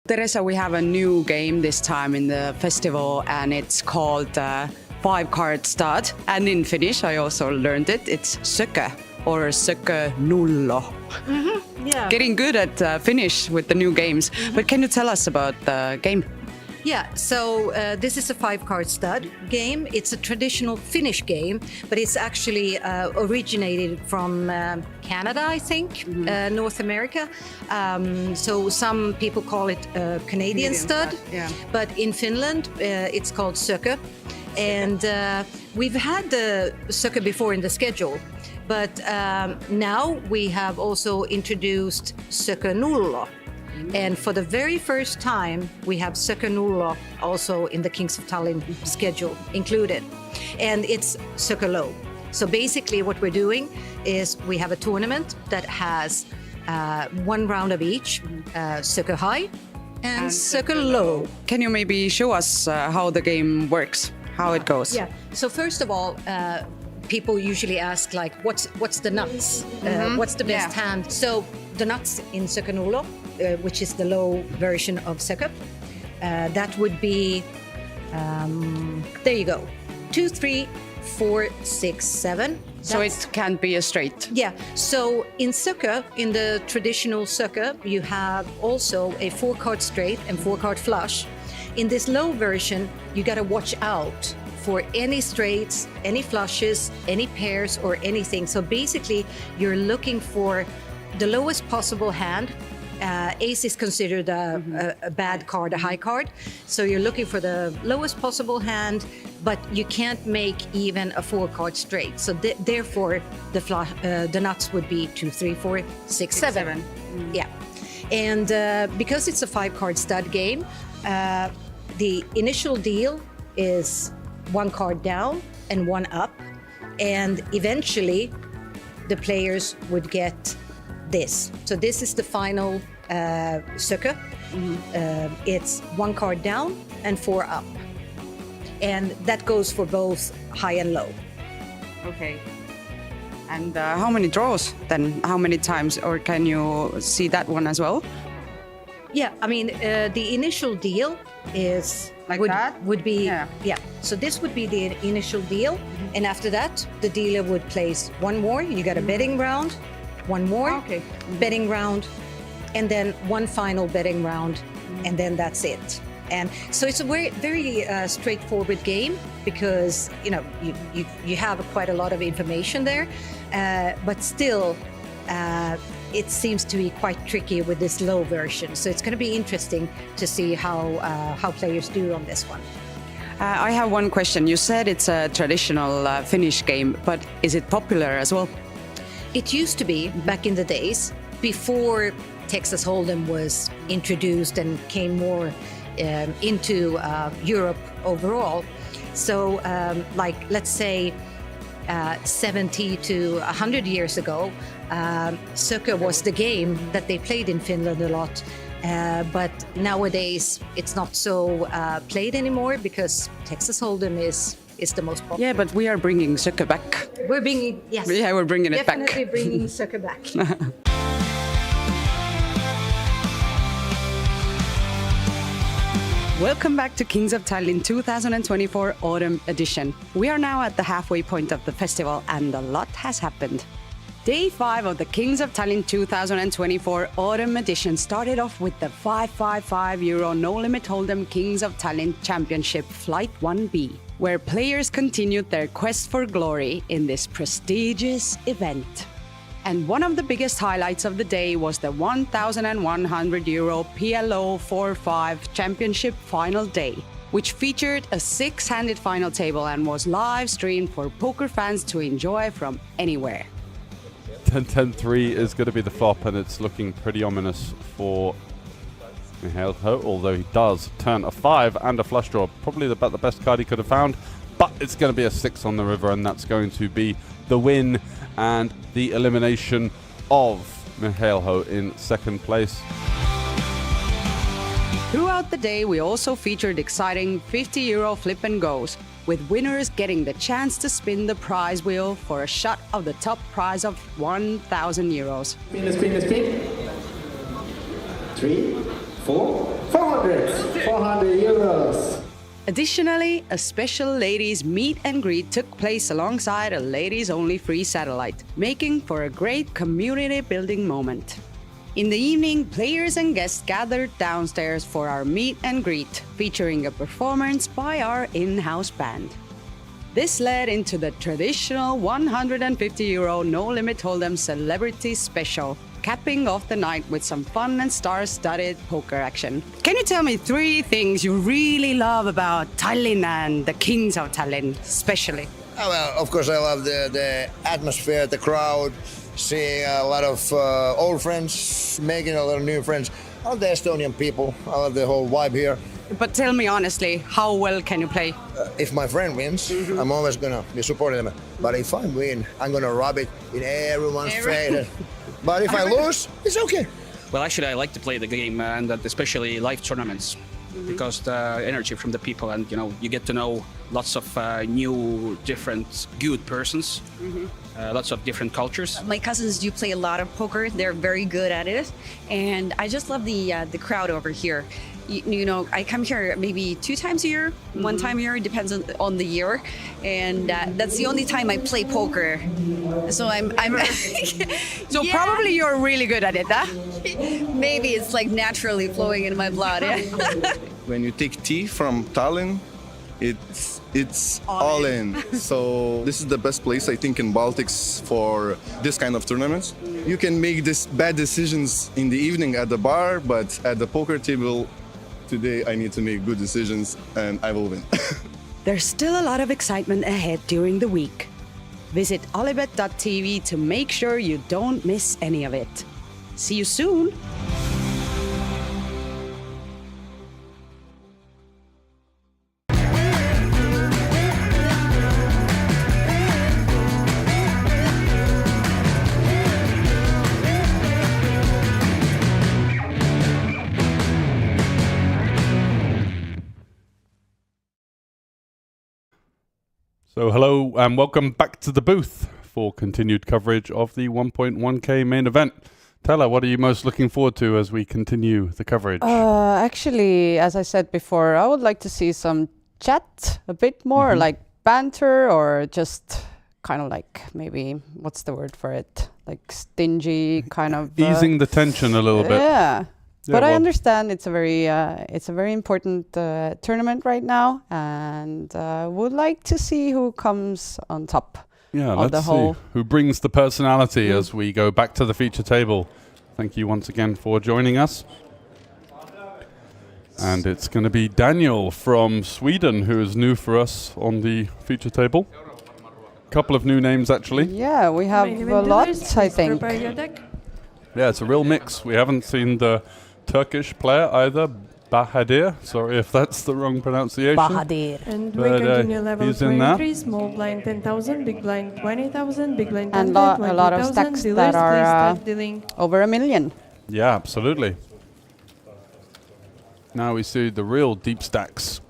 [SPEAKER 7] Teresa, we have a new game this time in the festival, and it's called 5-card stud. And in Finnish, I also learned it. It's sökö, or sökö nullo.
[SPEAKER 18] Yeah.
[SPEAKER 7] Getting good at Finnish with the new games. But can you tell us about the game?
[SPEAKER 18] Yeah, so this is a 5-card stud game. It's a traditional Finnish game, but it's actually originated from Canada, I think, North America. So some people call it Canadian stud,
[SPEAKER 7] yeah.
[SPEAKER 18] But in Finland, it's called sökö. And we've had the sökö before in the schedule, but now we have also introduced sökö nullo. And for the very first time, we have sökö nullo also in the Kings of Tallinn schedule included. And it's sökö low. So basically what we're doing is we have a tournament that has one round of each, sökö high and sökö low.
[SPEAKER 7] Can you maybe show us how the game works, how it goes?
[SPEAKER 18] Yeah. So first of all, people usually ask, like, what's the nuts? What's the best hand? So the nuts in sökö nullo, which is the low version of sökö, that would be, there you go, 2, 3, 4, 6, 7,
[SPEAKER 7] So it can't be a straight.
[SPEAKER 18] Yeah. So in Sucker, in the traditional Sucker, you have also a 4-card straight and 4-card flush. In this low version, you got to watch out for any straights, any flushes, any pairs, or anything. So basically, you're looking for the lowest possible hand. Ace is considered a bad card, a high card. So you're looking for the lowest possible hand, but you can't make even a 4-card straight. So therefore, the nuts would be 2, 3, 4, 6, 7. Yeah. And because it's a 5-card stud game, the initial deal is 1 card down and 1 up. And eventually, the players would get this. So this is the final Sucker. It's 1 card down and 4 up. And that goes for both high and low.
[SPEAKER 7] Okay. And how many draws then? How many times? Or can you see that one as well?
[SPEAKER 18] Yeah, I mean, the initial deal is would be yeah. So this would be the initial deal, and after that, the dealer would place 1 more. You got a betting round, 1 more betting round, and then 1 final betting round, and then that's it. And so it's a very straightforward game because you have quite a lot of information there, but still. It seems to be quite tricky with this low version. So it's going to be interesting to see how players do on this one.
[SPEAKER 7] I have one question. You said it's a traditional Finnish game, but is it popular as well?
[SPEAKER 18] It used to be back in the days before Texas Hold'em was introduced and came more into Europe overall. So like let's say 70 to 100 years ago, Sucker was the game that they played in Finland a lot. But nowadays, it's not so played anymore because Texas Hold'em is the most popular.
[SPEAKER 7] Yeah, but we are bringing Sucker back.
[SPEAKER 18] We're bringing, yes.
[SPEAKER 7] Yeah, we're bringing it back.
[SPEAKER 18] Definitely bringing Sucker back.
[SPEAKER 7] Welcome back to Kings of Tallinn 2024 Autumn Edition. We are now at the halfway point of the festival and a lot has happened. Day 5 of the Kings of Tallinn 2024 Autumn Edition started off with the €555 No Limit Hold'em Kings of Tallinn Championship Flight 1B, where players continued their quest for glory in this prestigious event. And one of the biggest highlights of the day was the €1,100 PLO 4-5 Championship Final Day, which featured a 6-handed final table and was live streamed for poker fans to enjoy from anywhere.
[SPEAKER 2] 10-10-3 is going to be the flop, and it's looking pretty ominous for Mihail Ho, although he does turn a 5 and a flush draw. Probably about the best card he could have found, but it's going to be a 6 on the river, and that's going to be the win and the elimination of Mihail Ho in second place.
[SPEAKER 7] Throughout the day, we also featured exciting €50 flip and goes, with winners getting the chance to spin the prize wheel for a shot of the top prize of €1,000.
[SPEAKER 8] Spin, spin, spin. 3, 4, 400. €400.
[SPEAKER 7] Additionally, a special ladies meet and greet took place alongside a ladies-only free satellite, making for a great community-building moment. In the evening, players and guests gathered downstairs for our meet and greet, featuring a performance by our in-house band. This led into the traditional €150 No Limit Hold'em Celebrity Special, capping off the night with some fun and star-studded poker action. Can you tell me 3 things you really love about Tallinn and the Kings of Tallinn, especially?
[SPEAKER 9] Oh, well, of course, I love the atmosphere, the crowd, seeing a lot of old friends, making a lot of new friends. I love the Estonian people. I love the whole vibe here.
[SPEAKER 7] But tell me honestly, how well can you play?
[SPEAKER 9] If my friend wins, I'm always gonna be supporting them. But if I win, I'm gonna rub it in everyone's face. But if I lose, it's okay.
[SPEAKER 10] Well, actually, I like to play the game, and especially live tournaments, because the energy from the people, and you get to know lots of new, different, good persons, lots of different cultures.
[SPEAKER 11] My cousins do play a lot of poker. They're very good at it, and I just love the crowd over here. You know, I come here maybe 2 times a year, 1 time a year. It depends on the year, and that's the only time I play poker. So I'm
[SPEAKER 7] So probably you're really good at it, huh?
[SPEAKER 11] Maybe it's like naturally flowing in my blood. Yeah.
[SPEAKER 12] When you take tea from Tallinn, it's all in. So this is the best place I think in Baltics for this kind of tournaments. You can make these bad decisions in the evening at the bar, but at the poker table, today I need to make good decisions and I will win.
[SPEAKER 7] There's still a lot of excitement ahead during the week. Visit OlyBet.tv to make sure you don't miss any of it. See you soon!
[SPEAKER 2] So hello and welcome back to the booth for continued coverage of the 1.1k main event. Tella, what are you most looking forward to as we continue the coverage?
[SPEAKER 19] Actually, as I said before, I would like to see some chat, a bit more like banter, or just kind of like maybe, what's the word for it? Like stingy kind of...
[SPEAKER 2] Easing the tension a little bit.
[SPEAKER 19] Yeah.
[SPEAKER 2] Yeah,
[SPEAKER 19] but I
[SPEAKER 2] well,
[SPEAKER 19] understand it's a very important tournament right now, and would like to see who comes on top.
[SPEAKER 2] Yeah,
[SPEAKER 19] of
[SPEAKER 2] let's
[SPEAKER 19] the whole.
[SPEAKER 2] see who brings the personality as we go back to the feature table. Thank you once again for joining us. And it's going to be Daniel from Sweden who is new for us on the feature table. Couple of new names actually.
[SPEAKER 19] Yeah, we have a lot, I think.
[SPEAKER 2] Yeah, it's a real mix. We haven't seen the Turkish player either, Bahadir. Sorry if that's the wrong pronunciation.
[SPEAKER 19] Bahadir.
[SPEAKER 20] And
[SPEAKER 2] but,
[SPEAKER 20] we continue level
[SPEAKER 2] he's in there.
[SPEAKER 20] 23, small blind 10,000, big blind 20,000, big blind 10,000,
[SPEAKER 19] And a lot of stacks that are over 1 million.
[SPEAKER 2] Yeah, absolutely. Now we see the real deep stacks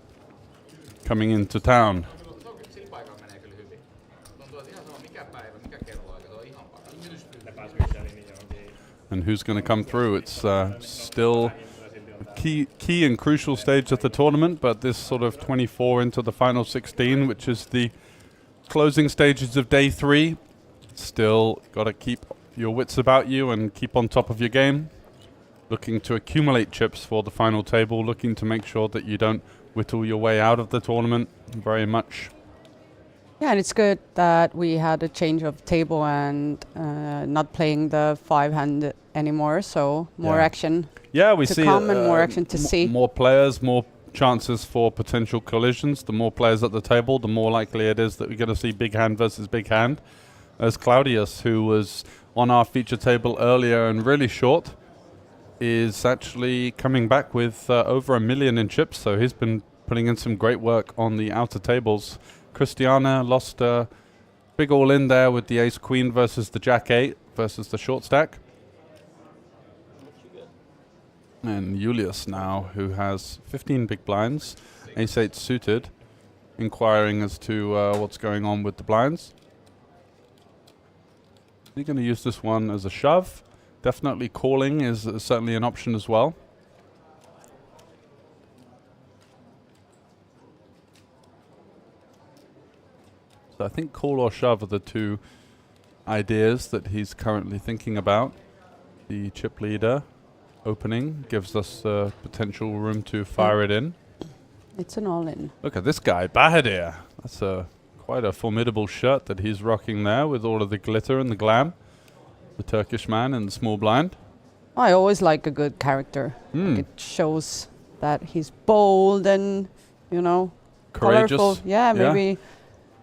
[SPEAKER 2] coming into town. And who's going to come through? It's still a key and crucial stage of the tournament, but this sort of 24 into the final 16, which is the closing stages of day 3. Still got to keep your wits about you and keep on top of your game. Looking to accumulate chips for the final table, looking to make sure that you don't whittle your way out of the tournament very much.
[SPEAKER 19] Yeah, and it's good that we had a change of table and not playing the 5-hand anymore, so more action
[SPEAKER 2] we
[SPEAKER 19] to
[SPEAKER 2] see
[SPEAKER 19] come and more action to see.
[SPEAKER 2] More players, more chances for potential collisions. The more players at the table, the more likely it is that we're going to see big hand versus big hand. As Claudius, who was on our feature table earlier and really short, is actually coming back with over 1 million in chips, so he's been putting in some great work on the outer tables. Christiana lost a big all-in there with the ace-queen versus the jack-8 versus the short stack. And Julius now, who has 15 big blinds, ace-8 suited, inquiring as to what's going on with the blinds. Is he going to use this one as a shove? Definitely calling is certainly an option as well. So I think call or shove are the two ideas that he's currently thinking about. The chip leader opening gives us potential room to fire it in.
[SPEAKER 19] It's an all-in.
[SPEAKER 2] Look at this guy, Bahadir. That's quite a formidable shirt that he's rocking there with all of the glitter and the glam. The Turkish man in the small blind.
[SPEAKER 19] I always like a good character. Like it shows that he's bold and,
[SPEAKER 2] Courageous.
[SPEAKER 19] colorful. Yeah, maybe.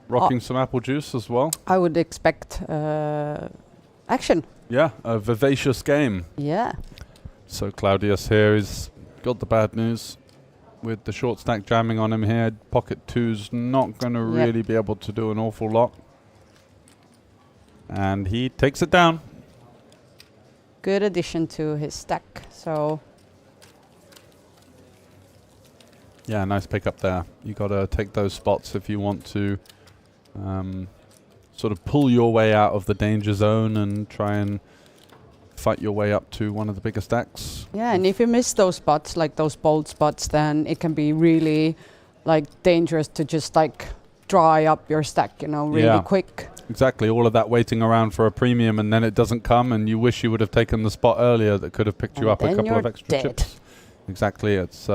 [SPEAKER 2] Rocking some apple juice as well.
[SPEAKER 19] I would expect action.
[SPEAKER 2] Yeah, a vivacious game.
[SPEAKER 19] Yeah.
[SPEAKER 2] So Claudius here has got the bad news with the short stack jamming on him here. Pocket 2's not going to really be able to do an awful lot. And he takes it down.
[SPEAKER 19] Good addition to his stack. So
[SPEAKER 2] yeah, nice pickup there. You got to take those spots if you want to sort of pull your way out of the danger zone and try and fight your way up to one of the bigger stacks.
[SPEAKER 19] Yeah, and if you miss those spots, like those bold spots, then it can be really like dangerous to just like dry up your stack, you know, really quick.
[SPEAKER 2] Exactly, all of that waiting around for a premium and then it doesn't come and you wish you would have taken the spot earlier that could have picked you up a couple of extra chips. Exactly, it's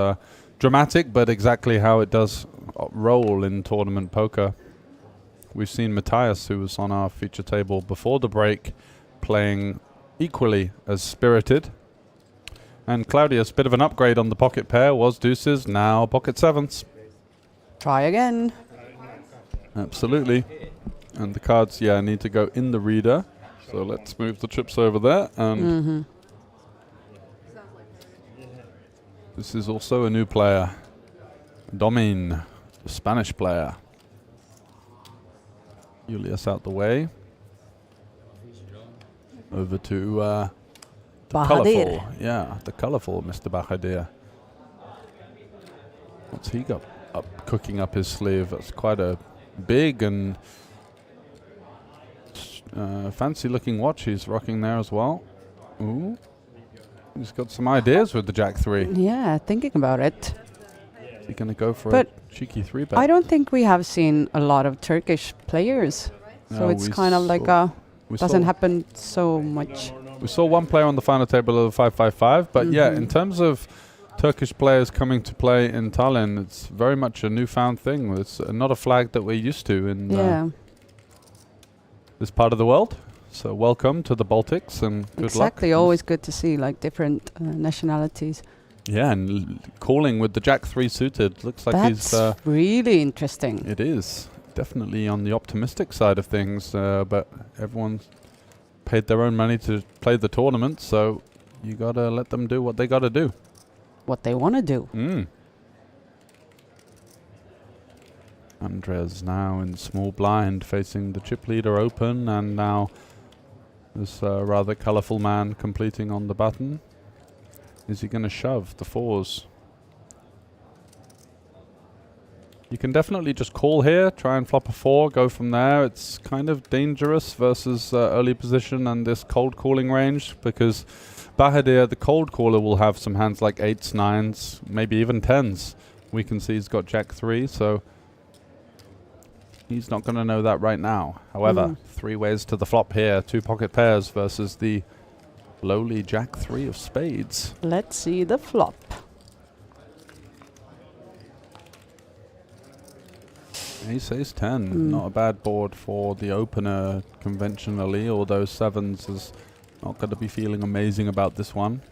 [SPEAKER 2] dramatic, but exactly how it does roll in tournament poker. We've seen Matthias, who was on our feature table before the break, playing equally as spirited. And Claudius, bit of an upgrade on the pocket pair, was deuces, now pocket sevens.
[SPEAKER 19] Try again.
[SPEAKER 2] Absolutely. And the cards, need to go in the reader. So let's move the chips over there. And this is also a new player. Domin, the Spanish player. Julius out the way. Over to the colourful. Yeah, the colourful Mr. Bahadir. What's he got up, cooking up his sleeve? That's quite a big and fancy looking watch he's rocking there as well. Ooh. He's got some ideas with the Jack 3.
[SPEAKER 19] Yeah, thinking about it.
[SPEAKER 2] Is he going to go for a cheeky 3-bet?
[SPEAKER 19] I don't think we have seen a lot of Turkish players. So it's kind of like doesn't happen so much.
[SPEAKER 2] We saw one player on the final table of 555, but in terms of Turkish players coming to play in Tallinn, it's very much a newfound thing. It's not a flag that we're used to in this part of the world. So welcome to the Baltics and good luck.
[SPEAKER 19] Exactly, always good to see like different nationalities.
[SPEAKER 2] Yeah, and calling with the Jack 3 suited. Looks like
[SPEAKER 19] That's really interesting.
[SPEAKER 2] It is. Definitely on the optimistic side of things, but everyone's paid their own money to play the tournament, so you gotta let them do what they gotta do.
[SPEAKER 19] What they want to do.
[SPEAKER 2] Andres now in small blind facing the chip leader open, and now this rather colourful man completing on the button. Is he gonna shove the fours? You can definitely just call here, try and flop a 4, go from there. It's kind of dangerous versus early position and this cold calling range, because Bahadir, the cold caller, will have some hands like 8s, 9s, maybe even 10s. We can see he's got Jack 3, so he's not going to know that right now. However, 3 ways to the flop here, 2 pocket pairs versus the lowly Jack 3 of spades.
[SPEAKER 19] Let's see the flop.
[SPEAKER 2] Ace 10, not a bad board for the opener conventionally, although 7s is not going to be feeling amazing about this one.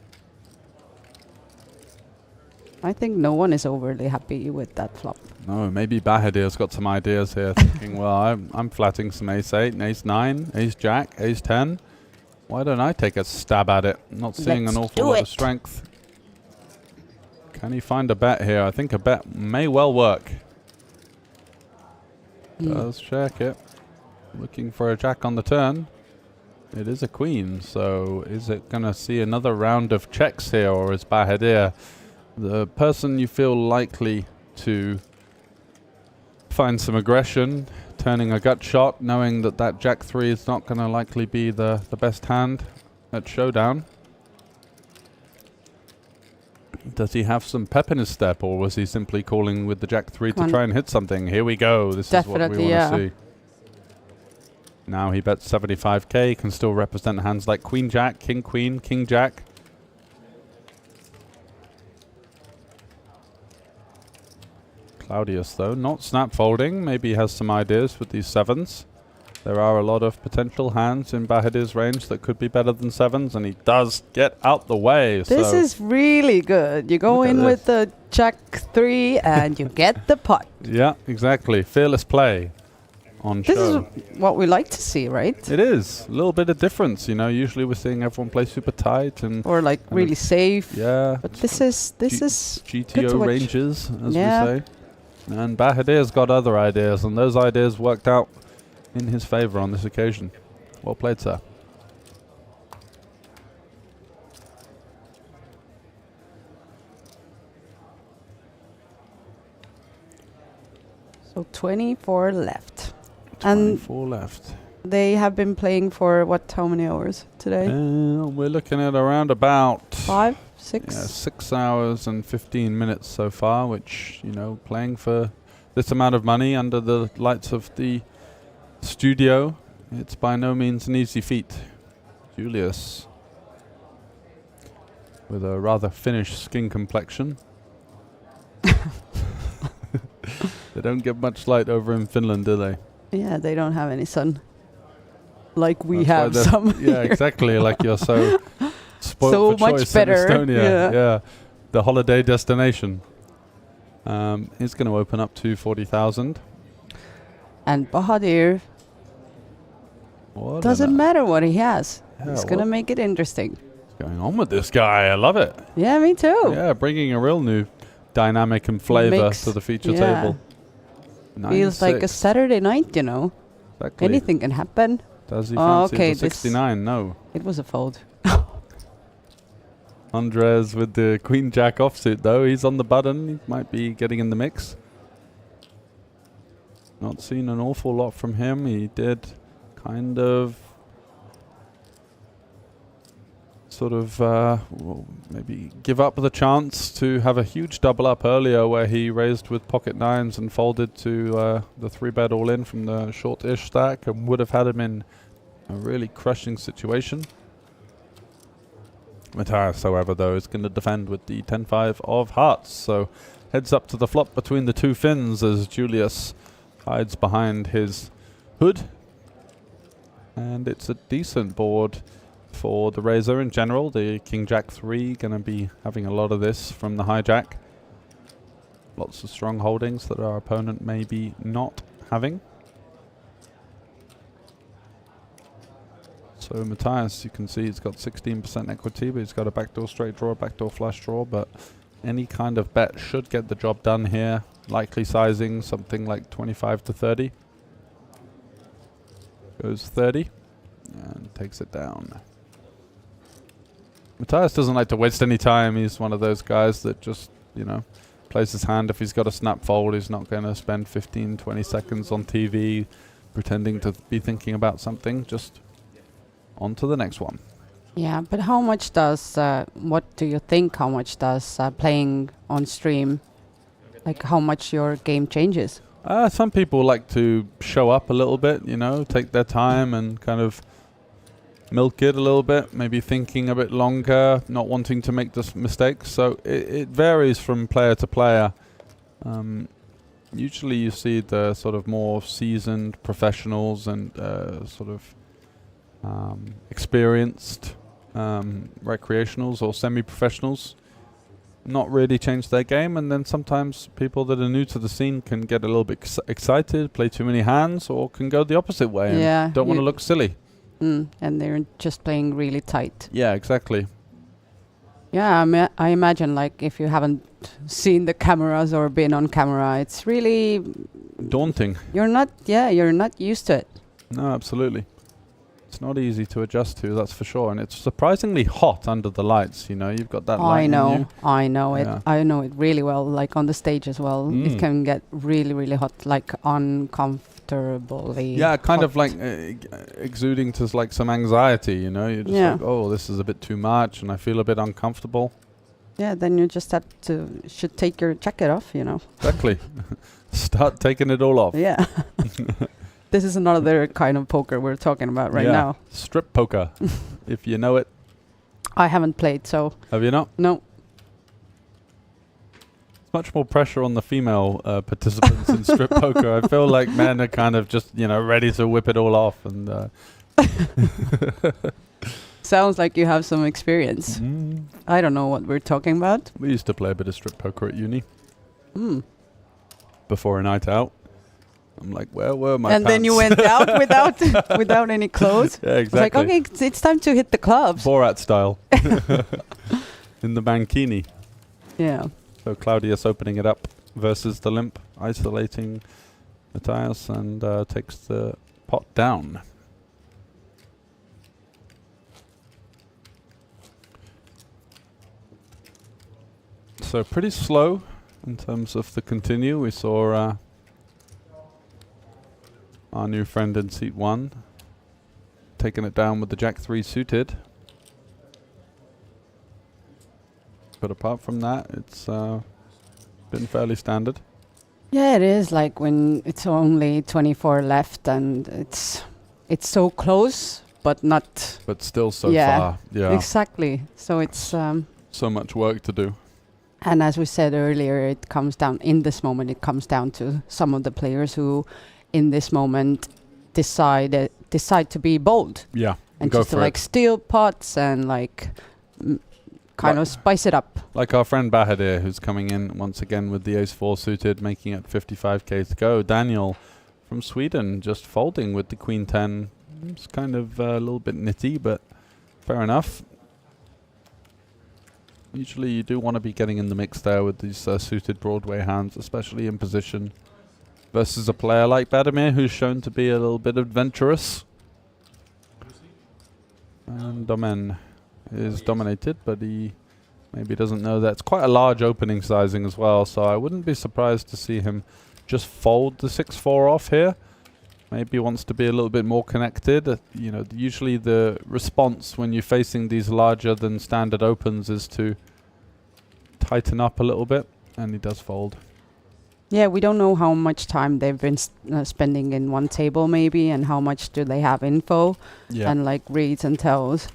[SPEAKER 19] I think no one is overly happy with that flop.
[SPEAKER 2] No, maybe Bahadir's got some ideas here, thinking, well, I'm flatting some Ace 8, and Ace 9, Ace Jack, Ace 10. Why don't I take a stab at it? Not seeing an awful lot of strength. Can he find a bet here? I think a bet may well work. Does check it. Looking for a jack on the turn. It is a queen, so is it going to see another round of checks here, or is Bahadir the person you feel likely to find some aggression, turning a gut shot, knowing that that Jack 3 is not going to likely be the best hand at showdown? Does he have some pep in his step, or was he simply calling with the Jack 3 to try and hit something? Here we go. This is what we want to see. Now he bets 75k, can still represent hands like Queen Jack, King Queen, King Jack. Claudius, though, not snap folding. Maybe he has some ideas with these 7s. There are a lot of potential hands in Bahadir's range that could be better than 7s, and he does get out the way.
[SPEAKER 19] This is really good. You go in with the Jack 3 and you get the pot.
[SPEAKER 2] Yeah, exactly. Fearless play on show.
[SPEAKER 19] This is what we like to see, right?
[SPEAKER 2] It is. A little bit of difference, you know. Usually we're seeing everyone play super tight and
[SPEAKER 19] or like really safe.
[SPEAKER 2] Yeah.
[SPEAKER 19] But this is
[SPEAKER 2] GTO ranges, as we say. And Bahadir's got other ideas, and those ideas worked out in his favor on this occasion. Well played, sir.
[SPEAKER 19] So 24 left.
[SPEAKER 2] 24 left.
[SPEAKER 19] They have been playing for how many hours today?
[SPEAKER 2] We're looking at around about
[SPEAKER 19] 5, 6?
[SPEAKER 2] Yeah, 6 hours and 15 minutes so far, which, you know, playing for this amount of money under the lights of the studio, it's by no means an easy feat. Julius, with a rather Finnish skin complexion. They don't get much light over in Finland, do they?
[SPEAKER 19] Yeah, they don't have any sun. Like we
[SPEAKER 2] That's
[SPEAKER 19] have
[SPEAKER 2] why
[SPEAKER 19] some.
[SPEAKER 2] Yeah, exactly. Like you're so spoiled
[SPEAKER 19] So
[SPEAKER 2] for
[SPEAKER 19] much
[SPEAKER 2] choice
[SPEAKER 19] better.
[SPEAKER 2] in Estonia.
[SPEAKER 19] Yeah.
[SPEAKER 2] The holiday destination. He's going to open up to 40,000.
[SPEAKER 19] And Bahadir, doesn't matter what he has.
[SPEAKER 2] Yeah,
[SPEAKER 19] He's going to make it interesting.
[SPEAKER 2] What's going on with this guy? I love it.
[SPEAKER 19] Yeah, me too.
[SPEAKER 2] Yeah, bringing a real new dynamic and flavor
[SPEAKER 19] Mix,
[SPEAKER 2] to the feature
[SPEAKER 19] yeah.
[SPEAKER 2] table.
[SPEAKER 19] Feels like a
[SPEAKER 2] 9-6.
[SPEAKER 19] Saturday night, you know.
[SPEAKER 2] Exactly.
[SPEAKER 19] Anything can happen.
[SPEAKER 2] Does he
[SPEAKER 19] Oh,
[SPEAKER 2] fancy
[SPEAKER 19] okay,
[SPEAKER 2] the 69? No.
[SPEAKER 19] It was a fold.
[SPEAKER 2] Andres with the Queen Jack offsuit though. He's on the button. He might be getting in the mix. Not seen an awful lot from him. He did kind of sort of maybe give up the chance to have a huge double up earlier where he raised with pocket nines and folded to the 3-bet all in from the short-ish stack and would have had him in a really crushing situation. Matthias, however, though, is going to defend with the 10-5 of hearts. So heads up to the flop between the two Finns as Julius hides behind his hood. And it's a decent board for the raiser in general. The King Jack 3 going to be having a lot of this from the hijack. Lots of strong holdings that our opponent may be not having. So Matthias, you can see he's got 16% equity, but he's got a backdoor straight draw, backdoor flush draw, but any kind of bet should get the job done here. Likely sizing something like 25 to 30. Goes 30 and takes it down. Matthias doesn't like to waste any time. He's one of those guys that just, you know, plays his hand. If he's got a snap fold, he's not going to spend 15, 20 seconds on TV pretending to be thinking about something. Just on to the next one.
[SPEAKER 19] Yeah, but how much does, what do you think, how much does playing on stream, like how much your game changes?
[SPEAKER 2] Some people like to show up a little bit, you know, take their time and kind of milk it a little bit, maybe thinking a bit longer, not wanting to make this mistakes. So it varies from player to player. Usually you see the sort of more seasoned professionals and sort of experienced recreationals or semi-professionals not really change their game, and then sometimes people that are new to the scene can get a little bit excited, play too many hands, or can go the opposite way and don't want to look silly.
[SPEAKER 19] And they're just playing really tight.
[SPEAKER 2] Yeah, exactly.
[SPEAKER 19] Yeah, I imagine like if you haven't seen the cameras or been on camera, it's really
[SPEAKER 2] daunting.
[SPEAKER 19] You're not used to it.
[SPEAKER 2] No, absolutely. It's not easy to adjust to, that's for sure. And it's surprisingly hot under the lights, you know. You've got that light in you.
[SPEAKER 19] I know it. I know it really well, like on the stage as well. It can get really, really hot, like uncomfortably
[SPEAKER 2] kind
[SPEAKER 19] hot.
[SPEAKER 2] of like exuding to like some anxiety, you know. You're just like, oh, this is a bit too much and I feel a bit uncomfortable.
[SPEAKER 19] Yeah, then you just should take your jacket off, you know.
[SPEAKER 2] Exactly. Start taking it all off.
[SPEAKER 19] Yeah. This is another kind of poker we're talking about right now.
[SPEAKER 2] Strip poker, if you know it.
[SPEAKER 19] I haven't played, so...
[SPEAKER 2] Have you not?
[SPEAKER 19] No.
[SPEAKER 2] It's much more pressure on the female participants in strip poker. I feel like men are kind of just, you know, ready to whip it all off. And
[SPEAKER 19] sounds like you have some experience. I don't know what we're talking about.
[SPEAKER 2] We used to play a bit of strip poker at uni. Before a night out. I'm like, where were my
[SPEAKER 19] and
[SPEAKER 2] pants?
[SPEAKER 19] Then you went out without any clothes?
[SPEAKER 2] Yeah, exactly.
[SPEAKER 19] It's like, okay, it's time to hit the clubs.
[SPEAKER 2] Borat style. In the mankini.
[SPEAKER 19] Yeah.
[SPEAKER 2] So Claudius opening it up versus the limp, isolating Matthias and takes the pot down. So pretty slow in terms of the continue. We saw our new friend in seat 1 taking it down with the Jack 3 suited. But apart from that, it's been fairly standard.
[SPEAKER 19] Yeah, it is like when it's only 24 left and it's so close, but not.
[SPEAKER 2] But still so far. Yeah.
[SPEAKER 19] Exactly. So it's.
[SPEAKER 2] So much work to do.
[SPEAKER 19] And as we said earlier, it comes down in this moment. It comes down to some of the players who, in this moment, decide to be bold.
[SPEAKER 2] Yeah.
[SPEAKER 19] And
[SPEAKER 2] go
[SPEAKER 19] just to
[SPEAKER 2] for
[SPEAKER 19] like
[SPEAKER 2] it.
[SPEAKER 19] steal pots and like kind of spice it up.
[SPEAKER 2] Like our friend Bahadir, who's coming in once again with the ace-4 suited, making it 55k to go. Daniel from Sweden just folding with the queen 10. It's kind of a little bit nitty, but fair enough. Usually you do want to be getting in the mix there with these suited Broadway hands, especially in position, versus a player like Badimir, who's shown to be a little bit adventurous. And Domen is dominated, but he maybe doesn't know that. It's quite a large opening sizing as well, so I wouldn't be surprised to see him just fold the 6-4 off here. Maybe wants to be a little bit more connected. You know, usually the response when you're facing these larger than standard opens is to tighten up a little bit, and he does fold.
[SPEAKER 19] Yeah, we don't know how much time they've been spending in one table maybe, and how much do they have info and like reads and tells.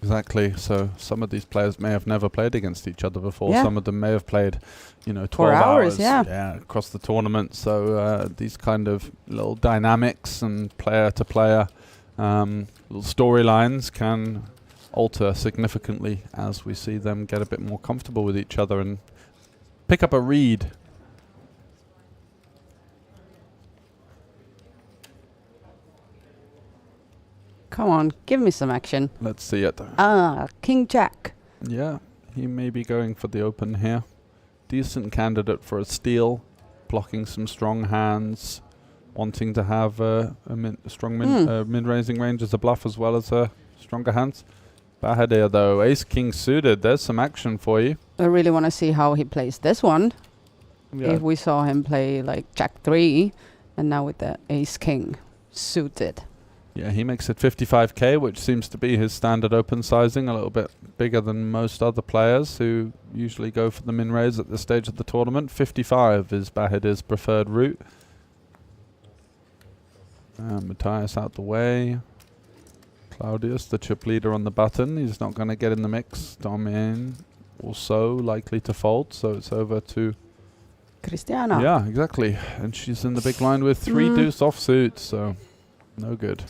[SPEAKER 2] Exactly. So some of these players may have never played against each other before.
[SPEAKER 19] Yeah.
[SPEAKER 2] Some of them may have played, you know, 12
[SPEAKER 19] 4 hours,
[SPEAKER 2] across the tournament. So these kind of little dynamics and player-to-player little storylines can alter significantly as we see them get a bit more comfortable with each other and pick up a read.
[SPEAKER 19] Come on, give me some action.
[SPEAKER 2] Let's see it.
[SPEAKER 19] King Jack.
[SPEAKER 2] Yeah, he may be going for the open here. Decent candidate for a steal, blocking some strong hands, wanting to have a strong mid-raising range as a bluff as well as stronger hands. Bahadir though, ace-king suited, there's some action for you.
[SPEAKER 19] I really want to see how he plays this one.
[SPEAKER 2] Yeah.
[SPEAKER 19] If we saw him play like Jack 3 and now with the ace-king suited.
[SPEAKER 2] Yeah, he makes it 55k, which seems to be his standard open sizing, a little bit bigger than most other players who usually go for the min raise at this stage of the tournament. 55 is Bahadir's preferred route. Matthias out the way. Claudius, the chip leader on the button. He's not going to get in the mix. Domin also likely to fold, so it's over to
[SPEAKER 19] Christiana.
[SPEAKER 2] Yeah, exactly. And she's in the big line with 3 deuce offsuit, so no good.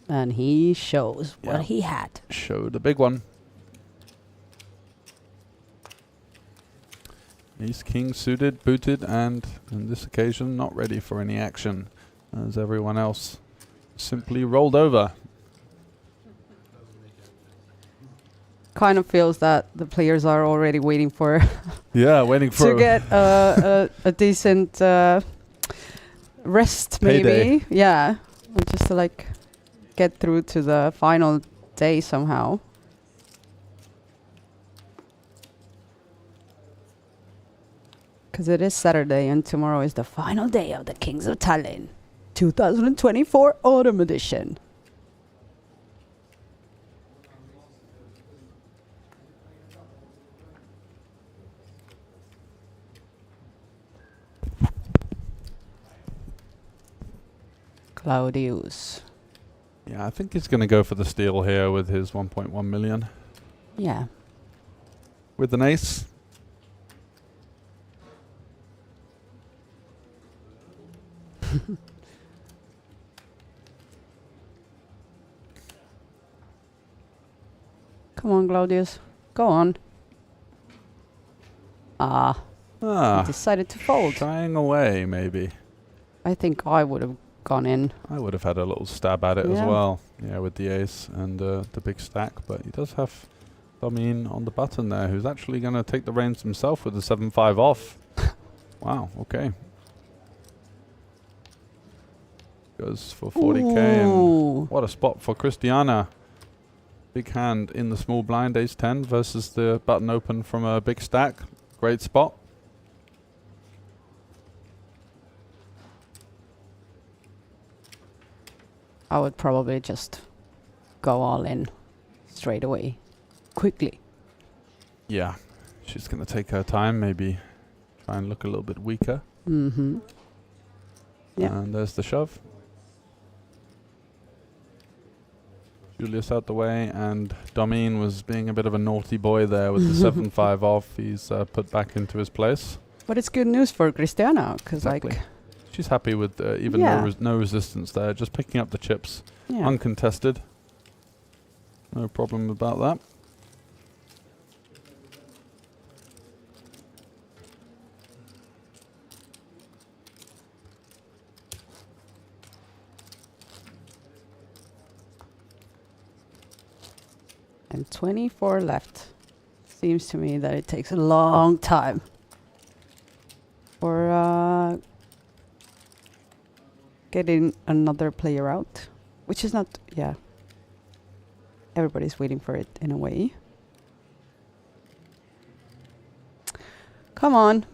[SPEAKER 19] And he shows what he had.
[SPEAKER 2] Showed a big one. Ace king suited, booted, and on this occasion not ready for any action, as everyone else simply rolled over.
[SPEAKER 19] Kind of feels that the players are already waiting for
[SPEAKER 2] yeah, waiting for
[SPEAKER 19] to get a decent rest,
[SPEAKER 2] payday.
[SPEAKER 19] maybe. Yeah, or just to like get through to the final day somehow. Because it is Saturday and tomorrow is the final day of the Kings of Tallinn 2024 Autumn Edition. Claudius.
[SPEAKER 2] Yeah, I think he's going to go for the steal here with his 1.1 million.
[SPEAKER 19] Yeah.
[SPEAKER 2] With an ace.
[SPEAKER 19] Come on, Claudius. Go on. He decided to fold.
[SPEAKER 2] Trying away, maybe.
[SPEAKER 19] I think I would have gone in.
[SPEAKER 2] I would have had a little stab at it as well. Yeah, with the ace and the big stack. But he does have Domin on the button there, who's actually going to take the reins himself with the 7-5 off. Wow, okay. Goes for 40k. And what a spot for Christiana. Big hand in the small blind, ace 10 versus the button open from a big stack. Great spot.
[SPEAKER 19] I would probably just go all in straight away, quickly.
[SPEAKER 2] Yeah, she's going to take her time, maybe try and look a little bit weaker.
[SPEAKER 19] Mm-hmm. Yeah.
[SPEAKER 2] And there's the shove. Julius out the way, and Domin was being a bit of a naughty boy there with the 7-5 off. He's put back into his place.
[SPEAKER 19] But it's good news for Christiana, because
[SPEAKER 2] Exactly.
[SPEAKER 19] like...
[SPEAKER 2] She's happy with even no resistance there, just picking up the chips uncontested. No problem about that.
[SPEAKER 19] And 24 left. Seems to me that it takes a long time for getting another player out, which is not, everybody's waiting for it in a way. Come on.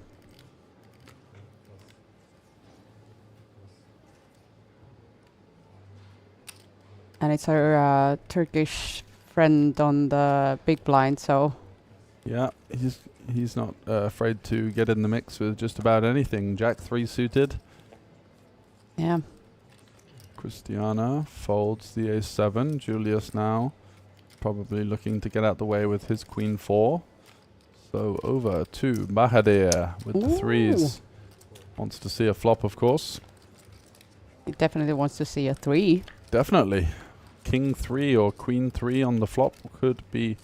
[SPEAKER 19] And it's our Turkish friend on the big blind, so...
[SPEAKER 2] Yeah, he's not afraid to get in the mix with just about anything. Jack 3 suited.
[SPEAKER 19] Yeah.
[SPEAKER 2] Christiana folds the ace-7. Julius now probably looking to get out the way with his queen 4. So over to Bahadir with the 3s. Wants to see a flop, of course.
[SPEAKER 19] He definitely wants to see a 3.
[SPEAKER 2] Definitely. King 3 or queen 3 on the flop could be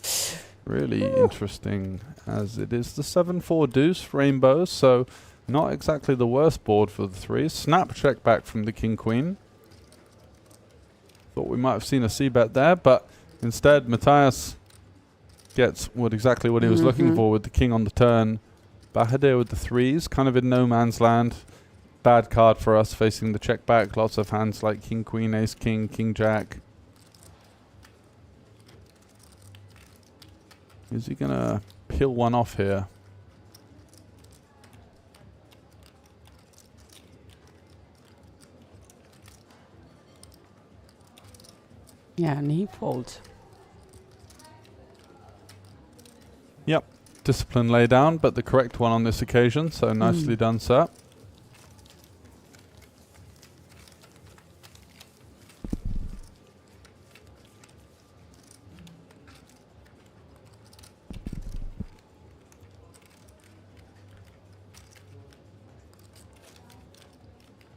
[SPEAKER 2] really interesting, as it is the 7-4 deuce rainbow, so not exactly the worst board for the 3. Snap check back from the king queen. Thought we might have seen a c-bet there, but instead Matthias gets exactly what he was looking for with the king on the turn. Bahadir with the 3s, kind of in no man's land. Bad card for us facing the check back. Lots of hands like king queen, ace king, king jack. Is he gonna peel one off here?
[SPEAKER 19] Yeah, and he folds.
[SPEAKER 2] Yep, discipline lay down, but the correct one on this occasion, so nicely done, sir.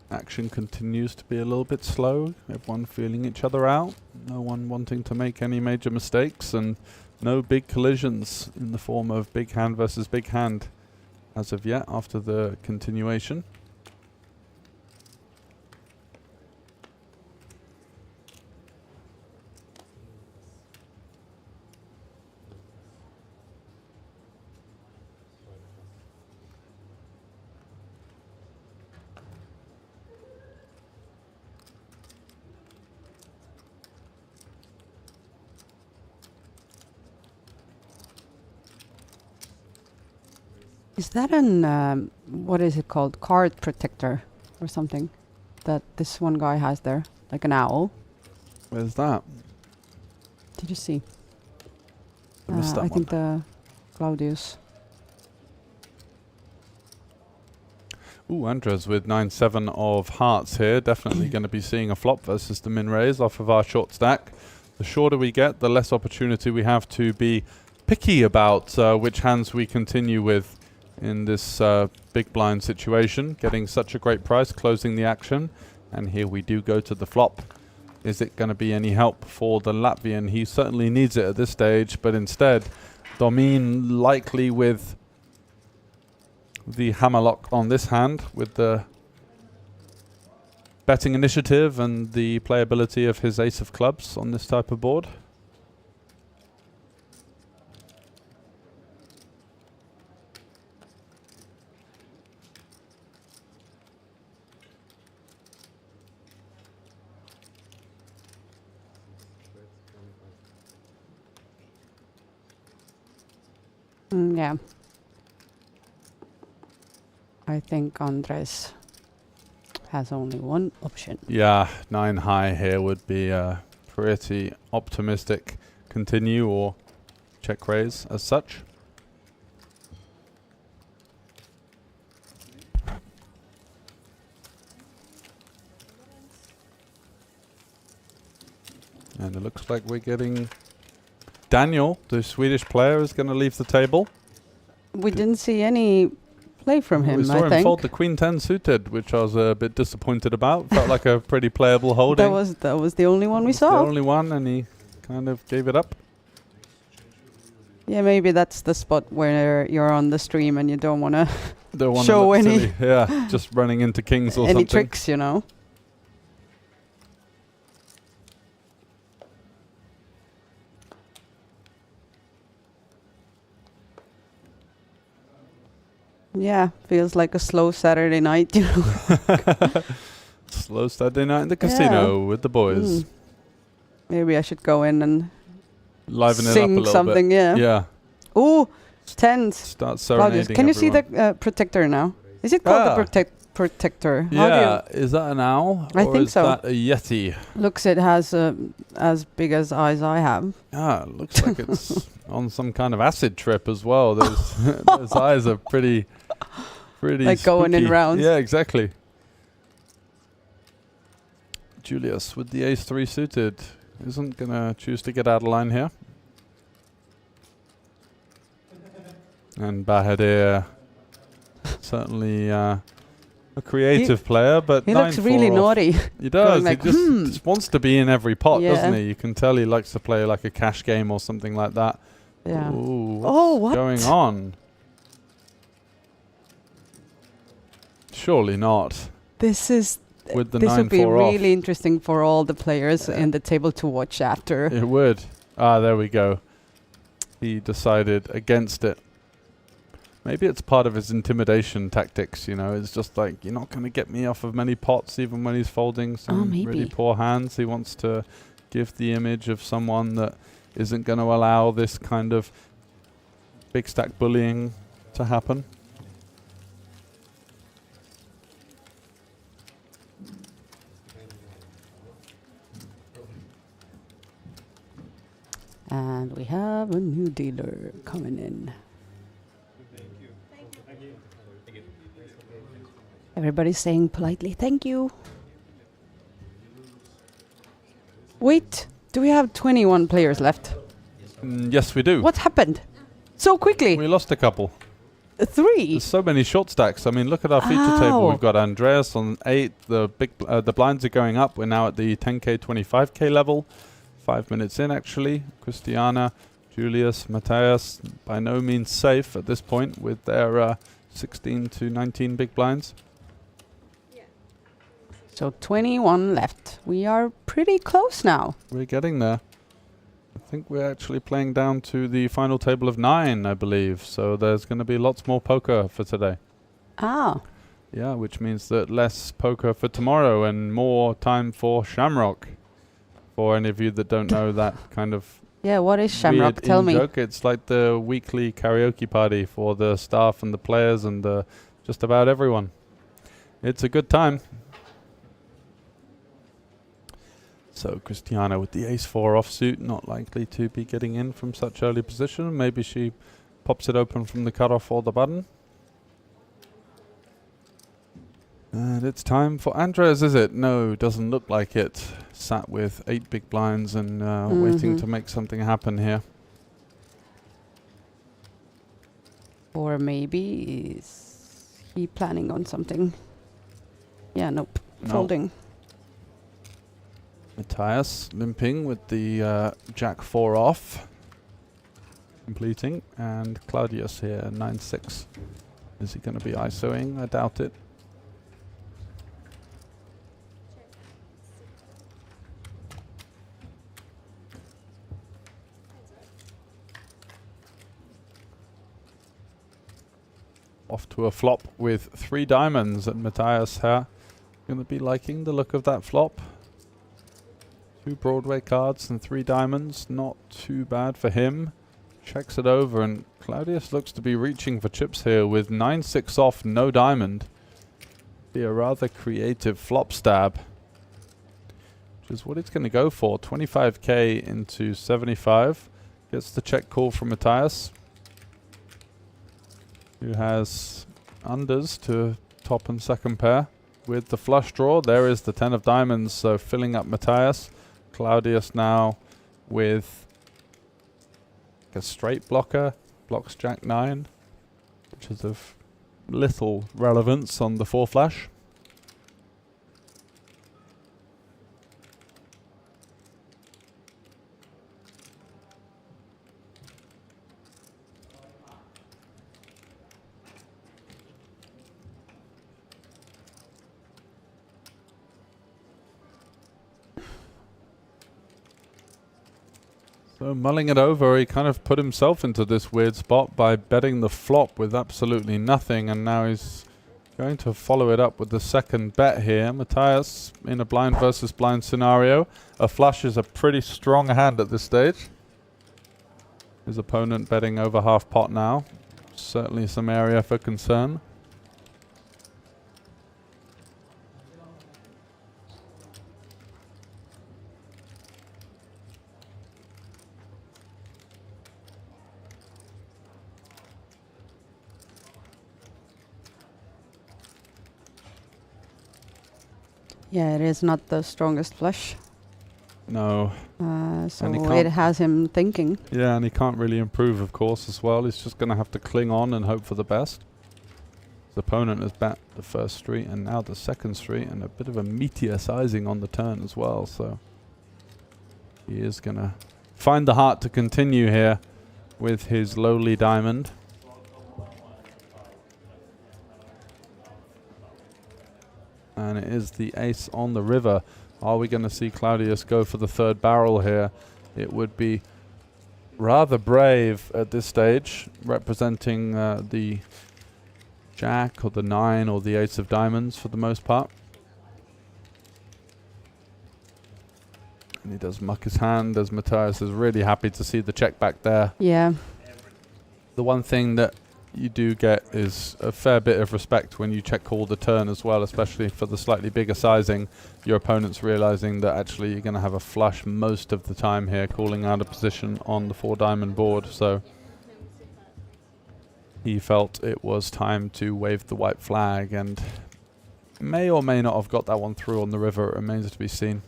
[SPEAKER 2] Action continues to be a little bit slow. Everyone feeling each other out. No one wanting to make any major mistakes, and no big collisions in the form of big hand versus big hand as of yet after the continuation.
[SPEAKER 19] Is that an, what is it called? Card protector or something that this one guy has there? Like an owl?
[SPEAKER 2] Where's that?
[SPEAKER 19] Did you see?
[SPEAKER 2] I missed that
[SPEAKER 19] I think the Claudius.
[SPEAKER 2] Ooh, Andres with 9-7 of hearts here. Definitely going to be seeing a flop versus the min raise off of our short stack. The shorter we get, the less opportunity we have to be picky about which hands we continue with in this big blind situation. Getting such a great price, closing the action. And here we do go to the flop. Is it going to be any help for the Latvian? He certainly needs it at this stage, but instead, Domin likely with the hammerlock on this hand, with the betting initiative and the playability of his ace of clubs on this type of board.
[SPEAKER 19] Yeah. I think Andres has only one option.
[SPEAKER 2] Yeah, 9 high here would be pretty optimistic. Continue or check raise as such. And it looks like we're getting Daniel, the Swedish player, is going to leave the table.
[SPEAKER 19] We didn't see any play from him,
[SPEAKER 2] We saw
[SPEAKER 19] I
[SPEAKER 2] him
[SPEAKER 19] think.
[SPEAKER 2] fold the Queen 10 suited, which I was a bit disappointed about. Felt like a pretty playable holding.
[SPEAKER 19] That was the only one we saw.
[SPEAKER 2] The only one, and he kind of gave it up.
[SPEAKER 19] Yeah, maybe that's the spot where you're on the stream and you don't want to
[SPEAKER 2] Don't wanna
[SPEAKER 19] show
[SPEAKER 2] look
[SPEAKER 19] any
[SPEAKER 2] silly. Yeah, just running into kings or
[SPEAKER 19] any
[SPEAKER 2] something.
[SPEAKER 19] tricks, you know. Yeah, feels like a slow Saturday night, you know.
[SPEAKER 2] Slow Saturday night in the casino with the boys.
[SPEAKER 19] Maybe I should go in and
[SPEAKER 2] Liven it up a
[SPEAKER 19] sing
[SPEAKER 2] little
[SPEAKER 19] something,
[SPEAKER 2] bit.
[SPEAKER 19] yeah.
[SPEAKER 2] Yeah.
[SPEAKER 19] Ooh, tens.
[SPEAKER 2] Start
[SPEAKER 19] Claudius,
[SPEAKER 2] serenading
[SPEAKER 19] can you see
[SPEAKER 2] everyone.
[SPEAKER 19] the protector now? Is it called the protector? How do
[SPEAKER 2] Yeah, is that an owl?
[SPEAKER 19] I
[SPEAKER 2] or
[SPEAKER 19] think
[SPEAKER 2] is
[SPEAKER 19] so.
[SPEAKER 2] that a Yeti?
[SPEAKER 19] Looks it has as big as eyes I have.
[SPEAKER 2] Ah, it looks like it's on some kind of acid trip as well. Those eyes are pretty
[SPEAKER 19] Like going in
[SPEAKER 2] spooky.
[SPEAKER 19] rounds.
[SPEAKER 2] Yeah, exactly. Julius with the ace-3 suited isn't going to choose to get out of line here. And Bahadir, certainly a creative player, but
[SPEAKER 19] he looks
[SPEAKER 2] 9-4
[SPEAKER 19] really
[SPEAKER 2] off.
[SPEAKER 19] naughty.
[SPEAKER 2] He does.
[SPEAKER 19] Like,
[SPEAKER 2] he just wants to be in every pot,
[SPEAKER 19] Yeah.
[SPEAKER 2] doesn't he? You can tell he likes to play like a cash game or something like that.
[SPEAKER 19] Yeah.
[SPEAKER 2] Ooh,
[SPEAKER 19] Oh,
[SPEAKER 2] what's
[SPEAKER 19] what?
[SPEAKER 2] going on? Surely not.
[SPEAKER 19] This is
[SPEAKER 2] With the
[SPEAKER 19] this would be
[SPEAKER 2] 9-4 off.
[SPEAKER 19] really interesting for all the players in the table to watch after.
[SPEAKER 2] It would. Ah, there we go. He decided against it. Maybe it's part of his intimidation tactics, you know. It's just like, you're not going to get me off of many pots, even when he's folding some really
[SPEAKER 19] maybe.
[SPEAKER 2] poor hands. He wants to give the image of someone that isn't going to allow this kind of big stack bullying to happen.
[SPEAKER 19] And we have a new dealer coming in. Everybody's saying politely, thank you. Wait, do we have 21 players left?
[SPEAKER 2] Yes, we do.
[SPEAKER 19] What happened? So quickly?
[SPEAKER 2] We lost a couple.
[SPEAKER 19] 3?
[SPEAKER 2] There's so many short stacks. I mean, look at our feature table.
[SPEAKER 19] Ow.
[SPEAKER 2] We've got Andreas on 8. The the blinds are going up. We're now at the 10k, 25k level. 5 minutes in, actually. Christiana, Julius, Matthias, by no means safe at this point with their 16 to 19 big blinds.
[SPEAKER 19] So 21 left. We are pretty close now.
[SPEAKER 2] We're getting there. I think we're actually playing down to the final table of 9, I believe. So there's going to be lots more poker for today.
[SPEAKER 19] Ah.
[SPEAKER 2] Yeah, which means that less poker for tomorrow and more time for Shamrock. For any of you that don't know that kind of
[SPEAKER 19] Yeah, what is Shamrock?
[SPEAKER 2] weird
[SPEAKER 19] Tell me.
[SPEAKER 2] in-joke, it's like the weekly karaoke party for the staff and the players and just about everyone. It's a good time. So Christiana with the ace-4 offsuit, not likely to be getting in from such early position. Maybe she pops it open from the cutoff or the button. And it's time for Andres, is it? No, doesn't look like it. Sat with 8 big blinds and waiting to make something happen here.
[SPEAKER 19] Or maybe is he planning on something? Yeah, nope.
[SPEAKER 2] No.
[SPEAKER 19] Folding.
[SPEAKER 2] Matthias limping with the Jack-4 off. Completing. And Claudius here, 9-6. Is he going to be ISOing? I doubt it. Off to a flop with 3 diamonds, and Matthias here going to be liking the look of that flop. 2 Broadway cards and 3 diamonds, not too bad for him. Checks it over, and Claudius looks to be reaching for chips here with 9-6 off, no diamond. be a rather creative flop stab, which is what it's going to go for. 25k into 75. Gets the check call from Matthias, who has unders to top and second pair. With the flush draw, there is the 10 of diamonds, so filling up Matthias. Claudius now with a straight blocker, blocks Jack 9, which is of little relevance on the 4 flash. So mulling it over, he kind of put himself into this weird spot by betting the flop with absolutely nothing, and now he's going to follow it up with the second bet here. Matthias in a blind versus blind scenario. A flush is a pretty strong hand at this stage. His opponent betting over half pot now. Certainly some area for concern.
[SPEAKER 19] Yeah, it is not the strongest flush.
[SPEAKER 2] No.
[SPEAKER 19] So it has him thinking.
[SPEAKER 2] Yeah, and he can't really improve, of course, as well. He's just going to have to cling on and hope for the best. His opponent has bet the first street and now the second street, and a bit of a meteor sizing on the turn as well. So he is going to find the heart to continue here with his lowly diamond. And it is the ace on the river. Are we going to see Claudius go for the third barrel here? It would be rather brave at this stage, representing the jack or the 9 or the ace of diamonds for the most part. And he does muck his hand, as Matthias is really happy to see the check back there.
[SPEAKER 19] Yeah.
[SPEAKER 2] The one thing that you do get is a fair bit of respect when you check call the turn as well, especially for the slightly bigger sizing. Your opponent's realizing that actually you're going to have a flush most of the time here, calling out a position on the 4 diamond board. So he felt it was time to wave the white flag, and may or may not have got that one through on the river. It remains to be seen.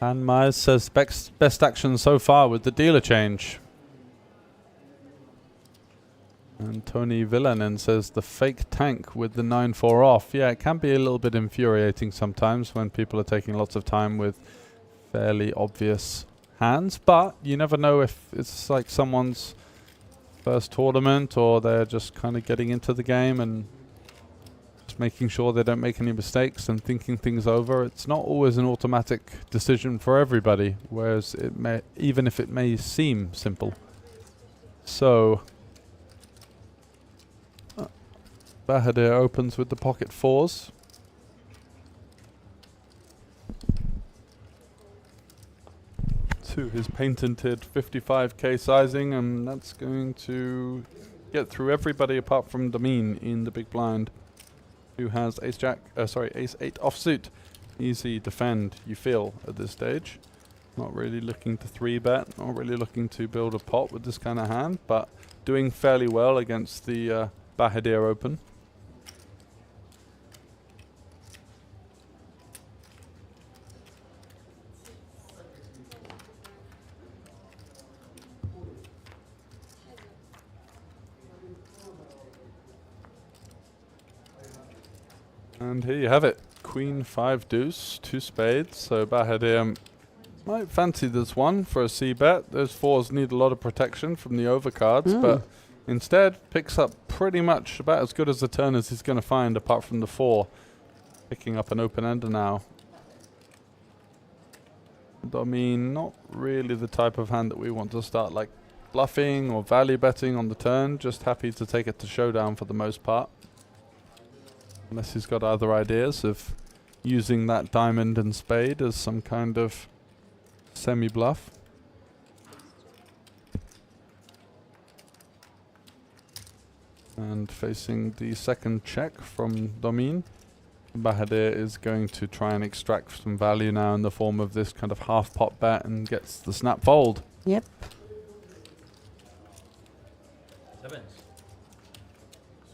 [SPEAKER 2] And Myers says best action so far with the dealer change. And Tony Villanen says the fake tank with the 9-4 off. Yeah, it can be a little bit infuriating sometimes when people are taking lots of time with fairly obvious hands. But you never know if it's like someone's first tournament or they're just kind of getting into the game and making sure they don't make any mistakes and thinking things over. It's not always an automatic decision for everybody, whereas it may, even if it may seem simple. So Bahadir opens with the pocket 4s. To his patented 55k sizing, and that's going to get through everybody apart from Damien in the big blind, who has ace 8 offsuit. Easy defend, you feel, at this stage. Not really looking to 3-bet, not really looking to build a pot with this kind of hand, but doing fairly well against the Bahadir Open. And here you have it. Queen 5 deuce, 2 spades. So Bahadir might fancy this one for a c-bet. Those 4s need a lot of protection from the overcards, but instead picks up pretty much about as good as the turn as he's going to find, apart from the 4. Picking up an open-ender now. I mean, not really the type of hand that we want to start like bluffing or value betting on the turn. Just happy to take it to showdown for the most part. Unless he's got other ideas of using that diamond and spade as some kind of semi-bluff. And facing the second check from Domin, Bahadir is going to try and extract some value now in the form of this kind of half pot bet and gets the snap fold.
[SPEAKER 19] Yep.
[SPEAKER 2] Just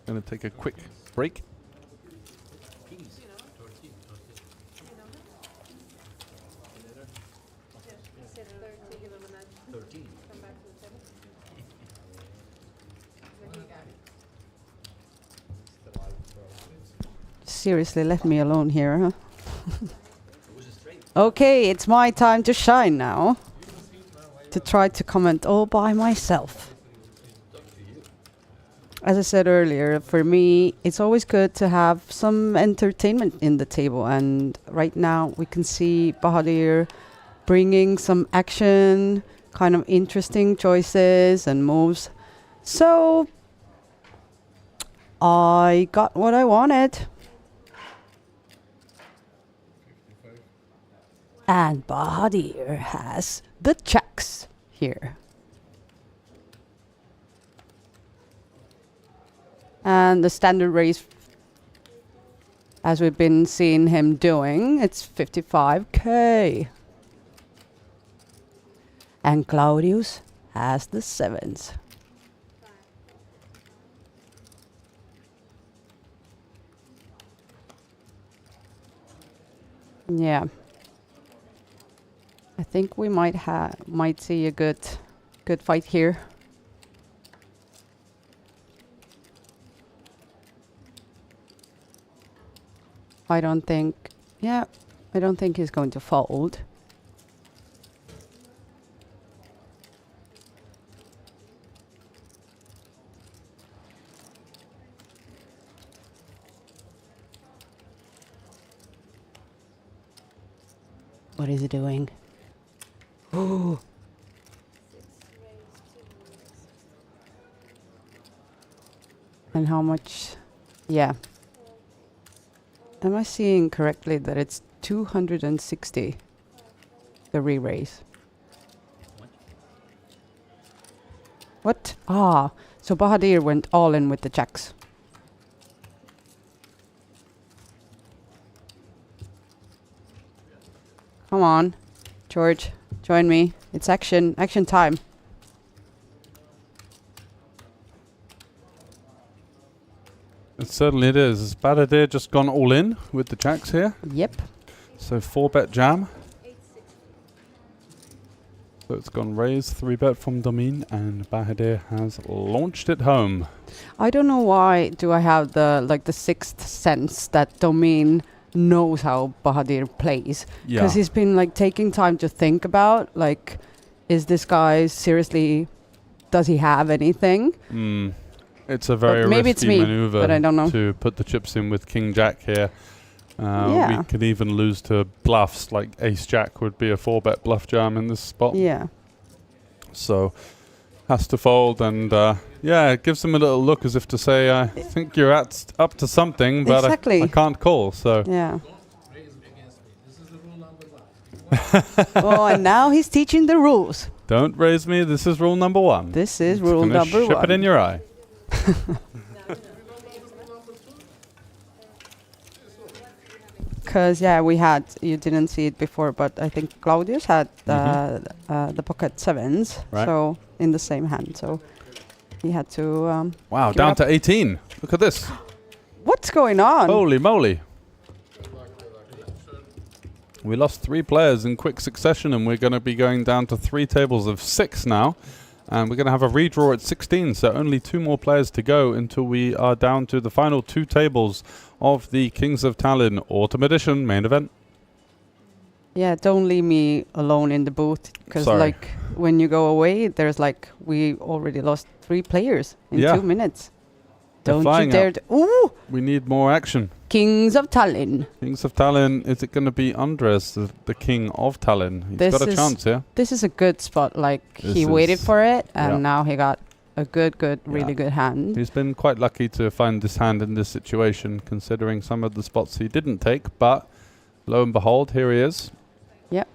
[SPEAKER 2] going to take a quick break.
[SPEAKER 19] Seriously, left me alone here, huh? Okay, it's my time to shine now. To try to comment all by myself. As I said earlier, for me, it's always good to have some entertainment in the table. And right now we can see Bahadir bringing some action, kind of interesting choices and moves. So I got what I wanted. And Bahadir has the checks here. And the standard raise, as we've been seeing him doing, it's 55k. And Claudius has the sevens. Yeah. I think we might see a good fight here. I don't think he's going to fold. What is he doing? Oh. And how much? Yeah. Am I seeing correctly that it's 260, the re-raise? What? Ah, so Bahadir went all in with the checks. Come on, George, join me. It's action time.
[SPEAKER 2] It is. Has Bahadir just gone all in with the jacks here?
[SPEAKER 19] Yep.
[SPEAKER 2] So 4-bet jam. So it's gone raise, 3-bet from Domin, and Bahadir has launched it home.
[SPEAKER 19] I don't know why do I have the sixth sense that Domin knows how Bahadir plays.
[SPEAKER 2] Yeah.
[SPEAKER 19] Because he's been taking time to think about is this guy seriously, does he have anything?
[SPEAKER 2] It's a very
[SPEAKER 19] maybe
[SPEAKER 2] risky
[SPEAKER 19] it's me,
[SPEAKER 2] maneuver
[SPEAKER 19] but I don't know.
[SPEAKER 2] to put the chips in with King Jack here. We could even lose to bluffs, like Ace Jack would be a 4-bet bluff jam in this spot.
[SPEAKER 19] Yeah.
[SPEAKER 2] So has to fold, and it gives him a little look as if to say, I think you're up to something, but
[SPEAKER 19] exactly.
[SPEAKER 2] I can't call. So
[SPEAKER 19] yeah. Oh, and now he's teaching the rules.
[SPEAKER 2] Don't raise me. This is rule number 1.
[SPEAKER 19] This is rule number 1.
[SPEAKER 2] Ship it in your eye.
[SPEAKER 19] Because you didn't see it before, but I think Claudius had the pocket sevens,
[SPEAKER 2] right.
[SPEAKER 19] So in the same hand, so he had to.
[SPEAKER 2] Wow, down to 18. Look at this.
[SPEAKER 19] What's going on?
[SPEAKER 2] Holy moly! We lost 3 players in quick succession, and we're going to be going down to 3 tables of 6 now. And we're going to have a redraw at 16, so only 2 more players to go until we are down to the final 2 tables of the Kings of Tallinn Autumn Edition main event.
[SPEAKER 19] Yeah, don't leave me alone in the booth, because when you go away, there's we already lost 3 players in 2 minutes. Don't you dare! Ooh!
[SPEAKER 2] We need more action.
[SPEAKER 19] Kings of Tallinn.
[SPEAKER 2] Kings of Tallinn. Is it going to be Andres, the king of Tallinn? He's got a chance here.
[SPEAKER 19] This is a good spot. He waited for it, and now he got a really good hand.
[SPEAKER 2] He's been quite lucky to find this hand in this situation, considering some of the spots he didn't take. But Lo and behold, here he is.
[SPEAKER 19] Yep.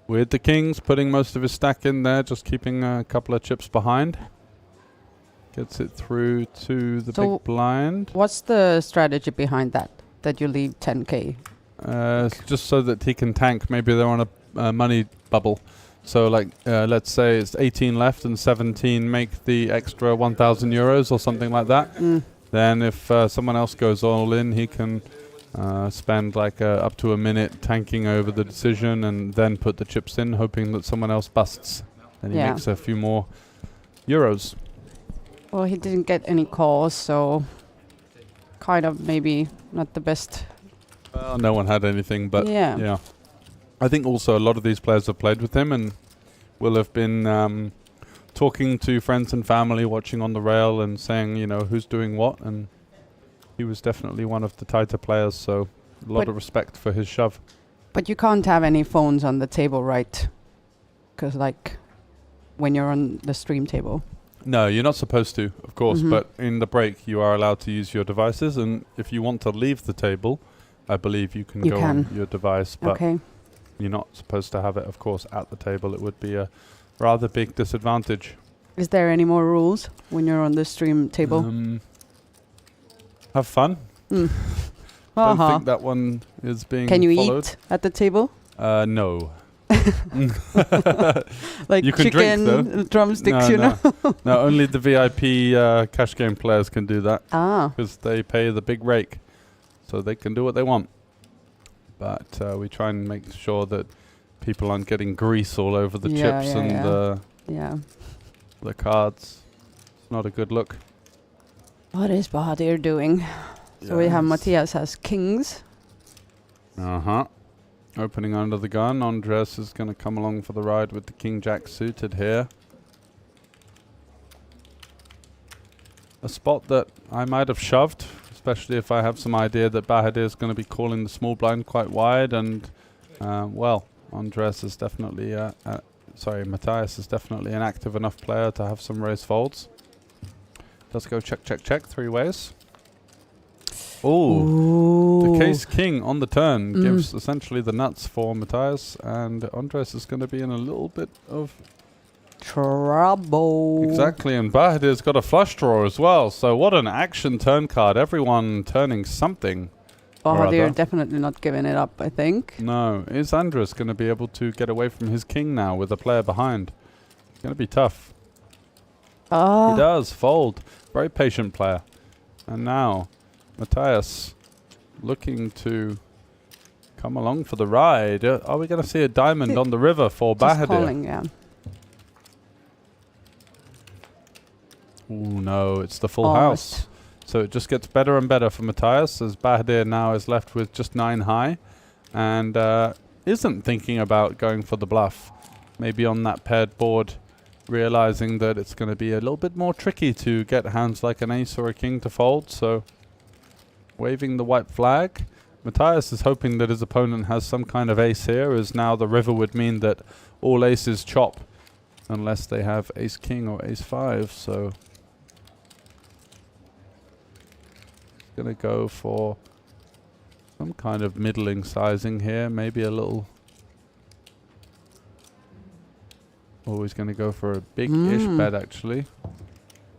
[SPEAKER 2] With the kings, putting most of his stack in there, just keeping a couple of chips behind. Gets it through to the big blind.
[SPEAKER 19] What's the strategy behind that? That you leave 10k?
[SPEAKER 2] It's just so that he can tank. Maybe they're on a money bubble. So like, let's say it's 18 left and 17 make the extra 1,000 euros or something like that. Then if someone else goes all in, he can spend like up to a minute tanking over the decision and then put the chips in, hoping that someone else busts. Then he makes a few more euros.
[SPEAKER 19] Well, he didn't get any calls, so kind of maybe not the best.
[SPEAKER 2] Well, no one had anything, but
[SPEAKER 19] yeah.
[SPEAKER 2] I think also a lot of these players have played with him and will have been talking to friends and family, watching on the rail and saying, you know, who's doing what. And he was definitely one of the tighter players, so a lot of respect for his shove.
[SPEAKER 19] But you can't have any phones on the table, right? Because like when you're on the stream table.
[SPEAKER 2] No, you're not supposed to, of course, but in the break you are allowed to use your devices, and if you want to leave the table, I believe you can go on your device, but you're not supposed to have it, of course, at the table. It would be a rather big disadvantage.
[SPEAKER 19] Is there any more rules when you're on the stream table?
[SPEAKER 2] Have fun. Don't think that one is being
[SPEAKER 19] Can you
[SPEAKER 2] followed.
[SPEAKER 19] eat at the table?
[SPEAKER 2] No.
[SPEAKER 19] Like
[SPEAKER 2] you can
[SPEAKER 19] chicken,
[SPEAKER 2] drink, though.
[SPEAKER 19] drumsticks, you know?
[SPEAKER 2] No, only the VIP cash game players can do that. Because they pay the big rake. So they can do what they want. But we try and make sure that people aren't getting grease all over the chips and the cards. It's not a good look.
[SPEAKER 19] What is Bahadir doing? So we have Matthias has kings.
[SPEAKER 2] Opening under the gun. Andres is going to come along for the ride with the king-jack suited here. A spot that I might have shoved, especially if I have some idea that Bahadir is going to be calling the small blind quite wide. And, well, Andres is definitely, Matthias is definitely an active enough player to have some raise folds. Does go check, check, check 3 ways. Oh, the case king on the turn gives essentially the nuts for Matthias, and Andres is going to be in a little bit of
[SPEAKER 19] trouble.
[SPEAKER 2] Exactly, and Bahadir's got a flush draw as well, so what an action turn card. Everyone turning something.
[SPEAKER 19] Bahadir definitely not giving it up, I think.
[SPEAKER 2] No, is Andres going to be able to get away from his king now with a player behind? It's going to be tough. He does fold. Very patient player. And now Matthias looking to come along for the ride. Are we going to see a diamond on the river for Bahadir?
[SPEAKER 19] Calling, yeah.
[SPEAKER 2] Oh no, it's the full house. So it just gets better and better for Matthias as Bahadir now is left with just 9 high and isn't thinking about going for the bluff. Maybe on that paired board, realizing that it's going to be a little bit more tricky to get hands like an ace or a king to fold. So waving the white flag. Matthias is hoping that his opponent has some kind of ace here, as now the river would mean that all aces chop unless they have ace king or ace 5. So going to go for some kind of middling sizing here, maybe a little. Always going to go for a big-ish bet, actually.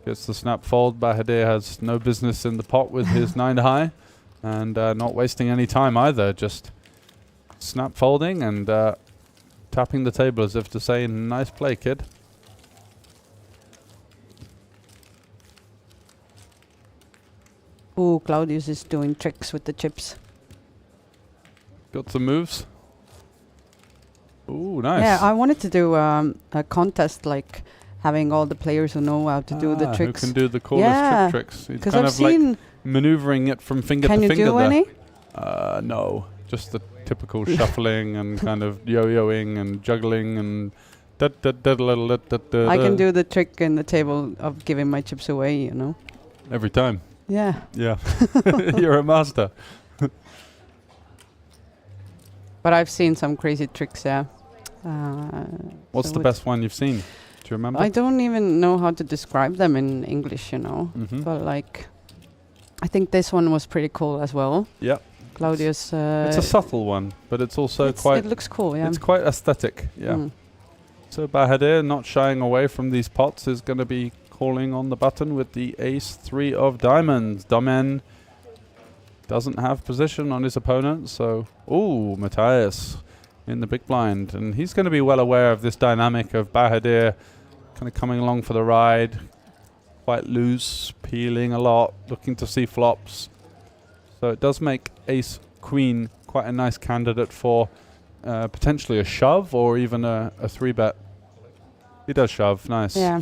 [SPEAKER 2] Gets the snap fold. Bahadir has no business in the pot with his 9 high, and not wasting any time either. Just snap folding and tapping the table as if to say, nice play, kid.
[SPEAKER 19] Ooh, Claudius is doing tricks with the chips.
[SPEAKER 2] Got some moves. Ooh, nice.
[SPEAKER 19] Yeah, I wanted to do a contest, like having all the players who know how to do the tricks.
[SPEAKER 2] Who can do the coolest tricks. It's kind
[SPEAKER 19] I've
[SPEAKER 2] of like maneuvering it from finger to finger.
[SPEAKER 19] Can you do any?
[SPEAKER 2] No, just the typical shuffling and kind of yo-yoing and juggling and
[SPEAKER 19] I can do the trick in the table of giving my chips away, you know.
[SPEAKER 2] Every time.
[SPEAKER 19] Yeah.
[SPEAKER 2] Yeah. You're a master.
[SPEAKER 19] But I've seen some crazy tricks, yeah.
[SPEAKER 2] What's
[SPEAKER 19] so
[SPEAKER 2] the best one you've seen? Do you remember?
[SPEAKER 19] I don't even know how to describe them in English, you know. But like, I think this one was pretty cool as well.
[SPEAKER 2] Yep.
[SPEAKER 19] Claudius.
[SPEAKER 2] It's a subtle one, but it's also quite.
[SPEAKER 19] It looks cool. Yeah.
[SPEAKER 2] It's quite aesthetic. Yeah.
[SPEAKER 19] Mm.
[SPEAKER 2] So Bahadir, not shying away from these pots, is going to be calling on the button with the ace 3 of diamonds. Domen doesn't have position on his opponent, so ooh, Matthias in the big blind, and he's going to be well aware of this dynamic of Bahadir kind of coming along for the ride, quite loose, peeling a lot, looking to see flops. So it does make ace queen quite a nice candidate for potentially a shove or even a 3-bet. He does shove, nice.
[SPEAKER 19] Yeah.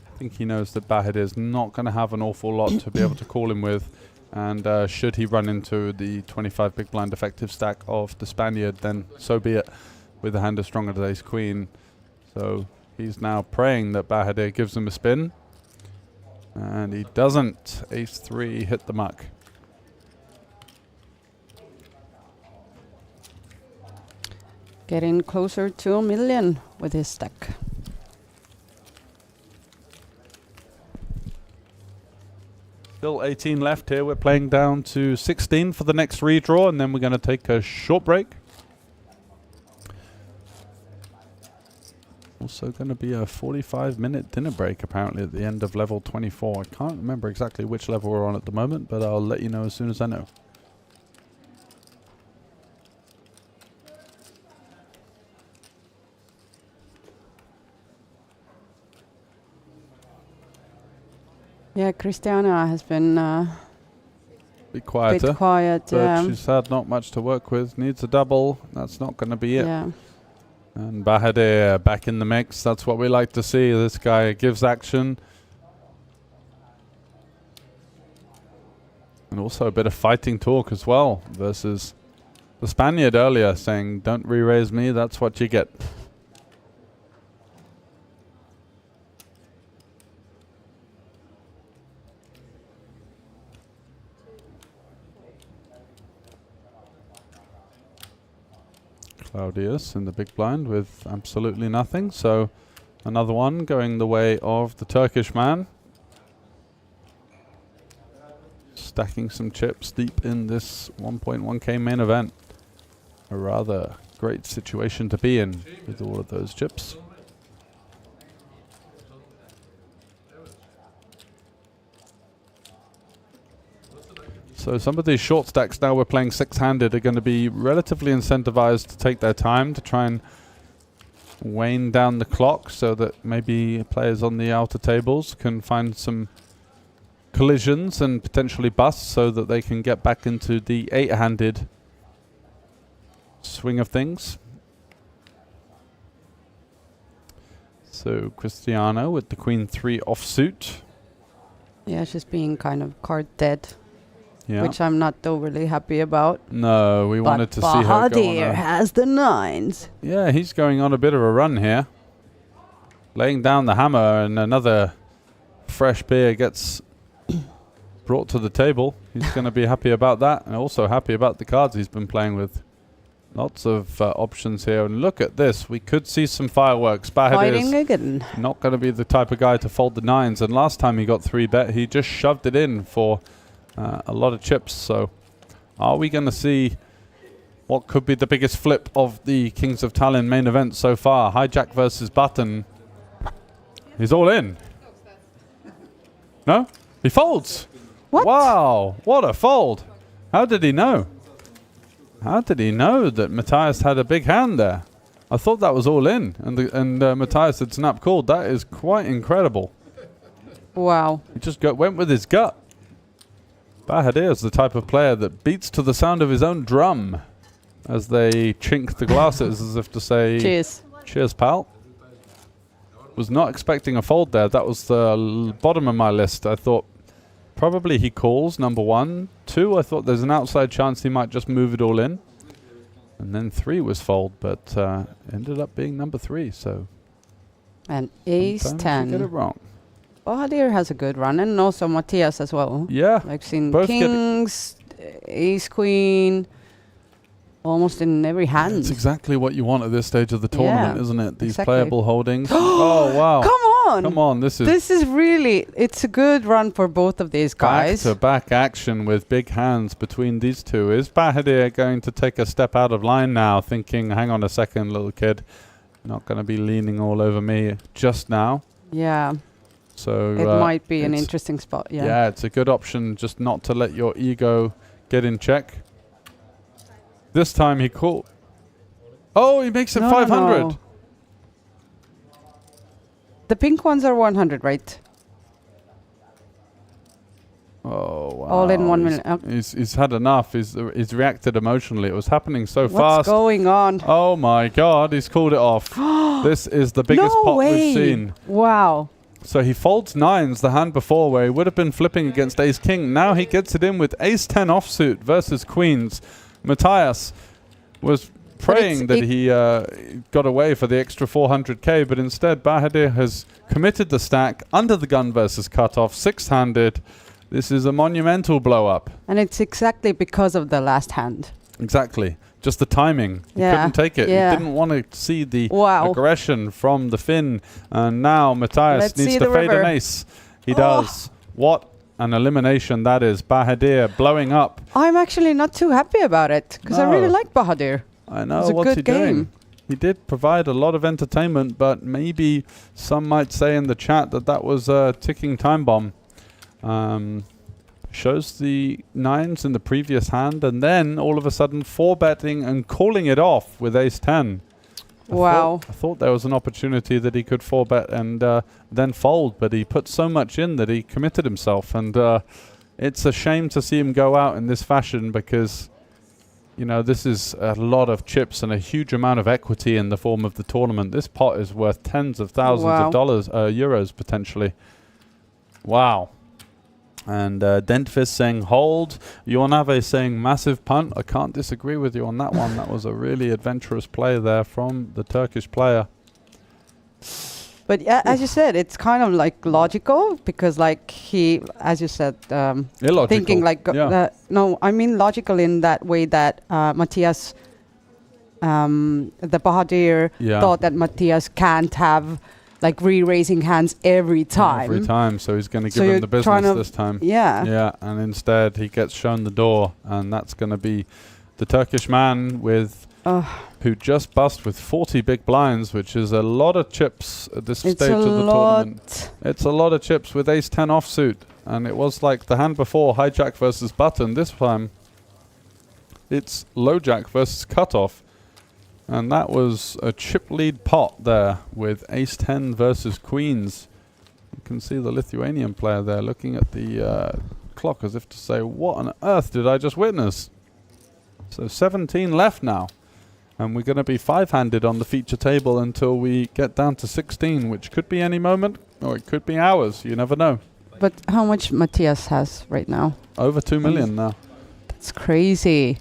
[SPEAKER 2] I think he knows that Bahadir is not going to have an awful lot to be able to call him with. And should he run into the 25 big blind effective stack of the Spaniard, then so be it, with a hand as strong as ace queen. So he's now praying that Bahadir gives him a spin. And he doesn't. Ace 3 hit the muck.
[SPEAKER 19] Getting closer to $1 million with his stack.
[SPEAKER 2] Still 18 left here. We're playing down to 16 for the next redraw, and then we're going to take a short break. Also going to be a 45-minute dinner break, apparently, at the end of level 24. I can't remember exactly which level we're on at the moment, but I'll let you know as soon as I know.
[SPEAKER 19] Yeah, Christiana has been
[SPEAKER 2] Bit quieter.
[SPEAKER 19] bit quiet.
[SPEAKER 2] But she's had not much to work with. Needs a double. That's not going to be it.
[SPEAKER 19] Yeah.
[SPEAKER 2] And Bahadir back in the mix. That's what we like to see. This guy gives action. And also a bit of fighting talk as well versus the Spaniard earlier saying, don't re-raise me, that's what you get. Claudius in the big blind with absolutely nothing. So another one going the way of the Turkish man. Stacking some chips deep in this 1.1k main event. A rather great situation to be in with all of those chips. So some of these short stacks now we're playing six-handed are going to be relatively incentivized to take their time to try and wane down the clock so that maybe players on the outer tables can find some collisions and potentially busts so that they can get back into the eight-handed swing of things. So Cristiano with the queen 3 offsuit.
[SPEAKER 19] Yeah, she's being kind of card dead.
[SPEAKER 2] Yeah.
[SPEAKER 19] Which I'm not overly happy about.
[SPEAKER 2] No, we wanted to see her go on
[SPEAKER 19] Bahadir has the 9s.
[SPEAKER 2] Yeah, he's going on a bit of a run here. Laying down the hammer, and another fresh beer gets brought to the table. He's going to be happy about that, and also happy about the cards he's been playing with. Lots of options here, and look at this. We could see some fireworks.
[SPEAKER 19] Fighting again.
[SPEAKER 2] Not going to be the type of guy to fold the 9s, and last time he got 3-bet, he just shoved it in for a lot of chips. So are we going to see what could be the biggest flip of the Kings of Tallinn main event so far? Hijack versus button. He's all in. No? He folds.
[SPEAKER 19] What?
[SPEAKER 2] Wow, what a fold. How did he know? How did he know that Matthias had a big hand there? I thought that was all in, and Matthias had snap called. That is quite incredible.
[SPEAKER 19] Wow.
[SPEAKER 2] He just went with his gut. Bahadir is the type of player that beats to the sound of his own drum as they chink the glasses as if to say,
[SPEAKER 19] cheers.
[SPEAKER 2] Cheers, pal. Was not expecting a fold there. That was the bottom of my list. I thought probably he calls, number 1. 2, I thought there's an outside chance he might just move it all in. And then 3 was fold, but ended up being number 3. So
[SPEAKER 19] And ace 10.
[SPEAKER 2] You get it wrong.
[SPEAKER 19] Bahadir has a good run, and also Matthias as well.
[SPEAKER 2] Yeah.
[SPEAKER 19] I've seen
[SPEAKER 2] Both
[SPEAKER 19] kings, ace queen, almost in every hand.
[SPEAKER 2] It's exactly what you want at this stage of the tournament, isn't it? These
[SPEAKER 19] exactly.
[SPEAKER 2] playable holdings. Oh, wow.
[SPEAKER 19] Come on.
[SPEAKER 2] Come on, this is
[SPEAKER 19] really, it's a good run for both of these guys.
[SPEAKER 2] back-to-back action with big hands between these two. Is Bahadir going to take a step out of line now, thinking, hang on a second, little kid, not going to be leaning all over me just now?
[SPEAKER 19] Yeah.
[SPEAKER 2] So
[SPEAKER 19] it might be an interesting spot, yeah.
[SPEAKER 2] Yeah, it's a good option just not to let your ego get in check. This time he called. Oh, he makes it 500.
[SPEAKER 19] No. The pink ones are 100, right?
[SPEAKER 2] Oh, wow.
[SPEAKER 19] All in 1 minute. Okay.
[SPEAKER 2] He's had enough. He's reacted emotionally. It was happening so fast.
[SPEAKER 19] What's going on?
[SPEAKER 2] Oh, my God. He's called it off. This is the biggest pot we've seen.
[SPEAKER 19] Wow.
[SPEAKER 2] So he folds nines, the hand before where he would have been flipping against ace-king. Now he gets it in with ace-10 offsuit versus queens. Matthias was praying that he got away for the extra 400k, but instead Bahadir has committed the stack under the gun versus cutoff, six-handed. This is a monumental blow-up.
[SPEAKER 19] And it's exactly because of the last hand.
[SPEAKER 2] Exactly. Just the timing. He couldn't take it. He didn't want to see the aggression from the Finn. And now Matthias needs to fade an ace. He does. What an elimination that is. Bahadir blowing up.
[SPEAKER 19] I'm actually not too happy about it because I really like Bahadir.
[SPEAKER 2] I know.
[SPEAKER 19] It's a
[SPEAKER 2] What's
[SPEAKER 19] good
[SPEAKER 2] he
[SPEAKER 19] game.
[SPEAKER 2] doing? He did provide a lot of entertainment, but maybe some might say in the chat that that was a ticking time bomb. Shows the nines in the previous hand, and then all of a sudden 4-betting and calling it off with ace-10.
[SPEAKER 19] Wow.
[SPEAKER 2] I thought there was an opportunity that he could 4-bet and then fold, but he put so much in that he committed himself. And it's a shame to see him go out in this fashion because, you know, this is a lot of chips and a huge amount of equity in the form of the tournament. This pot is worth tens of thousands of dollars, euros potentially. Wow. And Dentfist saying hold. Yornave saying massive punt. I can't disagree with you on that one. That was a really adventurous play there from the Turkish player.
[SPEAKER 19] But yeah, as you said, it's kind of like logical because like he, as you said,
[SPEAKER 2] illogical.
[SPEAKER 19] Thinking like, no, I mean logical in that way that Matthias, the Bahadir thought that Matthias can't have like re-raising hands every time.
[SPEAKER 2] Every time, so he's going to give him the business this time.
[SPEAKER 19] Yeah.
[SPEAKER 2] Yeah, and instead he gets shown the door, and that's going to be the Turkish man with who just bust with 40 big blinds, which is a lot of chips at this stage of the tournament. It's a lot of chips with ace-10 offsuit, and it was like the hand before, hijack versus button. This time it's low jack versus cutoff. And that was a chip lead pot there with ace-10 versus queens. You can see the Lithuanian player there looking at the clock as if to say, what on earth did I just witness? So 17 left now. And we're going to be five-handed on the feature table until we get down to 16, which could be any moment, or it could be hours. You never know.
[SPEAKER 19] But how much Matthias has right now?
[SPEAKER 2] Over 2 million now.
[SPEAKER 19] That's crazy.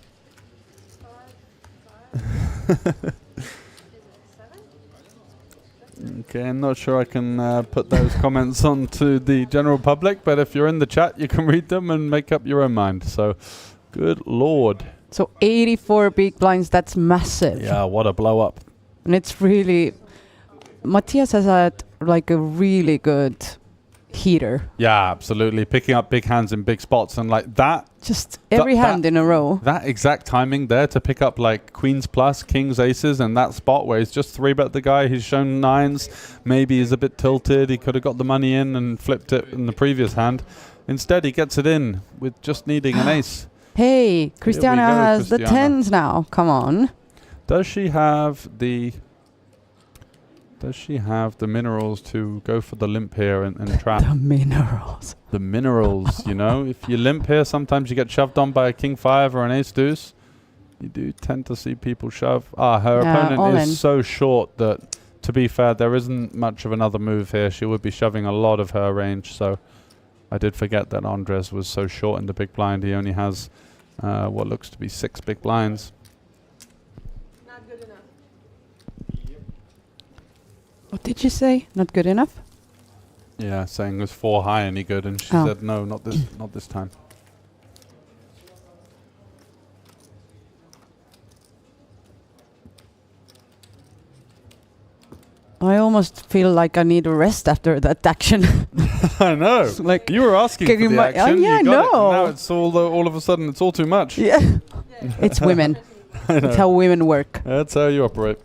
[SPEAKER 2] Okay, I'm not sure I can put those comments on to the general public, but if you're in the chat, you can read them and make up your own mind. So, good lord.
[SPEAKER 19] So 84 big blinds, that's massive.
[SPEAKER 2] Yeah, what a blow up.
[SPEAKER 19] And it's really, Matthias has had like a really good heater.
[SPEAKER 2] Yeah, absolutely. Picking up big hands in big spots and like that.
[SPEAKER 19] Just every hand in a row.
[SPEAKER 2] That exact timing there to pick up like queens plus, kings, aces, and that spot where he's just 3-bet the guy. He's shown nines. Maybe he's a bit tilted. He could have got the money in and flipped it in the previous hand. Instead, he gets it in with just needing an ace.
[SPEAKER 19] Hey, Christiana has the tens now. Come on.
[SPEAKER 2] Does she have the minerals to go for the limp here and trap?
[SPEAKER 19] The minerals.
[SPEAKER 2] The minerals, you know. If you limp here, sometimes you get shoved on by a king five or an ace deuce. You do tend to see people shove. Her opponent is so short that, to be fair, there isn't much of another move here. She would be shoving a lot of her range, so I did forget that Andres was so short in the big blind. He only has what looks to be 6 big blinds.
[SPEAKER 20] Not good enough.
[SPEAKER 19] What did you say? Not good enough?
[SPEAKER 2] Yeah, saying was 4 high any good, and she said no, not this time.
[SPEAKER 19] I almost feel like I need a rest after that action.
[SPEAKER 2] I know.
[SPEAKER 19] Like
[SPEAKER 2] you were asking for the action.
[SPEAKER 19] Yeah,
[SPEAKER 2] you got it.
[SPEAKER 19] no.
[SPEAKER 2] Now it's all of a sudden it's all too much.
[SPEAKER 19] Yeah. It's women. It's how women work.
[SPEAKER 2] That's how you operate.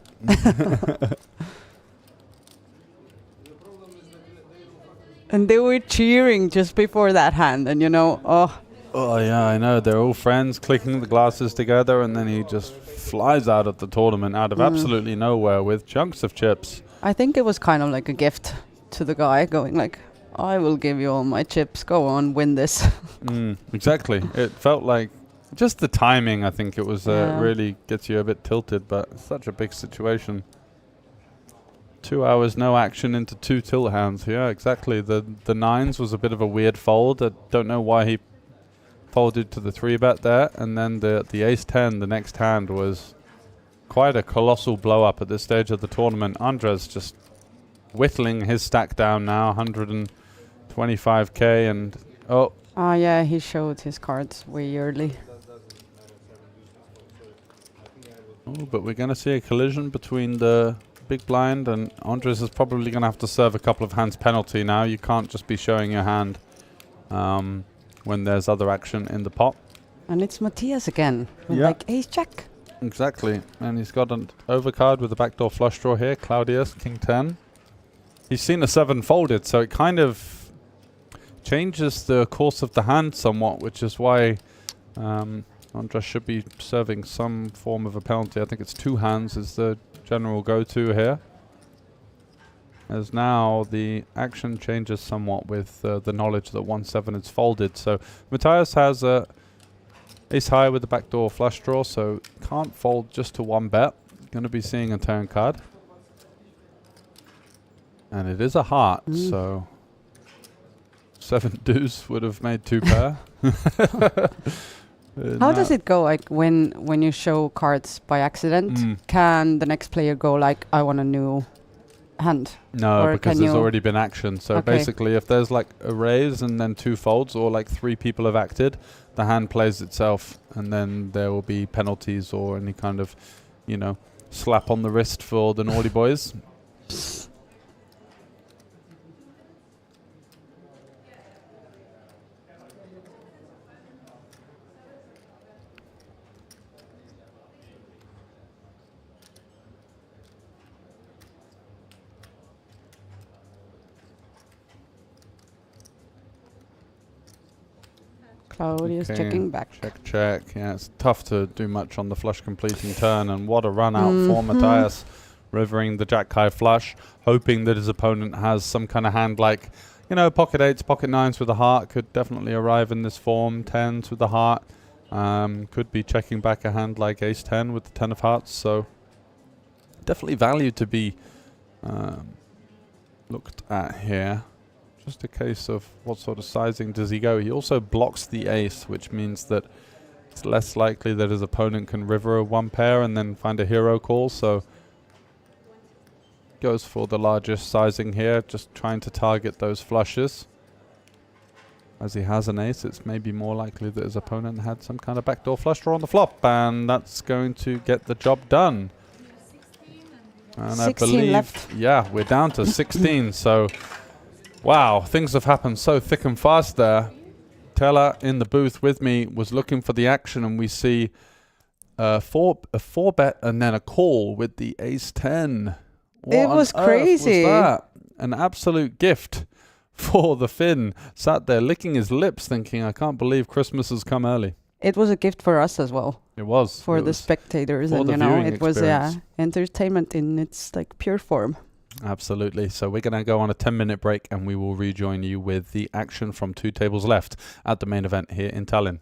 [SPEAKER 19] And they were cheering just before that hand, and
[SPEAKER 2] Oh yeah, I know. They're all friends, clicking the glasses together, and then he just flies out of the tournament out of absolutely nowhere with chunks of chips.
[SPEAKER 19] I think it was kind of like a gift to the guy, going like, I will give you all my chips, go on, win this.
[SPEAKER 2] Exactly. It felt like just the timing, I think it was really gets you a bit tilted, but it's such a big situation. 2 hours, no action into 2 tilt hands. Yeah, exactly. The nines was a bit of a weird fold. I don't know why he folded to the 3-bet there, and then the ace-10, the next hand, was quite a colossal blow-up at this stage of the tournament. Andres just whittling his stack down now, 125k, and oh
[SPEAKER 19] yeah, he showed his cards way early.
[SPEAKER 2] Oh, but we're going to see a collision between the big blind, and Andres is probably going to have to serve a couple of hands penalty now. You can't just be showing your hand when there's other action in the pot.
[SPEAKER 19] And it's Matthias again with
[SPEAKER 2] Yeah.
[SPEAKER 19] like ace jack.
[SPEAKER 2] Exactly, and he's got an overcard with a backdoor flush draw here. Claudius, king 10. He's seen a 7 folded, so it kind of changes the course of the hand somewhat, which is why Andres should be serving some form of a penalty. I think it's 2 hands is the general go-to here. As now the action changes somewhat with the knowledge that 1-7 is folded. So Matthias has a ace high with the backdoor flush draw, so can't fold just to 1-bet. Going to be seeing a turn card. And it is a heart, so 7 deuce would have made 2 pair.
[SPEAKER 19] How does it go? Like when you show cards by accident, can the next player go like, I want a new hand?
[SPEAKER 2] No,
[SPEAKER 19] or
[SPEAKER 2] because there's already been action. So
[SPEAKER 19] Okay.
[SPEAKER 2] basically, if there's like a raise and then 2 folds, or like 3 people have acted, the hand plays itself, and then there will be penalties or any kind of, slap on the wrist for the naughty boys.
[SPEAKER 19] Claudius checking back.
[SPEAKER 2] Check. Yeah, it's tough to do much on the flush completing turn, and what a run out for Matthias, rivering the jack high flush, hoping that his opponent has some kind of hand like, pocket 8s, pocket 9s with a heart could definitely arrive in this form, 10s with the heart, could be checking back a hand like ace 10 with the 10 of hearts, so definitely value to be looked at here. Just a case of what sort of sizing does he go. He also blocks the ace, which means that it's less likely that his opponent can river a 1 pair and then find a hero call. So goes for the largest sizing here, just trying to target those flushes. As he has an ace, it's maybe more likely that his opponent had some kind of backdoor flush draw on the flop, and that's going to get the job done. And
[SPEAKER 19] 16
[SPEAKER 2] I believe,
[SPEAKER 19] left.
[SPEAKER 2] yeah, we're down to 16. So, wow, things have happened so thick and fast there. Teller in the booth with me was looking for the action, and we see a 4-bet and then a call with the ace 10.
[SPEAKER 19] It was crazy.
[SPEAKER 2] Was that? An absolute gift for the Finn. Sat there licking his lips thinking, I can't believe Christmas has come early.
[SPEAKER 19] It was a gift for us as well.
[SPEAKER 2] It was.
[SPEAKER 19] For the spectators,
[SPEAKER 2] for
[SPEAKER 19] and
[SPEAKER 2] the viewing
[SPEAKER 19] it was entertainment in its like pure form.
[SPEAKER 2] Absolutely. So we're going to go on a 10-minute break, and we will rejoin you with the action from 2 tables left at the main event here in Tallinn.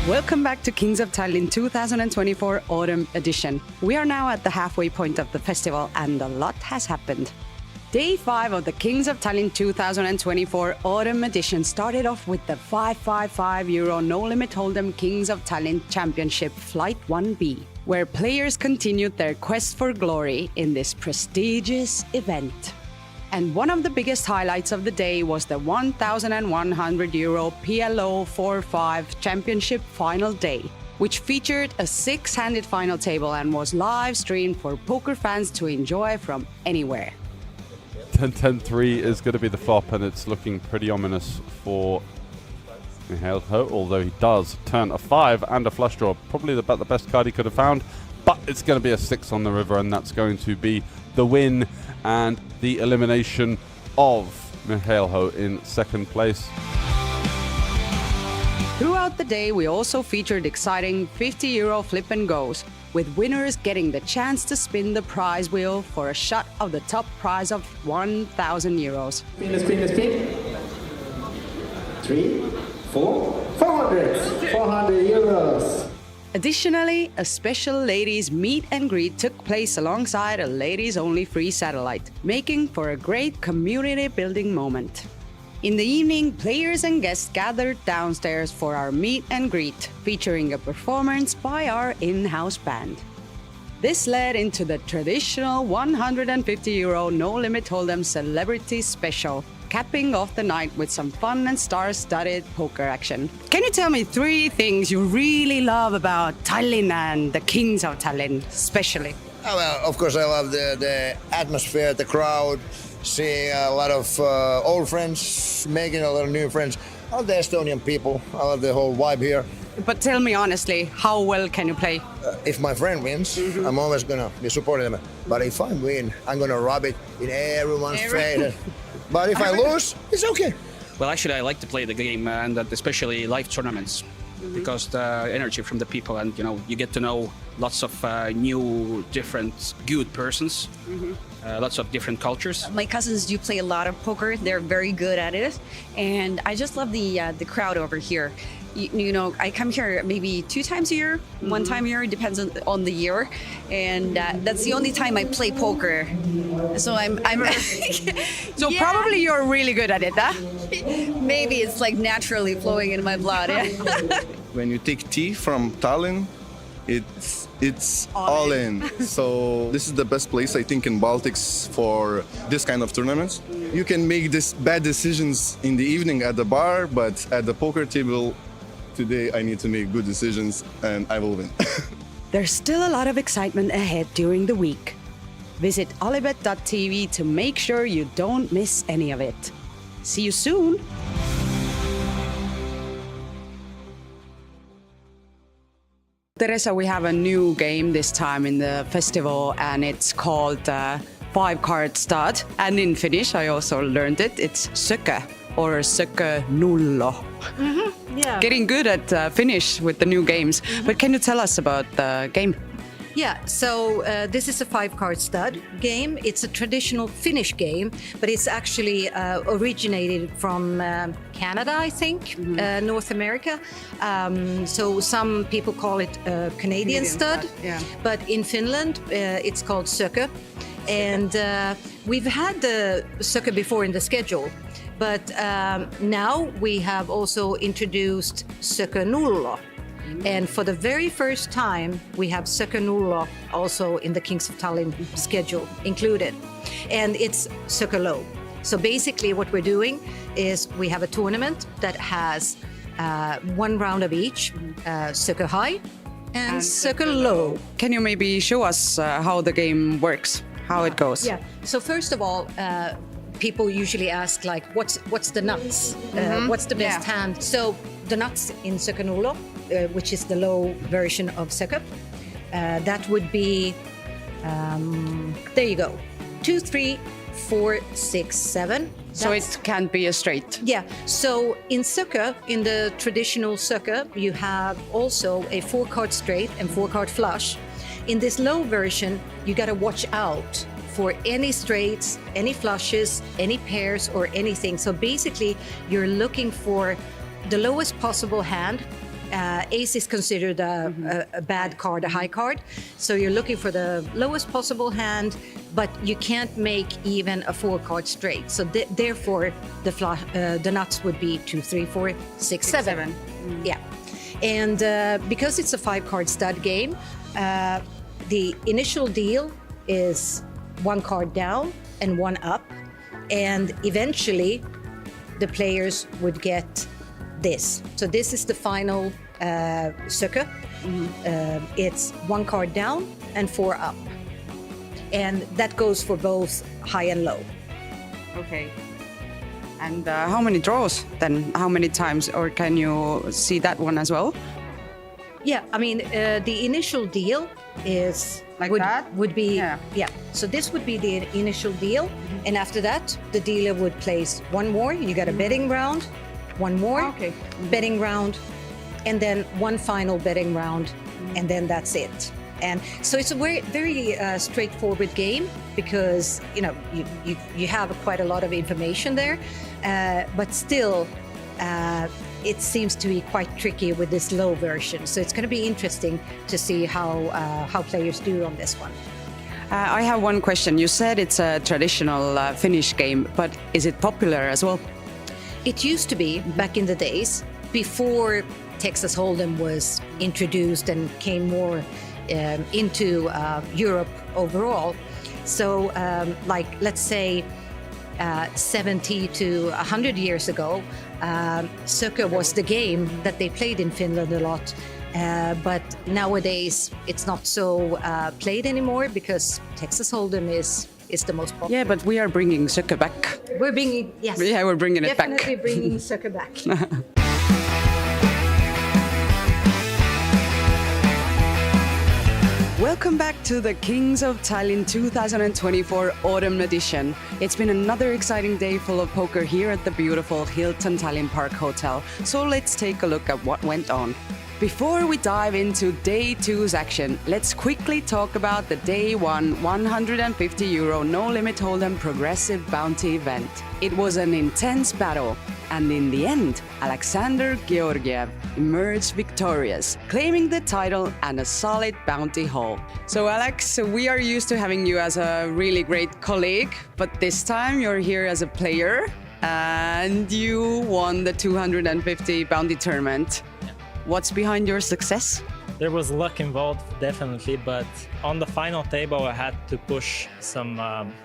[SPEAKER 7] Welcome back to Kings of Tallinn 2024 Autumn Edition. We are now at the halfway point of the festival, and a lot has happened. Day 5 of the Kings of Tallinn 2024 Autumn Edition started off with the 555 euro No Limit Hold'em Kings of Tallinn Championship Flight 1B, where players continued their quest for glory in this prestigious event. And one of the biggest highlights of the day was the 1,100 euro PLO 4-5 Championship Final Day, which featured a 6-handed final table and was live streamed for poker fans to enjoy from anywhere.
[SPEAKER 2] 10-10-3 is going to be the flop, and it's looking pretty ominous for Mihail Ho, although he does turn a 5 and a flush draw. Probably about the best card he could have found, but it's going to be a 6 on the river, and that's going to be the win and the elimination of Mihail Ho in second place.
[SPEAKER 7] Throughout the day, we also featured exciting 50 euro flip and goes, with winners getting the chance to spin the prize wheel for a shot of the top prize of 1,000 euros.
[SPEAKER 8] Spin. 3, 4, 400. 400 euros.
[SPEAKER 7] Additionally, a special ladies meet and greet took place alongside a ladies-only free satellite, making for a great community building moment. In the evening, players and guests gathered downstairs for our meet and greet, featuring a performance by our in-house band. This led into the traditional 150 euro No Limit Hold'em Celebrity Special, capping off the night with some fun and star-studded poker action. Can you tell me 3 things you really love about Tallinn and the Kings of Tallinn, especially?
[SPEAKER 9] Oh, well, of course, I love the atmosphere, the crowd, seeing a lot of old friends, making a lot of new friends. I love the Estonian people. I love the whole vibe here.
[SPEAKER 7] But tell me honestly, how well can you play?
[SPEAKER 9] If my friend wins, I'm always gonna be supporting them. But if I win, I'm gonna rub it in everyone's face. But if I lose, it's okay.
[SPEAKER 10] Well, actually, I like to play the game, and especially live tournaments, because the energy from the people, and you get to know lots of new, different, good persons, lots of different cultures.
[SPEAKER 11] My cousins do play a lot of poker. They're very good at it, and I just love the crowd over here. I come here maybe 2 times a year, 1 time a year, it depends on the year, and that's the only time I play poker. So I'm
[SPEAKER 7] So probably you're really good at it, huh?
[SPEAKER 11] Maybe it's like naturally flowing in my blood. Yeah.
[SPEAKER 12] When you take tea from Tallinn, it's all in. So this is the best place, I think, in Baltics for this kind of tournaments. You can make these bad decisions in the evening at the bar, but at the poker table, today I need to make good decisions and I will win.
[SPEAKER 7] There's still a lot of excitement ahead during the week. Visit OlyBet.tv to make sure you don't miss any of it. See you soon! Teresa, we have a new game this time in the festival, and it's called 5-card stud. And in Finnish, I also learned it. It's sökö, or sökö nullo.
[SPEAKER 18] Yeah.
[SPEAKER 7] Getting good at Finnish with the new games. But can you tell us about the game?
[SPEAKER 18] Yeah, so this is a 5-card stud game. It's a traditional Finnish game, but it's actually originated from Canada, I think, North America. So some people call it Canadian stud,
[SPEAKER 7] yeah.
[SPEAKER 18] But in Finland, it's called sökö. And we've had the sökö before in the schedule, but now we have also introduced sökö nullo. And for the very first time, we have sökö nullo also in the Kings of Tallinn schedule included. And it's sökö low. So basically what we're doing is we have a tournament that has 1 round of each, sökö high and sökö low.
[SPEAKER 7] Can you maybe show us how the game works, how it goes?
[SPEAKER 18] Yeah. So first of all, people usually ask like, what's the nuts? What's the best hand? So the nuts in sökö nullo, which is the low version of sökö, that would be, there you go, 2, 3, 4, 6, 7.
[SPEAKER 7] So it can't be a straight.
[SPEAKER 18] Yeah. So in sökö, in the traditional sökö, you have also a 4-card straight and 4-card flush. In this low version, you got to watch out for any straights, any flushes, any pairs, or anything. So basically, you're looking for the lowest possible hand Ace is considered a bad card, a high card. So you're looking for the lowest possible hand, but you can't make even a 4-card straight. So therefore, the nuts would be 2, 3, 4, 6, 7. Yeah. And because it's a 5-card stud game, the initial deal is 1 card down and 1 up. And eventually, the players would get this. So this is the final sucker. It's 1 card down and 4 up. And that goes for both high and low.
[SPEAKER 7] Okay. And how many draws then? How many times? Or can you see that one as well?
[SPEAKER 18] Yeah, I mean, the initial deal is would be So this would be the initial deal, and after that, the dealer would place 1 more. You got a betting round, 1 more betting round, and then 1 final betting round, and then that's it. And so it's a very straightforward game because you have quite a lot of information there, but still. It seems to be quite tricky with this low version. So it's going to be interesting to see how players do on this one.
[SPEAKER 7] I have one question. You said it's a traditional Finnish game, but is it popular as well?
[SPEAKER 18] It used to be back in the days before Texas Hold'em was introduced and came more into Europe overall. So let's say 70 to 100 years ago, Sucker was the game that they played in Finland a lot. But nowadays, it's not so played anymore because Texas Hold'em is the most popular.
[SPEAKER 7] Yeah, but we are bringing Sucker back.
[SPEAKER 18] We're bringing, yes.
[SPEAKER 7] Yeah, we're bringing it back.
[SPEAKER 18] Definitely bringing Sucker back.
[SPEAKER 7] Welcome back to the Kings of Tallinn 2024 Autumn Edition. It's been another exciting day full of poker here at the beautiful Hilton Tallinn Park Hotel. So let's take a look at what went on. Before we dive into Day 2's action, let's quickly talk about the Day 1 €150 no-limit hold'em progressive bounty event. It was an intense battle, and in the end, Alexander Georgiev emerged victorious, claiming the title and a solid bounty haul. So Alex, we are used to having you as a really great colleague, but this time you're here as a player, and you won the 250 bounty tournament. What's behind your success?
[SPEAKER 15] There was luck involved, definitely, but on the final table I had to push some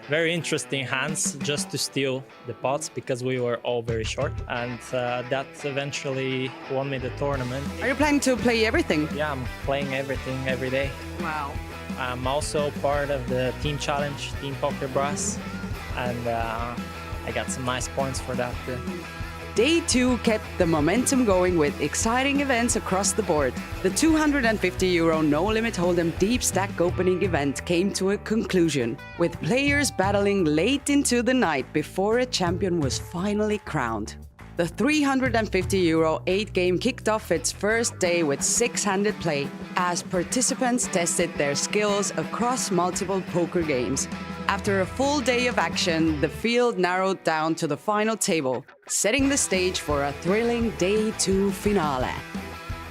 [SPEAKER 15] very interesting hands just to steal the pots because we were all very short, and that eventually won me the tournament.
[SPEAKER 7] Are you planning to play everything?
[SPEAKER 15] Yeah, I'm playing everything every day.
[SPEAKER 7] Wow.
[SPEAKER 15] I'm also part of the team challenge, Team Poker Brass, and I got some nice points for that too.
[SPEAKER 7] Day 2 kept the momentum going with exciting events across the board. The €250 no-limit hold'em deep stack opening event came to a conclusion, with players battling late into the night before a champion was finally crowned. The €350 8-game kicked off its first day with 6-handed play, as participants tested their skills across multiple poker games. After a full day of action, the field narrowed down to the final table, setting the stage for a thrilling Day 2 finale.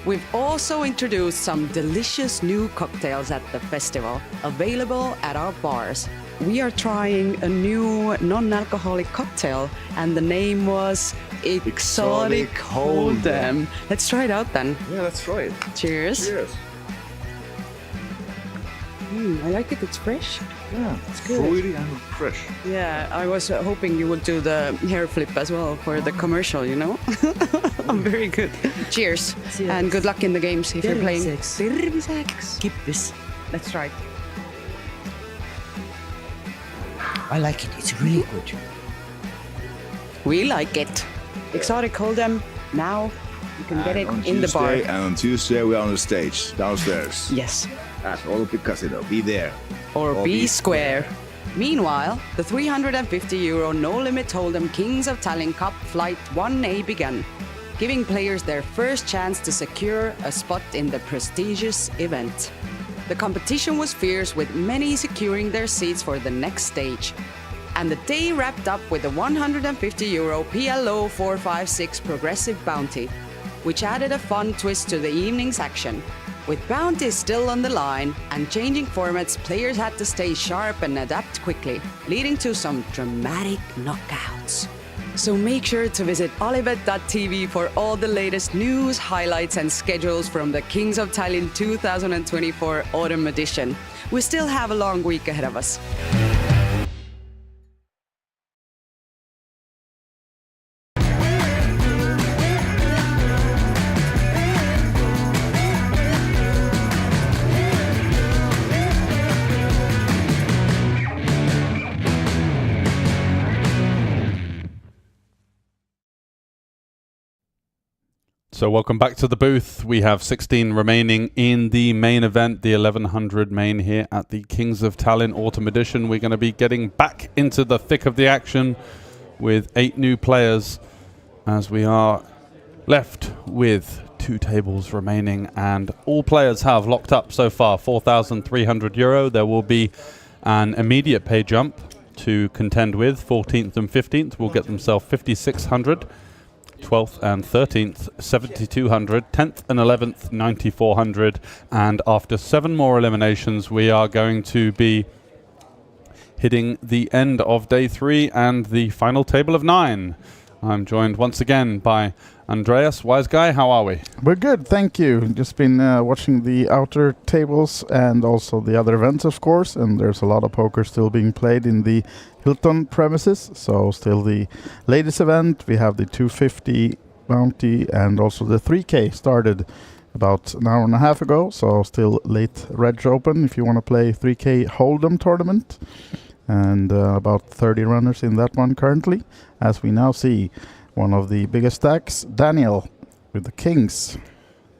[SPEAKER 7] We've also introduced some delicious new cocktails at the festival, available at our bars. We are trying a new non-alcoholic cocktail, and the name was Exotic Hold'em. Let's try it out then.
[SPEAKER 17] Yeah, let's try it.
[SPEAKER 7] Cheers.
[SPEAKER 17] Cheers.
[SPEAKER 7] I like it, it's fresh.
[SPEAKER 17] Yeah,
[SPEAKER 7] it's good.
[SPEAKER 17] Fruity and fresh.
[SPEAKER 7] Yeah, I was hoping you would do the hair flip as well for the commercial, you know? Very good. Cheers. And good luck in the games if you're playing.
[SPEAKER 16] Terviseks. Keep this.
[SPEAKER 7] Let's try it.
[SPEAKER 16] I like it. It's really good.
[SPEAKER 7] We like it. Exotic Hold'em. Now you can get it
[SPEAKER 17] On
[SPEAKER 7] in the bar.
[SPEAKER 17] Tuesday, and on Tuesday we are on the stage downstairs.
[SPEAKER 7] Yes.
[SPEAKER 17] At OlyBet Casino. Be there.
[SPEAKER 7] Or be square. Meanwhile, the €350 no-limit hold'em Kings of Tallinn Cup Flight 1A began, giving players their first chance to secure a spot in the prestigious event. The competition was fierce, with many securing their seats for the next stage. And the day wrapped up with a €150 PLO 456 progressive bounty. which added a fun twist to the evening's action. With bounties still on the line and changing formats, players had to stay sharp and adapt quickly, leading to some dramatic knockouts. So make sure to visit OlyBet.tv for all the latest news, highlights and schedules from the Kings of Tallinn 2024 Autumn Edition. We still have a long week ahead of us.
[SPEAKER 2] So welcome back to the booth. We have 16 remaining in the main event, the 1100 main here at the Kings of Tallinn Autumn Edition. We're going to be getting back into the thick of the action with 8 new players as we are left with 2 tables remaining, and all players have locked up so far 4,300 euro. There will be an immediate pay jump to contend with. 14th and 15th will get themselves 5,600. 12th and 13th, 7,200, 10th and 11th, 9,400, and after 7 more eliminations, we are going to be hitting the end of day 3 and the final table of 9. I'm joined once again by Andreas. Wise guy, how are we?
[SPEAKER 1] We're good, thank you. Just been watching the outer tables and also the other events, of course, and there's a lot of poker still being played in the Hilton premises, so still the latest event. We have the 250 bounty and also the 3K started about an hour and a half ago, so still late Redraw open if you want to play 3K Hold'em tournament, and about 30 runners in that one currently, as we now see one of the biggest stacks, Daniel with the Kings.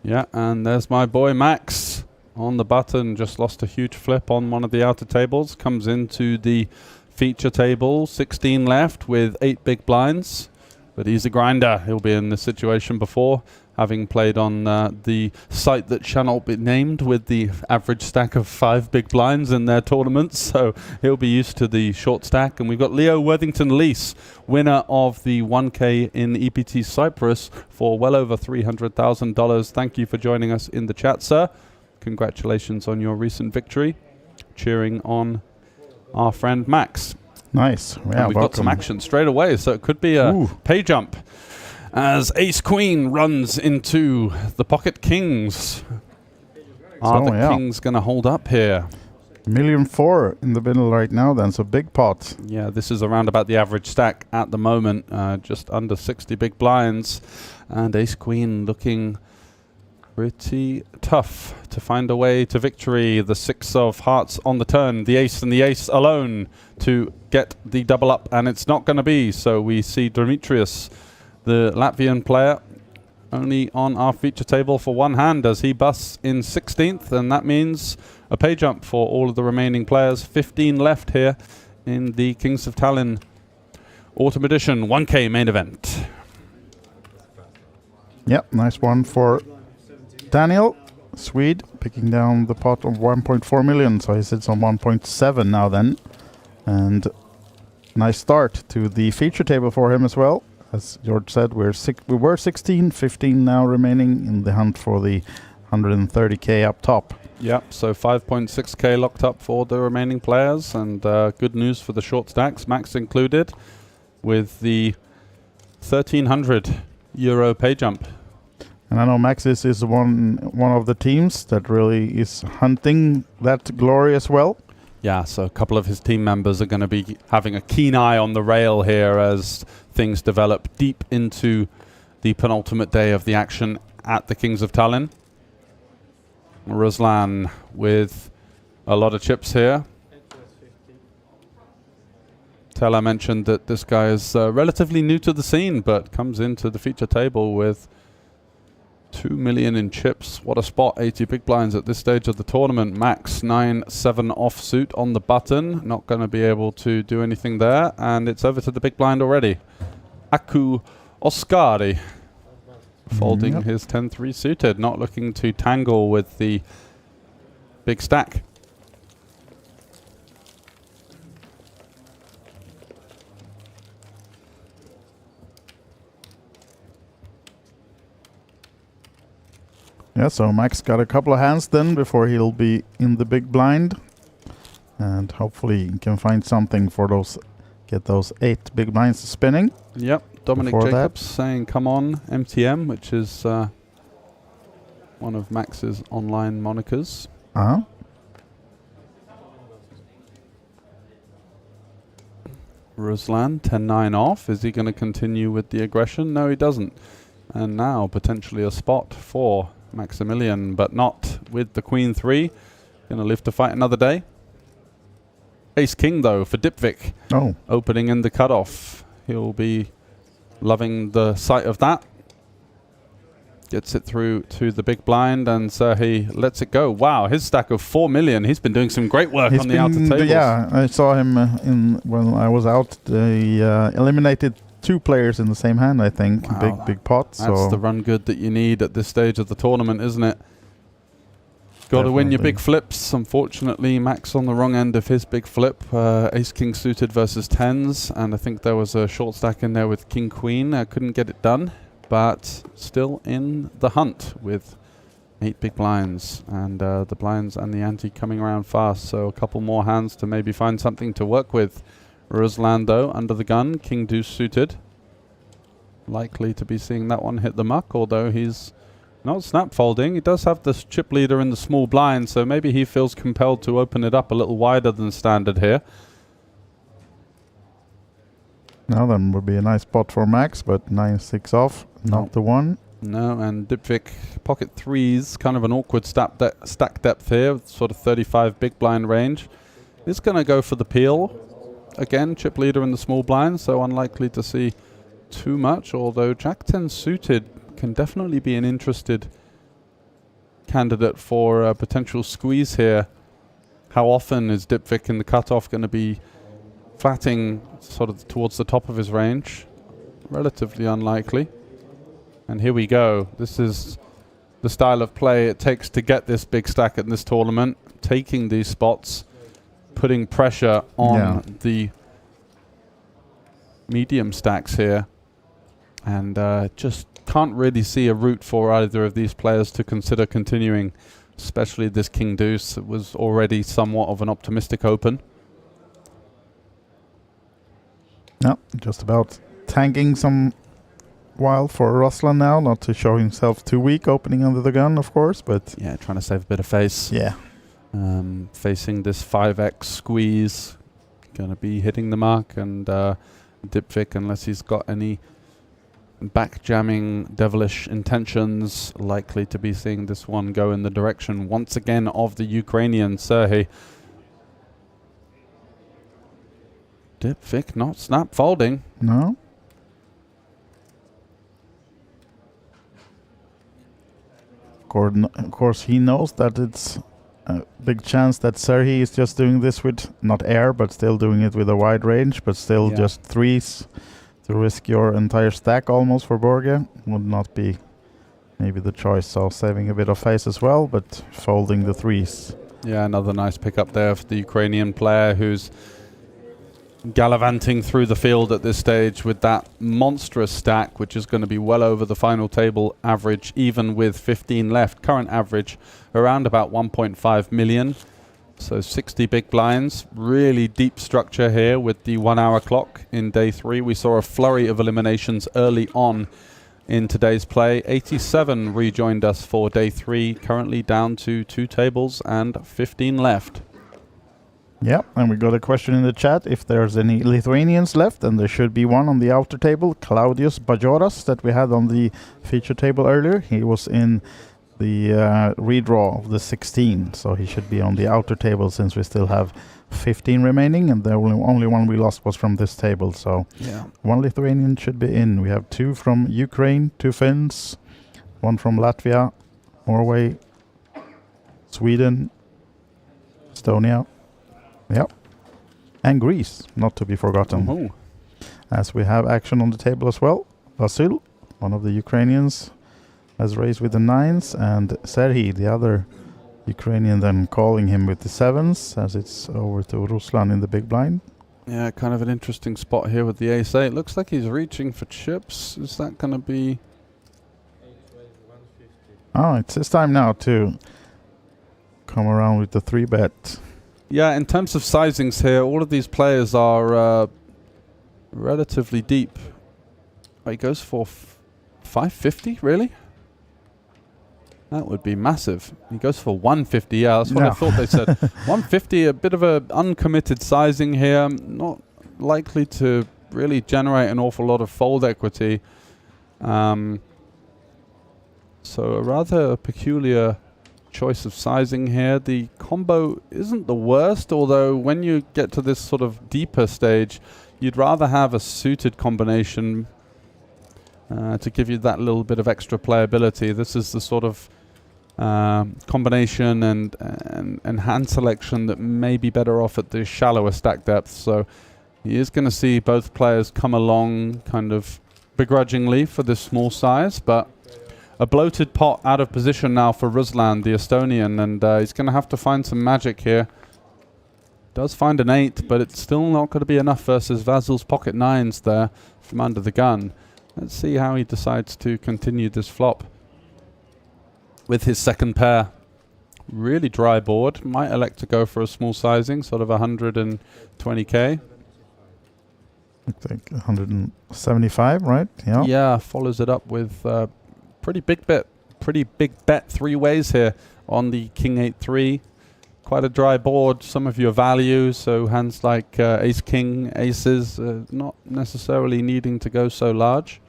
[SPEAKER 2] Yeah, and there's my boy Max on the button, just lost a huge flip on one of the outer tables, comes into the feature table, 16 left with 8 big blinds, but he's a grinder. He'll be in this situation before, having played on the site that shall not be named with the average stack of 5 big blinds in their tournaments, so he'll be used to the short stack. And we've got Leo Worthington-Lees, winner of the 1K in EPT Cyprus for well over $300,000. Thank you for joining us in the chat, sir. Congratulations on your recent victory. Cheering on our friend Max.
[SPEAKER 1] Nice. Yeah,
[SPEAKER 2] and we've got some action straight away, so it could be a pay jump as Ace Queen runs into the Pocket Kings. Are the Kings going to hold up here?
[SPEAKER 1] 1.4 million in the middle right now then, so big pot.
[SPEAKER 2] Yeah, this is around about the average stack at the moment, just under 60 big blinds, and Ace Queen looking pretty tough to find a way to victory. The 6 of hearts on the turn, the ace and the ace alone to get the double up, and it's not going to be. So we see Demetrius, the Latvian player, only on our feature table for one hand as he busts in 16th, and that means a pay jump for all of the remaining players. 15 left here in the Kings of Tallinn Autumn Edition 1K main event.
[SPEAKER 1] Yep, nice one for Daniel, Swede, picking down the pot of 1.4 million, so he sits on 1.7 now then. And nice start to the feature table for him as well. As George said, we were 16, 15 now remaining in the hunt for the 130k up top.
[SPEAKER 2] Yep, so 5.6k locked up for the remaining players, and good news for the short stacks, Max included, with the 1,300 euro pay jump.
[SPEAKER 1] And I know Maxis is one of the teams that really is hunting that glory as well.
[SPEAKER 2] Yeah, so a couple of his team members are going to be having a keen eye on the rail here as things develop deep into the penultimate day of the action at the Kings of Tallinn. Ruslan with a lot of chips here. Tella mentioned that this guy is relatively new to the scene, but comes into the feature table with 2 million in chips. What a spot. 80 big blinds at this stage of the tournament. Max 9-7 offsuit on the button. Not going to be able to do anything there. And it's over to the big blind already. Aku Oskari folding his 10-3 suited. Not looking to tangle with the big stack.
[SPEAKER 1] Yeah, so Max got a couple of hands then before he'll be in the big blind. And hopefully he can find something for those, get those 8 big blinds spinning.
[SPEAKER 2] Yep, Dominic
[SPEAKER 1] Before
[SPEAKER 2] Jacobs saying, come on, MTM, which is one of Max's online monikers.
[SPEAKER 1] Uh-huh.
[SPEAKER 2] Ruslan, 10-9 off. Is he going to continue with the aggression? No, he doesn't. And now potentially a spot for Maximilian, but not with the Queen 3. Going to live to fight another day. Ace King, though, for Dipvik.
[SPEAKER 1] Oh.
[SPEAKER 2] Opening in the cutoff. He'll be loving the sight of that. Gets it through to the big blind, and he lets it go. Wow, his stack of 4 million. He's been doing some great work on the outer tables.
[SPEAKER 1] Yeah, I saw him when I was out. They eliminated 2 players in the same hand, I think.
[SPEAKER 2] Wow.
[SPEAKER 1] Big pot.
[SPEAKER 2] That's the run good that you need at this stage of the tournament, isn't it? Got to win your big flips. Unfortunately, Max on the wrong end of his big flip. Ace King suited versus 10s, and I think there was a short stack in there with King Queen. I couldn't get it done, but still in the hunt with 8 big blinds, and the blinds and the ante coming around fast. So a couple more hands to maybe find something to work with. Ruslan, though, under the gun. King Deuce suited. Likely to be seeing that one hit the muck, although he's not snap folding. He does have this chip leader in the small blind, so maybe he feels compelled to open it up a little wider than standard here.
[SPEAKER 1] Now then would be a nice spot for Max, but 9-6 off, not the one.
[SPEAKER 2] No, and Dipvik pocket 3s, kind of an awkward stack depth here, sort of 35 big blind range. He's going to go for the peel. Again, chip leader in the small blind, so unlikely to see too much, although Jack 10 suited can definitely be an interested candidate for a potential squeeze here. How often is Dipvik in the cutoff going to be flatting sort of towards the top of his range? Relatively unlikely. And here we go. This is the style of play it takes to get this big stack in this tournament. Taking these spots, putting pressure on the medium stacks here. And just can't really see a route for either of these players to consider continuing, especially this King Deuce. It was already somewhat of an optimistic open.
[SPEAKER 1] No, just about tanking some while for Ruslan now, not to show himself too weak opening under the gun, of course, but...
[SPEAKER 2] Yeah, trying to save a bit of face.
[SPEAKER 1] Yeah.
[SPEAKER 2] Facing this 5x squeeze, going to be hitting the mark, and Dipvik, unless he's got any back-jamming devilish intentions, likely to be seeing this one go in the direction once again of the Ukrainian Serhii. Dipvik not snap folding.
[SPEAKER 1] No. Of course, he knows that it's a big chance that Serhii is just doing this with not air, but still doing it with a wide range, but still just 3s. To risk your entire stack almost for Borge would not be maybe the choice. So saving a bit of face as well, but folding the 3s.
[SPEAKER 2] Yeah, another nice pickup there for the Ukrainian player who's gallivanting through the field at this stage with that monstrous stack, which is going to be well over the final table average, even with 15 left. Current average around about 1.5 million. So 60 big blinds, really deep structure here with the 1 hour clock in day 3. We saw a flurry of eliminations early on in today's play. 87 rejoined us for day 3, currently down to 2 tables and 15 left.
[SPEAKER 1] Yeah, and we got a question in the chat if there's any Lithuanians left, and there should be one on the outer table. Claudius Bajoras that we had on the feature table earlier. He was in the redraw of the 16, so he should be on the outer table since we still have 15 remaining, and the only one we lost was from this table. So one Lithuanian should be in. We have 2 from Ukraine, 2 Finns, 1 from Latvia, Norway, Sweden, Estonia. Yep. And Greece, not to be forgotten. As we have action on the table as well. Vasil, one of the Ukrainians, has raised with the 9s, and Serhii, the other Ukrainian, then calling him with the 7s, as it's over to Ruslan in the big blind.
[SPEAKER 2] Yeah, kind of an interesting spot here with the ace-8. Looks like he's reaching for chips. Is that going to be...
[SPEAKER 1] Oh, it's his time now to come around with the 3-bet.
[SPEAKER 2] Yeah, in terms of sizings here, all of these players are relatively deep. Oh, he goes for 550, really? That would be massive. He goes for 150. Yeah, that's what I thought they said. 150, a bit of a uncommitted sizing here. Not likely to really generate an awful lot of fold equity. So a rather peculiar choice of sizing here. The combo isn't the worst, although when you get to this sort of deeper stage, you'd rather have a suited combination to give you that little bit of extra playability. This is the sort of combination and hand selection that may be better off at the shallower stack depth. So he is going to see both players come along kind of begrudgingly for this small size, but a bloated pot out of position now for Ruslan, the Estonian, and he's going to have to find some magic here. Does find an 8, but it's still not going to be enough versus Vasil's pocket 9s there from under the gun. Let's see how he decides to continue this flop with his second pair. Really dry board. Might elect to go for a small sizing, sort of 120k.
[SPEAKER 1] I think 175, right? Yeah.
[SPEAKER 2] Yeah, follows it up with pretty big bet 3 ways here on the King 8-3. Quite a dry board. Some of your values, so hands like Ace King, Aces, not necessarily needing to go so large.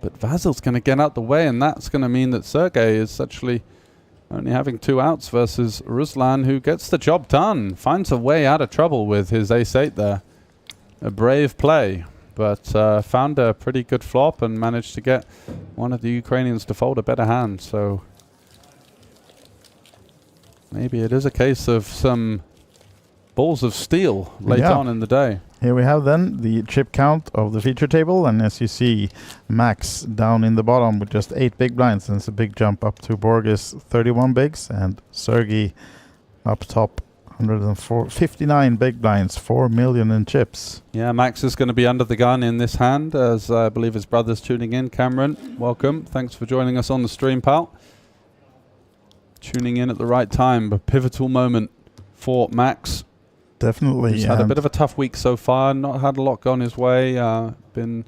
[SPEAKER 2] But Vasil's going to get out the way, and that's going to mean that Sergey is actually only having 2 outs versus Ruslan, who gets the job done. Finds a way out of trouble with his Ace-8 there. A brave play, but found a pretty good flop and managed to get one of the Ukrainians to fold a better hand. So maybe it is a case of some balls of steel late on in the day.
[SPEAKER 1] Here we have then the chip count of the feature table, and as you see, Max down in the bottom with just 8 big blinds, and it's a big jump up to Borges 31 bigs, and Sergey up top 59 big blinds, 4 million in chips.
[SPEAKER 2] Yeah, Max is going to be under the gun in this hand, as I believe his brother's tuning in. Cameron, welcome. Thanks for joining us on the stream, pal. Tuning in at the right time, a pivotal moment for Max.
[SPEAKER 1] Definitely.
[SPEAKER 2] He's had a bit of a tough week so far, not had a lot gone his way. Been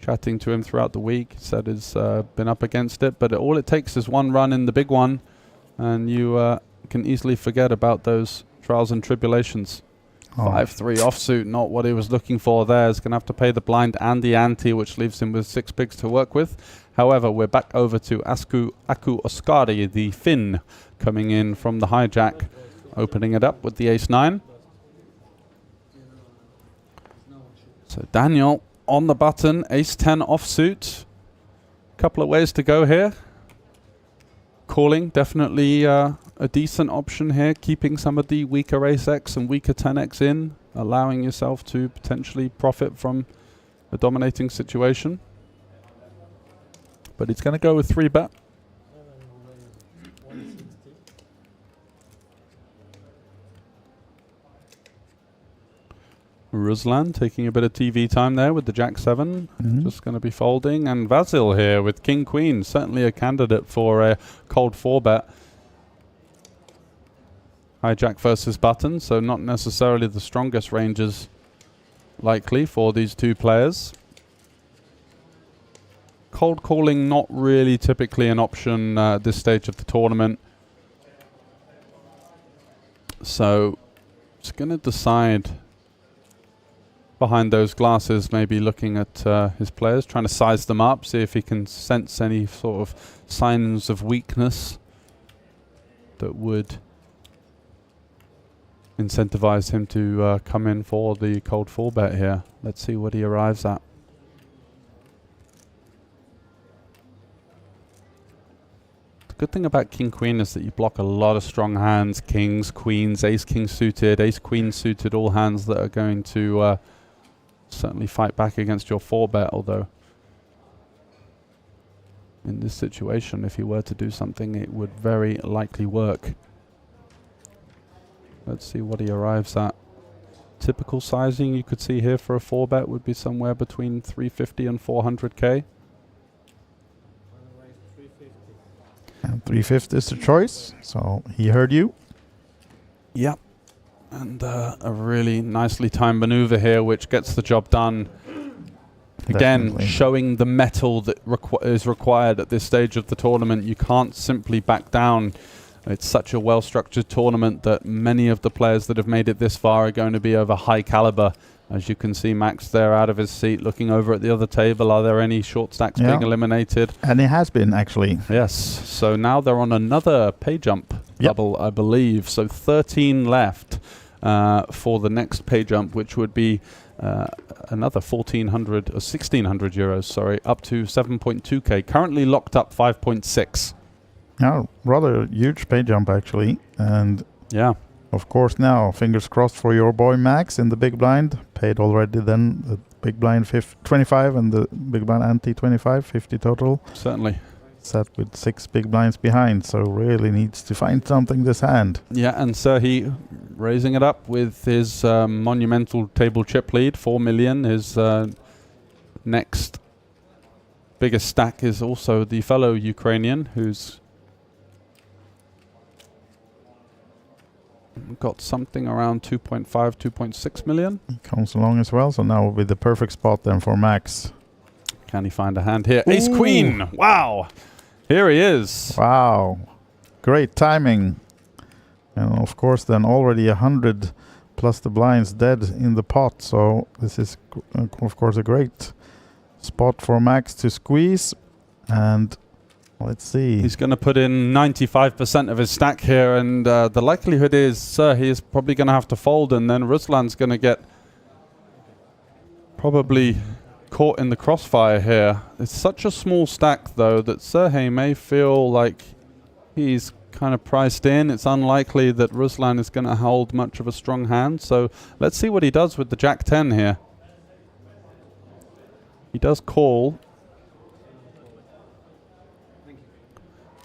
[SPEAKER 2] chatting to him throughout the week. He said he's been up against it, but all it takes is one run in the big one, and you can easily forget about those trials and tribulations. 5-3 offsuit, not what he was looking for there. He's going to have to pay the blind and the ante, which leaves him with 6 bigs to work with. However, we're back over to Aku Oskari, the Finn, coming in from the hijack, opening it up with the Ace-9. So Daniel on the button, Ace-10 offsuit. Couple of ways to go here. Calling, definitely a decent option here, keeping some of the weaker Ace-X and weaker 10X in, allowing yourself to potentially profit from a dominating situation. But he's going to go with 3-bet. Ruslan taking a bit of TV time there with the Jack-7. Just going to be folding. And Vasil here with King-Queen. Certainly a candidate for a cold 4-bet. Hijack versus button, so not necessarily the strongest ranges likely for these two players. Cold calling not really typically an option at this stage of the tournament. So it's going to decide behind those glasses, maybe looking at his players, trying to size them up, see if he can sense any sort of signs of weakness that would incentivize him to come in for the cold 4-bet here. Let's see what he arrives at. The good thing about King-Queen is that you block a lot of strong hands, kings, queens, ace-king suited, ace-queen suited, all hands that are going to certainly fight back against your 4-bet, although in this situation, if he were to do something, it would very likely work. Let's see what he arrives at. Typical sizing you could see here for a 4-bet would be somewhere between 350 and 400k.
[SPEAKER 1] 350 is the choice, so he heard you.
[SPEAKER 2] Yep. And a really nicely timed maneuver here, which gets the job done. Again,
[SPEAKER 1] Definitely.
[SPEAKER 2] showing the mettle that is required at this stage of the tournament. You can't simply back down. It's such a well-structured tournament that many of the players that have made it this far are going to be over high caliber. As you can see, Max there out of his seat, looking over at the other table. Are there any short stacks being eliminated?
[SPEAKER 1] And it has been, actually.
[SPEAKER 2] Yes. So now they're on another pay jump double, I believe. So 13 left for the next pay jump, which would be another 1,400 or 1,600 euros, sorry, up to 7.2k. Currently locked up 5.6.
[SPEAKER 1] Yeah, rather huge pay jump, actually. And
[SPEAKER 2] yeah,
[SPEAKER 1] of course, now fingers crossed for your boy Max in the big blind. Paid already then the big blind 25 and the big blind ante 25, 50 total.
[SPEAKER 2] Certainly.
[SPEAKER 1] Set with 6 big blinds behind, so really needs to find something this hand.
[SPEAKER 2] Yeah, and Serhi raising it up with his monumental table chip lead, 4 million. His next biggest stack is also the fellow Ukrainian, who's got something around 2.5, 2.6 million.
[SPEAKER 1] He comes along as well, so now will be the perfect spot then for Max.
[SPEAKER 2] Can he find a hand here? Ace Queen! Wow! Here he is.
[SPEAKER 1] Wow. Great timing. And of course then already 100 plus the blinds dead in the pot, so this is of course a great spot for Max to squeeze. And let's see.
[SPEAKER 2] He's going to put in 95% of his stack here, and the likelihood is he is probably going to have to fold, and then Ruslan's going to get probably caught in the crossfire here. It's such a small stack, though, that Serhei may feel like he's kind of priced in. It's unlikely that Ruslan is going to hold much of a strong hand, so let's see what he does with the Jack 10 here. He does call.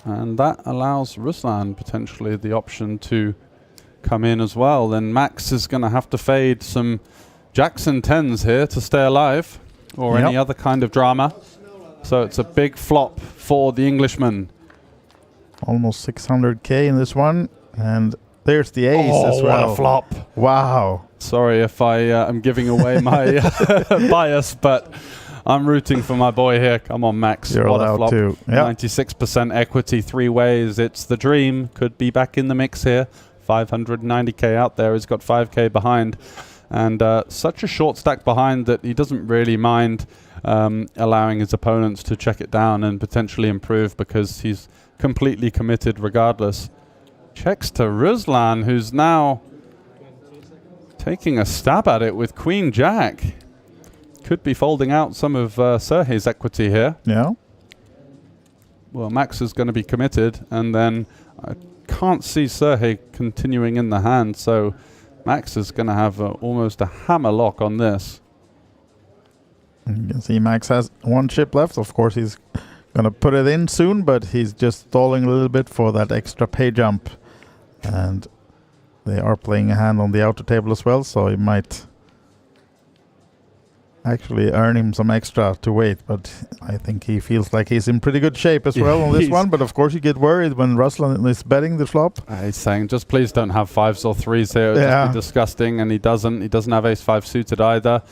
[SPEAKER 2] And that allows Ruslan potentially the option to come in as well. Then Max is going to have to fade some Jackson 10s here to stay alive, or any other kind of drama. So it's a big flop for the Englishman.
[SPEAKER 1] Almost 600k in this one. And there's the ace as well.
[SPEAKER 2] What a flop.
[SPEAKER 1] Wow.
[SPEAKER 2] Sorry if I am giving away my bias, but I'm rooting for my boy here. Come on, Max.
[SPEAKER 1] You're
[SPEAKER 2] what a
[SPEAKER 1] allowed
[SPEAKER 2] flop.
[SPEAKER 1] to. Yep.
[SPEAKER 2] 96% equity, 3 ways. It's the dream. Could be back in the mix here. 590k out there. He's got 5k behind. And such a short stack behind that he doesn't really mind allowing his opponents to check it down and potentially improve, because he's completely committed regardless. Checks to Ruslan, who's now taking a stab at it with Queen Jack. Could be folding out some of Serhei's equity here.
[SPEAKER 1] Yeah.
[SPEAKER 2] Well, Max is going to be committed, and then I can't see Serhei continuing in the hand, so Max is going to have almost a hammer lock on this.
[SPEAKER 1] You can see Max has 1 chip left. Of course, he's going to put it in soon, but he's just stalling a little bit for that extra pay jump. And they are playing a hand on the outer table as well, so he might actually earn him some extra to wait, but I think he feels like he's in pretty good shape as well on this one. But of course you get worried when Ruslan is betting the flop.
[SPEAKER 2] He's saying, just please don't have 5s or 3s here. It would just be disgusting, and he doesn't have ace-5 suited either.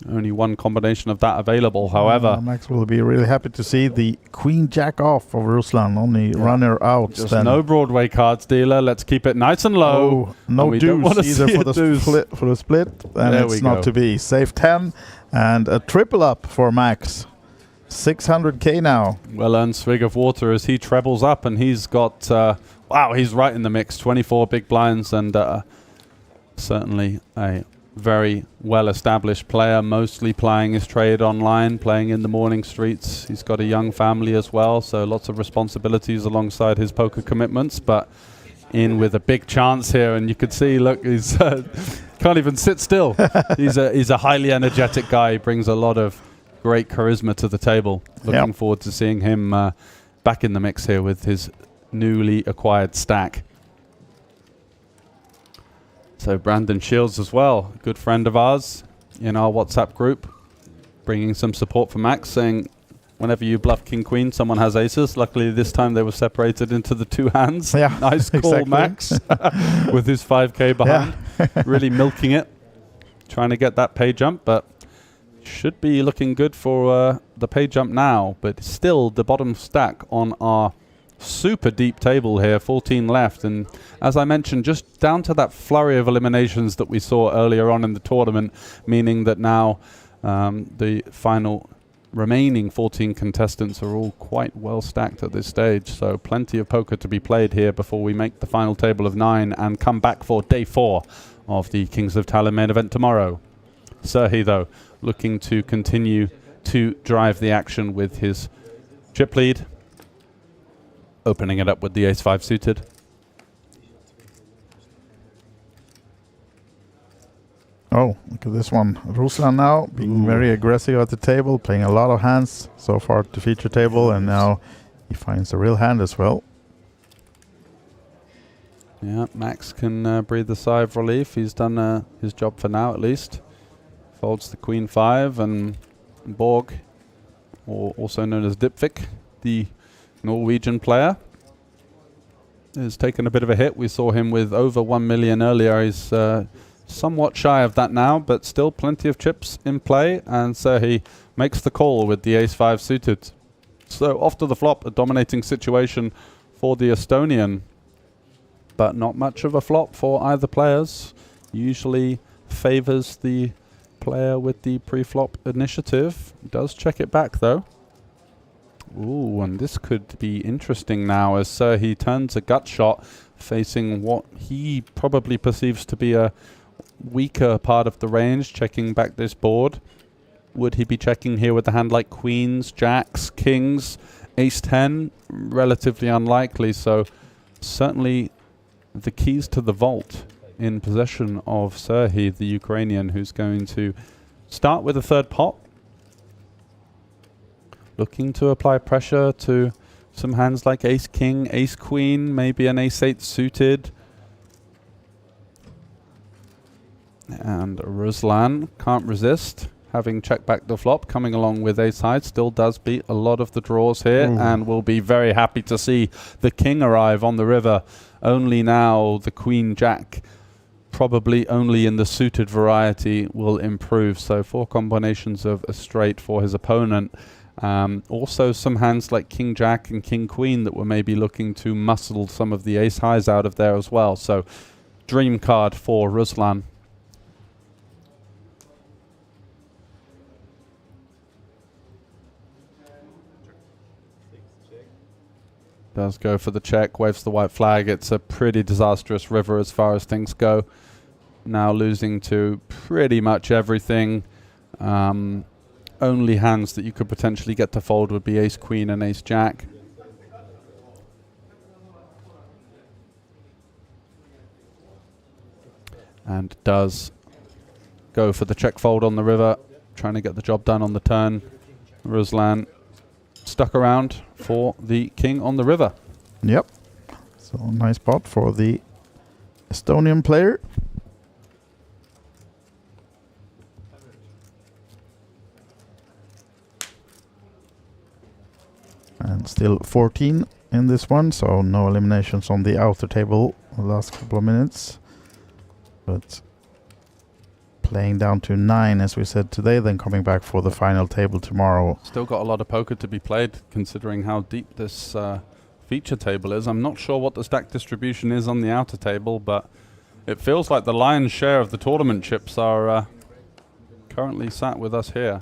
[SPEAKER 2] Only one combination of that available, however.
[SPEAKER 1] Max will be really happy to see the Queen Jack off of Ruslan, only runner out.
[SPEAKER 2] Just no Broadway cards, dealer. Let's keep it nice and low.
[SPEAKER 1] Oh, no deuce either for the split, and it's not to be. Safe 10 and a triple up for Max. 600k now.
[SPEAKER 2] Well earned swig of water as he trebles up, and he's got wow, he's right in the mix. 24 big blinds, and certainly a very well-established player, mostly playing his trade online, playing in the morning streets. He's got a young family as well, so lots of responsibilities alongside his poker commitments, but in with a big chance here. And you could see, look, he's can't even sit still. He's a highly energetic guy. He brings a lot of great charisma to the table. Looking forward to seeing him back in the mix here with his newly acquired stack. So Brandon Shields as well, a good friend of ours in our WhatsApp group, bringing some support for Max, saying Whenever you bluff king queen, someone has aces. Luckily, this time they were separated into the two hands.
[SPEAKER 1] Yeah,
[SPEAKER 2] nice call,
[SPEAKER 1] exactly.
[SPEAKER 2] Max, with his 5k behind, really milking it, trying to get that pay jump, but should be looking good for the pay jump now. But still, the bottom stack on our super deep table here, 14 left, and as I mentioned, just down to that flurry of eliminations that we saw earlier on in the tournament, meaning that now the final remaining 14 contestants are all quite well stacked at this stage, so plenty of poker to be played here before we make the final table of 9 and come back for day 4 of the Kings of Tallinn main event tomorrow. Serhi, though, looking to continue to drive the action with his chip lead, opening it up with the ace-5 suited.
[SPEAKER 1] Oh, look at this one. Ruslan now being very aggressive at the table, playing a lot of hands so far to feature table, and now he finds a real hand as well.
[SPEAKER 2] Yeah, Max can breathe a sigh of relief. He's done his job for now, at least. Folds the queen 5, and Borg, or also known as Dipvik, the Norwegian player, has taken a bit of a hit. We saw him with over 1 million earlier. He's somewhat shy of that now, but still plenty of chips in play, and so he makes the call with the ace-5 suited. So off to the flop, a dominating situation for the Estonian, but not much of a flop for either players. Usually favors the player with the pre-flop initiative. Does check it back though. Ooh, and this could be interesting now as he turns a gut shot facing what he probably perceives to be a weaker part of the range, checking back this board. Would he be checking here with a hand like queens, jacks, kings, ace-10? Relatively unlikely, so certainly the keys to the vault in possession of Serhi, the Ukrainian, who's going to start with a third pot. Looking to apply pressure to some hands like ace-king, ace-queen, maybe an ace-8 suited. And Ruslan can't resist, having checked back the flop, coming along with ace-high, still does beat a lot of the draws here, and will be very happy to see the king arrive on the river. Only now the queen-jack, probably only in the suited variety, will improve. So 4 combinations of a straight for his opponent. Also some hands like king-jack and king-queen that were maybe looking to muscle some of the ace-highs out of there as well. So dream card for Ruslan. Does go for the check, waves the white flag. It's a pretty disastrous river as far as things go. Now losing to pretty much everything. Only hands that you could potentially get to fold would be ace-queen and ace-jack. And does go for the check fold on the river, trying to get the job done on the turn. Ruslan stuck around for the king on the river.
[SPEAKER 1] Yep. So nice spot for the Estonian player. And still 14 in this one, so no eliminations on the outer table the last couple of minutes. But playing down to 9, as we said today, then coming back for the final table tomorrow.
[SPEAKER 2] Still got a lot of poker to be played, considering how deep this feature table is. I'm not sure what the stack distribution is on the outer table, but it feels like the lion's share of the tournament chips are currently sat with us here.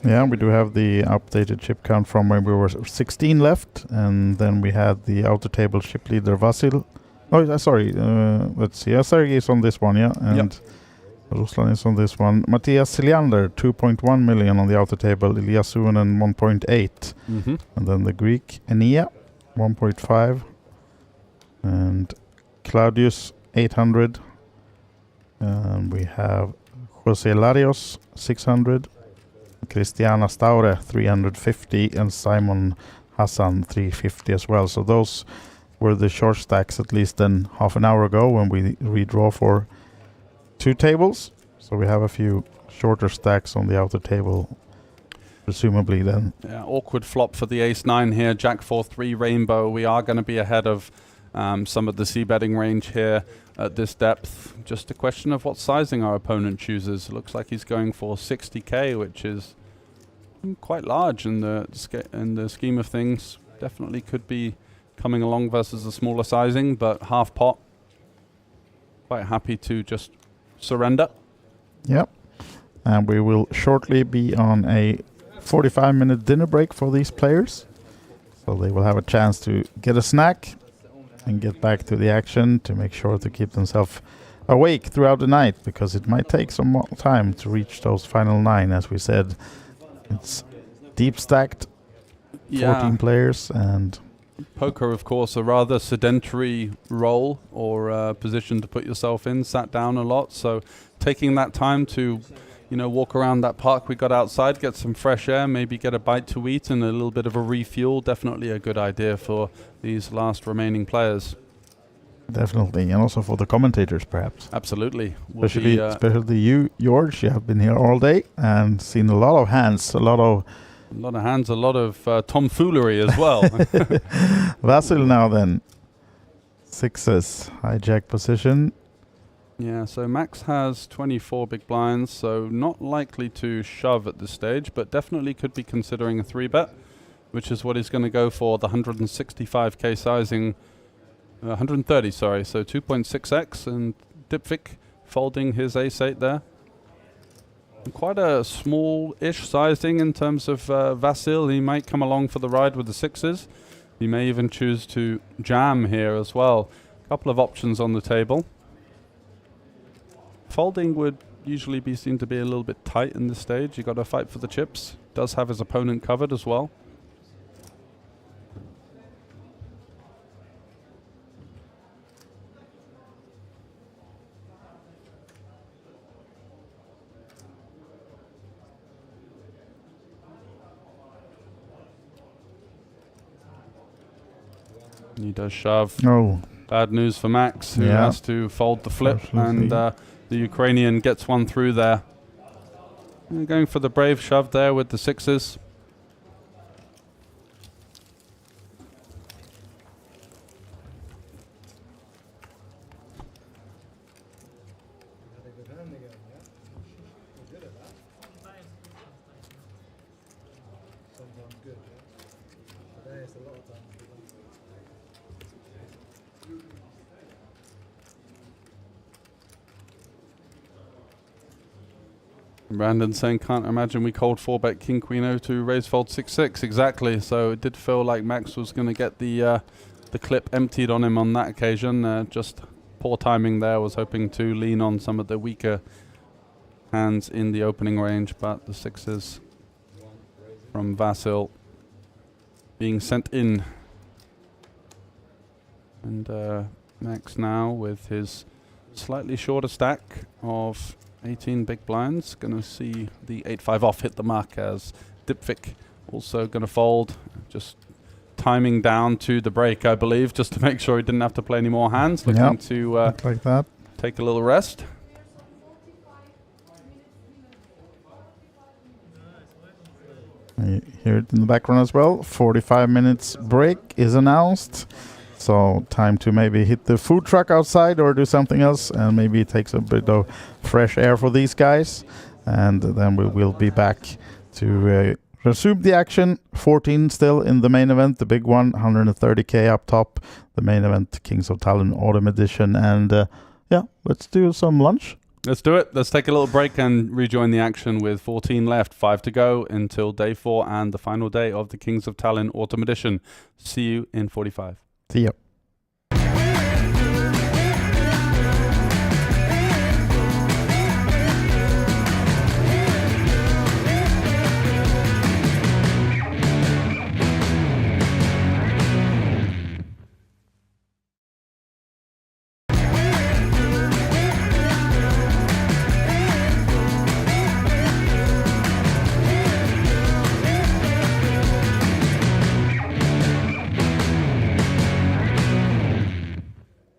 [SPEAKER 1] Yeah, we do have the updated chip count from when we were 16 left, and then we had the outer table chip leader Vasil. Oh, sorry, let's see. Sergei is on this one, yeah, and Ruslan is on this one. Matthias Siljander, 2.1 million on the outer table. Elias Suonen, 1.8. And then the Greek Enia, 1.5. And Claudius, 800. And we have Jose Larios, 600. Cristiana Staure, 350. And Simon Hassan, 350 as well. So those were the short stacks, at least then half an hour ago, when we redraw for 2 tables. So we have a few shorter stacks on the outer table. presumably then.
[SPEAKER 2] Yeah, awkward flop for the ace-9 here, jack-4-3 rainbow. We are going to be ahead of some of the c-betting range here at this depth. Just a question of what sizing our opponent chooses. It looks like he's going for 60k, which is quite large in the scheme of things. Definitely could be coming along versus a smaller sizing, but half pot. Quite happy to just surrender.
[SPEAKER 1] Yep. And we will shortly be on a 45-minute dinner break for these players. So they will have a chance to get a snack and get back to the action to make sure to keep themselves awake throughout the night, because it might take some more time to reach those final 9. As we said, it's deep stacked, 14 players, and
[SPEAKER 2] poker, of course, a rather sedentary role or position to put yourself in. Sat down a lot, so taking that time to, you know, walk around that park we got outside, get some fresh air, maybe get a bite to eat and a little bit of a refuel. Definitely a good idea for these last remaining players.
[SPEAKER 1] Definitely, and also for the commentators, perhaps.
[SPEAKER 2] Absolutely.
[SPEAKER 1] Especially you, George. You have been here all day and seen a lot of hands, a lot of
[SPEAKER 2] hands, a lot of tomfoolery as well.
[SPEAKER 1] Vasil now then. 6s, hijack position.
[SPEAKER 2] Yeah, so Max has 24 big blinds, so not likely to shove at this stage, but definitely could be considering a 3-bet, which is what he's going to go for, the 165k sizing, 130, sorry, so 2.6x, and Dipvik folding his ace-8 there. And quite a small-ish sizing in terms of Vasil. He might come along for the ride with the 6s. He may even choose to jam here as well. A couple of options on the table. Folding would usually be seen to be a little bit tight in this stage. You got to fight for the chips. Does have his opponent covered as well. He does shove.
[SPEAKER 1] Oh.
[SPEAKER 2] Bad news for Max, who has to fold the flip, and the Ukrainian gets one through there. And going for the brave shove there with the 6s. Brandon saying, can't imagine we cold 4-bet King Queen O2 raise fold 6-6. Exactly. So it did feel like Max was going to get the clip emptied on him on that occasion. Just poor timing there. Was hoping to lean on some of the weaker hands in the opening range, but the 6s from Vasil being sent in. And Max now with his slightly shorter stack of 18 big blinds, going to see the 8-5 off hit the mark, as Dipvik also going to fold, just timing down to the break, I believe, just to make sure he didn't have to play any more hands. Looking to
[SPEAKER 1] like that.
[SPEAKER 2] Take a little rest.
[SPEAKER 1] You hear it in the background as well. 45 minutes break is announced. So time to maybe hit the food truck outside or do something else, and maybe it takes a bit of fresh air for these guys. And then we will be back to resume the action. 14 still in the main event, the big one, 130k up top. The main event, Kings of Tallinn Autumn Edition. And yeah, let's do some lunch.
[SPEAKER 2] Let's do it. Let's take a little break and rejoin the action with 14 left, 5 to go until day 4 and the final day of the Kings of Tallinn Autumn Edition. See you in 45.
[SPEAKER 1] See ya.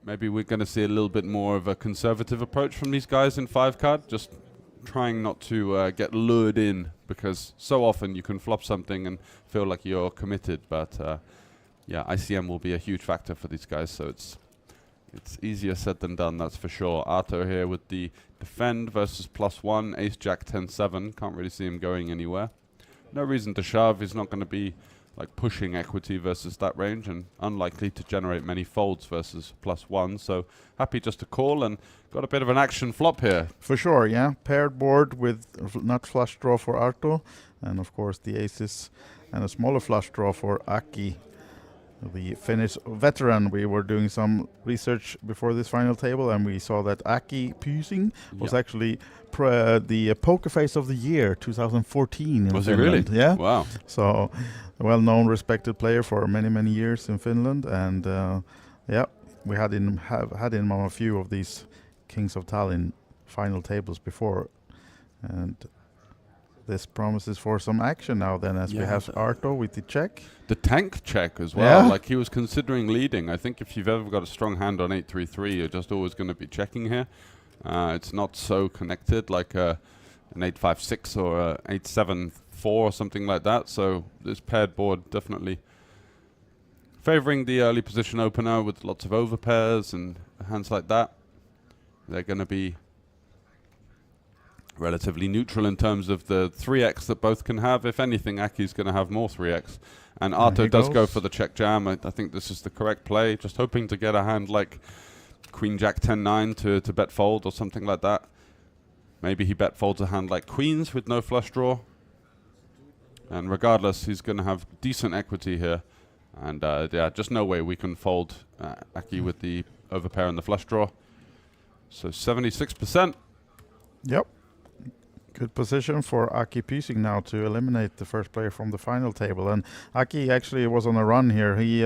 [SPEAKER 2] Maybe we're going to see a little bit more of a conservative approach from these guys in 5 card. Just trying not to get lured in, because so often you can flop something and feel like you're committed. But yeah, ICM will be a huge factor for these guys, so it's easier said than done, that's for sure. Arto here with the defend versus +1, ace jack 10-7. Can't really see him going anywhere. No reason to shove. He's not going to be like pushing equity versus that range, and unlikely to generate many folds versus +1. So happy just to call, and got a bit of an action flop here.
[SPEAKER 1] For sure, yeah. Paired board with nut flush draw for Arto, and of course the aces, and a smaller flush draw for Aki, the Finnish veteran. We were doing some research before this final table, and we saw that Aki Pysing was actually the poker face of the year 2014 in
[SPEAKER 2] Was
[SPEAKER 1] Finland.
[SPEAKER 2] he really?
[SPEAKER 1] Yeah.
[SPEAKER 2] Wow.
[SPEAKER 1] So, a well-known, respected player for many, many years in Finland, and yeah, we had him on a few of these Kings of Tallinn final tables before, and this promises for some action now then, as we have Arto with the check.
[SPEAKER 2] The tank check as well.
[SPEAKER 1] Yeah.
[SPEAKER 2] Like, he was considering leading. I think if you've ever got a strong hand on 8-3-3, you're just always going to be checking here. It's not so connected like an 8-5-6 or a 8-7-4 or something like that. So this paired board definitely favoring the early position opener with lots of overpairs and hands like that. They're going to be relatively neutral in terms of the 3x that both can have. If anything, Aki's going to have more 3x. And Arto does go for the check jam. I think this is the correct play. Just hoping to get a hand like Queen Jack 10-9 to bet fold or something like that. Maybe he bet folds a hand like Queens with no flush draw. And regardless, he's going to have decent equity here. And yeah, just no way we can fold Aki with the overpair and the flush draw. So 76%.
[SPEAKER 1] Yep. Good position for Aki Pysing now to eliminate the first player from the final table. And Aki actually was on a run here. He,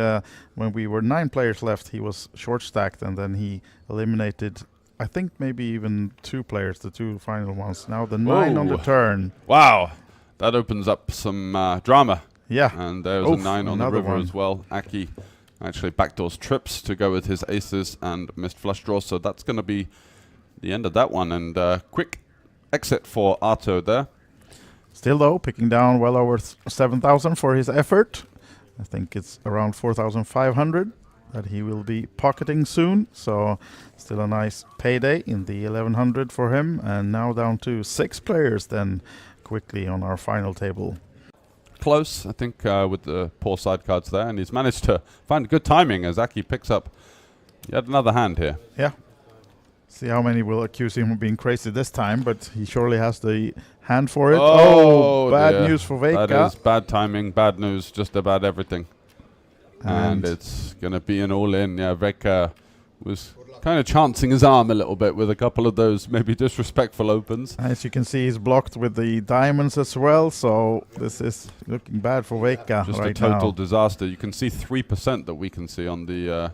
[SPEAKER 1] when we were 9 players left, he was short stacked, and then he eliminated, I think, maybe even 2 players, the 2 final ones. Now the 9 on the turn.
[SPEAKER 2] Wow, that opens up some drama.
[SPEAKER 1] Yeah.
[SPEAKER 2] And there's a 9 on the river as well. Aki actually backdoors trips to go with his aces and missed flush draw. So that's going to be the end of that one. And quick exit for Arto there.
[SPEAKER 1] Still though, picking down well over 7,000 for his effort. I think it's around 4,500 that he will be pocketing soon. So still a nice payday in the 1,100 for him. And now down to 6 players then quickly on our final table.
[SPEAKER 2] Close, I think, with the poor side cards there. And he's managed to find good timing as Aki picks up yet another hand here.
[SPEAKER 1] Yeah. See how many will accuse him of being crazy this time, but he surely has the hand for it. Oh, bad news for Veikka.
[SPEAKER 2] That is bad timing, bad news, just about everything. And it's going to be an all-in. Yeah, Veikka was kind of chancing his arm a little bit with a couple of those maybe disrespectful opens.
[SPEAKER 1] As you can see, he's blocked with the diamonds as well, so this is looking bad for Veikka
[SPEAKER 2] just
[SPEAKER 1] right
[SPEAKER 2] a total
[SPEAKER 1] now.
[SPEAKER 2] disaster. You can see 3% that we can see on the...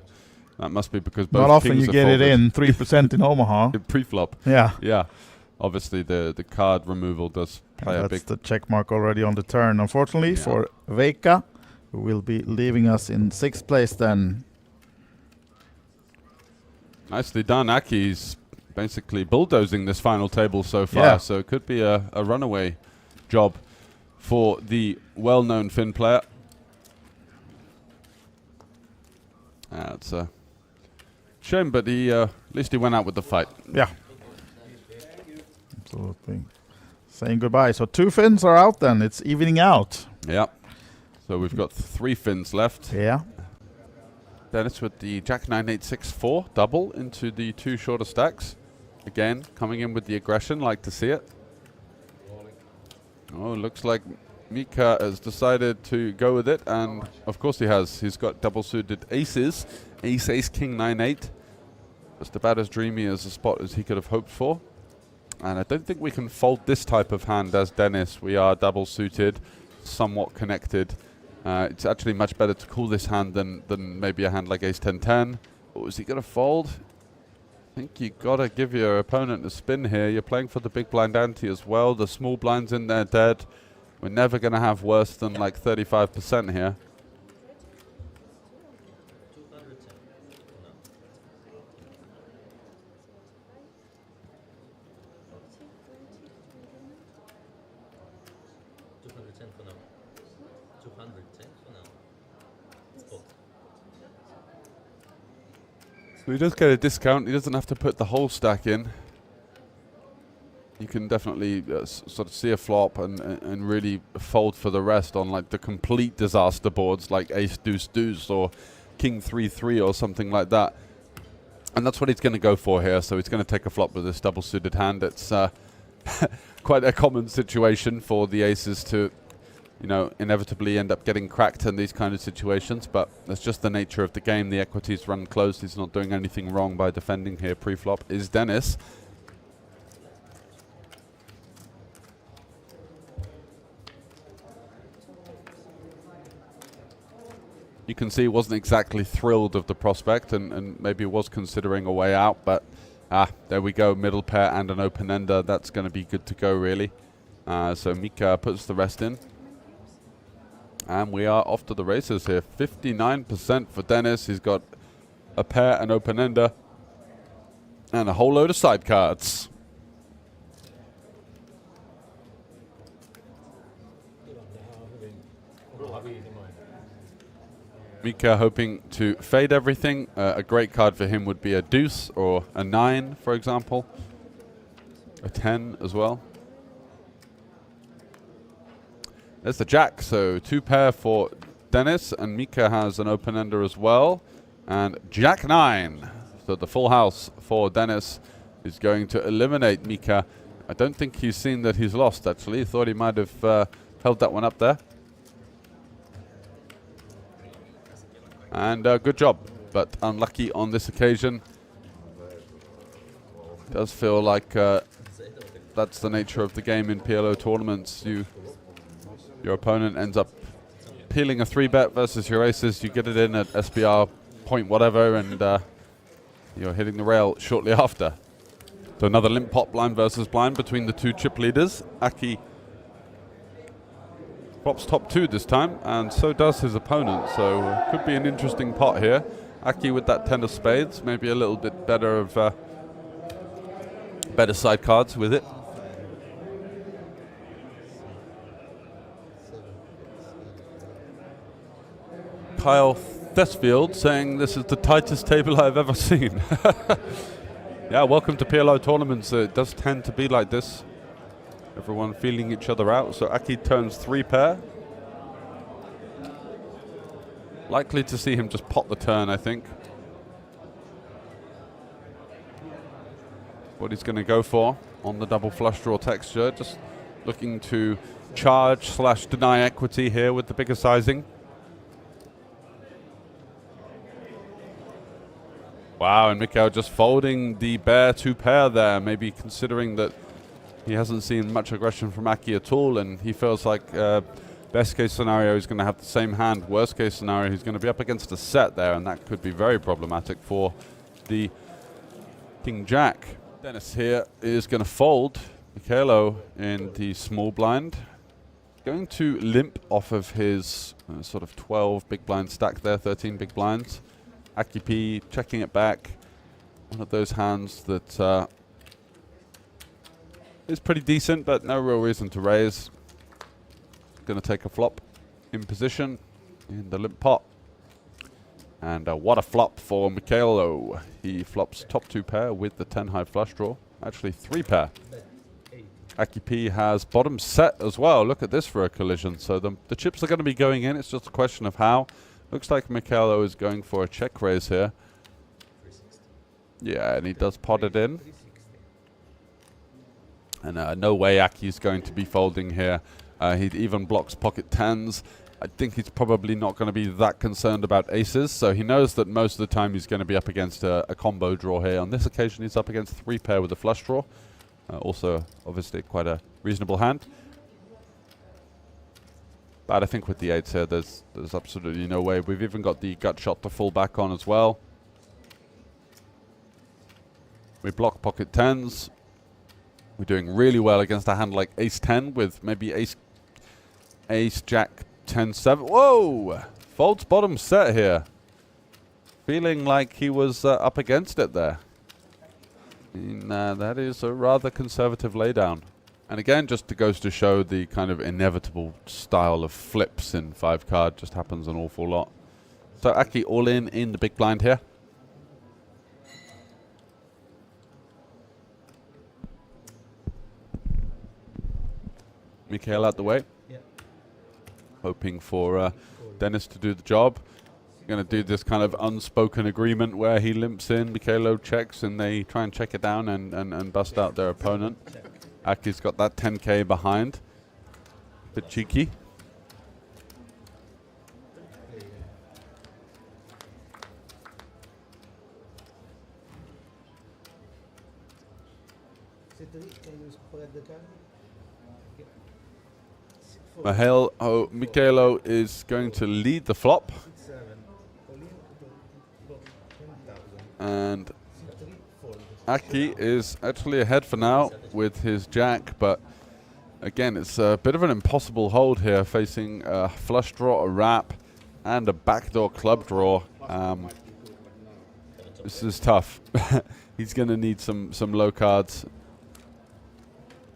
[SPEAKER 2] that must be because both
[SPEAKER 1] Not often
[SPEAKER 2] kings
[SPEAKER 1] you
[SPEAKER 2] are
[SPEAKER 1] get
[SPEAKER 2] folded.
[SPEAKER 1] it in, 3% in Omaha.
[SPEAKER 2] Pre-flop.
[SPEAKER 1] Yeah.
[SPEAKER 2] Yeah. Obviously, the card removal does play a big...
[SPEAKER 1] That's the check mark already on the turn, unfortunately, for Veikka, who will be leaving us in 6th place then.
[SPEAKER 2] Nicely done. Aki's basically bulldozing this final table so far, so it could be a runaway job for the well-known Finn player. It's a shame, but he at least he went out with the fight.
[SPEAKER 1] Yeah. Absolutely. Saying goodbye. So 2 Finns are out then. It's evening out.
[SPEAKER 2] Yeah. So we've got 3 Finns left.
[SPEAKER 1] Yeah.
[SPEAKER 2] Dennis with the Jack 9-8-6-4 double into the 2 shorter stacks. Again, coming in with the aggression. Like to see it. Oh, looks like Mika has decided to go with it, and of course he has. He's got double suited aces. Ace, ace, king, 9-8. Just about as dreamy as a spot as he could have hoped for. And I don't think we can fold this type of hand as Dennis. We are double suited, somewhat connected. It's actually much better to call this hand than maybe a hand like ace 10-10. Oh, is he going to fold? I think you got to give your opponent a spin here. You're playing for the big blind ante as well. The small blind's in there dead. We're never going to have worse than like 35% here.
[SPEAKER 21] 210 for now. 210 for now. Spot.
[SPEAKER 2] So he does get a discount. He doesn't have to put the whole stack in. You can definitely sort of see a flop and really fold for the rest on like the complete disaster boards like ace deuce deuce or king 3-3 or something like that. And that's what he's going to go for here. So he's going to take a flop with this double suited hand. It's quite a common situation for the aces to, you know, inevitably end up getting cracked in these kind of situations. But that's just the nature of the game. The equities run close. He's not doing anything wrong by defending here. Pre-flop is Dennis. You can see he wasn't exactly thrilled of the prospect and maybe was considering a way out, but there we go, middle pair and an open-ender. That's going to be good to go, really. So Mika puts the rest in. And we are off to the races here. 59% for Dennis. He's got a pair, an open-ender, and a whole load of side cards. Mika hoping to fade everything. A great card for him would be a deuce or a 9, for example. A 10 as well. There's the jack, so 2 pair for Dennis, and Mika has an open-ender as well. And jack 9. So the full house for Dennis is going to eliminate Mika. I don't think he's seen that he's lost, actually. Thought he might have held that one up there. And good job, but unlucky on this occasion. Does feel like that's the nature of the game in PLO tournaments. Your opponent ends up peeling a 3-bet versus your aces. You get it in at SBR point whatever, and you're hitting the rail shortly after. So another limp pot blind versus blind between the two chip leaders. Aki flops top 2 this time, and so does his opponent, so could be an interesting pot here. Aki with that 10 of spades, maybe a little bit better of better side cards with it. Kyle Thesfield saying this is the tightest table I've ever seen. Yeah, welcome to PLO tournaments. It does tend to be like this. Everyone feeling each other out. So Aki turns 3 pair. Likely to see him just pot the turn, I think. What he's going to go for on the double flush draw texture. Just looking to charge / deny equity here with the bigger sizing. Wow, and Mikhail just folding the bare 2 pair there. Maybe considering that he hasn't seen much aggression from Aki at all, and he feels like best case scenario he's going to have the same hand. Worst case scenario he's going to be up against a set there, and that could be very problematic for the King Jack. Dennis here is going to fold. Mikhailo in the small blind. Going to limp off of his sort of 12 big blind stack there, 13 big blinds. Aki P checking it back. One of those hands that is pretty decent, but no real reason to raise. Going to take a flop in position in the limp pot. And what a flop for Mikhailo. He flops top 2 pair with the 10 high flush draw. Actually 3 pair. Aki P has bottom set as well. Look at this for a collision. So the chips are going to be going in. It's just a question of how. Looks like Mikhailo is going for a check raise here. Yeah, and he does pot it in. And no way Aki's going to be folding here. He even blocks pocket 10s. I think he's probably not going to be that concerned about aces. So he knows that most of the time he's going to be up against a combo draw here. On this occasion, he's up against 3 pair with a flush draw. Also, obviously, quite a reasonable hand. But I think with the 8s here, there's absolutely no way. We've even got the gut shot to fall back on as well. We block pocket 10s. We're doing really well against a hand like ace-10 with maybe ace-jack 10-7. Whoa! Folds bottom set here. Feeling like he was up against it there. And, that is a rather conservative laydown. And again, just goes to show the kind of inevitable style of flips in 5-card. Just happens an awful lot. So Aki all in the big blind here. Mikhail out the way.
[SPEAKER 6] Yeah.
[SPEAKER 2] Hoping for Dennis to do the job. Going to do this kind of unspoken agreement where he limps in, Mikhailo checks, and they try and check it down and bust out their opponent. Aki's got that 10k behind. Bit cheeky. Mikhailo is going to lead the flop. And Aki is actually ahead for now with his jack, but again, it's a bit of an impossible hold here, facing a flush draw, a wrap, and a backdoor club draw. This is tough. He's going to need some low cards,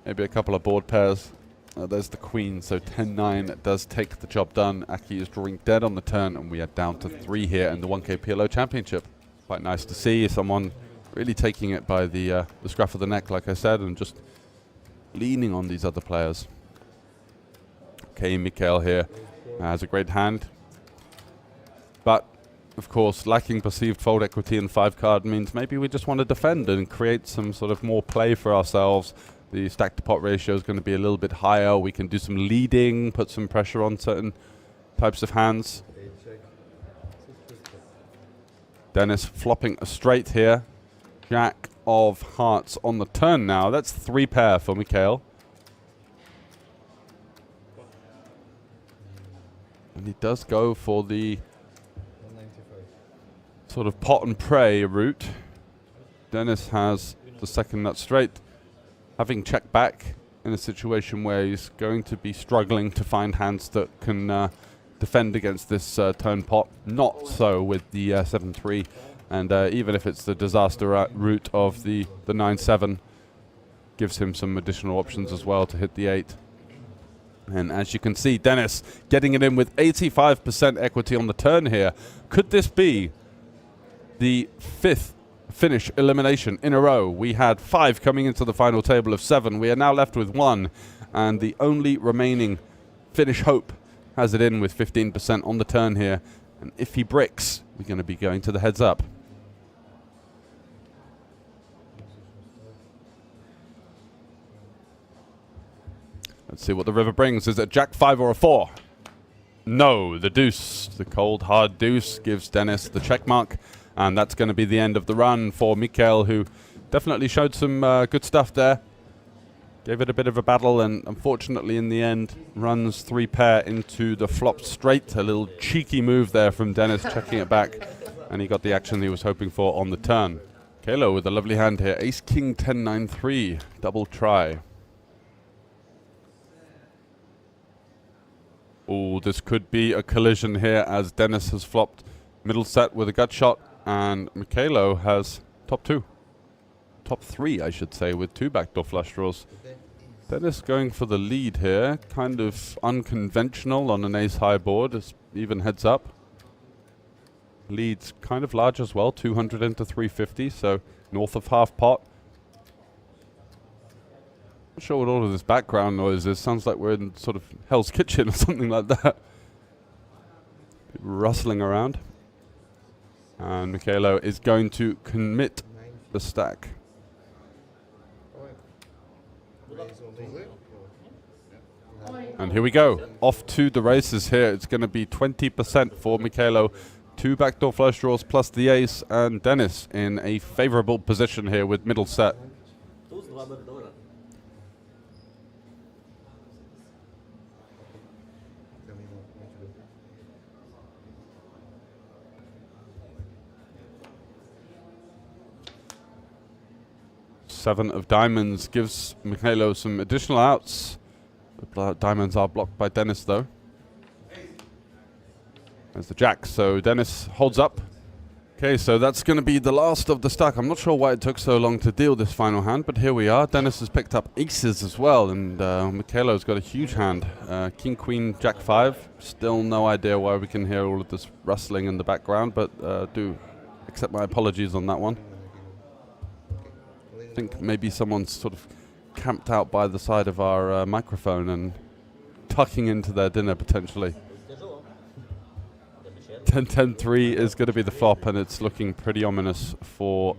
[SPEAKER 2] maybe a couple of board pairs. There's the queen, so 10-9 does take the job done. Aki is drawing dead on the turn, and we are down to 3 here in the 1K PLO Championship. Quite nice to see someone really taking it by the scruff of the neck, like I said, and just leaning on these other players. Okay, Mikhail here has a great hand. But, of course, lacking perceived fold equity in 5-card means maybe we just want to defend and create some sort of more play for ourselves. The stack to pot ratio is going to be a little bit higher. We can do some leading, put some pressure on certain types of hands. Dennis flopping a straight here. Jack of hearts on the turn now. That's 3 pair for Mikhail. And he does go for the sort of pot and pray route. Dennis has the second nut straight, having checked back in a situation where he's going to be struggling to find hands that can defend against this turn pot. Not so with the 7-3, and even if it's the disaster route of the 9-7, gives him some additional options as well to hit the 8. And as you can see, Dennis getting it in with 85% equity on the turn here. Could this be the 5th finish elimination in a row? We had 5 coming into the final table of 7. We are now left with 1, and the only remaining finish hope has it in with 15% on the turn here. And if he bricks, we're going to be going to the heads up. Let's see what the river brings. Is it Jack 5 or a 4? No, the deuce. The cold, hard deuce gives Dennis the check mark. And that's going to be the end of the run for Mikhail, who definitely showed some good stuff there. Gave it a bit of a battle, and unfortunately in the end runs 3 pair into the flop straight. A little cheeky move there from Dennis, checking it back, and he got the action he was hoping for on the turn. Kalo with a lovely hand here. Ace King 10-9-3, double try. Oh, this could be a collision here, as Dennis has flopped middle set with a gut shot, and Mikhailo has top 2. Top 3, I should say, with 2 backdoor flush draws. Dennis going for the lead here, kind of unconventional on an ace-high board, as even heads up. Lead's kind of large as well, 200 into 350, so north of half pot. Not sure what all of this background noise is. Sounds like we're in sort of Hell's Kitchen or something like that. People rustling around. And Mikhailo is going to commit the stack. And here we go. Off to the races here. It's going to be 20% for Mikhailo. 2 backdoor flush draws plus the ace, and Dennis in a favorable position here with middle set. Seven of diamonds gives Mikhailo some additional outs. The diamonds are blocked by Dennis, though. There's the jack, so Dennis holds up. Okay, so that's going to be the last of the stack. I'm not sure why it took so long to deal this final hand, but here we are. Dennis has picked up aces as well, and Mikhailo's got a huge hand. King, Queen, Jack 5. Still no idea why we can hear all of this rustling in the background, but do accept my apologies on that one. I think maybe someone's sort of camped out by the side of our microphone and tucking into their dinner potentially. 10-10-3 is going to be the flop, and it's looking pretty ominous for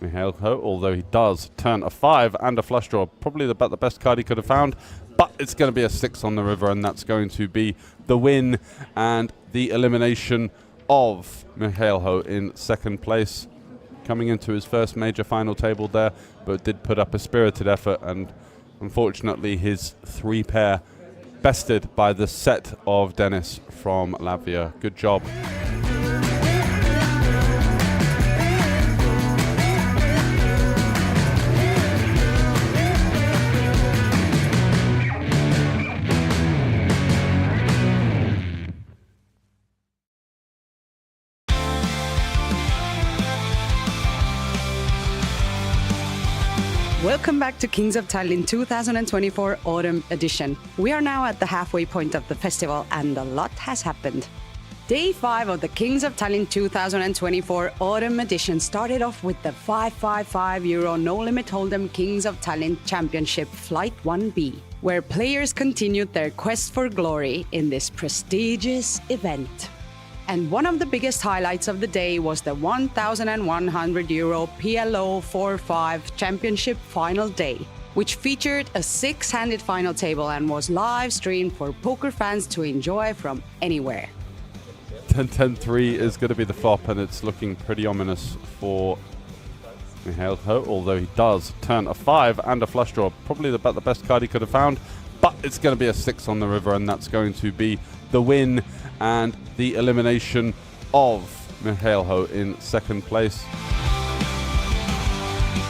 [SPEAKER 2] Mihailho, although he does turn a 5 and a flush draw. Probably about the best card he could have found, but it's going to be a 6 on the river, and that's going to be the win and the elimination of Mihailho in second place. Coming into his first major final table there, but did put up a spirited effort, and unfortunately his 3-pair bested by the set of Dennis from Latvia. Good job.
[SPEAKER 7] Welcome back to Kings of Tallinn 2024 Autumn Edition. We are now at the halfway point of the festival, and a lot has happened. Day 5 of the Kings of Tallinn 2024 Autumn Edition started off with the €555 No Limit Hold'em Kings of Tallinn Championship Flight 1B, where players continued their quest for glory in this prestigious event. And one of the biggest highlights of the day was the €1,100 PLO 4-5 Championship Final Day, which featured a 6-handed final table and was live streamed for poker fans to enjoy from anywhere.
[SPEAKER 2] 10-10-3 is going to be the flop, and it's looking pretty ominous for Mihailho, although he does turn a 5 and a flush draw. Probably about the best card he could have found, but it's going to be a 6 on the river, and that's going to be the win and the elimination of Mihailho in second place.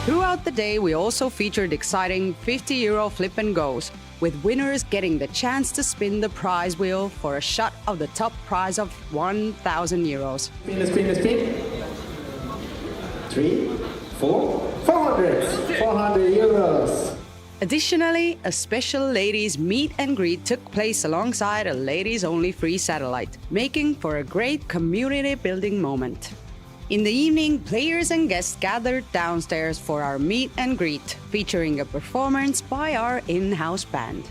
[SPEAKER 7] Throughout the day, we also featured exciting €50 flip and goes, with winners getting the chance to spin the prize wheel for a shot of the top prize of €1,000.
[SPEAKER 8] Spin. 3, 4, 400. 400 euros.
[SPEAKER 7] Additionally, a special ladies meet and greet took place alongside a ladies-only free satellite, making for a great community building moment. In the evening, players and guests gathered downstairs for our meet and greet, featuring a performance by our in-house band.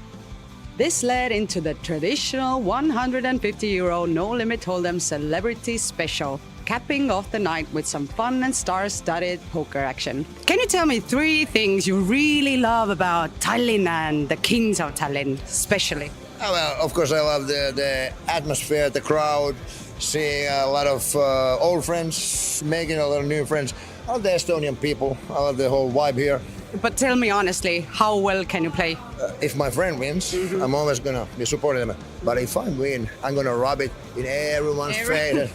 [SPEAKER 7] This led into the traditional €150 No Limit Hold'em Celebrity Special, capping off the night with some fun and star-studded poker action. Can you tell me 3 things you really love about Tallinn and the Kings of Tallinn, especially?
[SPEAKER 9] Oh, well, of course, I love the atmosphere, the crowd, seeing a lot of old friends, making a lot of new friends. I love the Estonian people. I love the whole vibe here.
[SPEAKER 7] But tell me honestly, how well can you play?
[SPEAKER 9] If my friend wins, I'm always gonna be supporting them. But if I win, I'm gonna rub it in everyone's face.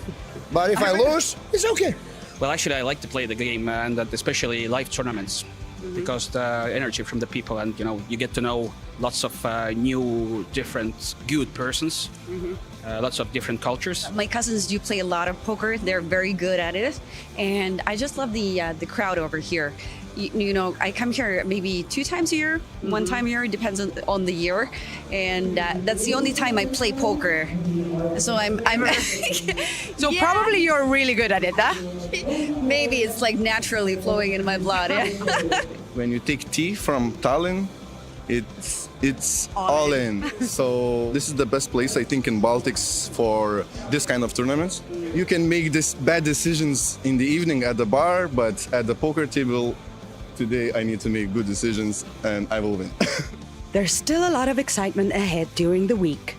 [SPEAKER 9] But if I lose, it's okay.
[SPEAKER 10] Well, actually, I like to play the game, and especially live tournaments, because the energy from the people, and you get to know lots of new, different, good persons, lots of different cultures.
[SPEAKER 11] My cousins do play a lot of poker. They're very good at it, and I just love the crowd over here. I come here maybe 2 times a year, 1 time a year, depends on the year, and that's the only time I play poker. So I'm
[SPEAKER 7] So probably you're really good at it, huh?
[SPEAKER 11] Maybe it's like naturally flowing in my blood. Yeah.
[SPEAKER 12] When you take tea from Tallinn, it's all in. So this is the best place, I think, in Baltics for this kind of tournaments. You can make these bad decisions in the evening at the bar, but at the poker table, today I need to make good decisions, and I will win.
[SPEAKER 7] There's still a lot of excitement ahead during the week.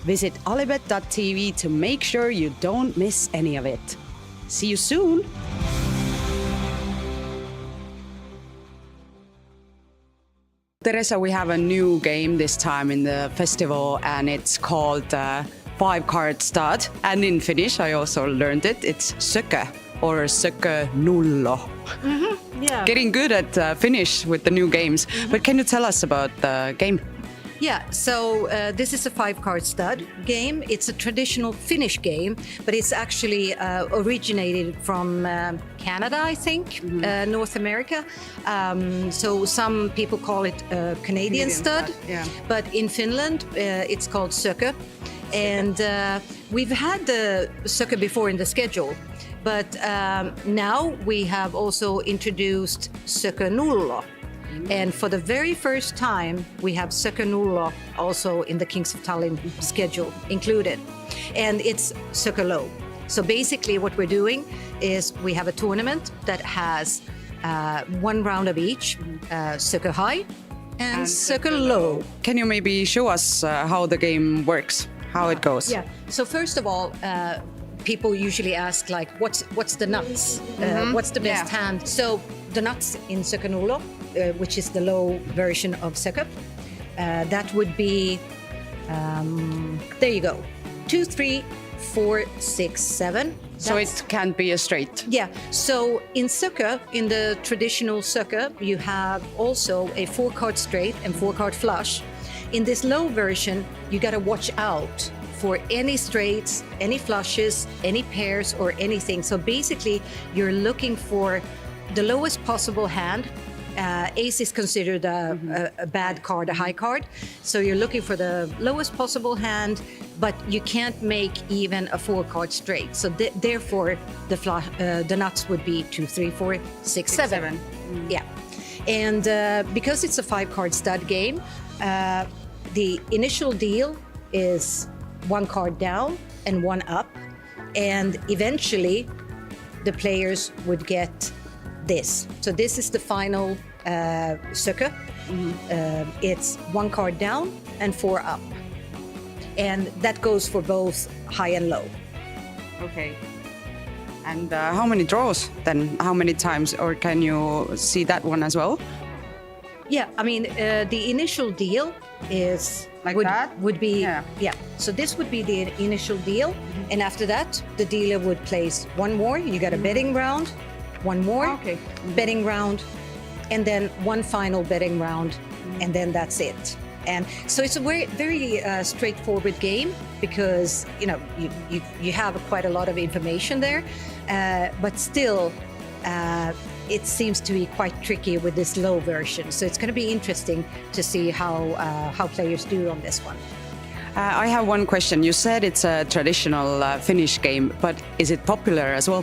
[SPEAKER 7] Visit OlyBet.tv to make sure you don't miss any of it. See you soon! Teresa, we have a new game this time in the festival, and it's called 5-card stud. And in Finnish, I also learned it. It's sökö, or sökö nullo.
[SPEAKER 18] Yeah.
[SPEAKER 7] Getting good at Finnish with the new games. But can you tell us about the game?
[SPEAKER 18] Yeah, so this is a 5-card stud game. It's a traditional Finnish game, but it's actually originated from Canada, I think, North America. So some people call it Canadian stud, but in Finland it's called Sökö. And we've had the Sökö before in the schedule, but now we have also introduced Sökö Nullo. And for the very first time, we have Sökö Nullo also in the Kings of Tallinn schedule included. And it's Sökö Low. So basically what we're doing is we have a tournament that has 1 round of each, Sökö High and Sökö Low.
[SPEAKER 7] Can you maybe show us how the game works, how it goes?
[SPEAKER 18] Yeah. So first of all, people usually ask like, what's the nuts? What's the best hand? So the nuts in Sökö Nullo, which is the low version of Sökö, that would be, there you go, 2, 3, 4, 6, 7.
[SPEAKER 7] So it can't be a straight.
[SPEAKER 18] Yeah. So in Sökö, in the traditional Sökö, you have also a 4-card straight and 4-card flush. In this low version, you got to watch out for any straights, any flushes, any pairs, or anything. So basically, you're looking for the lowest possible hand. Ace is considered a bad card, a high card. So you're looking for the lowest possible hand, but you can't make even a 4-card straight. So therefore, the nuts would be 2, 3, 4, 6, 7. Yeah. And because it's a 5-card stud game, the initial deal is 1 card down and 1 up. And eventually, the players would get this. So this is the final Sökö. It's 1 card down and 4 up. And that goes for both high and low.
[SPEAKER 7] Okay. And how many draws then? How many times? Or can you see that one as well?
[SPEAKER 18] Yeah, I mean, the initial deal is would be So this would be the initial deal, and after that, the dealer would place 1 more. You got a betting round, 1 more betting round, and then 1 final betting round, and then that's it. And so it's a very straightforward game because you have quite a lot of information there, but still. It seems to be quite tricky with this low version. So it's going to be interesting to see how players do on this one.
[SPEAKER 7] I have one question. You said it's a traditional Finnish game, but is it popular as well?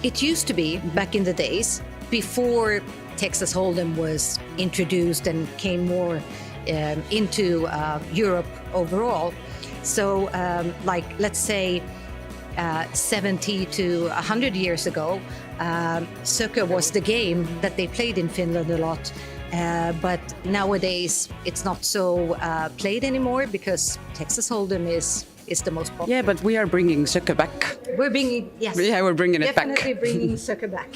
[SPEAKER 18] It used to be back in the days before Texas Hold'em was introduced and came more into Europe overall. So like let's say 70 to 100 years ago, Sökö was the game that they played in Finland a lot. But nowadays, it's not so played anymore because Texas Hold'em is the most popular.
[SPEAKER 7] Yeah, but we are bringing Sökö back.
[SPEAKER 18] We're bringing, yes.
[SPEAKER 7] Yeah, we're bringing it back.
[SPEAKER 18] Definitely bringing Sökö back.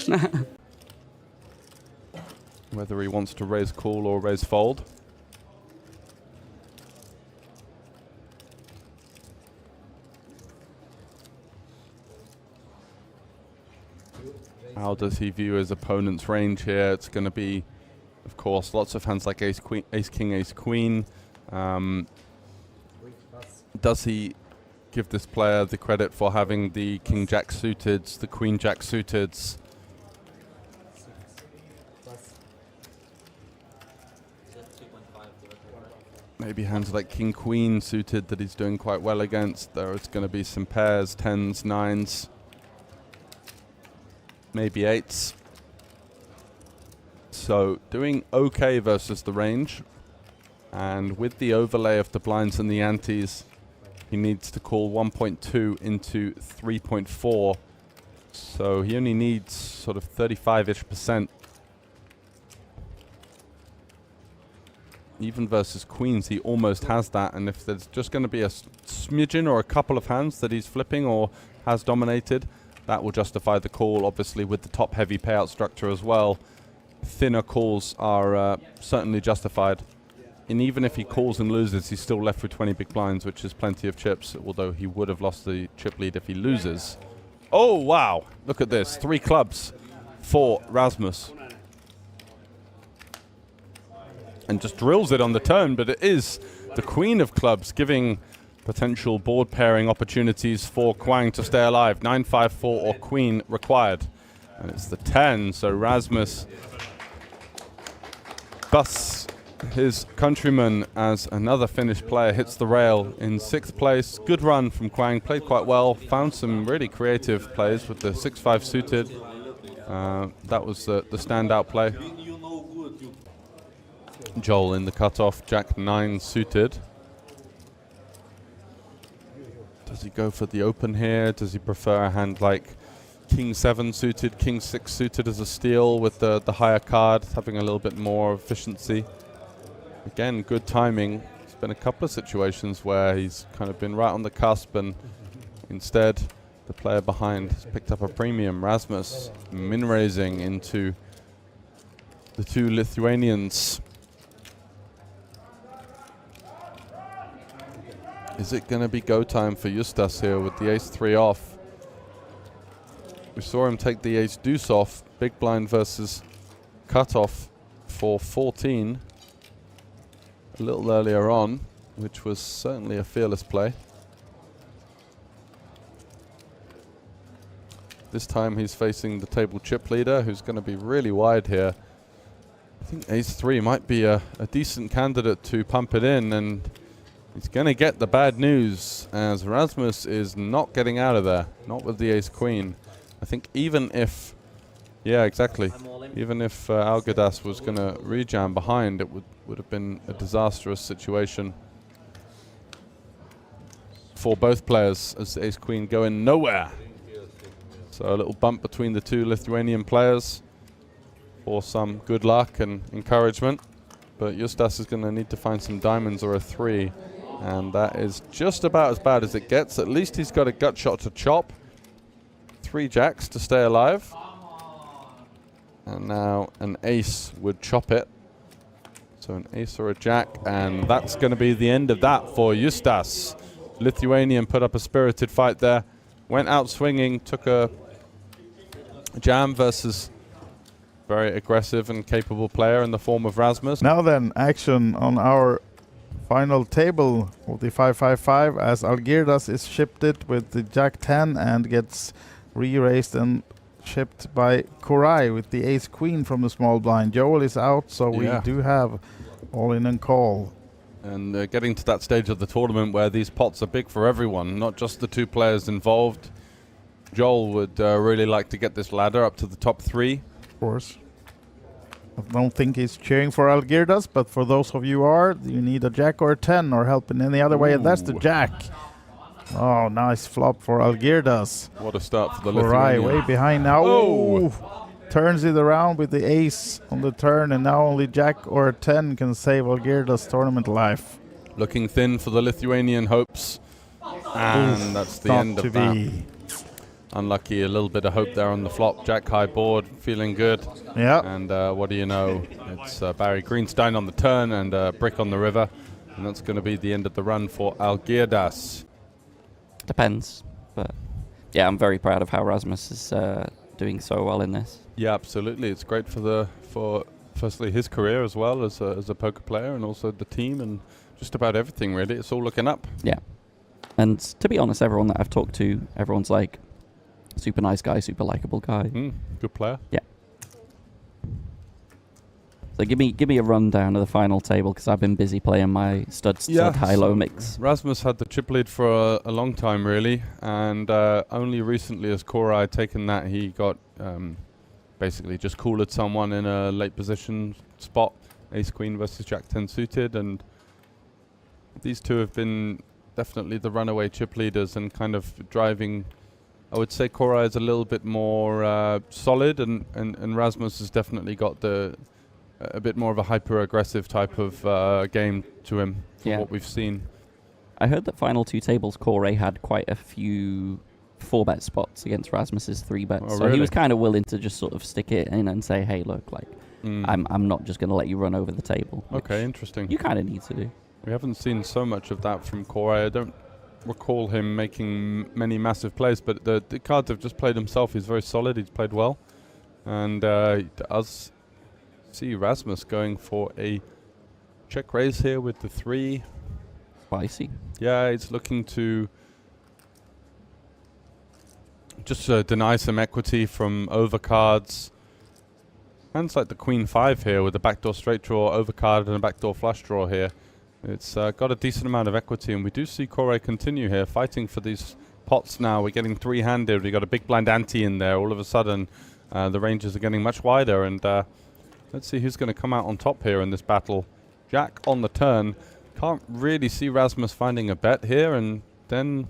[SPEAKER 2] Whether he wants to raise call or raise fold. How does he view his opponent's range here? It's going to be, of course, lots of hands like ace, queen, ace, king, ace, queen. Does he give this player the credit for having the king, jack suiteds, the queen, jack suiteds? Maybe hands like king, queen suited that he's doing quite well against. There's going to be some pairs, 10s, 9s. Maybe 8s. So doing okay versus the range. And with the overlay of the blinds and the antes, he needs to call 1.2 into 3.4. So he only needs sort of 35-ish%. Even versus queens, he almost has that. And if there's just going to be a smidgen or a couple of hands that he's flipping or has dominated, that will justify the call, obviously, with the top-heavy payout structure as well. Thinner calls are certainly justified. And even if he calls and loses, he's still left with 20 big blinds, which is plenty of chips, although he would have lost the chip lead if he loses. Oh, wow. Look at this. 3 clubs for Rasmus. and just drills it on the turn, but it is the queen of clubs, giving potential board pairing opportunities for Kwang to stay alive. 9-5-4 or queen required. And it's the 10, so Rasmus busts his countryman as another Finnish player hits the rail in 6th place. Good run from Kwang, played quite well, found some really creative plays with the 6-5 suited. That was the standout play. Joel in the cutoff, Jack 9 suited. Does he go for the open here? Does he prefer a hand like King 7 suited, King 6 suited as a steal with the higher card, having a little bit more efficiency? Again, good timing. There's been a couple of situations where he's kind of been right on the cusp, and instead the player behind has picked up a premium. Rasmus min-raising into the two Lithuanians. Is it going to be go time for Justas here with the ace-3 off? We saw him take the ace-deuce off, big blind versus cutoff for 14 a little earlier on, which was certainly a fearless play. This time he's facing the table chip leader, who's going to be really wide here. I think ace-3 might be a decent candidate to pump it in, and he's going to get the bad news, as Rasmus is not getting out of there, not with the ace-queen. I think even if, yeah, exactly, even if Algirdas was going to rejam behind, it would have been a disastrous situation for both players, as the ace-queen going nowhere. So a little bump between the two Lithuanian players for some good luck and encouragement. But Justas is going to need to find some diamonds or a 3. And that is just about as bad as it gets. At least he's got a gut shot to chop. 3 jacks to stay alive. And now an ace would chop it. So an ace or a jack. And that's going to be the end of that for Justas. Lithuanian put up a spirited fight there. Went out swinging, took a jam versus very aggressive and capable player in the form of Rasmus.
[SPEAKER 1] Now then, action on our final table of the 5-5-5, as Algirdas is shipped it with the Jack 10 and gets re-raised and shipped by Korai with the ace queen from the small blind. Joel is out, so we do have all in and call.
[SPEAKER 2] And getting to that stage of the tournament where these pots are big for everyone, not just the two players involved. Joel would really like to get this ladder up to the top 3.
[SPEAKER 1] Of course. I don't think he's cheering for Algirdas, but for those of you who are, you need a jack or a 10 or help in any other way, and that's the jack. Oh, nice flop for Algirdas.
[SPEAKER 2] What a start for the
[SPEAKER 1] Korai
[SPEAKER 2] Lithuanian.
[SPEAKER 1] way behind now. Oh! Turns it around with the ace on the turn, and now only jack or a 10 can save Algirdas' tournament life.
[SPEAKER 2] Looking thin for the Lithuanian hopes. And that's the end of that. Unlucky, a little bit of hope there on the flop. Jack high board, feeling good.
[SPEAKER 1] Yeah.
[SPEAKER 2] And what do you know? It's Barry Greenstein on the turn and brick on the river. And that's going to be the end of the run for Algirdas.
[SPEAKER 4] Depends. But yeah, I'm very proud of how Rasmus is doing so well in this.
[SPEAKER 2] Yeah, absolutely. It's great for firstly his career as well as a poker player, and also the team and just about everything really. It's all looking up.
[SPEAKER 4] Yeah. And to be honest, everyone that I've talked to, everyone's like, super nice guy, super likable guy.
[SPEAKER 2] Good player.
[SPEAKER 4] Yeah. So give me a rundown of the final table, because I've been busy playing my stud high-low mix.
[SPEAKER 2] Rasmus had the chip lead for a long time really, and only recently as Korai taken that, he got basically just cooled someone in a late position spot, ace queen versus jack 10 suited, and these two have been definitely the runaway chip leaders and kind of driving. I would say Korai is a little bit more solid, and Rasmus has definitely got a bit more of a hyper-aggressive type of game to him from what we've seen.
[SPEAKER 4] I heard that final 2 tables, Korai had quite a few 4-bet spots against Rasmus's 3-bets.
[SPEAKER 2] Oh,
[SPEAKER 4] so
[SPEAKER 2] really?
[SPEAKER 4] he was kind of willing to just sort of stick it in and say, hey, look, like, I'm not just going to let you run over the table.
[SPEAKER 2] Okay, interesting.
[SPEAKER 4] You kind of need to do.
[SPEAKER 2] We haven't seen so much of that from Korai. I don't recall him making many massive plays, but the cards have just played himself. He's very solid. He's played well. And he does see Rasmus going for a Check raise here with the 3.
[SPEAKER 4] Spicy.
[SPEAKER 2] Yeah, he's looking to just deny some equity from overcards. Hands like the Queen 5 here with a backdoor straight draw, overcard, and a backdoor flush draw here. It's got a decent amount of equity, and we do see Kore continue here, fighting for these pots now. We're getting 3-handed. We got a big blind ante in there. All of a sudden, the ranges are getting much wider, and let's see who's going to come out on top here in this battle. Jack on the turn. Can't really see Rasmus finding a bet here, and then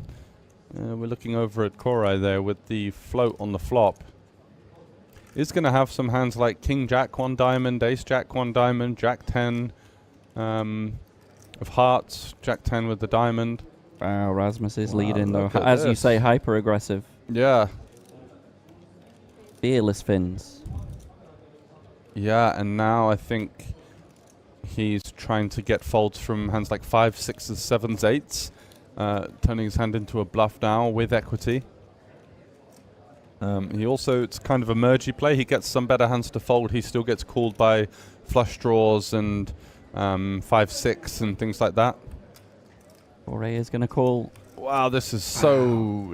[SPEAKER 2] we're looking over at Kore there with the float on the flop. Is going to have some hands like King Jack 1 diamond, Ace Jack 1 diamond, Jack 10 of hearts, Jack 10 with the diamond.
[SPEAKER 4] Wow, Rasmus is
[SPEAKER 2] Wow,
[SPEAKER 4] leading though.
[SPEAKER 2] look at
[SPEAKER 4] As you
[SPEAKER 2] this.
[SPEAKER 4] say, hyper aggressive.
[SPEAKER 2] Yeah.
[SPEAKER 4] Fearless Fins.
[SPEAKER 2] Yeah, and now I think he's trying to get folds from hands like 5, 6s, 7s, 8s, turning his hand into a bluff now with equity. He also, it's kind of a mergey play. He gets some better hands to fold. He still gets called by flush draws and 5, 6 and things like that.
[SPEAKER 4] Kore is going to call.
[SPEAKER 2] Wow, this is so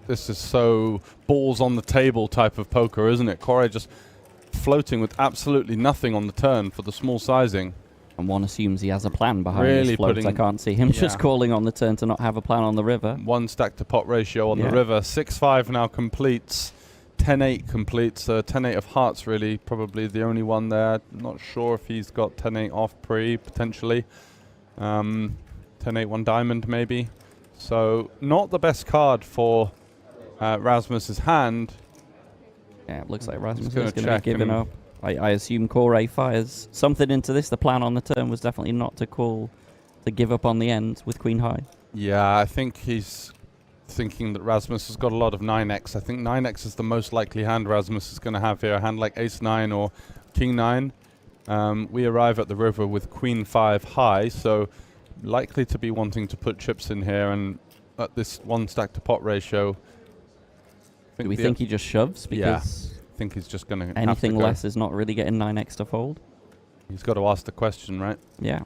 [SPEAKER 2] this is so balls on the table type of poker, isn't it? Kore just floating with absolutely nothing on the turn for the small sizing.
[SPEAKER 4] And one assumes he has a plan behind
[SPEAKER 2] Really
[SPEAKER 4] his floats. I can't see him just calling on the turn to not have a plan on the river.
[SPEAKER 2] 1 stack to pot ratio on the river. 6-5 now completes. 10-8 completes. 10-8 of hearts really probably the only one there. Not sure if he's got 10-8 off pre potentially. 10-8 1 diamond maybe. So not the best card for Rasmus's hand.
[SPEAKER 4] Yeah, it looks like Rasmus is going to be giving up. I assume Kore fires something into this. The plan on the turn was definitely not to call, to give up on the end with Queen High.
[SPEAKER 2] Yeah, I think he's thinking that Rasmus has got a lot of 9x. I think 9x is the most likely hand Rasmus is going to have here. A hand like Ace 9 or King 9. We arrive at the river with Queen 5 high, so likely to be wanting to put chips in here, and at this 1 stack to pot ratio.
[SPEAKER 4] Do we think he just shoves? Because
[SPEAKER 2] I think he's just going to
[SPEAKER 4] anything less is not really getting 9x to fold.
[SPEAKER 2] He's got to ask the question, right?
[SPEAKER 4] Yeah.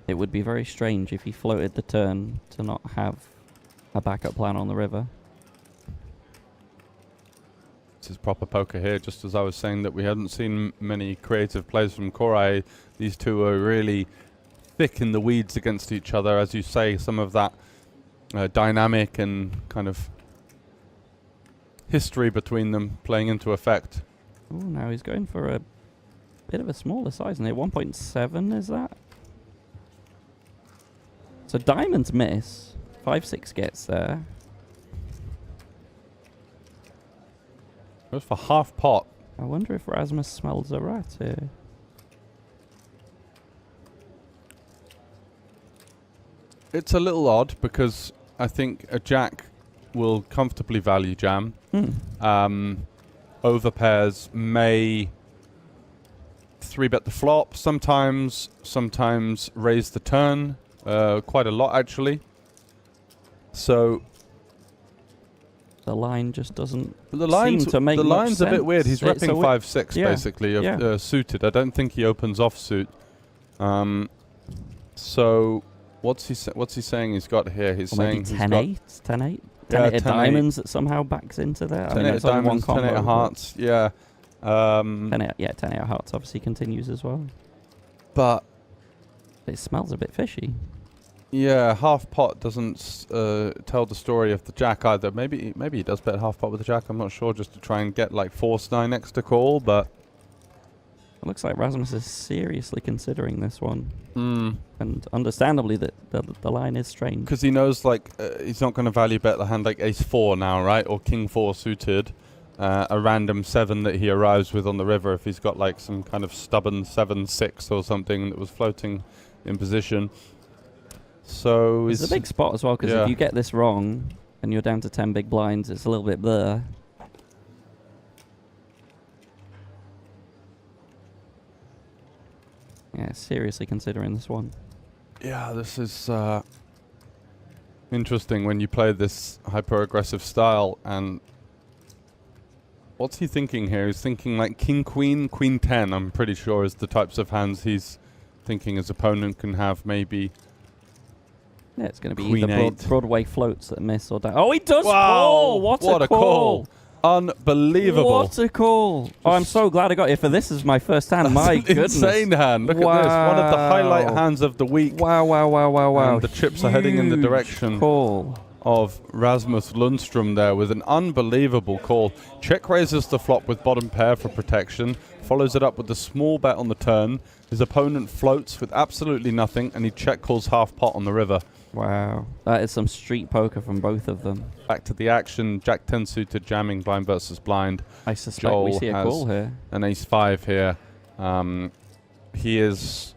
[SPEAKER 4] It would be very strange if he floated the turn to not have a backup plan on the river.
[SPEAKER 2] This is proper poker here, just as I was saying that we hadn't seen many creative plays from Kore. These two are really thick in the weeds against each other. As you say, some of that dynamic and kind of history between them playing into effect.
[SPEAKER 4] Oh, now he's going for a bit of a smaller size, isn't it? 1.7 is that? So diamonds miss. 5-6 gets there.
[SPEAKER 2] Goes for half pot.
[SPEAKER 4] I wonder if Rasmus smells a rat here.
[SPEAKER 2] It's a little odd because I think a jack will comfortably value jam. Overpairs may 3-bet the flop sometimes raise the turn, quite a lot actually. So
[SPEAKER 4] the line just doesn't
[SPEAKER 2] seem
[SPEAKER 4] to make
[SPEAKER 2] the
[SPEAKER 4] much
[SPEAKER 2] line's
[SPEAKER 4] sense.
[SPEAKER 2] a bit weird. He's
[SPEAKER 4] It's
[SPEAKER 2] repping
[SPEAKER 4] a
[SPEAKER 2] 5-6 basically of suited. I don't think he opens offsuit. So what's he saying he's got here? He's saying
[SPEAKER 4] 10-8, 10-8. 10-8
[SPEAKER 2] 10-8
[SPEAKER 4] diamonds that somehow backs into there.
[SPEAKER 2] 10-8 diamonds, 10-8 hearts, yeah.
[SPEAKER 4] 10-8 hearts obviously continues as well.
[SPEAKER 2] But
[SPEAKER 4] it smells a bit fishy.
[SPEAKER 2] Yeah, half pot doesn't tell the story of the jack either. Maybe he does bet half pot with the jack. I'm not sure, just to try and get like force 9x to call. But
[SPEAKER 4] it looks like Rasmus is seriously considering this one, and understandably that the line is strange
[SPEAKER 2] because he knows like he's not going to value bet the hand like Ace 4 now, right, or King 4 suited, a random 7 that he arrives with on the river if he's got like some kind of stubborn 7-6 or something that was floating in position. So
[SPEAKER 4] it's a big spot as well, because if you get this wrong and you're down to 10 big blinds, it's a little bit blur. Yeah, seriously considering this one.
[SPEAKER 2] Yeah, this is interesting when you play this hyper-aggressive style and What's he thinking here? He's thinking like king, queen, queen 10, I'm pretty sure is the types of hands he's thinking his opponent can have, maybe.
[SPEAKER 4] Yeah, it's going to be
[SPEAKER 2] Queen
[SPEAKER 4] either
[SPEAKER 2] 8.
[SPEAKER 4] Broadway floats that miss or down. Oh, he does
[SPEAKER 2] Wow,
[SPEAKER 4] call! What a call!
[SPEAKER 2] Unbelievable.
[SPEAKER 4] What a call! Oh, I'm so glad I got here for this is my first hand. My goodness.
[SPEAKER 2] Insane hand. Look at this. One of the highlight hands of the week.
[SPEAKER 4] Wow, wow, wow, wow, wow.
[SPEAKER 2] And the chips are heading in the
[SPEAKER 4] Huge
[SPEAKER 2] direction
[SPEAKER 4] call
[SPEAKER 2] of Rasmus Lundstrom there with an unbelievable call. Check raises the flop with bottom pair for protection, follows it up with a small bet on the turn. His opponent floats with absolutely nothing, and he check calls half pot on the river.
[SPEAKER 4] Wow. That is some street poker from both of them.
[SPEAKER 2] Back to the action. Jack 10 suited jamming blind versus blind.
[SPEAKER 4] I suspect
[SPEAKER 2] Joel
[SPEAKER 4] we see a
[SPEAKER 2] has
[SPEAKER 4] call here.
[SPEAKER 2] an ace 5 here. He is...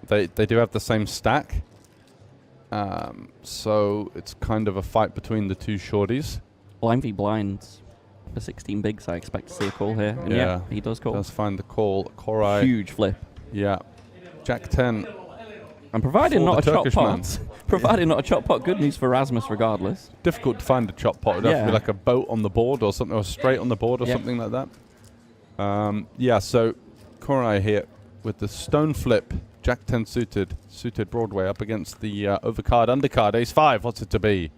[SPEAKER 2] They do have the same stack. So it's kind of a fight between the two shorties.
[SPEAKER 4] Blind v blind for 16 bigs. I expect to see a call here. And yeah, he does call.
[SPEAKER 2] Does find the call. Korai.
[SPEAKER 4] Huge flip.
[SPEAKER 2] Yeah. Jack 10.
[SPEAKER 4] And provided not a chop
[SPEAKER 2] Turkish
[SPEAKER 4] pot, provided not a chop pot, good news for Rasmus regardless.
[SPEAKER 2] Difficult to find a chop pot. It'd have to be like a boat on the board or something, or straight on the board or something like that. Yeah, so Korai here with the stone flip. Jack 10 suited Broadway up against the overcard, undercard, ace 5. What's it to be?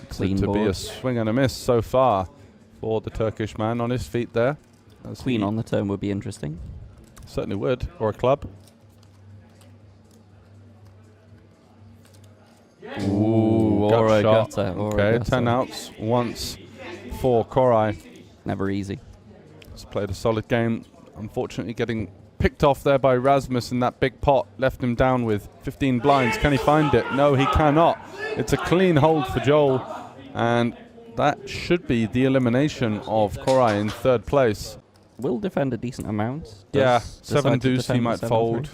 [SPEAKER 4] Clean
[SPEAKER 2] to
[SPEAKER 4] board.
[SPEAKER 2] be a swing and a miss so far for the Turkish man on his feet there.
[SPEAKER 4] Queen on the turn would be interesting.
[SPEAKER 2] Certainly would, or a club. Ooh,
[SPEAKER 4] or a
[SPEAKER 2] shot.
[SPEAKER 4] gutter.
[SPEAKER 2] Okay, 10 outs once for Korai.
[SPEAKER 4] Never easy.
[SPEAKER 2] He's played a solid game. Unfortunately getting picked off there by Rasmus in that big pot. Left him down with 15 blinds. Can he find it? No, he cannot. It's a clean hold for Joel. And that should be the elimination of Korai in third place.
[SPEAKER 4] Will defend a decent amount.
[SPEAKER 2] Yeah,
[SPEAKER 4] Does
[SPEAKER 2] 7
[SPEAKER 4] decide to
[SPEAKER 2] deuce he
[SPEAKER 4] defend
[SPEAKER 2] might
[SPEAKER 4] 7-3.
[SPEAKER 2] fold.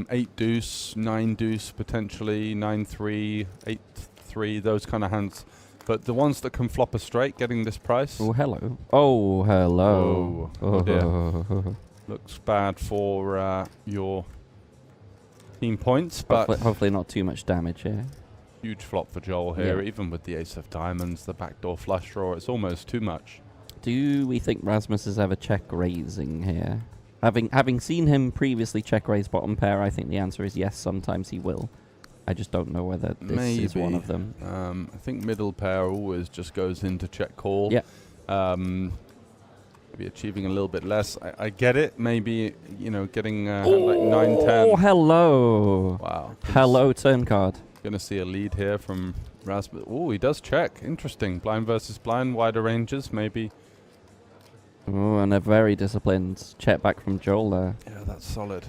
[SPEAKER 2] 8 deuce, 9 deuce potentially, 9-3, 8-3, those kind of hands. But the ones that can flop a straight getting this price.
[SPEAKER 4] Oh, hello. Oh, hello.
[SPEAKER 2] Oh, dear. Looks bad for your team points, but
[SPEAKER 4] hopefully not too much damage here.
[SPEAKER 2] Huge flop for Joel here, even with the ace of diamonds, the backdoor flush draw. It's almost too much.
[SPEAKER 4] Do we think Rasmus is ever check raising here? Having seen him previously check raise bottom pair, I think the answer is yes. Sometimes he will. I just don't know whether this is one of them.
[SPEAKER 2] I think middle pair always just goes into check call.
[SPEAKER 4] Yeah.
[SPEAKER 2] Maybe achieving a little bit less. I get it. Maybe, you know, getting like 9-10.
[SPEAKER 4] Oh, hello.
[SPEAKER 2] Wow.
[SPEAKER 4] Hello, turn card.
[SPEAKER 2] Gonna see a lead here from Rasmus. Oh, he does check. Interesting. Blind versus blind, wider ranges, maybe.
[SPEAKER 4] Oh, and a very disciplined check back from Joel there.
[SPEAKER 2] Yeah, that's solid.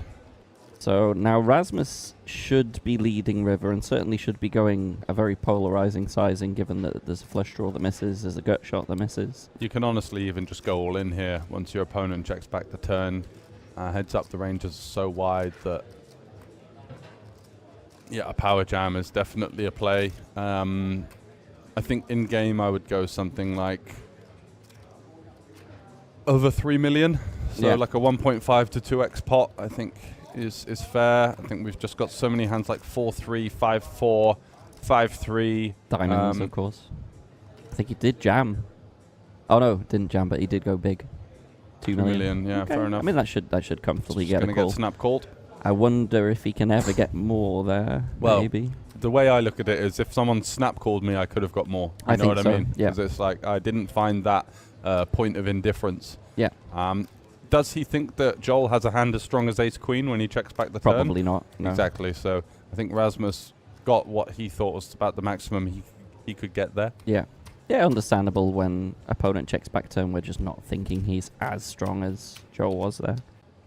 [SPEAKER 4] So now Rasmus should be leading river and certainly should be going a very polarizing sizing given that there's a flush draw that misses, there's a gut shot that misses.
[SPEAKER 2] You can honestly even just go all in here once your opponent checks back the turn. Heads up, the ranges are so wide that a power jam is definitely a play. I think in game I would go something like over 3 million. So like a 1.5 to 2x pot, I think is fair. I think we've just got so many hands like 4-3, 5-4, 5-3.
[SPEAKER 4] Diamonds, of course. I think he did jam. Oh no, didn't jam, but he did go big. 2 million.
[SPEAKER 2] Yeah,
[SPEAKER 4] okay.
[SPEAKER 2] fair enough.
[SPEAKER 4] I mean, that should comfortably get a
[SPEAKER 2] gonna
[SPEAKER 4] call.
[SPEAKER 2] get snap called.
[SPEAKER 4] I wonder if he can ever get more there.
[SPEAKER 2] Well,
[SPEAKER 4] maybe.
[SPEAKER 2] The way I look at it is if someone snap called me, I could have got more. You know what I mean?
[SPEAKER 4] Yeah.
[SPEAKER 2] Because it's like I didn't find that point of indifference.
[SPEAKER 4] Yeah.
[SPEAKER 2] Does he think that Joel has a hand as strong as ace queen when he checks back the turn?
[SPEAKER 4] Probably not. No.
[SPEAKER 2] Exactly. So I think Rasmus got what he thought was about the maximum he could get there.
[SPEAKER 4] Yeah. Yeah, understandable when opponent checks back turn. We're just not thinking he's as strong as Joel was there.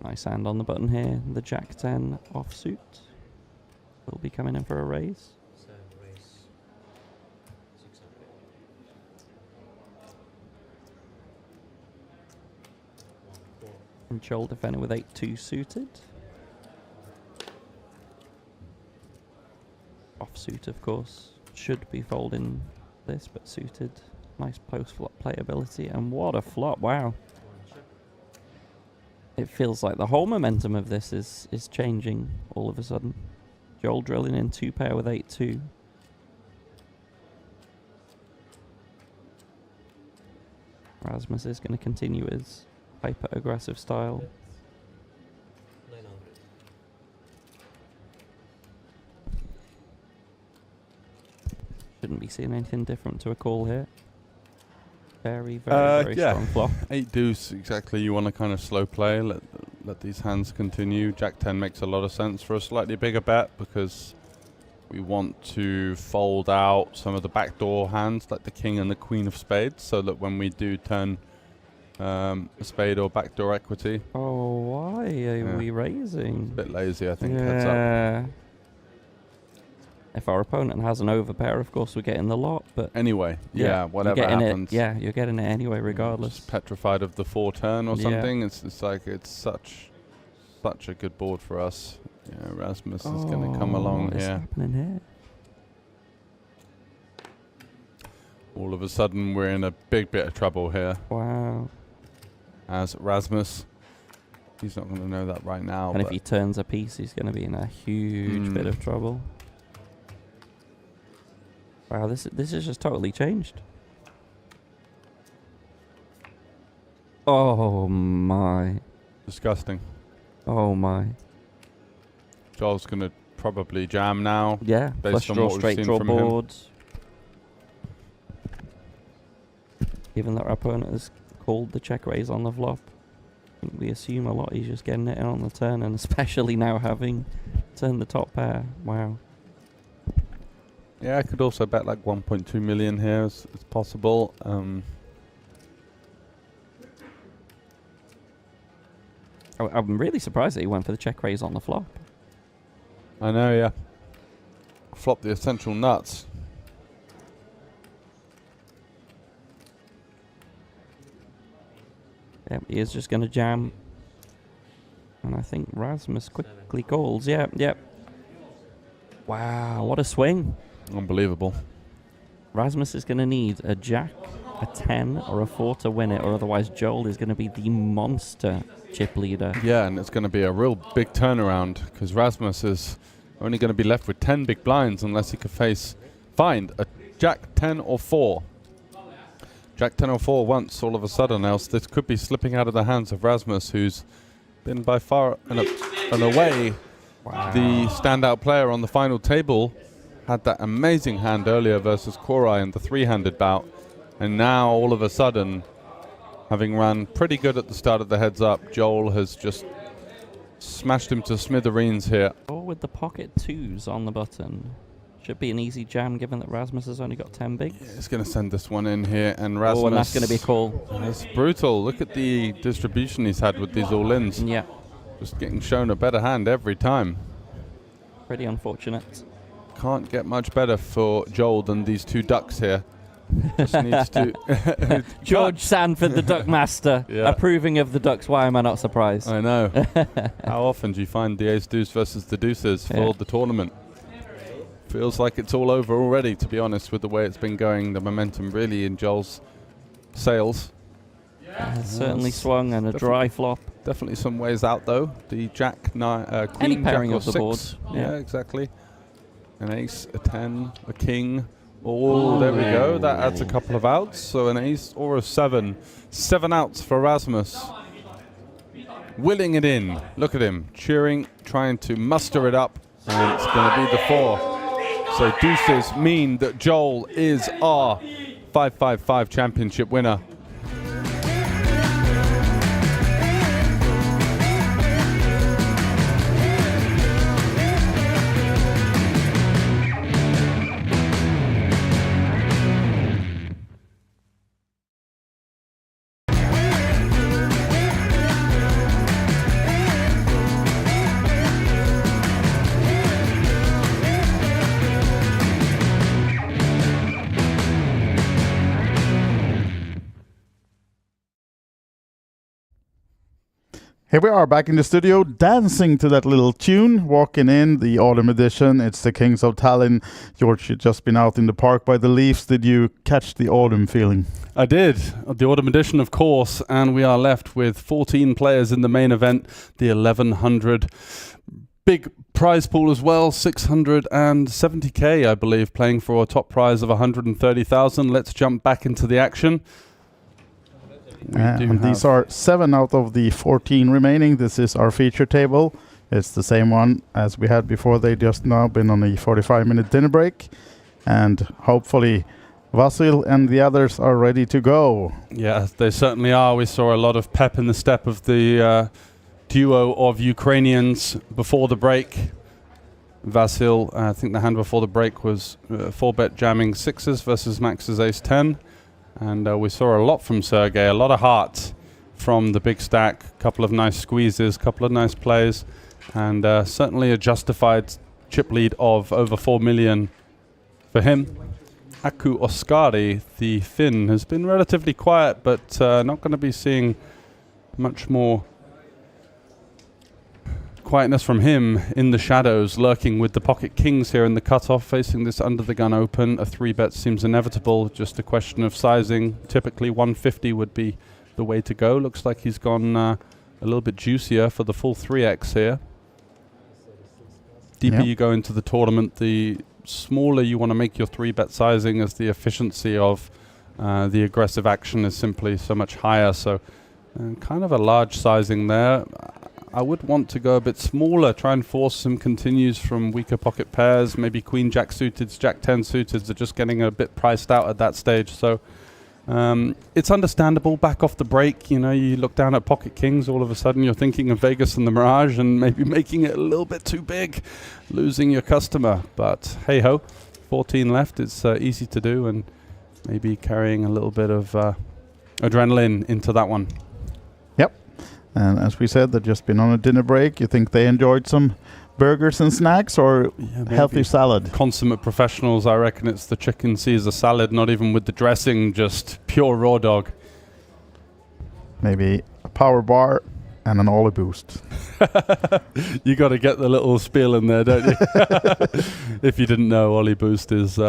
[SPEAKER 4] Nice hand on the button here. The Jack 10 offsuit will be coming in for a raise. And Joel defending with 8-2 suited. Offsuit, of course, should be folding this, but suited. Nice post-flop playability, and what a flop, wow. It feels like the whole momentum of this is changing all of a sudden. Joel drilling in 2 pair with 8-2. Rasmus is going to continue his hyper-aggressive style.
[SPEAKER 21] 900.
[SPEAKER 4] Shouldn't be seeing anything different to a call here. Very strong flop.
[SPEAKER 2] 8 deuce, exactly. You want to kind of slow play, let these hands continue. Jack 10 makes a lot of sense for a slightly bigger bet because we want to fold out some of the backdoor hands like the king and the queen of spades, so that when we do turn a spade or backdoor equity.
[SPEAKER 4] Oh, why are we raising?
[SPEAKER 2] A bit lazy, I think. Heads up.
[SPEAKER 4] If our opponent has an overpair, of course we're getting the lot. But
[SPEAKER 2] anyway, whatever happens.
[SPEAKER 4] You're getting it anyway, regardless.
[SPEAKER 2] Just petrified of the 4 turn or something. It's like it's such a good board for us. Yeah, Rasmus is going to come along
[SPEAKER 4] what is
[SPEAKER 2] here.
[SPEAKER 4] happening here?
[SPEAKER 2] All of a sudden, we're in a big bit of trouble here.
[SPEAKER 4] Wow.
[SPEAKER 2] As Rasmus, he's not going to know that right now.
[SPEAKER 4] And if he turns a piece, he's going to be in a huge bit of trouble. Wow, this is just totally changed. Oh my.
[SPEAKER 2] Disgusting.
[SPEAKER 4] Oh my.
[SPEAKER 2] Joel's going to probably jam now.
[SPEAKER 4] Yeah,
[SPEAKER 2] based on
[SPEAKER 4] draw,
[SPEAKER 2] what we've
[SPEAKER 4] straight
[SPEAKER 2] seen
[SPEAKER 4] draw
[SPEAKER 2] from him.
[SPEAKER 4] boards. Given that our opponent has called the check raise on the flop, I think we assume a lot he's just getting it in on the turn, and especially now having turned the top pair. Wow.
[SPEAKER 2] Yeah, I could also bet like 1.2 million here. It's possible.
[SPEAKER 4] I'm really surprised that he went for the check raise on the flop.
[SPEAKER 2] I know, yeah. Flop the essential nuts.
[SPEAKER 4] Yep, he is just going to jam. And I think Rasmus quickly calls. Yep. Wow, what a swing.
[SPEAKER 2] Unbelievable.
[SPEAKER 4] Rasmus is going to need a jack, a 10, or a 4 to win it, or otherwise Joel is going to be the monster chip leader.
[SPEAKER 2] Yeah, and it's going to be a real big turnaround because Rasmus is only going to be left with 10 big blinds unless he can find a jack 10 or 4. Jack 10 or 4 once all of a sudden, else this could be slipping out of the hands of Rasmus, who's been by far and away the standout player on the final table. Had that amazing hand earlier versus Korai in the 3-handed bout, and now all of a sudden, having run pretty good at the start of the heads up, Joel has just smashed him to smithereens here.
[SPEAKER 4] Or with the pocket 2s on the button. Should be an easy jam given that Rasmus has only got 10 bigs.
[SPEAKER 2] Yeah, he's going to send this one in here, and Rasmus...
[SPEAKER 4] Oh, and that's going to be a call.
[SPEAKER 2] That's brutal. Look at the distribution he's had with these all-ins.
[SPEAKER 4] Yeah.
[SPEAKER 2] Just getting shown a better hand every time.
[SPEAKER 4] Pretty unfortunate.
[SPEAKER 2] Can't get much better for Joel than these 2 ducks here. Just needs to...
[SPEAKER 4] George Sanford, the duck master, approving of the ducks. Why am I not surprised?
[SPEAKER 2] I know. How often do you find the ace-deuce versus the deuces for the tournament? Feels like it's all over already, to be honest, with the way it's been going. The momentum really in Joel's sails.
[SPEAKER 4] Certainly swung and a dry flop.
[SPEAKER 2] Definitely some ways out, though. The jack, queen,
[SPEAKER 4] any pairing
[SPEAKER 2] jack
[SPEAKER 4] of the
[SPEAKER 2] 6.
[SPEAKER 4] board.
[SPEAKER 2] Yeah, exactly. An ace, a 10, a king. Oh, there we go. That adds a couple of outs. So an ace or a 7. 7 outs for Rasmus. Willing it in. Look at him. Cheering, trying to muster it up. And it's going to be the 4. So deuces mean that Joel is our 555 championship winner.
[SPEAKER 1] Here we are back in the studio, dancing to that little tune, walking in the autumn edition. It's the Kings of Tallinn. George, you've just been out in the park by the Leafs. Did you catch the autumn feeling?
[SPEAKER 2] I did. The autumn edition, of course. And we are left with 14 players in the main event, the 1100. Big prize pool as well, 670k, I believe, playing for a top prize of 130,000. Let's jump back into the action.
[SPEAKER 1] And these are 7 out of the 14 remaining. This is our feature table. It's the same one as we had before. They just now been on a 45-minute dinner break. And hopefully Vasil and the others are ready to go.
[SPEAKER 2] Yeah, they certainly are. We saw a lot of pep in the step of the duo of Ukrainians before the break. Vasil, I think the hand before the break was 4-bet jamming 6s versus Max's ace-10. And we saw a lot from Sergey, a lot of heart from the big stack, a couple of nice squeezes, a couple of nice plays, and certainly a justified chip lead of over 4 million for him. Aku Oskari, the Finn, has been relatively quiet, but not going to be seeing much more quietness from him in the shadows, lurking with the pocket kings here in the cutoff, facing this under the gun open. A 3-bet seems inevitable, just a question of sizing. Typically 150 would be the way to go. Looks like he's gone a little bit juicier for the full 3x here. Deeper you go into the tournament, the smaller you want to make your 3-bet sizing, as the efficiency of the aggressive action is simply so much higher. So kind of a large sizing there. I would want to go a bit smaller, try and force some continues from weaker pocket pairs. Maybe Queen Jack suited, Jack 10 suited are just getting a bit priced out at that stage. So it's understandable. Back off the break, you know, you look down at pocket kings, all of a sudden you're thinking of Vegas and the Mirage and maybe making it a little bit too big, losing your customer. But hey ho, 14 left. It's easy to do, and maybe carrying a little bit of adrenaline into that one.
[SPEAKER 1] And as we said, they've just been on a dinner break. You think they enjoyed some burgers and snacks, or healthy salad?
[SPEAKER 2] Consummate professionals, I reckon it's the chicken Caesar salad, not even with the dressing, just pure raw dog.
[SPEAKER 1] Maybe a power bar and an Oli boost.
[SPEAKER 2] You got to get the little spiel in there, don't you? If you didn't know, Oli Boost is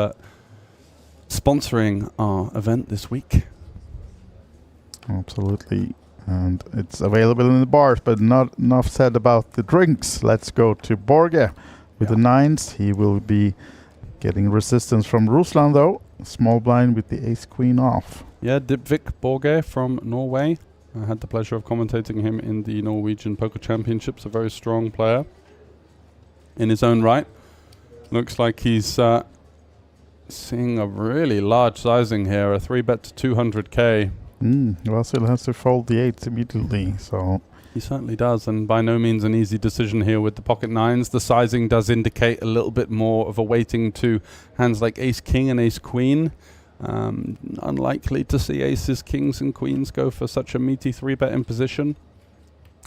[SPEAKER 2] sponsoring our event this week.
[SPEAKER 1] Absolutely. And it's available in the bars, but not enough said about the drinks. Let's go to Borge with the 9s. He will be getting resistance from Ruslan, though. Small blind with the ace-queen off.
[SPEAKER 2] Yeah, Dybvik Borge from Norway. I had the pleasure of commentating him in the Norwegian Poker Championships. A very strong player in his own right. Looks like he's seeing a really large sizing here. A 3-bet to 200k.
[SPEAKER 1] Vasil has to fold the 8s immediately, so...
[SPEAKER 2] He certainly does, and by no means an easy decision here with the pocket 9s. The sizing does indicate a little bit more of a weighting to hands like ace-king and ace-queen. Unlikely to see aces, kings, and queens go for such a meaty 3-bet in position.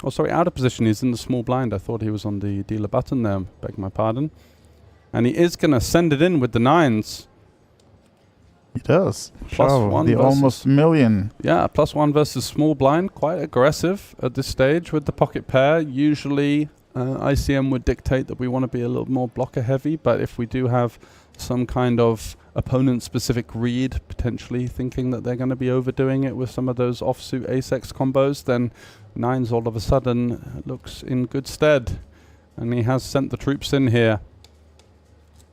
[SPEAKER 2] Oh, sorry, out of position. He's in the small blind. I thought he was on the dealer button there. Beg my pardon. And he is going to send it in with the 9s.
[SPEAKER 1] He does.
[SPEAKER 2] +1
[SPEAKER 1] the almost million.
[SPEAKER 2] Yeah, +1 versus small blind. Quite aggressive at this stage with the pocket pair. Usually ICM would dictate that we want to be a little more blocker heavy, but if we do have some kind of opponent-specific read, potentially thinking that they're going to be overdoing it with some of those offsuit ace-x combos, then 9s all of a sudden looks in good stead. And he has sent the troops in here.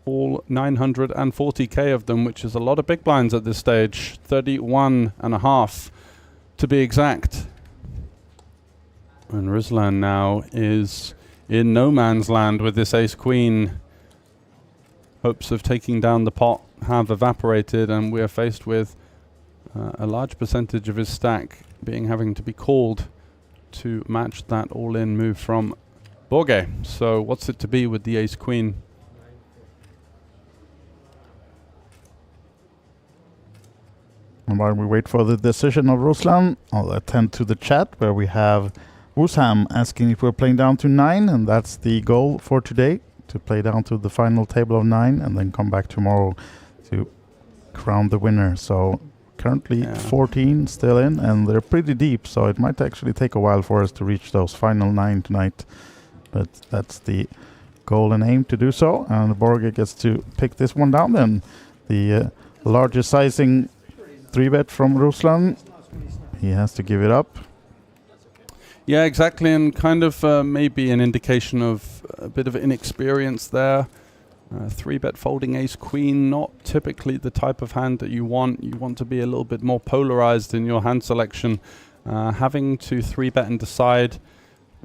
[SPEAKER 2] All 940k of them, which is a lot of big blinds at this stage. 31.5 to be exact. And Ruslan now is in no man's land with this ace-queen. Hopes of taking down the pot have evaporated, and we are faced with a large percentage of his stack having to be called to match that all-in move from Borge. So what's it to be with the ace-queen?
[SPEAKER 1] And while we wait for the decision of Ruslan, I'll attend to the chat where we have Wusham asking if we're playing down to 9, and that's the goal for today, to play down to the final table of 9 and then come back tomorrow to crown the winner. So currently 14 still in, and they're pretty deep, so it might actually take a while for us to reach those final 9 tonight. But that's the goal and aim to do so, and Borge gets to pick this one down then. The largest sizing 3-bet from Ruslan. He has to give it up.
[SPEAKER 2] Yeah, exactly, and kind of maybe an indication of a bit of inexperience there. 3-bet folding ace queen, not typically the type of hand that you want. You want to be a little bit more polarized in your hand selection. Having to 3-bet and decide,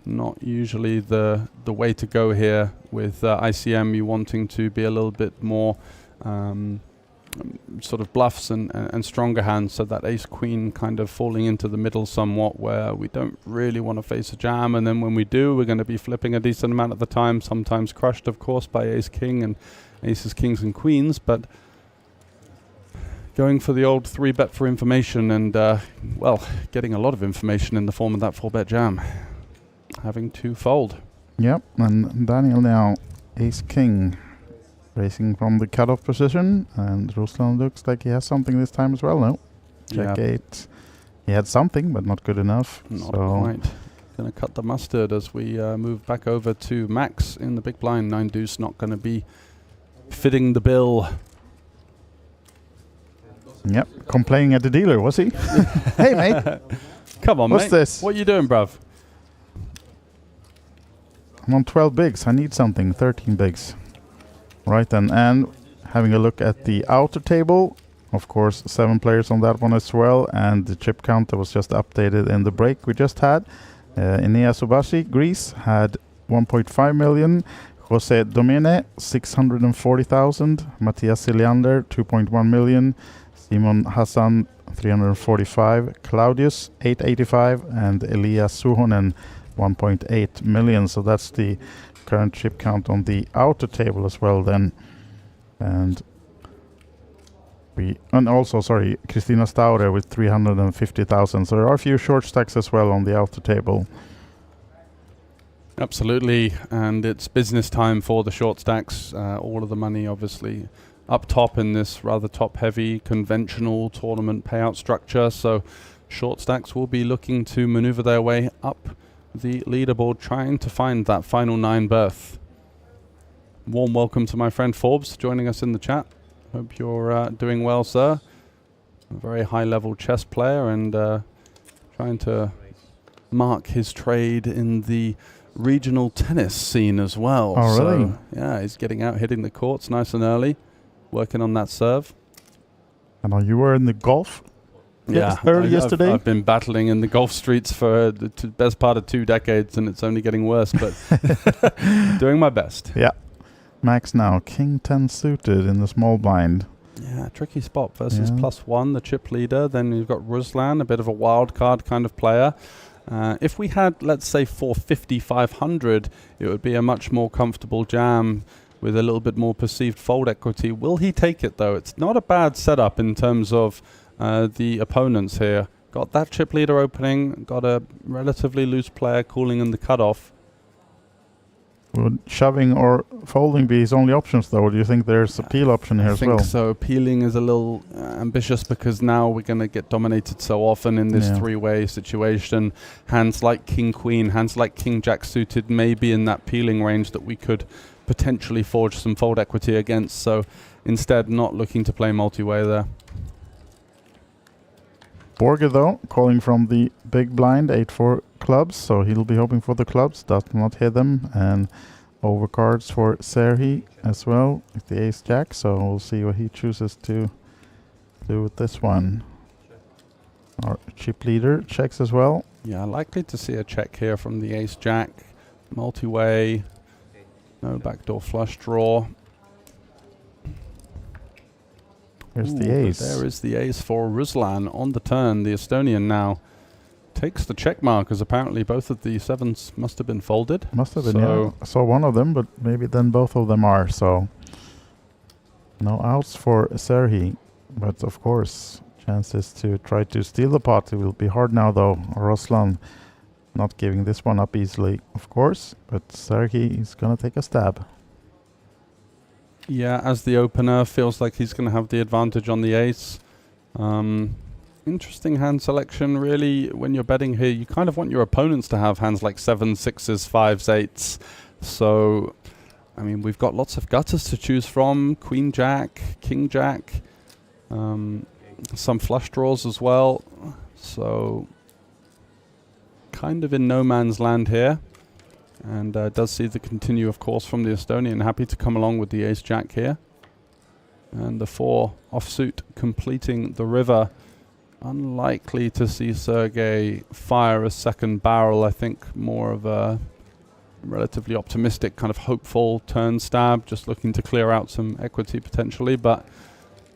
[SPEAKER 2] not usually the way to go here with ICM. You wanting to be a little bit more sort of bluffs and stronger hands, so that ace queen kind of falling into the middle somewhat, where we don't really want to face a jam, and then when we do, we're going to be flipping a decent amount of the time, sometimes crushed of course by ace king and aces, kings and queens, but going for the old 3-bet for information and well, getting a lot of information in the form of that 4-bet jam, having to fold.
[SPEAKER 1] Yep, and Daniel now ace king, racing from the cutoff position, and Ruslan looks like he has something this time as well. No, check 8. He had something, but not good enough.
[SPEAKER 2] Not quite. Going to cut the mustard as we move back over to Max in the big blind. 9 deuce not going to be fitting the bill.
[SPEAKER 1] Yep, complaining at the dealer, was he? Hey, mate.
[SPEAKER 2] Come on,
[SPEAKER 1] What's
[SPEAKER 2] mate.
[SPEAKER 1] this?
[SPEAKER 2] What are you doing, bruv?
[SPEAKER 1] I'm on 12 bigs. I need something. 13 bigs. Right then, and having a look at the outer table, of course 7 players on that one as well, and the chip count that was just updated in the break we just had. Enea Subashi, Greece, had 1.5 million. Jose Domene, 640,000. Matthias Siliander, 2.1 million. Simon Hassan, 345. Claudius, 885. And Elias Suhonen, 1.8 million. So that's the current chip count on the outer table as well then. And also, sorry, Christina Staure with 350,000. So there are a few short stacks as well on the outer table.
[SPEAKER 2] Absolutely, and it's business time for the short stacks. All of the money obviously up top in this rather top-heavy conventional tournament payout structure. So short stacks will be looking to maneuver their way up the leaderboard, trying to find that final 9 berth. Warm welcome to my friend Forbes joining us in the chat. Hope you're doing well, sir. A very high-level chess player and trying to mark his trade in the regional tennis scene as well.
[SPEAKER 1] Oh,
[SPEAKER 2] so
[SPEAKER 1] really?
[SPEAKER 2] Yeah, he's getting out, hitting the courts nice and early, working on that serve.
[SPEAKER 1] And you were in the golf?
[SPEAKER 2] Yeah,
[SPEAKER 1] yesterday.
[SPEAKER 2] I've been battling in the golf streets for the best part of 2 decades, and it's only getting worse, but doing my best.
[SPEAKER 1] Yeah. Max now, king 10 suited in the small blind.
[SPEAKER 2] Yeah, tricky spot versus +1, the chip leader. Then you've got Ruslan, a bit of a wild card kind of player. If we had, let's say, 450, 500, it would be a much more comfortable jam with a little bit more perceived fold equity. Will he take it, though? It's not a bad setup in terms of the opponents here. Got that chip leader opening, got a relatively loose player cooling in the cutoff.
[SPEAKER 1] Would shoving or folding be his only options, though? Or do you think there's a peel option here as well?
[SPEAKER 2] I think so. Peeling is a little ambitious because now we're going to get dominated so often in this 3-way situation. Hands like king queen, hands like king jack suited may be in that peeling range that we could potentially forge some fold equity against. So instead, not looking to play multi-way there.
[SPEAKER 1] Borge, though, calling from the big blind, 8-4 clubs, so he'll be hoping for the clubs, does not hit them, and overcards for Serhi as well with the ace-jack, so we'll see what he chooses to do with this one. Our chip leader checks as well.
[SPEAKER 2] Yeah, likely to see a check here from the ace-jack. Multi-way, no backdoor flush draw.
[SPEAKER 1] Here's the ace.
[SPEAKER 2] There is the ace for Ruslan on the turn. The Estonian now takes the check mark, as apparently both of the 7s must have been folded.
[SPEAKER 1] Must have been, yeah. I saw one of them, but maybe then both of them are, so no outs for Serhi. But of course, chances to try to steal the pot. It will be hard now, though. Ruslan not giving this one up easily, of course, but Serhi is going to take a stab.
[SPEAKER 2] Yeah, as the opener, feels like he's going to have the advantage on the ace. Interesting hand selection, really. When you're betting here, you kind of want your opponents to have hands like 7s, 6s, 5s, 8s. So, I mean, we've got lots of gutters to choose from. Queen jack, king jack, some flush draws as well. So, kind of in no man's land here. And does see the continue, of course, from the Estonian. Happy to come along with the ace-jack here. And the 4 offsuit completing the river. Unlikely to see Sergei fire a second barrel. I think more of a relatively optimistic, kind of hopeful turn stab, just looking to clear out some equity potentially, but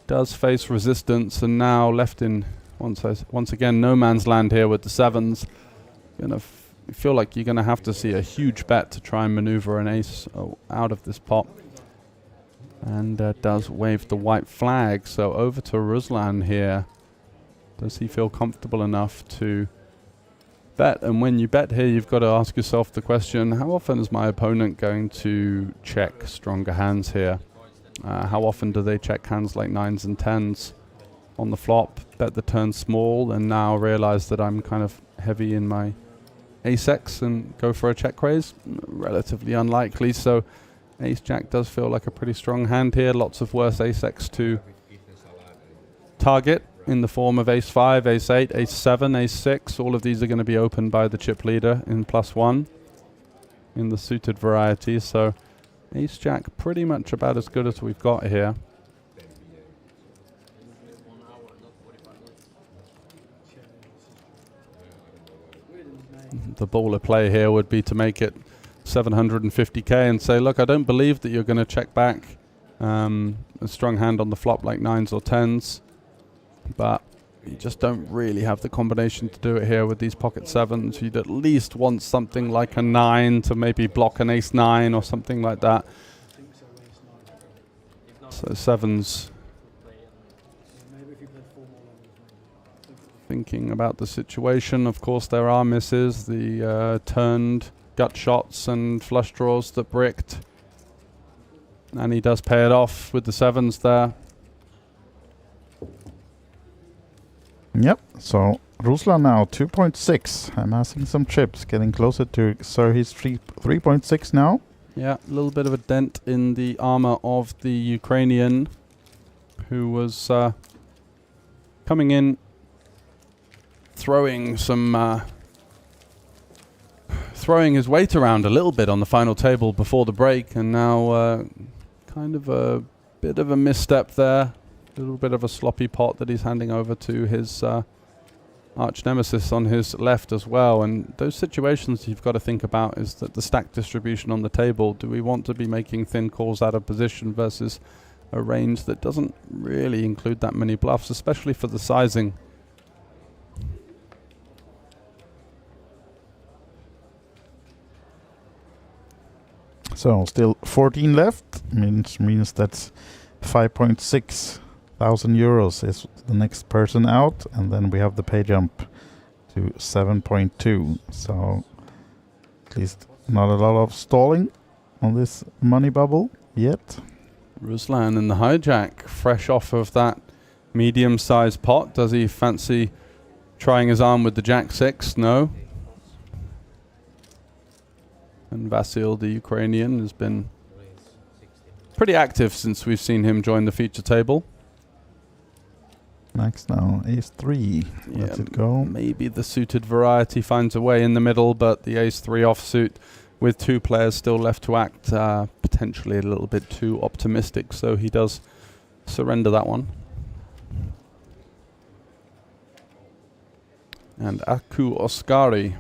[SPEAKER 2] does face resistance, and now left in once again no man's land here with the 7s. Gonna feel like you're gonna have to see a huge bet to try and maneuver an ace out of this pot. And does wave the white flag, so over to Ruslan here. Does he feel comfortable enough to bet? And when you bet here, you've got to ask yourself the question, how often is my opponent going to check stronger hands here? How often do they check hands like 9s and 10s on the flop, bet the turn small, and now realize that I'm kind of heavy in my ace-x and go for a check raise? Relatively unlikely, so ace-jack does feel like a pretty strong hand here. Lots of worse ace-x to target in the form of ace-5, ace-8, ace-7, ace-6. All of these are going to be opened by the chip leader in +1 in the suited variety. So ace-jack pretty much about as good as we've got here. The baller play here would be to make it 750k and say, look, I don't believe that you're going to check back a strong hand on the flop like 9s or 10s, but you just don't really have the combination to do it here with these pocket 7s. You'd at least want something like a 9 to maybe block an ace-9 or something like that. So 7s. Thinking about the situation, of course there are misses, the turned gut shots and flush draws that bricked, and he does pay it off with the 7s there.
[SPEAKER 1] Yep, so Ruslan now 2.6, amassing some chips, getting closer to Sergei's 3.6 now.
[SPEAKER 2] Yeah, a little bit of a dent in the armor of the Ukrainian, who was coming in throwing his weight around a little bit on the final table before the break, and now kind of a bit of a misstep there, a little bit of a sloppy pot that he's handing over to his arch nemesis on his left as well. And those situations you've got to think about is that the stack distribution on the table, do we want to be making thin calls out of position versus a range that doesn't really include that many bluffs, especially for the sizing.
[SPEAKER 1] So still 14 left, means that's 5.6 thousand euros is the next person out, and then we have the pay jump to 7.2. So at least not a lot of stalling on this money bubble yet.
[SPEAKER 2] Ruslan in the hijack, fresh off of that medium-sized pot. Does he fancy trying his arm with the jack-6? No. And Vasil, the Ukrainian, has been pretty active since we've seen him join the feature table.
[SPEAKER 1] Max now, ace-3. Let's it go.
[SPEAKER 2] Maybe the suited variety finds a way in the middle, but the ace-3 offsuit with 2 players still left to act, potentially a little bit too optimistic, so he does surrender that one. And Aku Oskari.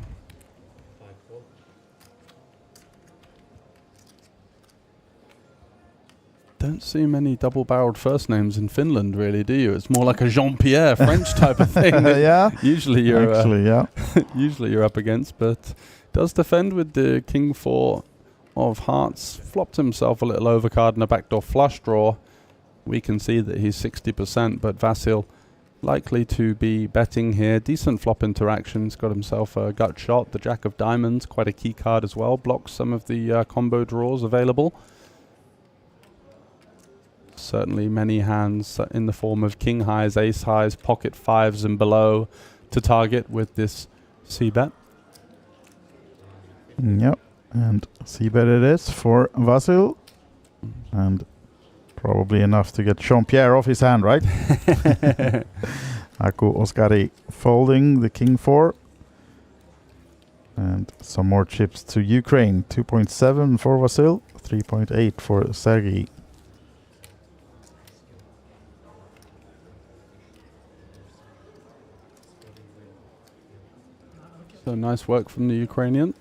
[SPEAKER 2] Don't see many double-barreled first names in Finland, really, do you? It's more like a Jean-Pierre French type of thing.
[SPEAKER 1] Yeah,
[SPEAKER 2] usually you're
[SPEAKER 1] actually, yeah.
[SPEAKER 2] usually you're up against, but does defend with the King 4 of hearts. Flopped himself a little overcard and a backdoor flush draw. We can see that he's 60%, but Vasil likely to be betting here. Decent flop interaction. He's got himself a gut shot. The Jack of Diamonds, quite a key card as well. Blocks some of the combo draws available. Certainly many hands in the form of king highs, ace highs, pocket 5s and below to target with this c-bet.
[SPEAKER 1] Yep, and c-bet it is for Vasil. And probably enough to get Jean-Pierre off his hand, right? Aku Oskari folding the king 4. And some more chips to Ukraine. 2.7 for Vasil, 3.8 for Sergei.
[SPEAKER 2] So nice work from the Ukrainian.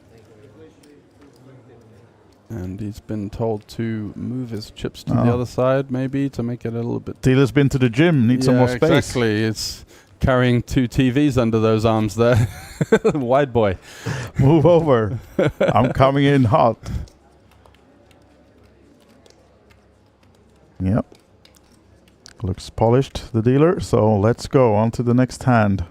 [SPEAKER 2] And he's been told to move his chips to the other side, maybe, to make it a little bit...
[SPEAKER 1] Thiele's been to the gym, needs some more space.
[SPEAKER 2] Exactly. It's carrying 2 TVs under those arms there. Wide boy.
[SPEAKER 1] Move over. I'm coming in hot. Yep. Looks polished, the dealer. So let's go on to the next hand.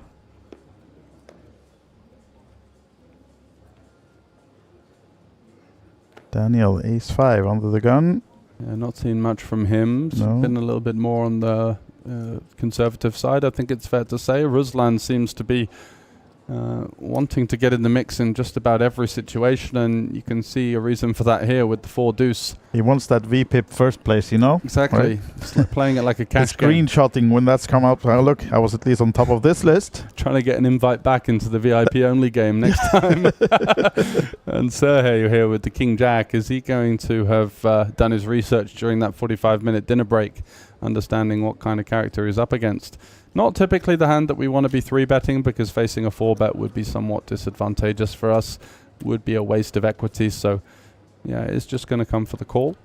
[SPEAKER 1] Daniel, ace-5 under the gun.
[SPEAKER 2] Yeah, not seen much from him.
[SPEAKER 1] No.
[SPEAKER 2] Been a little bit more on the conservative side, I think it's fair to say. Ruslan seems to be wanting to get in the mix in just about every situation, and you can see a reason for that here with the 4 deuce.
[SPEAKER 1] He wants that VPIP first place, you know?
[SPEAKER 2] Exactly.
[SPEAKER 1] Right?
[SPEAKER 2] It's like playing it like a cash game.
[SPEAKER 1] Screenshotting when that's come up. Oh, look, I was at least on top of this list.
[SPEAKER 2] Trying to get an invite back into the VIP only game next time. And Sergei here with the King Jack. Is he going to have done his research during that 45-minute dinner break, understanding what kind of character he's up against? Not typically the hand that we want to be 3-betting, because facing a 4-bet would be somewhat disadvantageous for us, would be a waste of equity. So yeah, it's just going to come for the call.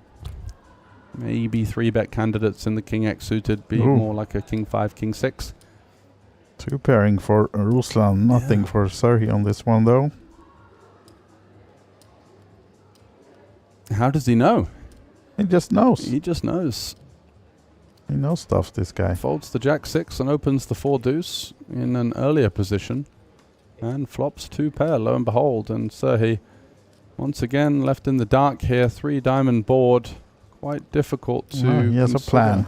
[SPEAKER 2] Maybe 3-bet candidates in the King X suited be more like a King 5, King 6.
[SPEAKER 1] 2 pairing for Ruslan, nothing for Sergei on this one though.
[SPEAKER 2] How does he know?
[SPEAKER 1] He just knows.
[SPEAKER 2] He just knows.
[SPEAKER 1] He knows stuff, this guy.
[SPEAKER 2] Folds the Jack 6 and opens the 4 deuce in an earlier position. And flops 2 pair, lo and behold. And Sergei, once again, left in the dark here. 3 diamond board. Quite difficult to
[SPEAKER 1] he has a plan.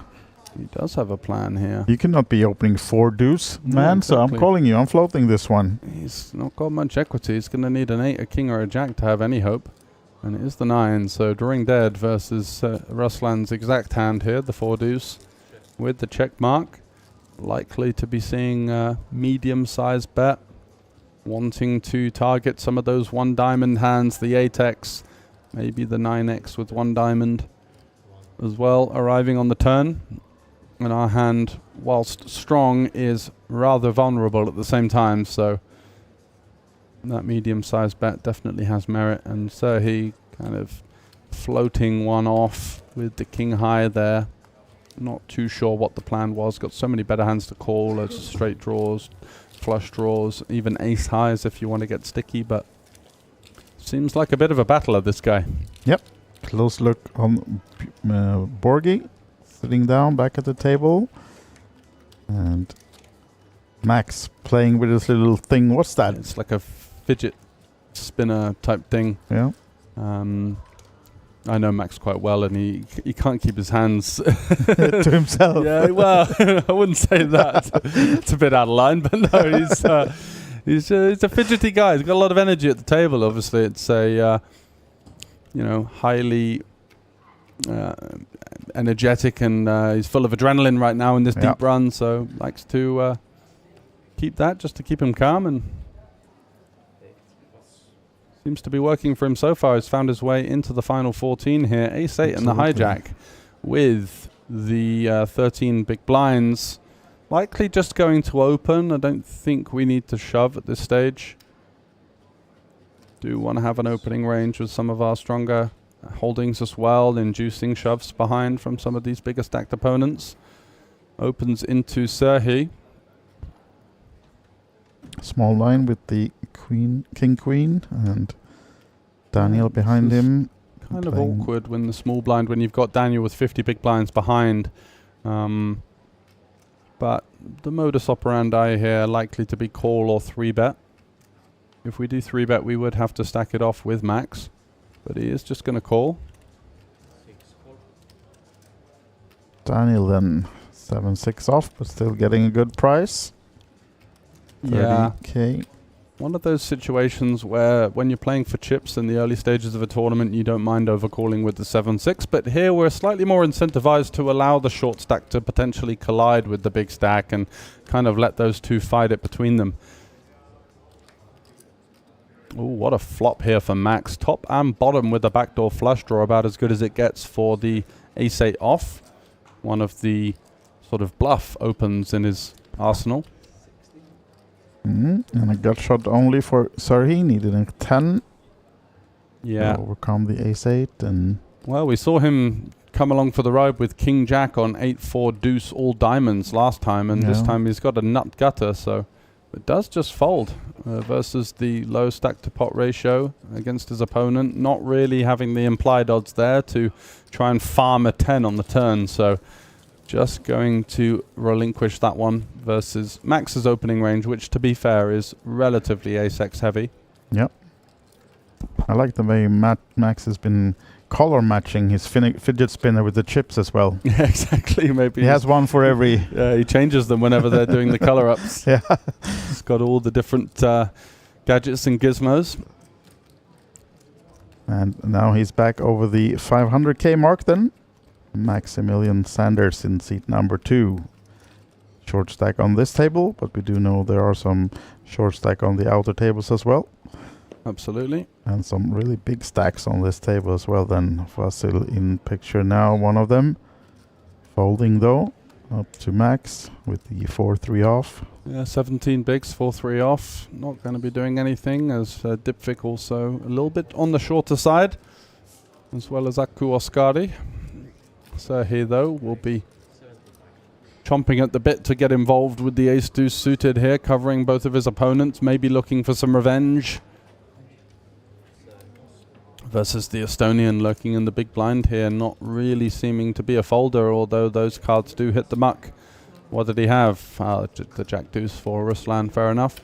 [SPEAKER 2] He does have a plan here.
[SPEAKER 1] You cannot be opening 4 deuce, man, so I'm calling you. I'm floating this one.
[SPEAKER 2] He's not got much equity. He's going to need an 8, a king, or a jack to have any hope. And it is the 9, so drawing dead versus Ruslan's exact hand here, the 4 deuce. With the check mark, likely to be seeing a medium-sized bet, wanting to target some of those 1 diamond hands, the 8x, maybe the 9x with 1 diamond as well, arriving on the turn. And our hand, whilst strong, is rather vulnerable at the same time, so that medium-sized bet definitely has merit. And Sergei kind of floating one off with the king high there. Not too sure what the plan was. Got so many better hands to call. As straight draws, flush draws, even ace highs if you want to get sticky. But seems like a bit of a battler, this guy.
[SPEAKER 1] Yep. Close look on Borgi, sitting down back at the table. And Max playing with his little thing. What's that?
[SPEAKER 2] It's like a fidget spinner type thing.
[SPEAKER 1] Yeah.
[SPEAKER 2] I know Max quite well, and he can't keep his hands
[SPEAKER 1] to himself.
[SPEAKER 2] Yeah, well, I wouldn't say that. It's a bit out of line, but no, he's a fidgety guy. He's got a lot of energy at the table. Obviously, it's a highly energetic, and he's full of adrenaline right now in this deep run. So likes to keep that just to keep him calm, and seems to be working for him so far. He's found his way into the final 14 here. Ace-8 and the hijack with the 13 big blinds. Likely just going to open. I don't think we need to shove at this stage. Do want to have an opening range with some of our stronger holdings as well, inducing shoves behind from some of these bigger stacked opponents. Opens into Sergei.
[SPEAKER 1] Small line with the queen, king, queen, and Daniel behind him.
[SPEAKER 2] Kind of awkward when the small blind, when you've got Daniel with 50 big blinds behind. But the modus operandi here likely to be call or 3-bet. If we do 3-bet, we would have to stack it off with Max, but he is just going to call.
[SPEAKER 1] Daniel then 7-6 off, but still getting a good price. 30K.
[SPEAKER 2] Yeah. One of those situations where when you're playing for chips in the early stages of a tournament, you don't mind overcalling with the 7-6, but here we're slightly more incentivized to allow the short stack to potentially collide with the big stack and kind of let those two fight it between them. Oh, what a flop here for Max. Top and bottom with the backdoor flush draw, about as good as it gets for the ace-8 off. One of the sort of bluff opens in his arsenal.
[SPEAKER 1] And a gut shot only for Sarhi, needed a 10.
[SPEAKER 2] Yeah.
[SPEAKER 1] To overcome the ace-8 and...
[SPEAKER 2] Well, we saw him come along for the ride with King-Jack on 8-4 deuce all diamonds last time, and this time he's got a nut gutter, so it does just fold versus the low stack to pot ratio against his opponent, not really having the implied odds there to try and farm a 10 on the turn, so just going to relinquish that one versus Max's opening range, which to be fair is relatively ace-X heavy.
[SPEAKER 1] Yep. I like the way Max has been color matching his fidget spinner with the chips as well.
[SPEAKER 2] Yeah, exactly. Maybe
[SPEAKER 1] he has one for every.
[SPEAKER 2] Yeah, he changes them whenever they're doing the color ups.
[SPEAKER 1] Yeah,
[SPEAKER 2] he's got all the different gadgets and gizmos.
[SPEAKER 1] And now he's back over the 500k mark. Then Maximilian Sanders in seat number 2. Short stack on this table, but we do know there are some short stack on the outer tables as well.
[SPEAKER 2] Absolutely.
[SPEAKER 1] And some really big stacks on this table as well. Then Vasil in picture now, one of them. Folding though, up to Max with the 4-3 off.
[SPEAKER 2] Yeah, 17 bigs, 4-3 off. Not going to be doing anything, as Dipvik also a little bit on the shorter side, as well as Aku Oskari. Serhi though will be chomping at the bit to get involved with the ace-deuce suited here, covering both of his opponents, maybe looking for some revenge. Versus the Estonian lurking in the big blind here, not really seeming to be a folder, although those cards do hit the muck. What did he have? The Jack Deuce for Ruslan, fair enough.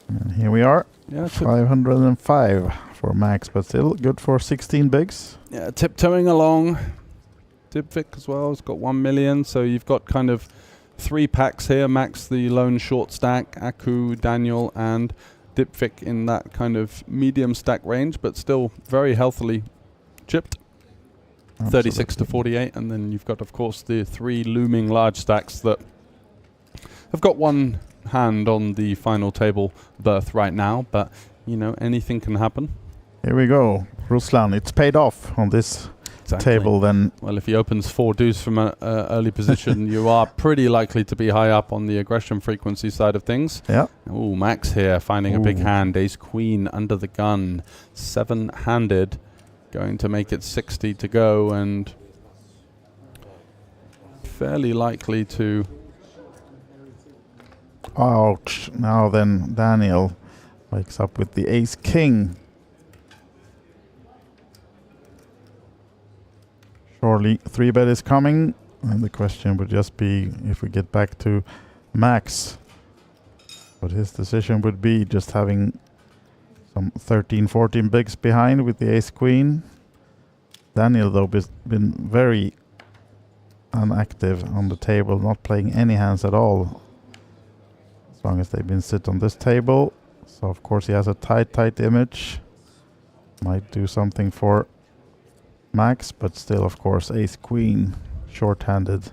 [SPEAKER 1] And here we are,
[SPEAKER 2] yeah,
[SPEAKER 1] 505 for Max, but still good for 16 bigs.
[SPEAKER 2] Yeah, tiptoeing along. Dipvik as well has got 1 million, so you've got kind of 3 packs here. Max the lone short stack, Aku, Daniel and Dipvik in that kind of medium stack range, but still very healthily chipped. Absolutely. 36 to 48, and then you've got of course the 3 looming large stacks that have got one hand on the final table berth right now, but you know, anything can happen.
[SPEAKER 1] Here we go, Ruslan, it's paid off on this table then.
[SPEAKER 2] Well, if he opens 4 deuce from an early position, you are pretty likely to be high up on the aggression frequency side of things.
[SPEAKER 1] Yeah.
[SPEAKER 2] Oh, Max here finding a big hand. Ace Queen under the gun. 7-handed. Going to make it 60 to go and fairly likely to...
[SPEAKER 1] Ouch. Now then, Daniel wakes up with the Ace King. Surely 3-bet is coming, and the question would just be if we get back to Max, what his decision would be, just having some 13-14 bigs behind with the Ace Queen. Daniel though been very inactive on the table, not playing any hands at all as long as they've been sit on this table. So of course he has a tight image, might do something for Max, but still of course Ace Queen short-handed.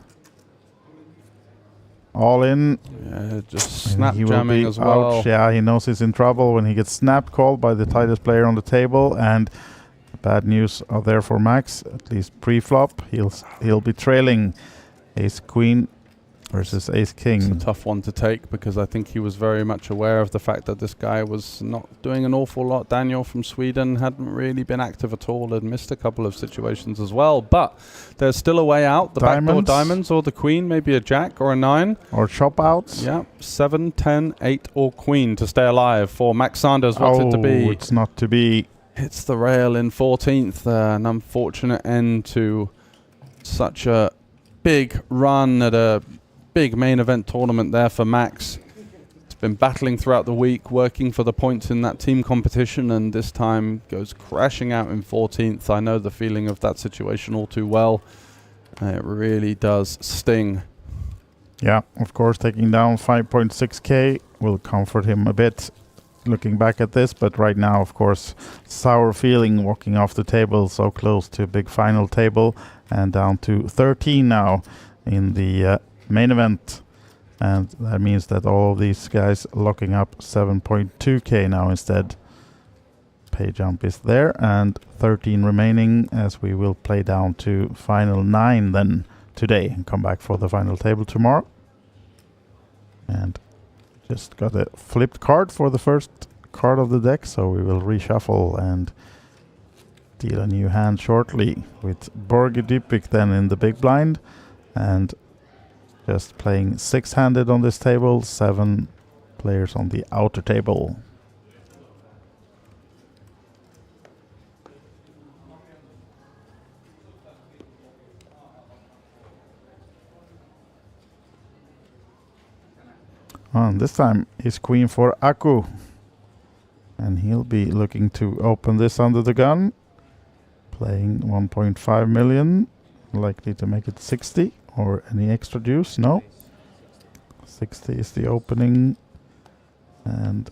[SPEAKER 1] All in.
[SPEAKER 2] Yeah, just snap jamming as well.
[SPEAKER 1] Ouch. Yeah, he knows he's in trouble when he gets snap called by the tightest player on the table, and bad news are there for Max, at least pre-flop. He'll be trailing Ace Queen versus Ace King.
[SPEAKER 2] It's a tough one to take because I think he was very much aware of the fact that this guy was not doing an awful lot. Daniel from Sweden hadn't really been active at all and missed a couple of situations as well. But there's still a way out. The backdoor diamonds or the queen, maybe a jack or a 9.
[SPEAKER 1] Or chop outs.
[SPEAKER 2] Yeah, 7, 10, 8 or queen to stay alive for Max Sanders. What's it to be?
[SPEAKER 1] It's not to be.
[SPEAKER 2] Hits the rail in 14th. An unfortunate end to such a big run at a big main event tournament there for Max. He's been battling throughout the week, working for the points in that team competition, and this time goes crashing out in 14th. I know the feeling of that situation all too well. It really does sting.
[SPEAKER 1] Yeah, of course, taking down 5.6k will comfort him a bit looking back at this, but right now, of course, sour feeling walking off the table so close to a big final table, and down to 13 now in the main event. And that means that all of these guys locking up 7.2k now instead. Pay jump is there, and 13 remaining, as we will play down to final 9 then today and come back for the final table tomorrow. And just got a flipped card for the first card of the deck, so we will reshuffle and deal a new hand shortly with Borgi Dipik then in the big blind, and just playing 6-handed on this table, 7 players on the outer table. And this time is queen for Aku, and he'll be looking to open this under the gun, playing 1.5 million, likely to make it 60 or any extra juice. No, 60 is the opening, and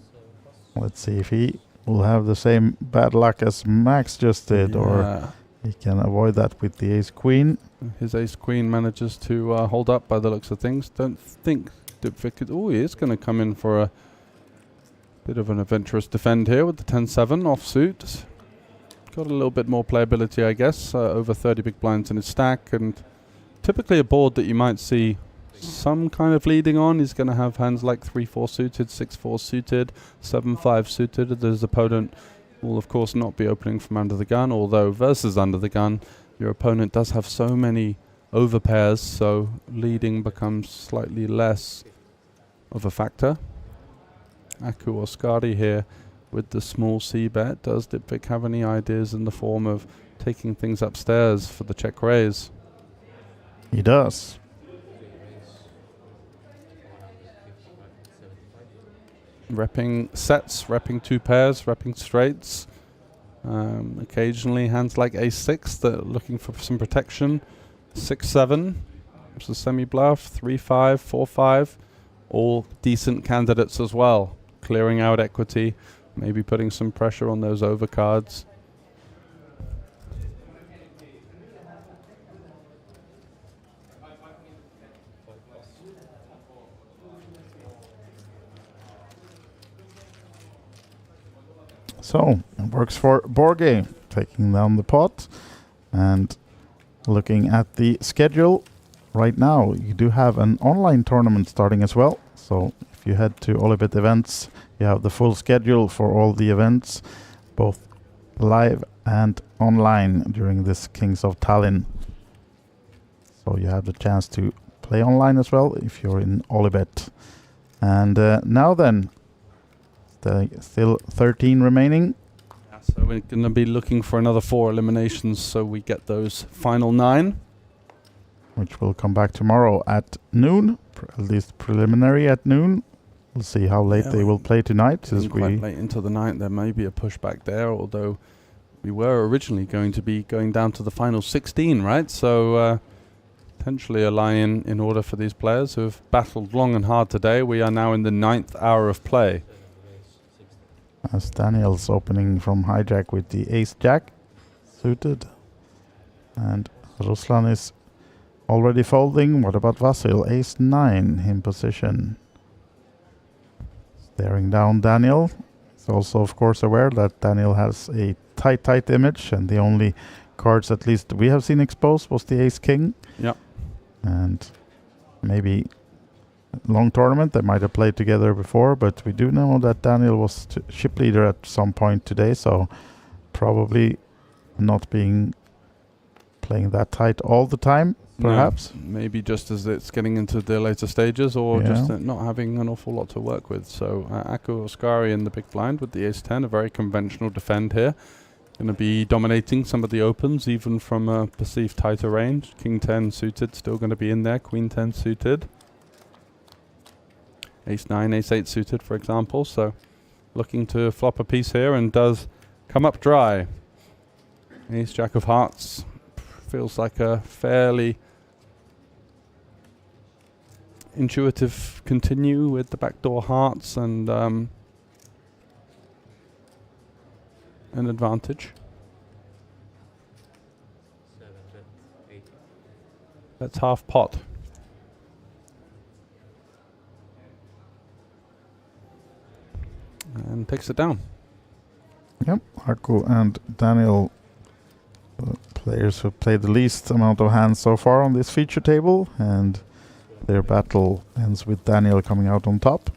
[SPEAKER 1] let's see if he will have the same bad luck as Max just did, or he can avoid that with the ace queen.
[SPEAKER 2] His ace queen manages to hold up by the looks of things. Don't think oh, he is going to come in for a bit of an adventurous defend here with the 10-7 offsuit. Got a little bit more playability, I guess. Over 30 big blinds in his stack, and typically a board that you might see some kind of leading on. He's going to have hands like 3-4 suited, 6-4 suited, 7-5 suited. His opponent will, of course, not be opening from under the gun, although versus under the gun, your opponent does have so many overpairs, so leading becomes slightly less of a factor. Aku Oskari here with the small C bet. Does Dipvik have any ideas in the form of taking things upstairs for the check raise?
[SPEAKER 1] He does.
[SPEAKER 2] Repping sets, repping 2 pairs, repping straights. Occasionally hands like ace-6 that are looking for some protection. 6-7, which is a semi-bluff, 3-5, 4-5, all decent candidates as well. Clearing out equity, maybe putting some pressure on those overcards.
[SPEAKER 1] So, it works for Borge, taking down the pot. And looking at the schedule, right now you do have an online tournament starting as well. So if you head to OlyBet events, you have the full schedule for all the events, both live and online during this Kings of Tallinn. So you have the chance to play online as well if you're in OlyBet. And now then, still 13 remaining.
[SPEAKER 2] So we're going to be looking for another 4 eliminations, so we get those final 9.
[SPEAKER 1] Which will come back tomorrow at noon, at least preliminary at noon. We'll see how late they will play tonight. As
[SPEAKER 2] Quite late into the night, there may be a pushback there, although we were originally going to be going down to the final 16, right? So potentially a lie-in in order for these players who have battled long and hard today. We are now in the 9th hour of play.
[SPEAKER 1] As Daniel's opening from hijack with the ace-jack suited. And Ruslan is already folding. What about Vasil? Ace-9 in position. Staring down Daniel. He's also, of course, aware that Daniel has a tight image, and the only cards at least we have seen exposed was the ace-king.
[SPEAKER 2] Yeah.
[SPEAKER 1] And maybe long tournament, they might have played together before, but we do know that Daniel was ship leader at some point today, so probably not playing that tight all the time, perhaps.
[SPEAKER 2] No, maybe just as it's getting into the later stages, or just not having an awful lot to work with. So Aku Oskari in the big blind with the ace-10, a very conventional defend here. Going to be dominating some of the opens, even from a perceived tighter range. King-10 suited, still going to be in there. Queen-10 suited. Ace-9, Ace-8 suited, for example. So looking to flop a piece here, and does come up dry. Ace-Jack of Hearts feels like a fairly intuitive continue with the backdoor hearts and an advantage. That's half pot. takes it down.
[SPEAKER 1] Yep, Aku and Daniel, players who played the least amount of hands so far on this feature table, and their battle ends with Daniel coming out on top.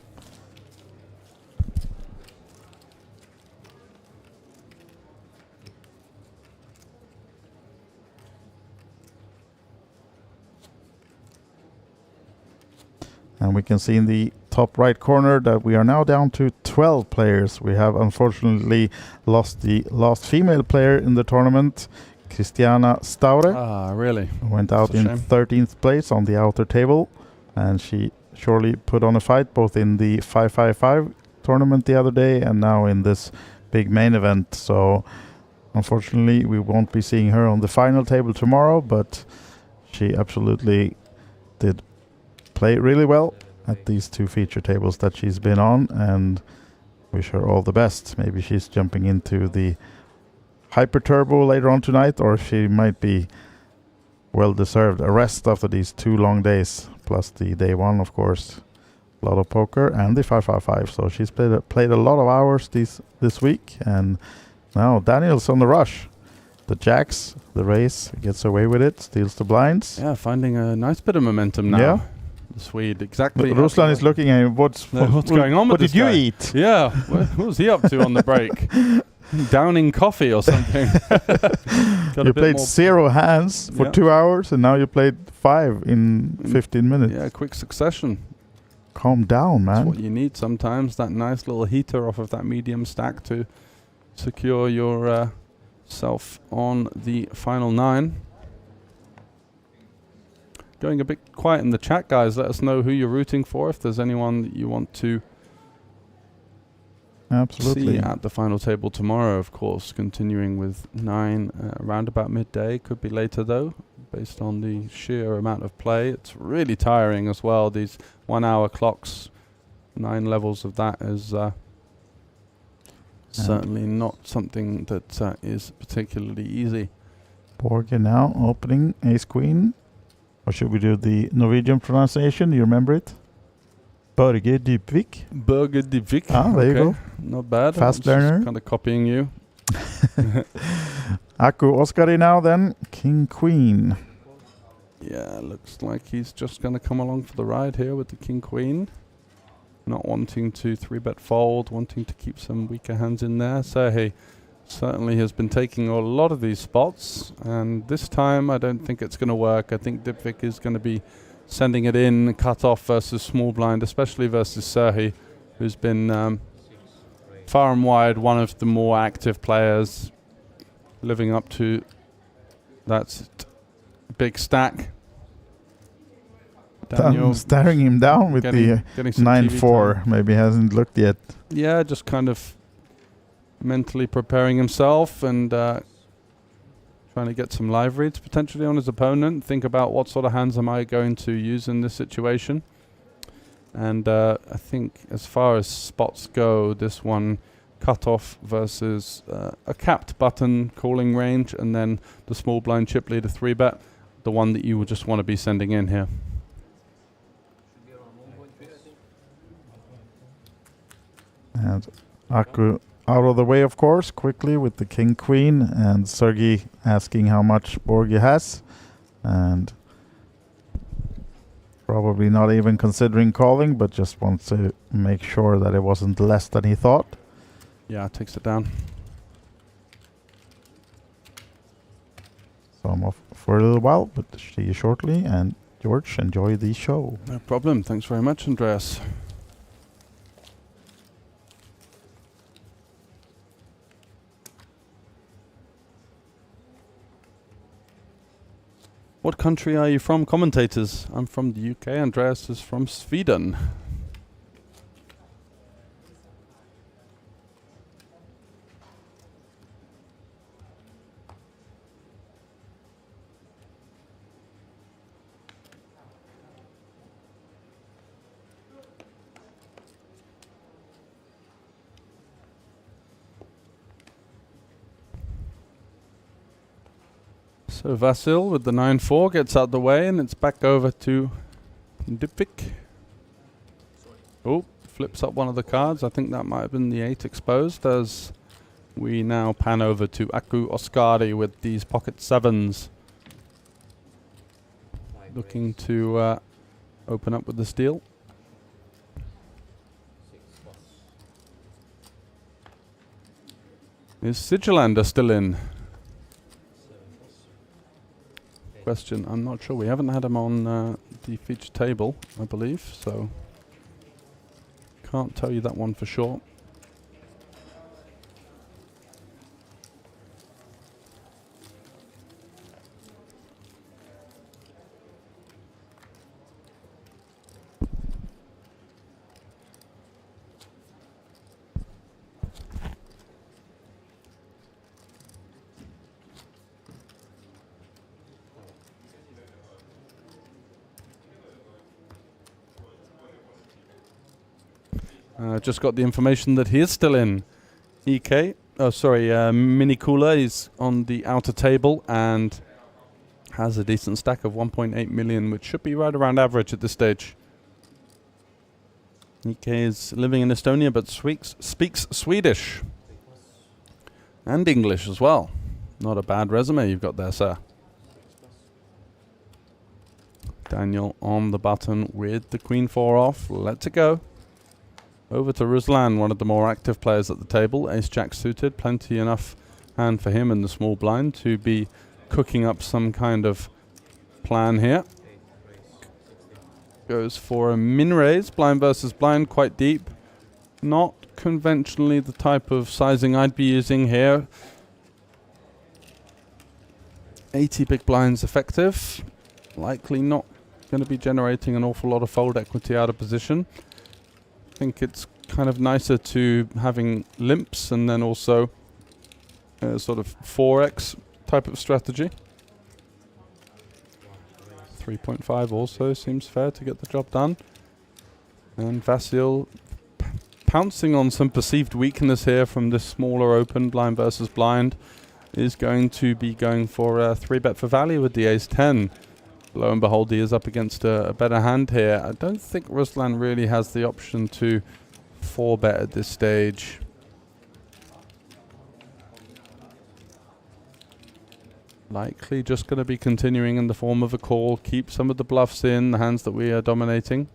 [SPEAKER 1] And we can see in the top right corner that we are now down to 12 players. We have unfortunately lost the last female player in the tournament, Christiana Staure.
[SPEAKER 2] Ah, really?
[SPEAKER 1] Went out
[SPEAKER 2] That's a
[SPEAKER 1] in
[SPEAKER 2] shame.
[SPEAKER 1] 13th place on the outer table. And she surely put on a fight both in the 555 tournament the other day and now in this big main event. So unfortunately we won't be seeing her on the final table tomorrow, but she absolutely did play really well at these two feature tables that she's been on, and wish her all the best. Maybe she's jumping into the Hyper Turbo later on tonight, or she might be well deserved a rest after these 2 long days, plus the day one, of course. A lot of poker and the 555, so she's played a lot of hours this week, and now Daniel's on the rush. The jacks, the race, gets away with it, steals the blinds.
[SPEAKER 2] Yeah, finding a nice bit of momentum now.
[SPEAKER 1] Yeah.
[SPEAKER 2] The Swede, exactly.
[SPEAKER 1] Ruslan is looking at him. What's
[SPEAKER 2] going on with this
[SPEAKER 1] What did you
[SPEAKER 2] guy?
[SPEAKER 1] eat?
[SPEAKER 2] Yeah, what was he up to on the break? Downing coffee or something.
[SPEAKER 1] You played 0 hands for 2 hours, and now you played 5 in 15 minutes.
[SPEAKER 2] Yeah, quick succession.
[SPEAKER 1] Calm down, man.
[SPEAKER 2] That's what you need sometimes, that nice little heater off of that medium stack to secure your self on the final 9. Going a bit quiet in the chat, guys. Let us know who you're rooting for, if there's anyone that you want to
[SPEAKER 1] Absolutely.
[SPEAKER 2] see at the final table tomorrow, of course. Continuing with 9 around about midday. Could be later, though, based on the sheer amount of play. It's really tiring as well, these 1 hour clocks. 9 levels of that is certainly not something that is particularly easy.
[SPEAKER 1] Borge now opening ace-queen. Or should we do the Norwegian pronunciation? Do you remember it? Børge Dybvik.
[SPEAKER 2] Børge Dybvik.
[SPEAKER 1] Ah, there you go.
[SPEAKER 2] Not bad.
[SPEAKER 1] Fast learner.
[SPEAKER 2] Kind of copying you.
[SPEAKER 1] Aku Oskari now then. King Queen.
[SPEAKER 2] Yeah, looks like he's just going to come along for the ride here with the King Queen. Not wanting to 3-bet fold, wanting to keep some weaker hands in there. So he certainly has been taking a lot of these spots, and this time I don't think it's going to work. I think Dybvik is going to be sending it in, cut off versus small blind, especially versus Serhi, who's been far and wide one of the more active players, living up to that big stack. Daniel
[SPEAKER 1] Staring him down with the
[SPEAKER 2] getting some
[SPEAKER 1] 9-4. Maybe hasn't looked yet.
[SPEAKER 2] Yeah, just kind of mentally preparing himself and trying to get some live reads potentially on his opponent. Think about what sort of hands am I going to use in this situation. And I think as far as spots go, this one cut off versus a capped button calling range, and then the small blind chip leader 3-bet, the one that you would just want to be sending in here.
[SPEAKER 1] And Aku out of the way, of course, quickly with the King Queen, and Sergei asking how much Borge has, and probably not even considering calling, but just wants to make sure that it wasn't less than he thought.
[SPEAKER 2] Yeah, takes it down.
[SPEAKER 1] So I'm off for a little while, but see you shortly, and George, enjoy the show.
[SPEAKER 2] No problem. Thanks very much, Andreas. What country are you from, commentators? I'm from the UK. Andreas is from Sweden. So Vasil with the 9-4 gets out the way, and it's back over to Dybvik. Oh, flips up one of the cards. I think that might have been the 8 exposed, as we now pan over to Aku Oskari with these pocket 7s. Looking to open up with the steal. Is Sigelander still in? Question, I'm not sure. We haven't had him on the feature table, I believe, so can't tell you that one for sure. Just got the information that he is still in. Mini Cooler is on the outer table and has a decent stack of 1.8 million, which should be right around average at this stage. EK is living in Estonia but speaks Swedish and English as well. Not a bad resume you've got there, sir. Daniel on the button with the Queen 4 off. Let's it go. Over to Ruslan, one of the more active players at the table. Ace-Jack suited, plenty enough hand for him in the small blind to be cooking up some kind of plan here. Goes for a min-raise, blind versus blind, quite deep. Not conventionally the type of sizing I'd be using here. 80 big blinds effective. Likely not going to be generating an awful lot of fold equity out of position. I think it's kind of nicer to having limps and then also a sort of 4x type of strategy. 3.5 also seems fair to get the job done. And Vasil pouncing on some perceived weakness here from this smaller open, blind versus blind, is going to be going for a 3-bet for value with the ace-10. Lo and behold, he is up against a better hand here. I don't think Ruslan really has the option to 4-bet at this stage. Likely just going to be continuing in the form of a call. Keep some of the bluffs in, the hands that we are dominating.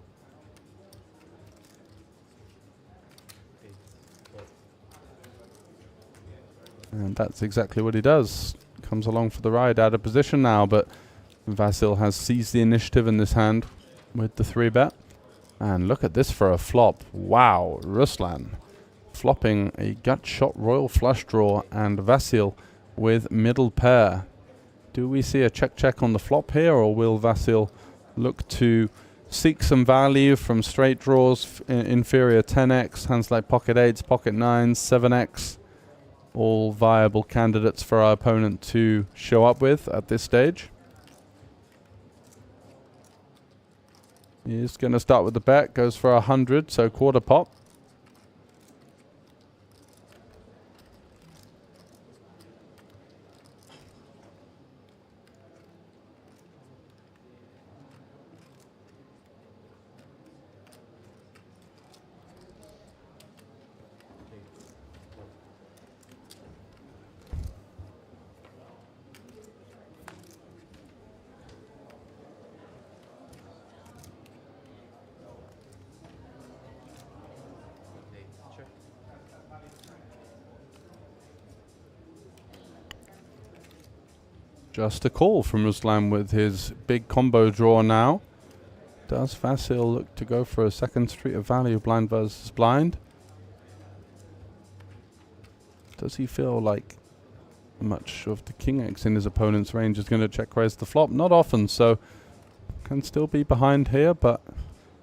[SPEAKER 2] And that's exactly what he does. Comes along for the ride, out of position now, but Vasil has seized the initiative in this hand with the 3-bet. And look at this for a flop. Wow, Ruslan flopping a gut shot royal flush draw and Vasil with middle pair. Do we see a check on the flop here, or will Vasil look to seek some value from straight draws, inferior 10x, hands like pocket 8s, pocket 9s, 7x? All viable candidates for our opponent to show up with at this stage. He's going to start with the bet, goes for 100, so quarter pot. Just a call from Ruslan with his big combo draw now. Does Vasil look to go for a second street of value, blind versus blind? Does he feel like much of the king X in his opponent's range is going to check raise the flop? Not often, so can still be behind here, but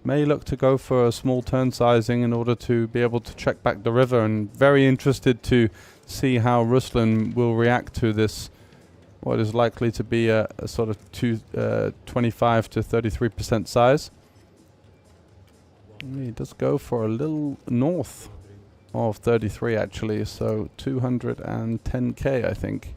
[SPEAKER 2] may look to go for a small turn sizing in order to be able to check back the river. And very interested to see how Ruslan will react to this, what is likely to be a sort of 25 to 33% size. He does go for a little north of 33 actually, so 210k I think.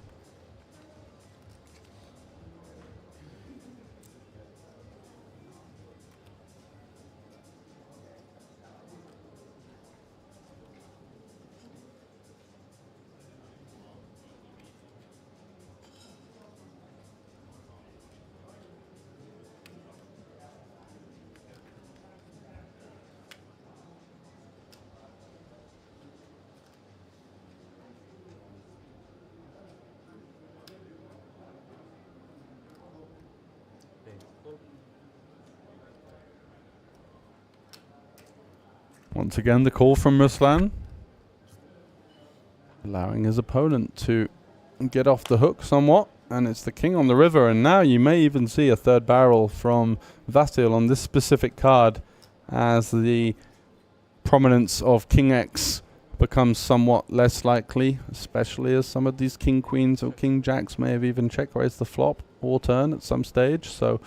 [SPEAKER 2] Once again, the call from Ruslan, allowing his opponent to get off the hook somewhat. And it's the king on the river, and now you may even see a third barrel from Vasil on this specific card as the prominence of King X becomes somewhat less likely, especially as some of these King Queens or King Jacks may have even check raised the flop or turn at some stage. So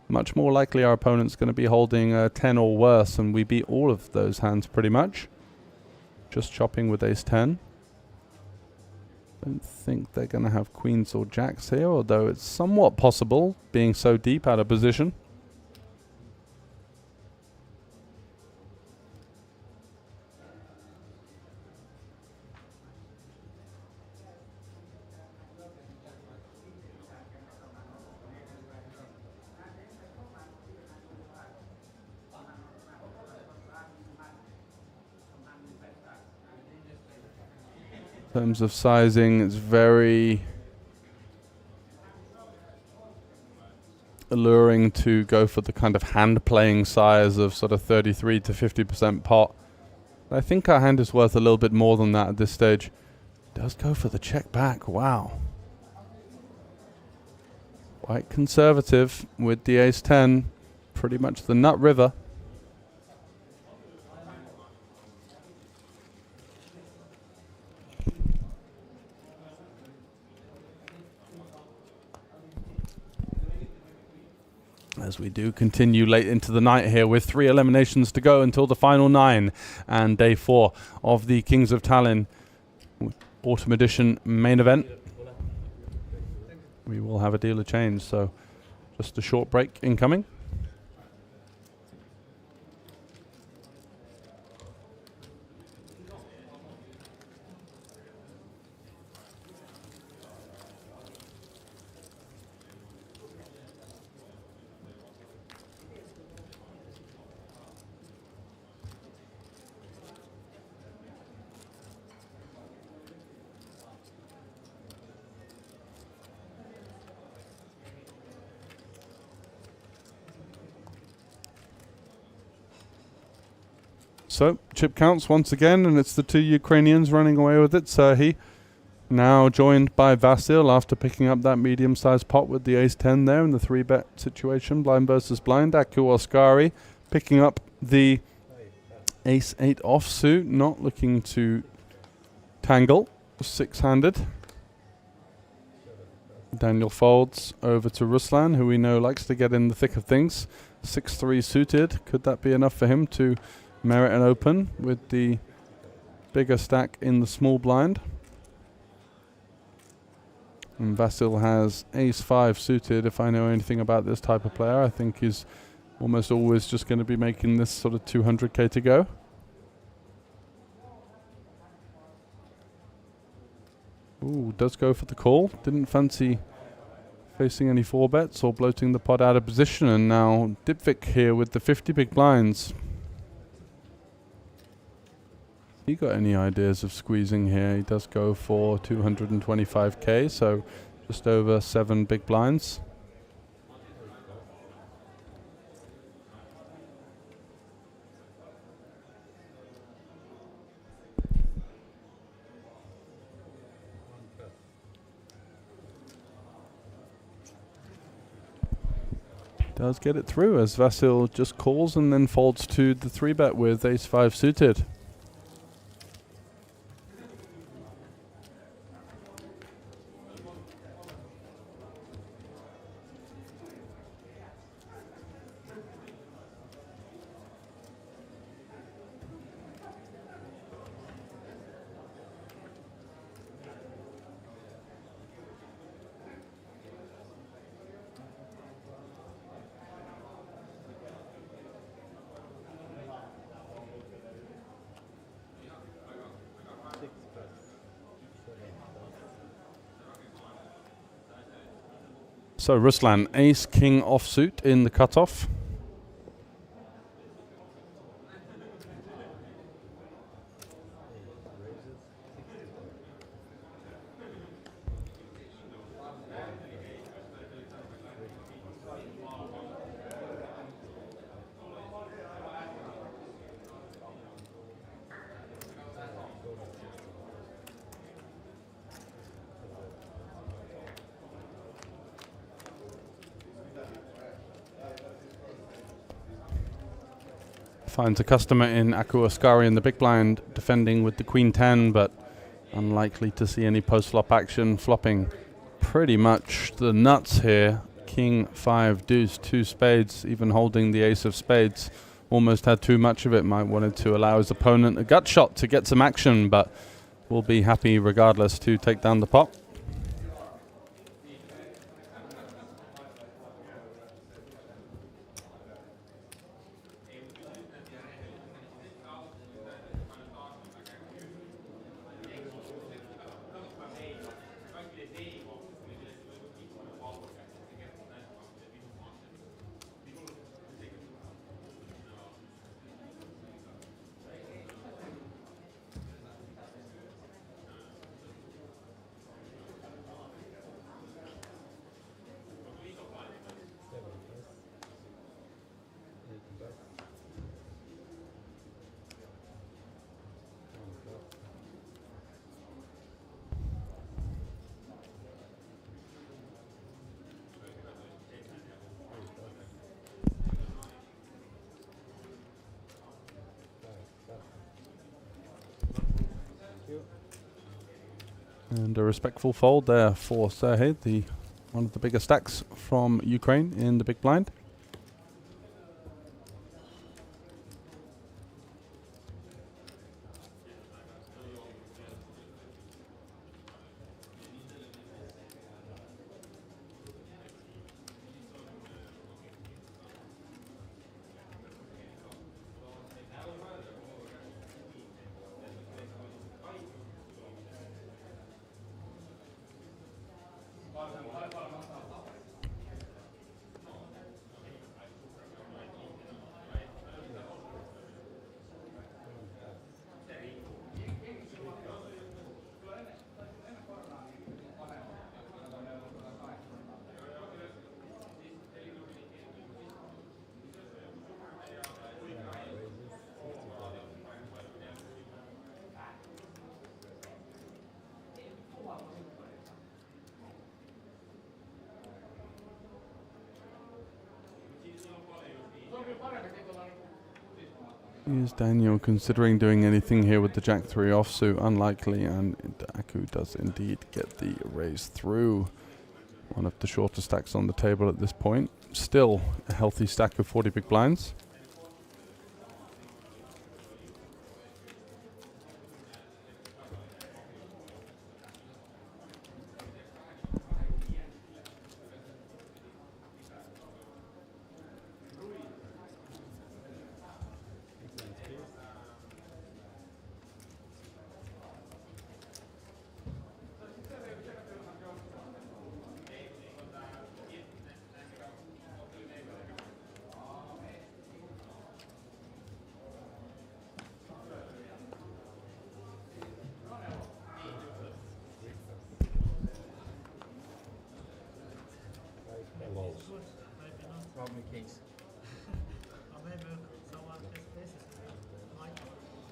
[SPEAKER 2] much more likely our opponent's going to be holding a 10 or worse, and we beat all of those hands pretty much. Just chopping with ace 10. Don't think they're going to have queens or jacks here, although it's somewhat possible, being so deep out of position. In terms of sizing, it's very alluring to go for the kind of hand playing size of sort of 33 to 50% pot. I think our hand is worth a little bit more than that at this stage. Does go for the check back. Wow. Quite conservative with the ace 10. Pretty much the nut river. As we do continue late into the night here with 3 eliminations to go until the final 9 and day 4 of the Kings of Tallinn Autumn Edition main event. We will have a dealer change, so just a short break incoming. So, chip counts once again, and it's the 2 Ukrainians running away with it. Serhiy now joined by Vasil after picking up that medium-sized pot with the ace-10 there in the 3-bet situation, blind versus blind. Aku Oskari picking up the ace-8 offsuit, not looking to tangle, 6-handed. Daniel folds over to Ruslan, who we know likes to get in the thick of things. 6-3 suited. Could that be enough for him to merit an open with the bigger stack in the small blind? And Vasil has ace-5 suited. If I know anything about this type of player, I think he's almost always just going to be making this sort of 200k to go. Ooh, does go for the call. Didn't fancy facing any 4-bets or bloating the pot out of position. And now Dipvik here with the 50 big blinds. He got any ideas of squeezing here? He does go for 225k, so just over 7 big blinds. Does get it through as Vasil just calls and then folds to the 3-bet with ace-5 suited. So Ruslan, ace-king offsuit in the cutoff. Finds a customer in Aku Askari in the big blind, defending with the queen 10, but unlikely to see any post-flop action, flopping pretty much the nuts here. King 5 deuce 2 spades, even holding the ace of spades. Almost had too much of it. Might wanted to allow his opponent a gut shot to get some action, but will be happy regardless to take down the pot. And a respectful fold there for Serhej, the one of the bigger stacks from Ukraine in the big blind. Is Daniel considering doing anything here with the Jack 3 offsuit? Unlikely, and Aku does indeed get the raise through. One of the shorter stacks on the table at this point. Still a healthy stack of 40 big blinds.
[SPEAKER 6] Problem case.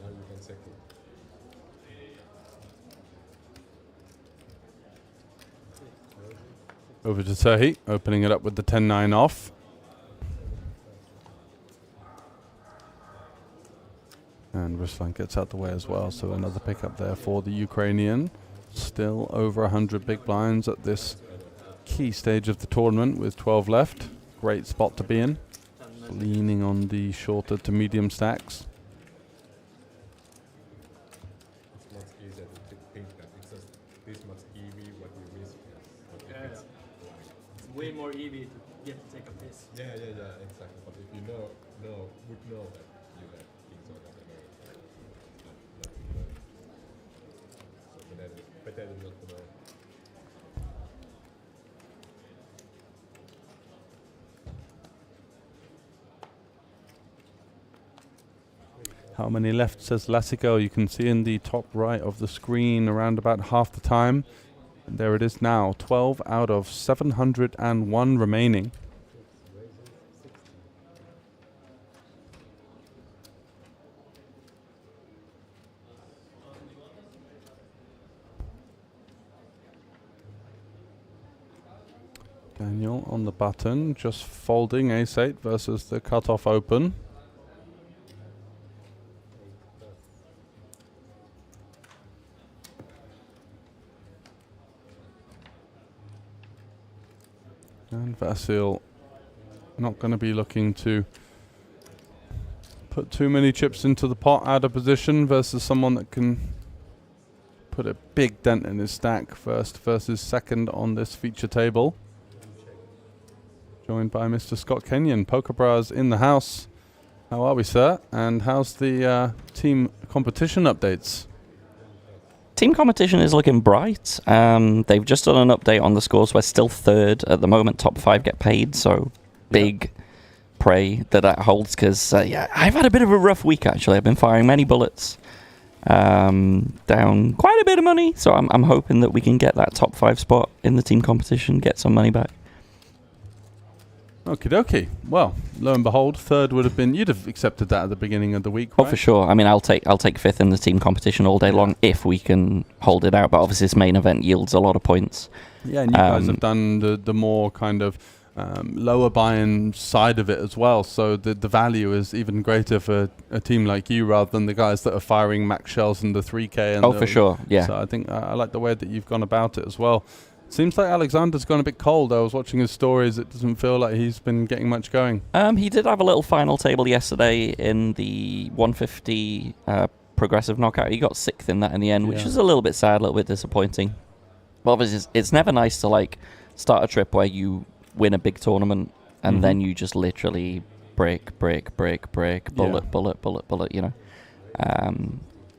[SPEAKER 6] Now you can check it.
[SPEAKER 2] Over to Serhej, opening it up with the 10-9 off. And Ruslan gets out the way as well, so another pickup there for the Ukrainian. Still over 100 big blinds at this key stage of the tournament with 12 left. Great spot to be in. Leaning on the shorter to medium stacks.
[SPEAKER 6] It's much easier to think that it's just this much EV what you miss.
[SPEAKER 13] It's way more EV to get to take a piss.
[SPEAKER 6] Yeah, exactly. But if you would know that you have things like that, so better than not to know.
[SPEAKER 2] How many left, says Lassico? You can see in the top right of the screen around about half the time. And there it is now, 12 out of 701 remaining. Daniel on the button, just folding ace-8 versus the cutoff open. And Vasil not going to be looking to put too many chips into the pot out of position versus someone that can put a big dent in his stack. First versus second on this feature table. Joined by Mr. Scott Kenyon. Poker Bras in the house. How are we, sir? And how's the team competition updates?
[SPEAKER 4] Team competition is looking bright. They've just done an update on the scores. We're still third at the moment. Top 5 get paid, so big pray that holds, because yeah, I've had a bit of a rough week actually. I've been firing many bullets, down quite a bit of money, so I'm hoping that we can get that top 5 spot in the team competition, get some money back.
[SPEAKER 2] Okie dokie. Well, lo and behold, third would have been, you'd have accepted that at the beginning of the week,
[SPEAKER 4] Oh,
[SPEAKER 2] right?
[SPEAKER 4] for sure. I mean, I'll take fifth in the team competition all day long if we can hold it out. But obviously, this main event yields a lot of points.
[SPEAKER 2] Yeah, and you guys have done the more kind of lower buy-in side of it as well. So the value is even greater for a team like you rather than the guys that are firing max shells in the 3K. And
[SPEAKER 4] For sure. Yeah.
[SPEAKER 2] So I think I like the way that you've gone about it as well. Seems like Alexander's gone a bit cold. I was watching his stories. It doesn't feel like he's been getting much going.
[SPEAKER 4] He did have a little final table yesterday in the 150 progressive knockout. He got 6th in that in the end, which is a little bit sad, a little bit disappointing. But obviously, it's never nice to like start a trip where you win a big tournament and then you just literally break, bullet, you know.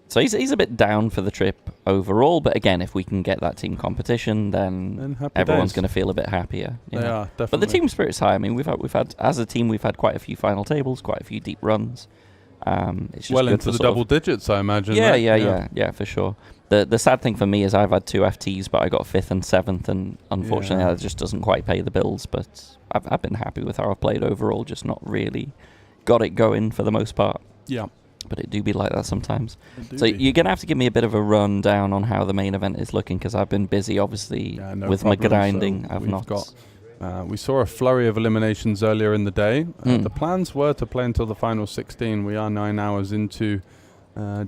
[SPEAKER 4] So he's a bit down for the trip overall, but again, if we can get that team competition, then everyone's going to feel a bit happier.
[SPEAKER 2] They are, definitely.
[SPEAKER 4] But the team spirit's high. I mean, we've had as a team, we've had quite a few final tables, quite a few deep runs. It's just
[SPEAKER 2] well
[SPEAKER 4] good
[SPEAKER 2] into the
[SPEAKER 4] sort
[SPEAKER 2] double
[SPEAKER 4] of
[SPEAKER 2] digits, I imagine.
[SPEAKER 4] Yeah,
[SPEAKER 2] right?
[SPEAKER 4] yeah, for sure. The sad thing for me is I've had 2 FTs, but I got 5th and 7th, and unfortunately that just doesn't quite pay the bills. But I've been happy with how I've played overall, just not really got it going for the most part.
[SPEAKER 2] Yeah.
[SPEAKER 4] But it do be like that sometimes. So you're going to have to give me a bit of a rundown on how the main event is looking, because I've been busy, obviously, with my grinding.
[SPEAKER 2] We saw a flurry of eliminations earlier in the day. The plans were to play until the final 16. We are 9 hours into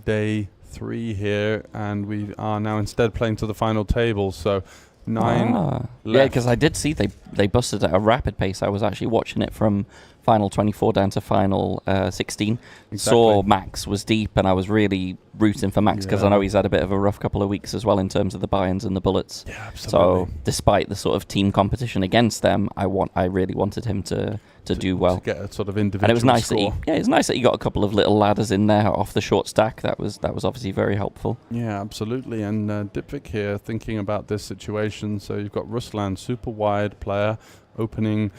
[SPEAKER 2] day 3 here, and we are now instead playing to the final table. So 9 left.
[SPEAKER 4] Yeah, because I did see they busted at a rapid pace. I was actually watching it from final 24 down to final 16.
[SPEAKER 2] Exactly.
[SPEAKER 4] Saw Max was deep, and I was really rooting for Max because I know he's had a bit of a rough couple of weeks as well in terms of the buy-ins and the bullets.
[SPEAKER 2] Yeah, absolutely.
[SPEAKER 4] So despite the sort of team competition against them, I really wanted him to do well.
[SPEAKER 2] To get a sort of individual
[SPEAKER 4] and it was nice
[SPEAKER 2] score.
[SPEAKER 4] it's nice that he got a couple of little ladders in there off the short stack. That was obviously very helpful.
[SPEAKER 2] Yeah, absolutely. And Dipvik here thinking about this situation. So you've got Ruslan, super wide player, opening,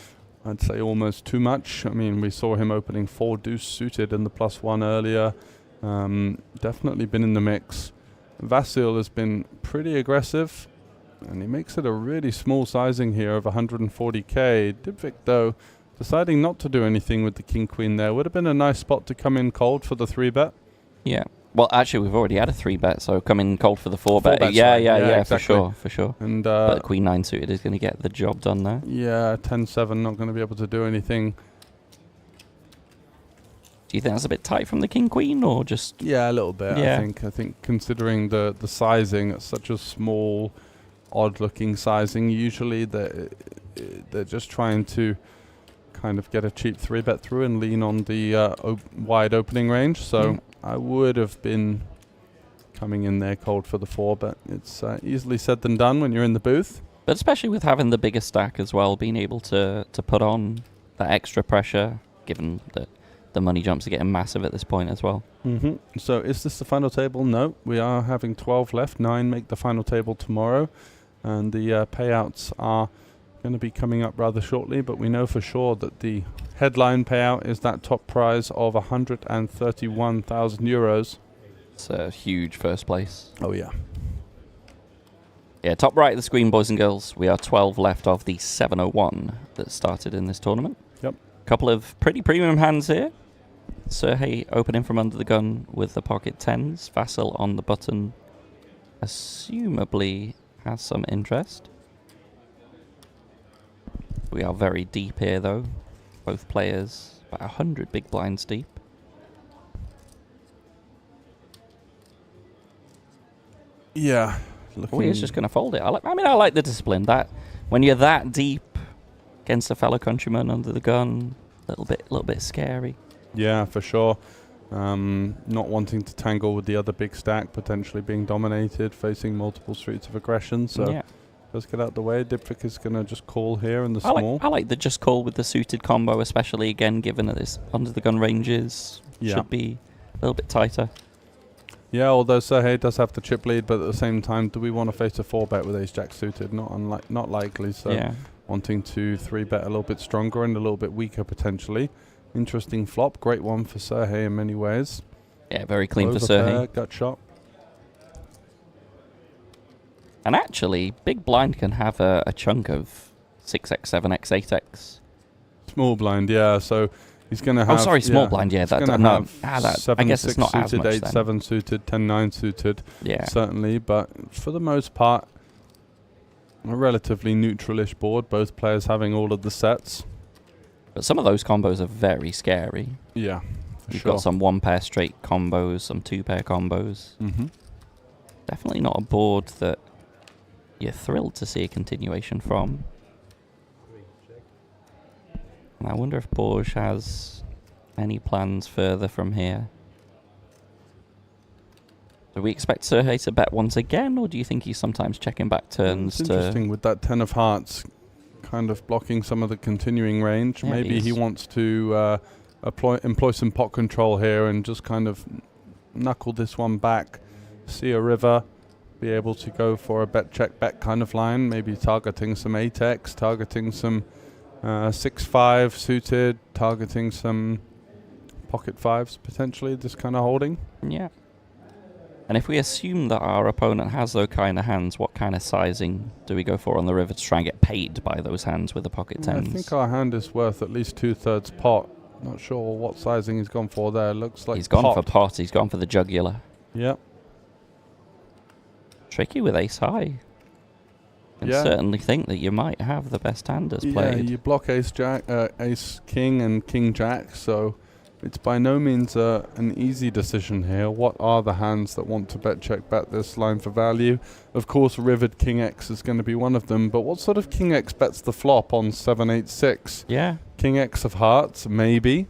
[SPEAKER 2] I'd say almost too much. I mean, we saw him opening 4 deuce suited in the +1 earlier. Definitely been in the mix. Vasil has been pretty aggressive, and he makes it a really small sizing here of 140k. Dipvik, though, deciding not to do anything with the king-queen there. Would have been a nice spot to come in cold for the 3-bet.
[SPEAKER 4] Yeah. Well, actually, we've already had a 3-bet, so come in cold for the 4-bet.
[SPEAKER 2] 4-bet's
[SPEAKER 4] Yeah,
[SPEAKER 2] right.
[SPEAKER 4] for sure.
[SPEAKER 2] And
[SPEAKER 4] but the queen 9 suited is going to get the job done there.
[SPEAKER 2] Yeah, 10-7, not going to be able to do anything.
[SPEAKER 4] Do you think that's a bit tight from the king-queen, or just...
[SPEAKER 2] Yeah, a little bit,
[SPEAKER 4] yeah.
[SPEAKER 2] I think considering the sizing, it's such a small, odd-looking sizing. Usually they're just trying to kind of get a cheap 3-bet through and lean on the wide opening range. So I would have been coming in there cold for the 4, but it's easily said than done when you're in the booth.
[SPEAKER 4] But especially with having the bigger stack as well, being able to put on that extra pressure, given that the money jumps are getting massive at this point as well.
[SPEAKER 2] So is this the final table? No, we are having 12 left. 9 make the final table tomorrow, and the payouts are going to be coming up rather shortly, but we know for sure that the headline payout is that top prize of 131,000 euros.
[SPEAKER 4] It's a huge first place.
[SPEAKER 2] Oh yeah.
[SPEAKER 4] Yeah, top right of the screen, boys and girls. We are 12 left of the 701 that started in this tournament.
[SPEAKER 2] Yep.
[SPEAKER 4] Couple of pretty premium hands here. Serhey opening from under the gun with the pocket 10s. Vasil on the button, assumably has some interest. We are very deep here, though. Both players about 100 big blinds deep.
[SPEAKER 2] Yeah.
[SPEAKER 4] Oh, he's just going to fold it. I like the discipline. That when you're that deep, against a fellow countryman under the gun. Little bit scary.
[SPEAKER 2] Yeah, for sure. Not wanting to tangle with the other big stack, potentially being dominated, facing multiple streets of aggression. So
[SPEAKER 4] Yeah.
[SPEAKER 2] let's get out the way. Dipvik is going to just call here in the small.
[SPEAKER 4] I like the just call with the suited combo, especially again given that this under the gun ranges should be a little bit tighter.
[SPEAKER 2] Yeah, although Sergey does have the chip lead, but at the same time, do we want to face a 4-bet with ace-jack suited? Not likely, so wanting to 3-bet a little bit stronger and a little bit weaker potentially. Interesting flop, great one for Sergey in many ways.
[SPEAKER 4] Yeah, very clean for
[SPEAKER 2] Overpair,
[SPEAKER 4] Sergey.
[SPEAKER 2] gut shot.
[SPEAKER 4] And actually, big blind can have a chunk of 6x, 7x, 8x.
[SPEAKER 2] Small blind, yeah, so he's going to have...
[SPEAKER 4] Oh, sorry, small blind, yeah.
[SPEAKER 2] He's
[SPEAKER 4] That,
[SPEAKER 2] going
[SPEAKER 4] no,
[SPEAKER 2] to have
[SPEAKER 4] that,
[SPEAKER 2] 7,
[SPEAKER 4] I guess
[SPEAKER 2] 6
[SPEAKER 4] it's not as
[SPEAKER 2] suited,
[SPEAKER 4] much
[SPEAKER 2] 8,
[SPEAKER 4] then.
[SPEAKER 2] 7 suited, 10, 9 suited,
[SPEAKER 4] Yeah.
[SPEAKER 2] certainly, but for the most part, a relatively neutral-ish board, both players having all of the sets.
[SPEAKER 4] But some of those combos are very scary.
[SPEAKER 2] Yeah, for
[SPEAKER 4] You've
[SPEAKER 2] sure.
[SPEAKER 4] got some 1-pair straight combos, some 2-pair combos. Definitely not a board that you're thrilled to see a continuation from. And I wonder if Borges has any plans further from here. Do we expect Sergey to bet once again, or do you think he's sometimes checking back turns
[SPEAKER 2] It's
[SPEAKER 4] to...
[SPEAKER 2] interesting with that 10 of hearts kind of blocking some of the continuing range.
[SPEAKER 4] Yeah,
[SPEAKER 2] Maybe he
[SPEAKER 4] he's-
[SPEAKER 2] wants to employ some pot control here and just kind of knuckle this one back, see a river, be able to go for a bet check bet kind of line, maybe targeting some 8x, targeting some 6-5 suited, targeting some pocket 5s potentially, this kind of holding.
[SPEAKER 4] Yeah. And if we assume that our opponent has those kind of hands, what kind of sizing do we go for on the river to try and get paid by those hands with the pocket
[SPEAKER 2] I
[SPEAKER 4] 10s?
[SPEAKER 2] think our hand is worth at least 2/3 pot. Not sure what sizing he's gone for there. Looks like
[SPEAKER 4] He's gone
[SPEAKER 2] pot.
[SPEAKER 4] for pot, he's gone for the jugular.
[SPEAKER 2] Yep.
[SPEAKER 4] Tricky with ace high. And
[SPEAKER 2] Yeah.
[SPEAKER 4] certainly think that you might have the best hand as
[SPEAKER 2] Yeah,
[SPEAKER 4] played.
[SPEAKER 2] you block ace jack, ace king and king jack, so it's by no means an easy decision here. What are the hands that want to bet check bet this line for value? Of course, rivered king x is going to be one of them, but what sort of king x bets the flop on 7-8-6?
[SPEAKER 4] Yeah.
[SPEAKER 2] King x of hearts, maybe.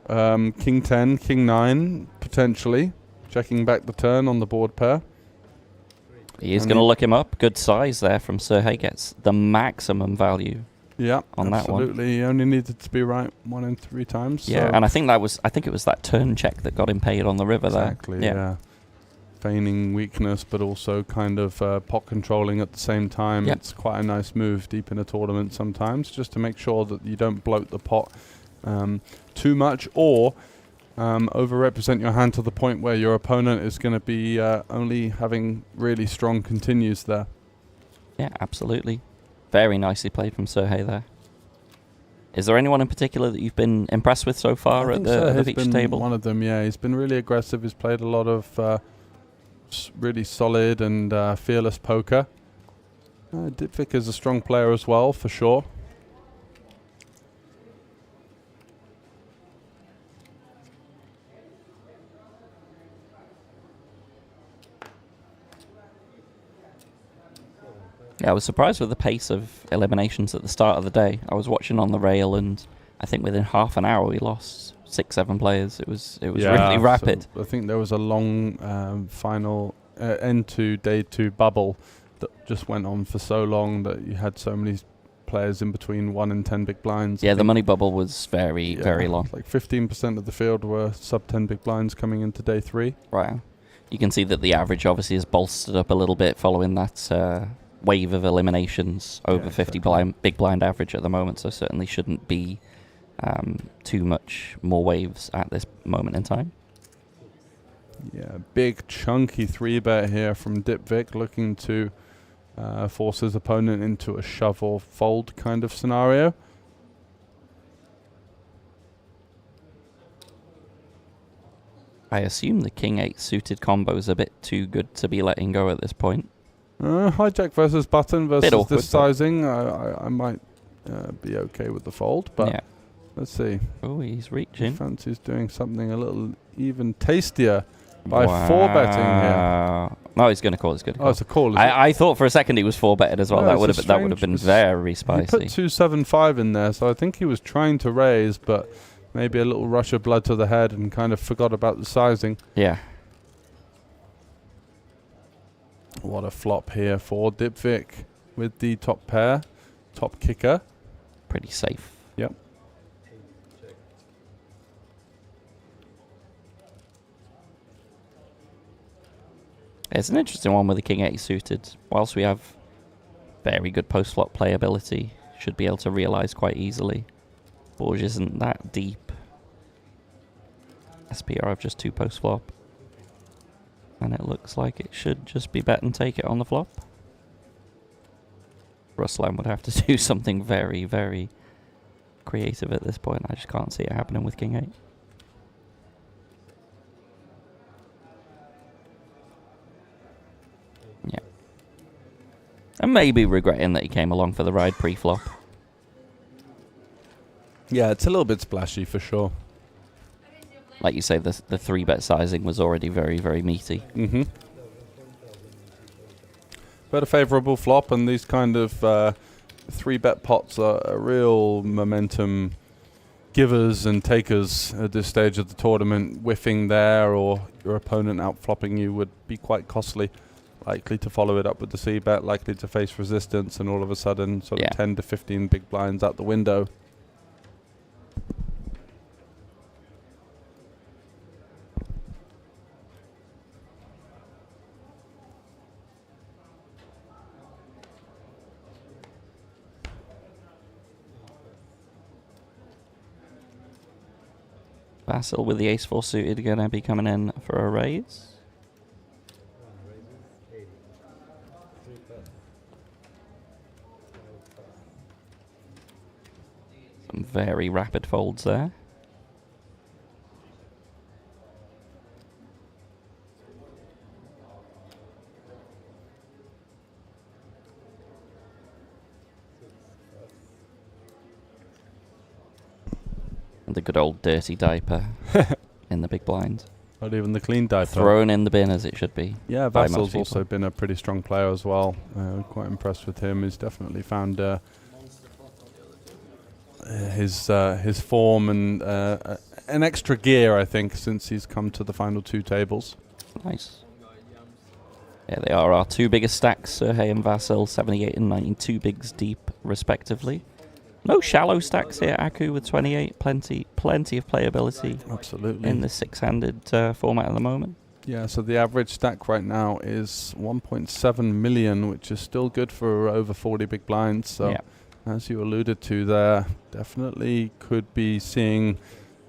[SPEAKER 2] King 10, king 9, potentially. Checking back the turn on the board pair.
[SPEAKER 4] He is going to look him up. Good size there from Sergey. Gets the maximum value.
[SPEAKER 2] Yeah,
[SPEAKER 4] on that one.
[SPEAKER 2] absolutely. He only needed to be right 1 in 3 times.
[SPEAKER 4] Yeah,
[SPEAKER 2] so
[SPEAKER 4] and I think it was that turn check that got him paid on the river
[SPEAKER 2] exactly,
[SPEAKER 4] there.
[SPEAKER 2] yeah. Feigning weakness, but also kind of pot controlling at the same time.
[SPEAKER 4] Yep.
[SPEAKER 2] It's quite a nice move deep in a tournament sometimes, just to make sure that you don't bloat the pot too much, or overrepresent your hand to the point where your opponent is going to be only having really strong continues there.
[SPEAKER 4] Yeah, absolutely. Very nicely played from Sergey there. Is there anyone in particular that you've been impressed with so far
[SPEAKER 2] I
[SPEAKER 4] at
[SPEAKER 2] think
[SPEAKER 4] the
[SPEAKER 2] Sergey's
[SPEAKER 4] beach
[SPEAKER 2] been
[SPEAKER 4] table?
[SPEAKER 2] one of them, yeah. He's been really aggressive. He's played a lot of really solid and fearless poker. Dipvik is a strong player as well, for sure.
[SPEAKER 4] Yeah, I was surprised with the pace of eliminations at the start of the day. I was watching on the rail, and I think within half an hour we lost 6-7 players. It was really rapid.
[SPEAKER 2] So I think there was a long final end to day 2 bubble that just went on for so long that you had so many players in between 1 and 10 big blinds.
[SPEAKER 4] Yeah, the money bubble was very long.
[SPEAKER 2] Like 15% of the field were sub 10 big blinds coming into day 3.
[SPEAKER 4] Right. You can see that the average obviously is bolstered up a little bit following that wave of eliminations over 50 big blind average at the moment, so certainly shouldn't be too much more waves at this moment in time.
[SPEAKER 2] Yeah, big chunky 3-bet here from Dipvik, looking to force his opponent into a shove or fold kind of scenario.
[SPEAKER 4] I assume the King 8 suited combo is a bit too good to be letting go at this point.
[SPEAKER 2] Hijack versus button versus
[SPEAKER 4] awkward,
[SPEAKER 2] this sizing. I might be okay with the fold, but
[SPEAKER 4] Yeah.
[SPEAKER 2] let's see.
[SPEAKER 4] Oh, he's reaching.
[SPEAKER 2] He fancies doing something a little even tastier By 4-betting here.
[SPEAKER 4] No, he's going to call. He's going to call.
[SPEAKER 2] Oh, it's a call. Is
[SPEAKER 4] I thought for a second he was 4-betted as well.
[SPEAKER 2] No,
[SPEAKER 4] that would have been very spicy.
[SPEAKER 2] He put 275 in there, so I think he was trying to raise, but maybe a little rush of blood to the head and kind of forgot about the sizing.
[SPEAKER 4] Yeah.
[SPEAKER 2] What a flop here for Dipvik with the top pair, top kicker.
[SPEAKER 4] Pretty safe.
[SPEAKER 2] Yep.
[SPEAKER 4] It's an interesting one with the King 8 suited. Whilst we have very good post-flop playability, should be able to realise quite easily. Board isn't that deep. SPR have just 2 post-flop. And it looks like it should just be bet and take it on the flop. Ruslan would have to do something very, very creative at this point. I just can't see it happening with King 8. Yeah. And maybe regretting that he came along for the ride pre-flop.
[SPEAKER 2] Yeah, it's a little bit splashy for sure.
[SPEAKER 4] Like you say, the 3-bet sizing was already very, very meaty.
[SPEAKER 2] Mm-hmm. But a favourable flop, and these kind of 3-bet pots are a real momentum givers and takers at this stage of the tournament. Whiffing there or your opponent out-flopping you would be quite costly. Likely to follow it up with the C-bet, likely to face resistance, and all of a sudden sort of 10 to 15 big blinds out the window.
[SPEAKER 4] Vasil with the ace-4 suited going to be coming in for a raise. Some very rapid folds there. The good old dirty diaper in the big blind.
[SPEAKER 2] Not even the clean diaper.
[SPEAKER 4] Thrown in the bin as it should be.
[SPEAKER 2] Yeah, Vasil's also been a pretty strong player as well. Quite impressed with him. He's definitely found his form and an extra gear, I think, since he's come to the final 2 tables.
[SPEAKER 4] Nice. Yeah, they are our 2 biggest stacks, Serhey and Vasil, 78 and 92 bigs deep, respectively. No shallow stacks here, Aku with 28. Plenty of playability.
[SPEAKER 2] Absolutely.
[SPEAKER 4] In the 6-handed format at the moment.
[SPEAKER 2] Yeah, so the average stack right now is 1.7 million, which is still good for over 40 big blinds. So, as you alluded to there, definitely could be seeing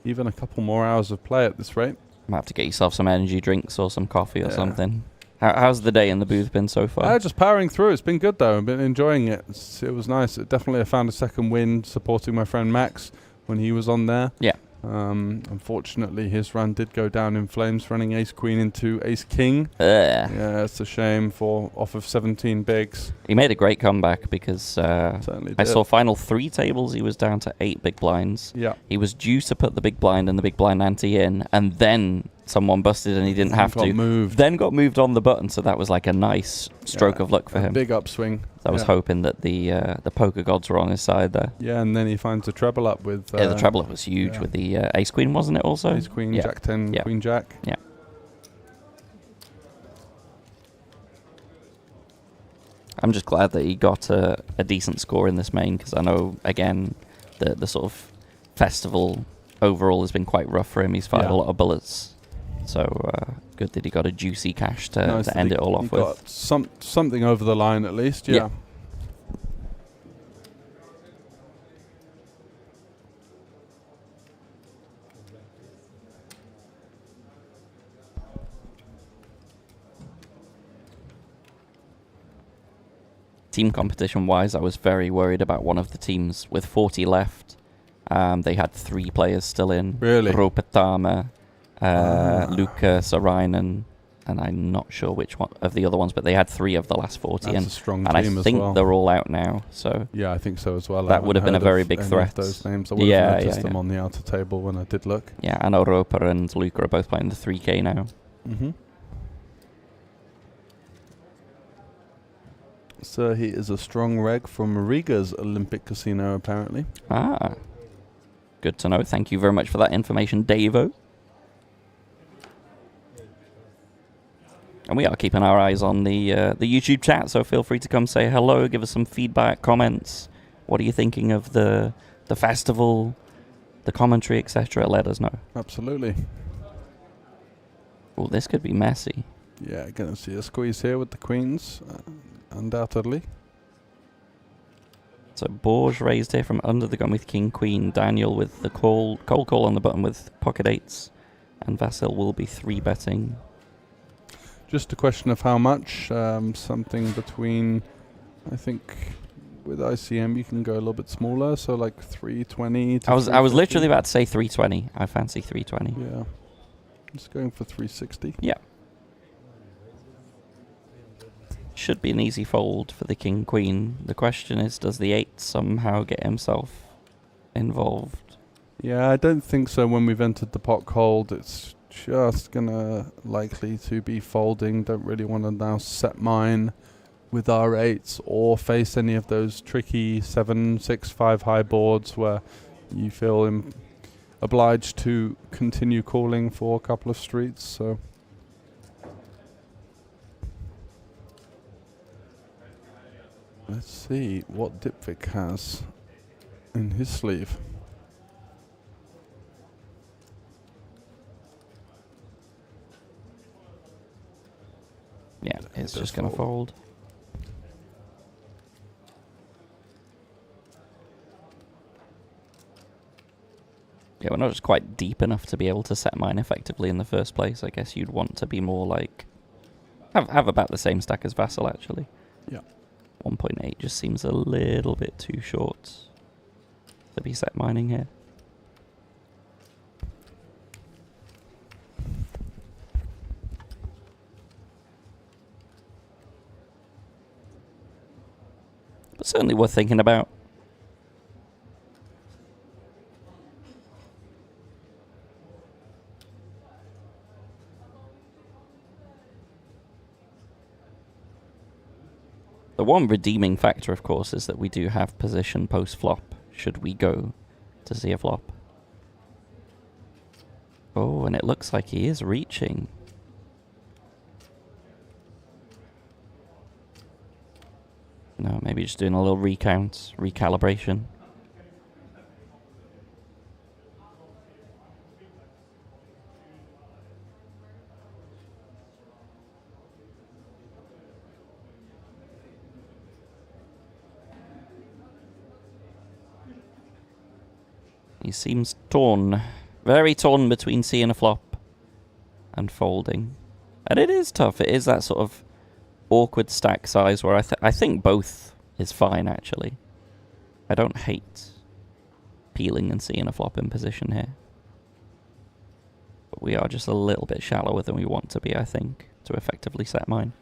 [SPEAKER 2] even a couple more hours of play at this rate.
[SPEAKER 4] Might have to get yourself some energy drinks or some coffee or something. How's the day in the booth been so far?
[SPEAKER 2] Just powering through. It's been good, though. I've been enjoying it. It was nice. Definitely I found a second win supporting my friend Max when he was on there.
[SPEAKER 4] Yeah.
[SPEAKER 2] Unfortunately, his run did go down in flames, running ace-queen into ace-king. Yeah, it's a shame off of 17 bigs.
[SPEAKER 4] He made a great comeback because
[SPEAKER 2] Certainly
[SPEAKER 4] I
[SPEAKER 2] did.
[SPEAKER 4] saw final 3 tables, he was down to 8 big blinds.
[SPEAKER 2] Yeah.
[SPEAKER 4] He was due to put the big blind and the big blind ante in, and then someone busted and he didn't have to. Then got moved on the button, so that was like a nice stroke of luck for him.
[SPEAKER 2] Big upswing.
[SPEAKER 4] I was hoping that the poker gods were on his side there.
[SPEAKER 2] Yeah, and then he finds a treble up with...
[SPEAKER 4] the treble up was huge with the ace-queen, wasn't it also?
[SPEAKER 2] Ace-queen, Jack-10, Queen-Jack.
[SPEAKER 4] Yeah. I'm just glad that he got a decent score in this main, because I know, again, the sort of festival overall has been quite rough for him. He's fired a lot of bullets. So good that he got a juicy cash to end it all off with.
[SPEAKER 2] Got something over the line at least, yeah.
[SPEAKER 4] Team competition-wise, I was very worried about one of the teams with 40 left. They had 3 players still in.
[SPEAKER 2] Really?
[SPEAKER 4] Ropetama, Luca, Sarainen, and I'm not sure which one of the other ones, but they had 3 of the last 40
[SPEAKER 2] That's
[SPEAKER 4] in.
[SPEAKER 2] a strong
[SPEAKER 4] and
[SPEAKER 2] team
[SPEAKER 4] I
[SPEAKER 2] as
[SPEAKER 4] think
[SPEAKER 2] well.
[SPEAKER 4] they're all out now. So
[SPEAKER 2] yeah, I think so as well.
[SPEAKER 4] That would have been a very big threat.
[SPEAKER 2] Those names. I would have noticed them on the outer table when I did look.
[SPEAKER 4] Yeah, I know Roper and Luca are both playing the 3K now.
[SPEAKER 2] Mm-hmm. So he is a strong reg from Riga's Olympic Casino, apparently.
[SPEAKER 4] Ah. Good to know. Thank you very much for that information, Davo. And we are keeping our eyes on the YouTube chat, so feel free to come say hello, give us some feedback, comments. What are you thinking of the festival, the commentary, etc.? Let us know.
[SPEAKER 2] Absolutely.
[SPEAKER 4] Oh, this could be messy.
[SPEAKER 2] Yeah, gonna see a squeeze here with the queens, undoubtedly.
[SPEAKER 4] So Borges raised here from under the gun with King Queen. Daniel with the cold call on the button with pocket eights, and Vasil will be 3-betting.
[SPEAKER 2] Just a question of how much. Something between, I think, with ICM you can go a little bit smaller, so like 320 to
[SPEAKER 4] I was
[SPEAKER 2] 350.
[SPEAKER 4] literally about to say 320. I fancy 320.
[SPEAKER 2] Yeah. Just going for 360.
[SPEAKER 4] Yeah. Should be an easy fold for the King Queen. The question is, does the 8 somehow get himself involved?
[SPEAKER 2] Yeah, I don't think so. When we've entered the pot cold, it's just gonna likely to be folding. Don't really want to now set mine with our 8s or face any of those tricky 7, 6, 5 high boards where you feel obliged to continue calling for a couple of streets. So let's see what Dipvik has in his sleeve.
[SPEAKER 4] Yeah, it's just going to fold. Yeah, we're not just quite deep enough to be able to set mine effectively in the first place. I guess you'd want to be more like... Have about the same stack as Vassal, actually.
[SPEAKER 2] Yeah.
[SPEAKER 4] 1.8 just seems a little bit too short to be set mining here. But certainly worth thinking about. The one redeeming factor, of course, is that we do have position post-flop, should we go to see a flop. Oh, and it looks like he is reaching. No, maybe just doing a little recount, recalibration. He seems torn, very torn between seeing a flop and folding. And it is tough. It is that sort of awkward stack size where I think both is fine, actually. I don't hate peeling and seeing a flop in position here. But we are just a little bit shallower than we want to be, I think, to effectively set mine.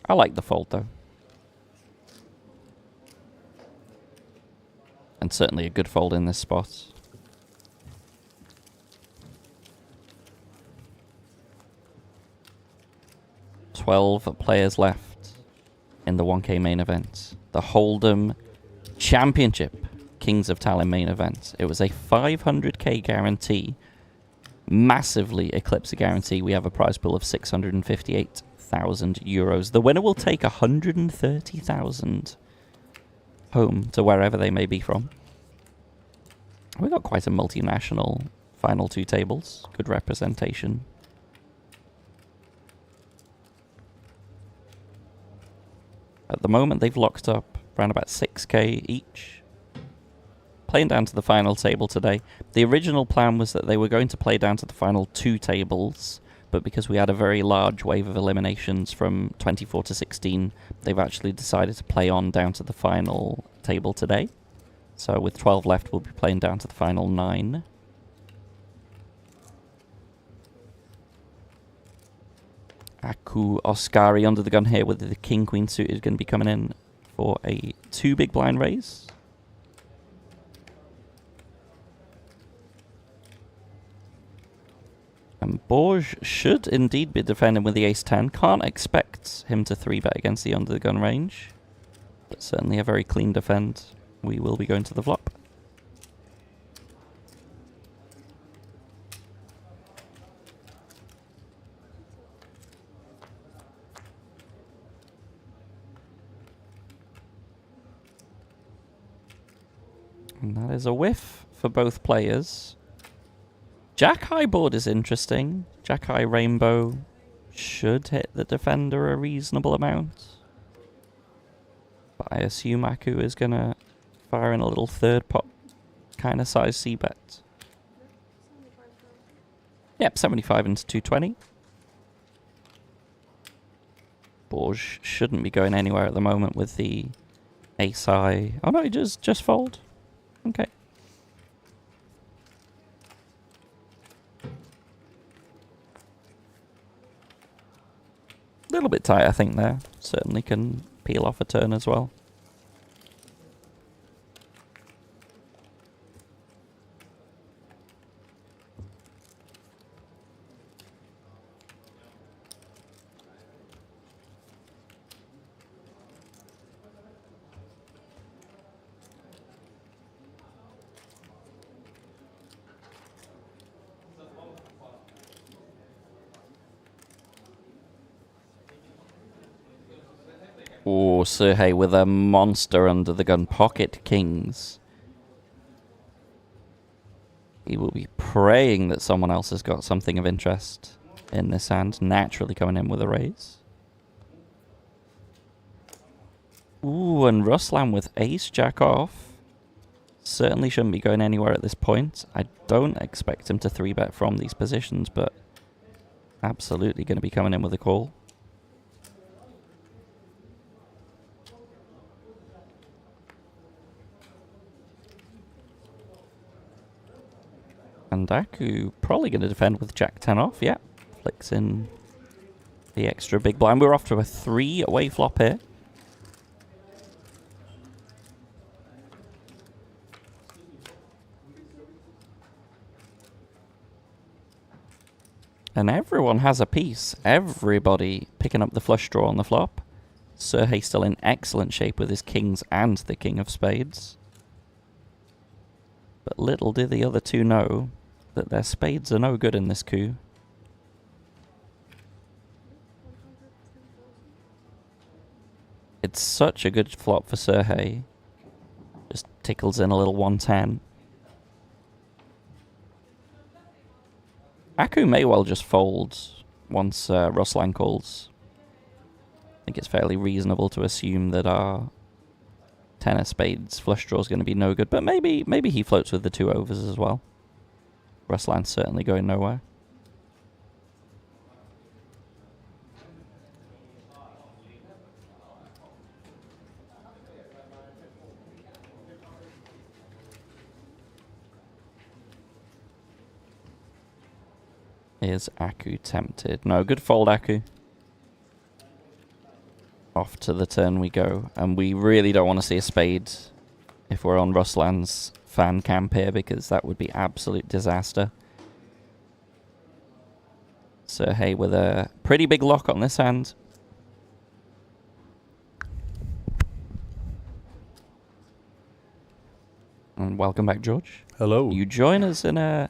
[SPEAKER 4] I like the fold, though. And certainly a good fold in this spot. $12 players left in the 1K main event. The Hold'em Championship Kings of Tallinn main event. It was a 500k guarantee. Massively eclipse the guarantee. We have a prize pool of 658,000 euros. The winner will take 130,000 home to wherever they may be from. We got quite a multinational final two tables. Good representation. At the moment, they've locked up around about 6k each. Playing down to the final table today. The original plan was that they were going to play down to the final two tables, but because we had a very large wave of eliminations from 24 to 16, they've actually decided to play on down to the final table today. So with 12 left, we'll be playing down to the final 9. Aku Oscari under the gun here with the king queen suited going to be coming in for a 2 big blind raise. And Borges should indeed be defending with the ace-10. Can't expect him to 3-bet against the under the gun range. But certainly a very clean defend. We will be going to the flop. And that is a whiff for both players. Jack high board is interesting. Jack high rainbow should hit the defender a reasonable amount. But I assume Aku is going to fire in a little third pot kind of size c-bet. Yep, 75 into 220. Borges shouldn't be going anywhere at the moment with the ace high. Oh no, he just fold. Okay. A little bit tight, I think, there. Certainly can peel off a turn as well. Oh, Sergey with a monster under the gun. Pocket kings. He will be praying that someone else has got something of interest in this hand. Naturally coming in with a raise. Ooh, and Ruslan with ace jack off. Certainly shouldn't be going anywhere at this point. I don't expect him to 3-bet from these positions, but absolutely going to be coming in with a call. And Aku probably going to defend with Jack 10 off. Yeah, flicks in the extra big blind. We're off to a 3-away flop here. And everyone has a piece. Everybody picking up the flush draw on the flop. Sergey still in excellent shape with his kings and the king of spades. But little did the other two know that their spades are no good in this coup. It's such a good flop for Sergey. Just tickles in a little 110. Aku may well just fold once Ruslan calls. I think it's fairly reasonable to assume that our 10 of spades flush draw is going to be no good, but maybe he floats with the 2 overs as well. Ruslan's certainly going nowhere. Is Aku tempted? No, good fold, Aku. Off to the turn we go. And we really don't want to see a spade if we're on Ruslan's fan camp here, because that would be absolute disaster. Sergey with a pretty big lock on this hand. And welcome back, George.
[SPEAKER 2] Hello.
[SPEAKER 4] You join us in a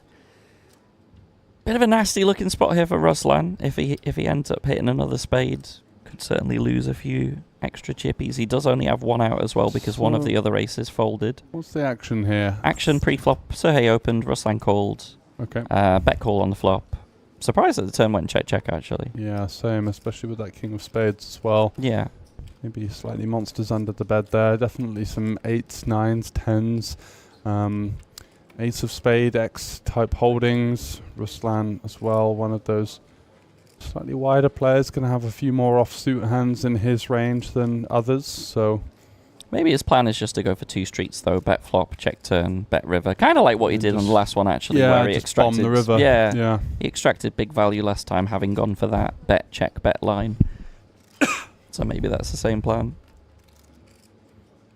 [SPEAKER 4] bit of a nasty looking spot here for Ruslan. If he ends up hitting another spade, could certainly lose a few extra chippies. He does only have 1 out as well because one of the other aces folded.
[SPEAKER 2] What's the action here?
[SPEAKER 4] Action pre-flop. Sergey opened, Ruslan called.
[SPEAKER 2] Okay.
[SPEAKER 4] Bet call on the flop. Surprised that the turn went check actually.
[SPEAKER 2] Yeah, same, especially with that king of spades as well.
[SPEAKER 4] Yeah.
[SPEAKER 2] Maybe slightly monsters under the bed there. Definitely some 8s, 9s, 10s. Ace of spade, X type holdings. Ruslan as well, one of those slightly wider players, going to have a few more offsuit hands in his range than others. So
[SPEAKER 4] Maybe his plan is just to go for 2 streets though. Bet flop, check turn, bet river. Kind of like what he did on the last one actually,
[SPEAKER 2] yeah,
[SPEAKER 4] where he
[SPEAKER 2] just
[SPEAKER 4] extracted
[SPEAKER 2] bomb the river.
[SPEAKER 4] Yeah, he extracted big value last time, having gone for that bet check bet line. So maybe that's the same plan.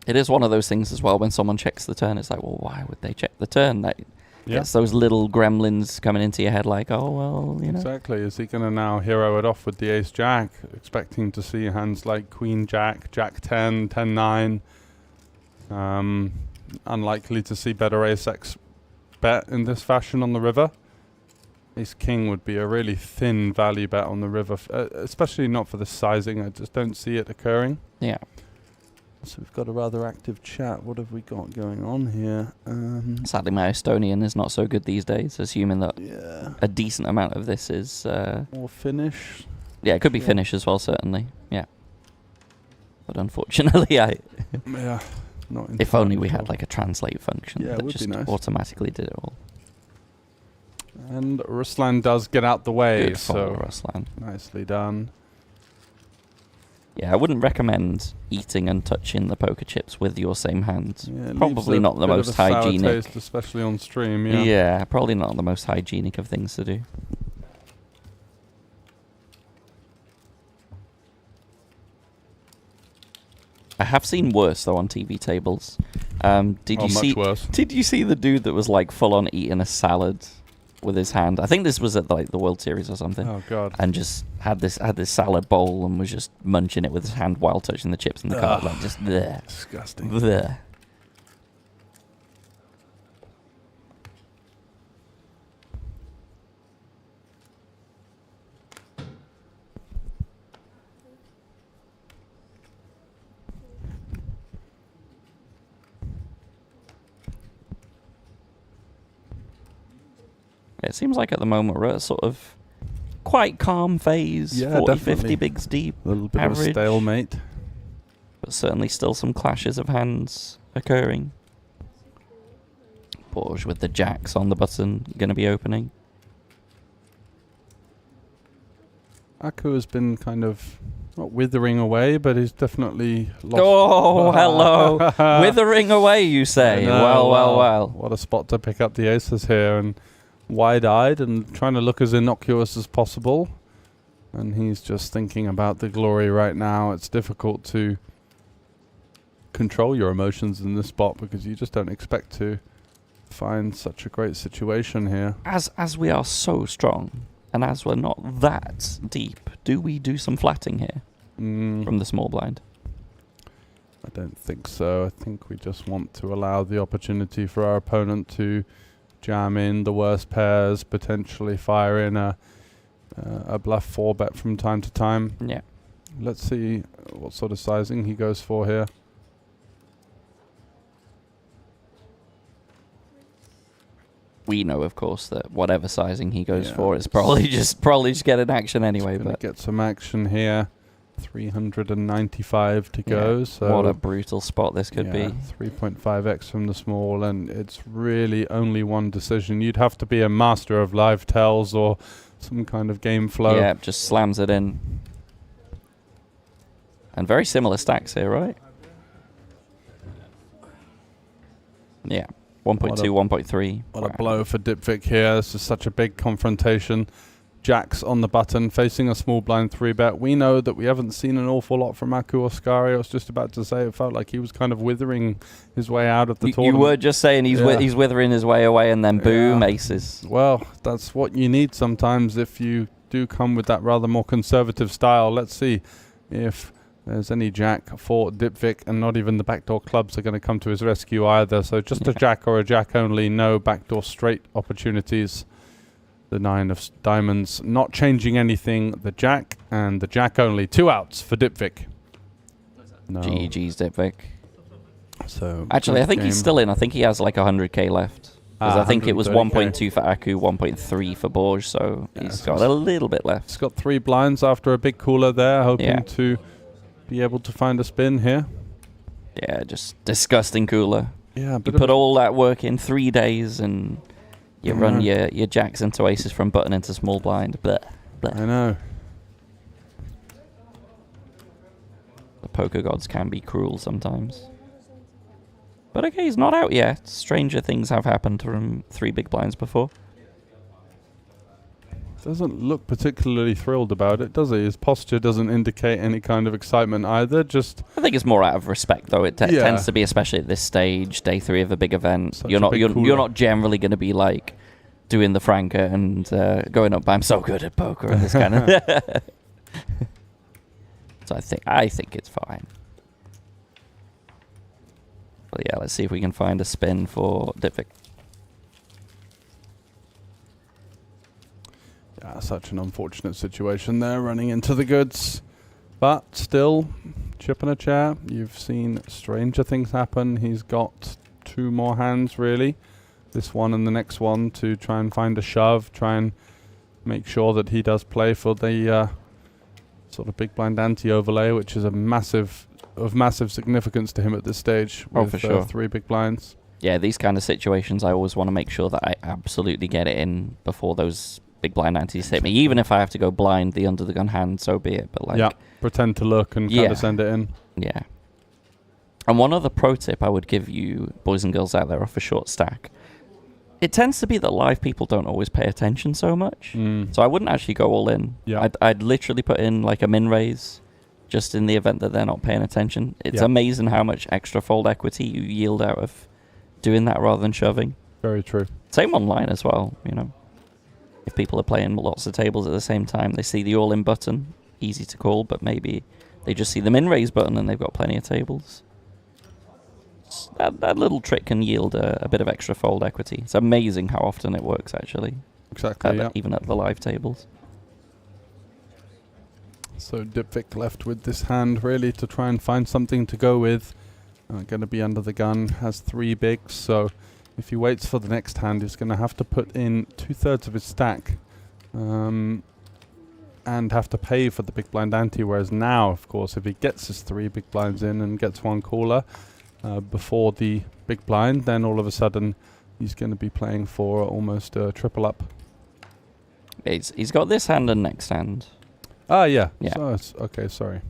[SPEAKER 4] It is one of those things as well. When someone checks the turn, it's like, well, why would they check the turn? That gets those little gremlins coming into your head, like, oh well, you know.
[SPEAKER 2] Exactly. Is he going to now hero it off with the ace jack, expecting to see hands like queen jack, jack 10, 10 9? Unlikely to see better ace x bet in this fashion on the river. Ace king would be a really thin value bet on the river, especially not for the sizing. I just don't see it occurring.
[SPEAKER 4] Yeah.
[SPEAKER 2] So we've got a rather active chat. What have we got going on here?
[SPEAKER 4] Sadly, my Estonian is not so good these days, assuming that a decent amount of this is...
[SPEAKER 2] Or Finnish?
[SPEAKER 4] Yeah, it could be Finnish as well, certainly. Yeah. But unfortunately,
[SPEAKER 2] yeah, not
[SPEAKER 4] if only we had like a translate function that
[SPEAKER 2] would
[SPEAKER 4] just
[SPEAKER 2] be nice.
[SPEAKER 4] automatically did it all.
[SPEAKER 2] And Ruslan does get out the way,
[SPEAKER 4] Good
[SPEAKER 2] so
[SPEAKER 4] Ruslan.
[SPEAKER 2] Nicely done.
[SPEAKER 4] Yeah, I wouldn't recommend eating and touching the poker chips with your same hand.
[SPEAKER 2] Yeah, it
[SPEAKER 4] Probably
[SPEAKER 2] leaves a
[SPEAKER 4] not the
[SPEAKER 2] bit of
[SPEAKER 4] most
[SPEAKER 2] a sour
[SPEAKER 4] hygienic.
[SPEAKER 2] taste, especially on stream.
[SPEAKER 4] Yeah, probably not the most hygienic of things to do. I have seen worse though on TV tables. Did you see?
[SPEAKER 2] Much worse.
[SPEAKER 4] Did you see the dude that was like full on eating a salad with his hand? I think this was at like the World Series or something.
[SPEAKER 2] Oh god!
[SPEAKER 4] And just had this salad bowl and was just munching it with his hand while touching the chips in the card, like just there.
[SPEAKER 2] Disgusting.
[SPEAKER 4] There. It seems like at the moment we're at a sort of quite calm phase.
[SPEAKER 2] Yeah,
[SPEAKER 4] 40,
[SPEAKER 2] definitely.
[SPEAKER 4] 50 bigs deep.
[SPEAKER 2] A little bit
[SPEAKER 4] average,
[SPEAKER 2] of a stalemate.
[SPEAKER 4] But certainly still some clashes of hands occurring. Borge with the jacks on the button going to be opening.
[SPEAKER 2] Aku has been kind of not withering away, but he's definitely lost.
[SPEAKER 4] Oh, hello. Withering away, you say? Well.
[SPEAKER 2] What a spot to pick up the aces here, and wide-eyed and trying to look as innocuous as possible. And he's just thinking about the glory right now. It's difficult to control your emotions in this spot because you just don't expect to find such a great situation here.
[SPEAKER 4] As we are so strong, and as we're not that deep, do we do some flatting here from the small blind?
[SPEAKER 2] I don't think so. I think we just want to allow the opportunity for our opponent to jam in the worst pairs, potentially fire in a bluff 4 bet from time to time.
[SPEAKER 4] Yeah.
[SPEAKER 2] Let's see what sort of sizing he goes for here.
[SPEAKER 4] We know, of course, that whatever sizing he goes for is probably just getting action anyway. But
[SPEAKER 2] get some action here. 395 to go. So
[SPEAKER 4] what a brutal spot this could be.
[SPEAKER 2] 3.5x from the small, and it's really only one decision. You'd have to be a master of live tells or some kind of game flow.
[SPEAKER 4] Yeah, just slams it in. And very similar stacks here, right? Yeah. 1.2, 1.3.
[SPEAKER 2] What a blow for Dipvik here. This is such a big confrontation. Jacks on the button, facing a small blind 3-bet. We know that we haven't seen an awful lot from Aku Oskari. I was just about to say it felt like he was kind of withering his way out of the tournament.
[SPEAKER 4] You were just saying he's withering his way away and then boom, aces.
[SPEAKER 2] Well, that's what you need sometimes if you do come with that rather more conservative style. Let's see if there's any jack for Dipvik, and not even the backdoor clubs are going to come to his rescue either. So just a jack or a jack only, no backdoor straight opportunities. The 9 of diamonds not changing anything. The jack and the jack only. 2 outs for Dipvik. No.
[SPEAKER 4] GG's Dipvik.
[SPEAKER 2] So
[SPEAKER 4] actually, I think he's still in. I think he has like 100k left. Because I think it was 1.2 for Aku, 1.3 for Borge, so he's got a little bit left.
[SPEAKER 2] He's got 3 blinds after a big cooler there, hoping to be able to find a spin here.
[SPEAKER 4] Yeah, just disgusting cooler.
[SPEAKER 2] Yeah,
[SPEAKER 4] you put all that work in 3 days and you run your jacks into aces from button into small blind. Blech, blech.
[SPEAKER 2] I know.
[SPEAKER 4] The poker gods can be cruel sometimes. But okay, he's not out yet. Stranger things have happened from 3 big blinds before.
[SPEAKER 2] Doesn't look particularly thrilled about it, does he? His posture doesn't indicate any kind of excitement either. Just
[SPEAKER 4] I think it's more out of respect, though. It tends to be, especially at this stage, day 3 of a big event.
[SPEAKER 2] Such
[SPEAKER 4] You're
[SPEAKER 2] a
[SPEAKER 4] not
[SPEAKER 2] big
[SPEAKER 4] you're
[SPEAKER 2] cooler.
[SPEAKER 4] not generally going to be like doing the Franca and going up. I'm so good at poker and this kind of. So I think it's fine. But yeah, let's see if we can find a spin for Dipvik.
[SPEAKER 2] Yeah, such an unfortunate situation there, running into the goods. But still, chip in a chair. You've seen stranger things happen. He's got 2 more hands, really. This one and the next one to try and find a shove, try and make sure that he does play for the sort of big blind anti-overlay, which is of massive significance to him at this stage.
[SPEAKER 4] Oh,
[SPEAKER 2] with,
[SPEAKER 4] for sure.
[SPEAKER 2] 3 big blinds.
[SPEAKER 4] Yeah, these kind of situations, I always want to make sure that I absolutely get it in before those big blind antis hit me. Even if I have to go blind the under the gun hand, so be it. But like,
[SPEAKER 2] yeah, pretend to look and kind of send it in.
[SPEAKER 4] Yeah. And one other pro tip I would give you, boys and girls out there, off a short stack. It tends to be that live people don't always pay attention so much. So I wouldn't actually go all in.
[SPEAKER 2] Yeah.
[SPEAKER 4] I'd literally put in like a min raise just in the event that they're not paying attention. It's amazing how much extra fold equity you yield out of doing that rather than shoving.
[SPEAKER 2] Very true.
[SPEAKER 4] Same online as well, you know. If people are playing lots of tables at the same time, they see the all-in button, easy to call, but maybe they just see the min-raise button and they've got plenty of tables. That little trick can yield a bit of extra fold equity. It's amazing how often it works, actually.
[SPEAKER 2] Exactly,
[SPEAKER 4] Even at the live tables.
[SPEAKER 2] So Dipvik left with this hand, really, to try and find something to go with. Going to be under the gun, has 3 bigs, so if he waits for the next hand, he's going to have to put in 2/3 of his stack and have to pay for the big blind ante. Whereas now, of course, if he gets his 3 big blinds in and gets 1 caller before the big blind, then all of a sudden he's going to be playing for almost a triple up.
[SPEAKER 4] He's got this hand and next hand.
[SPEAKER 2] Ah, yeah.
[SPEAKER 4] Yeah.
[SPEAKER 2] So okay, sorry.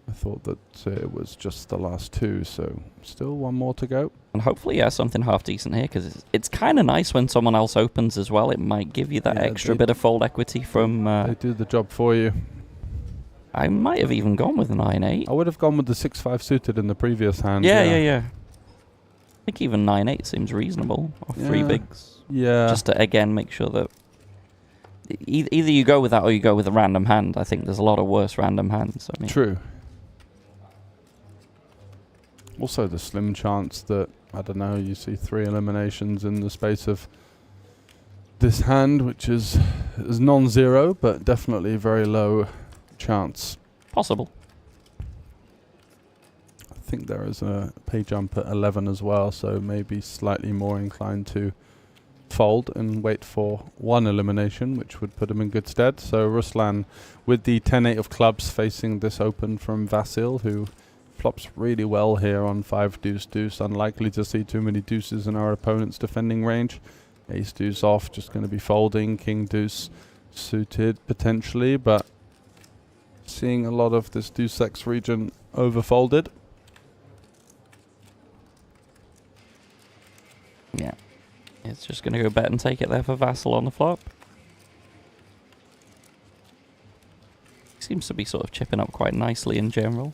[SPEAKER 2] I thought that it was just the last 2, so still 1 more to go.
[SPEAKER 4] And hopefully, something half decent here, because it's kind of nice when someone else opens as well. It might give you that extra bit of fold equity from...
[SPEAKER 2] they do the job for you.
[SPEAKER 4] I might have even gone with 9-8.
[SPEAKER 2] I would have gone with the 6-5 suited in the previous hand.
[SPEAKER 4] Yeah. I think even 9-8 seems reasonable, or 3 bigs.
[SPEAKER 2] Yeah.
[SPEAKER 4] Just to, again, make sure that... Either you go with that or you go with a random hand. I think there's a lot of worse random hands. I mean,
[SPEAKER 2] True. Also the slim chance that, I don't know, you see 3 eliminations in the space of this hand, which is non-zero, but definitely very low chance.
[SPEAKER 4] Possible.
[SPEAKER 2] I think there is a pay jump at 11 as well, so maybe slightly more inclined to fold and wait for 1 elimination, which would put him in good stead. So Ruslan with the 10-8 of clubs facing this open from Vasil, who flops really well here on 5 deuce deuce. Unlikely to see too many deuces in our opponent's defending range. Ace deuce off, just going to be folding. King deuce suited potentially, but seeing a lot of this deuce X region overfolded.
[SPEAKER 4] Yeah. It's just going to go bet and take it there for Vassal on the flop. Seems to be sort of chipping up quite nicely in general.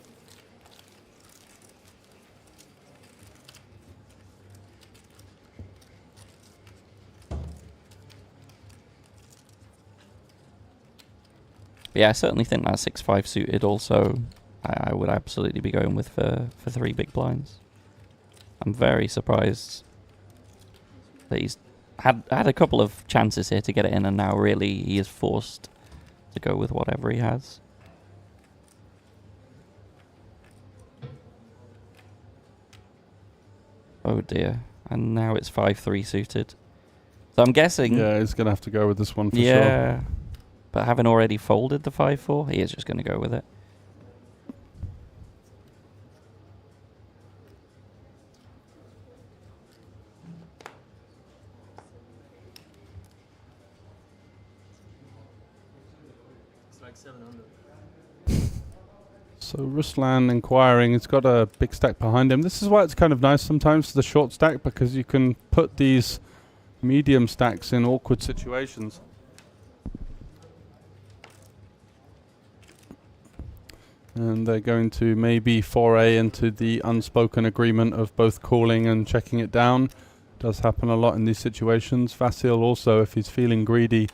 [SPEAKER 4] But yeah, I certainly think that 6-5 suited also I would absolutely be going with for 3 big blinds. I'm very surprised that he's had a couple of chances here to get it in, and now really he is forced to go with whatever he has. Oh dear. And now it's 5-3 suited. So I'm guessing...
[SPEAKER 2] Yeah, he's going to have to go with this one for sure.
[SPEAKER 4] Yeah. But having already folded the 5-4, he is just going to go with it.
[SPEAKER 13] It's like 700.
[SPEAKER 2] So Ruslan inquiring, he's got a big stack behind him. This is why it's kind of nice sometimes, the short stack, because you can put these medium stacks in awkward situations. And they're going to maybe foray into the unspoken agreement of both calling and checking it down. Does happen a lot in these situations. Vasil also, if he's feeling greedy,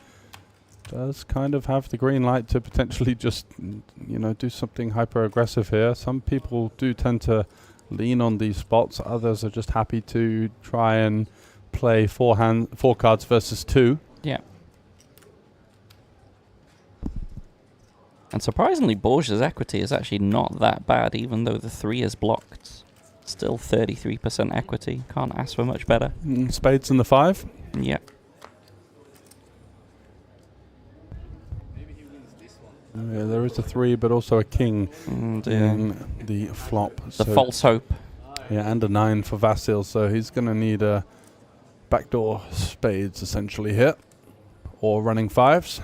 [SPEAKER 2] does kind of have the green light to potentially just, you know, do something hyper aggressive here. Some people do tend to lean on these spots. Others are just happy to try and play four cards versus 2.
[SPEAKER 4] Yeah. And surprisingly, Borges' equity is actually not that bad, even though the 3 is blocked. Still 33% equity. Can't ask for much better.
[SPEAKER 2] Spades in the 5?
[SPEAKER 4] Yeah.
[SPEAKER 2] Yeah, there is a 3, but also a king in the flop.
[SPEAKER 4] The false hope.
[SPEAKER 2] Yeah, and a 9 for Vasil, so he's going to need a backdoor spades essentially here, or running 5s.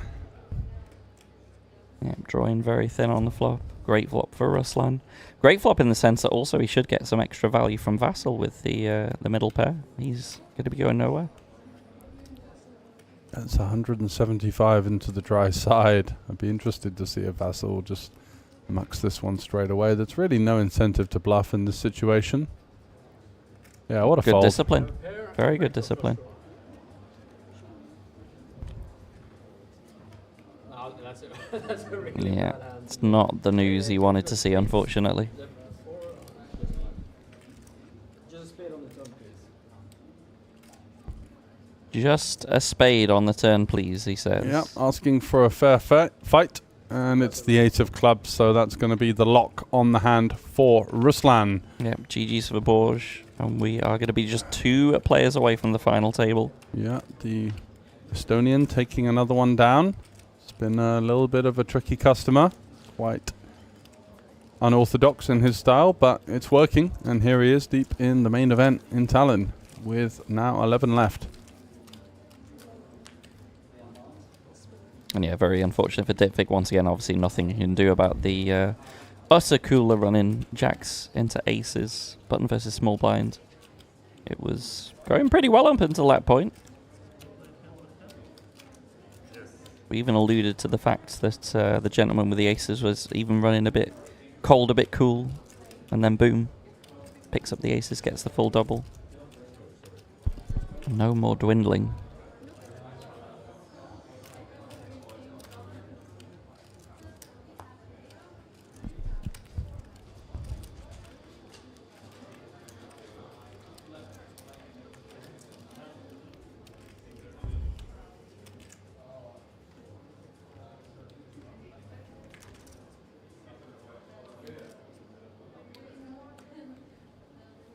[SPEAKER 4] Yeah, drawing very thin on the flop. Great flop for Ruslan. Great flop in the sense that also he should get some extra value from Vasil with the middle pair. He's going to be going nowhere.
[SPEAKER 2] That's 175 into the dry side. I'd be interested to see if Vasil just mucks this one straight away. There's really no incentive to bluff in this situation. Yeah, what a
[SPEAKER 4] good
[SPEAKER 2] fold.
[SPEAKER 4] Discipline. Very good discipline.
[SPEAKER 13] No, that's a really
[SPEAKER 4] Yeah,
[SPEAKER 13] bad hand.
[SPEAKER 4] it's not the news he wanted to see, unfortunately.
[SPEAKER 13] Just a spade on the turn, please.
[SPEAKER 4] Just a spade on the turn, please, he says.
[SPEAKER 2] Yeah, asking for a fair fight. And it's the 8 of clubs, so that's going to be the lock on the hand for Ruslan.
[SPEAKER 4] Yep, GG's for Borges. And we are going to be just 2 players away from the final table.
[SPEAKER 2] Yeah, the Estonian taking another one down. It's been a little bit of a tricky customer. Quite unorthodox in his style, but it's working. And here he is deep in the main event in Tallinn with now 11 left.
[SPEAKER 4] And yeah, very unfortunate for Dipvig. Once again, obviously nothing you can do about the utter cooler running jacks into aces, button versus small blind. It was going pretty well up until that point. We even alluded to the fact that the gentleman with the aces was even running a bit cold, a bit cool, and then boom, picks up the aces, gets the full double. No more dwindling.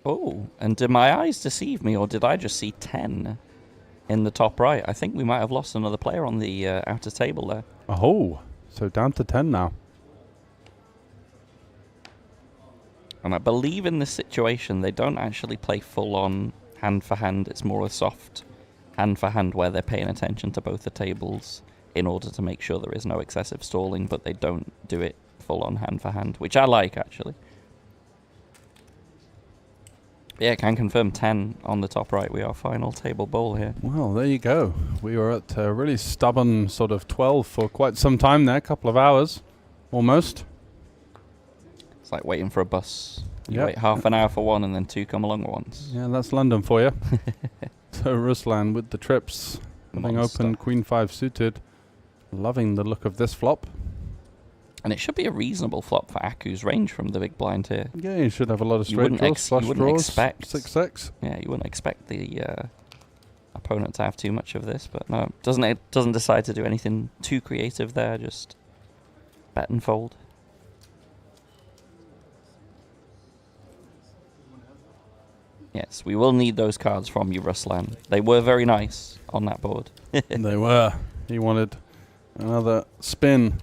[SPEAKER 4] Oh, and did my eyes deceive me, or did I just see 10 in the top right? I think we might have lost another player on the outer table there.
[SPEAKER 2] Oh, so down to 10 now.
[SPEAKER 4] And I believe in this situation, they don't actually play full-on hand-for-hand. It's more a soft hand-for-hand where they're paying attention to both the tables in order to make sure there is no excessive stalling, but they don't do it full-on hand-for-hand, which I like, actually. Yeah, can confirm 10 on the top right. We are final table bowl here.
[SPEAKER 2] Well, there you go. We were at a really stubborn sort of 12 for quite some time there, a couple of hours, almost.
[SPEAKER 4] It's like waiting for a bus. You
[SPEAKER 2] Yep.
[SPEAKER 4] wait half an hour for one and then 2 come along at once.
[SPEAKER 2] Yeah, that's London for you. So Ruslan with the trips, having open Queen 5 suited. Loving the look of this flop.
[SPEAKER 4] And it should be a reasonable flop for Aku's range from the big blind here.
[SPEAKER 2] Yeah, you should have a lot of straight draws, flush
[SPEAKER 4] you wouldn't
[SPEAKER 2] draws,
[SPEAKER 4] expect
[SPEAKER 2] 6-6.
[SPEAKER 4] Yeah, you wouldn't expect the opponent to have too much of this, but no, doesn't decide to do anything too creative there. Just bet and fold. Yes, we will need those cards from you, Ruslan. They were very nice on that board.
[SPEAKER 2] They were. He wanted another spin.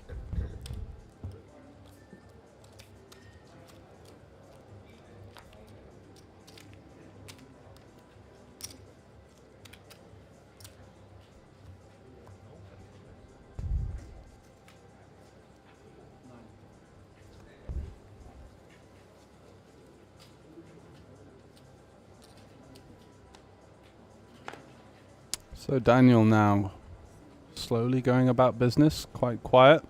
[SPEAKER 2] So Daniel now slowly going about business, quite quiet.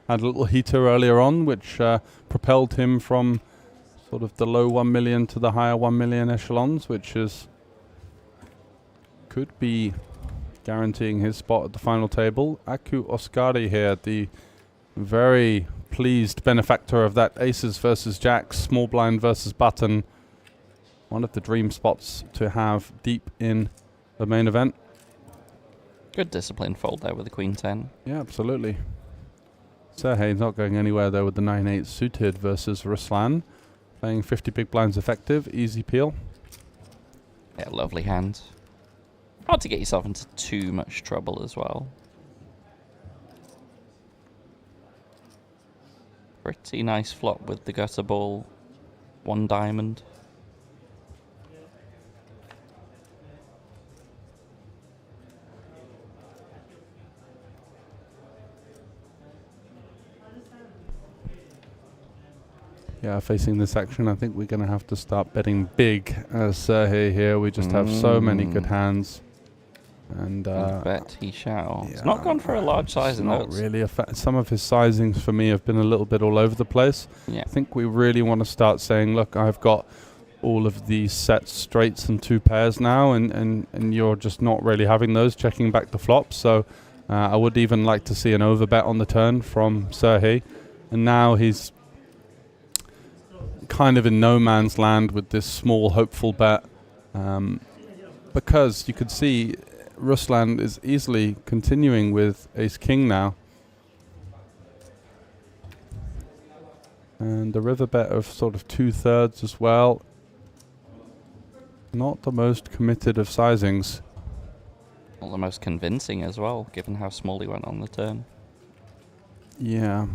[SPEAKER 2] Had a little heater earlier on, which propelled him from sort of the low 1 million to the higher 1 million echelons, which is could be guaranteeing his spot at the final table. Aku Oskari here, the very pleased benefactor of that aces versus jacks, small blind versus button. One of the dream spots to have deep in the main event.
[SPEAKER 4] Good disciplined fold there with the queen 10.
[SPEAKER 2] Yeah, absolutely. Sergej not going anywhere there with the 9-8 suited versus Ruslan. Playing 50 big blinds effective, easy peel.
[SPEAKER 4] Yeah, lovely hand. Hard to get yourself into too much trouble as well. Pretty nice flop with the gutter ball. 1 diamond.
[SPEAKER 2] Yeah, facing this action, I think we're going to have to start betting big as Sergej here. We just have so many good hands. And
[SPEAKER 4] bet he shall. It's not gone for a large sizing.
[SPEAKER 2] Not really. Some of his sizings for me have been a little bit all over the place.
[SPEAKER 4] Yeah.
[SPEAKER 2] I think we really want to start saying, look, I've got all of these sets, straights and 2 pairs now, and you're just not really having those, checking back the flops. So I would even like to see an overbet on the turn from Sergej. And now he's kind of in no man's land with this small hopeful bet, because you could see Ruslan is easily continuing with ace-king now. And the river bet of sort of 2/3 as well. Not the most committed of sizings.
[SPEAKER 4] Not the most convincing as well, given how small he went on the turn.
[SPEAKER 2] Yeah.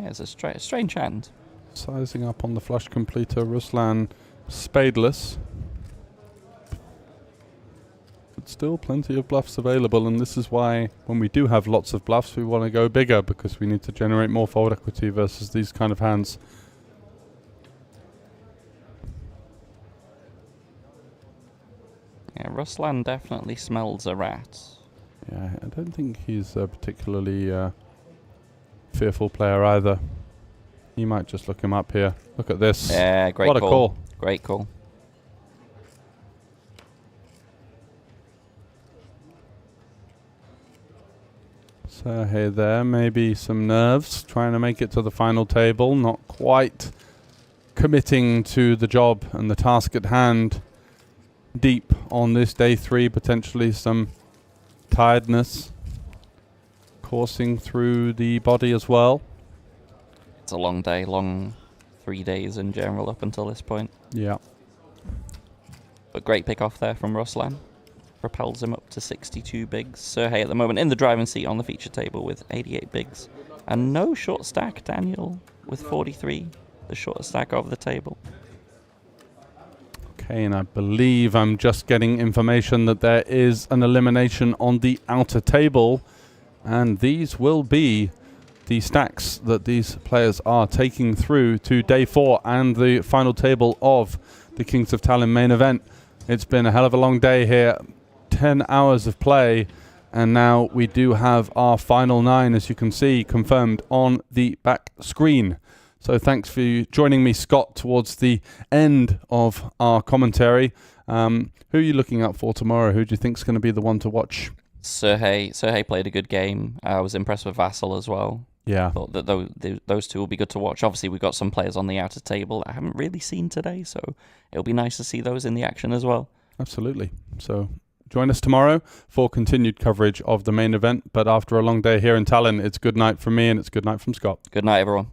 [SPEAKER 4] Yeah, it's a strange hand.
[SPEAKER 2] Sizing up on the flush completer, Ruslan spadeless. But still plenty of bluffs available, and this is why when we do have lots of bluffs we want to go bigger, because we need to generate more fold equity versus these kind of hands.
[SPEAKER 4] Yeah, Ruslan definitely smells a rat.
[SPEAKER 2] Yeah, I don't think he's a particularly fearful player either. He might just look him up here. Look at this.
[SPEAKER 4] Yeah, great
[SPEAKER 2] what
[SPEAKER 4] call.
[SPEAKER 2] A call.
[SPEAKER 4] Great call.
[SPEAKER 2] Sergej there, maybe some nerves, trying to make it to the final table, not quite committing to the job and the task at hand. Deep on this day 3, potentially some tiredness coursing through the body as well.
[SPEAKER 4] It's a long day, long 3 days in general up until this point.
[SPEAKER 2] Yeah.
[SPEAKER 4] But great pick off there from Ruslan. Propels him up to 62 bigs. Sergej at the moment in the driving seat on the feature table with 88 bigs. And no short stack, Daniel with 43, the shortest stack of the table.
[SPEAKER 2] Okay, and I believe I'm just getting information that there is an elimination on the outer table. And these will be the stacks that these players are taking through to day 4 and the final table of the Kings of Tallinn main event. It's been a hell of a long day here. 10 hours of play, and now we do have our final 9, as you can see, confirmed on the back screen. So thanks for joining me, Scott, towards the end of our commentary. Who are you looking out for tomorrow? Who do you think is going to be the one to watch?
[SPEAKER 4] Sergej played a good game. I was impressed with Vassal as well.
[SPEAKER 2] Yeah.
[SPEAKER 4] Thought that those two will be good to watch. Obviously, we've got some players on the outer table I haven't really seen today, so it'll be nice to see those in the action as well.
[SPEAKER 2] Absolutely. So join us tomorrow for continued coverage of the main event. But after a long day here in Tallinn, it's good night from me and it's good night from Scott.
[SPEAKER 4] Good night, everyone.